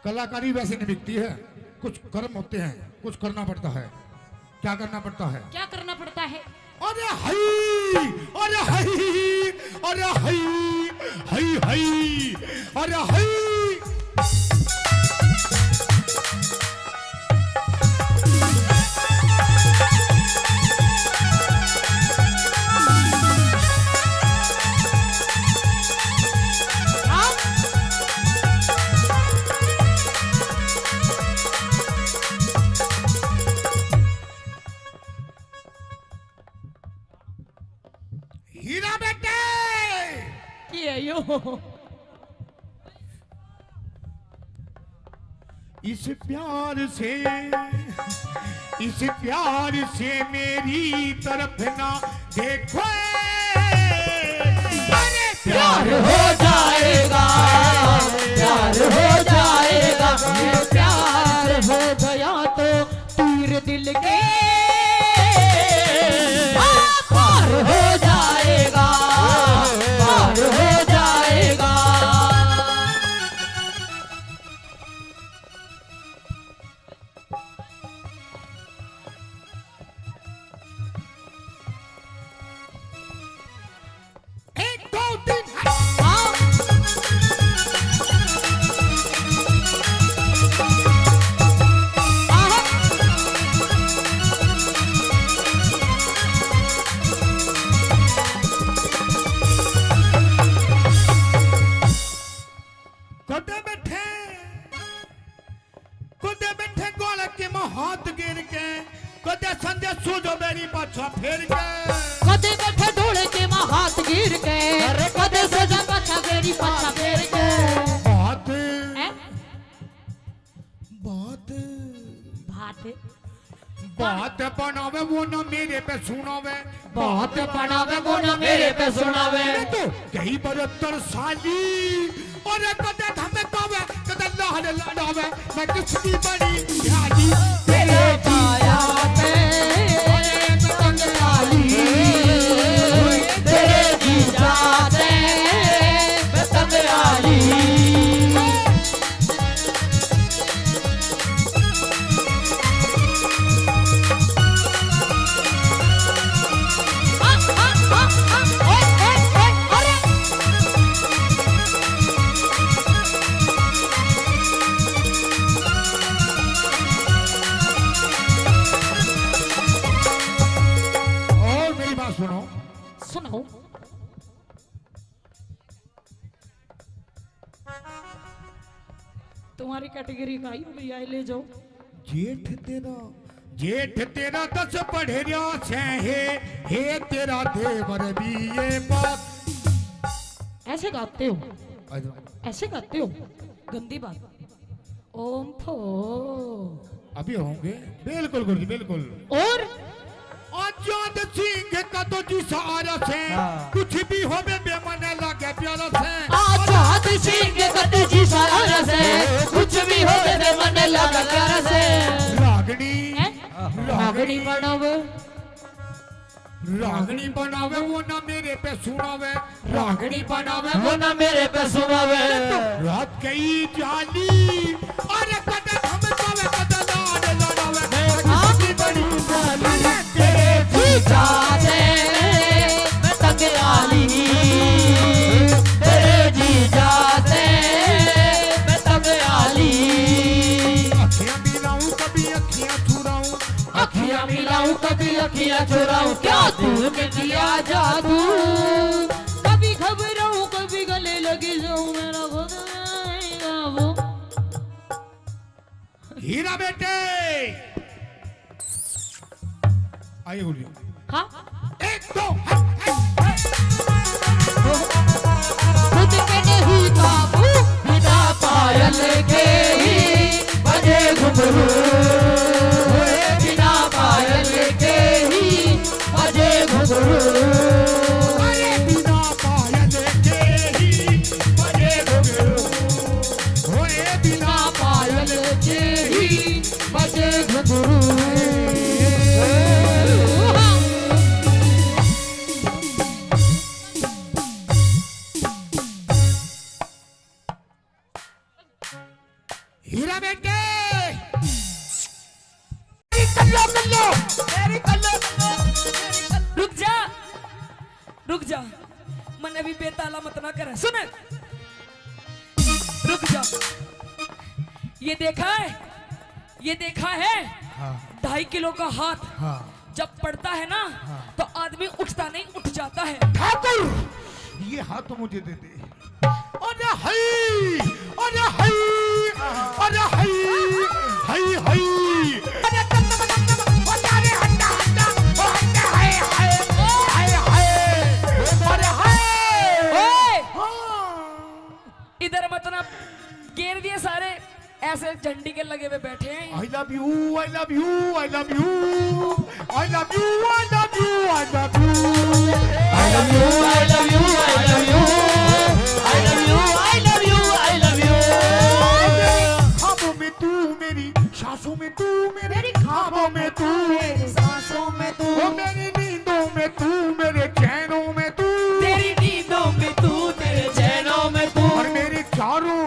कलाकारी वैसे नहीं बिकती है, कुछ कर्म होते हैं, कुछ करना पड़ता है। क्या करना पड़ता है? क्या करना पड़ता है? अरे हई, अरे हई, अरे हई, हई हई, अरे हई। हीरा बेटे इस प्यार से मेरी तरफ ना देखो, प्यार हो जाएगा, प्यार हो जाएगा, प्यार हो गया तो तीर दिल के पार हो जाएगा, पार हो जाएगा। बात बनावे वो ना मेरे पे सुनावे, बात बनावे वो ना मेरे पे सुनावे। तो कई 72 साली और कदे धमकावे कदे लाल लड़ावे, मैं किसकी बड़ी ध्यानी तेरे जिया पे पतंग डाली, तेरे जिया पे पतंग डाली। और मेरी बात सुनो, सुनो। तुम्हारी कैटेगरी का ही हो भैया, ले जाओ। जेठ तेरा 10 पढ़ेरिया से हे तेरा देवर भी ये बात। ऐसे गाते हो, ऐसे गाते हो, गंदी बात। ओम फो अभी होंगे, बिल्कुल गुरुजी बिल्कुल। और आजाद सिंह का तो जी सारा से कुछ भी हो बेमन लगे प्यारा से। आजाद सिंह कद जी सारा से कुछ भी हो दे मन लगा प्यारा से। रागनी रागनी बनावे, रागनी बनावे वो ना मेरे पे सुनावे, रागनी बनावे वो ना मेरे पे सुनावे। रात गई जाली अरे कदे धमकावे कदे लाड लड़ावे, आपकी बड़ी जाली तेरे जीजा से मैं तंग आली, तेरे जीजा से मैं तंग आली। अखियां मिलाऊं कभी अखियां चुराऊं, अखियां मिलाऊं कभी अखियां चुराऊं, क्या तू में किया जादू। कभी घबराऊं कभी गले लगी जाऊं, मेरा खुद आएगा वो। हीरा बेटे आइए गुरुजी। हाँ, एक दो खुद के नहीं काबू बिना पायल के ही बजे घुंघरू, बिना पायल के ही बजे घुंघरू। अरे बिना पायल के ही बजे घुंघरू, होए बिना पायल के ही बजे घुंघरू। हीरा बेटे रुक जा, रुक जा, मन अभी बेताला मत ना करे। सुन, रुक जा। ये देखा है, ये देखा है 2.5 किलो का हाथ जब पड़ता है ना तो आदमी उठता नहीं, उठ जाता है। ठाकुर ये हाथ तो मुझे दे दे। अरे हई, अरे हई, अरे हई, हई हई, अरे तम तम तम तम, अरे हट्टा हट्टा, ओ हट्टा हाय हाय, हाय हाय, अरे हाय। ओए, इधर मत ना, घेर दिए सारे, ऐसे झंडी के लगे हुए बैठे हैं। I love you, I love you, I love you, I love you, I love you, I love you, I love you, I love you, I love you, I love you, I love you, I love you। ख्वाबों में तू मेरी, सांसों में तू मेरी, ख्वाबों में तू मेरी, सांसों में तू, ओ मेरी नींदों में तू, मेरे चैनों में तू, तेरी नींदों में तू, तेरे चैनों में तू, और मेरे चारों,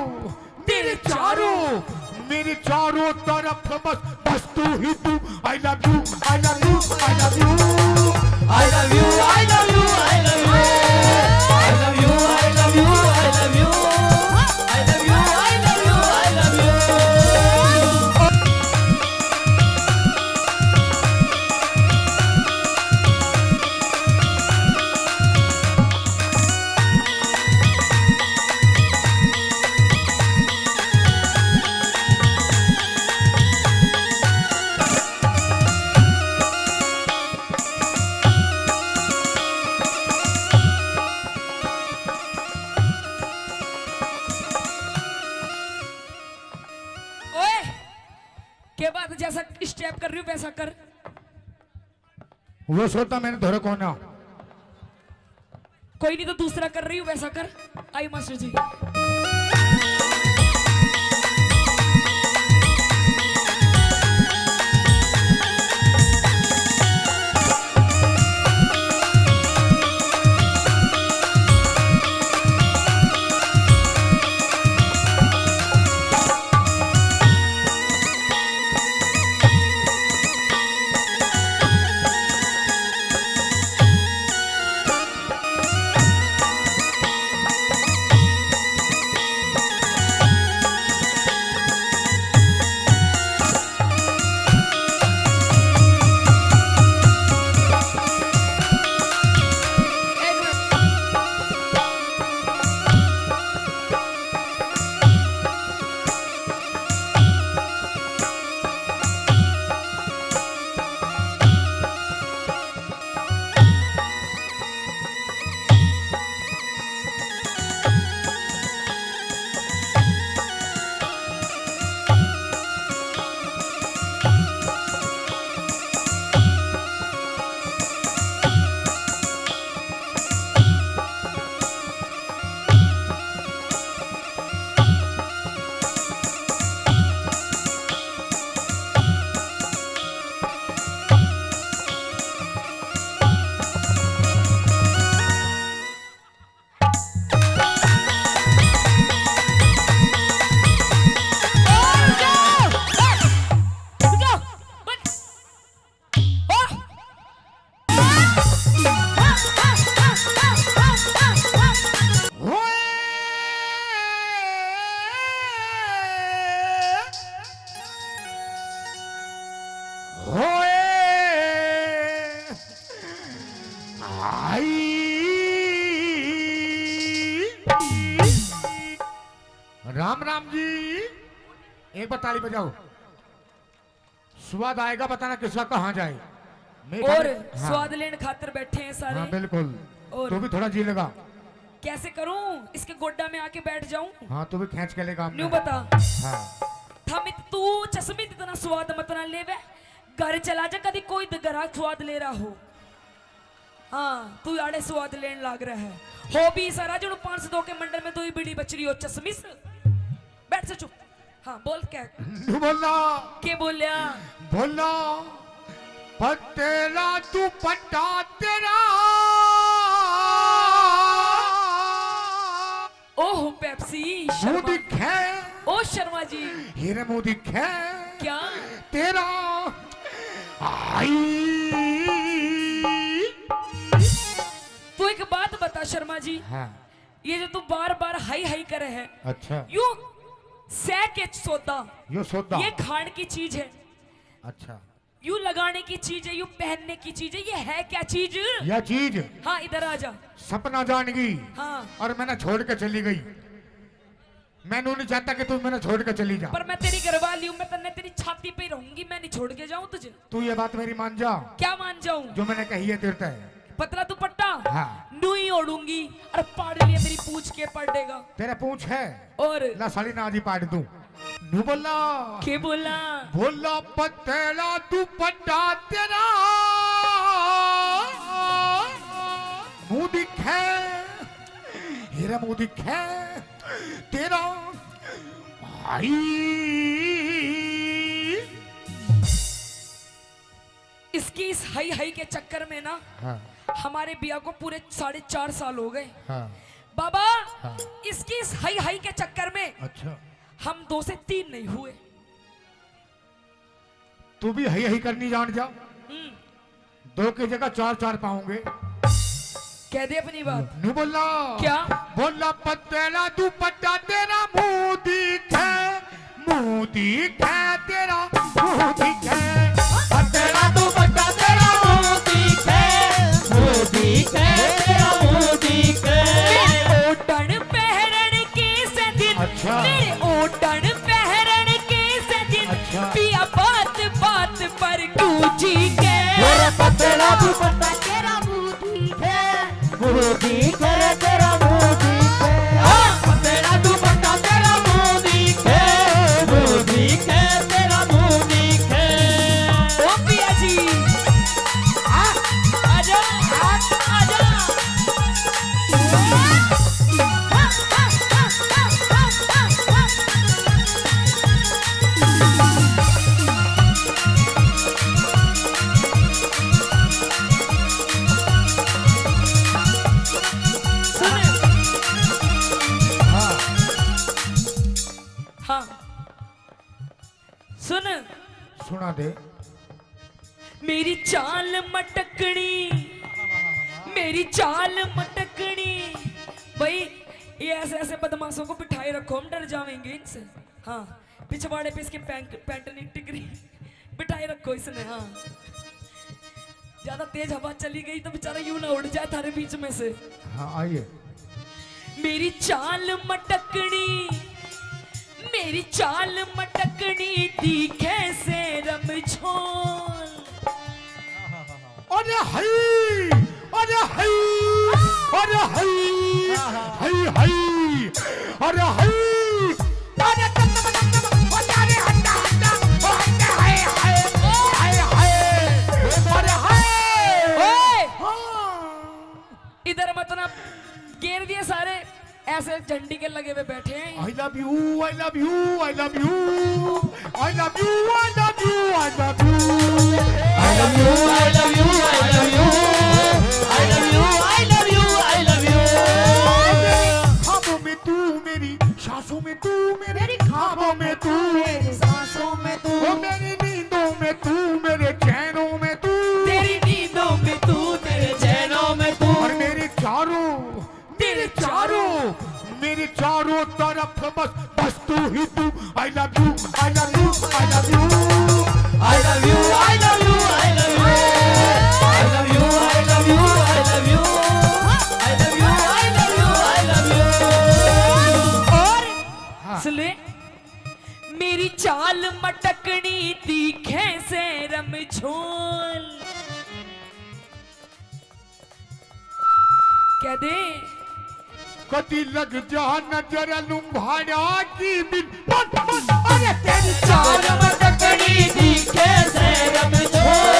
मेरे चारों, मेरे चारों तरफ बस बस तू ही तू। I love you, I love you, I love you, I love you, I love you, I love you, I love you, I love you, I love you, I love you, I love you, I love you। ओए, के बाद जैसा step कर रही हूँ वैसा कर। वो सोता मैंने धोरे कोना। कोई नहीं तो दूसरा कर रही हूँ, वैसा कर। आई मास्टर जी। राम राम जी, एक बार ताली बजाओ। स्वाद आएगा, बताना किसका कहाँ जाए। और हाँ। स्वाद लेने खातिर बैठे हैं सारे। हाँ बिल्कुल। और तू भी थोड़ा जी लगा। कैसे करूं, इसके गोड्डा में आके बैठ जाऊं? हाँ तू भी खींच के ले काम न्यू में। बता। हाँ थमित तू चश्मित इतना स्वाद मत ना लेवे। घर चला जा, कभी कोई ग्राहक स्वाद ले रहा हो। हाँ तू आड़े स्वाद लेने लाग रहा है। हो भी सारा जो 502 के मंडल में दो ही बीड़ी बच रही हो चश्मिस। बैठ से चुप। हाँ बोल क्या बोलना के बोलिया बोलना पतेला तू पट्टा तेरा। ओह पेप्सी मुंह दिखे। ओ शर्मा जी। हीरे मुंह दिखे क्या तेरा। आई तू एक बात बता शर्मा जी। हाँ। ये जो तू बार बार हाई हाई करे है, अच्छा यू सह के सौदा, यो सौदा, ये खाने की चीज है। अच्छा यू लगाने की चीज है, यू पहनने की चीज है। ये है क्या चीज? यह चीज हाँ इधर आ जा। सपना जान गई। हाँ और मैंने छोड़ के चली गई। मैंने नहीं चाहता कि तू मैंने छोड़ के चली जा। पर मैं तेरी घरवाली हूँ, मैं तन्ने तेरी छाती पे रहूंगी, मैं नहीं छोड़ के जाऊँ तुझे। तू ये बात मेरी मान जा। क्या मान जाऊँ? जो मैंने कही है तेरे है। पतला दुपट्टा हाँ। नुई ओढ़ूंगी और पाड़ लिया मेरी पूछ के पड़ेगा। तेरा पूछ है और ला साली ना जी पाड़ दूं। नू बोला के बोला बोला पतेला तू पट्टा तेरा। मुंह दिखे हीरा मुंह दिखे तेरा। आई इसकी इस हाई हाई के चक्कर में ना हाँ। हमारे बिया को पूरे 4.5 साल हो गए। हाँ। बाबा हाँ। इसकी इस हाई हाई के चक्कर में अच्छा हम 2 से 3 नहीं हुए। तू भी हई हई करनी जान जा। 2 की जगह 4 पाऊंगे। कह दे अपनी बात। नू बोला क्या बोला पतेला तू पट्टा तेरा। मुंह दिखे मुंह दिखे तेरा। मुंह दिखे पतेला तू पट्टा तेरा। मुंह दिखे मुंह दिखे तेरा। मुंह दिखे ओटन पहरन के से दिन। अच्छा। मेरे ओटन पहरन के से दिन। अच्छा। पिया बात बात पर गूंजी के। तेरा पतेला तू पट्टा तेरा। मुंह दिखे मुंह दिखे तेरा। मुंह दिखे पतेला तू पट्टा तेरा। मुंह दिखे मुंह दिखे तेरा। मुंह दिखे ओ पिया जी दे। मेरी चाल मटकनी, मेरी चाल मटकनी। भाई ये ऐसे ऐसे बदमाशों को बिठाए रखो, हम डर जाएंगे इनसे। हाँ, पिछवाड़े पे इसके पैंट नहीं टिक रही, बिठाए रखो इसने। हाँ, ज्यादा तेज हवा चली गई तो बेचारा यूं ना उड़ जाए थारे बीच में से। हाँ आइए। मेरी चाल मटकनी, मेरी चाल मटकनी, दिखे से रमझोल। अरे हई, अरे हई, अरे हई, हई हई, अरे हई, अरे अरे हट्टा हट्टा, ओ हट्टा हाय हाय हाय हाय, अरे हाय। इधर मतलब घेर दिए सारे, ऐसे झंडी के लगे हुए बैठे हैं। I love you, I love you, I love you, I love you, I love you, I love you, I love you, I love you, I love you, I love you, I love you, I love you। ख्वाबों में तू मेरी, सांसों में तू मेरी, ख्वाबों में तू मेरी, सांसों में तू, ओ मेरी नींदों में तू, मेरे चैनों में तू, तेरी नींदों में तू, तेरे चैनों में तू, और मेरे चारों, मेरे चारों, मेरे चारों तरफ बस बस तू ही तू। I love you, I love you, I love you, I love you, I love you, I love you, I love you, I love you, I love you, I love you, I love you, I love you। और सुने, मेरी चाल मटकनी, तीखे से रमझोल। कह दे कदी लग जा नजर लुम्भाड़ा की बिन, अरे तेरी चाल मटकनी, दिखे से रमझोल।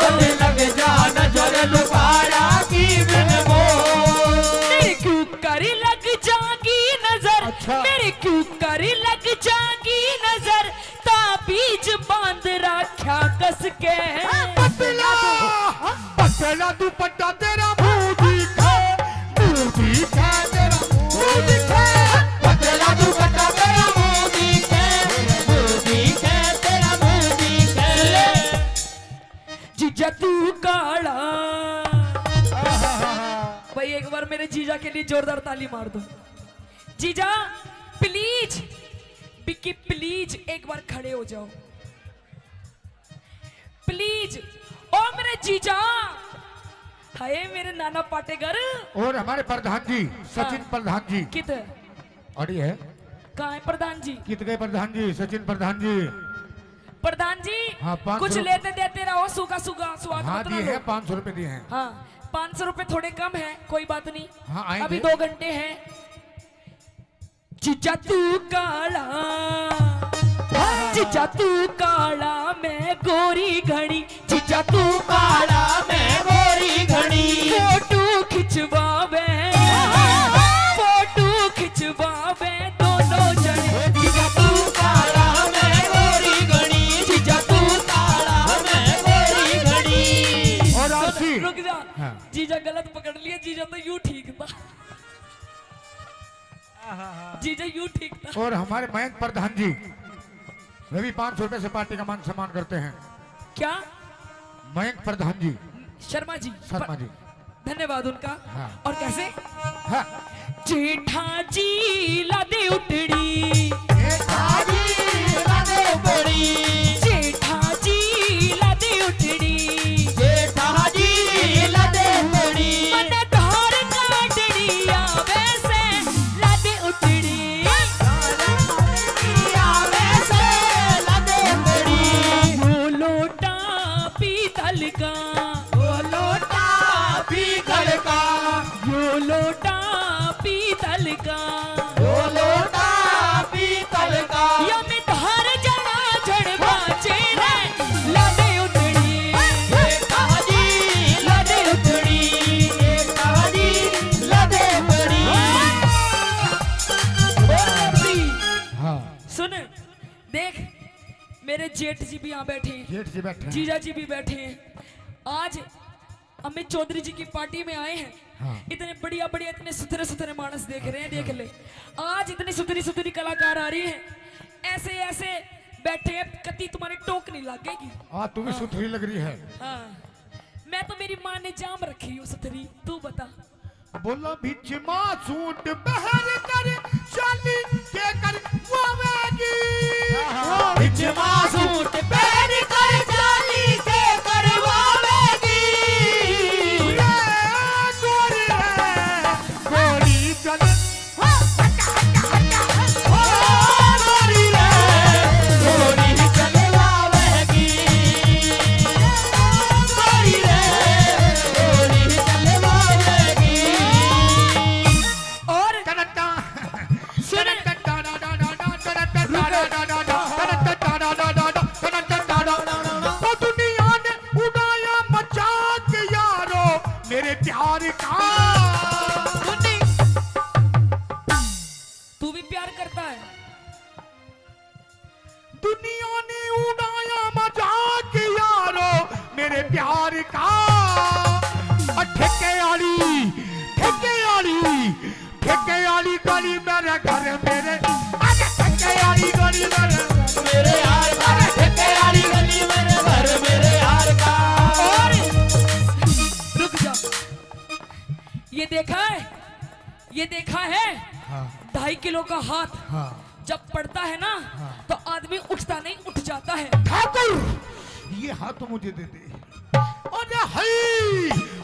कदी लग जा नजर लुम्भाड़ा की बिन बोल। मेरे क्यों करी लग जागी नजर, मेरे क्यों करी लग जागी नजर, ताबीज बांध रखा कस के। पतला पतला दुपट्टा तेरा मुंह दिखे, मुंह दिखे तेरा मुंह दिखे, पतला दुपट्टा तेरा मुंह दिखे, मुंह दिखे तेरा मुंह दिखे। जीजा तू काला। भाई एक बार मेरे जीजा के लिए जोरदार ताली मार दो। जीजा प्लीज, बिक्की प्लीज एक बार खड़े हो जाओ प्लीज। ओ मेरे जीजा, हाय मेरे नाना पाटेकर। और हमारे प्रधान जी सचिन प्रधान जी कित अड़ी है, कहाँ है प्रधान जी? कित गए प्रधान जी, सचिन प्रधान जी। प्रधान जी हाँ, 500 कुछ लेते देते रहो, सूखा सूखा स्वाद हाँ मत दिए लो। हैं, 500 रुपए दिए हैं। हाँ 500 रुपए थोड़े कम है, कोई बात नहीं। हाँ, आएंगे। अभी 2 घंटे हैं। जीजा तू काला, जीजा तू काला, मैं गोरी घड़ी, जीजा तू काला, मैं गोरी घड़ी। फोटो खिंचवावे, फोटो खिंचवावे दोनों जने, जीजा तू काला, मैं गोरी घड़ी, जीजा तू काला, मैं गोरी घड़ी। और आरसी रुक जा, हाँ। जीजा गलत पकड़ लिया, जीजा तो यूं ठीक था, जीजा यूं ठीक था। और हमारे मयंक प्रधान जी वे भी 500 रुपए से पार्टी का मान सम्मान करते हैं। क्या? मयंक प्रधान जी, शर्मा जी, शर्मा जी, धन्यवाद उनका। हाँ। और कैसे? हाँ। जेठा जी लादे उतड़ी, जेठा जी लादे उतड़ी, जेठा जी लादे उतड़ी, जेठा जी लादे उतड़ी, मन धार काटड़ी आवे से लादे उतड़ी, आवे से लादे उतड़ी। वो लोटा पीतल का, वो लोटा पीतल का, वो लोटा पीतल का, वो लोटा पीतल का। या में धार जड़ा झड़ बाचे रे लादे उतड़ी, जेठा जी लादे उतड़ी, जेठा जी लादे उतड़ी। हाँ, सुन देख, मेरे जेठ जी भी यहाँ बैठे हैं, जेठ जी बैठे हैं। जीजा जी भी बैठे हैं। आज अमित चौधरी जी की पार्टी में आए हैं। हाँ। इतने बढ़िया बढ़िया, इतने सुथरे सुथरे मानस देख रहे हैं, देख ले। आज इतनी सुथरी सुथरी कलाकार आ रही है, ऐसे ऐसे बैठे हैं, कति तुम्हारे टोक नहीं लगेगी। हाँ तू भी सुथरी लग रही है। हाँ मैं तो मेरी माँ ने जाम रखी हूँ सुथरी, तू बता। बोला बिच सूट बहर कर शादी के कर वावेगी। बिच सूट पहन कर चाली के करवावेगी। गोरी है गोरी चल गोरी रे गोरी चलवावेगी। गोरी रे गोरी चलवावेगी। और दुनिया ने उड़ाया मजाक यारो मेरे प्यार का। तू भी प्यार करता है? दुनिया ने उड़ाया मजाक यारो मेरे प्यार का। ठेके वाली गली मेरे घर मेरे ठेके वाली गली मेरे यार का ठेके वाली गली मेरे घर मेरे यार का। और रुक जा, ये देखा है हाँ 2.5 किलो का हाथ हाँ जब पड़ता है ना तो आदमी उठता नहीं, उठ जाता है। ठाकुर ये हाथ तो मुझे दे दे। अरे हई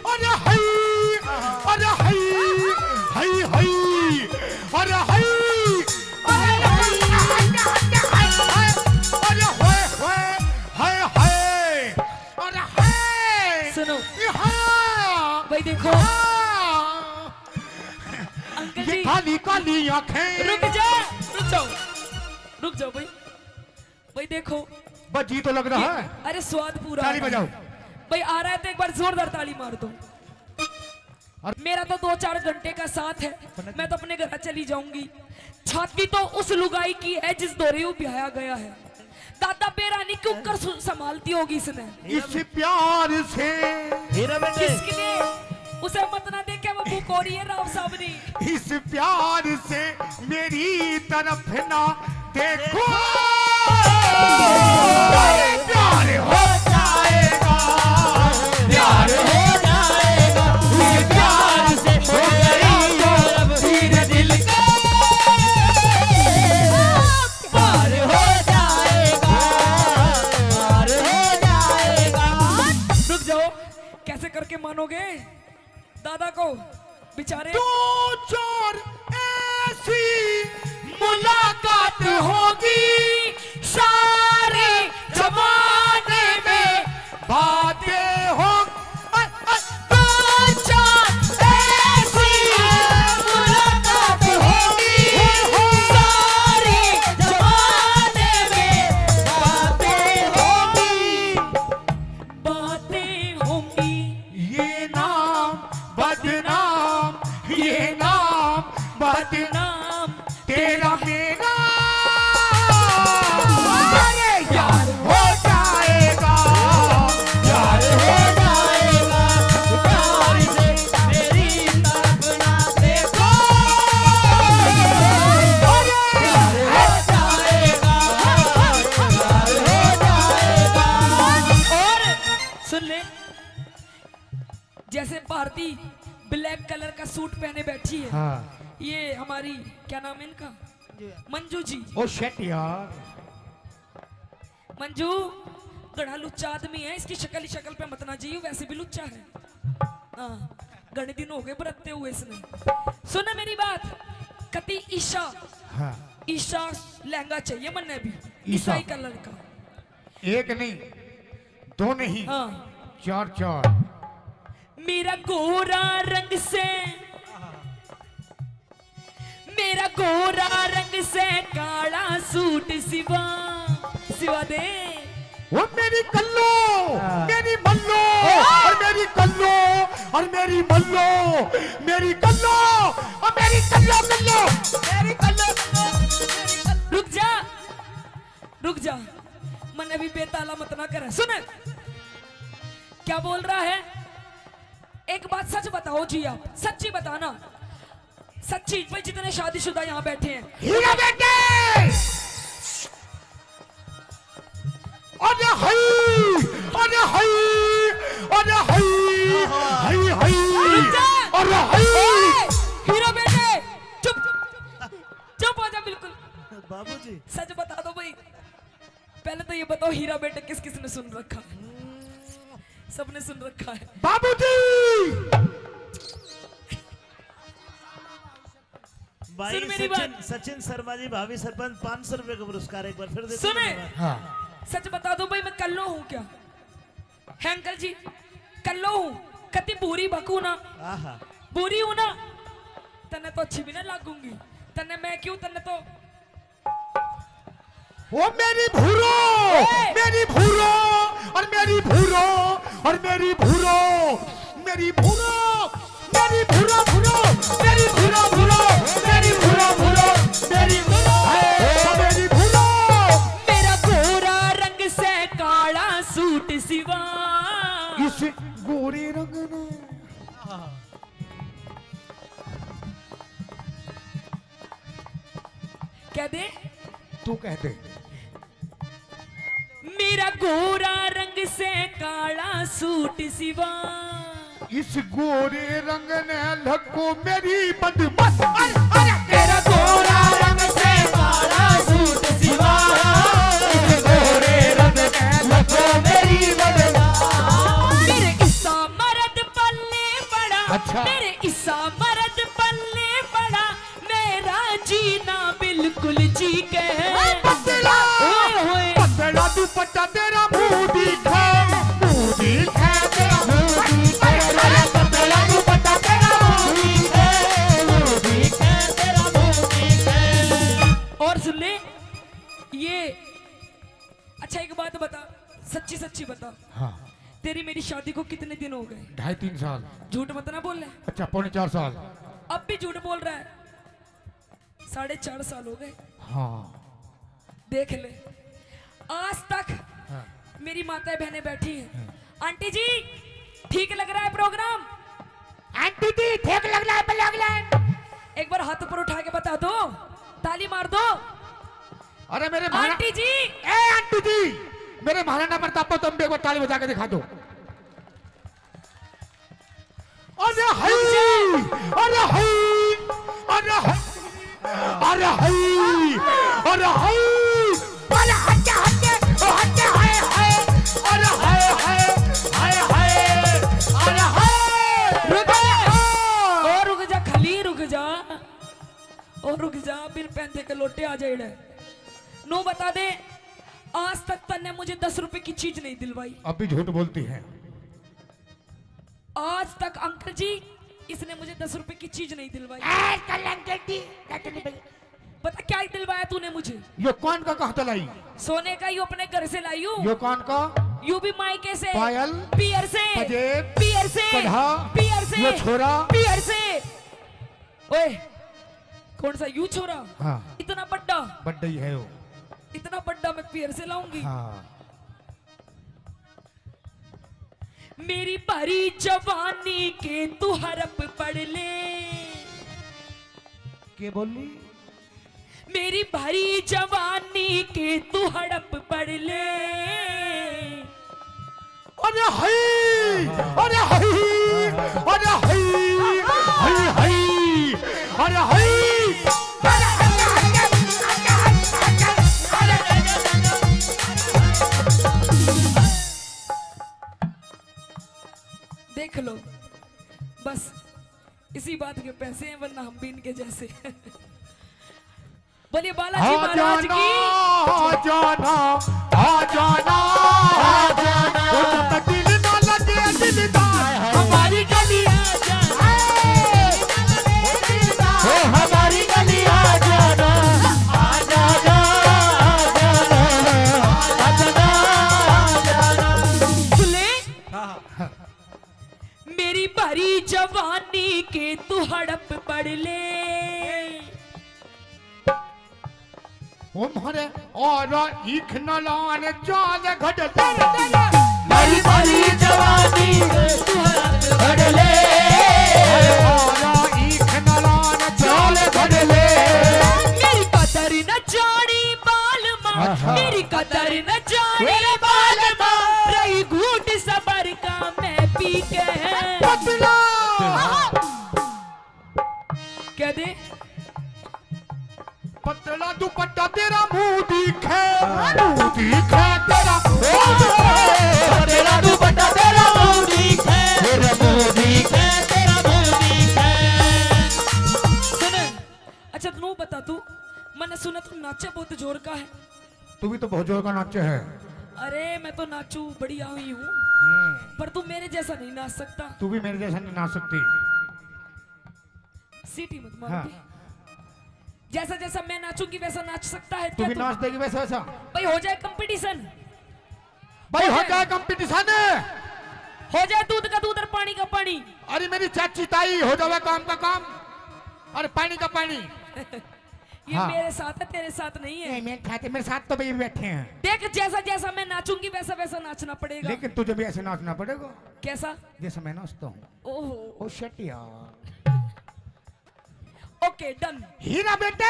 अरे हई अरे हई हई हई अरे हई अरे होए होए हाय हाय अरे हाय। सुनो हाँ भाई, देखो अंकल ये जी, काली काली आंखें। रुक जाओ भाई देखो बजी तो लग रहा है। अरे स्वाद पूरा ताली आ रहा है। बजाओ। भाई आ रहा है तो एक बार जोरदार ताली मार दो। मेरा तो 2-4 घंटे का साथ है, मैं तो अपने घर चली जाऊंगी। छाती तो उस लुगाई की है जिस दौरे वो ब्याया गया है। दादा बेरानी क्यों कर संभालती होगी इसने। इस प्यार से किसके लिए उसे मत ना देखे वो बुकोरी है राव साहब ने। इस प्यार से मेरी तरफ ना देखो। प्यार हो जाएगा प्यार हो जाएगा। ये प्यार से हो गई तो धीरे दिल के पार हो जाएगा पार हो जाएगा। रुक जाओ, कैसे करके मानोगे दादा को बेचारे। 2-4 ऐसी मुलाकात होगी सारे जमाने में बातें हो। 2-4 ऐसी मुलाकात होगी सारे जमाने में बातें होगी। बातें होंगी ये नाम बदनाम ये नाम बदनाम तेरा मेरा। अरे यार हो जाएगा प्यार हो जाएगा। प्यार से मेरी तरफ ना देखो। प्यार हो जाएगा प्यार हो जाएगा। और सुन ले, जैसे भारती ब्लैक कलर का सूट पहने बैठी है। हाँ ये हमारी क्या नाम है इनका, मंजू जी। ओ शेट यार मंजू गड़ा लुच्चा आदमी है, इसकी शक्ल पे मत ना जाइए, वैसे भी लुच्चा है। हाँ घने दिन हो गए बरतते हुए इसने। सुना मेरी बात, कति ईशा हाँ ईशा लहंगा चाहिए मन्ने भी ईशा। ईसाई कलर का। एक नहीं 2 नहीं हाँ 4 मेरा गोरा रंग से मेरा गोरा रंग से काला सूट सिवा दे। वो मेरी कल्लो मेरी मल्लो और मेरी कल्लो और मेरी मल्लो मेरी कल्लो और मेरी कल्लो कल्लो मेरी कल्लो। रुक जा मन अभी बेताला मत ना करे। सुन क्या बोल रहा है, एक बात सच बताओ जी, आप सच्ची बताना, सच्ची। भाई जितने शादीशुदा यहाँ बैठे हैं, हीरा बेटे हाय अरे हाय अरे हाय हाय हाय अरे हाय हीरो बेटे चुप चुप हो जा बिल्कुल। बाबूजी सच बता दो भाई, पहले तो ये बताओ हीरा बेटे किस किस ने सुन रखा है? सबने सुन रखा है। बाबूजी भाई सुन मेरी सचिन शर्मा जी भाभी सरपंच 500 रुपए का पुरस्कार एक बार फिर देते सुने। हैं। हाँ सच बता दो भाई, मैं कल्लो हूँ क्या? है अंकल जी, कल्लो हूँ कति बुरी बकू ना, आहा बुरी हूँ ना, तन्ने तो अच्छी भी ना लागूंगी, तन्ने मैं क्यों, तन्ने तो ओ मेरी भूरो मेरी भूरो और मेरी भूरो और मेरी भूरो मेरी भूरो मेरी भूरो भूरो मेरी भूरो भूरो मेरी भूरो भूरो मेरी भूरो मेरी भूरो मेरा गोरा रंग से काला सूट सिवा, इस गोरे रंग ने कह दे तू कह दे मेरा गोरा रंग से काला सूट सिवा, इस गोरे रंग ने लको मेरी बदमस्त तेरा गोरा रंग से काला सूट सिवा, इस गोरे रंग ने लको मेरी बदमस्त। मेरे ईसा मर्द पल्ले पड़ा, अच्छा। मेरे ईसा मर्द पल्ले पड़ा, मेरा जीना बिल्कुल जी के पतला पतला दुपट्टा तेरा मुंह दिखा तेरा मुंह दिखा पतला दुपट्टा तेरा मुंह दिखा तेरा मुंह दिखा। और सुन ले ये, अच्छा एक बात बता, सच्ची सच्ची बता, हाँ तेरी मेरी शादी को कितने दिन हो गए? 2.5-3 साल। झूठ मत ना बोल ले, अच्छा 4.5 साल। अब भी झूठ बोल रहा है। 4.5 साल हो गए। हाँ देख ले, आज तक हाँ। मेरी माताएं बहनें बैठी हैं। आंटी जी ठीक लग रहा है प्रोग्राम? आंटी जी ठीक लग रहा है। एक बार हाथ ऊपर उठा के बता दो, ताली मार दो। अरे मेरे आंटी जी, ए आंटी जी मेरे महाराणा प्रताप को तुम भी एक बार ताली बजा के दिखा दो। अरे हाय अरे हाय अरे हाय अरे हाय अरे हाय अरे हटे हटे हटे हाय हाय अरे हाय हाय हाय हाय अरे हाय रुक जा, और रुक जा, खाली रुक जा, और रुक जा, बिन पहनते के लोटे आ जाए। नो बता दे, आज तक तन्ने मुझे 10 रुपए की चीज नहीं दिलवाई। अब भी झूठ बोलती है। आज तक अंकल जी इसने मुझे 10 रुपए की चीज नहीं दिलवाई। बता क्या दिलवाया तूने मुझे? ये कौन का कहता लाई? सोने का, यू अपने घर से लाई हूँ। ये कौन का? यू भी मायके से, पायल, पियर से, पजेब, पियर से, कढ़ा, पियर से, ये छोरा, पियर से। ओए कौन सा यू छोरा? हाँ इतना बड्डा, बड्डा ही है वो। इतना बड्डा मैं पियर से लाऊंगी? हाँ मेरी भरी जवानी के तू हरप पढ़ ले। के बोली? मेरी भरी जवानी के तू हड़प पढ़ ले। अरे हाय अरे हाय अरे हाय हाय हाय अरे हाय देख लो, बस इसी बात के पैसे हैं, वरना हम भी इनके जैसे। बोलिए बालाजी महाराज की। आ जाना आ जाना आ जाना दिल ना लगे दिलदार हमारी गली आ जाना हमारी गली आ जाना आ जाना आ जाना आ जाना। सुने, मेरी भरी जवानी के तू हड़प पढ़ ले। ओ मारे और ईख न लान चाल घट मेरी भरी जवानी तू घड़ ले और ईख न लान चाल घट ले। मेरी कदर न जानी बाल माँ, मेरी कदर न जानी बाल कह दे पतला दुपट्टा तेरा मुंह दिखे, मुंह दिखे तेरा, तेरा दुपट्टा तेरा मुंह दिखे, तेरा मुंह दिखे, तेरा मुंह दिखे। सुन, अच्छा तू बता, तू मैंने सुना तू नाचे बहुत जोर का है। तू भी तो बहुत जोर का नाचे है। अरे मैं तो नाचू बढ़िया हुई हूँ, पर तू मेरे जैसा नहीं नाच सकता। तू भी मेरे जैसा नहीं नाच सकती। सीटी मत मार हाँ। दे। जैसा जैसा मैं नाचूंगी वैसा नाच सकता है तू क्या भी तू? नाच देगी वैसा वैसा। भाई हो जाए कंपटीशन, भाई हो जाए कंपटीशन। हो जाए दूध का दूध और पानी का पानी। अरे मेरी चाची ताई हो जाए काम का काम, अरे पानी का पानी। ये हाँ। मेरे साथ है, तेरे साथ नहीं है। मेरे साथ तो भाई बैठे हैं। देख जैसा जैसा मैं नाचूंगी वैसा वैसा नाचना पड़ेगा। लेकिन तुझे भी ऐसे नाचना पड़ेगा कैसा? जैसे मैं नाचता हूँ। ओहो ओ शिट यार। Okay done. हीरा बेटे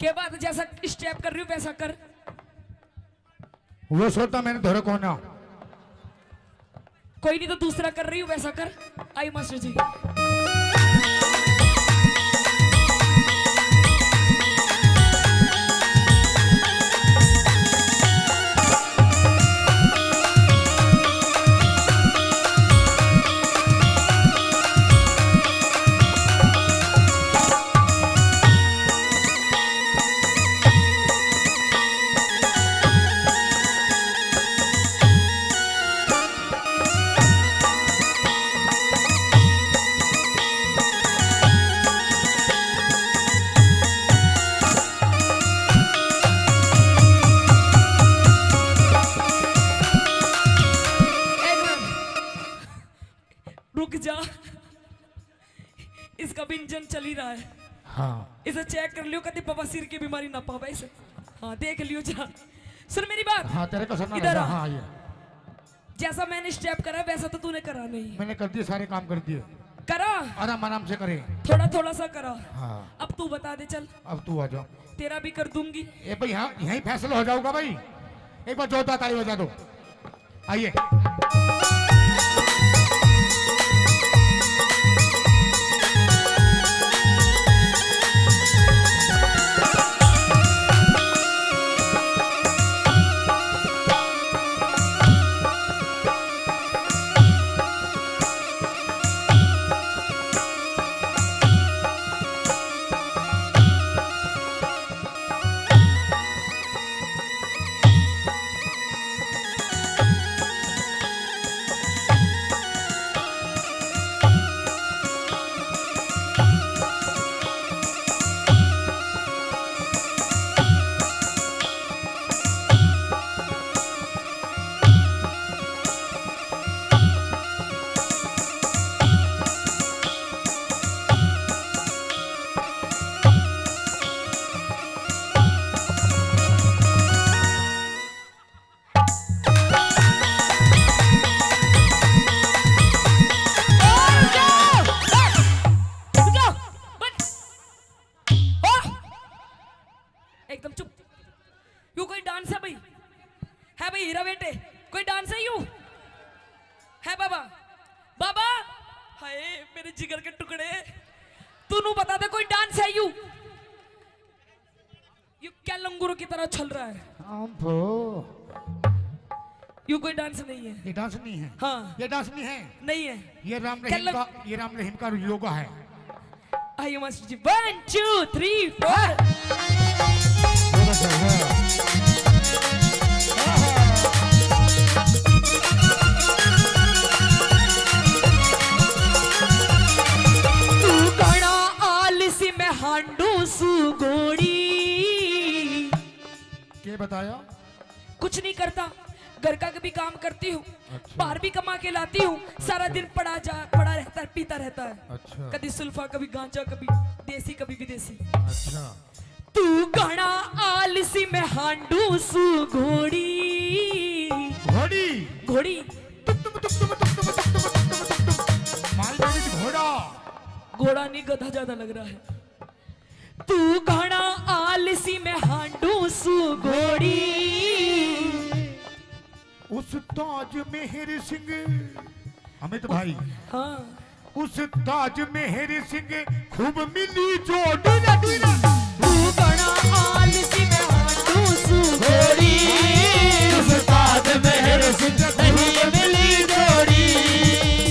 के बाद जैसा स्टेप कर रही हूँ वैसा कर। वो सोचता मैंने धोरे कौन है। कोई नहीं तो दूसरा कर रही हूँ वैसा कर। आई मास्टर जी। रुक जा, इसका भी इंजन चल ही रहा है। हाँ। इसे चेक कर लियो कभी बवासीर की बीमारी ना पावे इसे। हाँ देख लियो जा। सुन मेरी बात। हाँ तेरे को सुनना इधर रहेगा। आ। हाँ ये जैसा मैंने स्टेप करा वैसा तो तूने करा नहीं। मैंने कर दिए, सारे काम कर दिए। करा आराम आराम से करे। थोड़ा थोड़ा सा करा। हाँ। अब तू बता दे चल। अब तू आ जाओ। तेरा भी कर दूंगी। ए भाई हाँ यहीं फैसला हो जाऊंगा भाई। एक बार जोरदार ताली बजा दो। आइए। तू बता दे कोई डांस है यू क्या लंगूरों की तरह चल रहा है? यू कोई डांस नहीं है। ये डांस नहीं है। हाँ ये डांस नहीं है। नहीं है। ये राम रहीम का योगा है। आई मस्ट जी 1 2 3 4 तू गणा आलसी में हांडू सुगोड़ी। क्या बताया? कुछ नहीं करता, घर का कभी काम करती हूँ। अच्छा। बाहर भी कमा के लाती हूँ। अच्छा। सारा दिन पड़ा रहता है, पीता रहता है। अच्छा। कभी सुल्फा, कभी गांजा, कभी देसी, कभी विदेशी। अच्छा। तू गणा आलसी में हांडू सु घोड़ी। घोड़ी घोड़ी घोड़ा घोड़ा नहीं, गधा ज्यादा लग रहा है। तू घड़ा आलसी में हांडू सु घोड़ी। उस ताज मेहर सिंह अमित भाई, हाँ उस ताज मेहर सिंह खूब मिली जो डूना डूना। तू घड़ा आलसी में हांडू सु घोड़ी। उस ताज मेहर सिंह नहीं मिली जोड़ी।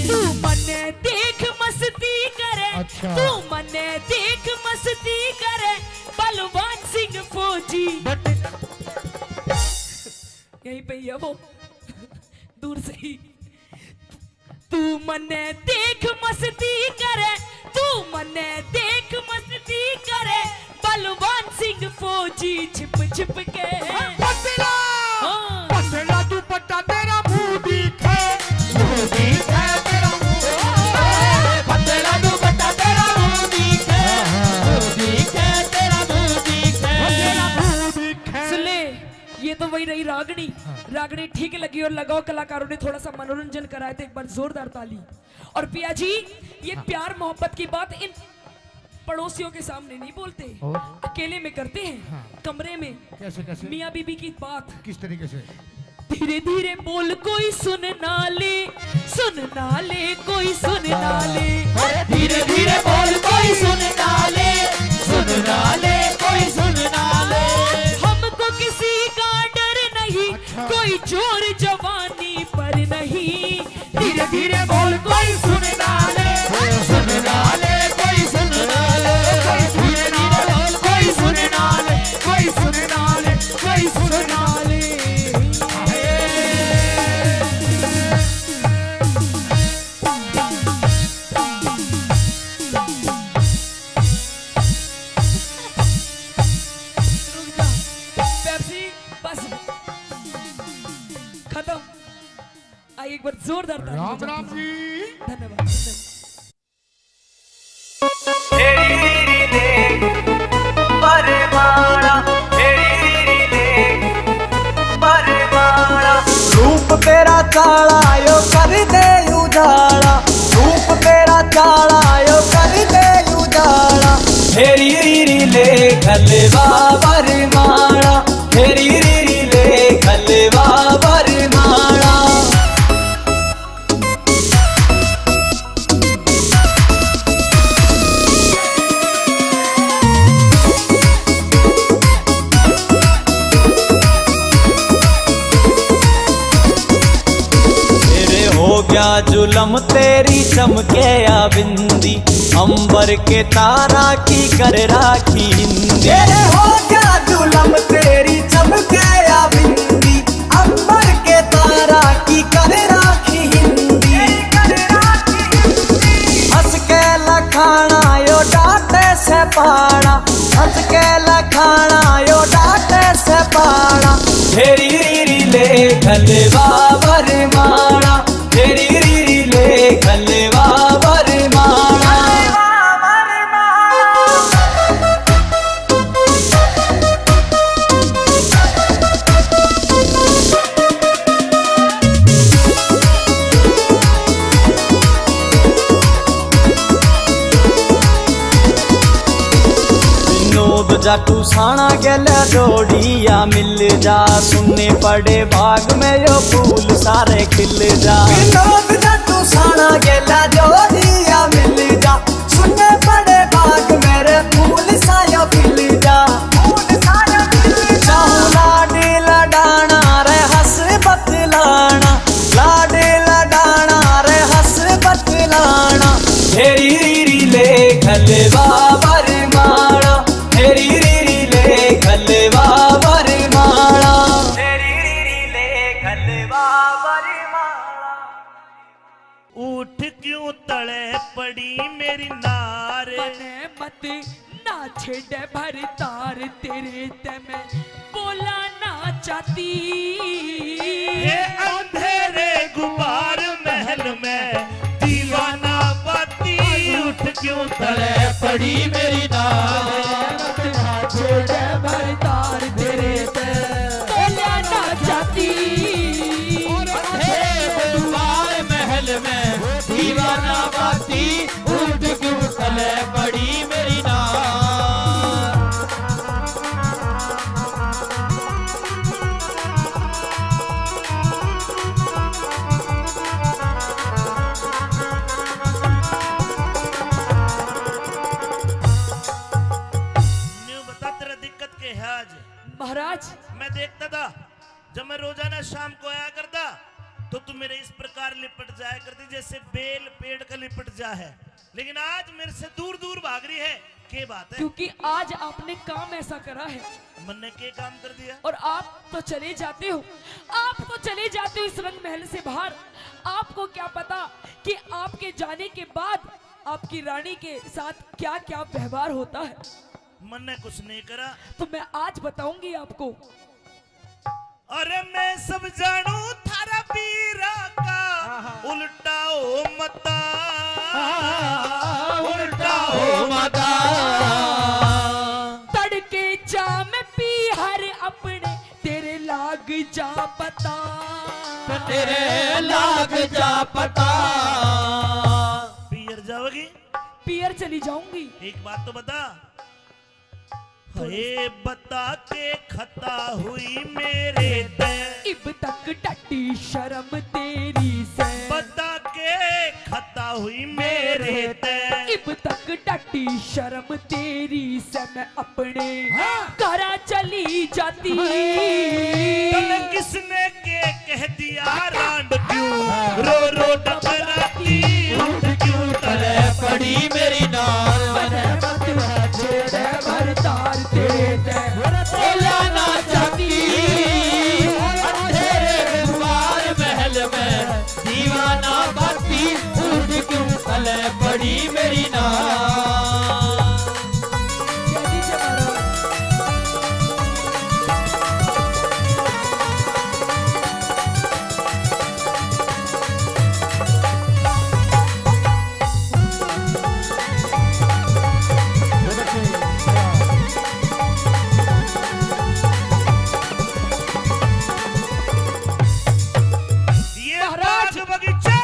तू मने देख मस्ती करे। अच्छा। तू मने देख मस्ती करे बलवान सिंह फौजी। यहीं पे ही है वो, दूर से ही। तू मने देख मस्ती करे, तू मने देख मस्ती करे बलवान सिंह फौजी छिप छिप के। पतला हाँ। पतला दुपट्टा तेरा मुंह दिखे, मुंह दिखे तेरा मुंह। पतला दुपट्टा तेरा मुंह दिखे, मुंह दिखे तेरा मुंह दिखे, तेरा मुंह दिखे। सुन ले, ये तो वही रही रागनी। रागनी ठीक लगी और लगाओ कलाकारों ने थोड़ा सा मनोरंजन कराया तो एक बार जोरदार ताली। और पिया जी, ये प्यार मोहब्बत की बात इन पड़ोसियों के सामने नहीं बोलते, अकेले में करते हैं। कमरे में। कैसे कैसे? मियाँ बीबी की बात किस तरीके से? धीरे धीरे बोल कोई सुन ना ले, सुन ना ले कोई सुन ना ले। धीरे धीरे बोल कोई सुन ना ले, सुन ना ले कोई सुन ना ले। हमको किसी का डर नहीं। अच्छा। कोई जोर जवानी पर नहीं। धीरे धीरे बोल कोई सुन ना ले, सुन ना ले कोई सुन ना ले। धीरे धीरे बोल कोई सुन ना ले, कोई सुन ना ले, कोई सुन ना ले। पेप्सी बस खत्म। आइए एक बार जोरदार ताली राम बजाते राम हैं। जी। धन्यवाद। रूप तेरा काला यो कर दे उजाला, रूप तेरा काला यो कर दे उजाला। हेरी रीरी ले खलवा बरमाड़ा, हेरी रीरी ले खलवा बरमाड़ा। हो गया जुलम तेरी चमके या बिंदी, अंबर के तारा की कर राखी हिंदी। हो गया जुलम तेरी चमके या बिंदी, अंबर के तारा की कर राखी हिंदी। हंस के लखाना यो डांटे से पाड़ा, हंस के लखाना यो डांटे से पाड़ा। हेरी रीरी ले खलवा बरमाड़ा, हेरी रीरी ले खलवा बरमाड़ा। विनोद जाटू साणा गेले जोड़िया मिल जा, सुनने पड़े बाग में यो फूल सारे खिल जा। विनोद जाटू साणा गेले जोड़िया मिल जा, सुनने पड़े बाग मत ना छेड़े भरतार तेरे ते मैं बोला ना चाहती। ये अंधेरे गुबार महल में दीवाना बाती उठ क्यों तले पड़ी मेरी नाल छेड़े भरतार तेरे ते बोला ना चाहती। दुआर महल में दीवाना बाती उठ क्यों तले पड़ी मेरी नाल। न्यू बता तेरा दिक्कत के है आज। महाराज मैं देखता था जब मैं रोजाना शाम को आया करता तो तू मेरे इस प्रकार लिपट जाया करती जैसे बेल पेड़ का लिपट जा है, लेकिन आज मेरे से दूर दूर भाग रही है। क्या बात है? क्योंकि आज आपने काम ऐसा करा है मैंने क्या काम कर दिया? और आप तो चले जाते हो, आप तो चले जाते हो इस रंग महल से बाहर। आपको क्या पता कि आपके जाने के बाद आपकी रानी के साथ क्या क्या व्यवहार होता है। मैंने कुछ नहीं करा। तो मैं आज बताऊंगी आपको। अरे मैं सब जानू थारा पीरा का उल्टा हो मता, उल्टा हो मता। तड़के जा में पी हर अपने तेरे लाग जा पता, तेरे लाग जा पता। पियर जाओगी? पियर चली जाऊंगी। एक बात तो बता, हे बता के खता हुई मेरे ते इब तक टटी शर्म तेरी से, बता के खता हुई मेरे ते इब तक टटी शर्म तेरी से मैं अपने घरा चली जाती। तने किसने के कह दिया रांड क्यों रो रो डबराती उठ क्यों तले पड़ी मेरी नाल छेड़े भरतार तेरे ते बोला ना चाहती। अंधेरे दुआर महल में दीवाना बाती उठ क्यों तले पड़ी मेरी नाल। जल्दी से मारो। ये बाग बगीचा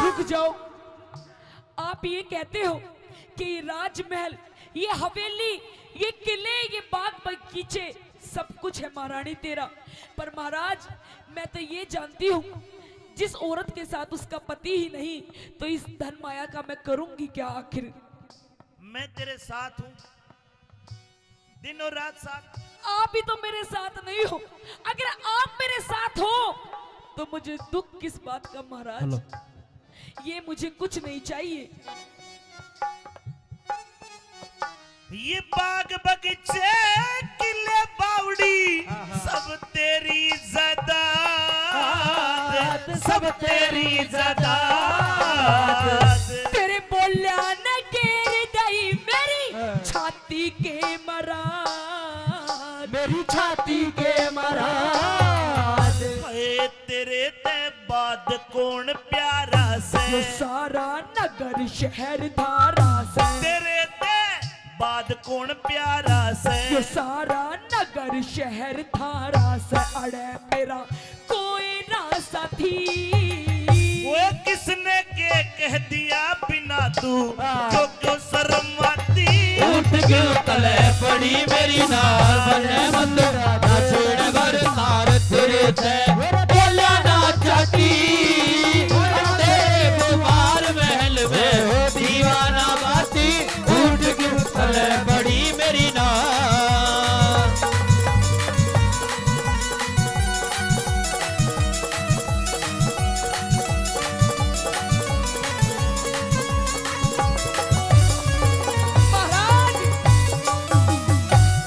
रुक जाओ। आप ये कहते हो कि ये राजमहल, ये हवेली, ये किले, ये बाग बगीचे सब कुछ है महारानी तेरा। पर महाराज मैं तो ये जानती हूँ जिस औरत के साथ उसका पति ही नहीं तो इस धन माया का मैं करूंगी क्या आखिर। मैं तेरे साथ हूँ, दिन और रात साथ। आप भी तो मेरे साथ नहीं हो। अगर आप मेरे साथ हो तो मुझे दुख किस बात का महाराज। ये मुझे कुछ नहीं चाहिए। ये बाग बगीचे किले बावड़ी सब तेरी ज़ादात, सब तेरी ज़ादात। तेरे बोलिया न गिर गई मेरी छाती के मराद, मेरी छाती के मराद। हाय तेरे ते बाद कौन प्यारा से, जो सारा नगर शहर धारा से, तेरे ते बाद कौन प्यारा से, जो सारा नगर शहर धारा से अड़े मेरा कोई ना साथी। वो किसने के कह दिया बिना तू जो क्यों शर्म आती उठ क्यों तले पड़ी मेरी नाल। बने मत ना छेड़ भरतार तेरे ते बोला ना चाहती। तेरे दुआर महल में दीवाना बाती उठ क्यों तले पड़ी मेरी नाल।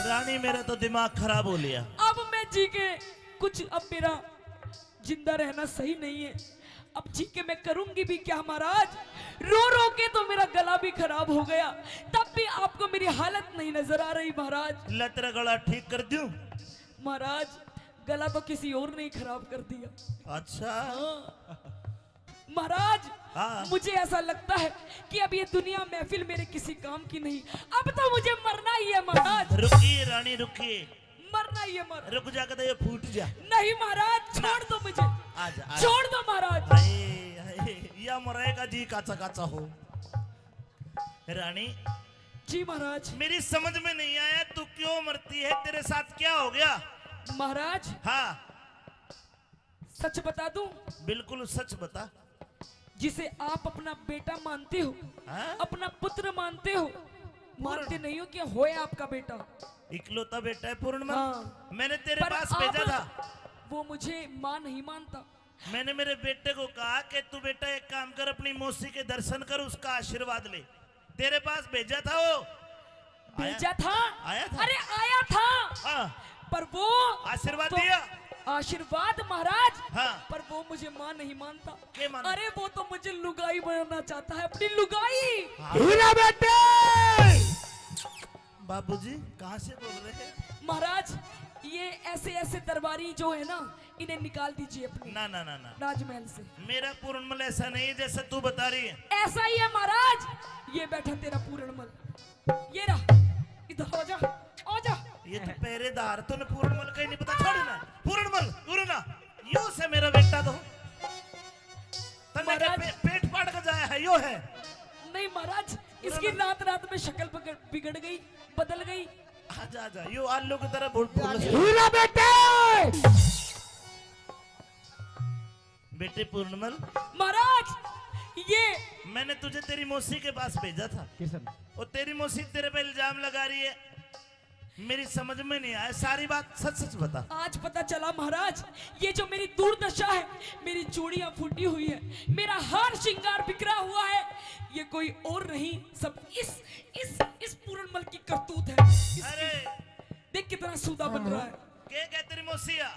रानी मेरा तो दिमाग खराब हो लिया। अब मैं जी के कुछ अब मेरा जिंदा रहना सही नहीं है। अब जी के मैं करूंगी भी क्या महाराज? रो रो के तो मेरा गला भी खराब हो गया, तब भी आपको मेरी हालत नहीं नजर आ रही महाराज। ला तेरा गला ठीक कर दूं? महाराज गला तो किसी और ने ही खराब कर दिया। अच्छा महाराज हाँ। मुझे ऐसा लगता है कि अब ये दुनिया महफिल मेरे किसी काम की नहीं, अब तो मुझे मरना ही है महाराज। रुकिए रानी रुकिए, मरना ही है महाराज। रुक जा के ये फूट जा। नहीं महाराज छोड़ दो मुझे, आजा छोड़ दो महाराज। हाय या मरेगा जी काचा काचा हो। रानी जी महाराज। मेरी समझ में नहीं आया तू क्यों मरती है, तेरे साथ क्या हो गया? महाराज हाँ सच बता दूं? बिल्कुल सच बता। जिसे आप अपना बेटा मानते हो, हाँ? अपना पुत्र मानते हो, मानते नहीं हो कि होए आपका बेटा। इकलौता बेटा है पूर्णिमा। हाँ। मैंने तेरे पर पास आप- भेजा था, वो मुझे मां नहीं मानता। मैंने मेरे बेटे को कहा कि तू बेटा एक काम कर, अपनी मौसी के दर्शन कर, उसका आशीर्वाद ले। तेरे पास भेजा था वो। भेजा था? आया था? अरे आया था। हाँ। पर वो आशीर्वाद तो- दिया? आशीर्वाद महाराज। हाँ। पर वो मुझे मां नहीं मानता। क्या मानता? अरे वो तो मुझे लुगाई बनाना चाहता है, अपनी लुगाई। हीरा बेटे, बाबूजी कहाँ से बोल रहे हैं? महाराज ये ऐसे ऐसे दरबारी जो है ना, इन्हें निकाल दीजिए अपने ना ना ना ना, राजमहल से। मेरा पूर्णमल ऐसा नहीं है जैसा तू बता रही है। ऐसा ही है महाराज। ये बैठा तेरा पूरणमल, ये रहा, इधर आ जा, आ जा। ये तो पहरेदार, तूने पूर्णमल कहीं नहीं पता। छोड़ ना पूर्णमल, पूर्णा यो से मेरा बेटा तो तने के पेट फाड़ के जाया है, यो है। नहीं महाराज, इसकी रात रात में शक्ल बिगड़ गई, बदल गई। आजा आजा, यो आलू की तरह भूल हीरा बेटे, बेटे पूर्णमल। महाराज ये मैंने तुझे तेरी मौसी के पास भेजा था। किशन और तेरी मौसी तेरे पे इल्जाम लगा रही है, मेरी समझ में नहीं आया। सारी बात सच सच बता। आज पता चला महाराज, ये जो मेरी दुर्दशा है, मेरी चूड़ियां फूटी हुई है, मेरा हार श्रृंगार बिखरा हुआ है, ये कोई और नहीं, सब इस पूरणमल की करतूत है। अरे देख कितना सूदा बन रहा है। क्या तेरी मौसिया?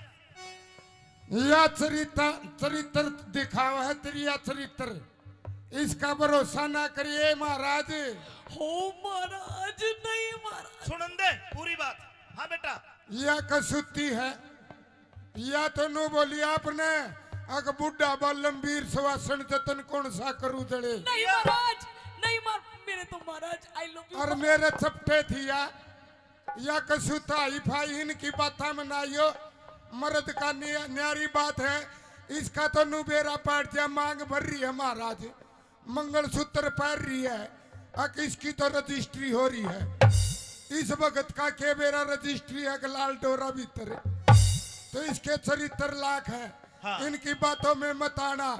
या चरित्र दिखावा है तेरी, या चरित्र, इसका भरोसा ना करिए महाराज। हो महाराज, नहीं महाराज। सुन दे पूरी बात। हाँ बेटा। या कसूती है, या तो नु बोली आपने अग बुढ़ा बालमवीर सुवासन जतन कौन सा करू जड़े। नहीं महाराज, नहीं मेरे तो महाराज आई लव यू। और मेरे चपटे थी या कसूता ही फाई, इनकी बात में ना यो मर्द का न्यारी बात है। इसका तो नुबेरा पाट जा मांग भर रही है महाराज, मंगलसूत्र पहन रही है, अक इसकी तो रजिस्ट्री हो रही है। इस वक्त का के बेरा रजिस्ट्री है कि लाल डोरा भीतर है, तो इसके चरित्र लाख है। हाँ। इनकी बातों में मत आना,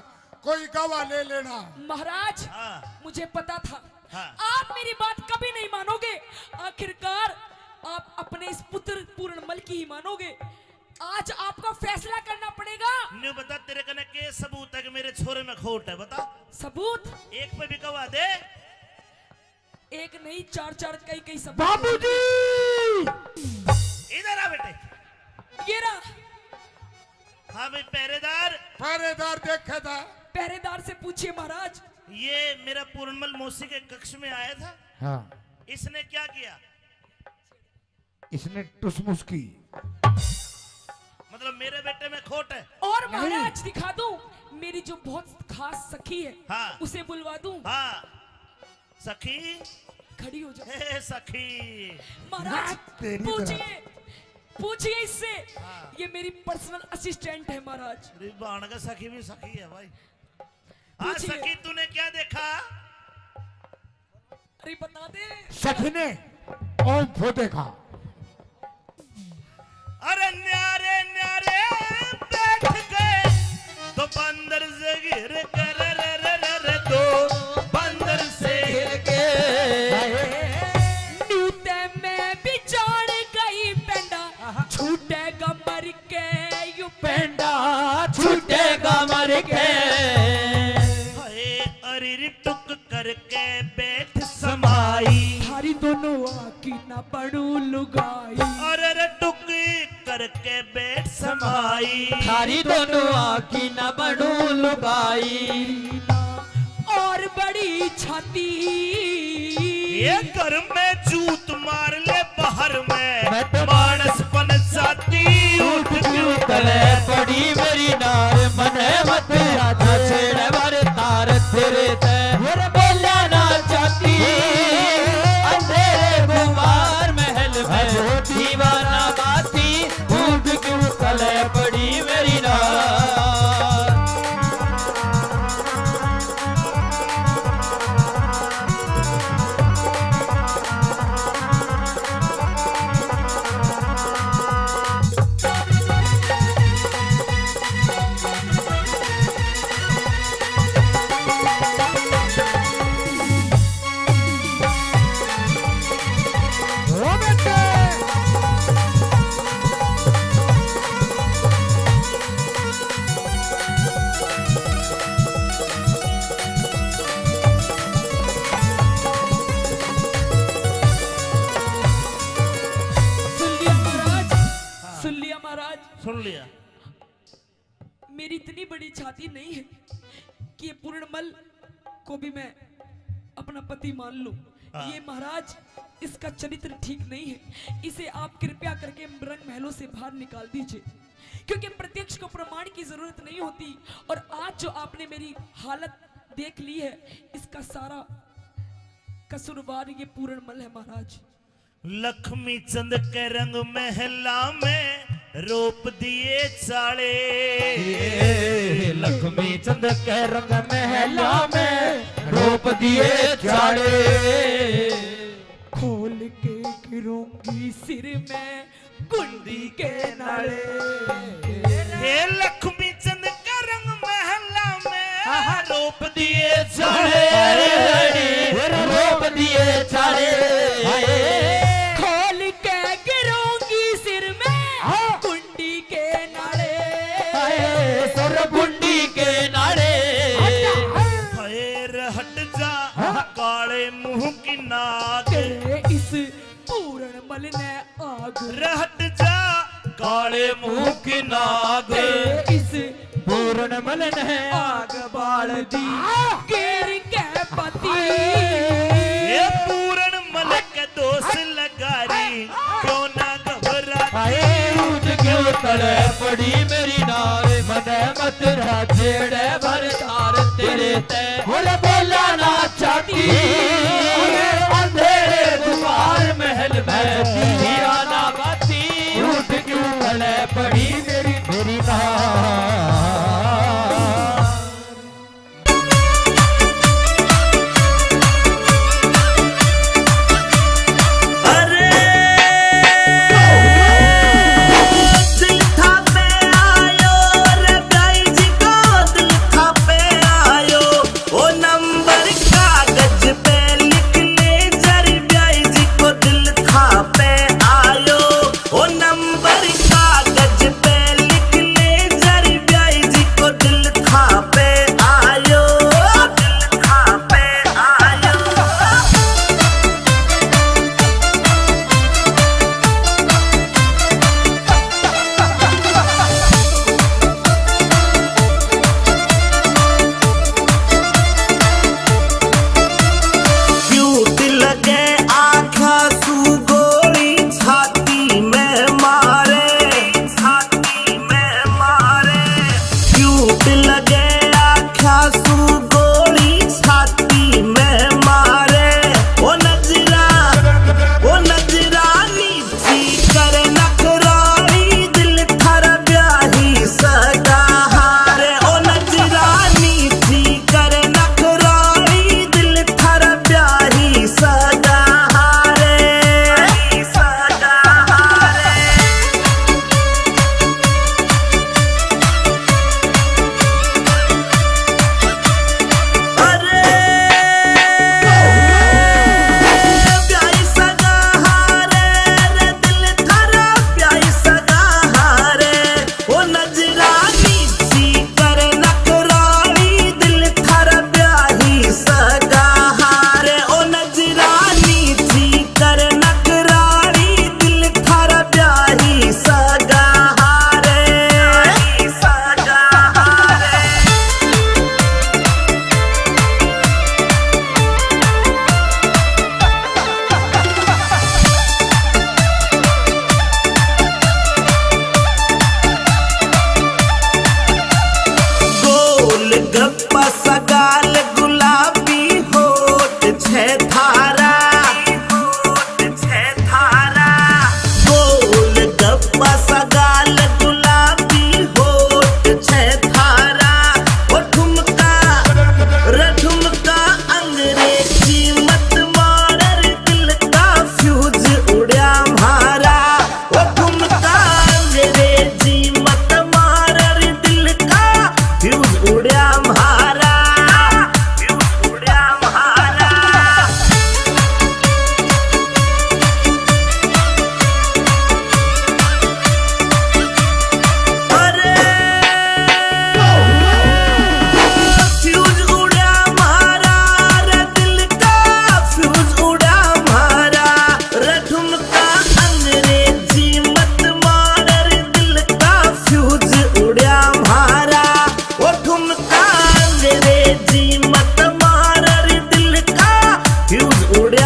कोई गवाह ले लेना। महाराज हाँ। मुझे पता था हाँ। आप मेरी बात कभी नहीं मानोगे, आखिरकार आप अपने इस पुत्र पूरणमल की ही मानोगे। आज आपको फैसला करना पड़ेगा। न्यू बता, तेरे कने के सबूत है कि मेरे छोरे में खोट है? बता। सबूत? एक पे भी गवाह दे। एक नहीं, चार चार कई सबूत। बाबूजी इधर आ बेटे। ये रहा। हाँ भाई पहरेदार। पहरेदार देखा था। पहरेदार से पूछिए महाराज। ये मेरा पूर्णमल मौसी के कक्ष में आया था। हाँ। इसने क्या किया? इसने टुसमुस की, मतलब मेरे बेटे में खोट है। और महाराज दिखा दूं, मेरी जो बहुत खास सखी है, हाँ। उसे बुलवा दूं। हाँ सखी खड़ी हो जाओ। हे सखी। महाराज तेरी पूछिए, पूछिए इससे। ये मेरी पर्सनल असिस्टेंट है महाराज। अरे बाण का सखी भी सखी है भाई। हाँ पूछिए। सखी तूने क्या देखा? अरे बता दे। सखी ने ओम फो देखा। अरे न्यारे न्यारे बैठ गए तो बंदर से गिर कर रे तो बंदर से गिर के न्यूते में बिछाड़ गई पेंडा, छूटेगा मर के यू पेंडा छूटेगा मर के। हाय अरे टुक करके बैठ समाई, थारी दोनों आकी ना पड़ू लुगाई। अरे टुक करके बैठ समाई। थारी दोनों आँखी न बनू लुगाई और बड़ी छाती ये घर में जूत मार ले बाहर में मैं तो मानस बन जाती उठ क्यों तले पड़ी मेरी नार मने मत राधा छेड़े बारे तार तेरे ते बोला ना चाहती अंधेरे गुमार महल में दीवाना बाती उठ क्यों तले पड़ी मेरी नार। सुन लिया। मेरी इतनी बड़ी छाती नहीं है कि ये पूर्णमल को भी मैं अपना पति मान लूं। ये महाराज इसका चरित्र ठीक नहीं है, इसे आप कृपया करके रंग महलों से बाहर निकाल दीजिए, क्योंकि प्रत्यक्ष को प्रमाण की जरूरत नहीं होती। और आज जो आपने मेरी हालत देख ली है, इसका सारा कसूरवार ये पूर्णमल है महाराज। लक्ष्मी चंद के रंग महला में रोप दिए चाले, लक्ष्मी चंद के रंग महला में रोप दिए चाले, खोल के गिरूंगी सिर में कुंडी के नाले। हे लक्ष्मी चंद के रंग महला में रोप दिए चाले, रोप दिए चाले, खोल के गिरूंगी सिर में कुंडी के नाले, सुर कुंडी के नाले। पैर हट जा काले मुंह की नाग, इस पूर्णमल ने आग हट जा काले मुंह की नाग, इस पूर्णमल ने आग बाल दी गिर के पति। ये पूर्णमल के दोष लगारी क्यों ना घबराती, उठ क्यों तले पड़ी मेरी नार मने मत छेड़े भर तार तेरे ते बोला ना चाहती अंधेरे दुआर महल में दीवाना बाती उठ क्यों तले पड़ी मेरी नार। नंबर कागज पे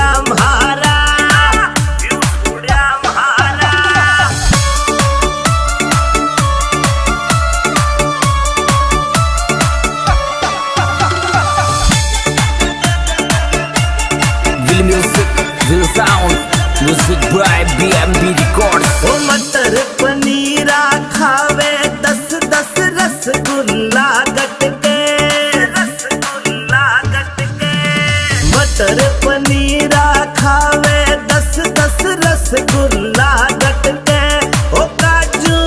उड़िया म्हारा उड़िया म्हारा Will music, will sound, music by BMB Records. ओ मटर पनीरा खावे 10-10 रसगुल्ला गट के रसगुल्ला गट के मटर पनीरा खावे 10-10 रसगुल्ला गट के ओ काजू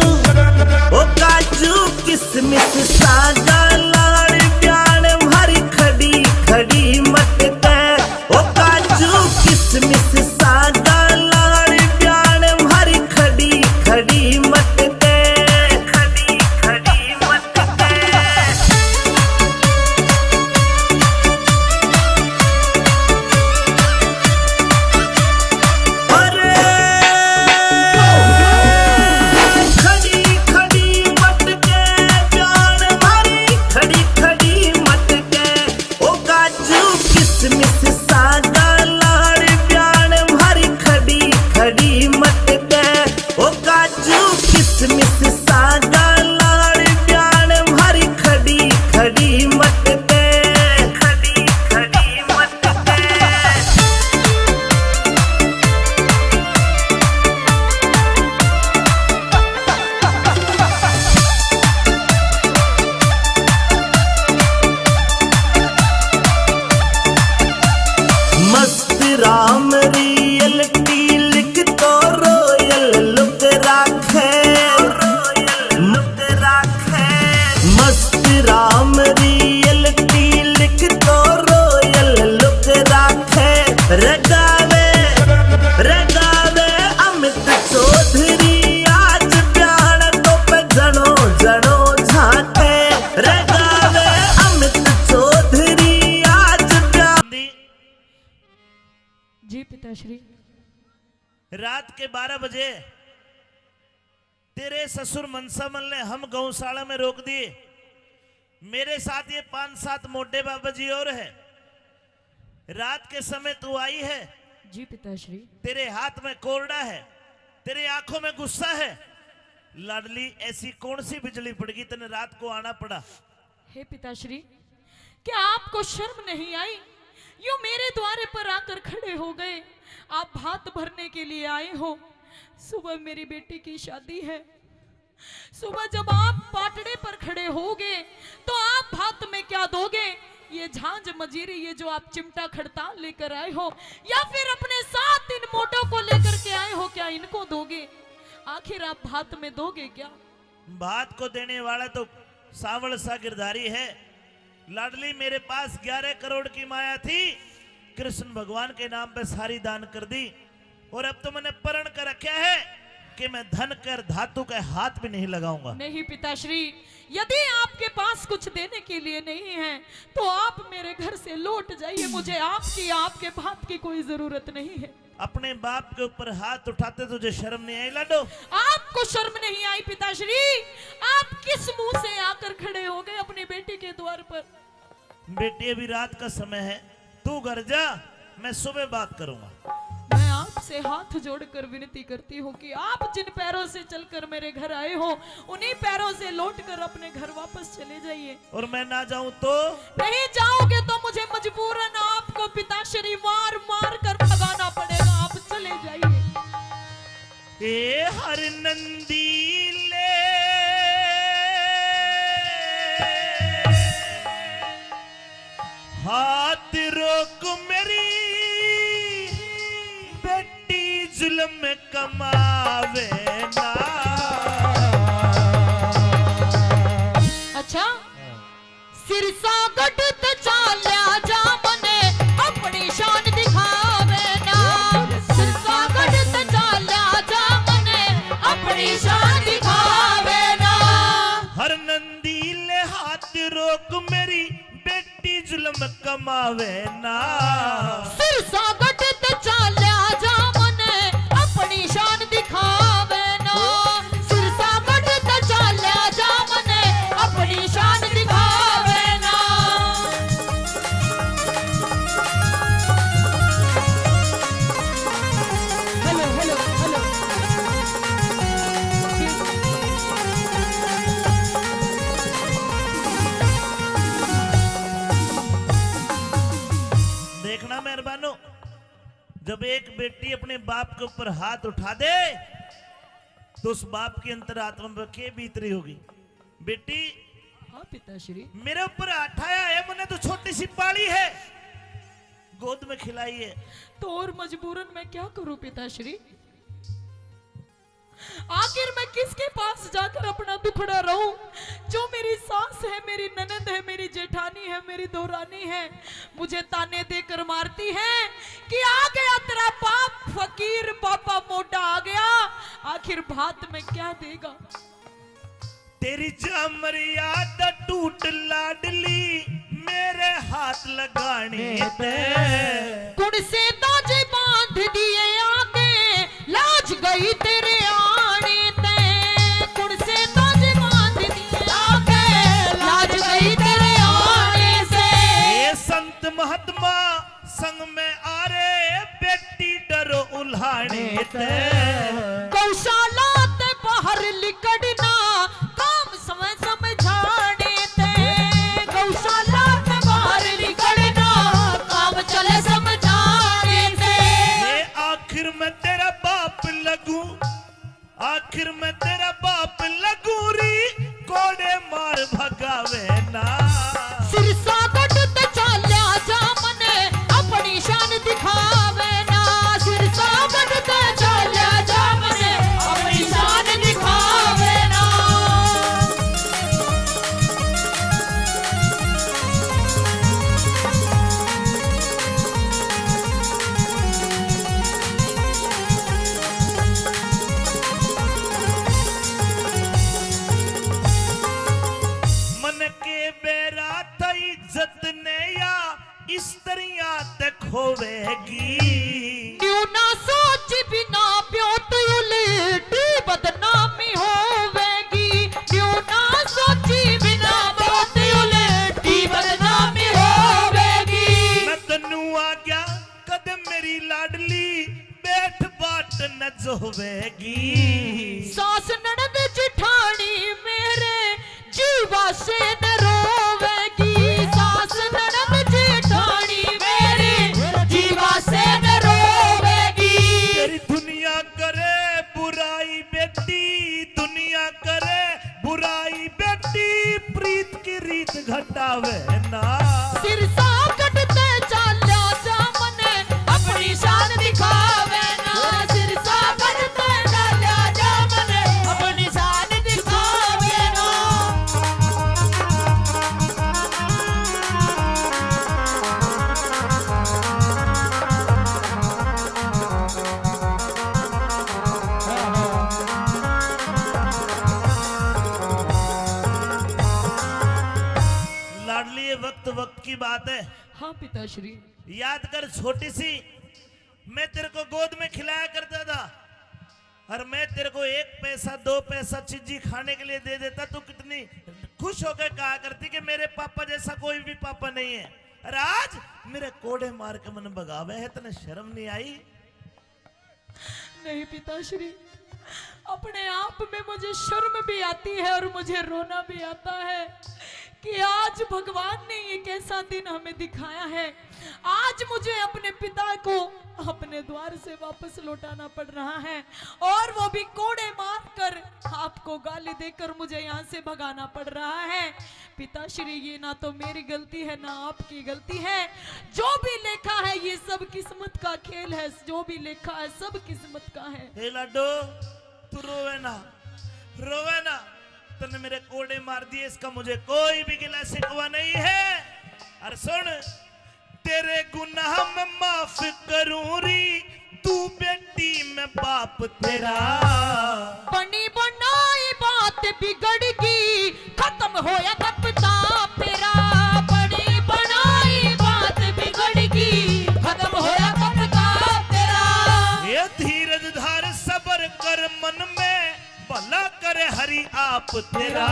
किसमिस सागा लाड़ प्याण भरी खड़ी खड़ी मटके ओ काजू किसमिस सागा लाड़ प्याण भरी खड़ी खड़ी मटके खड़ी खड़ी मटके खड़ी खड़ी मटके प्याण भरी खड़ी खड़ी मटके ओ काजू किसमिस सागा लाड़ प्याण भरी खड़ी खड़ी मटके ओ काजू किसमिस सागा लाड़ प्याण भरी खड़ी खड़ी मटके खड़ी खड़ी मटके मस्त राम रियलिटी लिख तो रोयल लुक राखे लुक राखे मस्त राम रियलिटी लिख तो रोयल लुक राखे रगावे रगावे अमित चौधरी आज प्यार तो पे जनो जनो झाके रगावे अमित चौधरी आज प्यार जी पिताश्री। रात के 12 बजे तेरे ससुर मनसामल ने हम गौशाला में रोक दिए। मेरे साथ ये 5-7 मोटे बाबा जी और है। रात के समय तू आई है। जी पिताश्री। तेरे हाथ में कोरडा है, तेरे आंखों में गुस्सा है। लाडली ऐसी कौन सी बिजली पड़गी तने रात को आना पड़ा? हे पिताश्री, क्या आपको शर्म नहीं आई? यूं मेरे द्वारे पर आकर खड़े हो गए। आप भात भरने के लिए आए हो। सुबह मेरी बेटी की शादी है। सुबह जब आप पाटड़े पर खड़े होगे तो आप भात में क्या दोगे? ये झांझ मजीरी, ये जो आप चिमटा खड़ताल लेकर आए हो, या फिर अपने साथ इन मोटों को लेकर के आए हो, क्या इनको दोगे? आखिर आप भात में दोगे क्या? भात को देने वाला तो सावल सा गिरधारी है। लाडली मेरे पास 11 करोड़ की माया थी, कृष्ण भगवान के नाम पे सारी दान कर दी। और अब तो मैंने प्रण कर रखा है कि मैं धन कर धातु के हाथ भी नहीं लगाऊंगा। नहीं पिताश्री, यदि आपके पास कुछ देने के लिए नहीं है तो आप मेरे घर से लौट जाइए। मुझे आपके बाप की कोई जरूरत नहीं है। अपने बाप के ऊपर हाथ उठाते तुझे शर्म नहीं आई लाडो? आपको शर्म नहीं आई पिताश्री? आप किस मुंह से आकर खड़े हो गए अपनी बेटी के द्वार पर? बेटी अभी रात का समय है, तू घर जा, मैं सुबह बात करूंगा। मैं आपसे हाथ जोड़कर विनती करती हूँ कि आप जिन पैरों से चलकर मेरे घर आए हो, उन्हीं पैरों से लौटकर अपने घर वापस चले जाइए। और मैं ना जाऊं तो? नहीं जाओगे तो मुझे मजबूरन आपको पिताश्री मार मार कर भगाना पड़ेगा। आप चले जाइए। ए हर नंदी ले हाथ रोक मेरी बेटी जुल्म कमावे ना। अच्छा, सिरसा गढ़ ते चाल्या जा मने अपनी शान दिखावे ना। सिरसा गढ़ ते चाल्या जा मने अपनी शान दिखावे ना। हर नंदी ले हाथ रोक मेरी बेटी जुल्म कमावे ना। सिरसा गढ़ ते चाल्या जा मने अपनी शान दिखावे ना। सिरसा गढ़ ते चाल्या जा मने अपनी शान दिखावे ना। एक बेटी अपने बाप के ऊपर हाथ उठा दे तो उस बाप की अंतरात्मा में क्या बीत रही होगी? बेटी हाँ पिताश्री। मेरे ऊपर हाथ आया है, मैंने तो छोटी सी पाली है, गोद में खिलाई है। तो और मजबूरन मैं क्या करूं पिताश्री? आखिर मैं किसके पास जाकर अपना दुखड़ा रहूं? जो मेरी सास है, मेरी ननद है, मेरी जेठानी है, मेरी दोरानी है, मुझे ताने देकर मारती है कि आ गया तेरा बाप फकीर, पापा मोटा आ गया, आखिर भात में क्या देगा? तेरी मर्यादा टूट लाडली, मेरे हाथ लगाने दे। कुड़ से ताजे बांध दिए आगे, लाज गई तेरे आने ते। कुड़ से ताजे बांध दिए आगे, लाज गई तेरे आने से। ये संत महात्मा संग में आ रे, बेटी डरो उल्हाने ते। गौशाला ते बाहर लिकड़ना, काम समय समझाने ते। गौशाला ते बाहर लिकड़ना, काम चले समझाने ते। ये आखिर में तेरा बाप लगू, आखिर में तेरा बाप लगू री, कोड़े मार भगावे ना। सिरसा गढ़ ते चाल्या जा मने, अपनी शान दिखावे ना। सिरसा गढ़ ते चाल्या जा मने, अपनी शान दिखावे ना। मन के बेरा था इज्जत ने या स्त्रियां ते खोवेगी। न्यू ना सोच बिना प्योत उलटी बदनामी होवेगी। न्यू ना सोची बिना प्योत उलटी बदनामी होवेगी। मैं तन्नू आ गया कदम मेरी लाडली, बैठ बाट न जोवेगी। सास ननद जिठानी मेरे जीवा से न रोवेगी। सास ननद जिठानी मेरे जीवा से न रोवेगी। तेरी दुनिया करे बुराई बेटी, दुनिया करे बुराई बेटी, प्रीत की रीत घटावे ना। सिरसा कटते चाल्या जा मने, अपनी शान दिखावे ना। सिरसा कटते चाल्या जा मने, अपनी शान दिखावे ना। लाडली ये वक्त वक्त की बात है। हाँ पिताश्री। याद कर छोटी सी, मैं तेरे को गोद में खिलाया करता था, और मैं तेरे को 1 पैसा 2 पैसा चीजी खाने के लिए दे देता, तो कितनी खुश होकर कहा करती कि मेरे पापा जैसा कोई भी पापा नहीं है। और आज मेरे कोड़े मार के मन भगावे है, तने शर्म नहीं आई? नहीं पिताश्री, अपने आप में मुझे शर्म भी आती है और मुझे रोना भी आता है कि आज भगवान ने ये कैसा दिन हमें दिखाया है। आज मुझे अपने पिता को अपने द्वार से वापस लौटाना पड़ रहा है, और वो भी कोड़े मारकर, आपको गाली देकर मुझे यहाँ से भगाना पड़ रहा है। पिताश्री, ये ना तो मेरी गलती है ना आपकी गलती है। जो भी लिखा है ये सब किस्मत का खेल है, जो भी लिखा है सब किस्मत का है। हे लाडो, तू रोवे ना, रोवे ना, तूने मेरे कोड़े मार दिए, इसका मुझे कोई भी गिला शिकवा नहीं है। और सुन, तेरे गुनाह में माफ करूं री, तू बेटी में बाप तेरा। बनी बनाई बात बिगड़गी, खत्म होया तब ताप तेरा। बनी बनाई बात बिगड़गी, खत्म होया तब ताप तेरा। ये धीरज धार सबर कर मन में, भला करे हरि आप तेरा।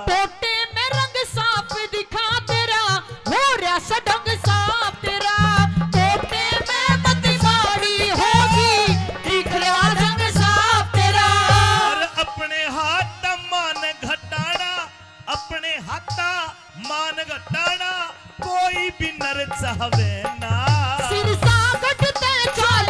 टोटे में रंग साफ दिखा तेरा, हो रहा सडंग साफ तेरा। टोटे में मती बाड़ी होगी, दिख रहा रंग साफ तेरा। और अपने हाथ मान घटाना, अपने हाथा मान घटाना, कोई भी नर चाहवे ना। सिरसा गढ़ ते चाल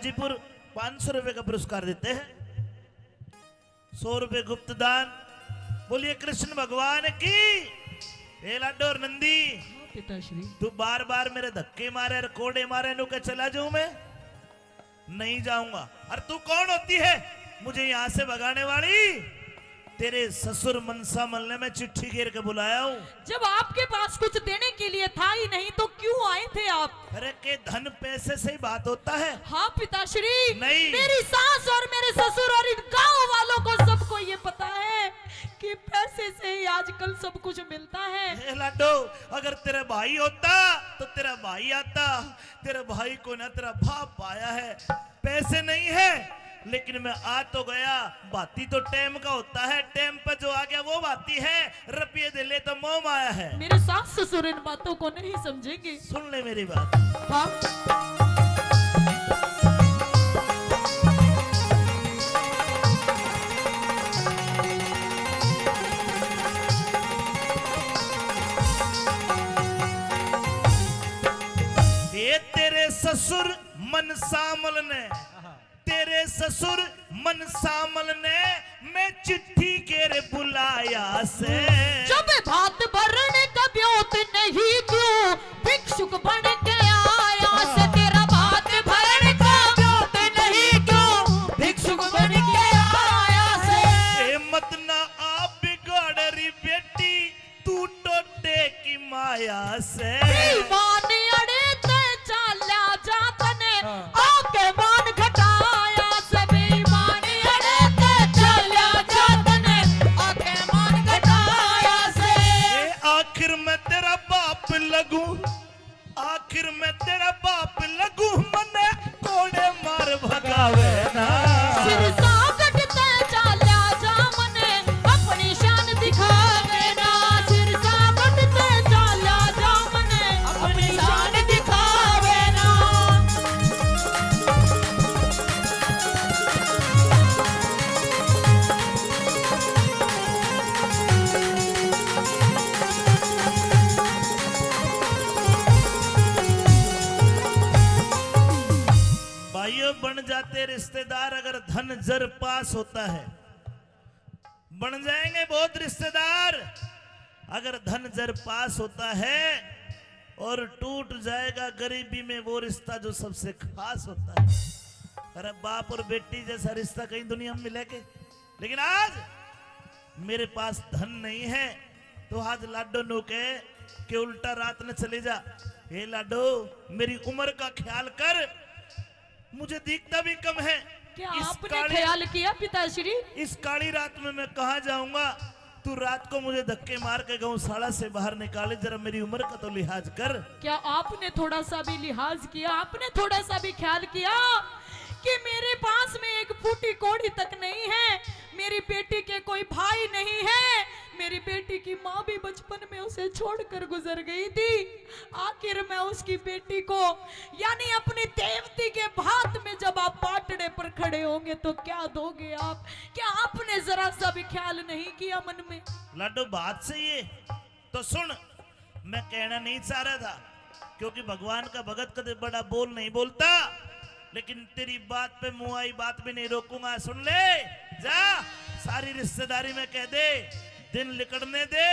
हाजीपुर 500 रुपए का पुरस्कार देते हैं, 100 रुपए गुप्त दान। बोलिए कृष्ण भगवान की। ए लाडो और नंदी, पिताश्री तू बार बार मेरे धक्के मारे और कोड़े मारे, नु के चला जाऊं मैं? नहीं जाऊंगा। और तू कौन होती है मुझे यहां से भगाने वाली? तेरे ससुर मनसा मल्ले में चिट्ठी घेर के बुलाया हूँ। जब आपके पास कुछ देने के लिए था ही नहीं तो क्यों आए थे आप? अरे के धन पैसे से ही बात होता है? हाँ पिताश्री, नहीं। मेरी सास और मेरे ससुर और इन गांव वालों को सबको ये पता है कि पैसे से ही आजकल सब कुछ मिलता है। लाडो, अगर तेरा भाई होता तो तेरा भाई आता। तेरे भाई को ना तेरा बाप आया है, पैसे नहीं है, लेकिन मैं आ तो गया। बाती तो टेम का होता है, टेम पे जो आ गया वो बाती है। रुपये दे ले तो मोह आया है। मेरे सास ससुर इन बातों को नहीं समझेंगे। सुन ले मेरी बात। हाँ? ये तेरे ससुर मनसामल ने, तेरे ससुर मनसामल ने मैं चिट्ठी के रे बुलाया से। जब भात भरने का ब्योत नहीं क्यों भिक्षुक बन के आया से। तेरा भात भरने का ब्योत नहीं क्यों भिक्षुक बन के आया से। ए मत ना आप बिगाड़ री बेटी, तू टोटे की माया से। मान अड़े ते चाल्या जातने आके मान घटाया से। बेईमान अड़े ते चाल्या जातने आके मान घटाया से। ए आखिर मैं तेरा बाप लगूं, आखिर मैं तेरा बाप लगूं, मने कोड़े मार भगावे ना। सिर साकट ते चाल्या जा मने अपनी शान दिखावे ना। सिर साकट ते चाल्या जा मने अपनी शान दिखावे ना। भाइयों, बन जाते रिश्तेदार अगर धन जर पास होता है। बन जाएंगे बहुत रिश्तेदार अगर धन जर पास होता है, और टूट जाएगा गरीबी में वो रिश्ता जो सबसे खास होता है। अरे बाप और बेटी जैसा रिश्ता कहीं दुनिया में मिले के? लेकिन आज मेरे पास धन नहीं है, तो आज लाडो नो के उल्टा रात न चले जा। हे लाडो, मेरी उम्र का ख्याल कर, मुझे दिखता भी कम है। क्या आपने ख्याल किया पिताश्री? इस काली रात में मैं कहाँ जाऊंगा? तू रात को मुझे धक्के मार के गौशाला से बाहर निकाले, जरा मेरी उम्र का तो लिहाज कर। क्या आपने थोड़ा सा भी लिहाज किया? आपने थोड़ा सा भी ख्याल किया कि मेरे पास में एक फूटी कोड़ी तक नहीं है, मेरी बेटी के कोई भाई नहीं है, मेरी बेटी की माँ भी बचपन में उसे छोड़कर गुजर गई थी। आखिर मैं उसकी बेटी को यानी अपनी देवती के भात में जब आप पाटड़े पर खड़े होंगे तो क्या दोगे आप? क्या आपने जरा सा भी ख्याल नहीं किया मन में? लाडो, बात सही है तो सुन, मैं कहना नहीं चाह रहा था, क्योंकि भगवान का भगत कदे बड़ा बोल नहीं बोलता, लेकिन तेरी बात पे मुंह आई बात भी नहीं रोकूंगा। सुन ले, जा सारी रिश्तेदारी में कह दे, दिन लिकड़ने दे,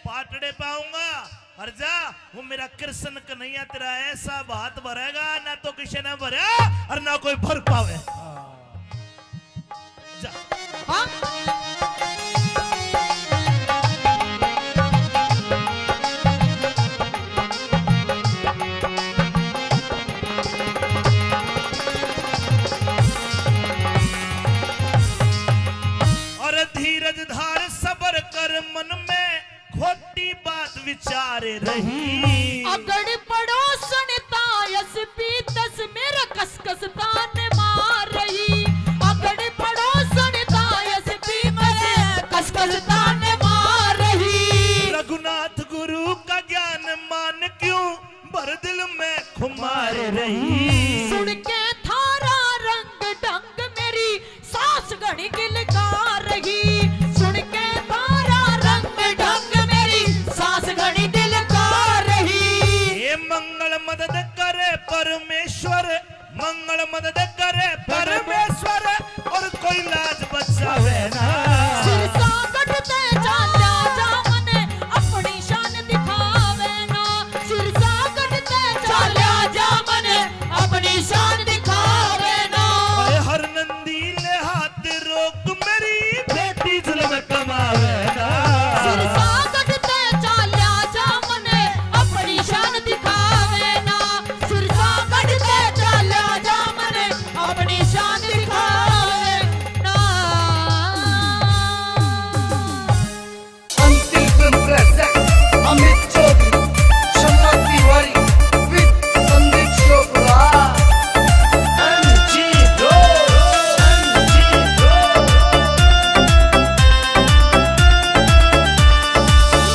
पाटड़े पाऊंगा। और जा, वो मेरा कृष्ण कन्हैया तेरा ऐसा बात भरेगा ना तो किसी ने भरा और ना कोई भर पावे। जा। धीरज धार सबर कर, मन में खोटी बात विचारे रही। अगड़ पड़ोसन तायस पीतस मेरा कसकस तान मार रही। अगड़ पड़ोसन तायस पीतस कसकस तान मार रही। रघुनाथ गुरु का ज्ञान मान क्यों भर दिल में खुमार रही। सुन के थारा रंग ढंग मेरी सास घड़ी गिलकार रही। सुन के थारा रंग ढंग मेरी सास घड़ी दिलकार रही। ये मंगल मदद करे परमेश्वर, मंगल मदद करे ना सिर सागट ते चाल्या जामने अपनी शान दिखावे ना सिर सागट ते चाल्या जामने अपनी शान दिखावे ना अरे हर नंदी ले हाथ रोक मेरी बेटी जुल्म कमावे ना सिर सागट ते चाल्या जामने अपनी शान दिखावे ना सिर सागट ते चाल्या जामने अपनी शान दिखावे ना अंतिम film present Amit Chaudhary Shamma Tiwari with Sandeep Chopra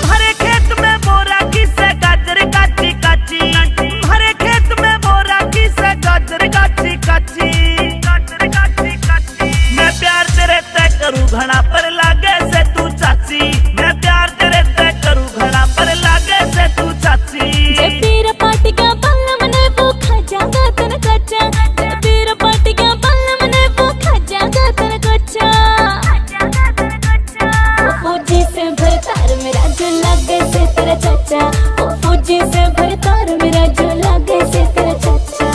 भरे खेत में बोरा किसे गाजर काची काची भरे खेत में बोरा किसे गाजर काची काची मैं प्यार तेरे तय करूं घड़ा पर लागे से तू चाची मैं प्यार तेरे तय करूं घड़ा पर लागे से तू चाची जब तेरा पार्टी का बल्ला मने वो खा जागा तन कच्चा जब तेरा पार्टी का बल्ला मने वो खा जागा तन कच्चा वो फौजी से भरतार मेरा जो लगे से तेरा चाचा वो फौजी से भरतार मेरा जो लगे से तेरा चाचा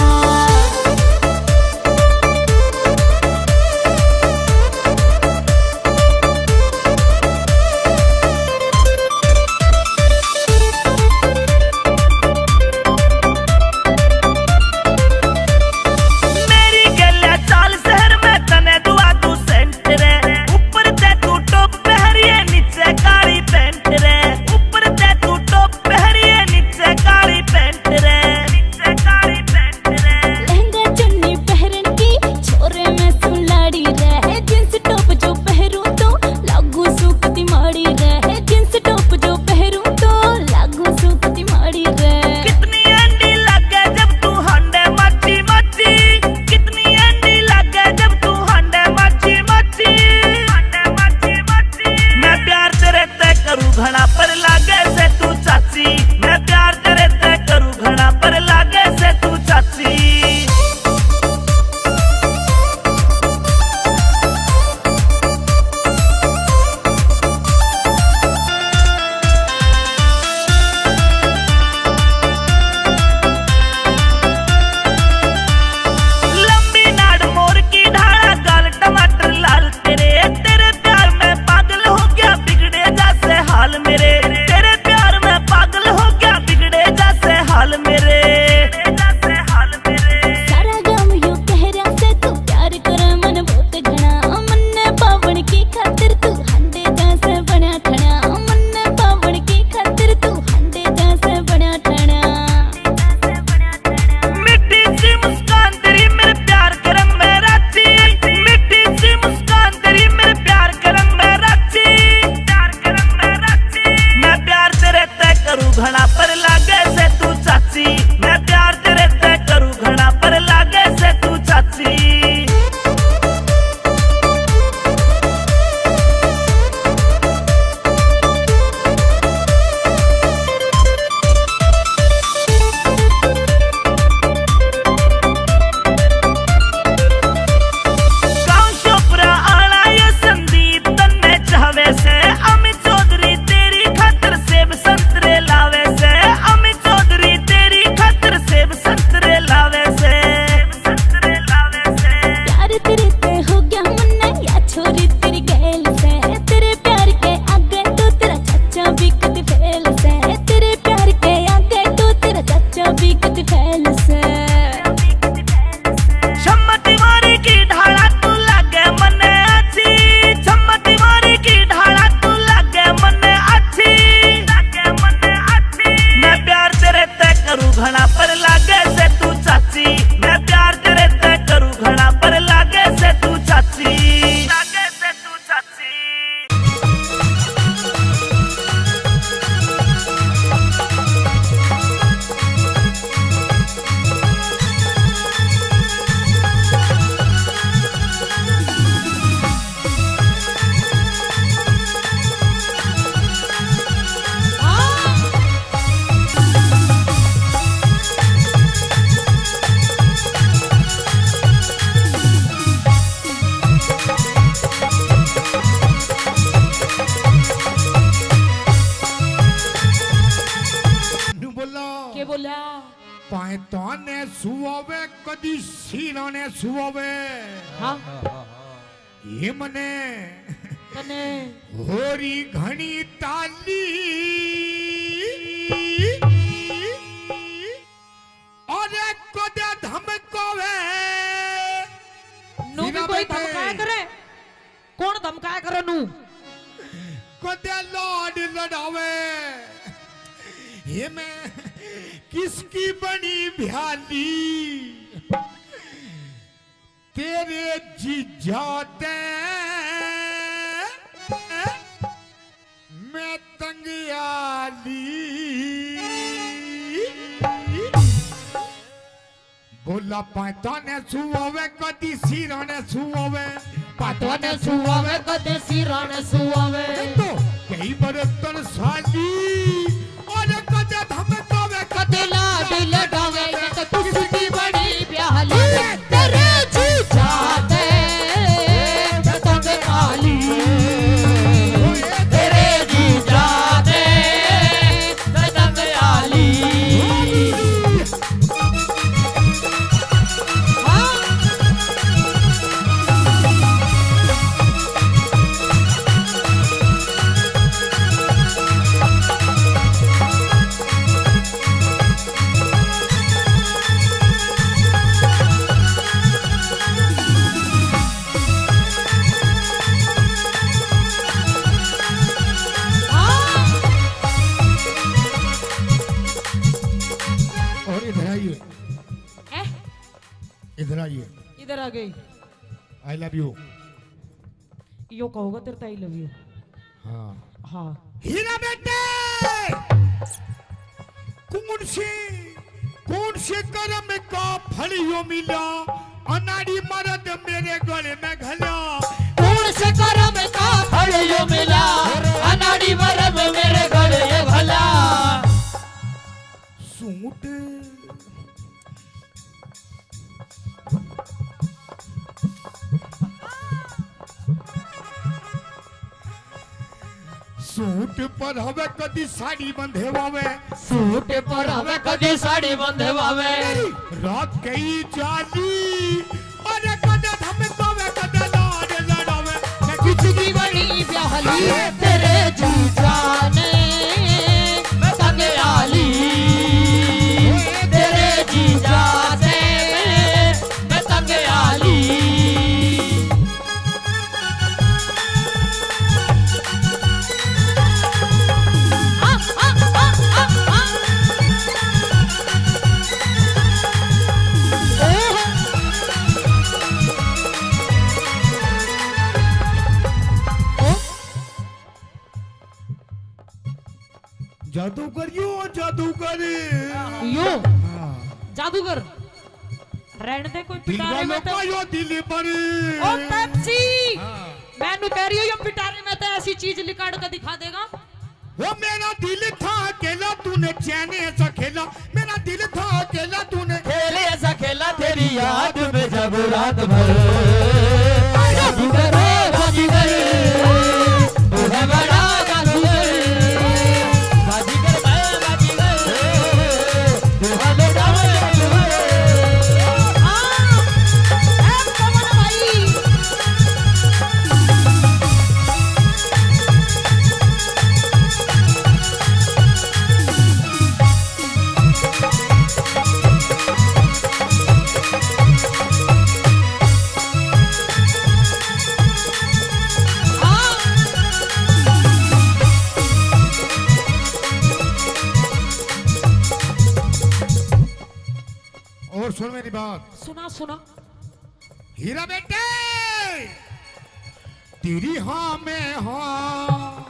પાયતાને સુવાવે કદી શીરાને સુવાવે हाँ એ મને तने હોરી ઘણી તાલી અરે કદે ધમકાવે नू भी कोई धमकाया करे कौन धमकाया करे नू कदे लाड लड़ावे ये मैं किसकी बनी भ्याली तेरे जीजाते मैं तंगियाली बोला पाता ने सुआवे कदी सीरा ने सुआवे पाता ने सुआवे कदे सिरा ने सुआवे तो कई बरतन साली और कदे धमकावे कदे लाड लड़ावे तो किसकी बड़ी प्याली तेरे जी जाते तंग काली तेरे जी जाते तंग काली और इधर आइए ए, इधर आइए इधर आ गई आई लव यू यो कहोगा तेरे आई लव यू हाँ हाँ हीरा बेटे कौन से कर्म का फल यो मिला अनाड़ी मर्द मेरे गले में घला कौन से करम का फल यो मिला अनाड़ी मरब मेरे गले ये भला सूट सूट पर हवे कदी साड़ी बंधे वावे सूट पर हमें कदी साड़ी बंधे वावे रात कई जाली और कदे धमकावे कदे लाड लड़ावे मैं किसकी बड़ी प्याली तेरे जी जाने मैं तंग आली तेरे जी जाने मैं तंग आली जादूगर यो जादूगर यो जादूगर रहने दे कोई दिल पिटारे वालों में का तो यो दिल पर ओ पेप्सी मैनू कह रही हूँ ये पिटारे में तो ऐसी चीज लिकाड़ कर दिखा देगा वो मेरा दिल था अकेला तूने चैन ऐसा खेला मेरा दिल था अकेला तूने खेले ऐसा खेला तेरी याद में जब रात भर जादूगर जादूगर तू है बड़ा जादूगर बाजीगर मैं बाजीगर तू है बड़ा जादूगर और सुन मेरी बात सुना सुना हीरा बेटे तेरी हाँ में हाँ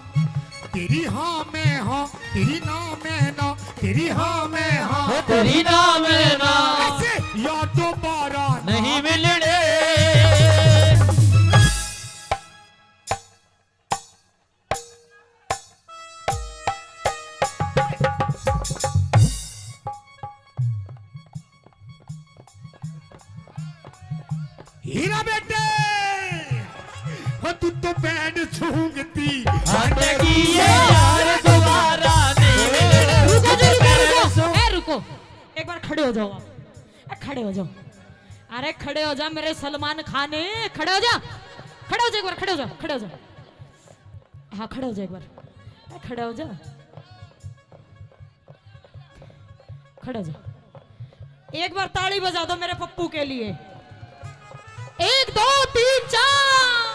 तेरी हाँ में हाँ तेरी ना में ना तेरी हाँ में हाँ तेरी नाम है ना ऐसे या दोबारा नहीं मिलने हीरा बेटे तू तो बैंड सूंघती हटगी ये यार दोबारा नहीं मिलने रुको जी रुको रुको ए रुको एक बार खड़े हो हो जाओ आप, खड़े हो जाओ। अरे खड़े हो जा मेरे सलमान खान, खड़े हो जा, खड़े हो जा एक बार, खड़े हो जा, खड़े हो जा। हाँ खड़े हो जा एक बार, खड़े हो जा, खड़े हो जा। एक बार ताली बजा दो मेरे पप्पू के लिए। 1 2 3 4।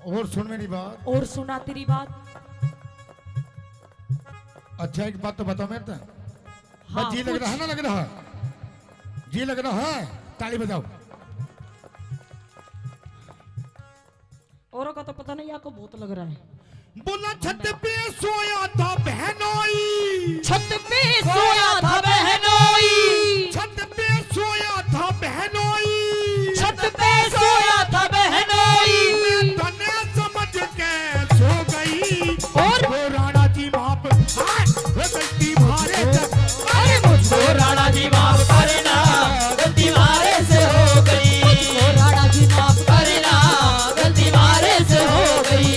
और सुन मेरी बात। और सुना तेरी बात। अच्छा एक बात तो बताओ मेरे तो, हाँ, जी लग रहा है ना, लग रहा है, जी लग रहा है, ताली बजाओ। औरों का तो पता नहीं, आपको बहुत लग रहा है। बोला छत पे सोया था बहनोई, छत पे सोया था बहनोई, छत पे सोया था बहनोई, छत पे सोया था बहनोई। मैं तने समझ के सो गई और वो राणा जी माप गलती मारे, अरे मुझको राणा जी माफ करना, गलती मारे से हो गई, मुझको राणा जी माफ करना, गलती मारे से हो गई।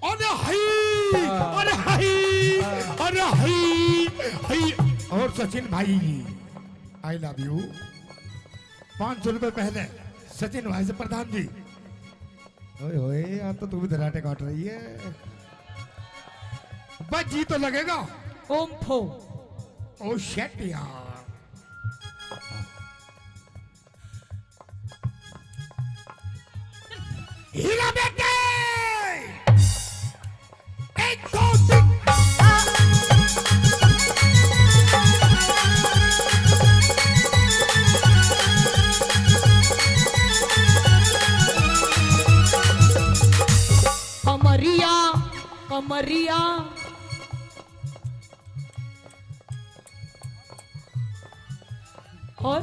अरे हाय, अरे हाय, अरे हाय, हाय। और सचिन भाई आई लव यू। 500 रुपए पहले सचिन भाई से प्रधान जी। ओए ओए आज तो तू भी धराटे काट रही है। बस जी तो लगेगा। ओम फो। ओ शेट यार। हीरा बेटे 1 2 3। कमरिया कमरिया और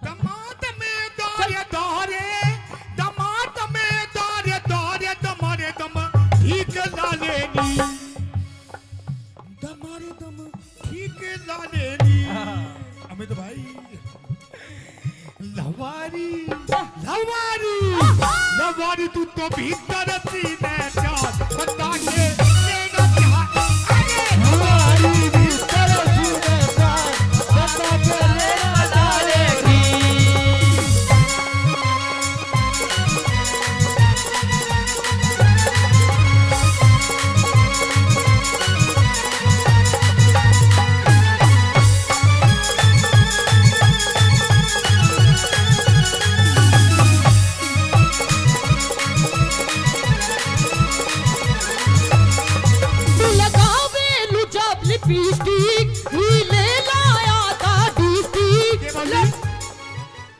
दमाद में दारे दारे, दमाद में दारे दारे, दमारे दम ठीक लालेनी, दमारे दम ठीक लालेनी। अमित भाई लवारी लवारी लवारी, तू तो भीतर सीने जान बता के लेना क्या। अरे लवारी भीतर सीने जान बता के लेना डालेगी।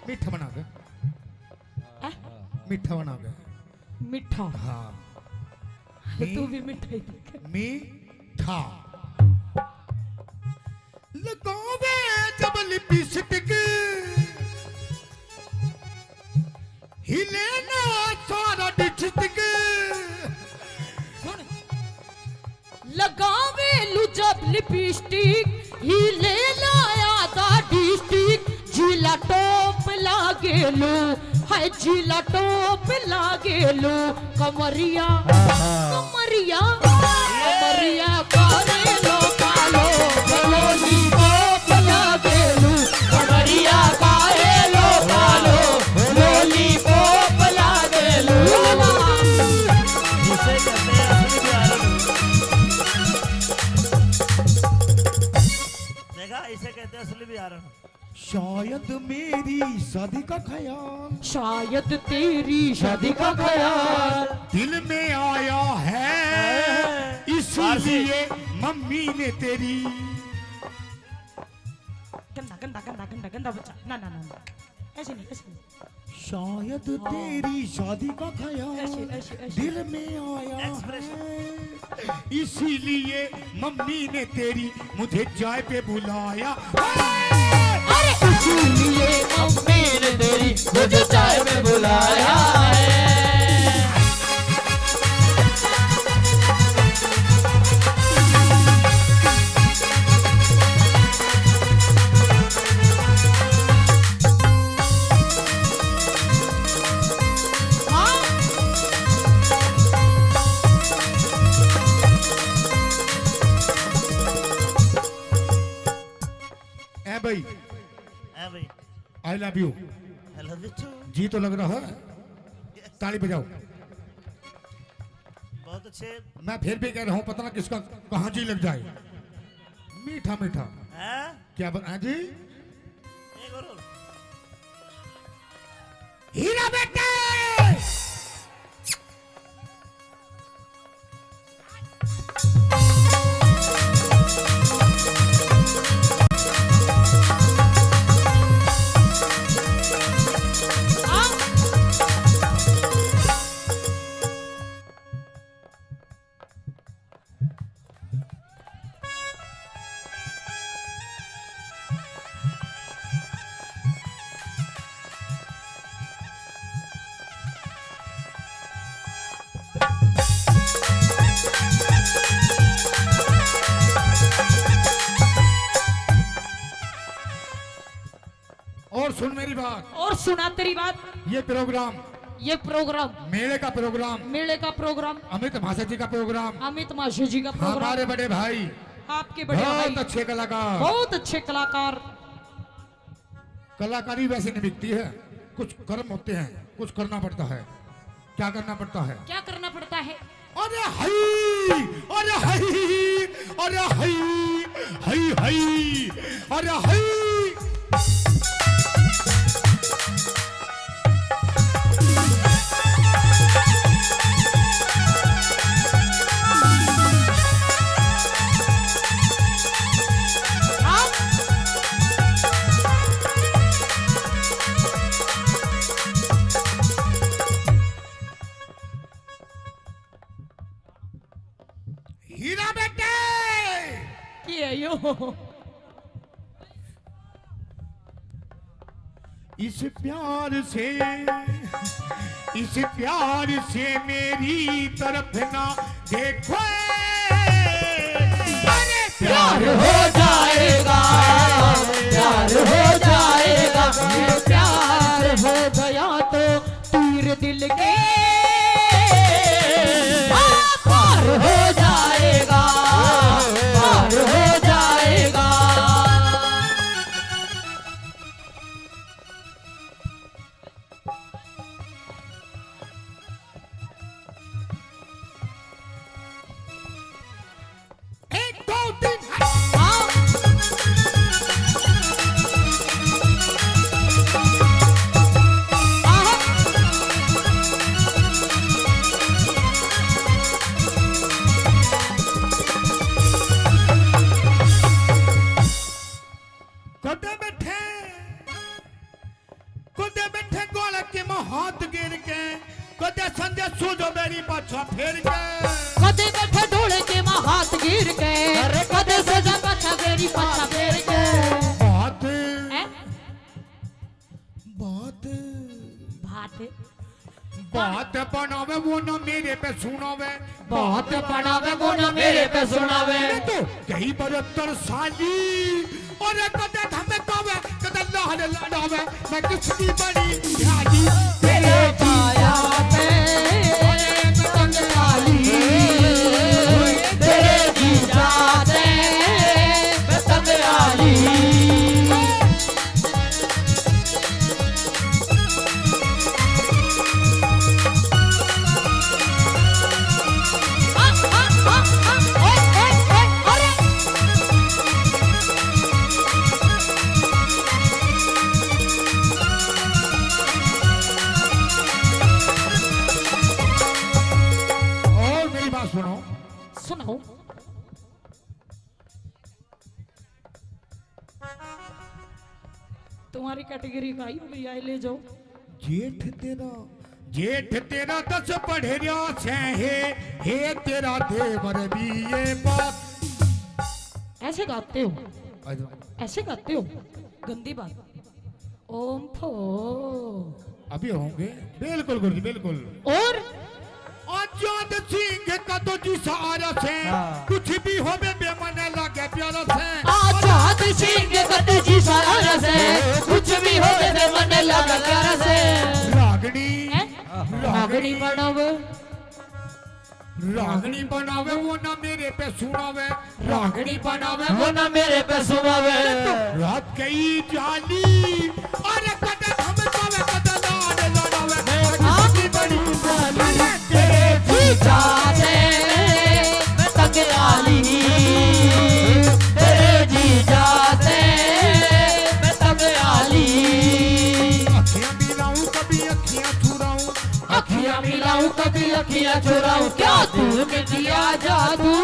मीठा बना के, मीठा बना के। मिठा। हाँ तू भी मिठाई मीठा लगावे जब लिपस्टिक, हिले ना सारा डिस्ट्रिक्ट। लगावे लू जब लिपस्टिक, हिले लाया दा डिस्ट्रिक्ट। जिला टॉप लागे लो, हाय जिला टॉप लागे लो। कमरिया कमरिया कमरिया कारे लो कालो, लोली टॉप लागे लो। कमरिया कारे लो कालो, लोली टॉप लागे लो। जिसे कहते हैं असली बिहारन। देखा, इसे कहते हैं असली बिहारन। शायद मेरी शादी का ख्याल, शायद तेरी शादी का ख्याल दिल में आया है, इसलिए मम्मी ने तेरी। गंदा गंदा गंदा गंदा गंदा बच्चा, ना ना ना ऐसे नहीं, ऐसे नहीं। शायद तेरी शादी का ख्याल ऐसे ऐसे ऐसे दिल में आया है, इसीलिए मम्मी ने तेरी मुझे चाय पे बुलाया। इसीलिए मम्मी ने तेरी मुझे चाय में बुलाया है। ए भाई, है भाई, I love you. I love you too। जी तो लग रहा है, ताली बजाओ। बहुत अच्छे। मैं फिर भी कह रहा हूँ, पता ना किसका कहाँ जी लग जाए। मीठा मीठा हैं? क्या बता जी? एक और। हीरा बेटे, और सुन मेरी बात, और सुना तेरी बात। ये प्रोग्राम, ये प्रोग्राम मेले का प्रोग्राम, मेले का प्रोग्राम, अमित भाषा जी का प्रोग्राम, अमित माशे जी का प्रोग्राम, हमारे बड़े भाई, आपके बड़े भाई बहुत अच्छे कलाकार। बहुत अच्छे कलाकार। कलाकारी वैसे नहीं बिकती है, कुछ कर्म होते हैं, कुछ करना पड़ता है। क्या करना पड़ता है? क्या करना पड़ता है? अरे हई, अरे हई, अरे हई, हई हई, अरे हई। हीरा बेटे, ये यो इस प्यार से मेरी तरफ ना देखो। अरे प्यार हो जाएगा, प्यार हो जाएगा, ये प्यार हो गया तो तीर दिल के पार हो जाएगा, पार हो जाएगा। एक दो तीन कुदे बैठे गोल के हाथ गिर के, कुदे संजय सूझो मेरी पाछा फिर के, कदे बैठे ढोले के माँ हाथ गिर के, कदे सजा पाछा गेरी पाछा फेर के। बात हैं? बात भात बात बनावे वो ना मेरे पे सुनावे, बात बनावे वो ना मेरे पे सुनावे। तो कई 72 साली और कदे धमकावे, कदे लाल लड़ावे, मैं किसकी बड़ी ध्यानी तेरे छाया पे पतंग डाली, तेरे जीजा से पतंग डाली। तुम्हारी कैटेगरी का ही भैया ले जाओ। जेठ तेरा 10 पढ़ेरिया से हे तेरा देवर भी ये बात। ऐसे गाते हो, ऐसे गाते हो, गंदी बात। ओम फो अभी होंगे बिल्कुल गुरुजी बिल्कुल। और आजाद सिंह का तो जी सहारा से कुछ भी हो बेमन लगे प्यारा से। आजाद सिंह का तो जी सहारा से कुछ भी हो बेमन लगे प्यारा से। रागनी रागनी बनावे, रागनी बनावे वो ना मेरे पे सुनावे। रागनी बनावे वो ना मेरे पे सुनावे। रात गई जाली अरे कदम हम पावे कदम लाड लड़ावे। आगे बड़ी जाली तेरे जीजा से मैं तगयाली। तेरे जीजा से मैं तगयाली। अखियां मिलाऊं कभी अखियां चुराऊं। अखियां मिलाऊं कभी अखियां चुराऊं। क्या तू में दिया जादू।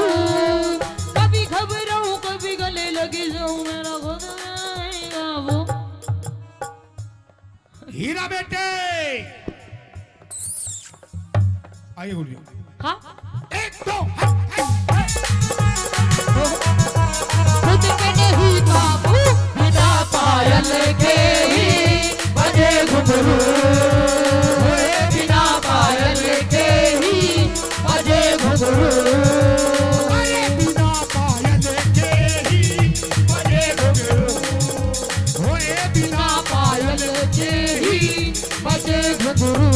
कभी घबराऊं कभी गले लगी जाऊं। मेरा खुद रहेगा वो। हीरा बेटे आइए गुरुजी। हाँ 1 2 खुद पे नहीं काबू बिना पायल के ही बजे घुंघरू। बिना पायल के ही बजे घुंघरू। अरे बिना पायल के ही बजे घुंघरू। होए बिना पायल के ही बजे घुंघरू।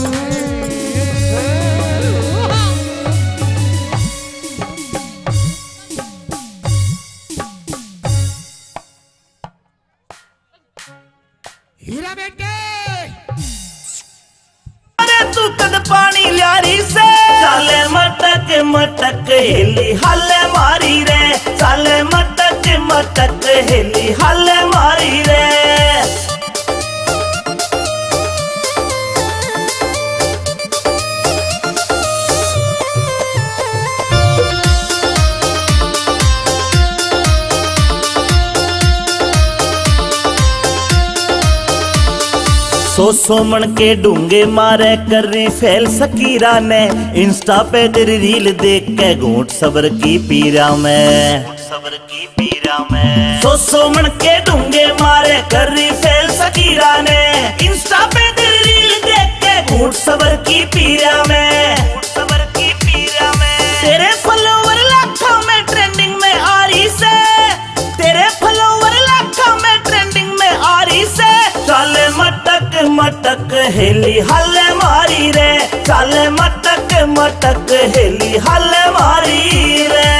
हीरा बेटे अरे तू कद पानी ल्यारी से चाले मटक मटक हेली हाले मारी रे। चाले मटक मटक हेली हाले मारी रे। सो मन के डूंगे मारे कर रही फैल सकीरा ने। इंस्टा पे तेरी रील देख के घूंट सबर की पीरा में। सबर की पीरा में सो मन के डूंगे मारे कर रही फैल सकीरा ने। इंस्टा पे तेरी रील देख के घूंट सबर की पीरा में। सबर की पीरा में तेरे फॉलोवर लाखों में ट्रेंडिंग में आ रही से। तेरे फॉलोवर लाखों में ट्रेंडिंग में आ रही से। चाले मटक मटक हेली हल्ले मारी रे। चाले मटक मटक हेली हल्ले मारी रे।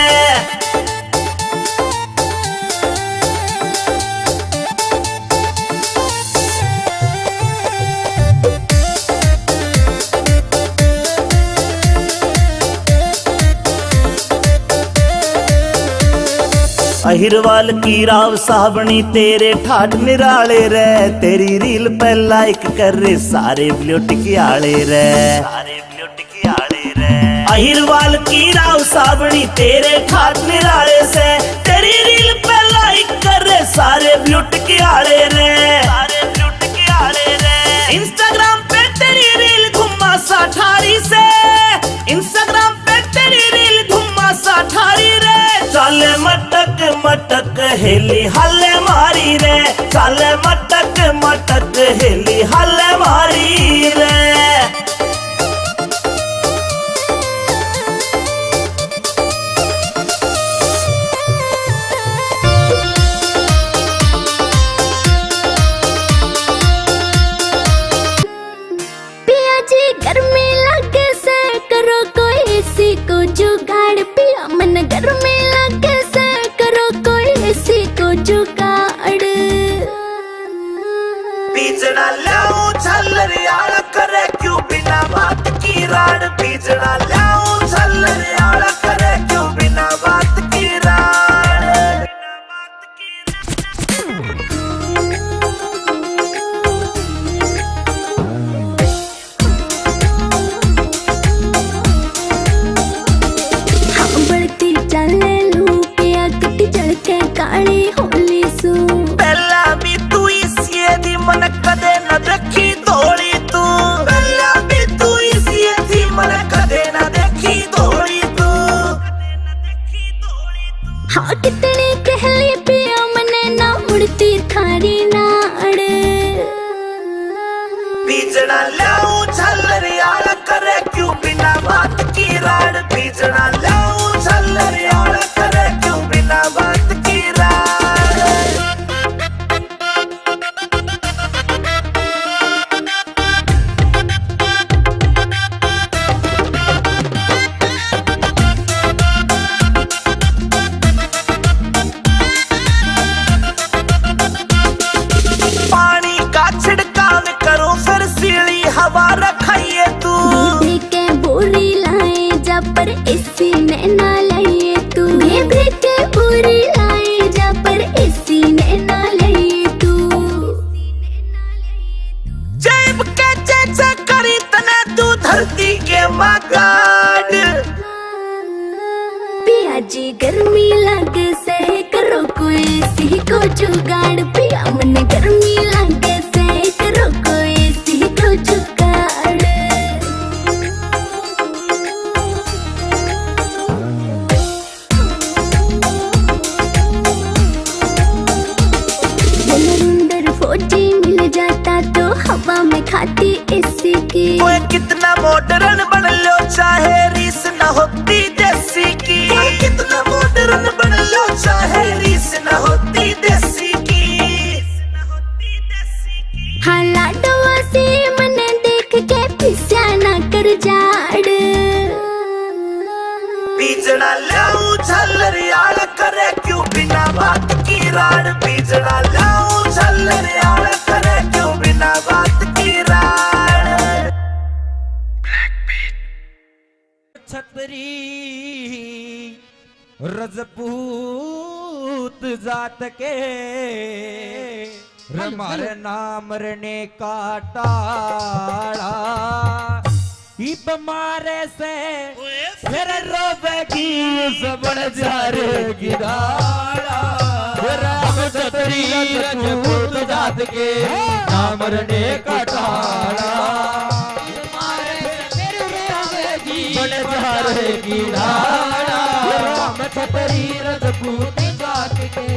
अहिरवाल की राव साबणी तेरे ठाठ निराले रे। तेरी रील पे लाइक कर रे सारे ब्यूटी आले रे। सारे ब्यूटी आले रे। अहिरवाल की राव साबणी तेरे ठाठ निराले से। तेरी रील पे लाइक कर रे सारे ब्यूटी आले रे। सारे ब्यूटी आले रे। इंस्टाग्राम पे तेरी रील घुमा सा ठारी से। इंस्टाग्राम पे तेरी रील घुमा सा ठारी रे। चाले मटक मटक हेली हल्ले मारी रे। चाले मटक मटक हेली हल्ले मारी रे। पिया जी गर्मी लगे से करो कोई एसी को जुगाड़। पिया मन गर्मी लगे से करो कोई एसी को जुगाड़। बीजना लाऊं छल्लरियाड़ा करे क्यों बिना बात की राड। बीजना लाऊं छल्लरियाड़ा करे क्यों बिना बात की राड। हाँ बढ़ती चले लू पिया कटी चढ़ के काली होली सू। पहला थारी नाड़ बीजना लाऊं झल्लर यार करे क्यों बिना बात की राड़ बीजना लाऊं झल्लर यार करे क्यों बिना बात की राड़ पानी का छिड़काव करो फिर सीढ़ी हवा रखाइए तू के बोरी लाए जा पर इसी ने ना लाए तू के बोरी लाए जा पर इसी ने ना लाए तू जेब के चेचे करी तने तू धरती के मगाड़ पिया जी गर्मी लगे से करो कोई सी को जुगाड़ पिया मन गर्मी लगे से करो कोई सी को जुगाड़ अंदर फौजी मिल जाता तो हवा में खाती इसी की कोई कितना मॉडर्न बन लो चाहे रीस न होती देसी की कितना मॉडर्न बन लो चाहे रीस न होती देसी की हाँ लाडवा से मने देख के पिस्या ना कर जाड़ बीजना लाऊं झल्लर यार करे क्यों बिना बात की राड़ बीजना लाऊं झल्लर यार करे क्यों बिना बात की राड़ छतरी रजपूत जात के हमारे नाम रने का टाड़ा इब मारे से फिर रोवेगी सबड़ जारेगी दाड़ा फिर हम छतरी रजपूत जात के नाम रने का टाड़ा बड़े जारेगी दाड़ा हम छतरी रजपूत जात के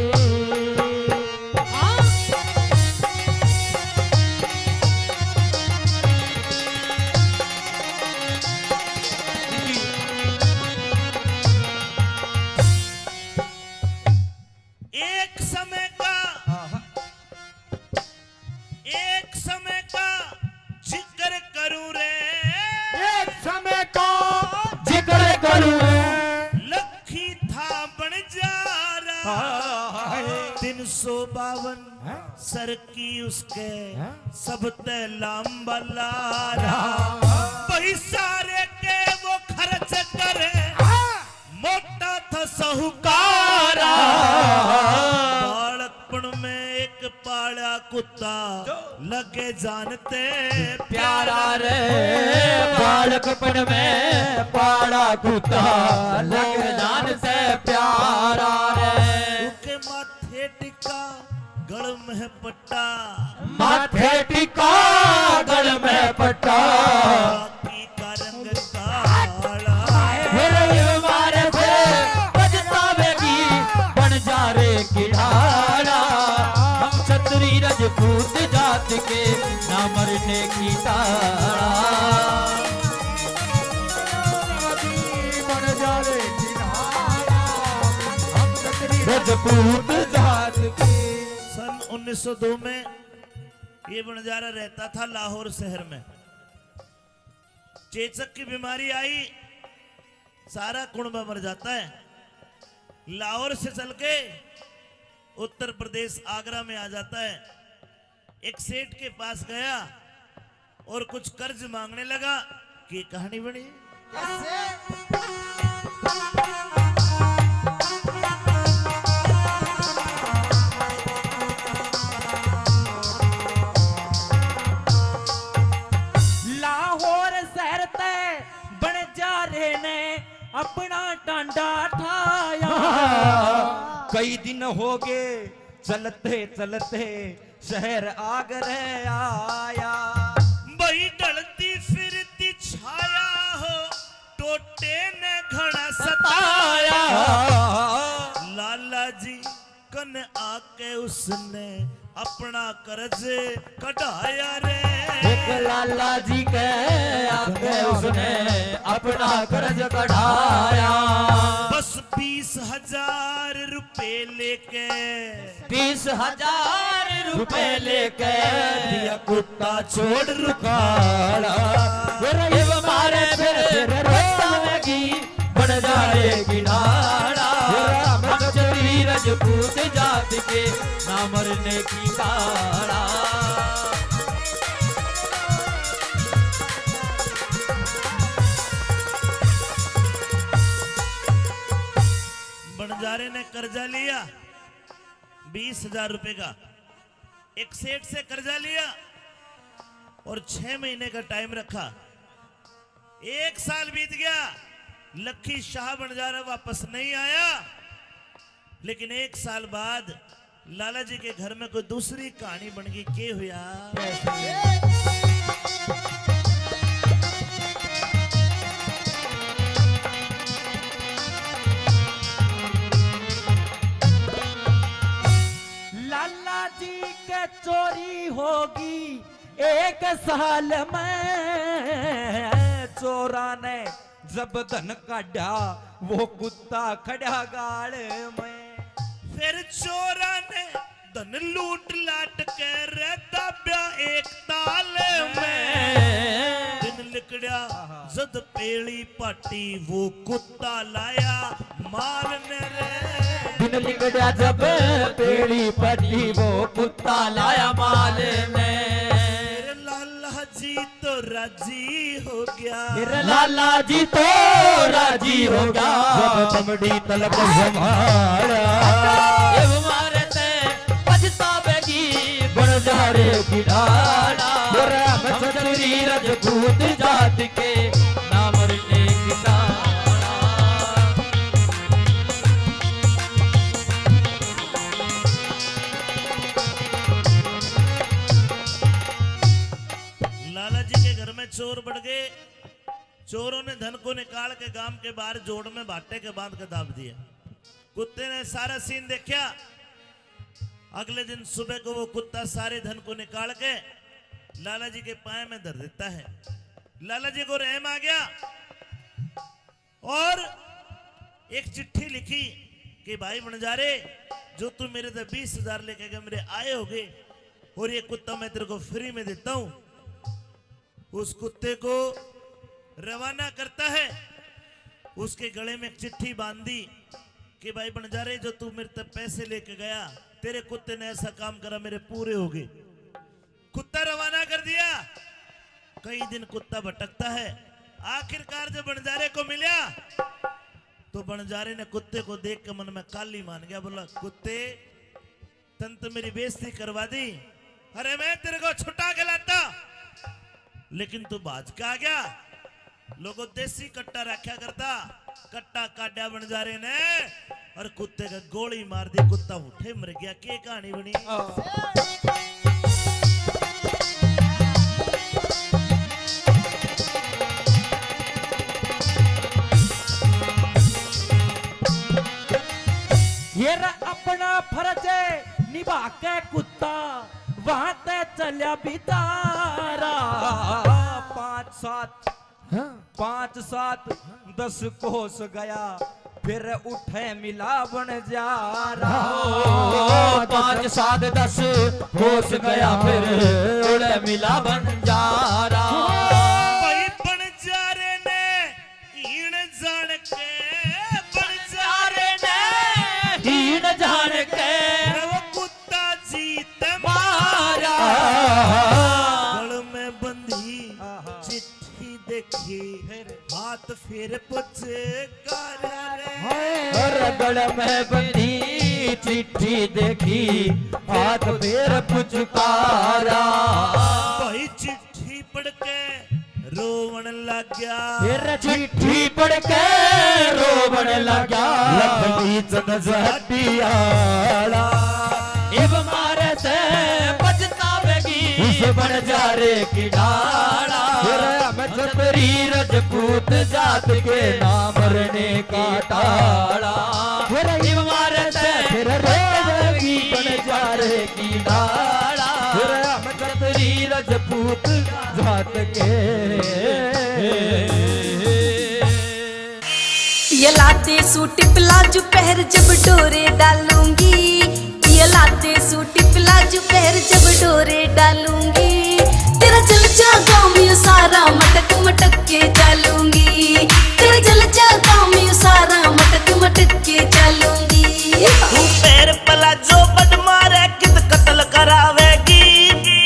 एक समय का जिक्र करूं रे एक समय का जिक्र करूं लखी था बन जा रहा 352 सर की उसके सब ते लांबा लारा पैसारे के वो खर्च करे मोटा था साहूकारा बालकपन में एक पाड़ा कुत्ता लगे जानते प्यारा रे बालकपन में पाड़ा कुत्ता लगे जानते प्यारा रे उसके माथे टिका गल में पट्टा माथे टिका गल में पट्टा बाकी का रंग काला फिर मारे से पछतावेगी बन जा रे किढ़ाड़ा हम छतरी रजपूत जात के ना मरने की ताड़ा बन जा रे किनारा हम छतरी रजपूत जात के सन 1902 में ये बंजारा रहता था लाहौर शहर में। चेचक की बीमारी आई, सारा कुंबा मर जाता है। लाहौर से चल के उत्तर प्रदेश आगरा में आ जाता है। एक सेठ के पास गया और कुछ कर्ज मांगने लगा कि कहानी बनी। लाहौर शहर ते बन जा रे ने अपना डांडा ठाया। कई दिन हो गए चलते चलते शहर आगरे आया। बही ढलती फिरती छाया हो टोटे ने घड़ा सताया। लाला जी कन आके उसने अपना कर्ज कढ़ाया रे। एक लाला जी के आगे उसने अपना कर्ज कढ़ाया। बस 20,000 रुपए लेके 20,000 रुपए लेके दिया कुत्ता छोड़ रुखाड़ा। ये मारे फिर रस्तावेगी बन जाएगी नाड़ा। हम चली रजपूत जात के ना मरने की काड़ा। बंजारे ने कर्जा लिया 20,000 रुपए का, एक सेठ से कर्जा लिया और 6 महीने का टाइम रखा। 1 साल बीत गया, लखी शाह बंजारा वापस नहीं आया। लेकिन 1 साल बाद लाला जी के घर में कोई दूसरी कहानी बन गई। के हुआ लाला जी के चोरी होगी 1 साल में। चोरा ने जब धन काढ़ा वो कुत्ता खड़ा गाड़ में। फिर चोरा ने धन लूट लाट के रहता ब्या एक ताल में। दिन लिकड़िया जद पेड़ी पाटी वो कुत्ता लाया मारने रे। दिन लिकड़ा जब पेड़ी पटी वो कुत्ता लाया माल में। लाला जी तो राजी हो गया। लाला जी तो राजी हो गया जब बमड़ी तलब संभाला। मारे ते पछतावेगी बन जारे की ढाला। चली रजपूत जात के ना मरने की काड़ा। लाला जी के घर में चोर बढ़ गए। चोरों ने धन को निकाल के गांव के बाहर जोड़ में भाटे के बांध के दाब दिया। कुत्ते ने सारा सीन देखा। अगले दिन सुबह को वो कुत्ता सारे धन को निकाल के लाला जी के पाए में धर देता है। लाला जी को रहम आ गया और एक चिट्ठी लिखी कि भाई बंजारे, जो तू मेरे से 20,000 लेके गए मेरे आए होगे और ये कुत्ता मैं तेरे को फ्री में देता हूं। उस कुत्ते को रवाना करता है। उसके गले में एक चिट्ठी बांधी कि भाई बंजारे, जो तू मेरे तक पैसे लेके गया, तेरे कुत्ते ने ऐसा काम करा, मेरे पूरे हो गए। कुत्ता रवाना कर दिया। कई दिन कुत्ता भटकता है। आखिरकार जब बंजारे को मिला तो बंजारे ने कुत्ते को देख के मन में काली मान गया। बोला, कुत्ते तन तो मेरी बेइज्जती करवा दी। अरे मैं तेरे को छुटा के लाता, लेकिन तू बाज का आ गया। लोगों देसी कट्टा रखा करता, कट्टा काटा बंजारे ने और कुत्ते का गोली मार दी। कुत्ता उठे मर गया। के कहानी बनी। ये अपना फर्ज निभा के कुत्ता वहां ते चलिया बितारा। 5, 7, 10 कोस गया फिर उठे मिला बन जा रहा। 5, 7, 10 कोस गया फिर उठे मिला बन जा रहा। भाई बंजारे ने हीण जान के, बंजारे ने हीण जान के वो कुत्ता जीत मारा। गल में बंधी चिट्ठी देखी, हाथ फिर पुछ और गल में बंधी चिट्ठी देखी, हाथ फिर पुचकारा। भाई चिट्ठी पढ़ के रोवन लग गया। फिर चिट्ठी पढ़ के रोवन लगा। लखनी चंद जटियाला इब मारे से पछतावेगी उस बंजारे की डाला। छतरी रजपूत जात के नाम मरने का टाला। फिर इब मारे से फिर रोवेगी बंजारे की डाला। रजपूत जात के। ये लाते सूट प्लाजो पहर जब डोरे डालूंगी, ये लाते सूट प्लाजो पहर जब डोरे डालूंगी, तेरा जल जागा मैं सारा मटक मटक के डालूंगी, तेरा जल जागा मैं सारा मटक मटक के डालूंगी। तू पैर प्लाजो बड मारे कित कत्ल करावेगी,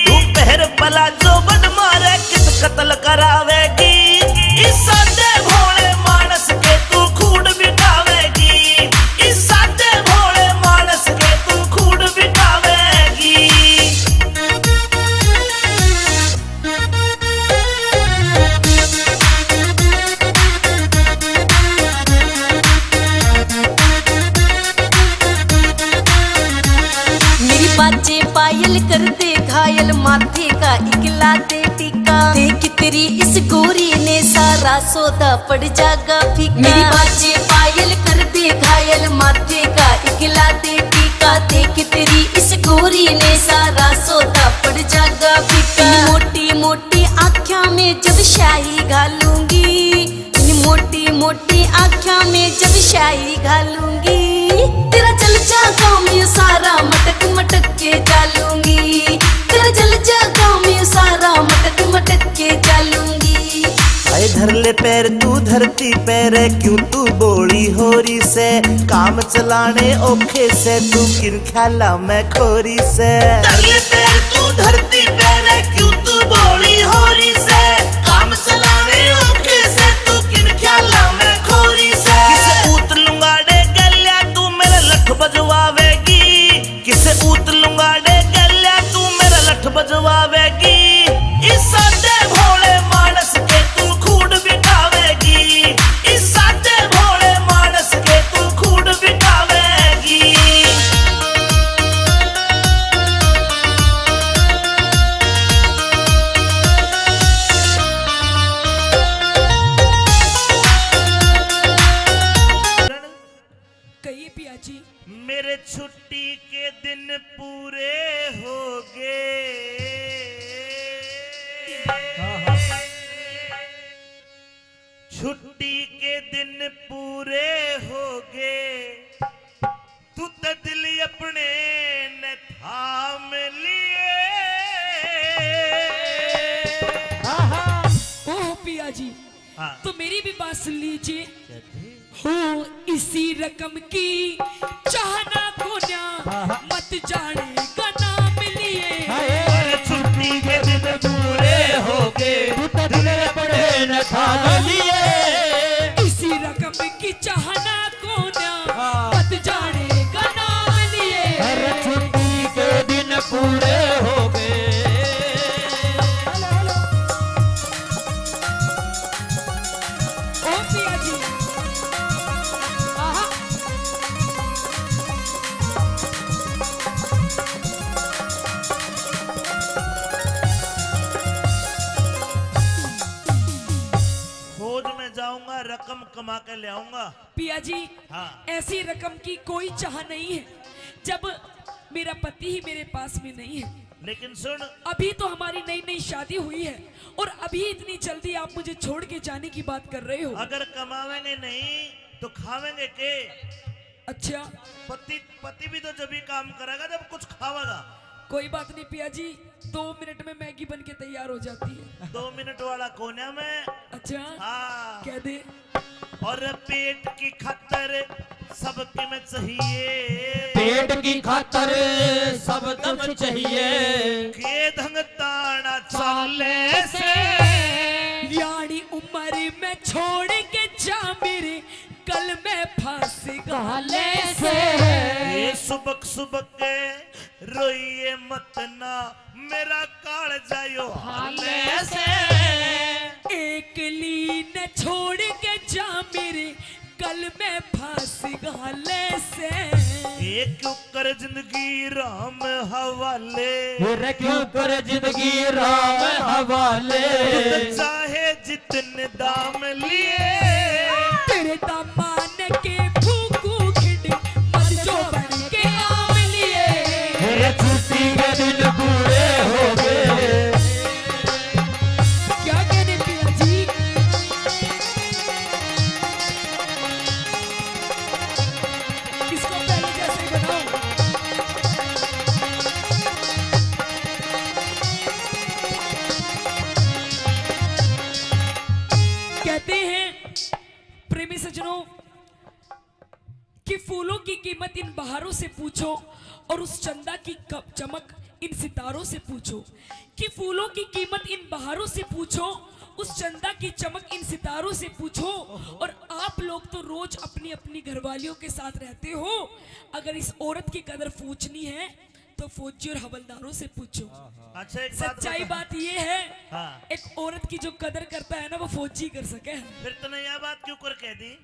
तू पैर प्लाजो बड मारे कित कत्ल करावेगी, इस सादे भोले मानस के तू खूड बिठावेगी, इस सादे भोले मानस के तू खूड बिठावेगी। मेरी बाजे पायल कर दे घायल माथे का इकला दे टीका, देख तेरी इस गोरी ने सारा सौदा पड़ जागा फीका। मेरी बाजे पायल कर दे घायल माथे का इकला दे टीका, देख तेरी इस गोरी ने सारा सौदा पड़ जागा फीका। मोटी मोटी आँखों में जब शाही घालूंगी, मोटी मोटी आँखों में जब शाही घालूंगी, तेरा जल जागा मैं सारा मटक मटक के डालूंगी, तेरा जल जागा मैं सारा मटक मटक के डालूंगी। आए धर ले पैर तू धरती पैर क्यों तू बोली होरी से, काम चलाने ओखे से तू किन ख्याला मैं खोरी से। धर ले पैर तू धरती पैर क्यों तू बोली होरी से, काम चलाने ओखे से तू किन ख्याला मैं खोरी से। किसे ऊत लुंगाड़े गल्या तू मेरा लठ बजवावेगी, किसे ऊत लुंगाड़े गल्या तू मेरा लठ बजवावेगी, इस सादे भोले मानस के तू खूड बिठावेगी, इस सादे भोले मानस के तू खूड बिठावेगी। कहिए पिया जी। मेरे छुट्टी के दिन पूरे हो गए, छुट्टी के दिन पूरे हो गए, तू तो दिल अपने न थाम लिए। ओह पिया जी, हाँ। तो मेरी भी बात सुन लीजिए। हो इसी रकम की चाहना को ना मत जाने का नाम लिए। छुट्टी के दिन पूरे हो गए, दिल अपने न थाम लिए, इसी रकम की चाहना को ना मत जाने का नाम लिए। अरे छुट्टी के दिन पूरे हो गए। ओ पिया जी, आहा, खोज में जाऊंगा, रकम कमा के ले आऊंगा। पिया जी, हाँ। ऐसी रकम की कोई चाह नहीं है जब मेरा पति ही मेरे पास में नहीं है। लेकिन सुन, अभी तो हमारी नई नई शादी हुई है और अभी इतनी जल्दी आप मुझे छोड़ के जाने की बात कर रहे हो। अगर कमावेंगे नहीं तो खावेंगे के? अच्छा, पति भी तो जब ही काम करेगा जब कुछ खावेगा। कोई बात नहीं पिया जी, 2 मिनट में मैगी बन के तैयार हो जाती है। 2 मिनट वाला कोने में। अच्छा, हाँ। कह दे। और पेट की खातर सबके में चाहिए, पेट की खातर सब दम चाहिए, के धंग ताना चाले से, यानी उम्र में छोड़ के जा मेरे कल में फांस गाले से। ये सुबक सुबक रोइए मत ना मेरा काल जायो हाले से। एक लीन छोड़ के जा मेरे कल में फांस गाले से। एक क्यों कर जिंदगी राम हवाले, फिर क्यों कर जिंदगी राम हवाले, चाहे जितने दाम लिए, तेरे दामान के फूकू खिड़ मत जो बन के आम लिए। छुट्टी के दिन पूरे हो गए। कीमत इन बहारों से पूछो और उस चंदा की चमक इन सितारों से पूछो। कि फूलों की कीमत इन बहारों से पूछो, उस चंदा की चमक इन सितारों से पूछो। और आप लोग तो रोज अपनी अपनी घरवालियों के साथ रहते हो, अगर इस औरत की कदर पूछनी है तो फौजी और हवलदारों से पूछो। अच्छा एक सच्चाई बात ये है, हाँ। एक औरत की जो कदर करता है ना वो फौजी कर सके। फिर तूने यह बात क्यों कर कह दी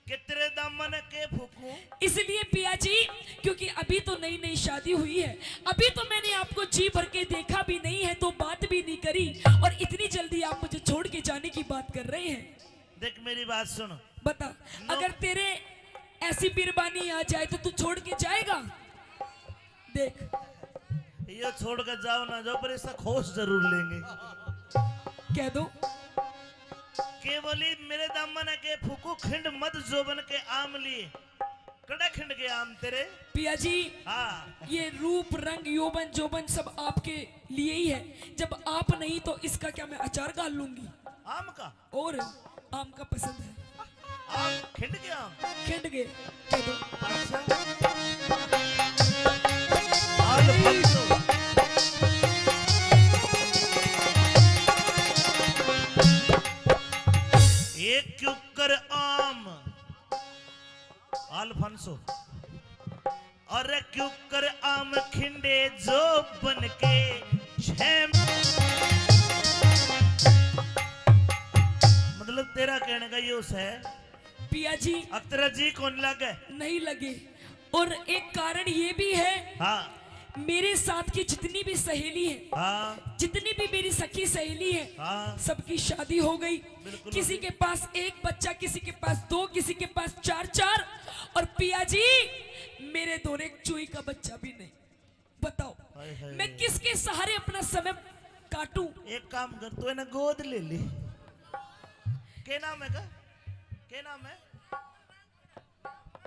कि तेरे दामन के फूकूं? इसलिए पिया जी, क्योंकि अभी तो नई नई शादी हुई है, अभी तो मैंने आपको जी भर के देखा भी नहीं है, तो बात भी नहीं करी, और इतनी जल्दी आप मुझे छोड़ के जाने की बात कर रहे हैं। देख मेरी बात सुन, बता, अगर तेरे ऐसी बिरबानी आ जाए तो तू छोड़ के जाएगा? देख, ये छोड़ कर जाओ ना जाओ, पर इसका खोज जरूर लेंगे। कह दो केवली मेरे दामन के फूकू खिंड मत जोबन के आम लिए, कड़ा खिंड के आम तेरे। पिया जी, हाँ। ये रूप रंग यौवन जोबन सब आपके लिए ही है, जब आप नहीं तो इसका क्या मैं अचार डाल लूंगी? आम का? और आम का पसंद है। आम खिंड के आम? खिंड के, कह दो। एक क्यूकर आम अल्फांसो, और क्यूकर आम खिंडे जो बन के मतलब तेरा कहने का ये है पिया जी, अब तेरा जी कौन लगे? नहीं लगे। और एक कारण ये भी है, हाँ। मेरे साथ की जितनी भी सहेली है, हाँ। जितनी भी मेरी सखी सहेली है, हाँ। सबकी शादी हो गई। किसी के पास एक बच्चा, किसी के पास दो, किसी के पास चार चार, और पिया जी मेरे दोनों एक चुई का बच्चा भी नहीं। बताओ मैं किसके सहारे अपना समय काटूं? एक काम कर, तू है ना गोद ले ले। क्या नाम है का? क्या नाम है?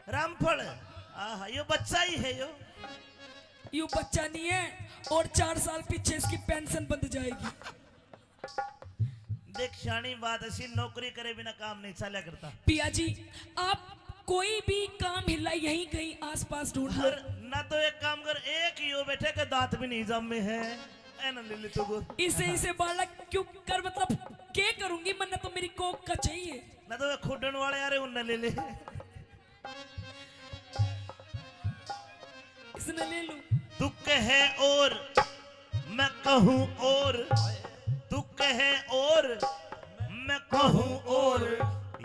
रामफल। आहा, यो बच्चा ही है यो। यू बच्चा नहीं है, और 4 साल पीछे इसकी पेंशन बंद जाएगी। देख शानी बात ऐसी, नौकरी करे बिना काम नहीं चला करता। पिया जी, आप कोई भी काम हिला यहीं कहीं आसपास ढूंढ लो। ना तो एक काम कर, एक यो बैठे के दांत भी नहीं जमे है, ऐना ले ले तू को। इसे बालक क्यों कर, मतलब क्या करूंगी? मन तो मेरी कोक का चाहिए। ना तो खुडन वाले यार उन्हें ले ले, इसने ले लूं। तू कहे और मैं कहूं और, तू कहे और मैं कहूं और,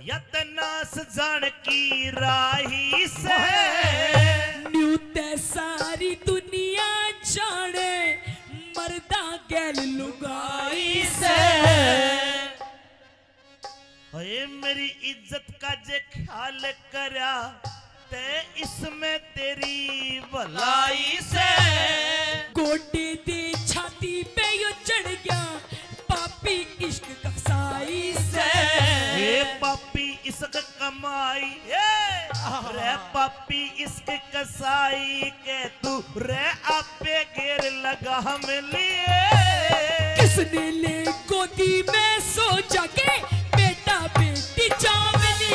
यतनास जान की राही से न्यू ते सारी दुनिया जाने, मर्दा गैल लुगाई से। अरे मेरी इज्जत का जे ख्याल करा ते इसमें तेरी भलाई से। गोटे दे छाती पे यो चढ़ गया पापी इश्क का साई से। ए पापी इश्क कमाई, रे पापी इश्क कसाई के तू रे आपे घेर लगा हम लिए। किसने ले गोदी में सो जाके बेटा बेटी चावली।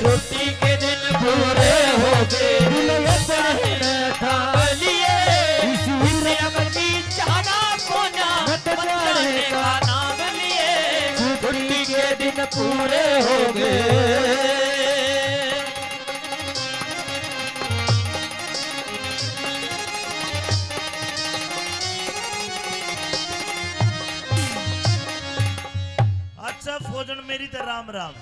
छुट्टी के दिन पूरे हो गए, दुल्हन ठान लिए, इसी चाहना कोना बताने का नाम लिए। छुट्टी के दिन पूरे हो गए। अच्छा फौजन मेरी तो राम राम।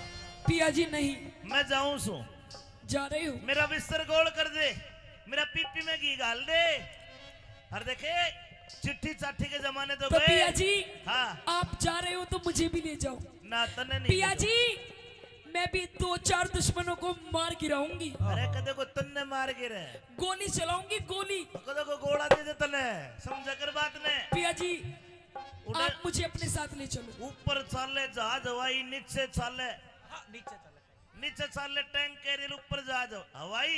पिया जी नहीं, मैं जाऊं सो। जा रही हूँ। मेरा बिस्तर गोल कर दे, मेरा पीपी में घी डाल दे। और देखे चिट्ठी चाठी के जमाने तो गए। पिया जी, हाँ। आप जा रहे हो तो मुझे भी ले जाओ। ना तने नहीं। पिया जी, मैं भी 2-4 दुश्मनों को मार गिराऊंगी। अरे कदे को तन्ने मार गिरे, गोली चलाऊंगी, गोली। कदे को गोला दे दे तने, समझा कर बात ने। पिया जी, आप मुझे अपने साथ ले चलो। ऊपर चाले जहाज हवाई, नीचे चाले नीचे चाले टैंक के रेल, ऊपर जहाज हवाई,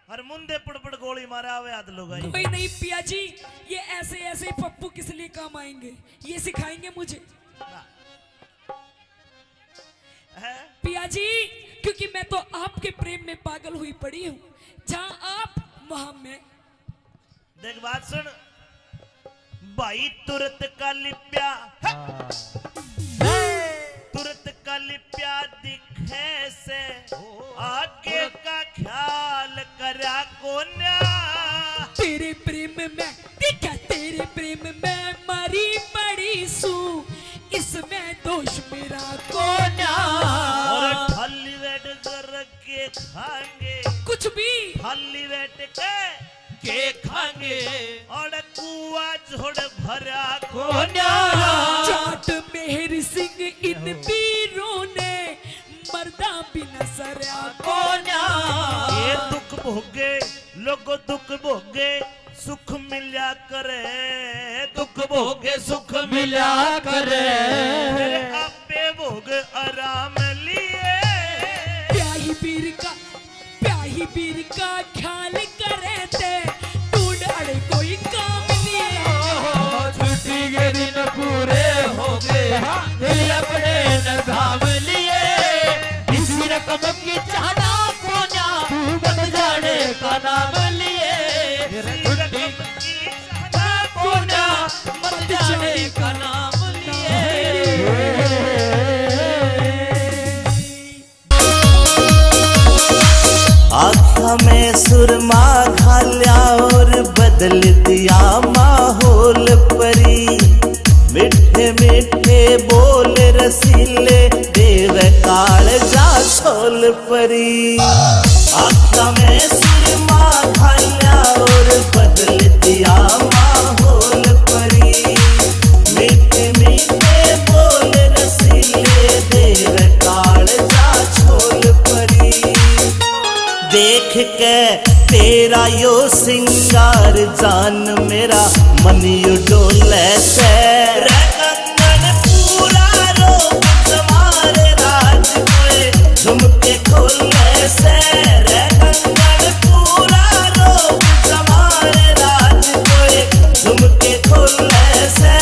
और मुंडे पड़ गोली मारे आवे आध लोग। कोई नहीं पिया जी, ये ऐसे ऐसे पप्पू किस लिए काम आएंगे, ये सिखाएंगे मुझे। पिया जी, क्योंकि मैं तो आपके प्रेम में पागल हुई पड़ी हूँ। जहां आप वहां मैं। देख बात सुन भाई, तुरंत का लिप्या तुरंत का लिप्या दिखे से आगे का ख्याल करा कोन्या। तेरे प्रेम में दिखा, तेरे प्रेम में मरी बड़ी सू, इसमें दोष मेरा कोन्या। और थाली बैठ कर के खाएंगे कुछ भी थाली बैठ के खाएंगे और कुआ झोड़ भरा कोन्या। जाट मेहर सिंह इन वीरों ने मर्दा बिना सरया कोन्या। ये दुख भोगे लोगो दुख भोगे सुख मिल्या करे, दुख भोगे सुख मिल्या करे। फिर आपे भोग आराम लिए, प्याही बीर का ख्याल करे थे ढूंढ अड़े कोई काम लिए। छुट्टी के दिन पूरे हो गए, दिल अपने न थाम लिए। इसी रकम की चाहना कोन्या, तू बन जाने का नाम लिए। छुट्टी की चाहना कोन्या, बन जाने का नाम लिए। आँखा में सुरमा घाल्या और बदल दिया माहौल परी। मिठे मिठे बोल रसीले देव काल जा छोल परी। आँखा में सुरमा घाल्या और बदल दिया माहौल परी। मिठे मिठे बोल रसीले देव काल जा छोल परी। देख के तेरा यो सिंगार जान मेरा मन यू डोले से। रे कंगन पूरा रोक तुम्हारे राज कोए झुमके खोले से। रे कंगन पूरा रोक तुम्हारे राज कोए झुमके खोले से।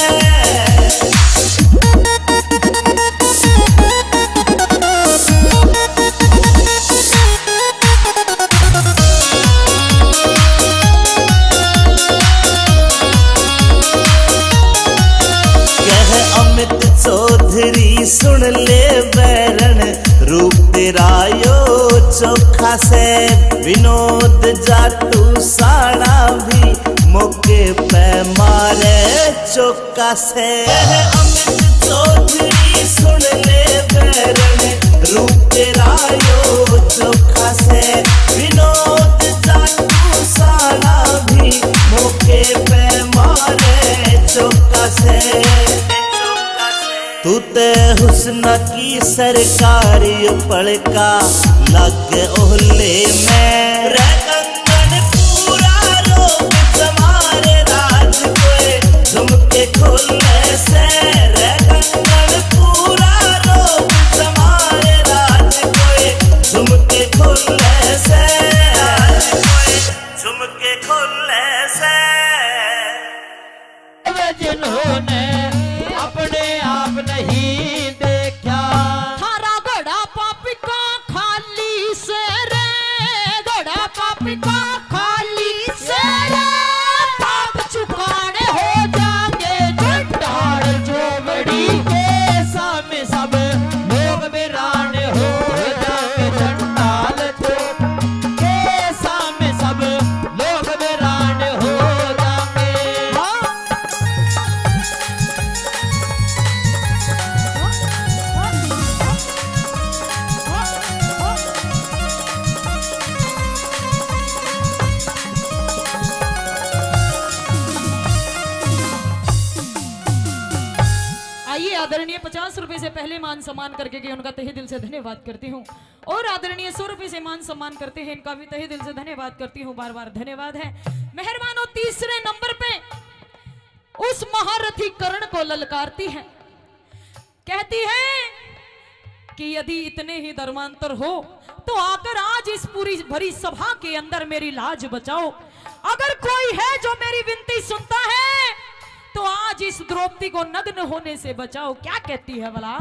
चौधरी सुन ले बैरन रूप तेरा यो चोखा से। विनोद जाटू साड़ा भी मौके पे मारे चौका से। अमित चौधरी सुन ले बैरन रूप तेरा यो चोखा से। विनोद जाटू साड़ा भी मौके पे मारे चौका से। तू ते हुस्न की सरकारी पड़का लग ओहले में। रे कंगन पूरा रोक तुम्हारे राज कोए झुमके खोले से। रे कंगन पूरा रोक तुम्हारे राज कोए झुमके खोले से। झुमके खोले से। जिन्होंने अपने आप नहीं देखा, थारा घोड़ा पापी का खाली से रे, घोड़ा पापी का खाली से रे। पाप चुकाने हो जाएंगे चट्टान चोमड़ी के सामने सब लोग वीरान हो जाएंगे। चंडाल के सामने सब लोग वीरान हो जाएंगे। आइए आदरणीय 50 रुपए से पहले मान सम्मान करके कि उनका तहे दिल से धन्यवाद करती हूँ। और आदरणीय 100 रुपए से मान सम्मान करते हैं, इनका भी तहे दिल से धन्यवाद करती हूँ। बार बार धन्यवाद है। मेहरबानों, तीसरे नंबर पे उस महारथी कर्ण को ललकारती है, कहती है कि यदि इतने ही धर्मांतर हो तो आकर आज इस पूरी भरी सभा के अंदर मेरी लाज बचाओ। अगर कोई है जो मेरी विनती सुनता है तो आज इस द्रौपदी को नग्न होने से बचाओ। क्या कहती है भला?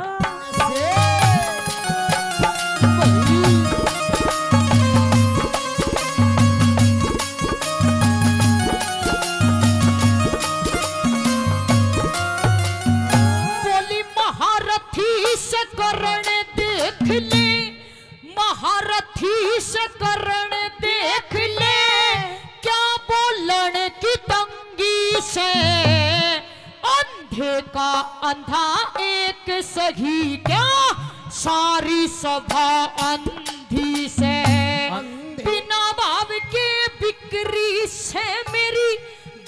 देख ले, महारथी से करण देख ले, क्या बोलन की तंगी से, अंधे का अंधा एक सही, क्या सारी सभा अंधी से, बिना भाव के बिक्री से मेरी,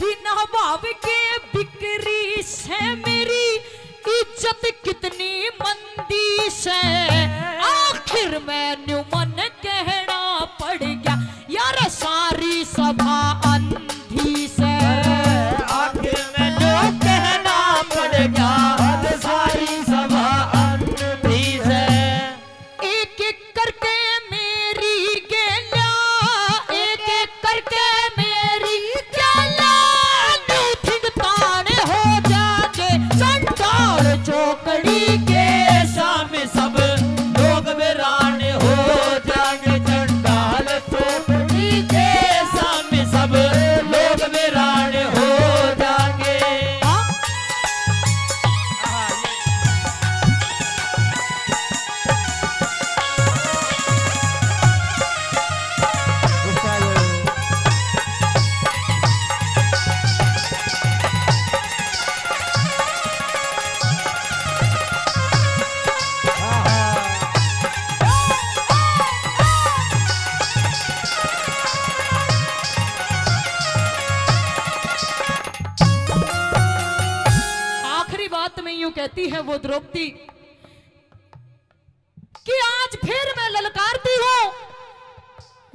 बिना भाव के बिक्री से मेरी इज्जत कितनी मंदी से, आखिर मैंने मन कहना पड़ गया यार सारी सभा अंधी से, आखिर मैंने कहना पड़ गया सारी सभा अंधी से, एक एक करके मेरी गेला, एक एक करके मेरी गेला, नूठिक ताने हो जाके चंडाल चौकड़ी के सामने सब लोग वीरान हो जाएंगे, चंडाल चौकड़ी के सामने सब लोग वीरान हो जाएंगे। आखिरी बात में यूं कहती है वो द्रौपदी कि आज फिर मैं ललकारती हूं,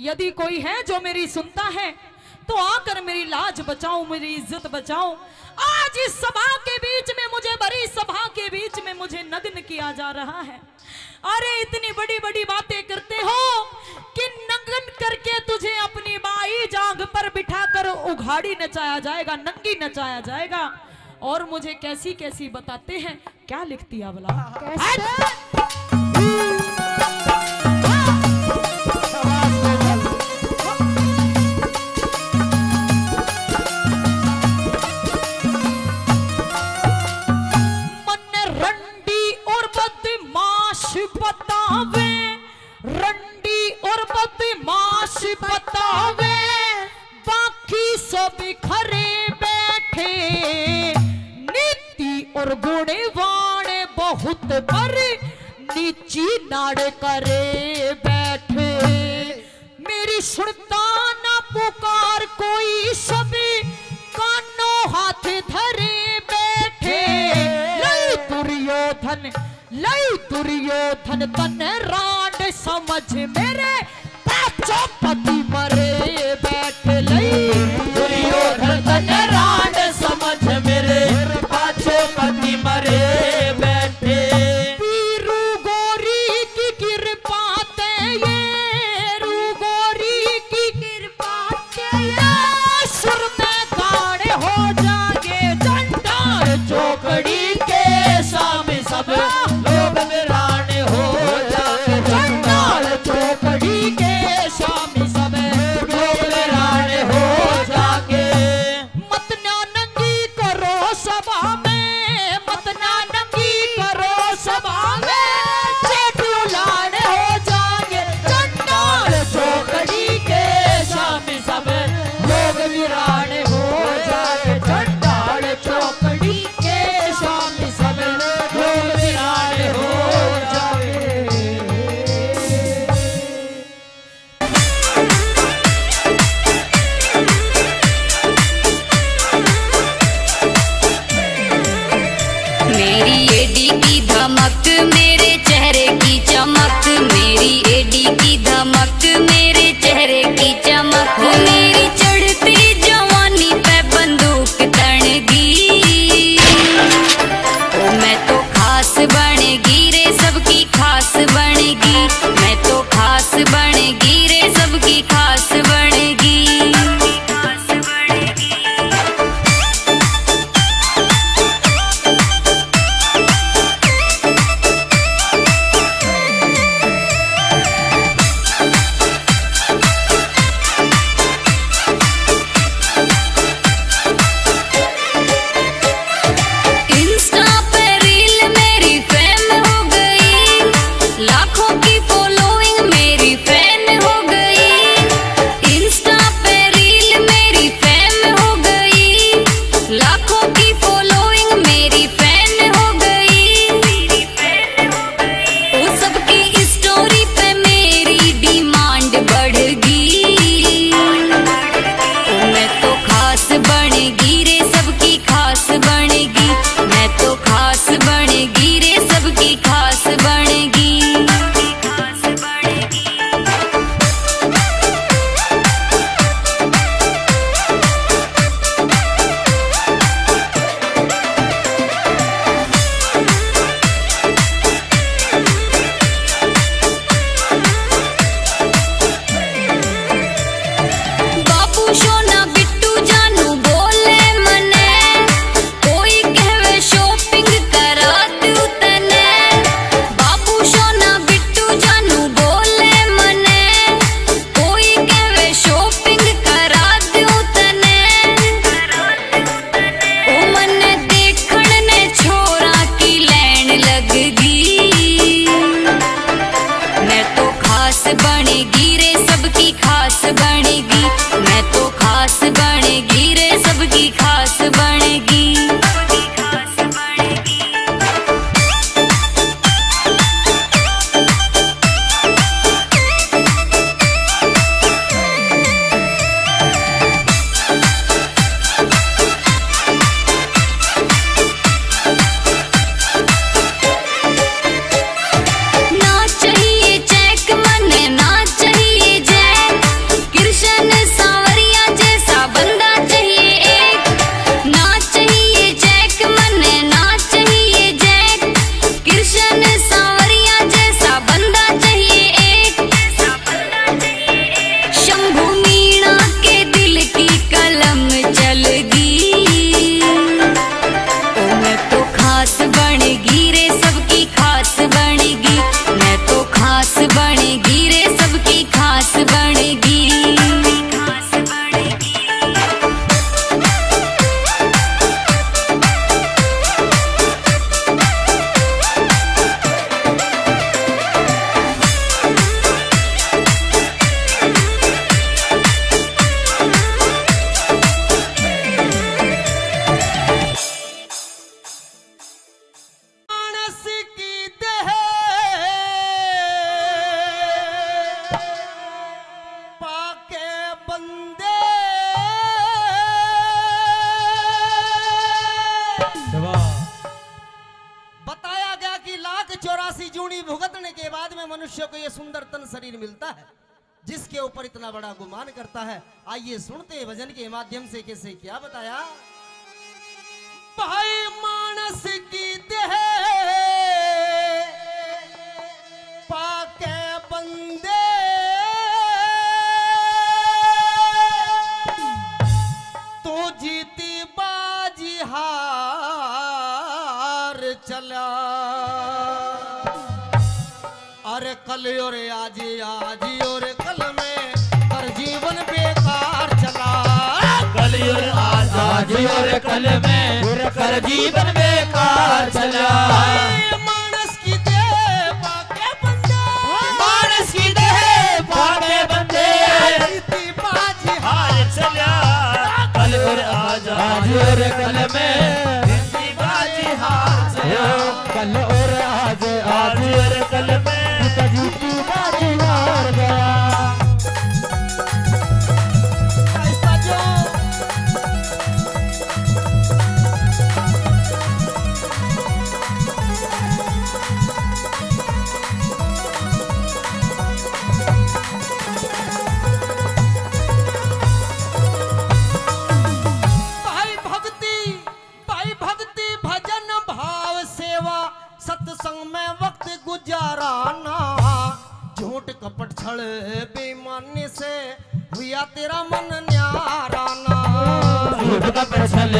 यदि कोई है जो मेरी सुनता है तो आकर मेरी लाज बचाओ, मेरी इज्जत बचाओ। आज इस सभा के बीच में मुझे, बड़ी सभा के बीच में मुझे नग्न किया जा रहा है। अरे इतनी बड़ी बड़ी बातें करते हो कि नग्न करके तुझे अपनी बाई जांघ पर बिठाकर उघाड़ी नचाया जाएगा, नंगी नचाया जाएगा, और मुझे कैसी कैसी बताते हैं। क्या लिखती है भला? मन रंडी और बदमाश बतावे, रंडी और बदमाश बतावे, बाकी सब खरे बैठे, नीति और गुणे वाणे बहुत पर नीची नाड़ करे बैठे, मेरी सुनता ना पुकार कोई, सभी कानों हाथ धरे बैठे, लई दुर्योधन, लई दुर्योधन तन रांड समझ मेरे पांचों पति मरे बैठे, लई दुर्योधन तन रांड समझ मेरे पांचों पति मरे बैठे, वीरू गोरी की कृपा ते ये, रू गोरी की कृपा ते ये, सुर में गाड़े हो जागे चंडाल चौकड़ी के सामने सब लोग वीरान हो जाएंगे, चंडाल चौकड़ी के सामने सब लोग वीरान हो जाएंगे। मत ना नंगी करो सभा में, मत ना नंगी करो सभा में, चेटू लाड़ हो जाएंगे चंडाल चौकड़ी के सामने सब लोग वीरान हो जाएंगे, चंडाल चौकड़ी के सामने सब लोग वीरान हो जाएंगे। बाद में मनुष्य को ये सुंदर तन शरीर मिलता है जिसके ऊपर इतना बड़ा गुमान करता है। आइए सुनते हैं भजन के माध्यम से कैसे क्या बताया। भाई मानस की देह पाके बंदे तो जीती बाजी हार चला। अरे कल और आज और कल में कर जीवन बेकार चला। कल और आज और कल में कर जीवन बेकार चला। मानस की देह पाके बंदे, मानस की देह पाके बंदे जीती बाजी हार चला। कल और आज और कल में बाजी हार चला। कल और आज और कल में जीती बाजी हार गया। ऐसा जो भाई भक्ति भजन भाव सेवा सत्संग में वक्त गुजाराना। झूठ कपट छल बेईमानी से हुआ तेरा मन न्याराना। झूठ कपट छल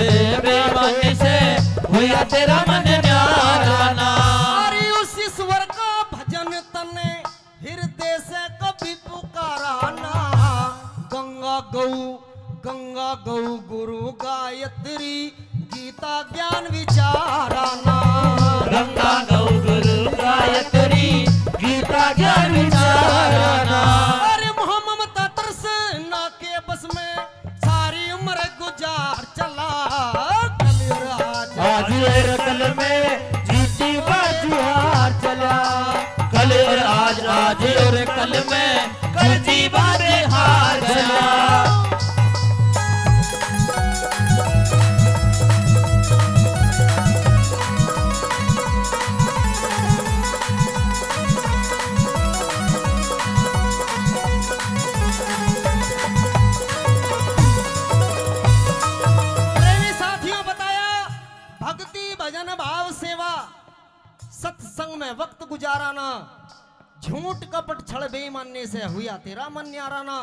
बेईमानी से हुआ तेरा मन न्याराना। अरे उस ईश्वर का भजन तने हृदय से कभी पुकाराना। गंगा गौ गुरु गायत्री गीता ज्ञान विचाराना। गंगा गौ गुरु गायत्री गीता ज्ञान विचाराना। अरे मोह ममता तरस ना के बस में सारी उम्र गुजार चला। कल और आज और कल में जीती बाजी हार चला। कल और आज और कल में कर जी बाजी हार चला। प्रेमी साथियों बताया भक्ति भजन भाव सेवा सत्संग में वक्त गुजाराना। झूठ कपट छल बेईमानी से हुआ तेरा मन न्याराना।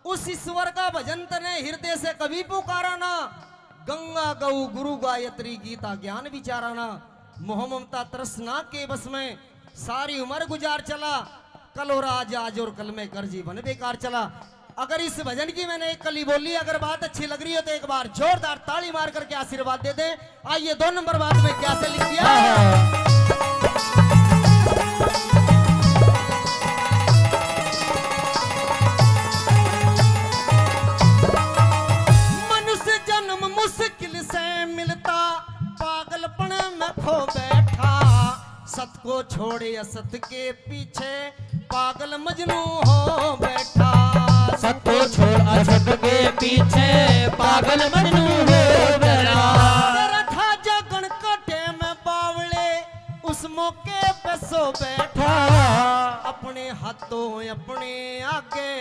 उस ईश्वर का भजन तने हृदय से कभी पुकाराना। गंगा गौ गुरु गायत्री गीता ज्ञान विचाराना। मोह ममता तृष्णा के बस में सारी उम्र गुजार चला। कल और आज और कल में कर जीवन बेकार चला। अगर इस भजन की मैंने एक कली बोली, अगर बात अच्छी लग रही हो तो एक बार जोरदार ताली मार करके आशीर्वाद दे दे। आइए 2 नंबर बात में क्या से लिख दिया। मनुष्य जन्म मुश्किल से मिलता पागलपन में खो बैठा। सत को छोड़े असत के पीछे पागल मजनू हो बैठा। सत को छोड़ असत के पीछे पागल मजनू हो बैठा। तेरा था जगन कटे में बावले उस मौके पे सो बैठा। अपने हाथों अपने आगे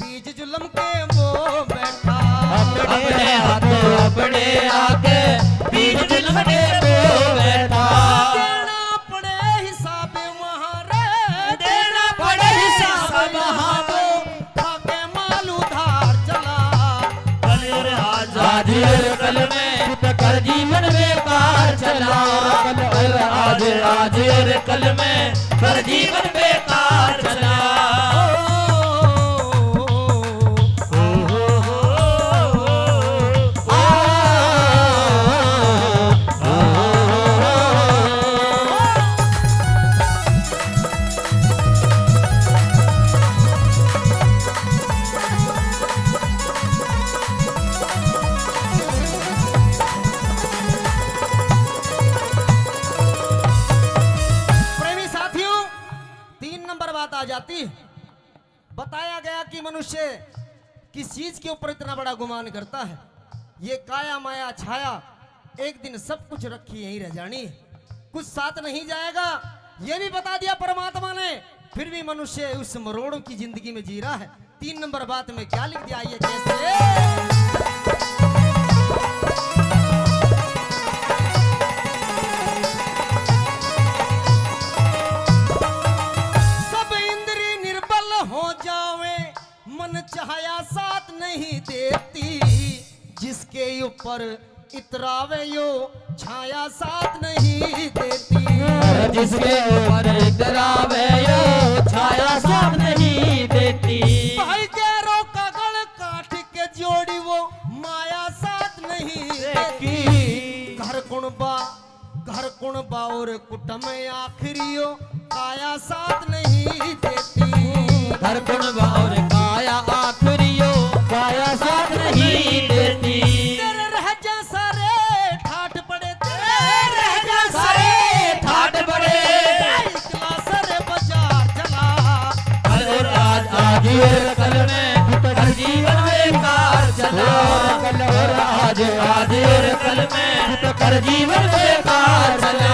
बीज जुल्म के वो बैठा। अपने हाथों अपने आगे बीज जुल्म के वो बैठा। देना पड़े हिसाब वहाँ रे, देना पड़े हिसाब वहाँ वो आगे माल उधार चला। कल और आज आज और कल में कर जीवन बेकार चला। कल और आज और कल में कर जीवन बेकार चला। प्रेमी साथियों 3 नंबर बात आ जाती है। बताया गया कि मनुष्य किस चीज के ऊपर इतना बड़ा गुमान करता है। ये काया माया छाया एक दिन सब कुछ रखी यहीं रह जानी है, कुछ साथ नहीं जाएगा। ये भी बता दिया परमात्मा ने। फिर भी मनुष्य उस मरोड़ों की जिंदगी में जी रहा है। 3 नंबर बात में क्या लिख दिया ये जैसे छाया साथ नहीं देती, जिसके ऊपर इतरावे यो छाया साथ नहीं देती, जिसके ऊपर इतरावे यो छाया साथ नहीं देती। भाई गैरों का गल काट के जोड़ी वो माया साथ नहीं देती। घर कुणबा और कुटुंब आखिरियो काया साथ नहीं देती। घर कुणबा और काया आखिरियो काया साथ नहीं देती। तेरे रह जा सारे ठाट पड़े, तेरे रह जा सारे ठाट पड़े, इकला सारे बाजार चला। कल और आज और कल में हर जीवन बेकार चला। कल और आज और कल में हर जीवन बेकार चला।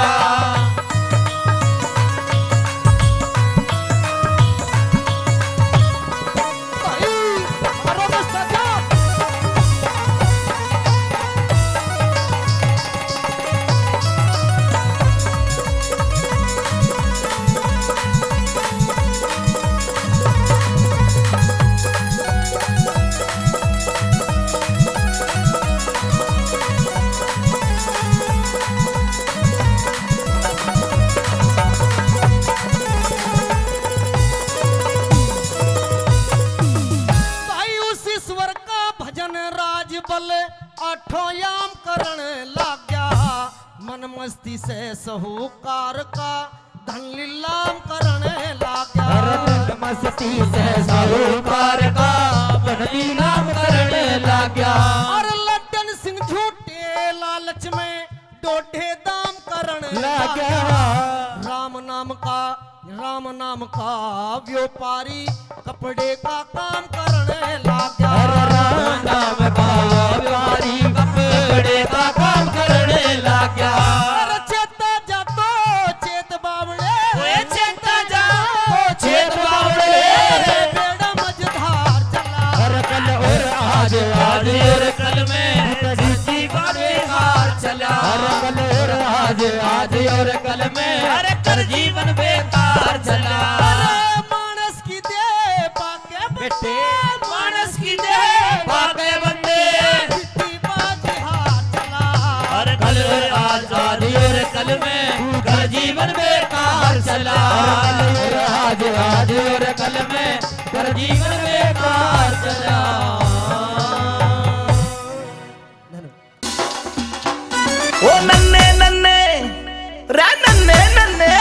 आठों याम करण लाग गया, मन मस्ती से सहूकार का धन लीलाम करण लाग गया। मस्ती से साहूकार का धन लीलाम करण लाग गया। और लड्डन सिंह झूठे लालच में डोढे दाम करण लाग गया। राम नाम का व्यापारी कपड़े का काम करने लाग गया। राम नाम का व्यापारी कपड़े का काम करने लाग गया। अरे चेता जा तो चेत बावड़े, चेता जा तो चेत बावड़े, बेड़ा मझधार चला। हर कल और आज और कल में जिंदगी का बेकार चला। हर कल और आज और कल में हर कर जीवन बेकार चला। मानस की दे पाके बेटे, मानस की दे पाके बंदे, हर कल और आज और कल में कर जीवन बेकार चला। आज और कल में कर जीवन बेकार चला। ओ नन्ने नन्ने रे नन्ने नन्ने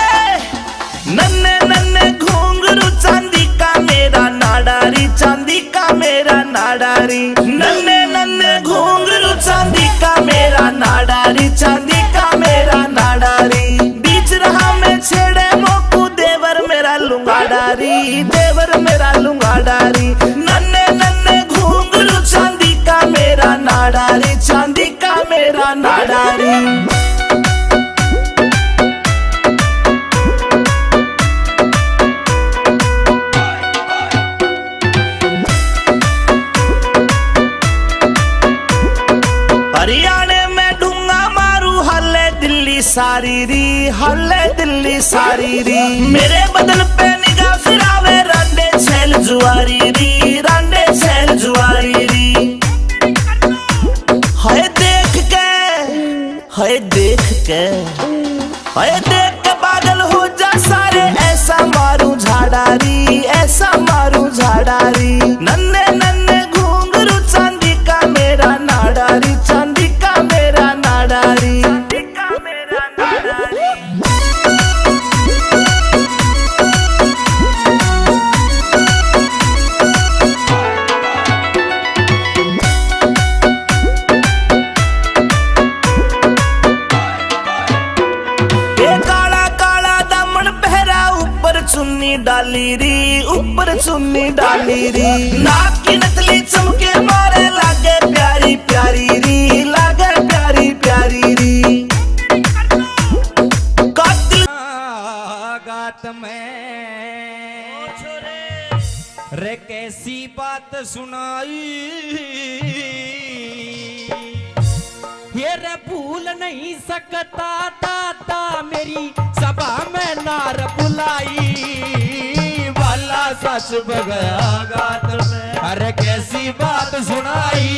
नन्ने नन्ने घुंघरू चांदी का मेरा नाडारी, चांदी का मेरा नाडारी। नन्ने नन्ने घुंघरू चांदी का मेरा नाडारी, चांदी का मेरा नाडारी। बीच रहा में छेड़े मोकू देवर मेरा लुंगाडारी, देवर मेरा लुंगाडारी। नन्ने नन्ने घुंघरू चांदी का मेरा नाडारी, चांदी का मेरा नाडारी। हरियाणे में ढूंगा मारू हल्ले दिल्ली सारी री, हल्ले दिल्ली सारी री। मेरे बदन पे निगाह फिरावे रांडे छैल जुआरी री, रांडे छैल जुआरी री। हाय देख के, हाय देख के, हाय देख के पागल हो जा सारे। ऐसा मारू झाड़ारी, ऐसा मारू झाड़ारी। नन्ने नन्ने घुंघरू चांदी का मेरा नाडारी, चांदी का मेरा नाडारी, चांदी का मेरा नाडारी। चुन्नी डाली री, ऊपर चुन्नी डाली री। नाक की नकली चमके मारे लागे प्यारी प्यारी री, लागे प्यारी प्यारी री। गात में बात सुनाई, ये रे भूल नहीं सकता दादा मेरी सभा में नार बुलाई, वाला सच बगया गात में अरे कैसी बात सुनाई,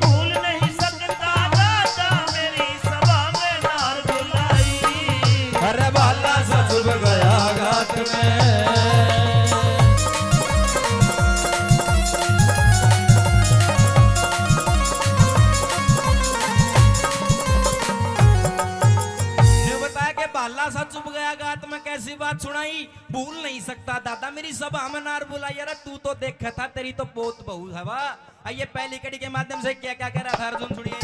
भूल नहीं सकता दादा मेरी सभा में नार बुलाई, अरे वाला सच बगया गात में। बाला सा चुप गया गात में कैसी बात सुनाई, भूल नहीं सकता दादा मेरी सभा में नार बुलाई, अरे तू तो देखा था तेरी तो बहुत बहू है वाह। आइए पहली कड़ी के माध्यम से क्या क्या कह रहा था अर्जुन सुनिए।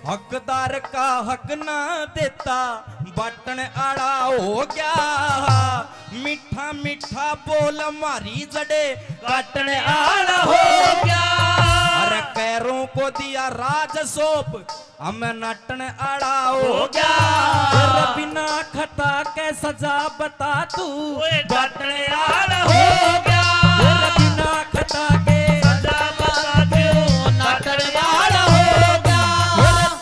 हकदार का हक ना देता बटन आड़ा हो गया, मीठा मीठा बोल मारी जड़े काटने आड़ा हो गया, अरे पैरों को दिया राज सोप हमें नटन आड़ा हो गया, बिना खता के सजा बता तू बटने आड़ा हो गया, बिना खता के सजा बता तू नटन आड़ा हो गया,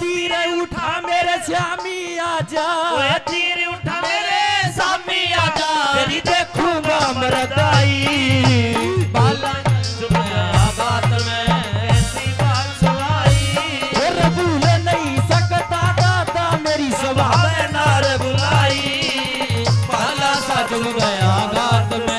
तीर उठा मेरे श्यामी आजा, तीर उठा मेरे सामी आजा, तेरी देखूंगा मरदाई, बाला बात में ऐसी बात सुनाई, भूल नहीं सकता दादा मेरी सभा में नार बुलाई, बाला सा डूब गया बात में।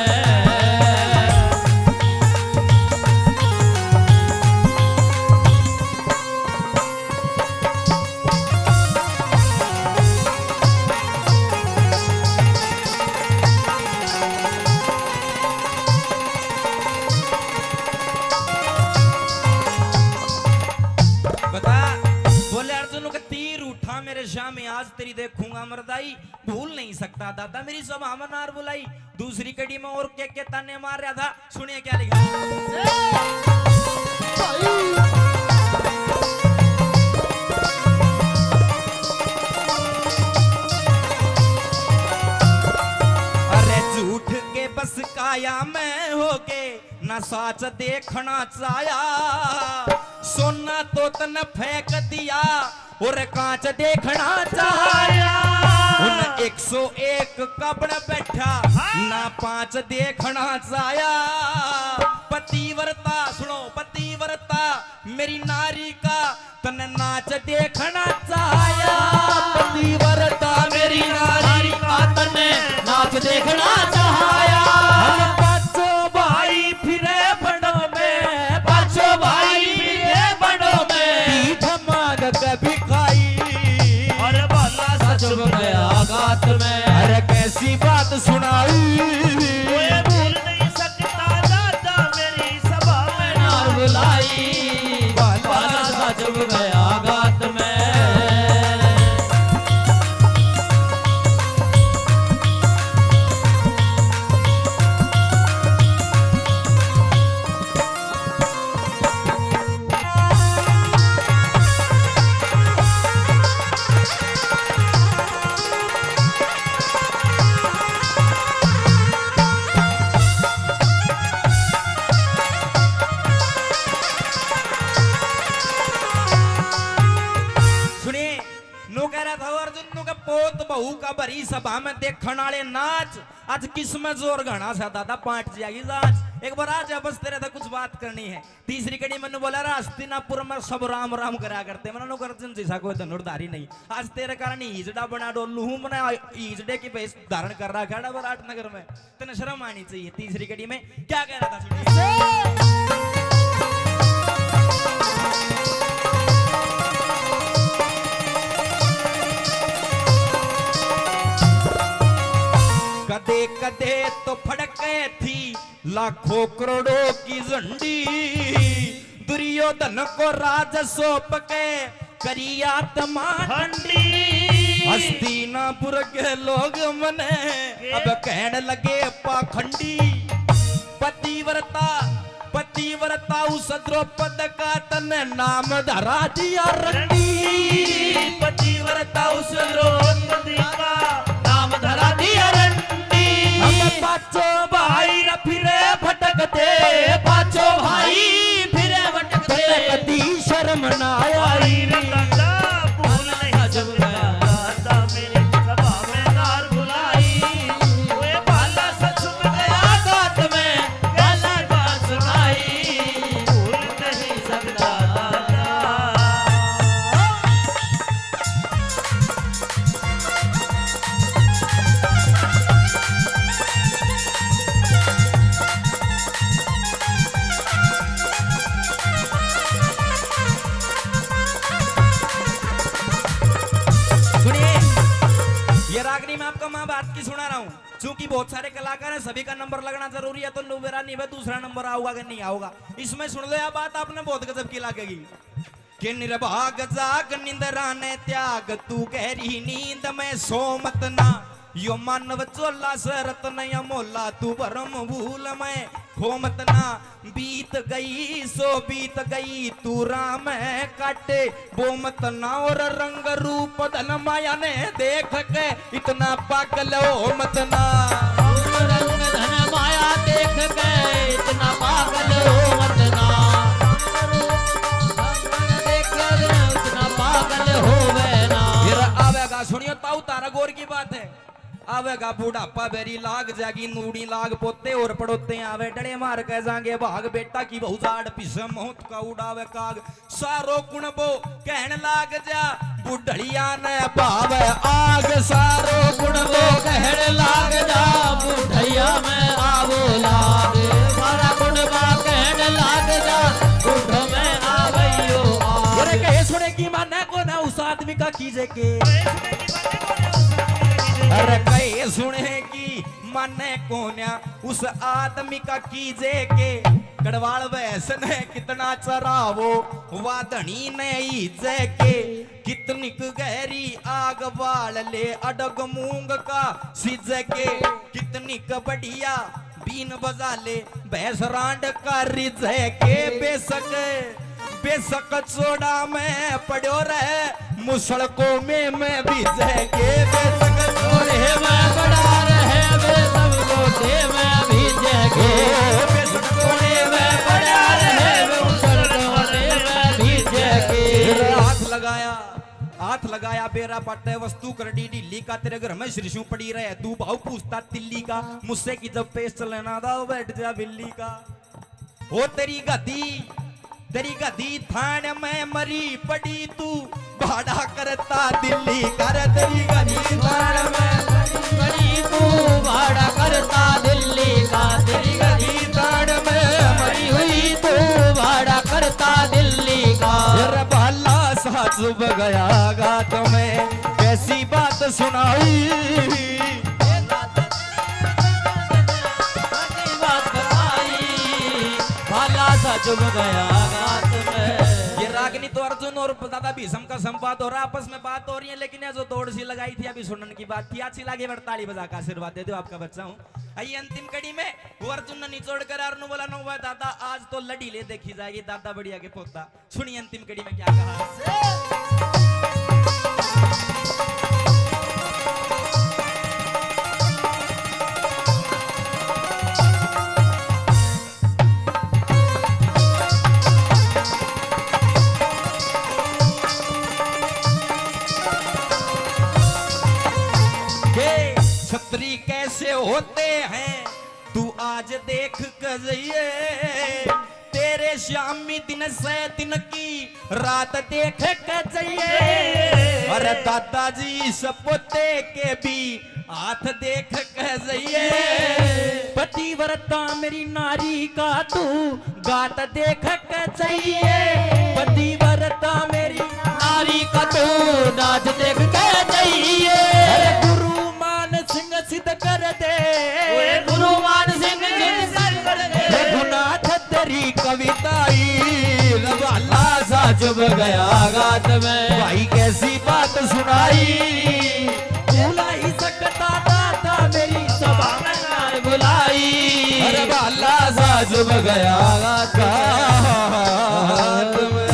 मेरे शाम में आज तेरी देखूंगा मरदाई, भूल नहीं सकता दादा मेरी सभा में नार बुलाई। दूसरी कड़ी में और क्या ताने मार रहा था, सुनिए क्या लिखा। अरे झूठ के बस काया में हो गए न साच देखना चाया, सोना तो तन फेंक दिया और कांच देखना चाया, उन 101 कबड़ बैठा ना 5 देखना चाया, पतिव्रता सुनो पतिव्रता मेरी नारी का तन नाच देखना चाया, पतिव्रता मेरी नारी का तन नाच देखना चाया, पांचों भाई फिरे बड़ों में, पांचों भाई फिरे बड़ों में, धमाक कभी चुप गया गात में, अरे कैसी बात सुनाई, भूल नहीं सकता दादा मेरी सभा में नार बुलाई, बाला सा चुप गया गात में। बहू का भरी सभा में देखने वाले नाच, आज किस में जोर घना सा दादा पाट जाएगी जांच, एक बार आज बस तेरे था कुछ बात करनी है। तीसरी कड़ी मैंने बोला हस्तिनापुर में सब राम राम करा करते, मैंने गर्जन जैसा कोई धनुर्धारी नहीं, आज तेरे कारण ईजड़ा बना डोलू हूं, मैंने ईजड़े की भेष धारण कर रहा है विराट नगर में, तेने शर्म आनी चाहिए। तीसरी कड़ी में क्या कह रहा था सुनिए। कदे कदे तो फड़के थी लाखों करोड़ों की झंडी, दुर्योधन को राज सौंप के करिया तमांडी, हस्तिनापुर के लोग मने अब कहने लगे पाखंडी, पतिव्रता पतिव्रता उस द्रौपद का तन नाम धरा दिया रंडी। पतिव्रता उस द्रौपदी का नाम धरा दिया रंडी। हम पांचों भाई न फिरे भटकते, पांचों भाई फिरे भटकते, कदी शर्म न आई रे दादा भूल नहीं जब गया दादा मेरी सभा में नार बुलाई। वे भाला सच में गया गात में कैसी बात सुनाई। भूल नहीं सकता दादा। सुनिए, ये रागनी में आपका माँ बात की सुना रहा हूँ। चूंकि बहुत सारे कलाकार हैं, सभी का नंबर लगना जरूरी है, तो मेरा नहीं है, दूसरा नंबर आऊगा कि नहीं आऊगा। इसमें सुन लो यह बात, आपने बहुत गजब की लगेगी कि निर्भाग जाग निंदरा ने त्याग, तू गहरी नींद में सो मत ना। यो मानव चोला सरत नय मोला, तू भरम भूल में खो मत ना। बीत गई सो बीत गई, तू राम है काटे वो मत ना। और रंग रूप धन माया ने देख के इतना पागल हो मत ना। रंग धन माया देख के इतना पागल हो मत ना। देख के इतना पागल होवे ना। फिर आवेगा, सुनियो ताऊ तारा गौर की बात है, आवेगा बुढ़ापा बेरी लाग जागी नूड़ी लाग पोते और पड़ोते आवे डड़े मार के जागे भाग। बेटा की बहु जाड़ पिस मौत का उड़ावे काग, सारो कुणबो कहन लाग जा बुढ़िया ने भाव आग। सारो कुणबो कहने लाग जा बुढ़ैया में आवो लाग। सारा कुंडबा कहने लाग जा बुढ़ में आवैयो आग। अरे कहे सुने की माने को ना उस आदमी का कीजे के। अरे कहे सुने की माने को ना उस आदमी का कीजे के। गढ़वाल वैसन है कितना चरावो वादनी ने ईजे के। कितनी गहरी आग बाल ले अडग मूंग का सिज के। कितनी बढ़िया बीन बजा ले भैंस रांड का रिज के। बेशक बेशक चोड़ा में पड़ो रहे मुसड़कों में मैं भीजे के। बेशक छोड़े में बड़ा रहे वे सब लोटे में भीजे के। बेशक चोड़े में पड़ा रहे वे लोटे में भीजे के। हाथ लगाया बेरा पट्टे वस्तु कर डी ढीली का। तेरे घर में श्रीशु पड़ी रहे तू भाव पूछता तिल्ली का। मुझसे की जब पेश चलना था बैठ जा बिल्ली का। ओ तेरी गधी थान में मरी पड़ी तू भाड़ा करता दिल्ली कर। तेरी गधी थान में मरी तू भाड़ा करता दिल्ली का। तेरी गधी थान में मरी हुई तू भाड़ा करता दिल्ली का। भाला सा चुभ गया गात में कैसी बात सुनाई। बात बताई भाला सा चुभ गया गात में। ये रागिनी तो अर्जुन और दादा भीष्म का संवाद हो रहा, आपस में बात हो रही है। लेकिन ये जो दौड़ सी लगाई थी अभी सुनने की बात थी, अच्छी लगी ताली बजा का आशीर्वाद दे दो, आपका बच्चा हूँ। आइए अंतिम कड़ी में वो अर्जुन ने निचोड़ कर अर्नु बोला नो दादा आज तो लड़ी ले देखी जाएगी दादा बढ़िया के पोता। सुनिए अंतिम कड़ी में क्या कहा। क्षत्रिय कैसे होते हैं तू आज देख कर जाइए। तेरे श्यामी दिन से दिन की रात देख कर जाइए। अरे दादाजी सपोते के भी हाथ देख कर जाइए। पतिव्रता मेरी नारी का तू गात देख कर जाइए। पतिव्रता मेरी नारी का तू नाच देख कर जाइए। सिंह सिद्ध कर दे गुरु मान सिंह सिद्ध कर दे। रघुनाथ तेरी कविताई रवाला सा चुभ गया गात में। भाई कैसी बात सुनाई। बुला ही सकता था मेरी सभा में बुलाई रवाला सा डूब गया घाट में।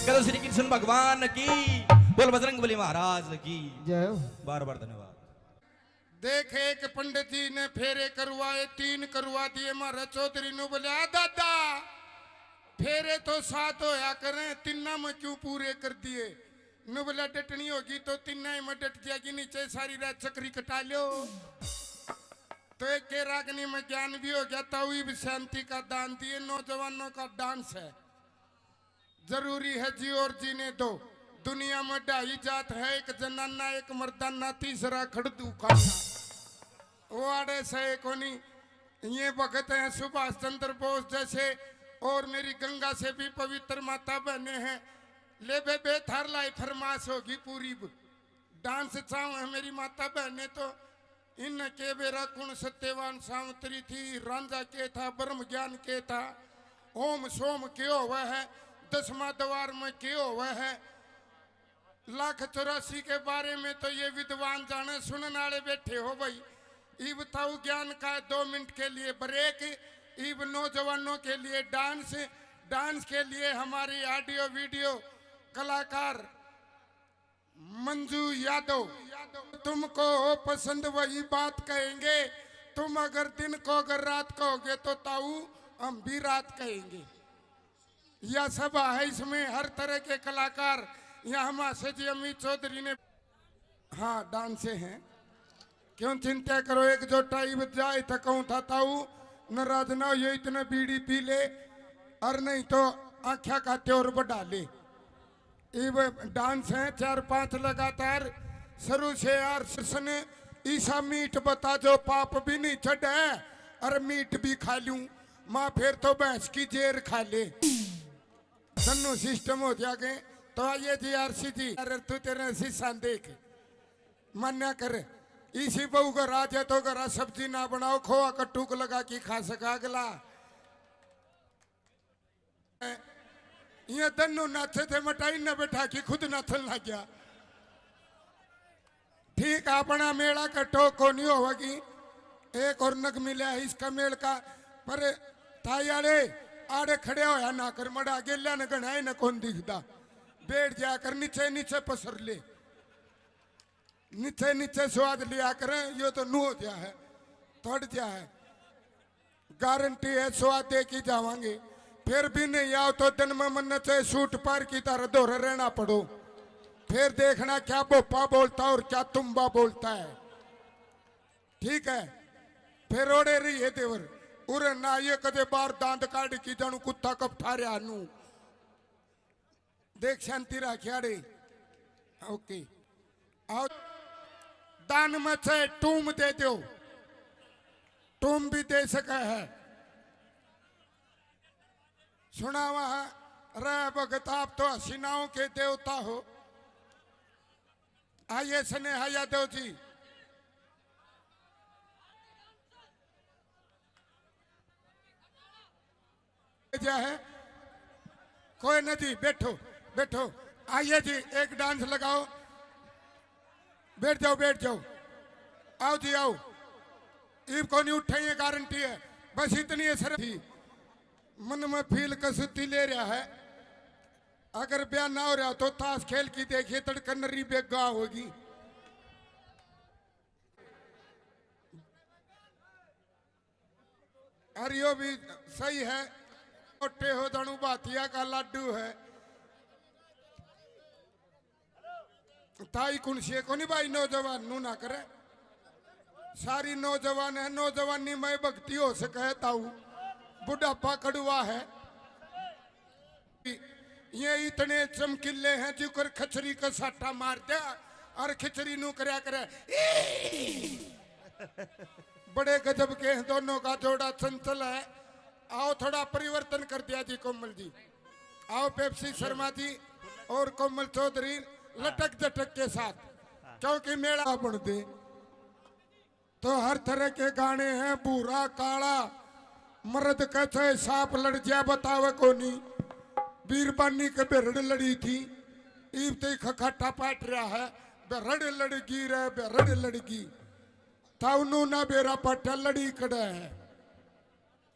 करो श्री कृष्ण भगवान की, बोल बजरंगबली महाराज की जय हो। बार बार धन्यवाद। देख एक पंडित जी ने फेरे करवाए, 3 करवा दिए। मारा चौधरी नु बोले आ दादा फेरे तो 7 होया करें, 3 में क्यों पूरे कर दिए? नु बोला डटनी होगी तो 3 में डट जाएगी, नीचे सारी रात चक्री कटा लो। तो एक के रागनी में ज्ञान भी हो गया। ताऊ भी शांति का दान दिए। नौजवानों का डांस है, जरूरी है जी और जीने दो। दुनिया में 2 जात है, एक जनाना एक मर्दाना, तीसरा खड़दू खाना। वो आड़े से कोनी ये भगत हैं सुभाष चंद्र बोस जैसे, और मेरी गंगा से भी पवित्र माता बहने हैं। ले बेबे थार लाई फरमाश होगी पूरी। डांस चाव है मेरी माता बहने तो इन के बेरा कुण सत्यवान सावंतरी थी, रांझा के था, ब्रह्म ज्ञान के था, ओम सोम क्यों हुआ है, 10वां द्वार में क्यों हुआ है, 1,84 के बारे में तो ये विद्वान जाने। सुनने वाले बैठे हो भाई। ई बताओ ज्ञान का 2 मिनट के लिए ब्रेक। ईब नौजवानों के लिए डांस। डांस के लिए हमारी ऑडियो वीडियो कलाकार मंजू यादव। तुमको हो पसंद वही बात कहेंगे, तुम अगर दिन को अगर रात कहोगे तो ताऊ हम भी रात कहेंगे। यह सभा है, इसमें हर तरह के कलाकार। यहाँ हमारे जी अमित चौधरी ने हाँ डांसे हैं, क्यों चिंता करो। एक जो टाइम जाए तो कहूँ था ताऊ नाराज ना हो, ये इतने बीड़ी पी ले और नहीं तो आख्या का त्योर बढ़ा ले। डांस है 4-5 लगातार शुरू से यार सन ईसा मीट बता जो पाप भी नहीं चढ़ है, और मीट भी खा लूं माँ फिर तो भैंस की जेर खा ले। दोनों सिस्टम हो जाएंगे। तो आइए जी आरसी जी, अरे तू तेरे शीशा देख मन्या कर। इसी बहू का राज है तो घर सब्जी ना बनाओ, खोआ कट्टू को लगा के खा सका अगला। ये दोनों नाचे थे, मटाई न बैठा कि खुद नाचन लग गया। ठीक अपना मेला कट्टो को नहीं होगी। एक और नग मिला है इसका मेल का, पर थाई आड़े खड़े होया ना कर, मड़ा गेला न गणाए न कौन दिखता। बैठ जाकर नीचे नीचे पसर ले, नीचे नीचे स्वाद लिया करें। यो तो नू हो गया है, थोड़ गया है, गारंटी है स्वाद दे की जावांगे। फिर भी नहीं आओ तो दिन में मन चाहे सूट पार की तरह दोहरा रहना पड़ो। फिर देखना क्या बोपा बोलता और क्या तुम्बा बोलता है। ठीक है, फिर ओड़े रही है देवर उरे ना ये कदे बार दांत काट की जानू कुत्ता कब ठारे आनू। देख शांति राखियाड़े। ओके आओ, दान में से टूम दे दो, टूम भी दे सका है। सुना वहां रे भगत आप तो हसीनाओं के देवता हो। आइए स्नेहा यादव जी। है कोई नहीं जी, बैठो बैठो। आइए जी एक डांस लगाओ, बैठ जाओ बैठ जाओ। आओ जी आओ, ईब को नहीं उठाइए गारंटी है। बस इतनी असर थी मन में फील कसुती ले रहा है। अगर ब्याह ना हो रहा तो ताश खेल की देखिए, तड़कनरी बेगा होगी। और यो भी सही है, मोटे हो दणु बातिया का लाडू है। ताई कुनसी को नहीं भाई नौजवान नू ना करे। सारी नौजवान है, नौजवानी में भक्ति हो सके ताऊ। बुढ़ापा कड़ुआ है। ये इतने चमकीले हैं जिकर खचरी का साटा मार दिया और खिचड़ी नू करया करे। बड़े गजब के हैं दोनों का जोड़ा, चंचल है। आओ थोड़ा परिवर्तन कर दिया जी कोमल जी। आओ पेप्सी शर्मा जी और कोमल चौधरी लटक जटक के साथ, क्योंकि मेला बन दे तो हर तरह के गाने हैं। बूढ़ा काला मर्द कैसे सांप लड़ जाए बतावे कोनी। बीरबानी के बेरड़ लड़ी थी, ईब ते खखाटा पाट रहा है। बेरड़ लड़गी रे बेरड़ लड़गी, ताउनू ना बेरा पट्टा लड़ी कड़ा है।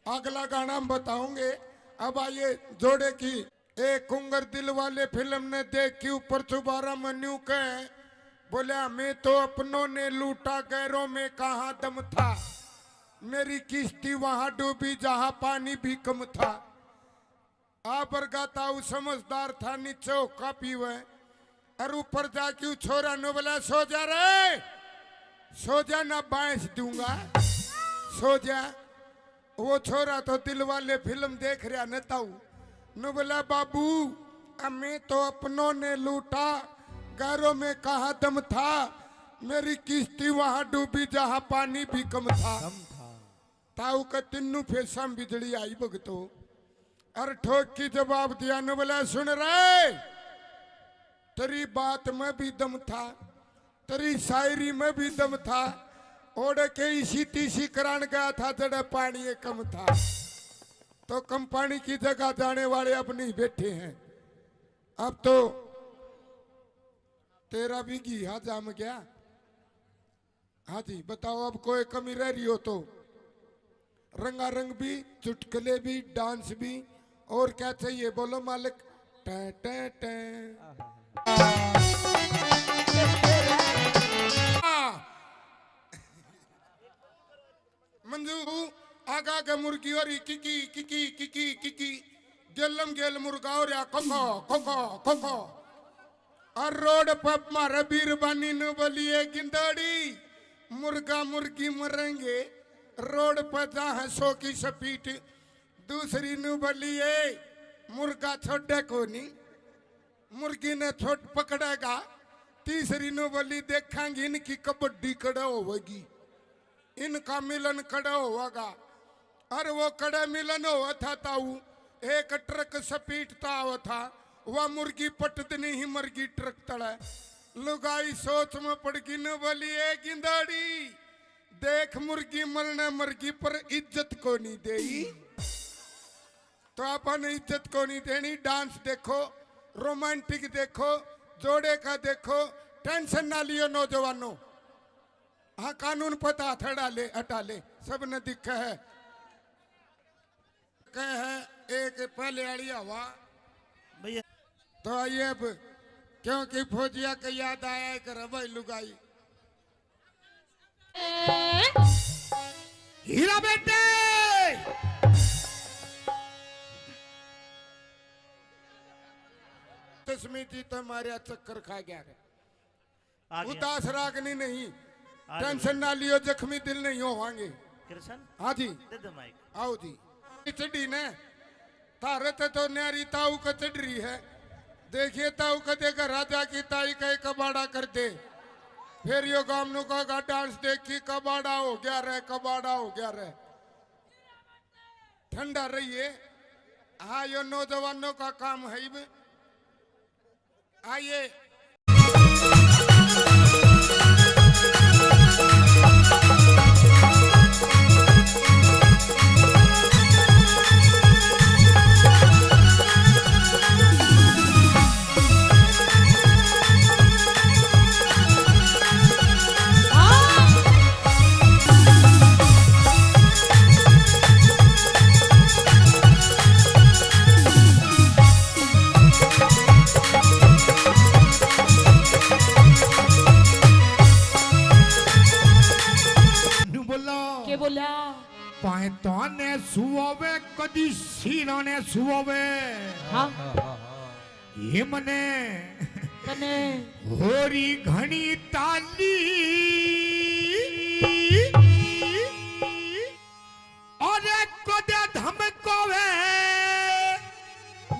अगला गाना हम बताओगे। अब आइए जोड़े की एक कुंगर दिल वाले फिल्म ने देख के ऊपर चुबारा मन्यू कहे बोले हमें तो अपनों ने लूटा गैरों में कहाँ दम था, मेरी किश्ती वहां डूबी जहां पानी भी कम था। आबर गाता समझदार था नीचे का पीवे और ऊपर जाके छोरा नो बोला सो जा रे, सो जा ना बांस दूंगा, सो जा। वो छोरा तो दिल वाले फिल्म देख रहा न ताऊ नु बोला बाबू हमें तो अपनों ने लूटा गैरों में कहा दम था, मेरी किश्ती वहां डूबी जहां पानी भी कम था। ताऊ का तिन्नू फेसा बिजली आई भगतो और ठोक की जवाब दिया न बोला सुन रहे, तेरी बात में भी दम था, तेरी शायरी में भी दम था, ओढ़ के इसी तीसी करान गया था जड़ा पानी कम था। तो कम पानी की जगह जाने वाले अब नहीं बैठे हैं, अब तो तेरा भी घिया जाम गया। हाँ जी बताओ अब कोई कमी रह रही हो तो रंगारंग भी, चुटकुले भी, डांस भी, और क्या चाहिए बोलो मालिक। टे टे टे मंजू आगा के मुर्गी और किकी किकी किकी किकी गेलम गेल मुर्गा और या कोको कोको कोको और रोड पर मारे बीरबानी नु बोलिए गिंदड़ी मुर्गा मुर्गी मरेंगे रोड पर जहाँ 100 की स्पीड। दूसरी नु बोलिए मुर्गा छोड़े को नहीं, मुर्गी ने छोट पकड़ेगा। तीसरी नु बोली देखेंगे इनकी कबड्डी कड़ा होगी, इनका मिलन कड़ा होगा। और वो कड़ा मिलन हुआ था ताऊ एक ट्रक स्पीड था था, वह मुर्गी पटदनी ही मरगी ट्रक तड़े। लुगाई सोच में पड़ गई न बोली ए गिंदाड़ी देख मुर्गी मरने मरगी पर इज्जत को नहीं देई, तो अपन इज्जत को नहीं देनी। डांस देखो, रोमांटिक देखो, जोड़े का देखो, टेंशन ना लियो नौजवानों। हाँ कानून पता हटा ले हटा ले, सब ने दिखा है। कह है एक पहले आड़ी हवा भैया तो आइए अब क्योंकि फौजिया के याद आया कर भाई लुगाई हीरा बेटे तस्मीती तो हमारे चक्कर खा गया है। उदास रागनी नहीं, टेंशन ना लियो, जख्मी दिल नहीं होवांगे। कृष्ण हाँ जी दे दे माइक। आओ जी चढ़ी ने तारे तो न्यारी ताऊ का चढ़ रही है। देखिए ताऊ का देखा राजा की ताई का कबाड़ा कर दे, फिर यो गामनों का डांस देखी कबाड़ा हो गया रे, कबाड़ा हो गया रे। ठंडा रहिए। हाँ यो नौजवानों का काम है। आइए बोला पायता ने सुआवे कदी सीना ने सुआवे। हाँ ये मने कने होरी घनी ताली और कदे धमकावे।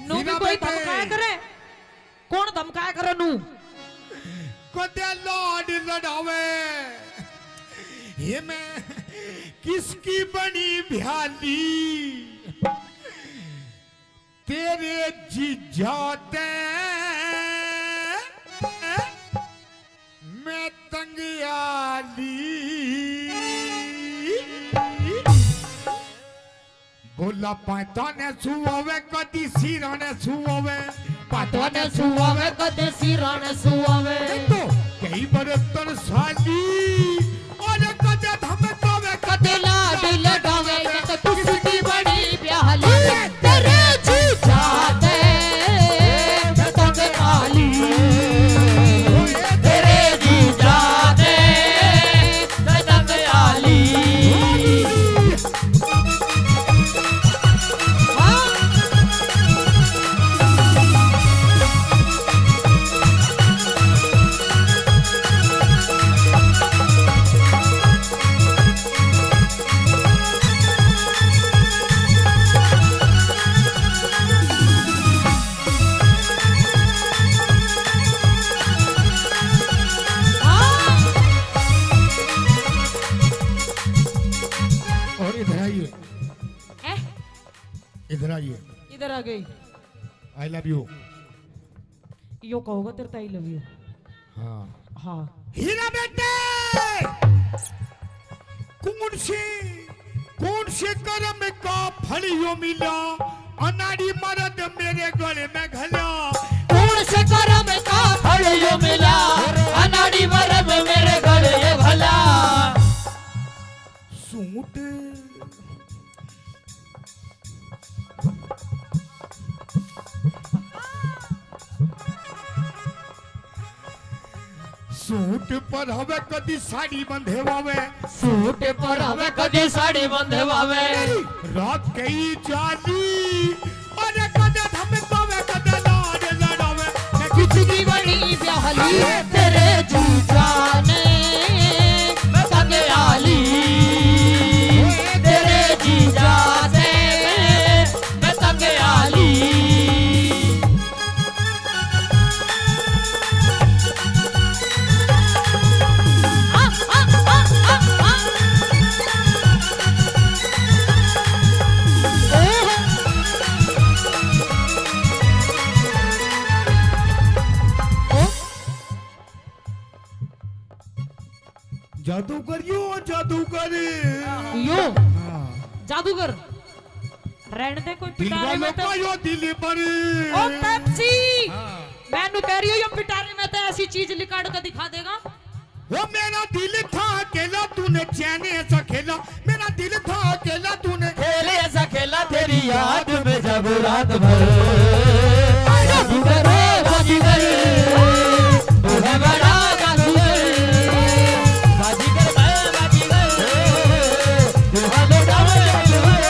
नू भी कोई धमकाया करे, कौन धमकाया करे नू? कदे लाड लड़ावे। ये मैं किसकी बनी भ्याली तेरे जीजाते मैं तंगियाली। बोला पाता ने सुआवे कदी सीरा ने सुआवे, पाता ने सुआवे कदी सीरा ने सुआवे। तो कई बरतन साली और कदे धमकावे कदे लाड लड़ावे। तो किसकी इधर आइए, हैं? इधर आइए। इधर आ गई। आई लव यू। यो कहोगा तेरे आई लव यू। हाँ हाँ। हीरा बेटे, कौन से कर्म का फल यो मिला, अनाड़ी मर्द मेरे गले में घला। कौन से कर्म का फल यो मिला, अनाड़ी मर्द मेरे गले ये भला। सूट सूट पर हवे कदी साड़ी बंधे वावे, सूट पर हवे कदी साड़ी बंधे वावे। रात कई जाली अरे कदे धमकावे कदे लाड लड़ावे। किसकी बड़ी प्याली तेरे जीजा ने तंग आली, तेरे जीजा से मैं तंग आली। जादूगर यो जादूगर यो जादूगर रहने दे कोई दिल पिटारे वालों में का तो यो दिल पर। ओ पेप्सी मैनू कह रही हो यो पिटारे में तो ऐसी चीज लिकाड़ कर दिखा देगा। वो मेरा दिल था अकेला तूने चैन ऐसा खेला, मेरा दिल था अकेला तूने खेले ऐसा खेला तेरी याद में जब रात भर। जादूगर जादूगर तू है बड़ा जादूगर, बाजीगर मैं बाजीगर तू है बड़ा जादूगर।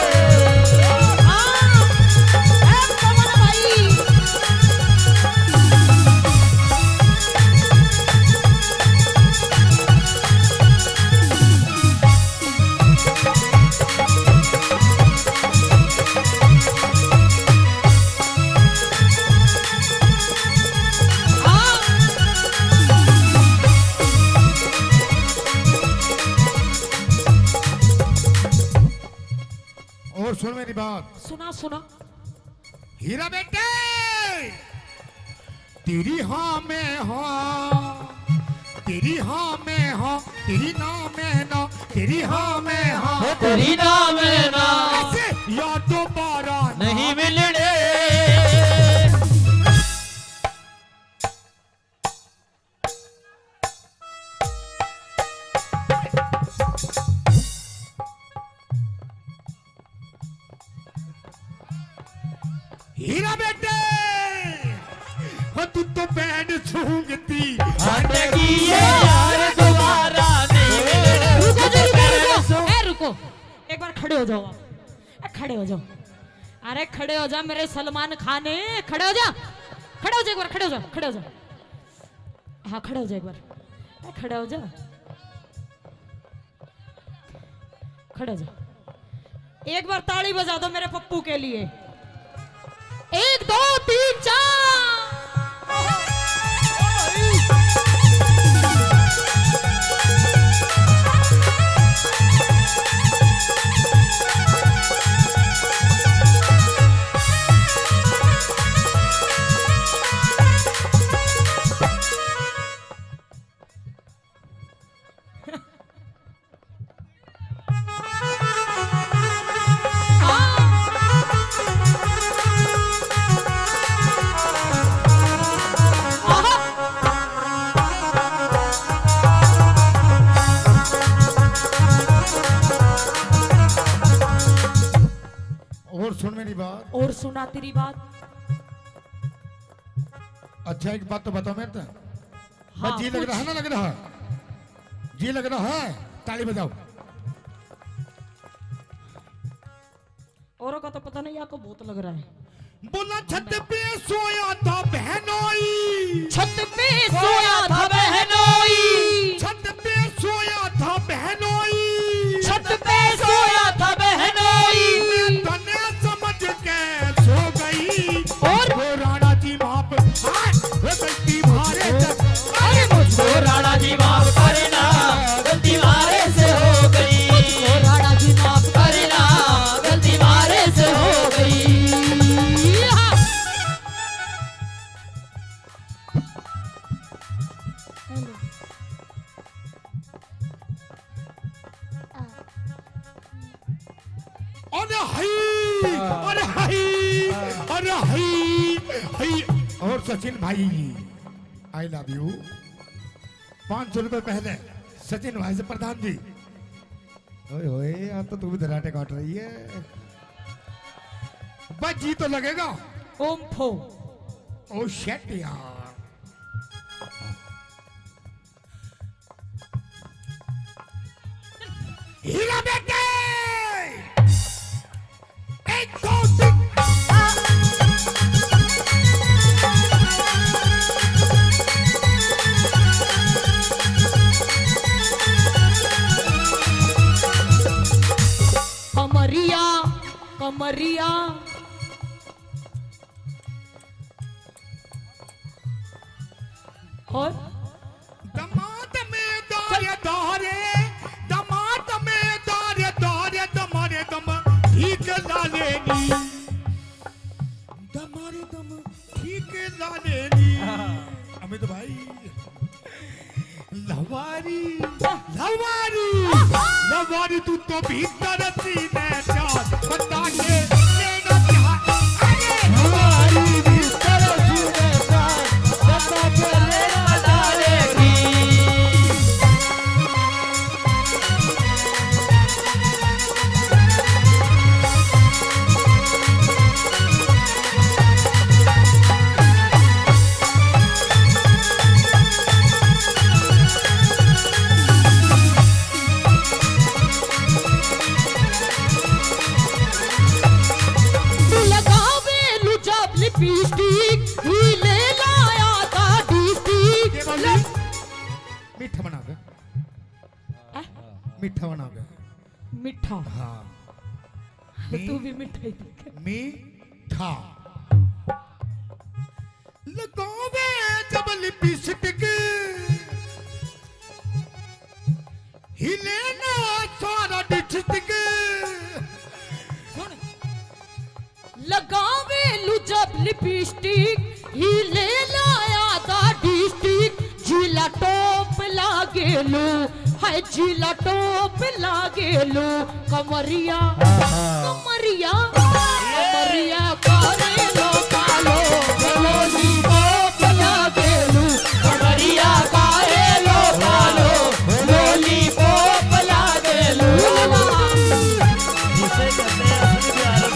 और सुन मेरी बात। सुना सुना। हीरा बेटे, तेरी हाँ में हाँ, तेरी हाँ में हाँ, तेरी ना में ना, तेरी हाँ में हाँ, तेरी नाम है ना ऐसे या दोबारा नहीं मिलने। हीरा बेटे, तू तो बैंड सूंघती हटेगी ये यार दोबारा नहीं मिलने। रुको जी, रुको। ए रुको, एक बार खड़े हो जाओ आप। खड़े हो जाओ, अरे खड़े हो जा मेरे सलमान खान, खड़े हो जा, खड़े हो जा एक बार, खड़े हो जा, खड़े हो जा। हाँ खड़े हो जा एक बार, खड़े हो जा, खड़े हो जा। एक बार ताली बजा दो मेरे पप्पू के लिए। 1 2 3 4। और सुन मेरी बात। और सुना तेरी बात। अच्छा एक बात तो बताओ मेरे तो। हाँ, जी लग रहा है ना, लग रहा है जी लग रहा है, ताली बजाओ। औरों का तो पता नहीं, आपको बहुत लग रहा है। बोला छत पे सोया था बहनोई, छत पे सोया था बहनोई, छत पे सोया था बहनोई, छत पे सोया था बहनोई। मैं तने समझ के सो गई और वो राणा जी माप गलती मारे। अरे मुझको राणा जी माफ करना, गलती मारे से हो गई। मुझको राणा जी माफ करना, अरे हाय, अरे हाय, अरे हाय, हाय। और सचिन भाई आई लव यू। 500 रुपए पहले सचिन भाई से प्रधान जी। ओए ओए यहाँ तो तू भी दराटे काट रही है। बस जी तो लगेगा। ओम फो। ओ शेट यार। हीरा बेटे 1 2 3। कमरिया कमरिया और दमाद में दारे दारे, दमाद में दारे दारे, दमारे दम ठीक लालेनी, दमारे दम ठीक लालेनी। अमित भाई लवारी लवारी लवारी, तू तो भीतर सीने चाँद बता के लेना क्या। अरे लवारी भीतर सीने चाँद बता के लेना डालेगी। लगावे लुजब लिपस्टिक ही ले लाया था डिस्टिक। मीठा बना के, मीठा बना के। मिठा हाँ तू भी मिठाई देख। मीठा लगावे जब लिपस्टिक हिले ना सारा डिस्ट्रिक्ट। लगावे लुजब लिपस्टिक ही ले लाया था डिस्टिक। जिला टॉप लागेलो है, जिला टॉप लागेलो। कमरिया कमरिया कमरिया कारेलो कालो, लोली टॉप लागेलो। कमरिया कारेलो कालो, लोली टॉप लागेलो। जिसे कहते हैं असली बिहार।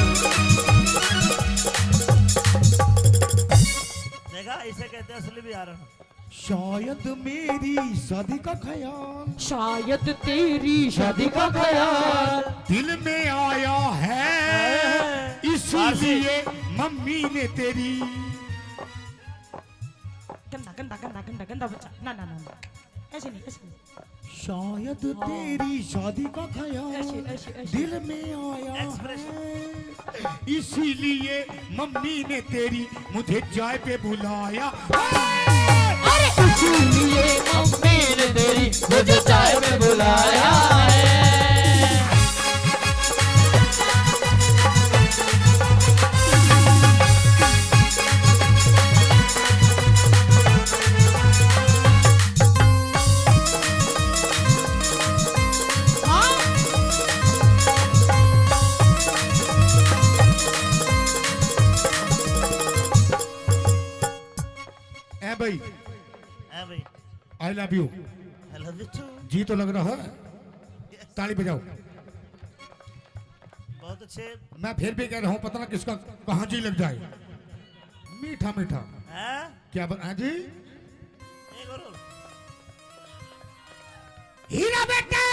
देखा, इसे कहते हैं असली बिहार। शायद मेरी शादी का ख्याल, शायद तेरी शादी का ख्याल दिल में आया है, इसीलिए मम्मी ने तेरी। गंदा गंदा गंदा गंदा गंदा बच्चा। ना ना ना ऐसे नहीं, ऐसे नहीं। शायद तेरी शादी का ख्याल ऐसे ऐसे ऐसे। दिल में आया है, इसीलिए मम्मी ने तेरी मुझे चाय पे बुलाया। अरे इसीलिए मम्मी ने तेरी मुझे चाय में बुलाया है। भाई भाई I love you. I love you too. जी तो लग रहा है, ताली बजाओ। बहुत अच्छे। मैं फिर भी कह रहा हूँ, पता ना किसका कहाँ जी लग जाए। मीठा मीठा क्या बता जी। हीरा बेटे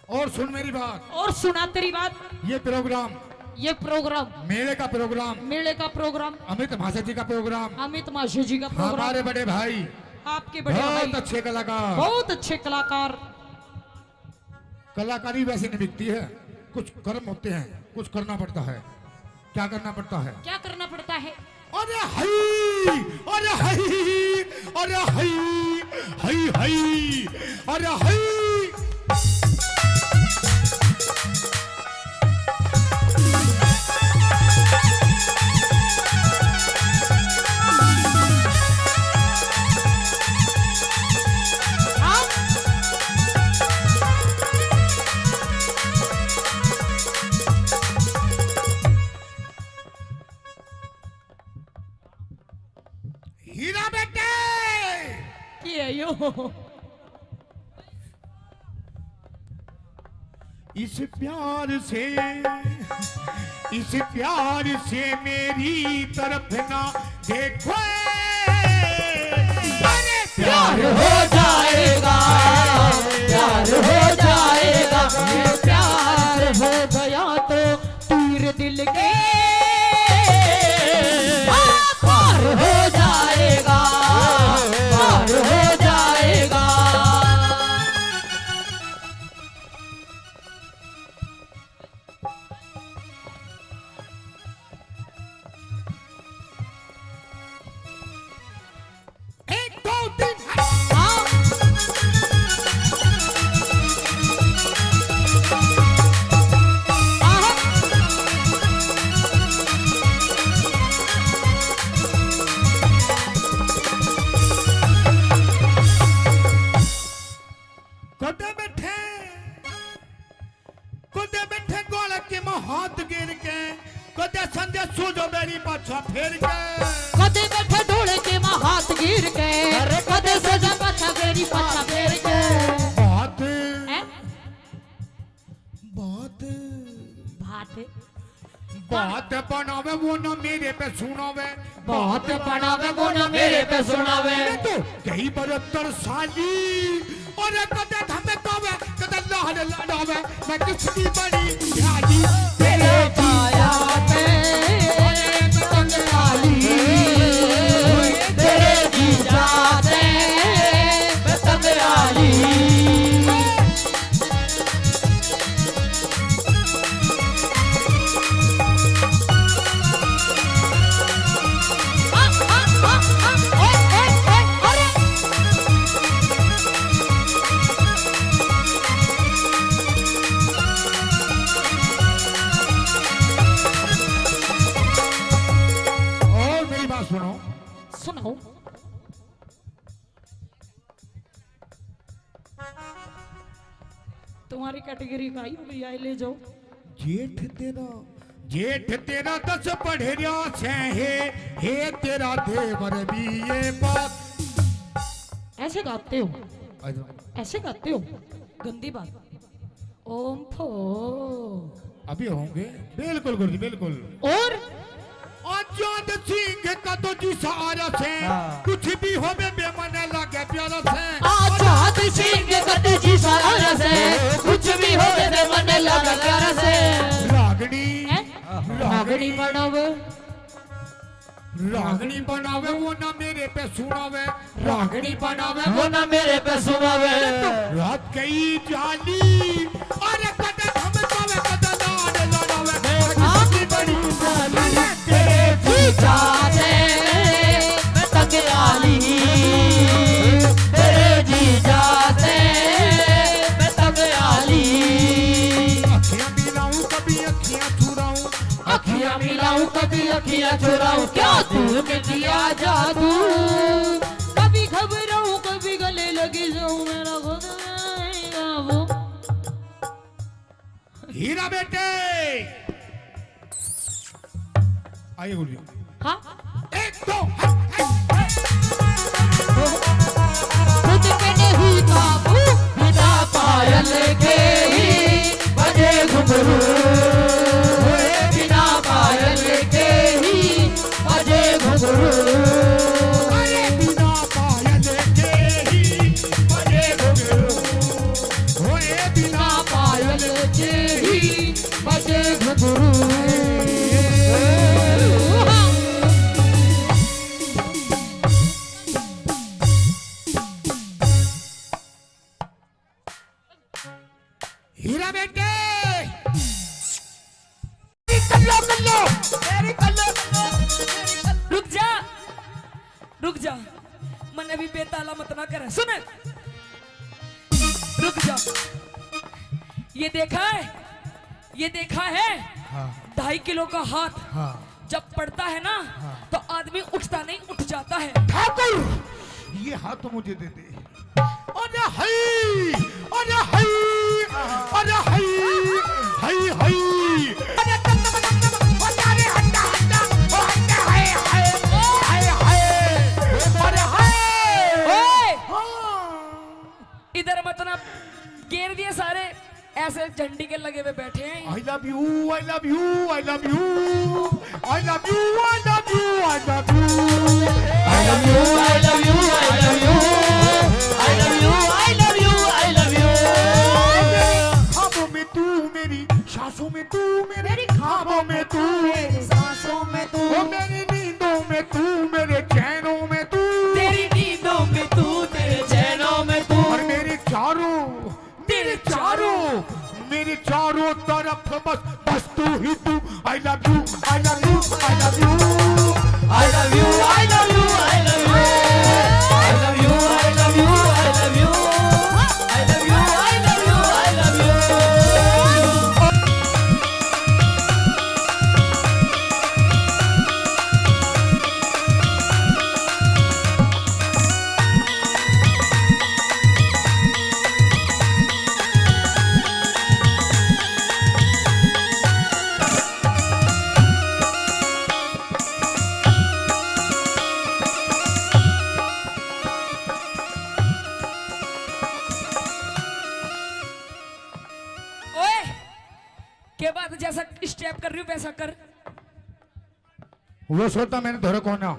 और सुन मेरी बात। और सुना तेरी बात। ये प्रोग्राम ये प्रोग्राम मेले का प्रोग्राम, मेले का प्रोग्राम, अमित महाशय जी का प्रोग्राम, अमित माशे जी का प्रोग्राम, हमारे बड़े भाई, आपके बड़े भाई बहुत अच्छे कलाकार, बहुत अच्छे कलाकार। कलाकारी वैसे नहीं बिकती है, कुछ कर्म होते हैं, कुछ करना पड़ता है। क्या करना पड़ता है? क्या करना पड़ता है? अरे हई, अरे हई, अरे हई, हई हई, अरे हई। हीरा बेटे ये यो इस प्यार से मेरी तरफ ना देखो, अरे प्यार हो जाएगा, प्यार हो जाएगा, ये प्यार हो गया तो तीर दिल के पार हो जाएगा, पार हो जाएगा। एक दो तीन कुदे बैठे गोल के हाथ गिर के, कुदे संजय सूझो मेरी पाछा फेर के, कदे बैठे ढोले के माँ हाथ गिर के, कदे सजा पाछा गेरी पाछा फेर के। बात हैं? बात भात बात बनावे वो ना मेरे पे सुनावे, बात बनावे वो ना मेरे पे सुनावे। तो कई 72 साली और कदे धमकावे, कदे लाल लड़ावे, मैं किसकी बड़ी ध्यानी तेरे छाया पे पतंग डाली, तेरे जीजा पे पतंग डाली। और मेरी बात सुनो, सुनो तुम्हारी कैटेगरी का ही हो भैया, ले जाओ। जेठ तेरा 10 पढ़े रहा से हे तेरा देवर भी ये बात। ऐसे गाते हो, ऐसे गाते हो, गंदी बात। ओम फो अभी होंगे, बिल्कुल गुरुजी बिल्कुल। और आजाद सिंह का तो जी सहारा से, कुछ भी हो बेमन लगे प्यारा से। आजाद सिंह कद जी सारा से, कुछ भी हो मेरे मन लगा प्यारा से। रागनी रागनी बनावे, रागनी बनावे वो ना मेरे पे सुनावे, रागनी बनावे वो ना मेरे पे सुनावे। रात गई जाली अरे कदे धमकावे, कदे लाड लड़ावे, किसकी बड़ी जाली तेरे जीजा से पतंग डाली, तेरे जीजा से पतंग डाली। अखियां मिलाऊं कभी अखियां चुराऊं, अखियां मिलाऊं कभी अखियां चुराऊं, क्या तू में किया जादू। कभी घबराऊं कभी गले लगी जाऊं, मेरा खुद रहेगा वो। हीरा बेटे आइए गुरुजी। हाँ एक दो खुद पे नहीं काबू, बिना पायल के ही बजे घुंघरू, बिना पायल के ही बजे घुंघरू। अरे बिना पायल के ही बजे घुंघरू, होए बिना पायल के ही बजे घुंघरू। रुक जा, मन अभी बेताला मत ना करे। सुन, रुक जा। ये देखा है, ये देखा है, हाँ 2.5 किलो का हाथ हाँ जब पड़ता है ना तो आदमी उठता नहीं, उठ जाता है। ठाकुर, ये हाथ तो मुझे दे दे। अरे हई, अरे हई, अरे हई, हई हई, अरे तम तम तम तम, अरे हट्टा हट्टा, ओ हट्टा हाय हाय, हाय हाय, अरे हाय। ओए, इधर मत ना, घेर दिए सारे, ऐसे झंडी के लगे हुए बैठे हैं। I love you, I love you, I love you, I love you, I love you, I love you, I love you, I love you, I love you, I love you, I love you, I love you. ख्वाबों में तू मेरी, सांसों में तू मेरी ख्वाबों में तू, मेरी सांसों में तू, ओ मेरी नींदों में तू, मेरे चैनों में तू, तेरी नींदों में तू, तेरे चैनों में तू, और मेरे चारों, मेरे चारों तरफ बस बस तू ही तू। I love you, I love you, I love you, I love you, I love you, I love you, I love you, I love you, I love you, I love you, I love you, I love you. ओए, के बाद जैसा step कर रही हूँ वैसा कर। वो सोता मैंने धोरे कौन ना।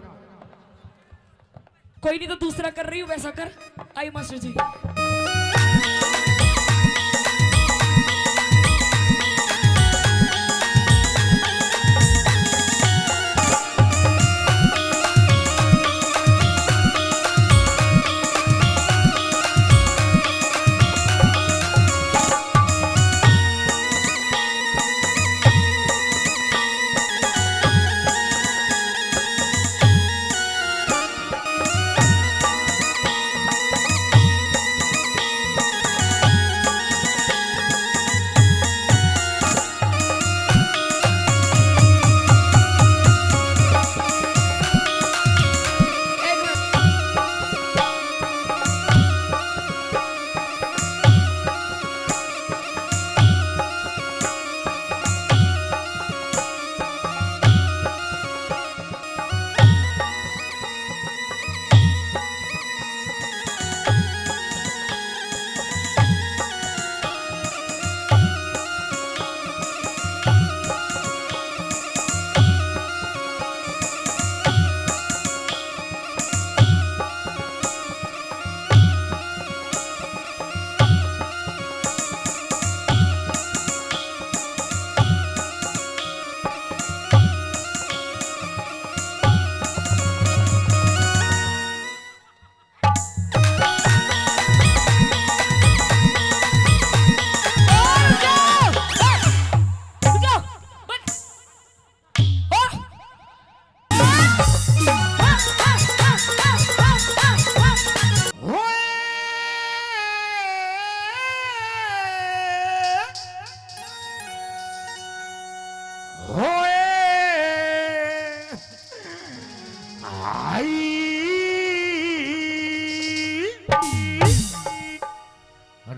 कोई नहीं तो दूसरा कर रही हूँ वैसा कर। आई मास्टर जी।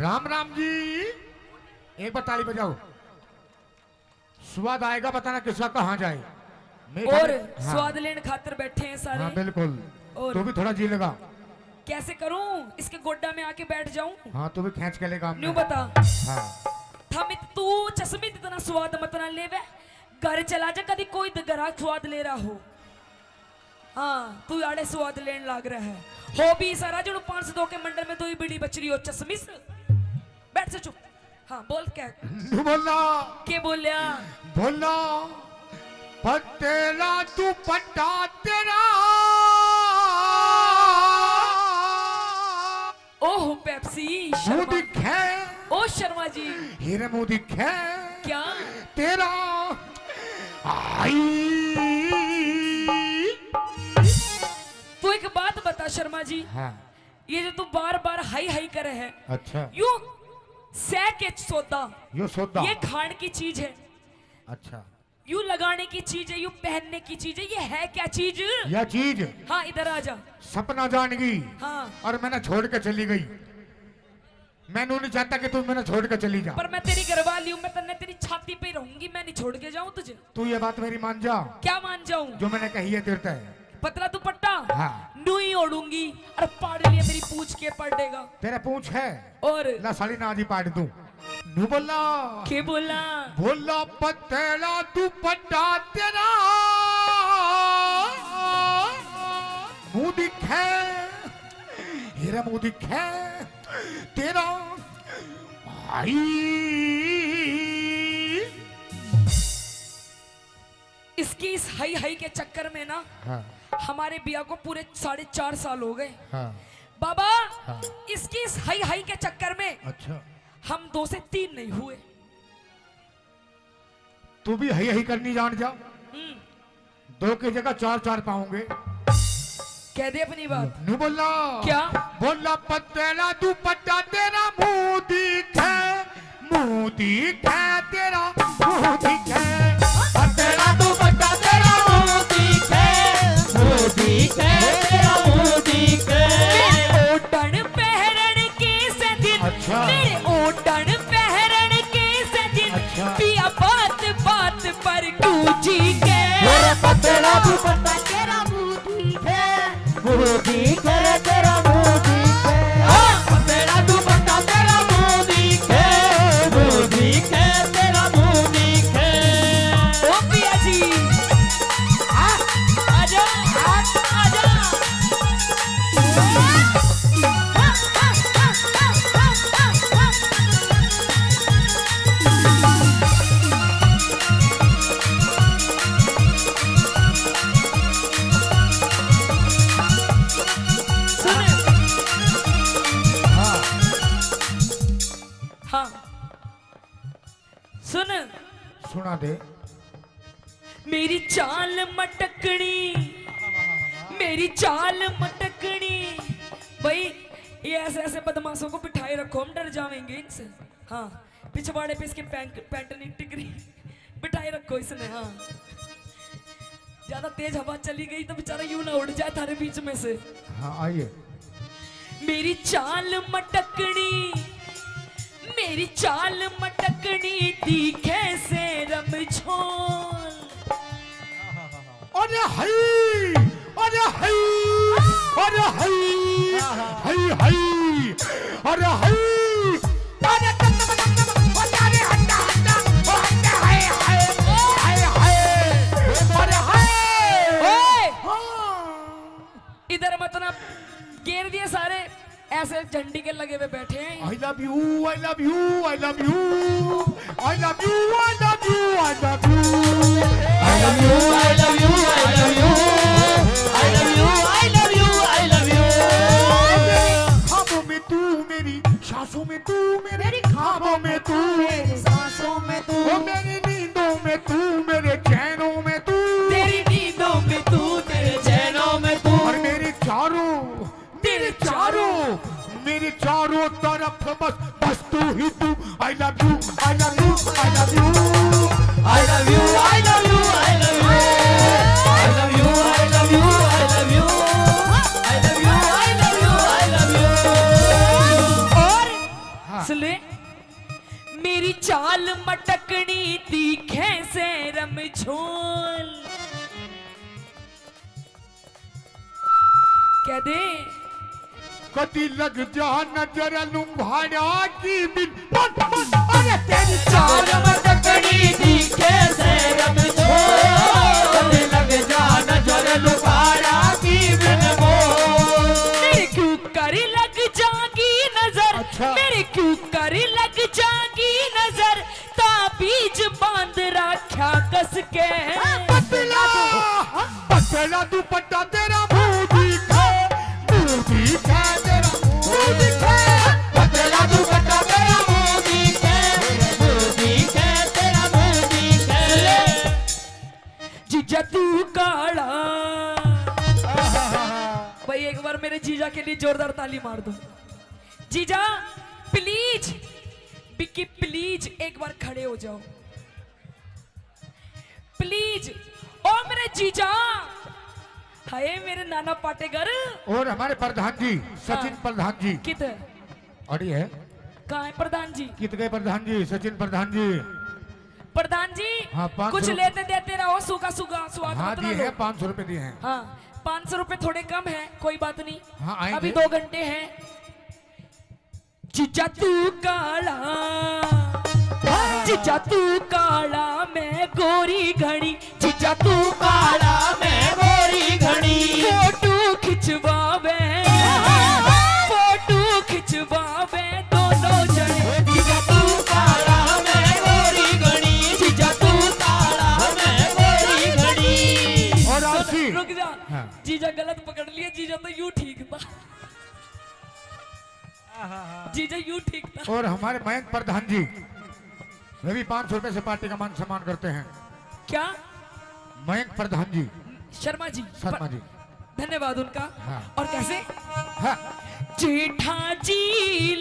राम राम जी, एक बार ताली बजाओ। स्वाद आएगा, बताना किसका कहाँ जाए। और हाँ। स्वाद लेने खातर बैठे हैं सारे। हाँ बिल्कुल। और तू भी थोड़ा जी लेगा। कैसे करूं, इसके गोड्डा में आके बैठ जाऊं। हाँ तू भी खींच के लेगा। न्यू बता। हाँ थमित तू चश्मित इतना स्वाद मत ना लेवे, घर चला जा, कभी कोई ग्राहक स्वाद ले रहा हो। हाँ तू आड़े स्वाद लेने लाग रहा है। हो भी सारा जो 502 के मंडल में 2 बीड़ी बच रही हो चश्मिस। बैठ से चुप। हाँ बोल क्या बोलना, के बोलिया बोलना तेरा दुपट्टा तेरा। ओह पेप्सी मुंह शर्मा। दिखे ओ शर्मा जी। हीरे मुंह दिखे क्या तेरा। आई तू एक बात शर्मा जी, हाँ ये जो तू बार बार हाई हाई करे है, अच्छा यू सह के सौदा, यो सौदा ये खाने की चीज है, अच्छा यू लगाने की चीज है, यू पहनने की चीज है, ये है क्या चीज? यह चीज हाँ इधर आ जा। सपना जान गई हाँ और मैंने छोड़ के चली गई। मैंने नहीं चाहता कि तू मैंने छोड़ के चली जा। पर मैं तेरी घरवाली हूँ, मैं तन्ने तेरी छाती पे रहूंगी, मैं नहीं छोड़ के जाऊँ तुझे। तू ये बात मेरी मान जा। क्या मान जाऊँ? जो मैंने कही है तेरे है। पतला दुपट्टा हाँ। नूई ओढ़ूंगी और पाड़ लिया मेरी पूछ के पड़ेगा। तेरा पूछ है और ना साली ना जी पाड़ दूं। नू बोला के बोला बोला पतला दुपट्टा तेरा मुंह दिखे, हेरा मुंह दिखे तेरा आई। इसकी इस हाई हाई के चक्कर में ना हाँ हमारे बिया को पूरे 4.5 साल हो गए। हाँ बाबा हाँ। इसकी इस हाई हाई के चक्कर में अच्छा हम 2 से 3 नहीं हुए। तू भी हई हई करनी जान जा। 2 की जगह 4 पाऊंगे। कह दे अपनी बात। नू बोला क्या बोला पतला दुपट्टा तेरा मुंह दिखे, मुंह दिखे तेरा मुंह दिखे, पतला दुपट्टा तेरा मुंह दिखे, मुंह दिखे तेरा मुंह दिखे। ओटन पहरन के सदिन, अच्छा। मेरे ओटन पहरन के सदिन, अच्छा। पिया बात बात पर गूंजी के। मेरा पतला दुपट्टा तेरा मुंह दिखे, मुंह दिखे तेरा मुंह दिखे। पतला दुपट्टा तेरा मुंह दिखे, मुंह दिखे तेरा मुंह दिखे। ओ पिया जी आजा आजा। हाँ सुन, सुना दे। मेरी चाल मटकनी, मेरी चाल मटकनी। भाई ये ऐसे ऐसे बदमाशों को बिठाए रखो, हम डर जाएंगे इनसे। हाँ पिछवाड़े पे इसके पैंट नहीं टिकरी बिठाए रखो इसने। हाँ ज्यादा तेज हवा चली गई तो बेचारा यूं ना उड़ जाए थारे बीच में से। हाँ आइए। मेरी चाल मटकनी, मेरी चाल मटकनी दिखे से रमझोल। अरे हई, अरे हई, अरे हई, हई हई, अरे हई, अरे अरे हंडा हंडा, ओ हंडा हाय हाय हाय हाय, अरे हाय। ओए इधर मत ना घेर दिए सारे, ऐसे झंडी के लगे हुए बैठे हैं। I love you, I love you, I love you, I love you, I love you, I love you, I love you, I love you, I love you, I love you, I love you, I love you। ख्वाबों में तू मेरी, सांसों में तू मेरे, ख्वाबों में तू मेरी, सांसों में तू, ओ मेरी नींदों में तू, मेरे चैनों में तू, तेरी नींदों में तू, तेरे चैनों में तू, और मेरे चारों तरफ बस बस तू ही तू। I love you, I love you, I love you, I love you, I love you, I love you, I love you, I love you, I love you, I love you, I love you, I love you। और सुने, मेरी चाल मटकनी दिखे से रमझोल। कह दे कदी लग जा नजर लुम्भाड़ा की बिन, अरे तेरी चाल मटकनी दिखे से रमझोल, लग जा नजर लुभाड़ा की बिन मोल। मेरे क्यों कर लग जागी नजर, अच्छा। मेरे क्यों कर लग जागी नजर, ताबीज बांध रखा कस के। पतला पतला दुपट्टा तेरा मुंह दिखे, मुंह दिखे तेरा मुंह दिखे, पतला दुपट्टा तेरा मुंह दिखे, मुंह दिखे तेरा मुंह दिखे। जीजा तू काला। भाई एक बार मेरे जीजा के लिए जोरदार ताली मार दो। जीजा प्लीज, बिक्की प्लीज एक बार खड़े हो जाओ प्लीज। ओ मेरे जीजा, हाय मेरे नाना पाटेगर और हमारे प्रधान जी सचिन प्रधान जी कित और ये है कहाँ है प्रधान जी? कित गए प्रधान जी सचिन प्रधान जी? प्रधान जी हाँ, 500 कुछ लेते देते रहो, सूखा सूखा स्वाद हाँ मत दिए लो। हैं 500 रुपए दिए हैं। हाँ 500 रुपए थोड़े कम है, कोई बात नहीं। हाँ, आएंगे। अभी 2 घंटे हैं। जीजा तू काला, जीजा तू काला मैं गोरी घड़ी, जीजा तू काला मैं गोरी घड़ी। फोटो खिंचवावे, फोटो खिंचवावे दोनों जने। जीजा तू काला मैं गोरी घड़ी, जीजा तू काला मैं गोरी घड़ी। और आशी रुक जा, हाँ। जीजा गलत पकड़ लिया, जीजा तो यूं ठीक था, जीजा यूं ठीक था। और हमारे मयंक प्रधान जी वे भी 500 रुपए से पार्टी का मान सम्मान करते हैं। क्या? मयंक प्रधान जी शर्मा जी, शर्मा जी धन्यवाद उनका। हाँ। और कैसे? हाँ। जेठा जी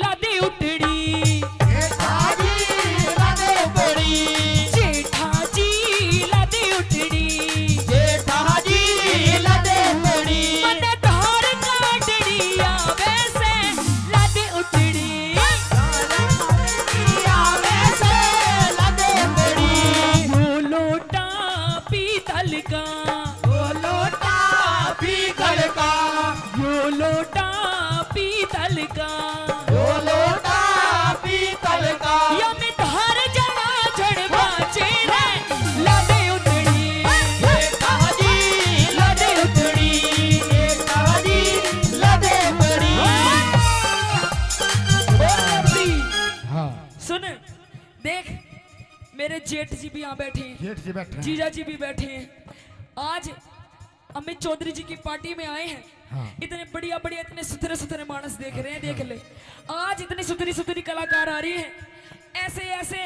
लादे उतड़ी, जेठा जी लादे उतड़ी, जेठा जी लादे उतड़ी, जेठा जी लादे उतड़ी। मन धार काटड़ी आवे से लादे उतड़ी, आवे से लादे उतड़ी। वो लोटा पीतल का, वो लोटा पीतल का, यो लोटा पीतल का, वो लोटा पीतल का। या में धार जड़ा झड़ बाचे रे लादे उतड़ी, जेठा जी लादे उतड़ी, जेठा जी लादे उतड़ी। हाँ सुन देख, मेरे जेठ जी भी यहाँ बैठे हैं, जेठ जी बैठे हैं। जीजा जी भी बैठे हैं। आज अमित चौधरी जी की पार्टी में आए हैं। हाँ। इतने बढ़िया बढ़िया, इतने सुथरे सुथरे मानस देख रहे हैं, देख ले। आज इतनी सुथरी सुथरी कलाकार आ रही है, ऐसे ऐसे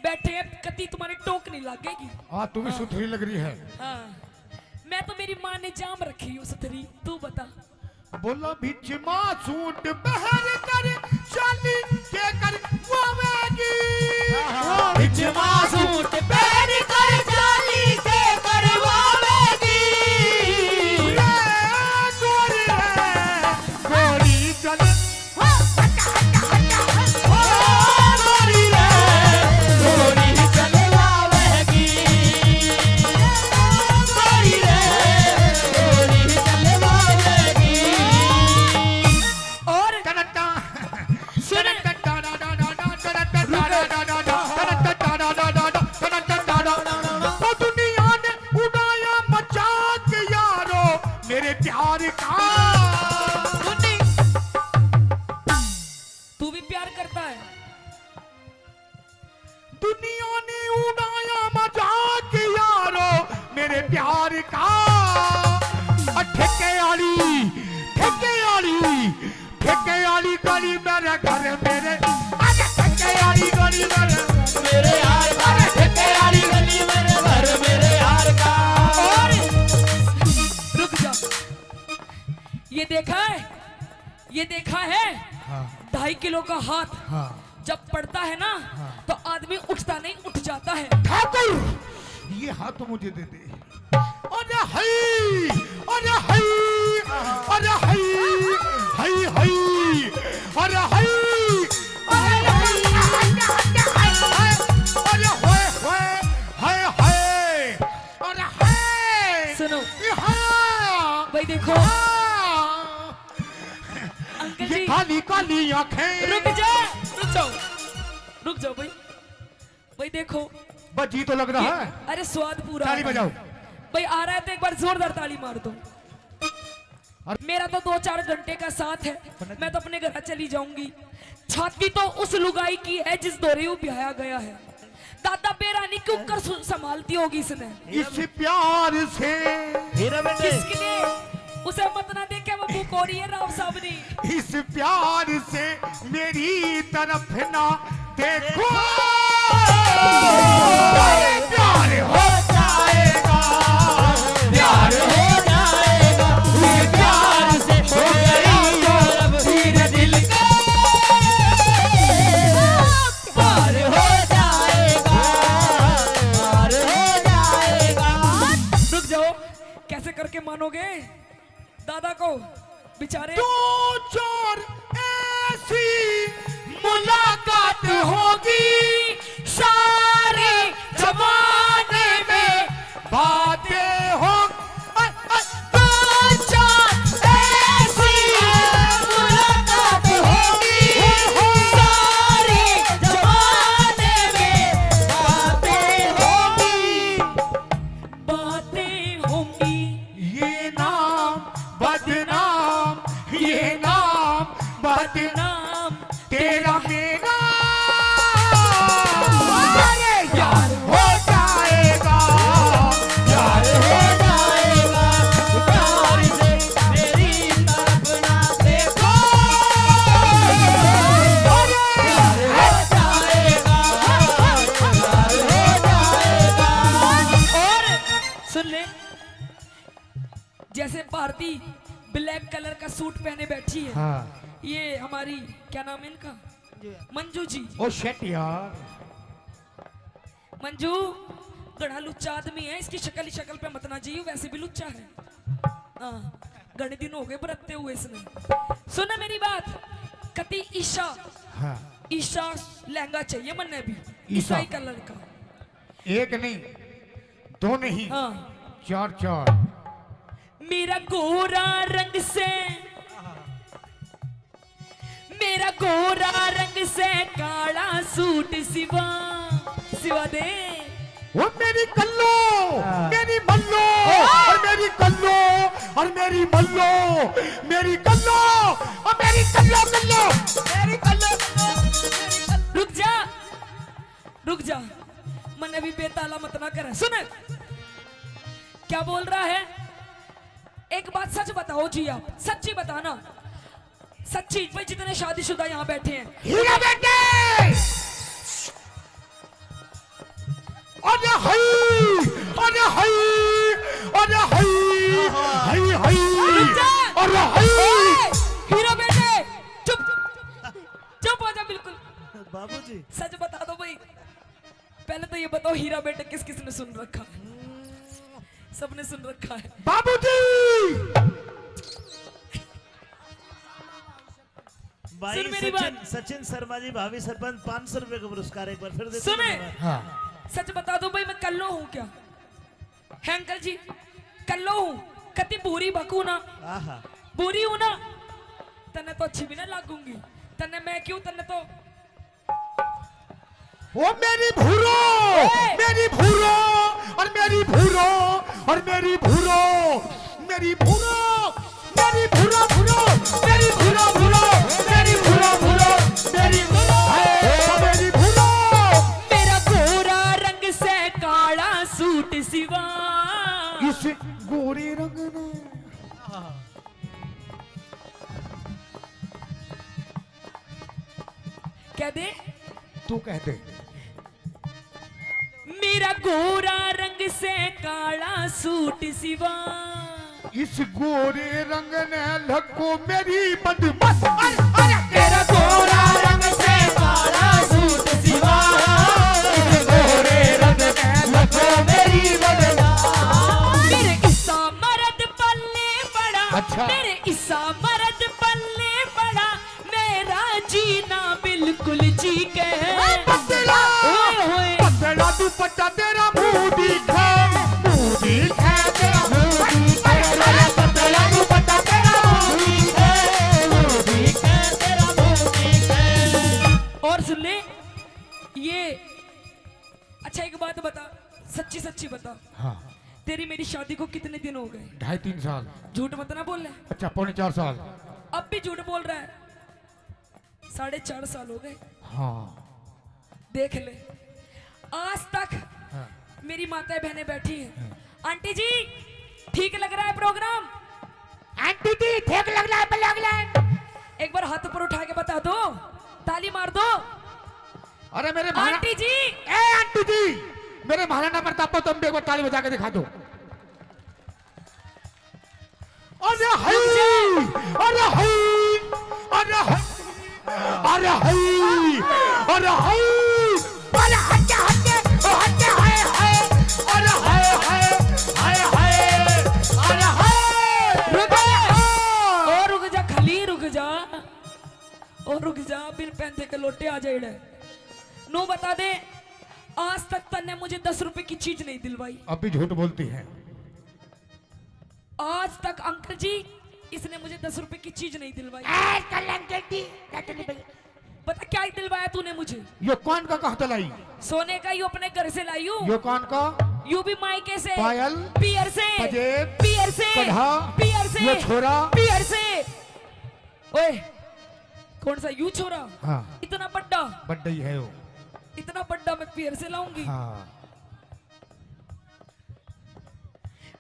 बैठे हैं, कति तुम्हारी टोक नहीं लगेगी। तू भी सुथरी लग रही है। हाँ, मैं तो मेरी माँ ने जाम रखी हूँ सुथरी, तू बता। बोला बिच सूट बहर कर चाली के कर वावेगी। बिच सूट बहर कर चाली के कर वावेगी। गोरी चल गोरी रे, गोरी चल वावेगी। गोरी रे, गोरी चल वावेगी। और सुन, दुनिया ने उड़ाया मजाक यारो मेरे प्यार का। तू भी प्यार करता है? दुनिया ने उड़ाया मजाक यारो मेरे प्यार का। ठेके वाली गली मेरे घर मेरे, ठेके वाली गली मेरे यार का, ठेके वाली गली मेरे घर मेरे यार का। और रुक जा, ये देखा है, ये देखा है? हाँ। 2.5 किलो का हाथ हाँ। जब पड़ता है ना, तो आदमी उठता नहीं, उठ जाता है। ठाकुर ये हाथ मुझे दे दे। अरे हई, अरे हई, अरे हई, हई हई, अरे हई, अरे हई, अरे होए होए, हाय हाय, अरे हाय। सुनो हाँ। भाई, देखो हाँ। अंकल ये जी, काली काली आंखें। रुक जाओ, रुक जाओ, रुक जाओ भाई। भाई देखो, बजी तो लग रहा है। अरे स्वाद पूरा ताली आ रहा है। बजाओ। भाई आ रहा है तो एक बार जोरदार ताली मार दो। मेरा तो 2-4 घंटे का साथ है, मैं तो अपने घर चली जाऊंगी। छाती तो उस लुगाई की है जिस दौरे वो ब्याया गया है। दादा बेरानी क्यों कर संभालती होगी इसने, इस प्यार से। किसके लिए? उसे मत ना देखे वो बुकोरी है राव साहब ने। इस प्यार से मेरी तरफ ना देखो, प्यार हो जाएगा, प्यार हो जाएगा, इस प्यार से हो गया दादा को बेचारे दो चार ऐसी मुलाकात होगी सारे जमाने में बातें हो दो चार ऐसी मुलाकात होगी सारे जमाने में बातें होंगी ये नाम बदनाम तेरा मेरा अरे यार हो जाएगा यार हो जाएगा प्यार से मेरी तरफ ना देखो अरे यार हो जाएगा यार हो जाएगा। और सुन ले, जैसे भारती ब्लैक कलर का सूट पहने बैठी है। हाँ। ये हमारी क्या नाम है इनका, मंजू जी। ओ शेट यार, मंजू गड़ा लुच्चा आदमी है, इसकी शक्ल पे मत ना जियो, वैसे भी लुच्चा है। हाँ, गणे दिन हो गए बरतते हुए इसने। सुना मेरी बात, कति ईशा हाँ। ईशा लहंगा चाहिए मन्ने भी ईशा। ईसाई कलर का। एक नहीं, दो नहीं, हाँ। चार चार। मेरा गोरा रंग से, मेरा गोरा रंग से काला सूट सिवा सिवा दे। वो मेरी कल्लो, मेरी मल्लो और मेरी कल्लो और मेरी मल्लो, मेरी कल्लो और मेरी कल्लो कल्लो, मेरी कल्लो कल्लो। रुक जा, मन अभी बेताला मत ना करे। सुन क्या बोल रहा है, एक बात सच बताओ जी, आप सच्ची बताना, सच्ची। भाई जितने शादीशुदा यहाँ बैठे हैं, हीरा बेटे, अरे हाय, अरे हाय, अरे हाय, हाय हाय, अरे हाय। हीरा बेटे चुप चुप हो जा बिल्कुल। बाबूजी सच बता दो भाई, पहले तो ये बताओ हीरा बेटे किस किस ने सुन रखा है? सबने सुन रखा है। बाबूजी भाई सुन मेरी बात। सचिन शर्मा जी भाभी सरपंच 500 रुपए का पुरस्कार एक बार फिर देते सुने, हाँ। सच बता दो भाई, मैं कल्लो हूँ क्या है अंकल जी? कल्लो हूँ, कति बुरी बकू ना, आहा बुरी हूँ ना, तन्ने तो अच्छी भी ना लागूंगी, तन्ने मैं क्यों, तन्ने तो वो मेरी भूरो, मेरी भूरो और मेरी भूरो और मेरी भूरो, मेरी भूरो, मेरी भूरो भूरो, मेरी भूरो भूरो, मेरी भूरो भूरो, मेरी भूरो, मेरी भूरो। मेरा गोरा रंग से काला सूट सिवा, इस गोरे रंग ने कह दे, तू कह दे। मेरा गोरा रंग से काला सूट सिवा, इस गोरे रंग ने लको मेरी बदमस्त। तेरा गोरा रंग से काला सूट सिवा, इस गोरे रंग ने लको मेरी बदमस्त। मेरे इसा मर्द पल्ले पड़ा, अच्छा। मेरे इसा मर्द पल्ले पड़ा, मेरा जीना बिल्कुल जी के। पतला पतला दुपट्टा तेरा मुंह दिखा, मुंह दिखा तेरा मुंह दिखा, पतला दुपट्टा तेरा मुंह दिखा, मुंह दिखा तेरा मुंह दिखा। और सुन ले ये, अच्छा एक बात बता, सच्ची सच्ची बता, हाँ। तेरी मेरी शादी को कितने दिन हो गए? 2.5-3 साल। झूठ मत ना बोल ले। अच्छा 4.5 साल। अब भी झूठ बोल रहा है, 4.5 साल हो गए। हाँ। देख ले, आज तक हाँ। मेरी माताएं बहनें बैठी हैं। आंटी जी ठीक लग रहा है प्रोग्राम? आंटी जी ठीक लग रहा है, लग रहा है। एक बार हाथ ऊपर उठा के बता दो, ताली मार दो। अरे मेरे आंटी जी, ए आंटी जी, मेरे महाराणा प्रताप को तुम भी एक बार ताली बजा के दिखा दो। अरे हाय, अरे हाय, अरे हाय, अरे हाय, अरे हाय, अरे हटे हटे हटे, हाय हाय, अरे हाय हाय, हाय हाय, अरे हाय। रुक जा, बिन पैंते के लोटे आ जाए। नो बता दे, आज तक तन्ने मुझे 10 रुपए की चीज नहीं दिलवाई। अब भी झूठ बोलती है। आज तक अंकल जी इसने मुझे 10 रुपए की चीज नहीं दिलवाई। पता क्या दिलवाया तूने मुझे? ये कौन का कहता लाई? सोने का, यू अपने घर से लाई हूँ। ये कौन का? यू भी मायके से, पायल, पियर से, पजेब, पियर से, कढ़ा, पियर से, ये छोरा, पियर से। ओए कौन सा यू छोरा? हाँ इतना बड्डा, बड्डा ही है वो। इतना बड्डा मैं पियर से लाऊंगी? हाँ।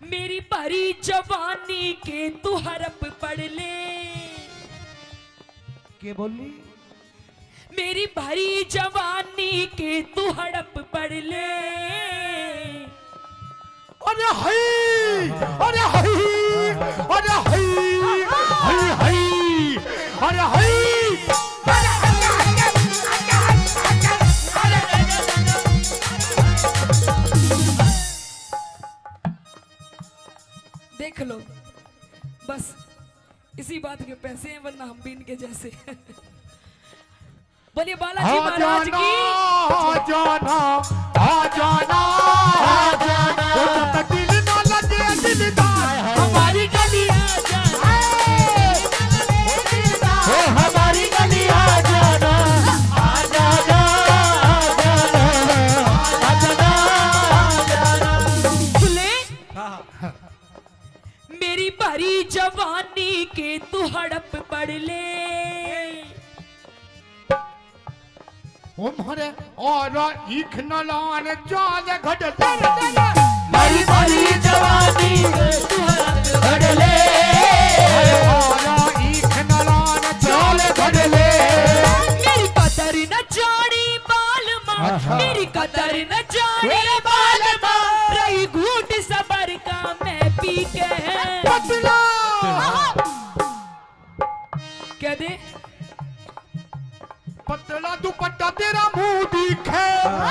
मेरी भरी जवानी के तू हरप पढ़ ले। क्या बोली? मेरी भरी जवानी के तू हड़प पढ़ ले। अरे हाय, अरे हाय, अरे हाय, हाय हाय, अरे हाय। देख लो, बस इसी बात के पैसे हैं, वरना हम भी इनके जैसे। बोलिए बालाजी महाराज की। आ जाना, आ जाना, आ जाना, ओ दिल ना लगे दिलदार, हमारी गली आ जाना, ओ हमारी गली आ जाना, आ जाना, आ जाना, आ जाना। सुले मेरी भरी जवानी के तू हड़प पढ़ ले। ओ मोरे और इख न लान जाल घट मेरी भरी जवानी तू घड़ ले, और इख न लान जाल घट ले। मेरी कदर न जानी बाल माँ, मेरी कदर न जानी बाल माँ, रही घूट सबर का मैं पी के पतला क्या दे? पतला दुपट्टा तेरा मुंह दिखे,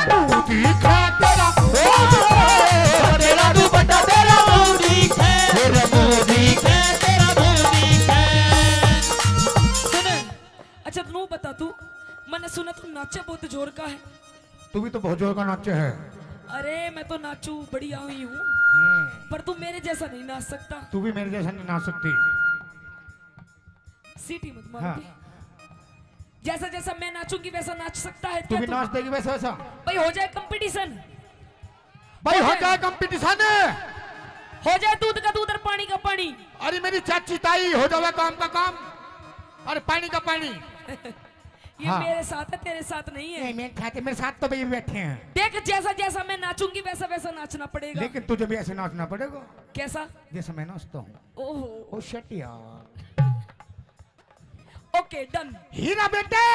मुंह दिखे तेरा, तेरा दुपट्टा तेरा मुंह दिखे, तेरा मुंह दिखे, तेरा मुंह दिखे। सुन, अच्छा तू बता, तू मैंने सुना तू नाचे बहुत जोर का है। तू भी तो बहुत जोर का नाचे है। अरे मैं तो नाचू बढ़िया हुई हूँ, पर तू मेरे जैसा नहीं नाच सकता। तू भी मेरे जैसा नहीं नाच सकती। सीटी मत मार। हाँ। जैसा जैसा मैं नाचूंगी वैसा नाच सकता है तू क्या भी नाच देगी वैसा वैसा? भाई हो जाए कंपटीशन, भाई हो जाए कंपटीशन, हो जाए दूध का दूध और पानी का पानी। अरे मेरी चाची ताई हो जाए काम का काम और पानी का पानी। ये हाँ। मेरे साथ है, तेरे साथ नहीं है। मेरे खाते मेरे साथ तो भाई बैठे हैं। देख जैसा जैसा मैं नाचूंगी वैसा वैसा नाचना पड़ेगा। लेकिन तुझे भी ऐसे नाचना पड़ेगा कैसा? जैसे मैं नाचता हूँ। ओहो ओ शिट यार। Okay done. हीरा बेटे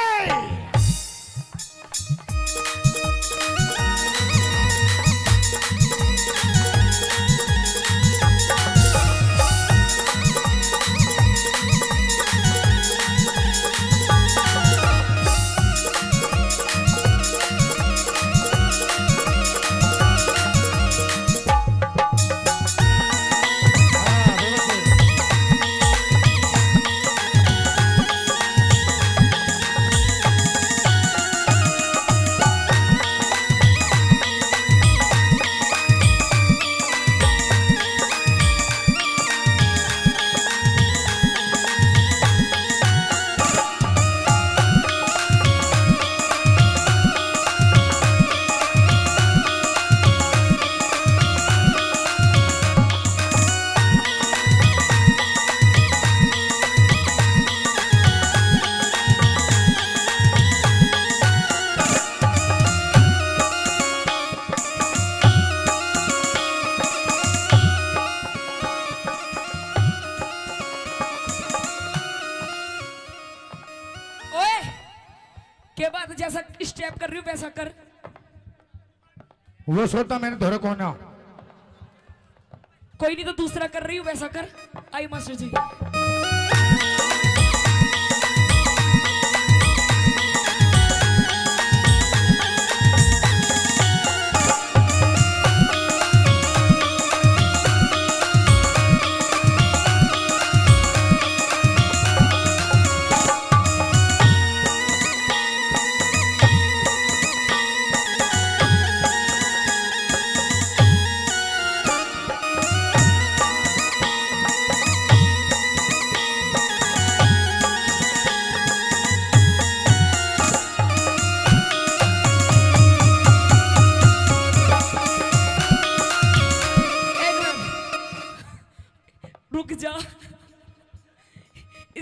के बाद जैसा स्टेप कर रही हूँ वैसा कर। वो सोता मैंने धोरे को ना। कोई नहीं तो दूसरा कर रही हूँ वैसा कर। आई मास्टर जी।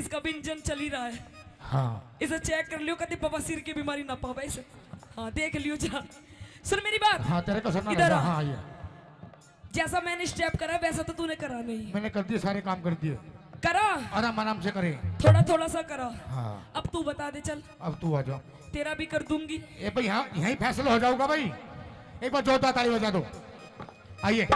इसका भी इंजन चल ही रहा है। हाँ इसे चेक कर लियो, कभी बवासीर की बीमारी ना पावे इसे। हाँ देख लियो जा। सुन मेरी बात। हाँ तेरे को सुनना इधर रहेगा। आ। हाँ ये जैसा मैंने स्टेप करा वैसा तो तूने करा नहीं। मैंने कर दिए, सारे काम कर दिए। करा आराम आराम से करे। थोड़ा थोड़ा सा करा। हाँ अब तू बता दे चल। अब तू आ जाओ। तेरा भी कर दूंगी। ए भाई यहाँ यहीं फैसला हो जाऊंगा भाई। एक बार जोरदार ताली बजा दो। आइए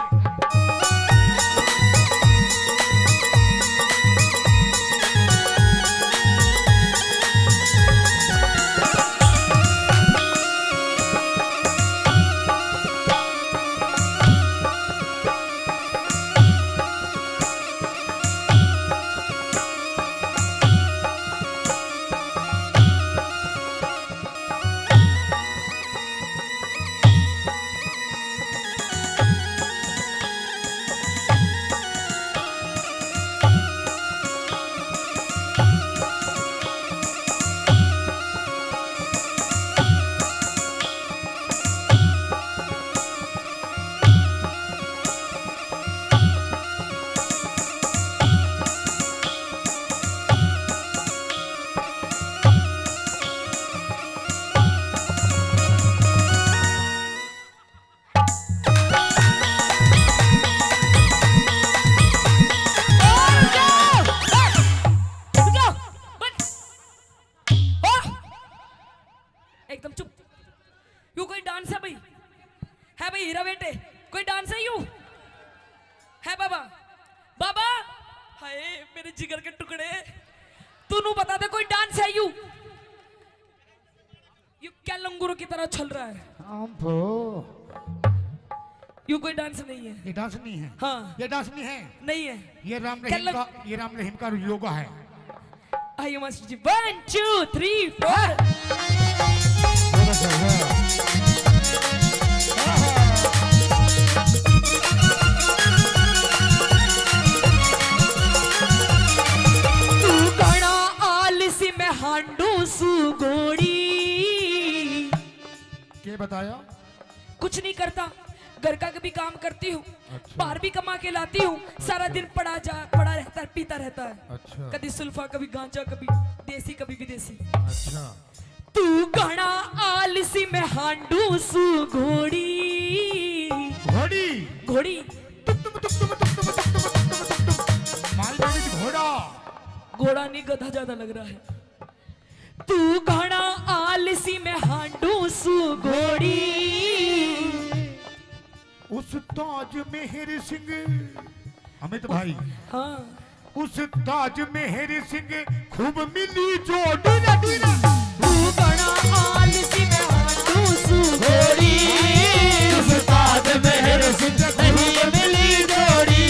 एकदम चुप। यू कोई डांस है भाई? है भाई हीरा बेटे कोई डांस है यू? है बाबा? बाबा हाय मेरे जिगर के टुकड़े, तू नू बता दे कोई डांस है यू? यू क्या लंगूरों की तरह चल रहा है? यू कोई डांस नहीं है। ये डांस नहीं है। हाँ ये डांस नहीं है। नहीं है। ये राम रहीम का योगा है। आइए मास्टर जी 1 2 3 4। तू घना आलसी में हांडू सू गोड़ी। क्या बताया? कुछ नहीं करता, घर का भी काम करती हूँ। अच्छा। बाहर भी कमा के लाती हूँ। सारा दिन पड़ा रहता है, पीता रहता है। अच्छा। कभी सुल्फा, कभी गांजा, कभी देसी, कभी विदेशी। अच्छा। तू घना आलसी में हांडू सू घोड़ी। घोड़ी घोड़ी मालगाड़ी की घोड़ा। घोड़ा नहीं गधा ज्यादा लग रहा है। तू घना आलसी में हांडू सू घोड़ी। उस ताज मेहर सिंह अमित भाई। हाँ उस ताज मेहर सिंह खूब मिली जो डीना डीना। तू घना आलसी में हांडू सू घोड़ी। उस ताज मेहर सिंह नहीं मिली जोड़ी।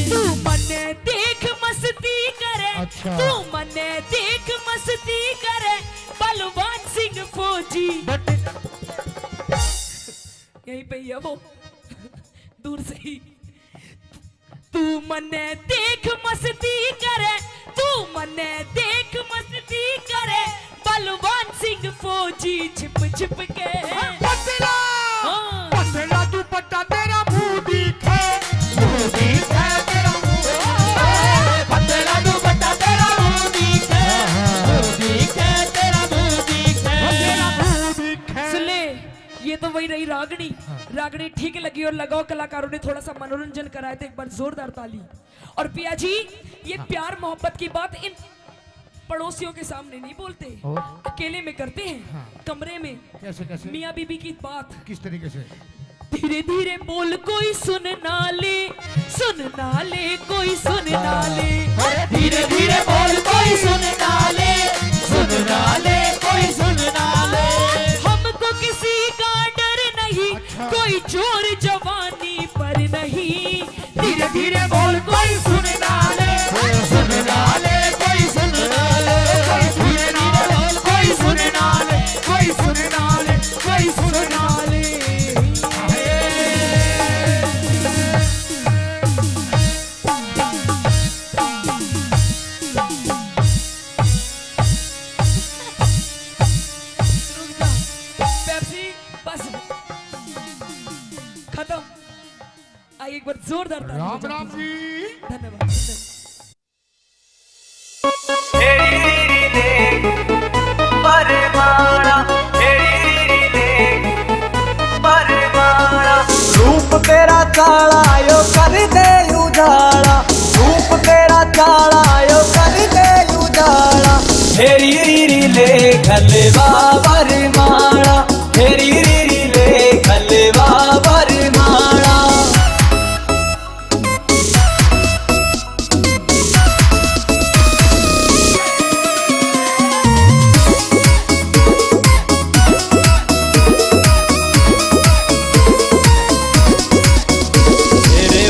तू मने देख मस्ती करे। अच्छा। तू मने देख मस्ती करे बलवान सिंह फौजी। यहीं पे ही है वो, दूर से ही। तू मने देख मस्ती करे, तू मने देख मस्ती करे बलवान सिंह फौजी छिप छिप के। पतला हाँ। पतला दुपट्टा तेरा मुंह दिखे। मुंह दिखे तेरा मुंह। पतला दुपट्टा तेरा मुंह दिखे। मुंह दिखे तेरा मुंह दिखे। तेरा मुंह दिखे। सुन ले, ये तो वही रही रागनी। रागनी ठीक लगी और लगाओ कलाकारों ने थोड़ा सा मनोरंजन कराया तो एक बार जोरदार ताली। और पिया जी ये प्यार मोहब्बत की बात इन पड़ोसियों के सामने नहीं बोलते, अकेले में करते हैं। कमरे में कैसे कैसे? मियाँ बीबी की बात किस तरीके से? धीरे धीरे बोल कोई सुन ना ले, सुन ना ले कोई सुन ना ले। धीरे धीरे बोल कोई सुन ना ले, सुन ना ले कोई सुन ना ले। हमको किसी का डर नहीं। अच्छा। कोई चोर जवानी पर नहीं। धीरे धीरे बोल कोई सुन ना ले, सुन ना ले कोई सुन ना ले। धीरे धीरे बोल कोई सुन ना ले, कोई सुन ना ले, कोई सुन ना ले। पेप्सी बस खत्म। आइए एक बार जोरदार ताली राम बजाओ। राम जी। धन्यवाद। उजाला यो कर दे उजाला हेरी रीरी ले खलवा वरमाला हेरी रीरी ले खलवा वरमाला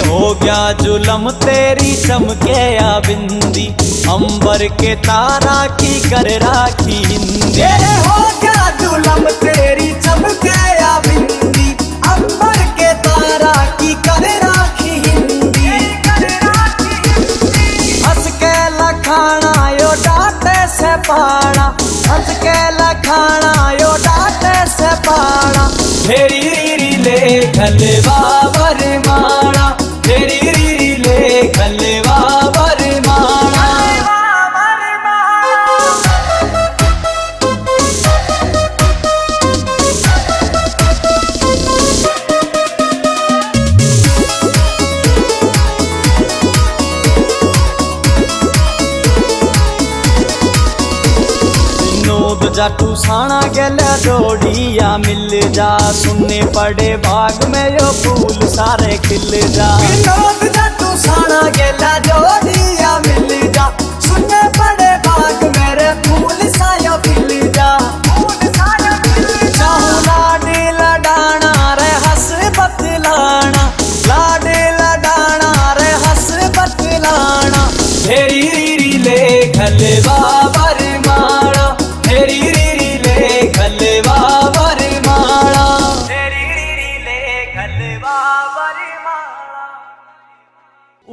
हो गया जुलम तेरी चमके या बिंदी अंबर के तारा की कर राखी हिंदी हो गया जुलम तेरी चमके या बिंदी अंबर के तारा की कर राखी हिंदी हंस के लखाना यो डांटे से पाना हंस के लखाना यो डांटे से पाना हेरी रीरी ले खलवा वरमाला हेरी रीरी ले खलवा वरमाला नोद जाटू साना गेले जोड़िया मिल जा सुनने पड़े बाग में यो फूल सारे खिल जा नोद जाटू साना गेले जोड़िया मिल जा सुनने पड़े बाग मेरे फूल सायो खिल जा चाहूं लाडी लडाना रे हंस बतलाना लाडी लडाना रे हंस बतलाना हेरी रीरी ले खलवा वरमाला हेरी रीरी ले खलवा वरमाला हेरी रीरी ले खलवा वरमाला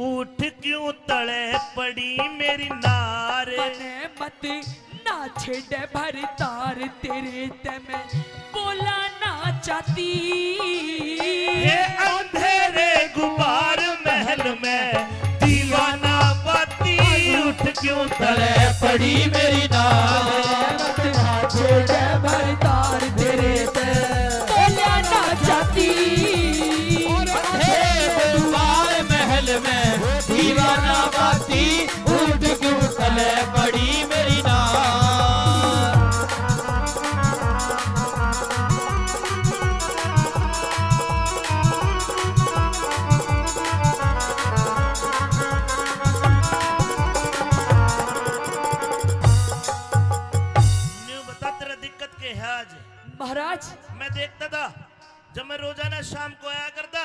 उठ क्यों तले पड़ी मेरी नारे मने मत ना छेड़े भर तार तेरे ते मैं बोला ना चाहती ये अंधेरे गुबार महल में दीवाना बाती उठ क्यों तले पड़ी मेरी नार छेड़े भर तार तेरे ते बोला ना चाहती दुआर महल में दीवाना बाती उठ क्यों तले पड़ी मेरी नार न्यू बता तेरा दिक्कत क्या है आज महाराज मैं देखता था जब मैं रोजाना शाम को आया करता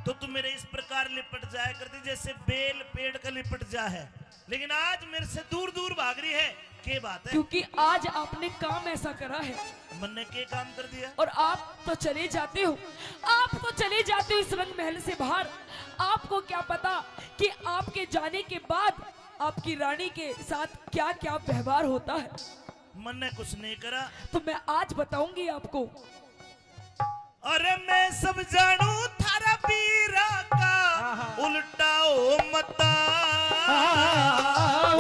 तो तुम मेरे इस प्रकार लिपट जाया करती जैसे बेल पेड़ का लिपट जा है लेकिन आज मेरे से दूर दूर भाग रही है क्या बात है क्योंकि आज आपने काम ऐसा करा है मन ने क्या काम कर दिया और आप तो चले जाते हो इस रंग महल से बाहर आपको क्या पता कि आपके जाने के बाद आपकी रानी के साथ क्या क्या व्यवहार होता है मन ने कुछ नहीं करा तो मैं आज बताऊंगी आपको अरे मैं सब जानू थारा पीरा का उल्टा ओ मता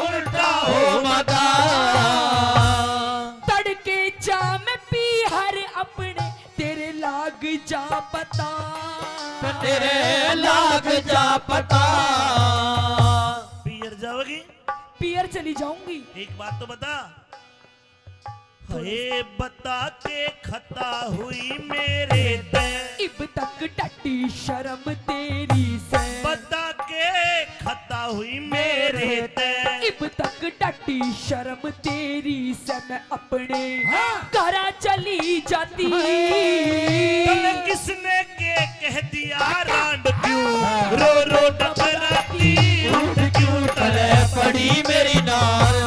उल्टा हो मता तड़के जा में पी हर अपने तेरे लाग जा पता तेरे लाग जा पता पियर जाओगी पियर चली जाऊंगी एक बात तो बता हे बता के खता हुई मेरे ते इब तक टट्टी शर्म तेरी से बता के खता हुई मेरे ते इब तक टट्टी शर्म तेरी से मैं अपने घरा चली जाती तने किसने के कह दिया रांड क्यों रो रो टकराती उठ क्यों तले पड़ी मेरी नार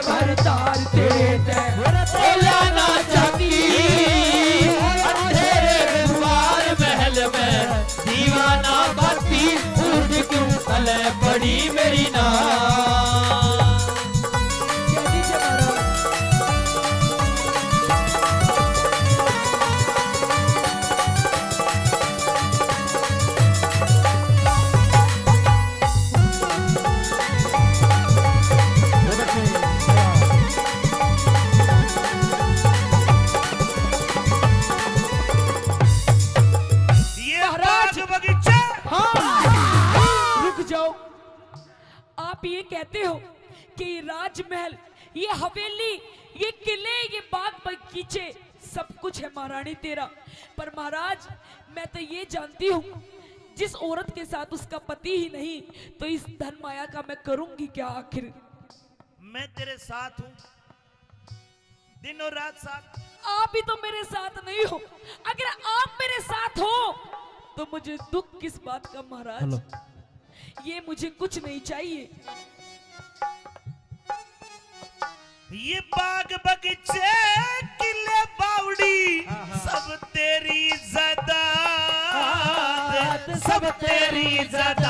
भर तार तेरे ते बोला ना चाहती अंधेरे द्वार महल में दीवाना बाती उठ क्यों तले पड़ी मेरी नार कह दीजिए महाराज आप ये कहते हो कि ये राजमहल, ये हवेली, ये किले, ये बाग बगीचे सब कुछ है महारानी तेरा। पर महाराज मैं तो ये जानती हूँ जिस औरत के साथ उसका पति ही नहीं तो इस धन माया का मैं करूंगी क्या आखिर। मैं तेरे साथ हूँ, दिन और रात साथ। आप भी तो मेरे साथ नहीं हो। अगर आप मेरे साथ हो तो मुझे दुख किस बात का महाराज। ये मुझे कुछ नहीं चाहिए। ये बाग बगीचे किले बावड़ी सब तेरी ज़ात, सब तेरी ज़ात।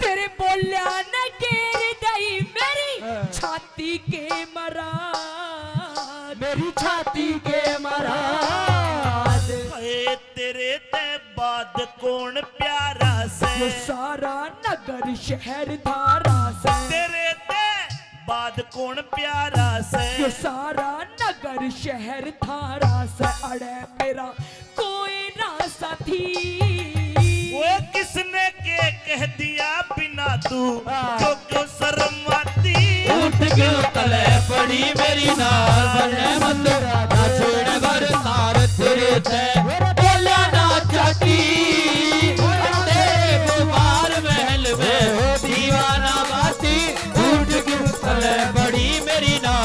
तेरे बोलिया न गिर गई मेरी छाती के मराद, मेरी छाती के मराद। तेरे ते बाद कौन प्यारा से, ये सारा नगर शहर धारा से। तेरे ते बाद कौन प्यारा से, ये सारा नगर शहर धारा से। अड़े मेरा कोई ना साथी, वो किसने के कह दिया बिना तू जो क्यों शर्म आती। उठ क्यों तले पड़ी मेरी नार बने मंदरा नाचने भर तार तेरे ते बोला ना चाटी। तेरे कुमार महल में दीवाना बाती, उठ क्यों तले पड़ी मेरी नार।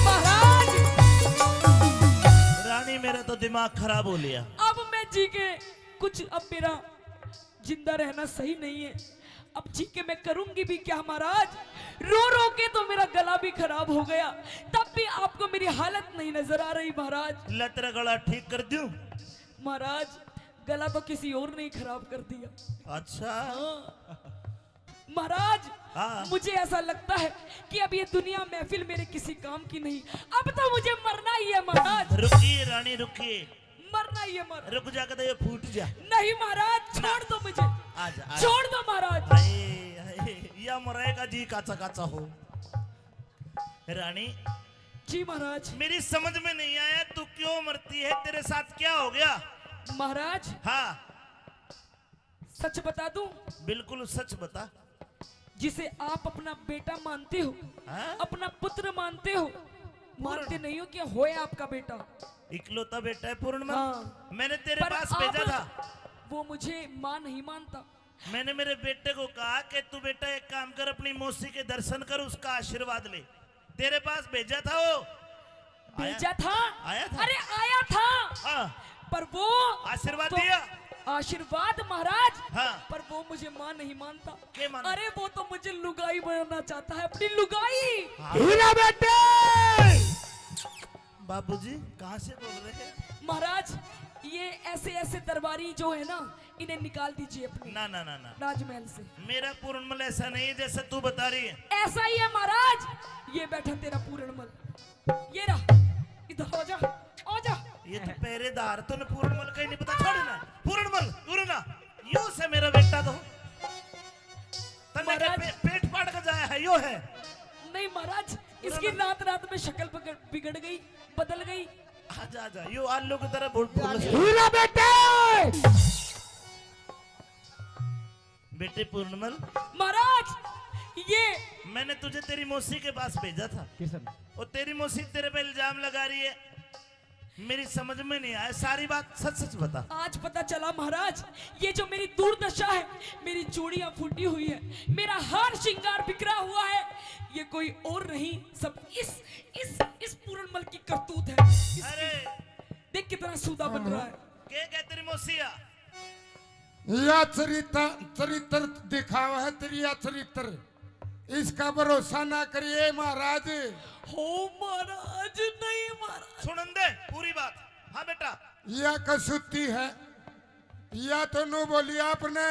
महाराज रानी मेरा तो दिमाग खराब हो लिया। अब मैं जी के कुछ, अब मेरा जिंदा रहना सही नहीं है। अब जी के मैं करूंगी भी क्या महाराज। रो रो के तो मेरा गला भी खराब हो गया, तब भी आपको मेरी हालत नहीं नजर आ रही महाराज। ला तेरा गला ठीक कर दूं। महाराज गला तो किसी और ने ही खराब कर दिया। अच्छा महाराज हाँ। मुझे ऐसा लगता है कि अब ये दुनिया महफिल मेरे किसी काम की नहीं। अब तो मुझे मरना ही है महाराज। रुकिए रानी रुकिए, मरना ही है महाराज। रुक जा कर ये फूट जा। नहीं महाराज छोड़ दो मुझे, आजा, आजा। छोड़ दो महाराज। या मरेगा जी काचा काचा हो। रानी जी महाराज। मेरी समझ में नहीं आया तू क्यों मरती है, तेरे साथ क्या हो गया। महाराज हाँ सच बता दूं, बिल्कुल सच बता। जिसे आप अपना बेटा मानते हो, हाँ? अपना पुत्र मानते हो, मानते नहीं हो क्या होए आपका बेटा। इकलौता बेटा है पूर्णिमा। हाँ। मैंने तेरे पर पास आप- भेजा था। वो मुझे मां नहीं मानता। मैंने मेरे बेटे को कहा कि तू बेटा एक काम कर, अपनी मौसी के दर्शन कर, उसका आशीर्वाद ले। तेरे पास भेजा था वो। भेजा था, आया था। अरे आया था। हाँ। पर वो आशीर्वाद तो दिया। आशीर्वाद महाराज। हाँ। पर वो मुझे मां नहीं मानता। क्या मानता? अरे वो तो मुझे लुगाई बनाना चाहता है, अपनी लुगाई। हीरा बेटे बाबूजी कहाँ से बोल रहे हैं। महाराज ये ऐसे ऐसे दरबारी जो है ना, इन्हें निकाल दीजिए अपने ना ना ना ना, राजमहल से। मेरा पूर्णमल ऐसा नहीं है जैसा तू बता रही है। ऐसा ही है महाराज। ये बैठा तेरा पूरणमल, ये रहा, इधर हो जा, आ जा। ये तो पहरेदार तो पूर्णमल का ही नहीं पता। छोड़ना पूर्णमल पूर्णा यो से मेरा बेटा तो तन्ने के पेट फाड़ कर जाया है यो है। नहीं महाराज, इसकी रात रात में शक्ल बिगड़ गई, बदल गई। आजा आजा, यो आलू की तरह बोल हीरा बेटे बेटे पूर्णमल। महाराज ये मैंने तुझे तेरी मौसी के पास भेजा था। और तेरी मौसी तेरे पे इल्जाम लगा रही है, मेरी समझ में नहीं आया। सारी बात सच सच बता। आज पता चला महाराज, ये जो मेरी दुर्दशा है, मेरी चूड़ियां फूटी हुई है, मेरा हार श्रृंगार बिखरा हुआ है, ये कोई और नहीं, सब इस पूरणमल की करतूत है। अरे देख कितना सूदा बन रहा है। क्या तेरी मौसिया या चरित्र दिखावा है तेरी या चरित्र, इसका भरोसा ना करिए महाराज। हो महाराज, नहीं महाराज। सुनन दे पूरी बात। हाँ बेटा। या कसूती है या तो नो बोली आपने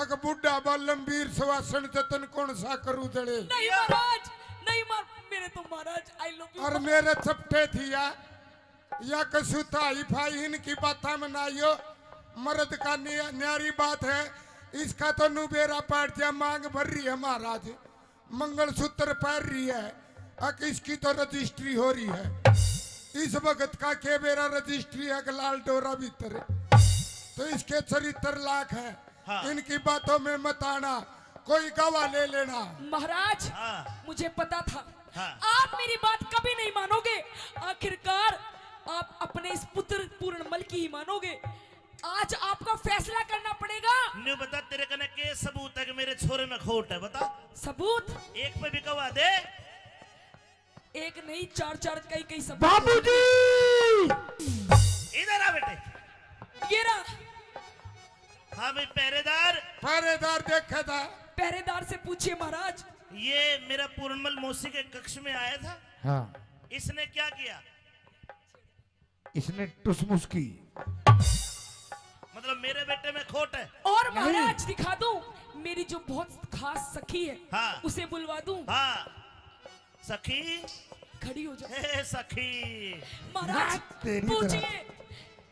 अग बुढ़ा बालमवीर सुवासन जतन कौन सा करू दड़े। नहीं महाराज, नहीं मेरे तो महाराज आई लव यू। और मेरे चपटे थी या कसूता ही फाई इनकी बाता में नाइयो, मर्द का न्यारी बात है। इसका तो नु बेरा पाट जा मांग भर रही है महाराज। मंगलसूत्र पहन रही है, अब इसकी तो रजिस्ट्री हो रही है। इस वक्त का के मेरा रजिस्ट्री है कि लाल डोरा भीतर है, तो इसके चरित्र लाख है। हाँ। इनकी बातों में मत आना, कोई गवाह ले लेना। महाराज हाँ। मुझे पता था हाँ। आप मेरी बात कभी नहीं मानोगे। आखिरकार आप अपने इस पुत्र पूर्णमल की ही मानोगे। आज आपको फैसला करना पड़ेगा। न्यू बता, तेरे कने के सबूत है कि मेरे छोरे में खोट है? बता। सबूत एक पे भी गवाह दे। एक नहीं, चार चार कई सबूत। बाबूजी इधर आ बेटे। ये रहा। हाँ भाई, पहरेदार। पहरेदार देखा था। पहरेदार से पूछिए महाराज। ये मेरा पूर्णमल मौसी के कक्ष में आया था। हाँ। इसने क्या किया? इसने टुसमुस की। मतलब मेरे बेटे में खोट है। और महाराज दिखा दूं, मेरी जो बहुत खास सखी है, हाँ। उसे बुलवा दूं। हाँ, सखी खड़ी हो जा। हे सखी। महाराज तेरी पूछिए,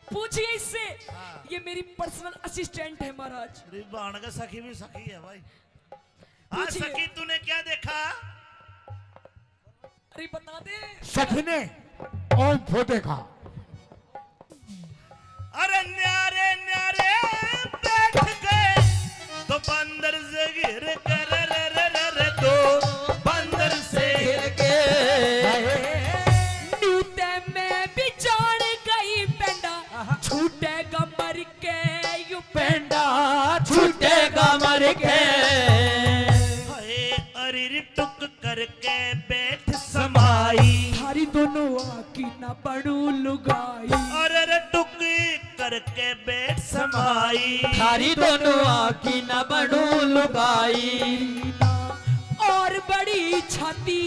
पूछिए इससे। हाँ। ये मेरी पर्सनल असिस्टेंट है महाराज। अरे बाण का सखी भी सखी है भाई। हाँ पूछिए। सखी, तूने क्या देखा? अरे बता दे। सखी ने ओम फो देखा। अरे न्यारे न्यारे बैठ गए तो बंदर से गिर कर रे दो बंदर से गिर के। नीते में भी जान गई पेंडा, छूटेगा मर के यू पेंडा छूटेगा मर के। हाय अरिर टुक करके बैठ समाई, थारी दोनों आकी ना बड़ू लुगाई। अरे टुक करके बैठ समाई, थारी दोनों आँखी न बनू लुगाई। और बड़ी छाती,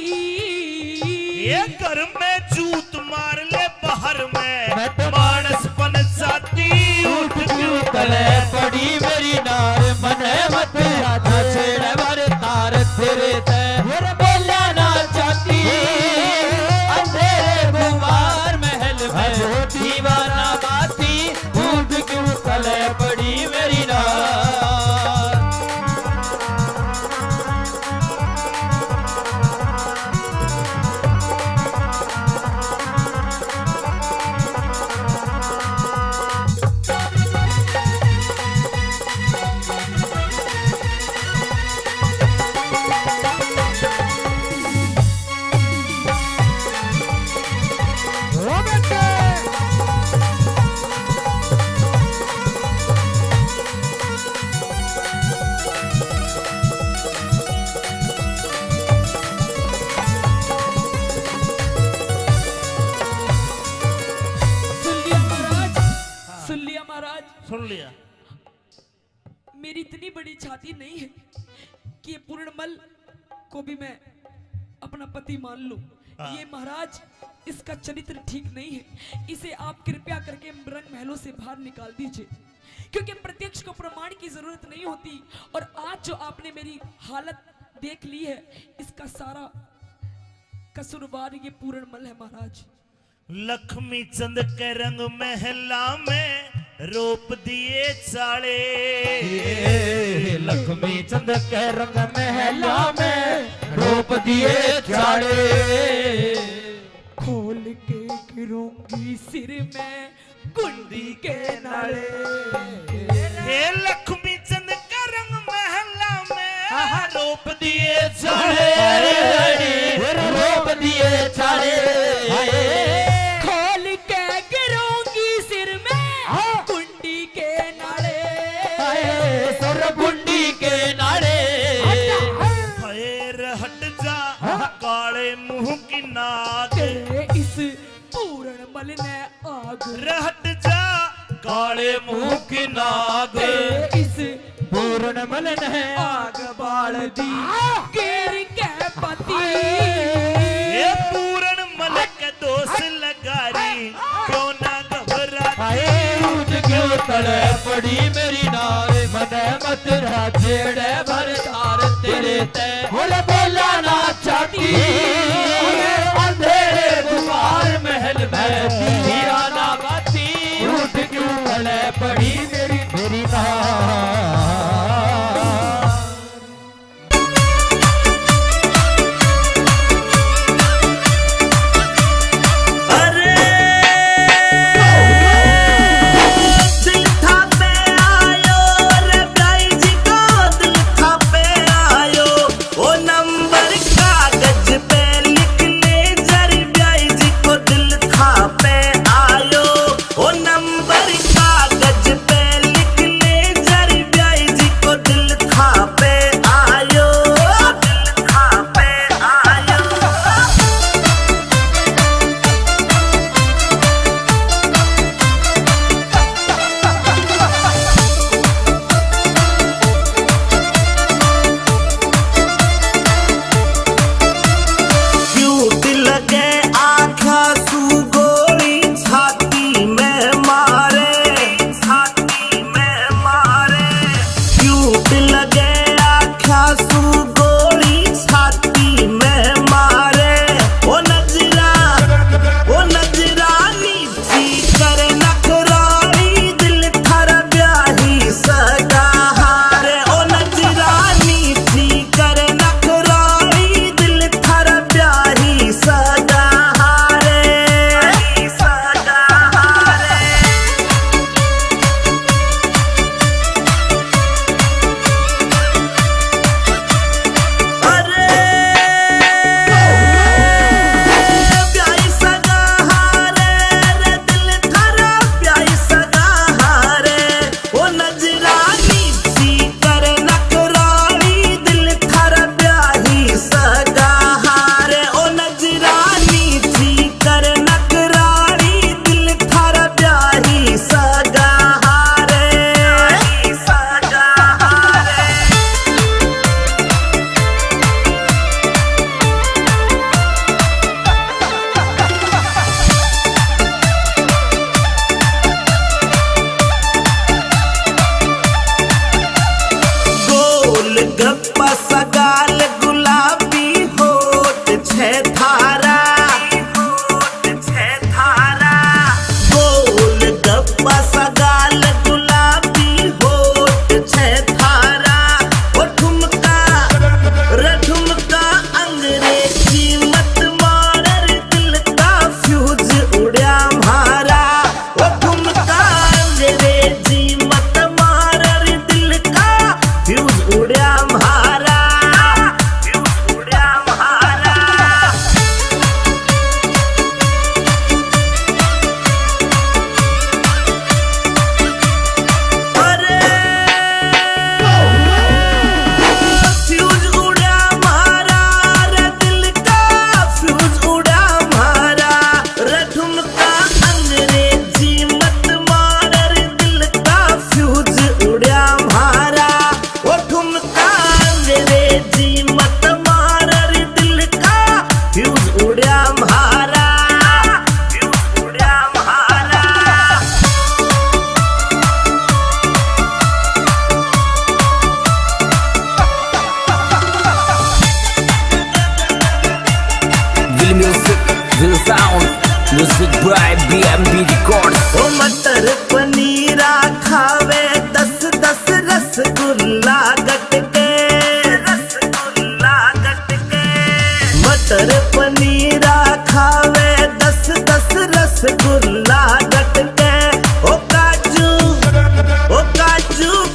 ये घर में जूत मार ले, बाहर में मैं तो मानस बन जाती। उठ क्यों कले पड़ी मेरी नार, मने मत राधा छेड़ भर तार तेरे ते बोला ना चाहती। अंधेरे गुबार महल में दीवाना बाती, उठ क्यों कले पड़ी मेरी नार। सुन लिया महाराज। सुन लिया। मेरी इतनी बड़ी छाती नहीं है कि ये पूर्णमल को भी मैं अपना पति मान लूं। हाँ। ये महाराज, इसका चरित्र ठीक नहीं है। इसे आप कृपया करके रंग महलों से बाहर निकाल दीजिए, क्योंकि प्रत्यक्ष को प्रमाण की जरूरत नहीं होती। और आज जो आपने मेरी हालत देख ली है, इसका सारा कसूरवार ये पूर्णमल है महाराज। लक्ष्मी चंद के रंग महला में रोप दिए चाले, लक्ष्मी चंद के रंग महला में रोप दिए चाड़े। खोल के गिरूंगी सिर में गुंडी के नाले। हे लक्ष्मी चंद के रंग महला में रोप दिए चाले, रोप दिए चाड़े। खोल के गिरूंगी सिर में गुंडी के नाले। सुर गुंडी के नाड़े। फैर हट जा काले मुंह की नाग, तेरे इस पूर्णमल ने आग। रहट जा काले मुंह की नाग, तेरे इस पूर्णमल ने आग बाल दी। गिर के पति, ये पूर्णमल के दोष लगारी, क्यों ना घबराती। उठ क्यों तड़े पड़ी मेरी नार, मने मत राजेड़े भर तार तेरे ते बोला ना चाहती। अंधेरे गुबार महल में दीवाना बाती, उठ क्यों तड़े पड़ी मेरी नार। छे थारा गोल गप्पा सा गाल गुलाबी होठ छे थारा ओ ठुमका ठुमका अंग्रेजी मत मार दिल का फ्यूज उड़ा म्हारा ओ ठुमका अंग्रेजी मत मार दिल का फ्यूज उड़ा म्हारा फ्यूज उड़ा म्हारा फ्यूज उड़ा म्हारा रे दिल का फ्यूज उड़ा म्हारा रे ठुमका अंग्रेजी मत मार रे दिल का फ्यूज उड़ा म्हारा ओ ठुमका अंग्रेजी मत मार रे दिल का फ्यूज उड़ा म्हारा फ्यूज उड़ा म्हारा Will music, will sound, music by BMB Records. ओ मटर पनीरा खावे 10-10 रसगुल्ला गटके मटर पनीरा खावे 10-10 रसगुल्ला गटके ओ काजू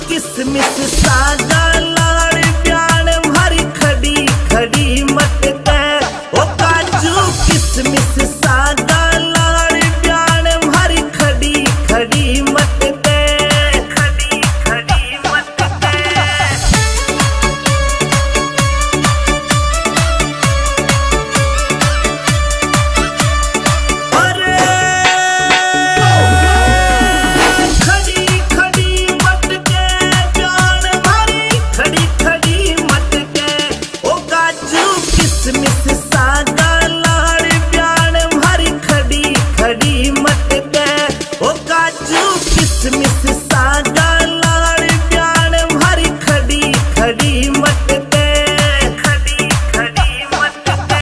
किसमिस सागा लाड़ प्याण भरी खड़ी खड़ी मटके ओ काजू किसमिस सागा लाड़ प्याण भरी खड़ी खड़ी मटके खड़ी खड़ी मटके खड़ी खड़ी मटके जान भरी खड़ी खड़ी मटके ओ काजू किसमिस सागा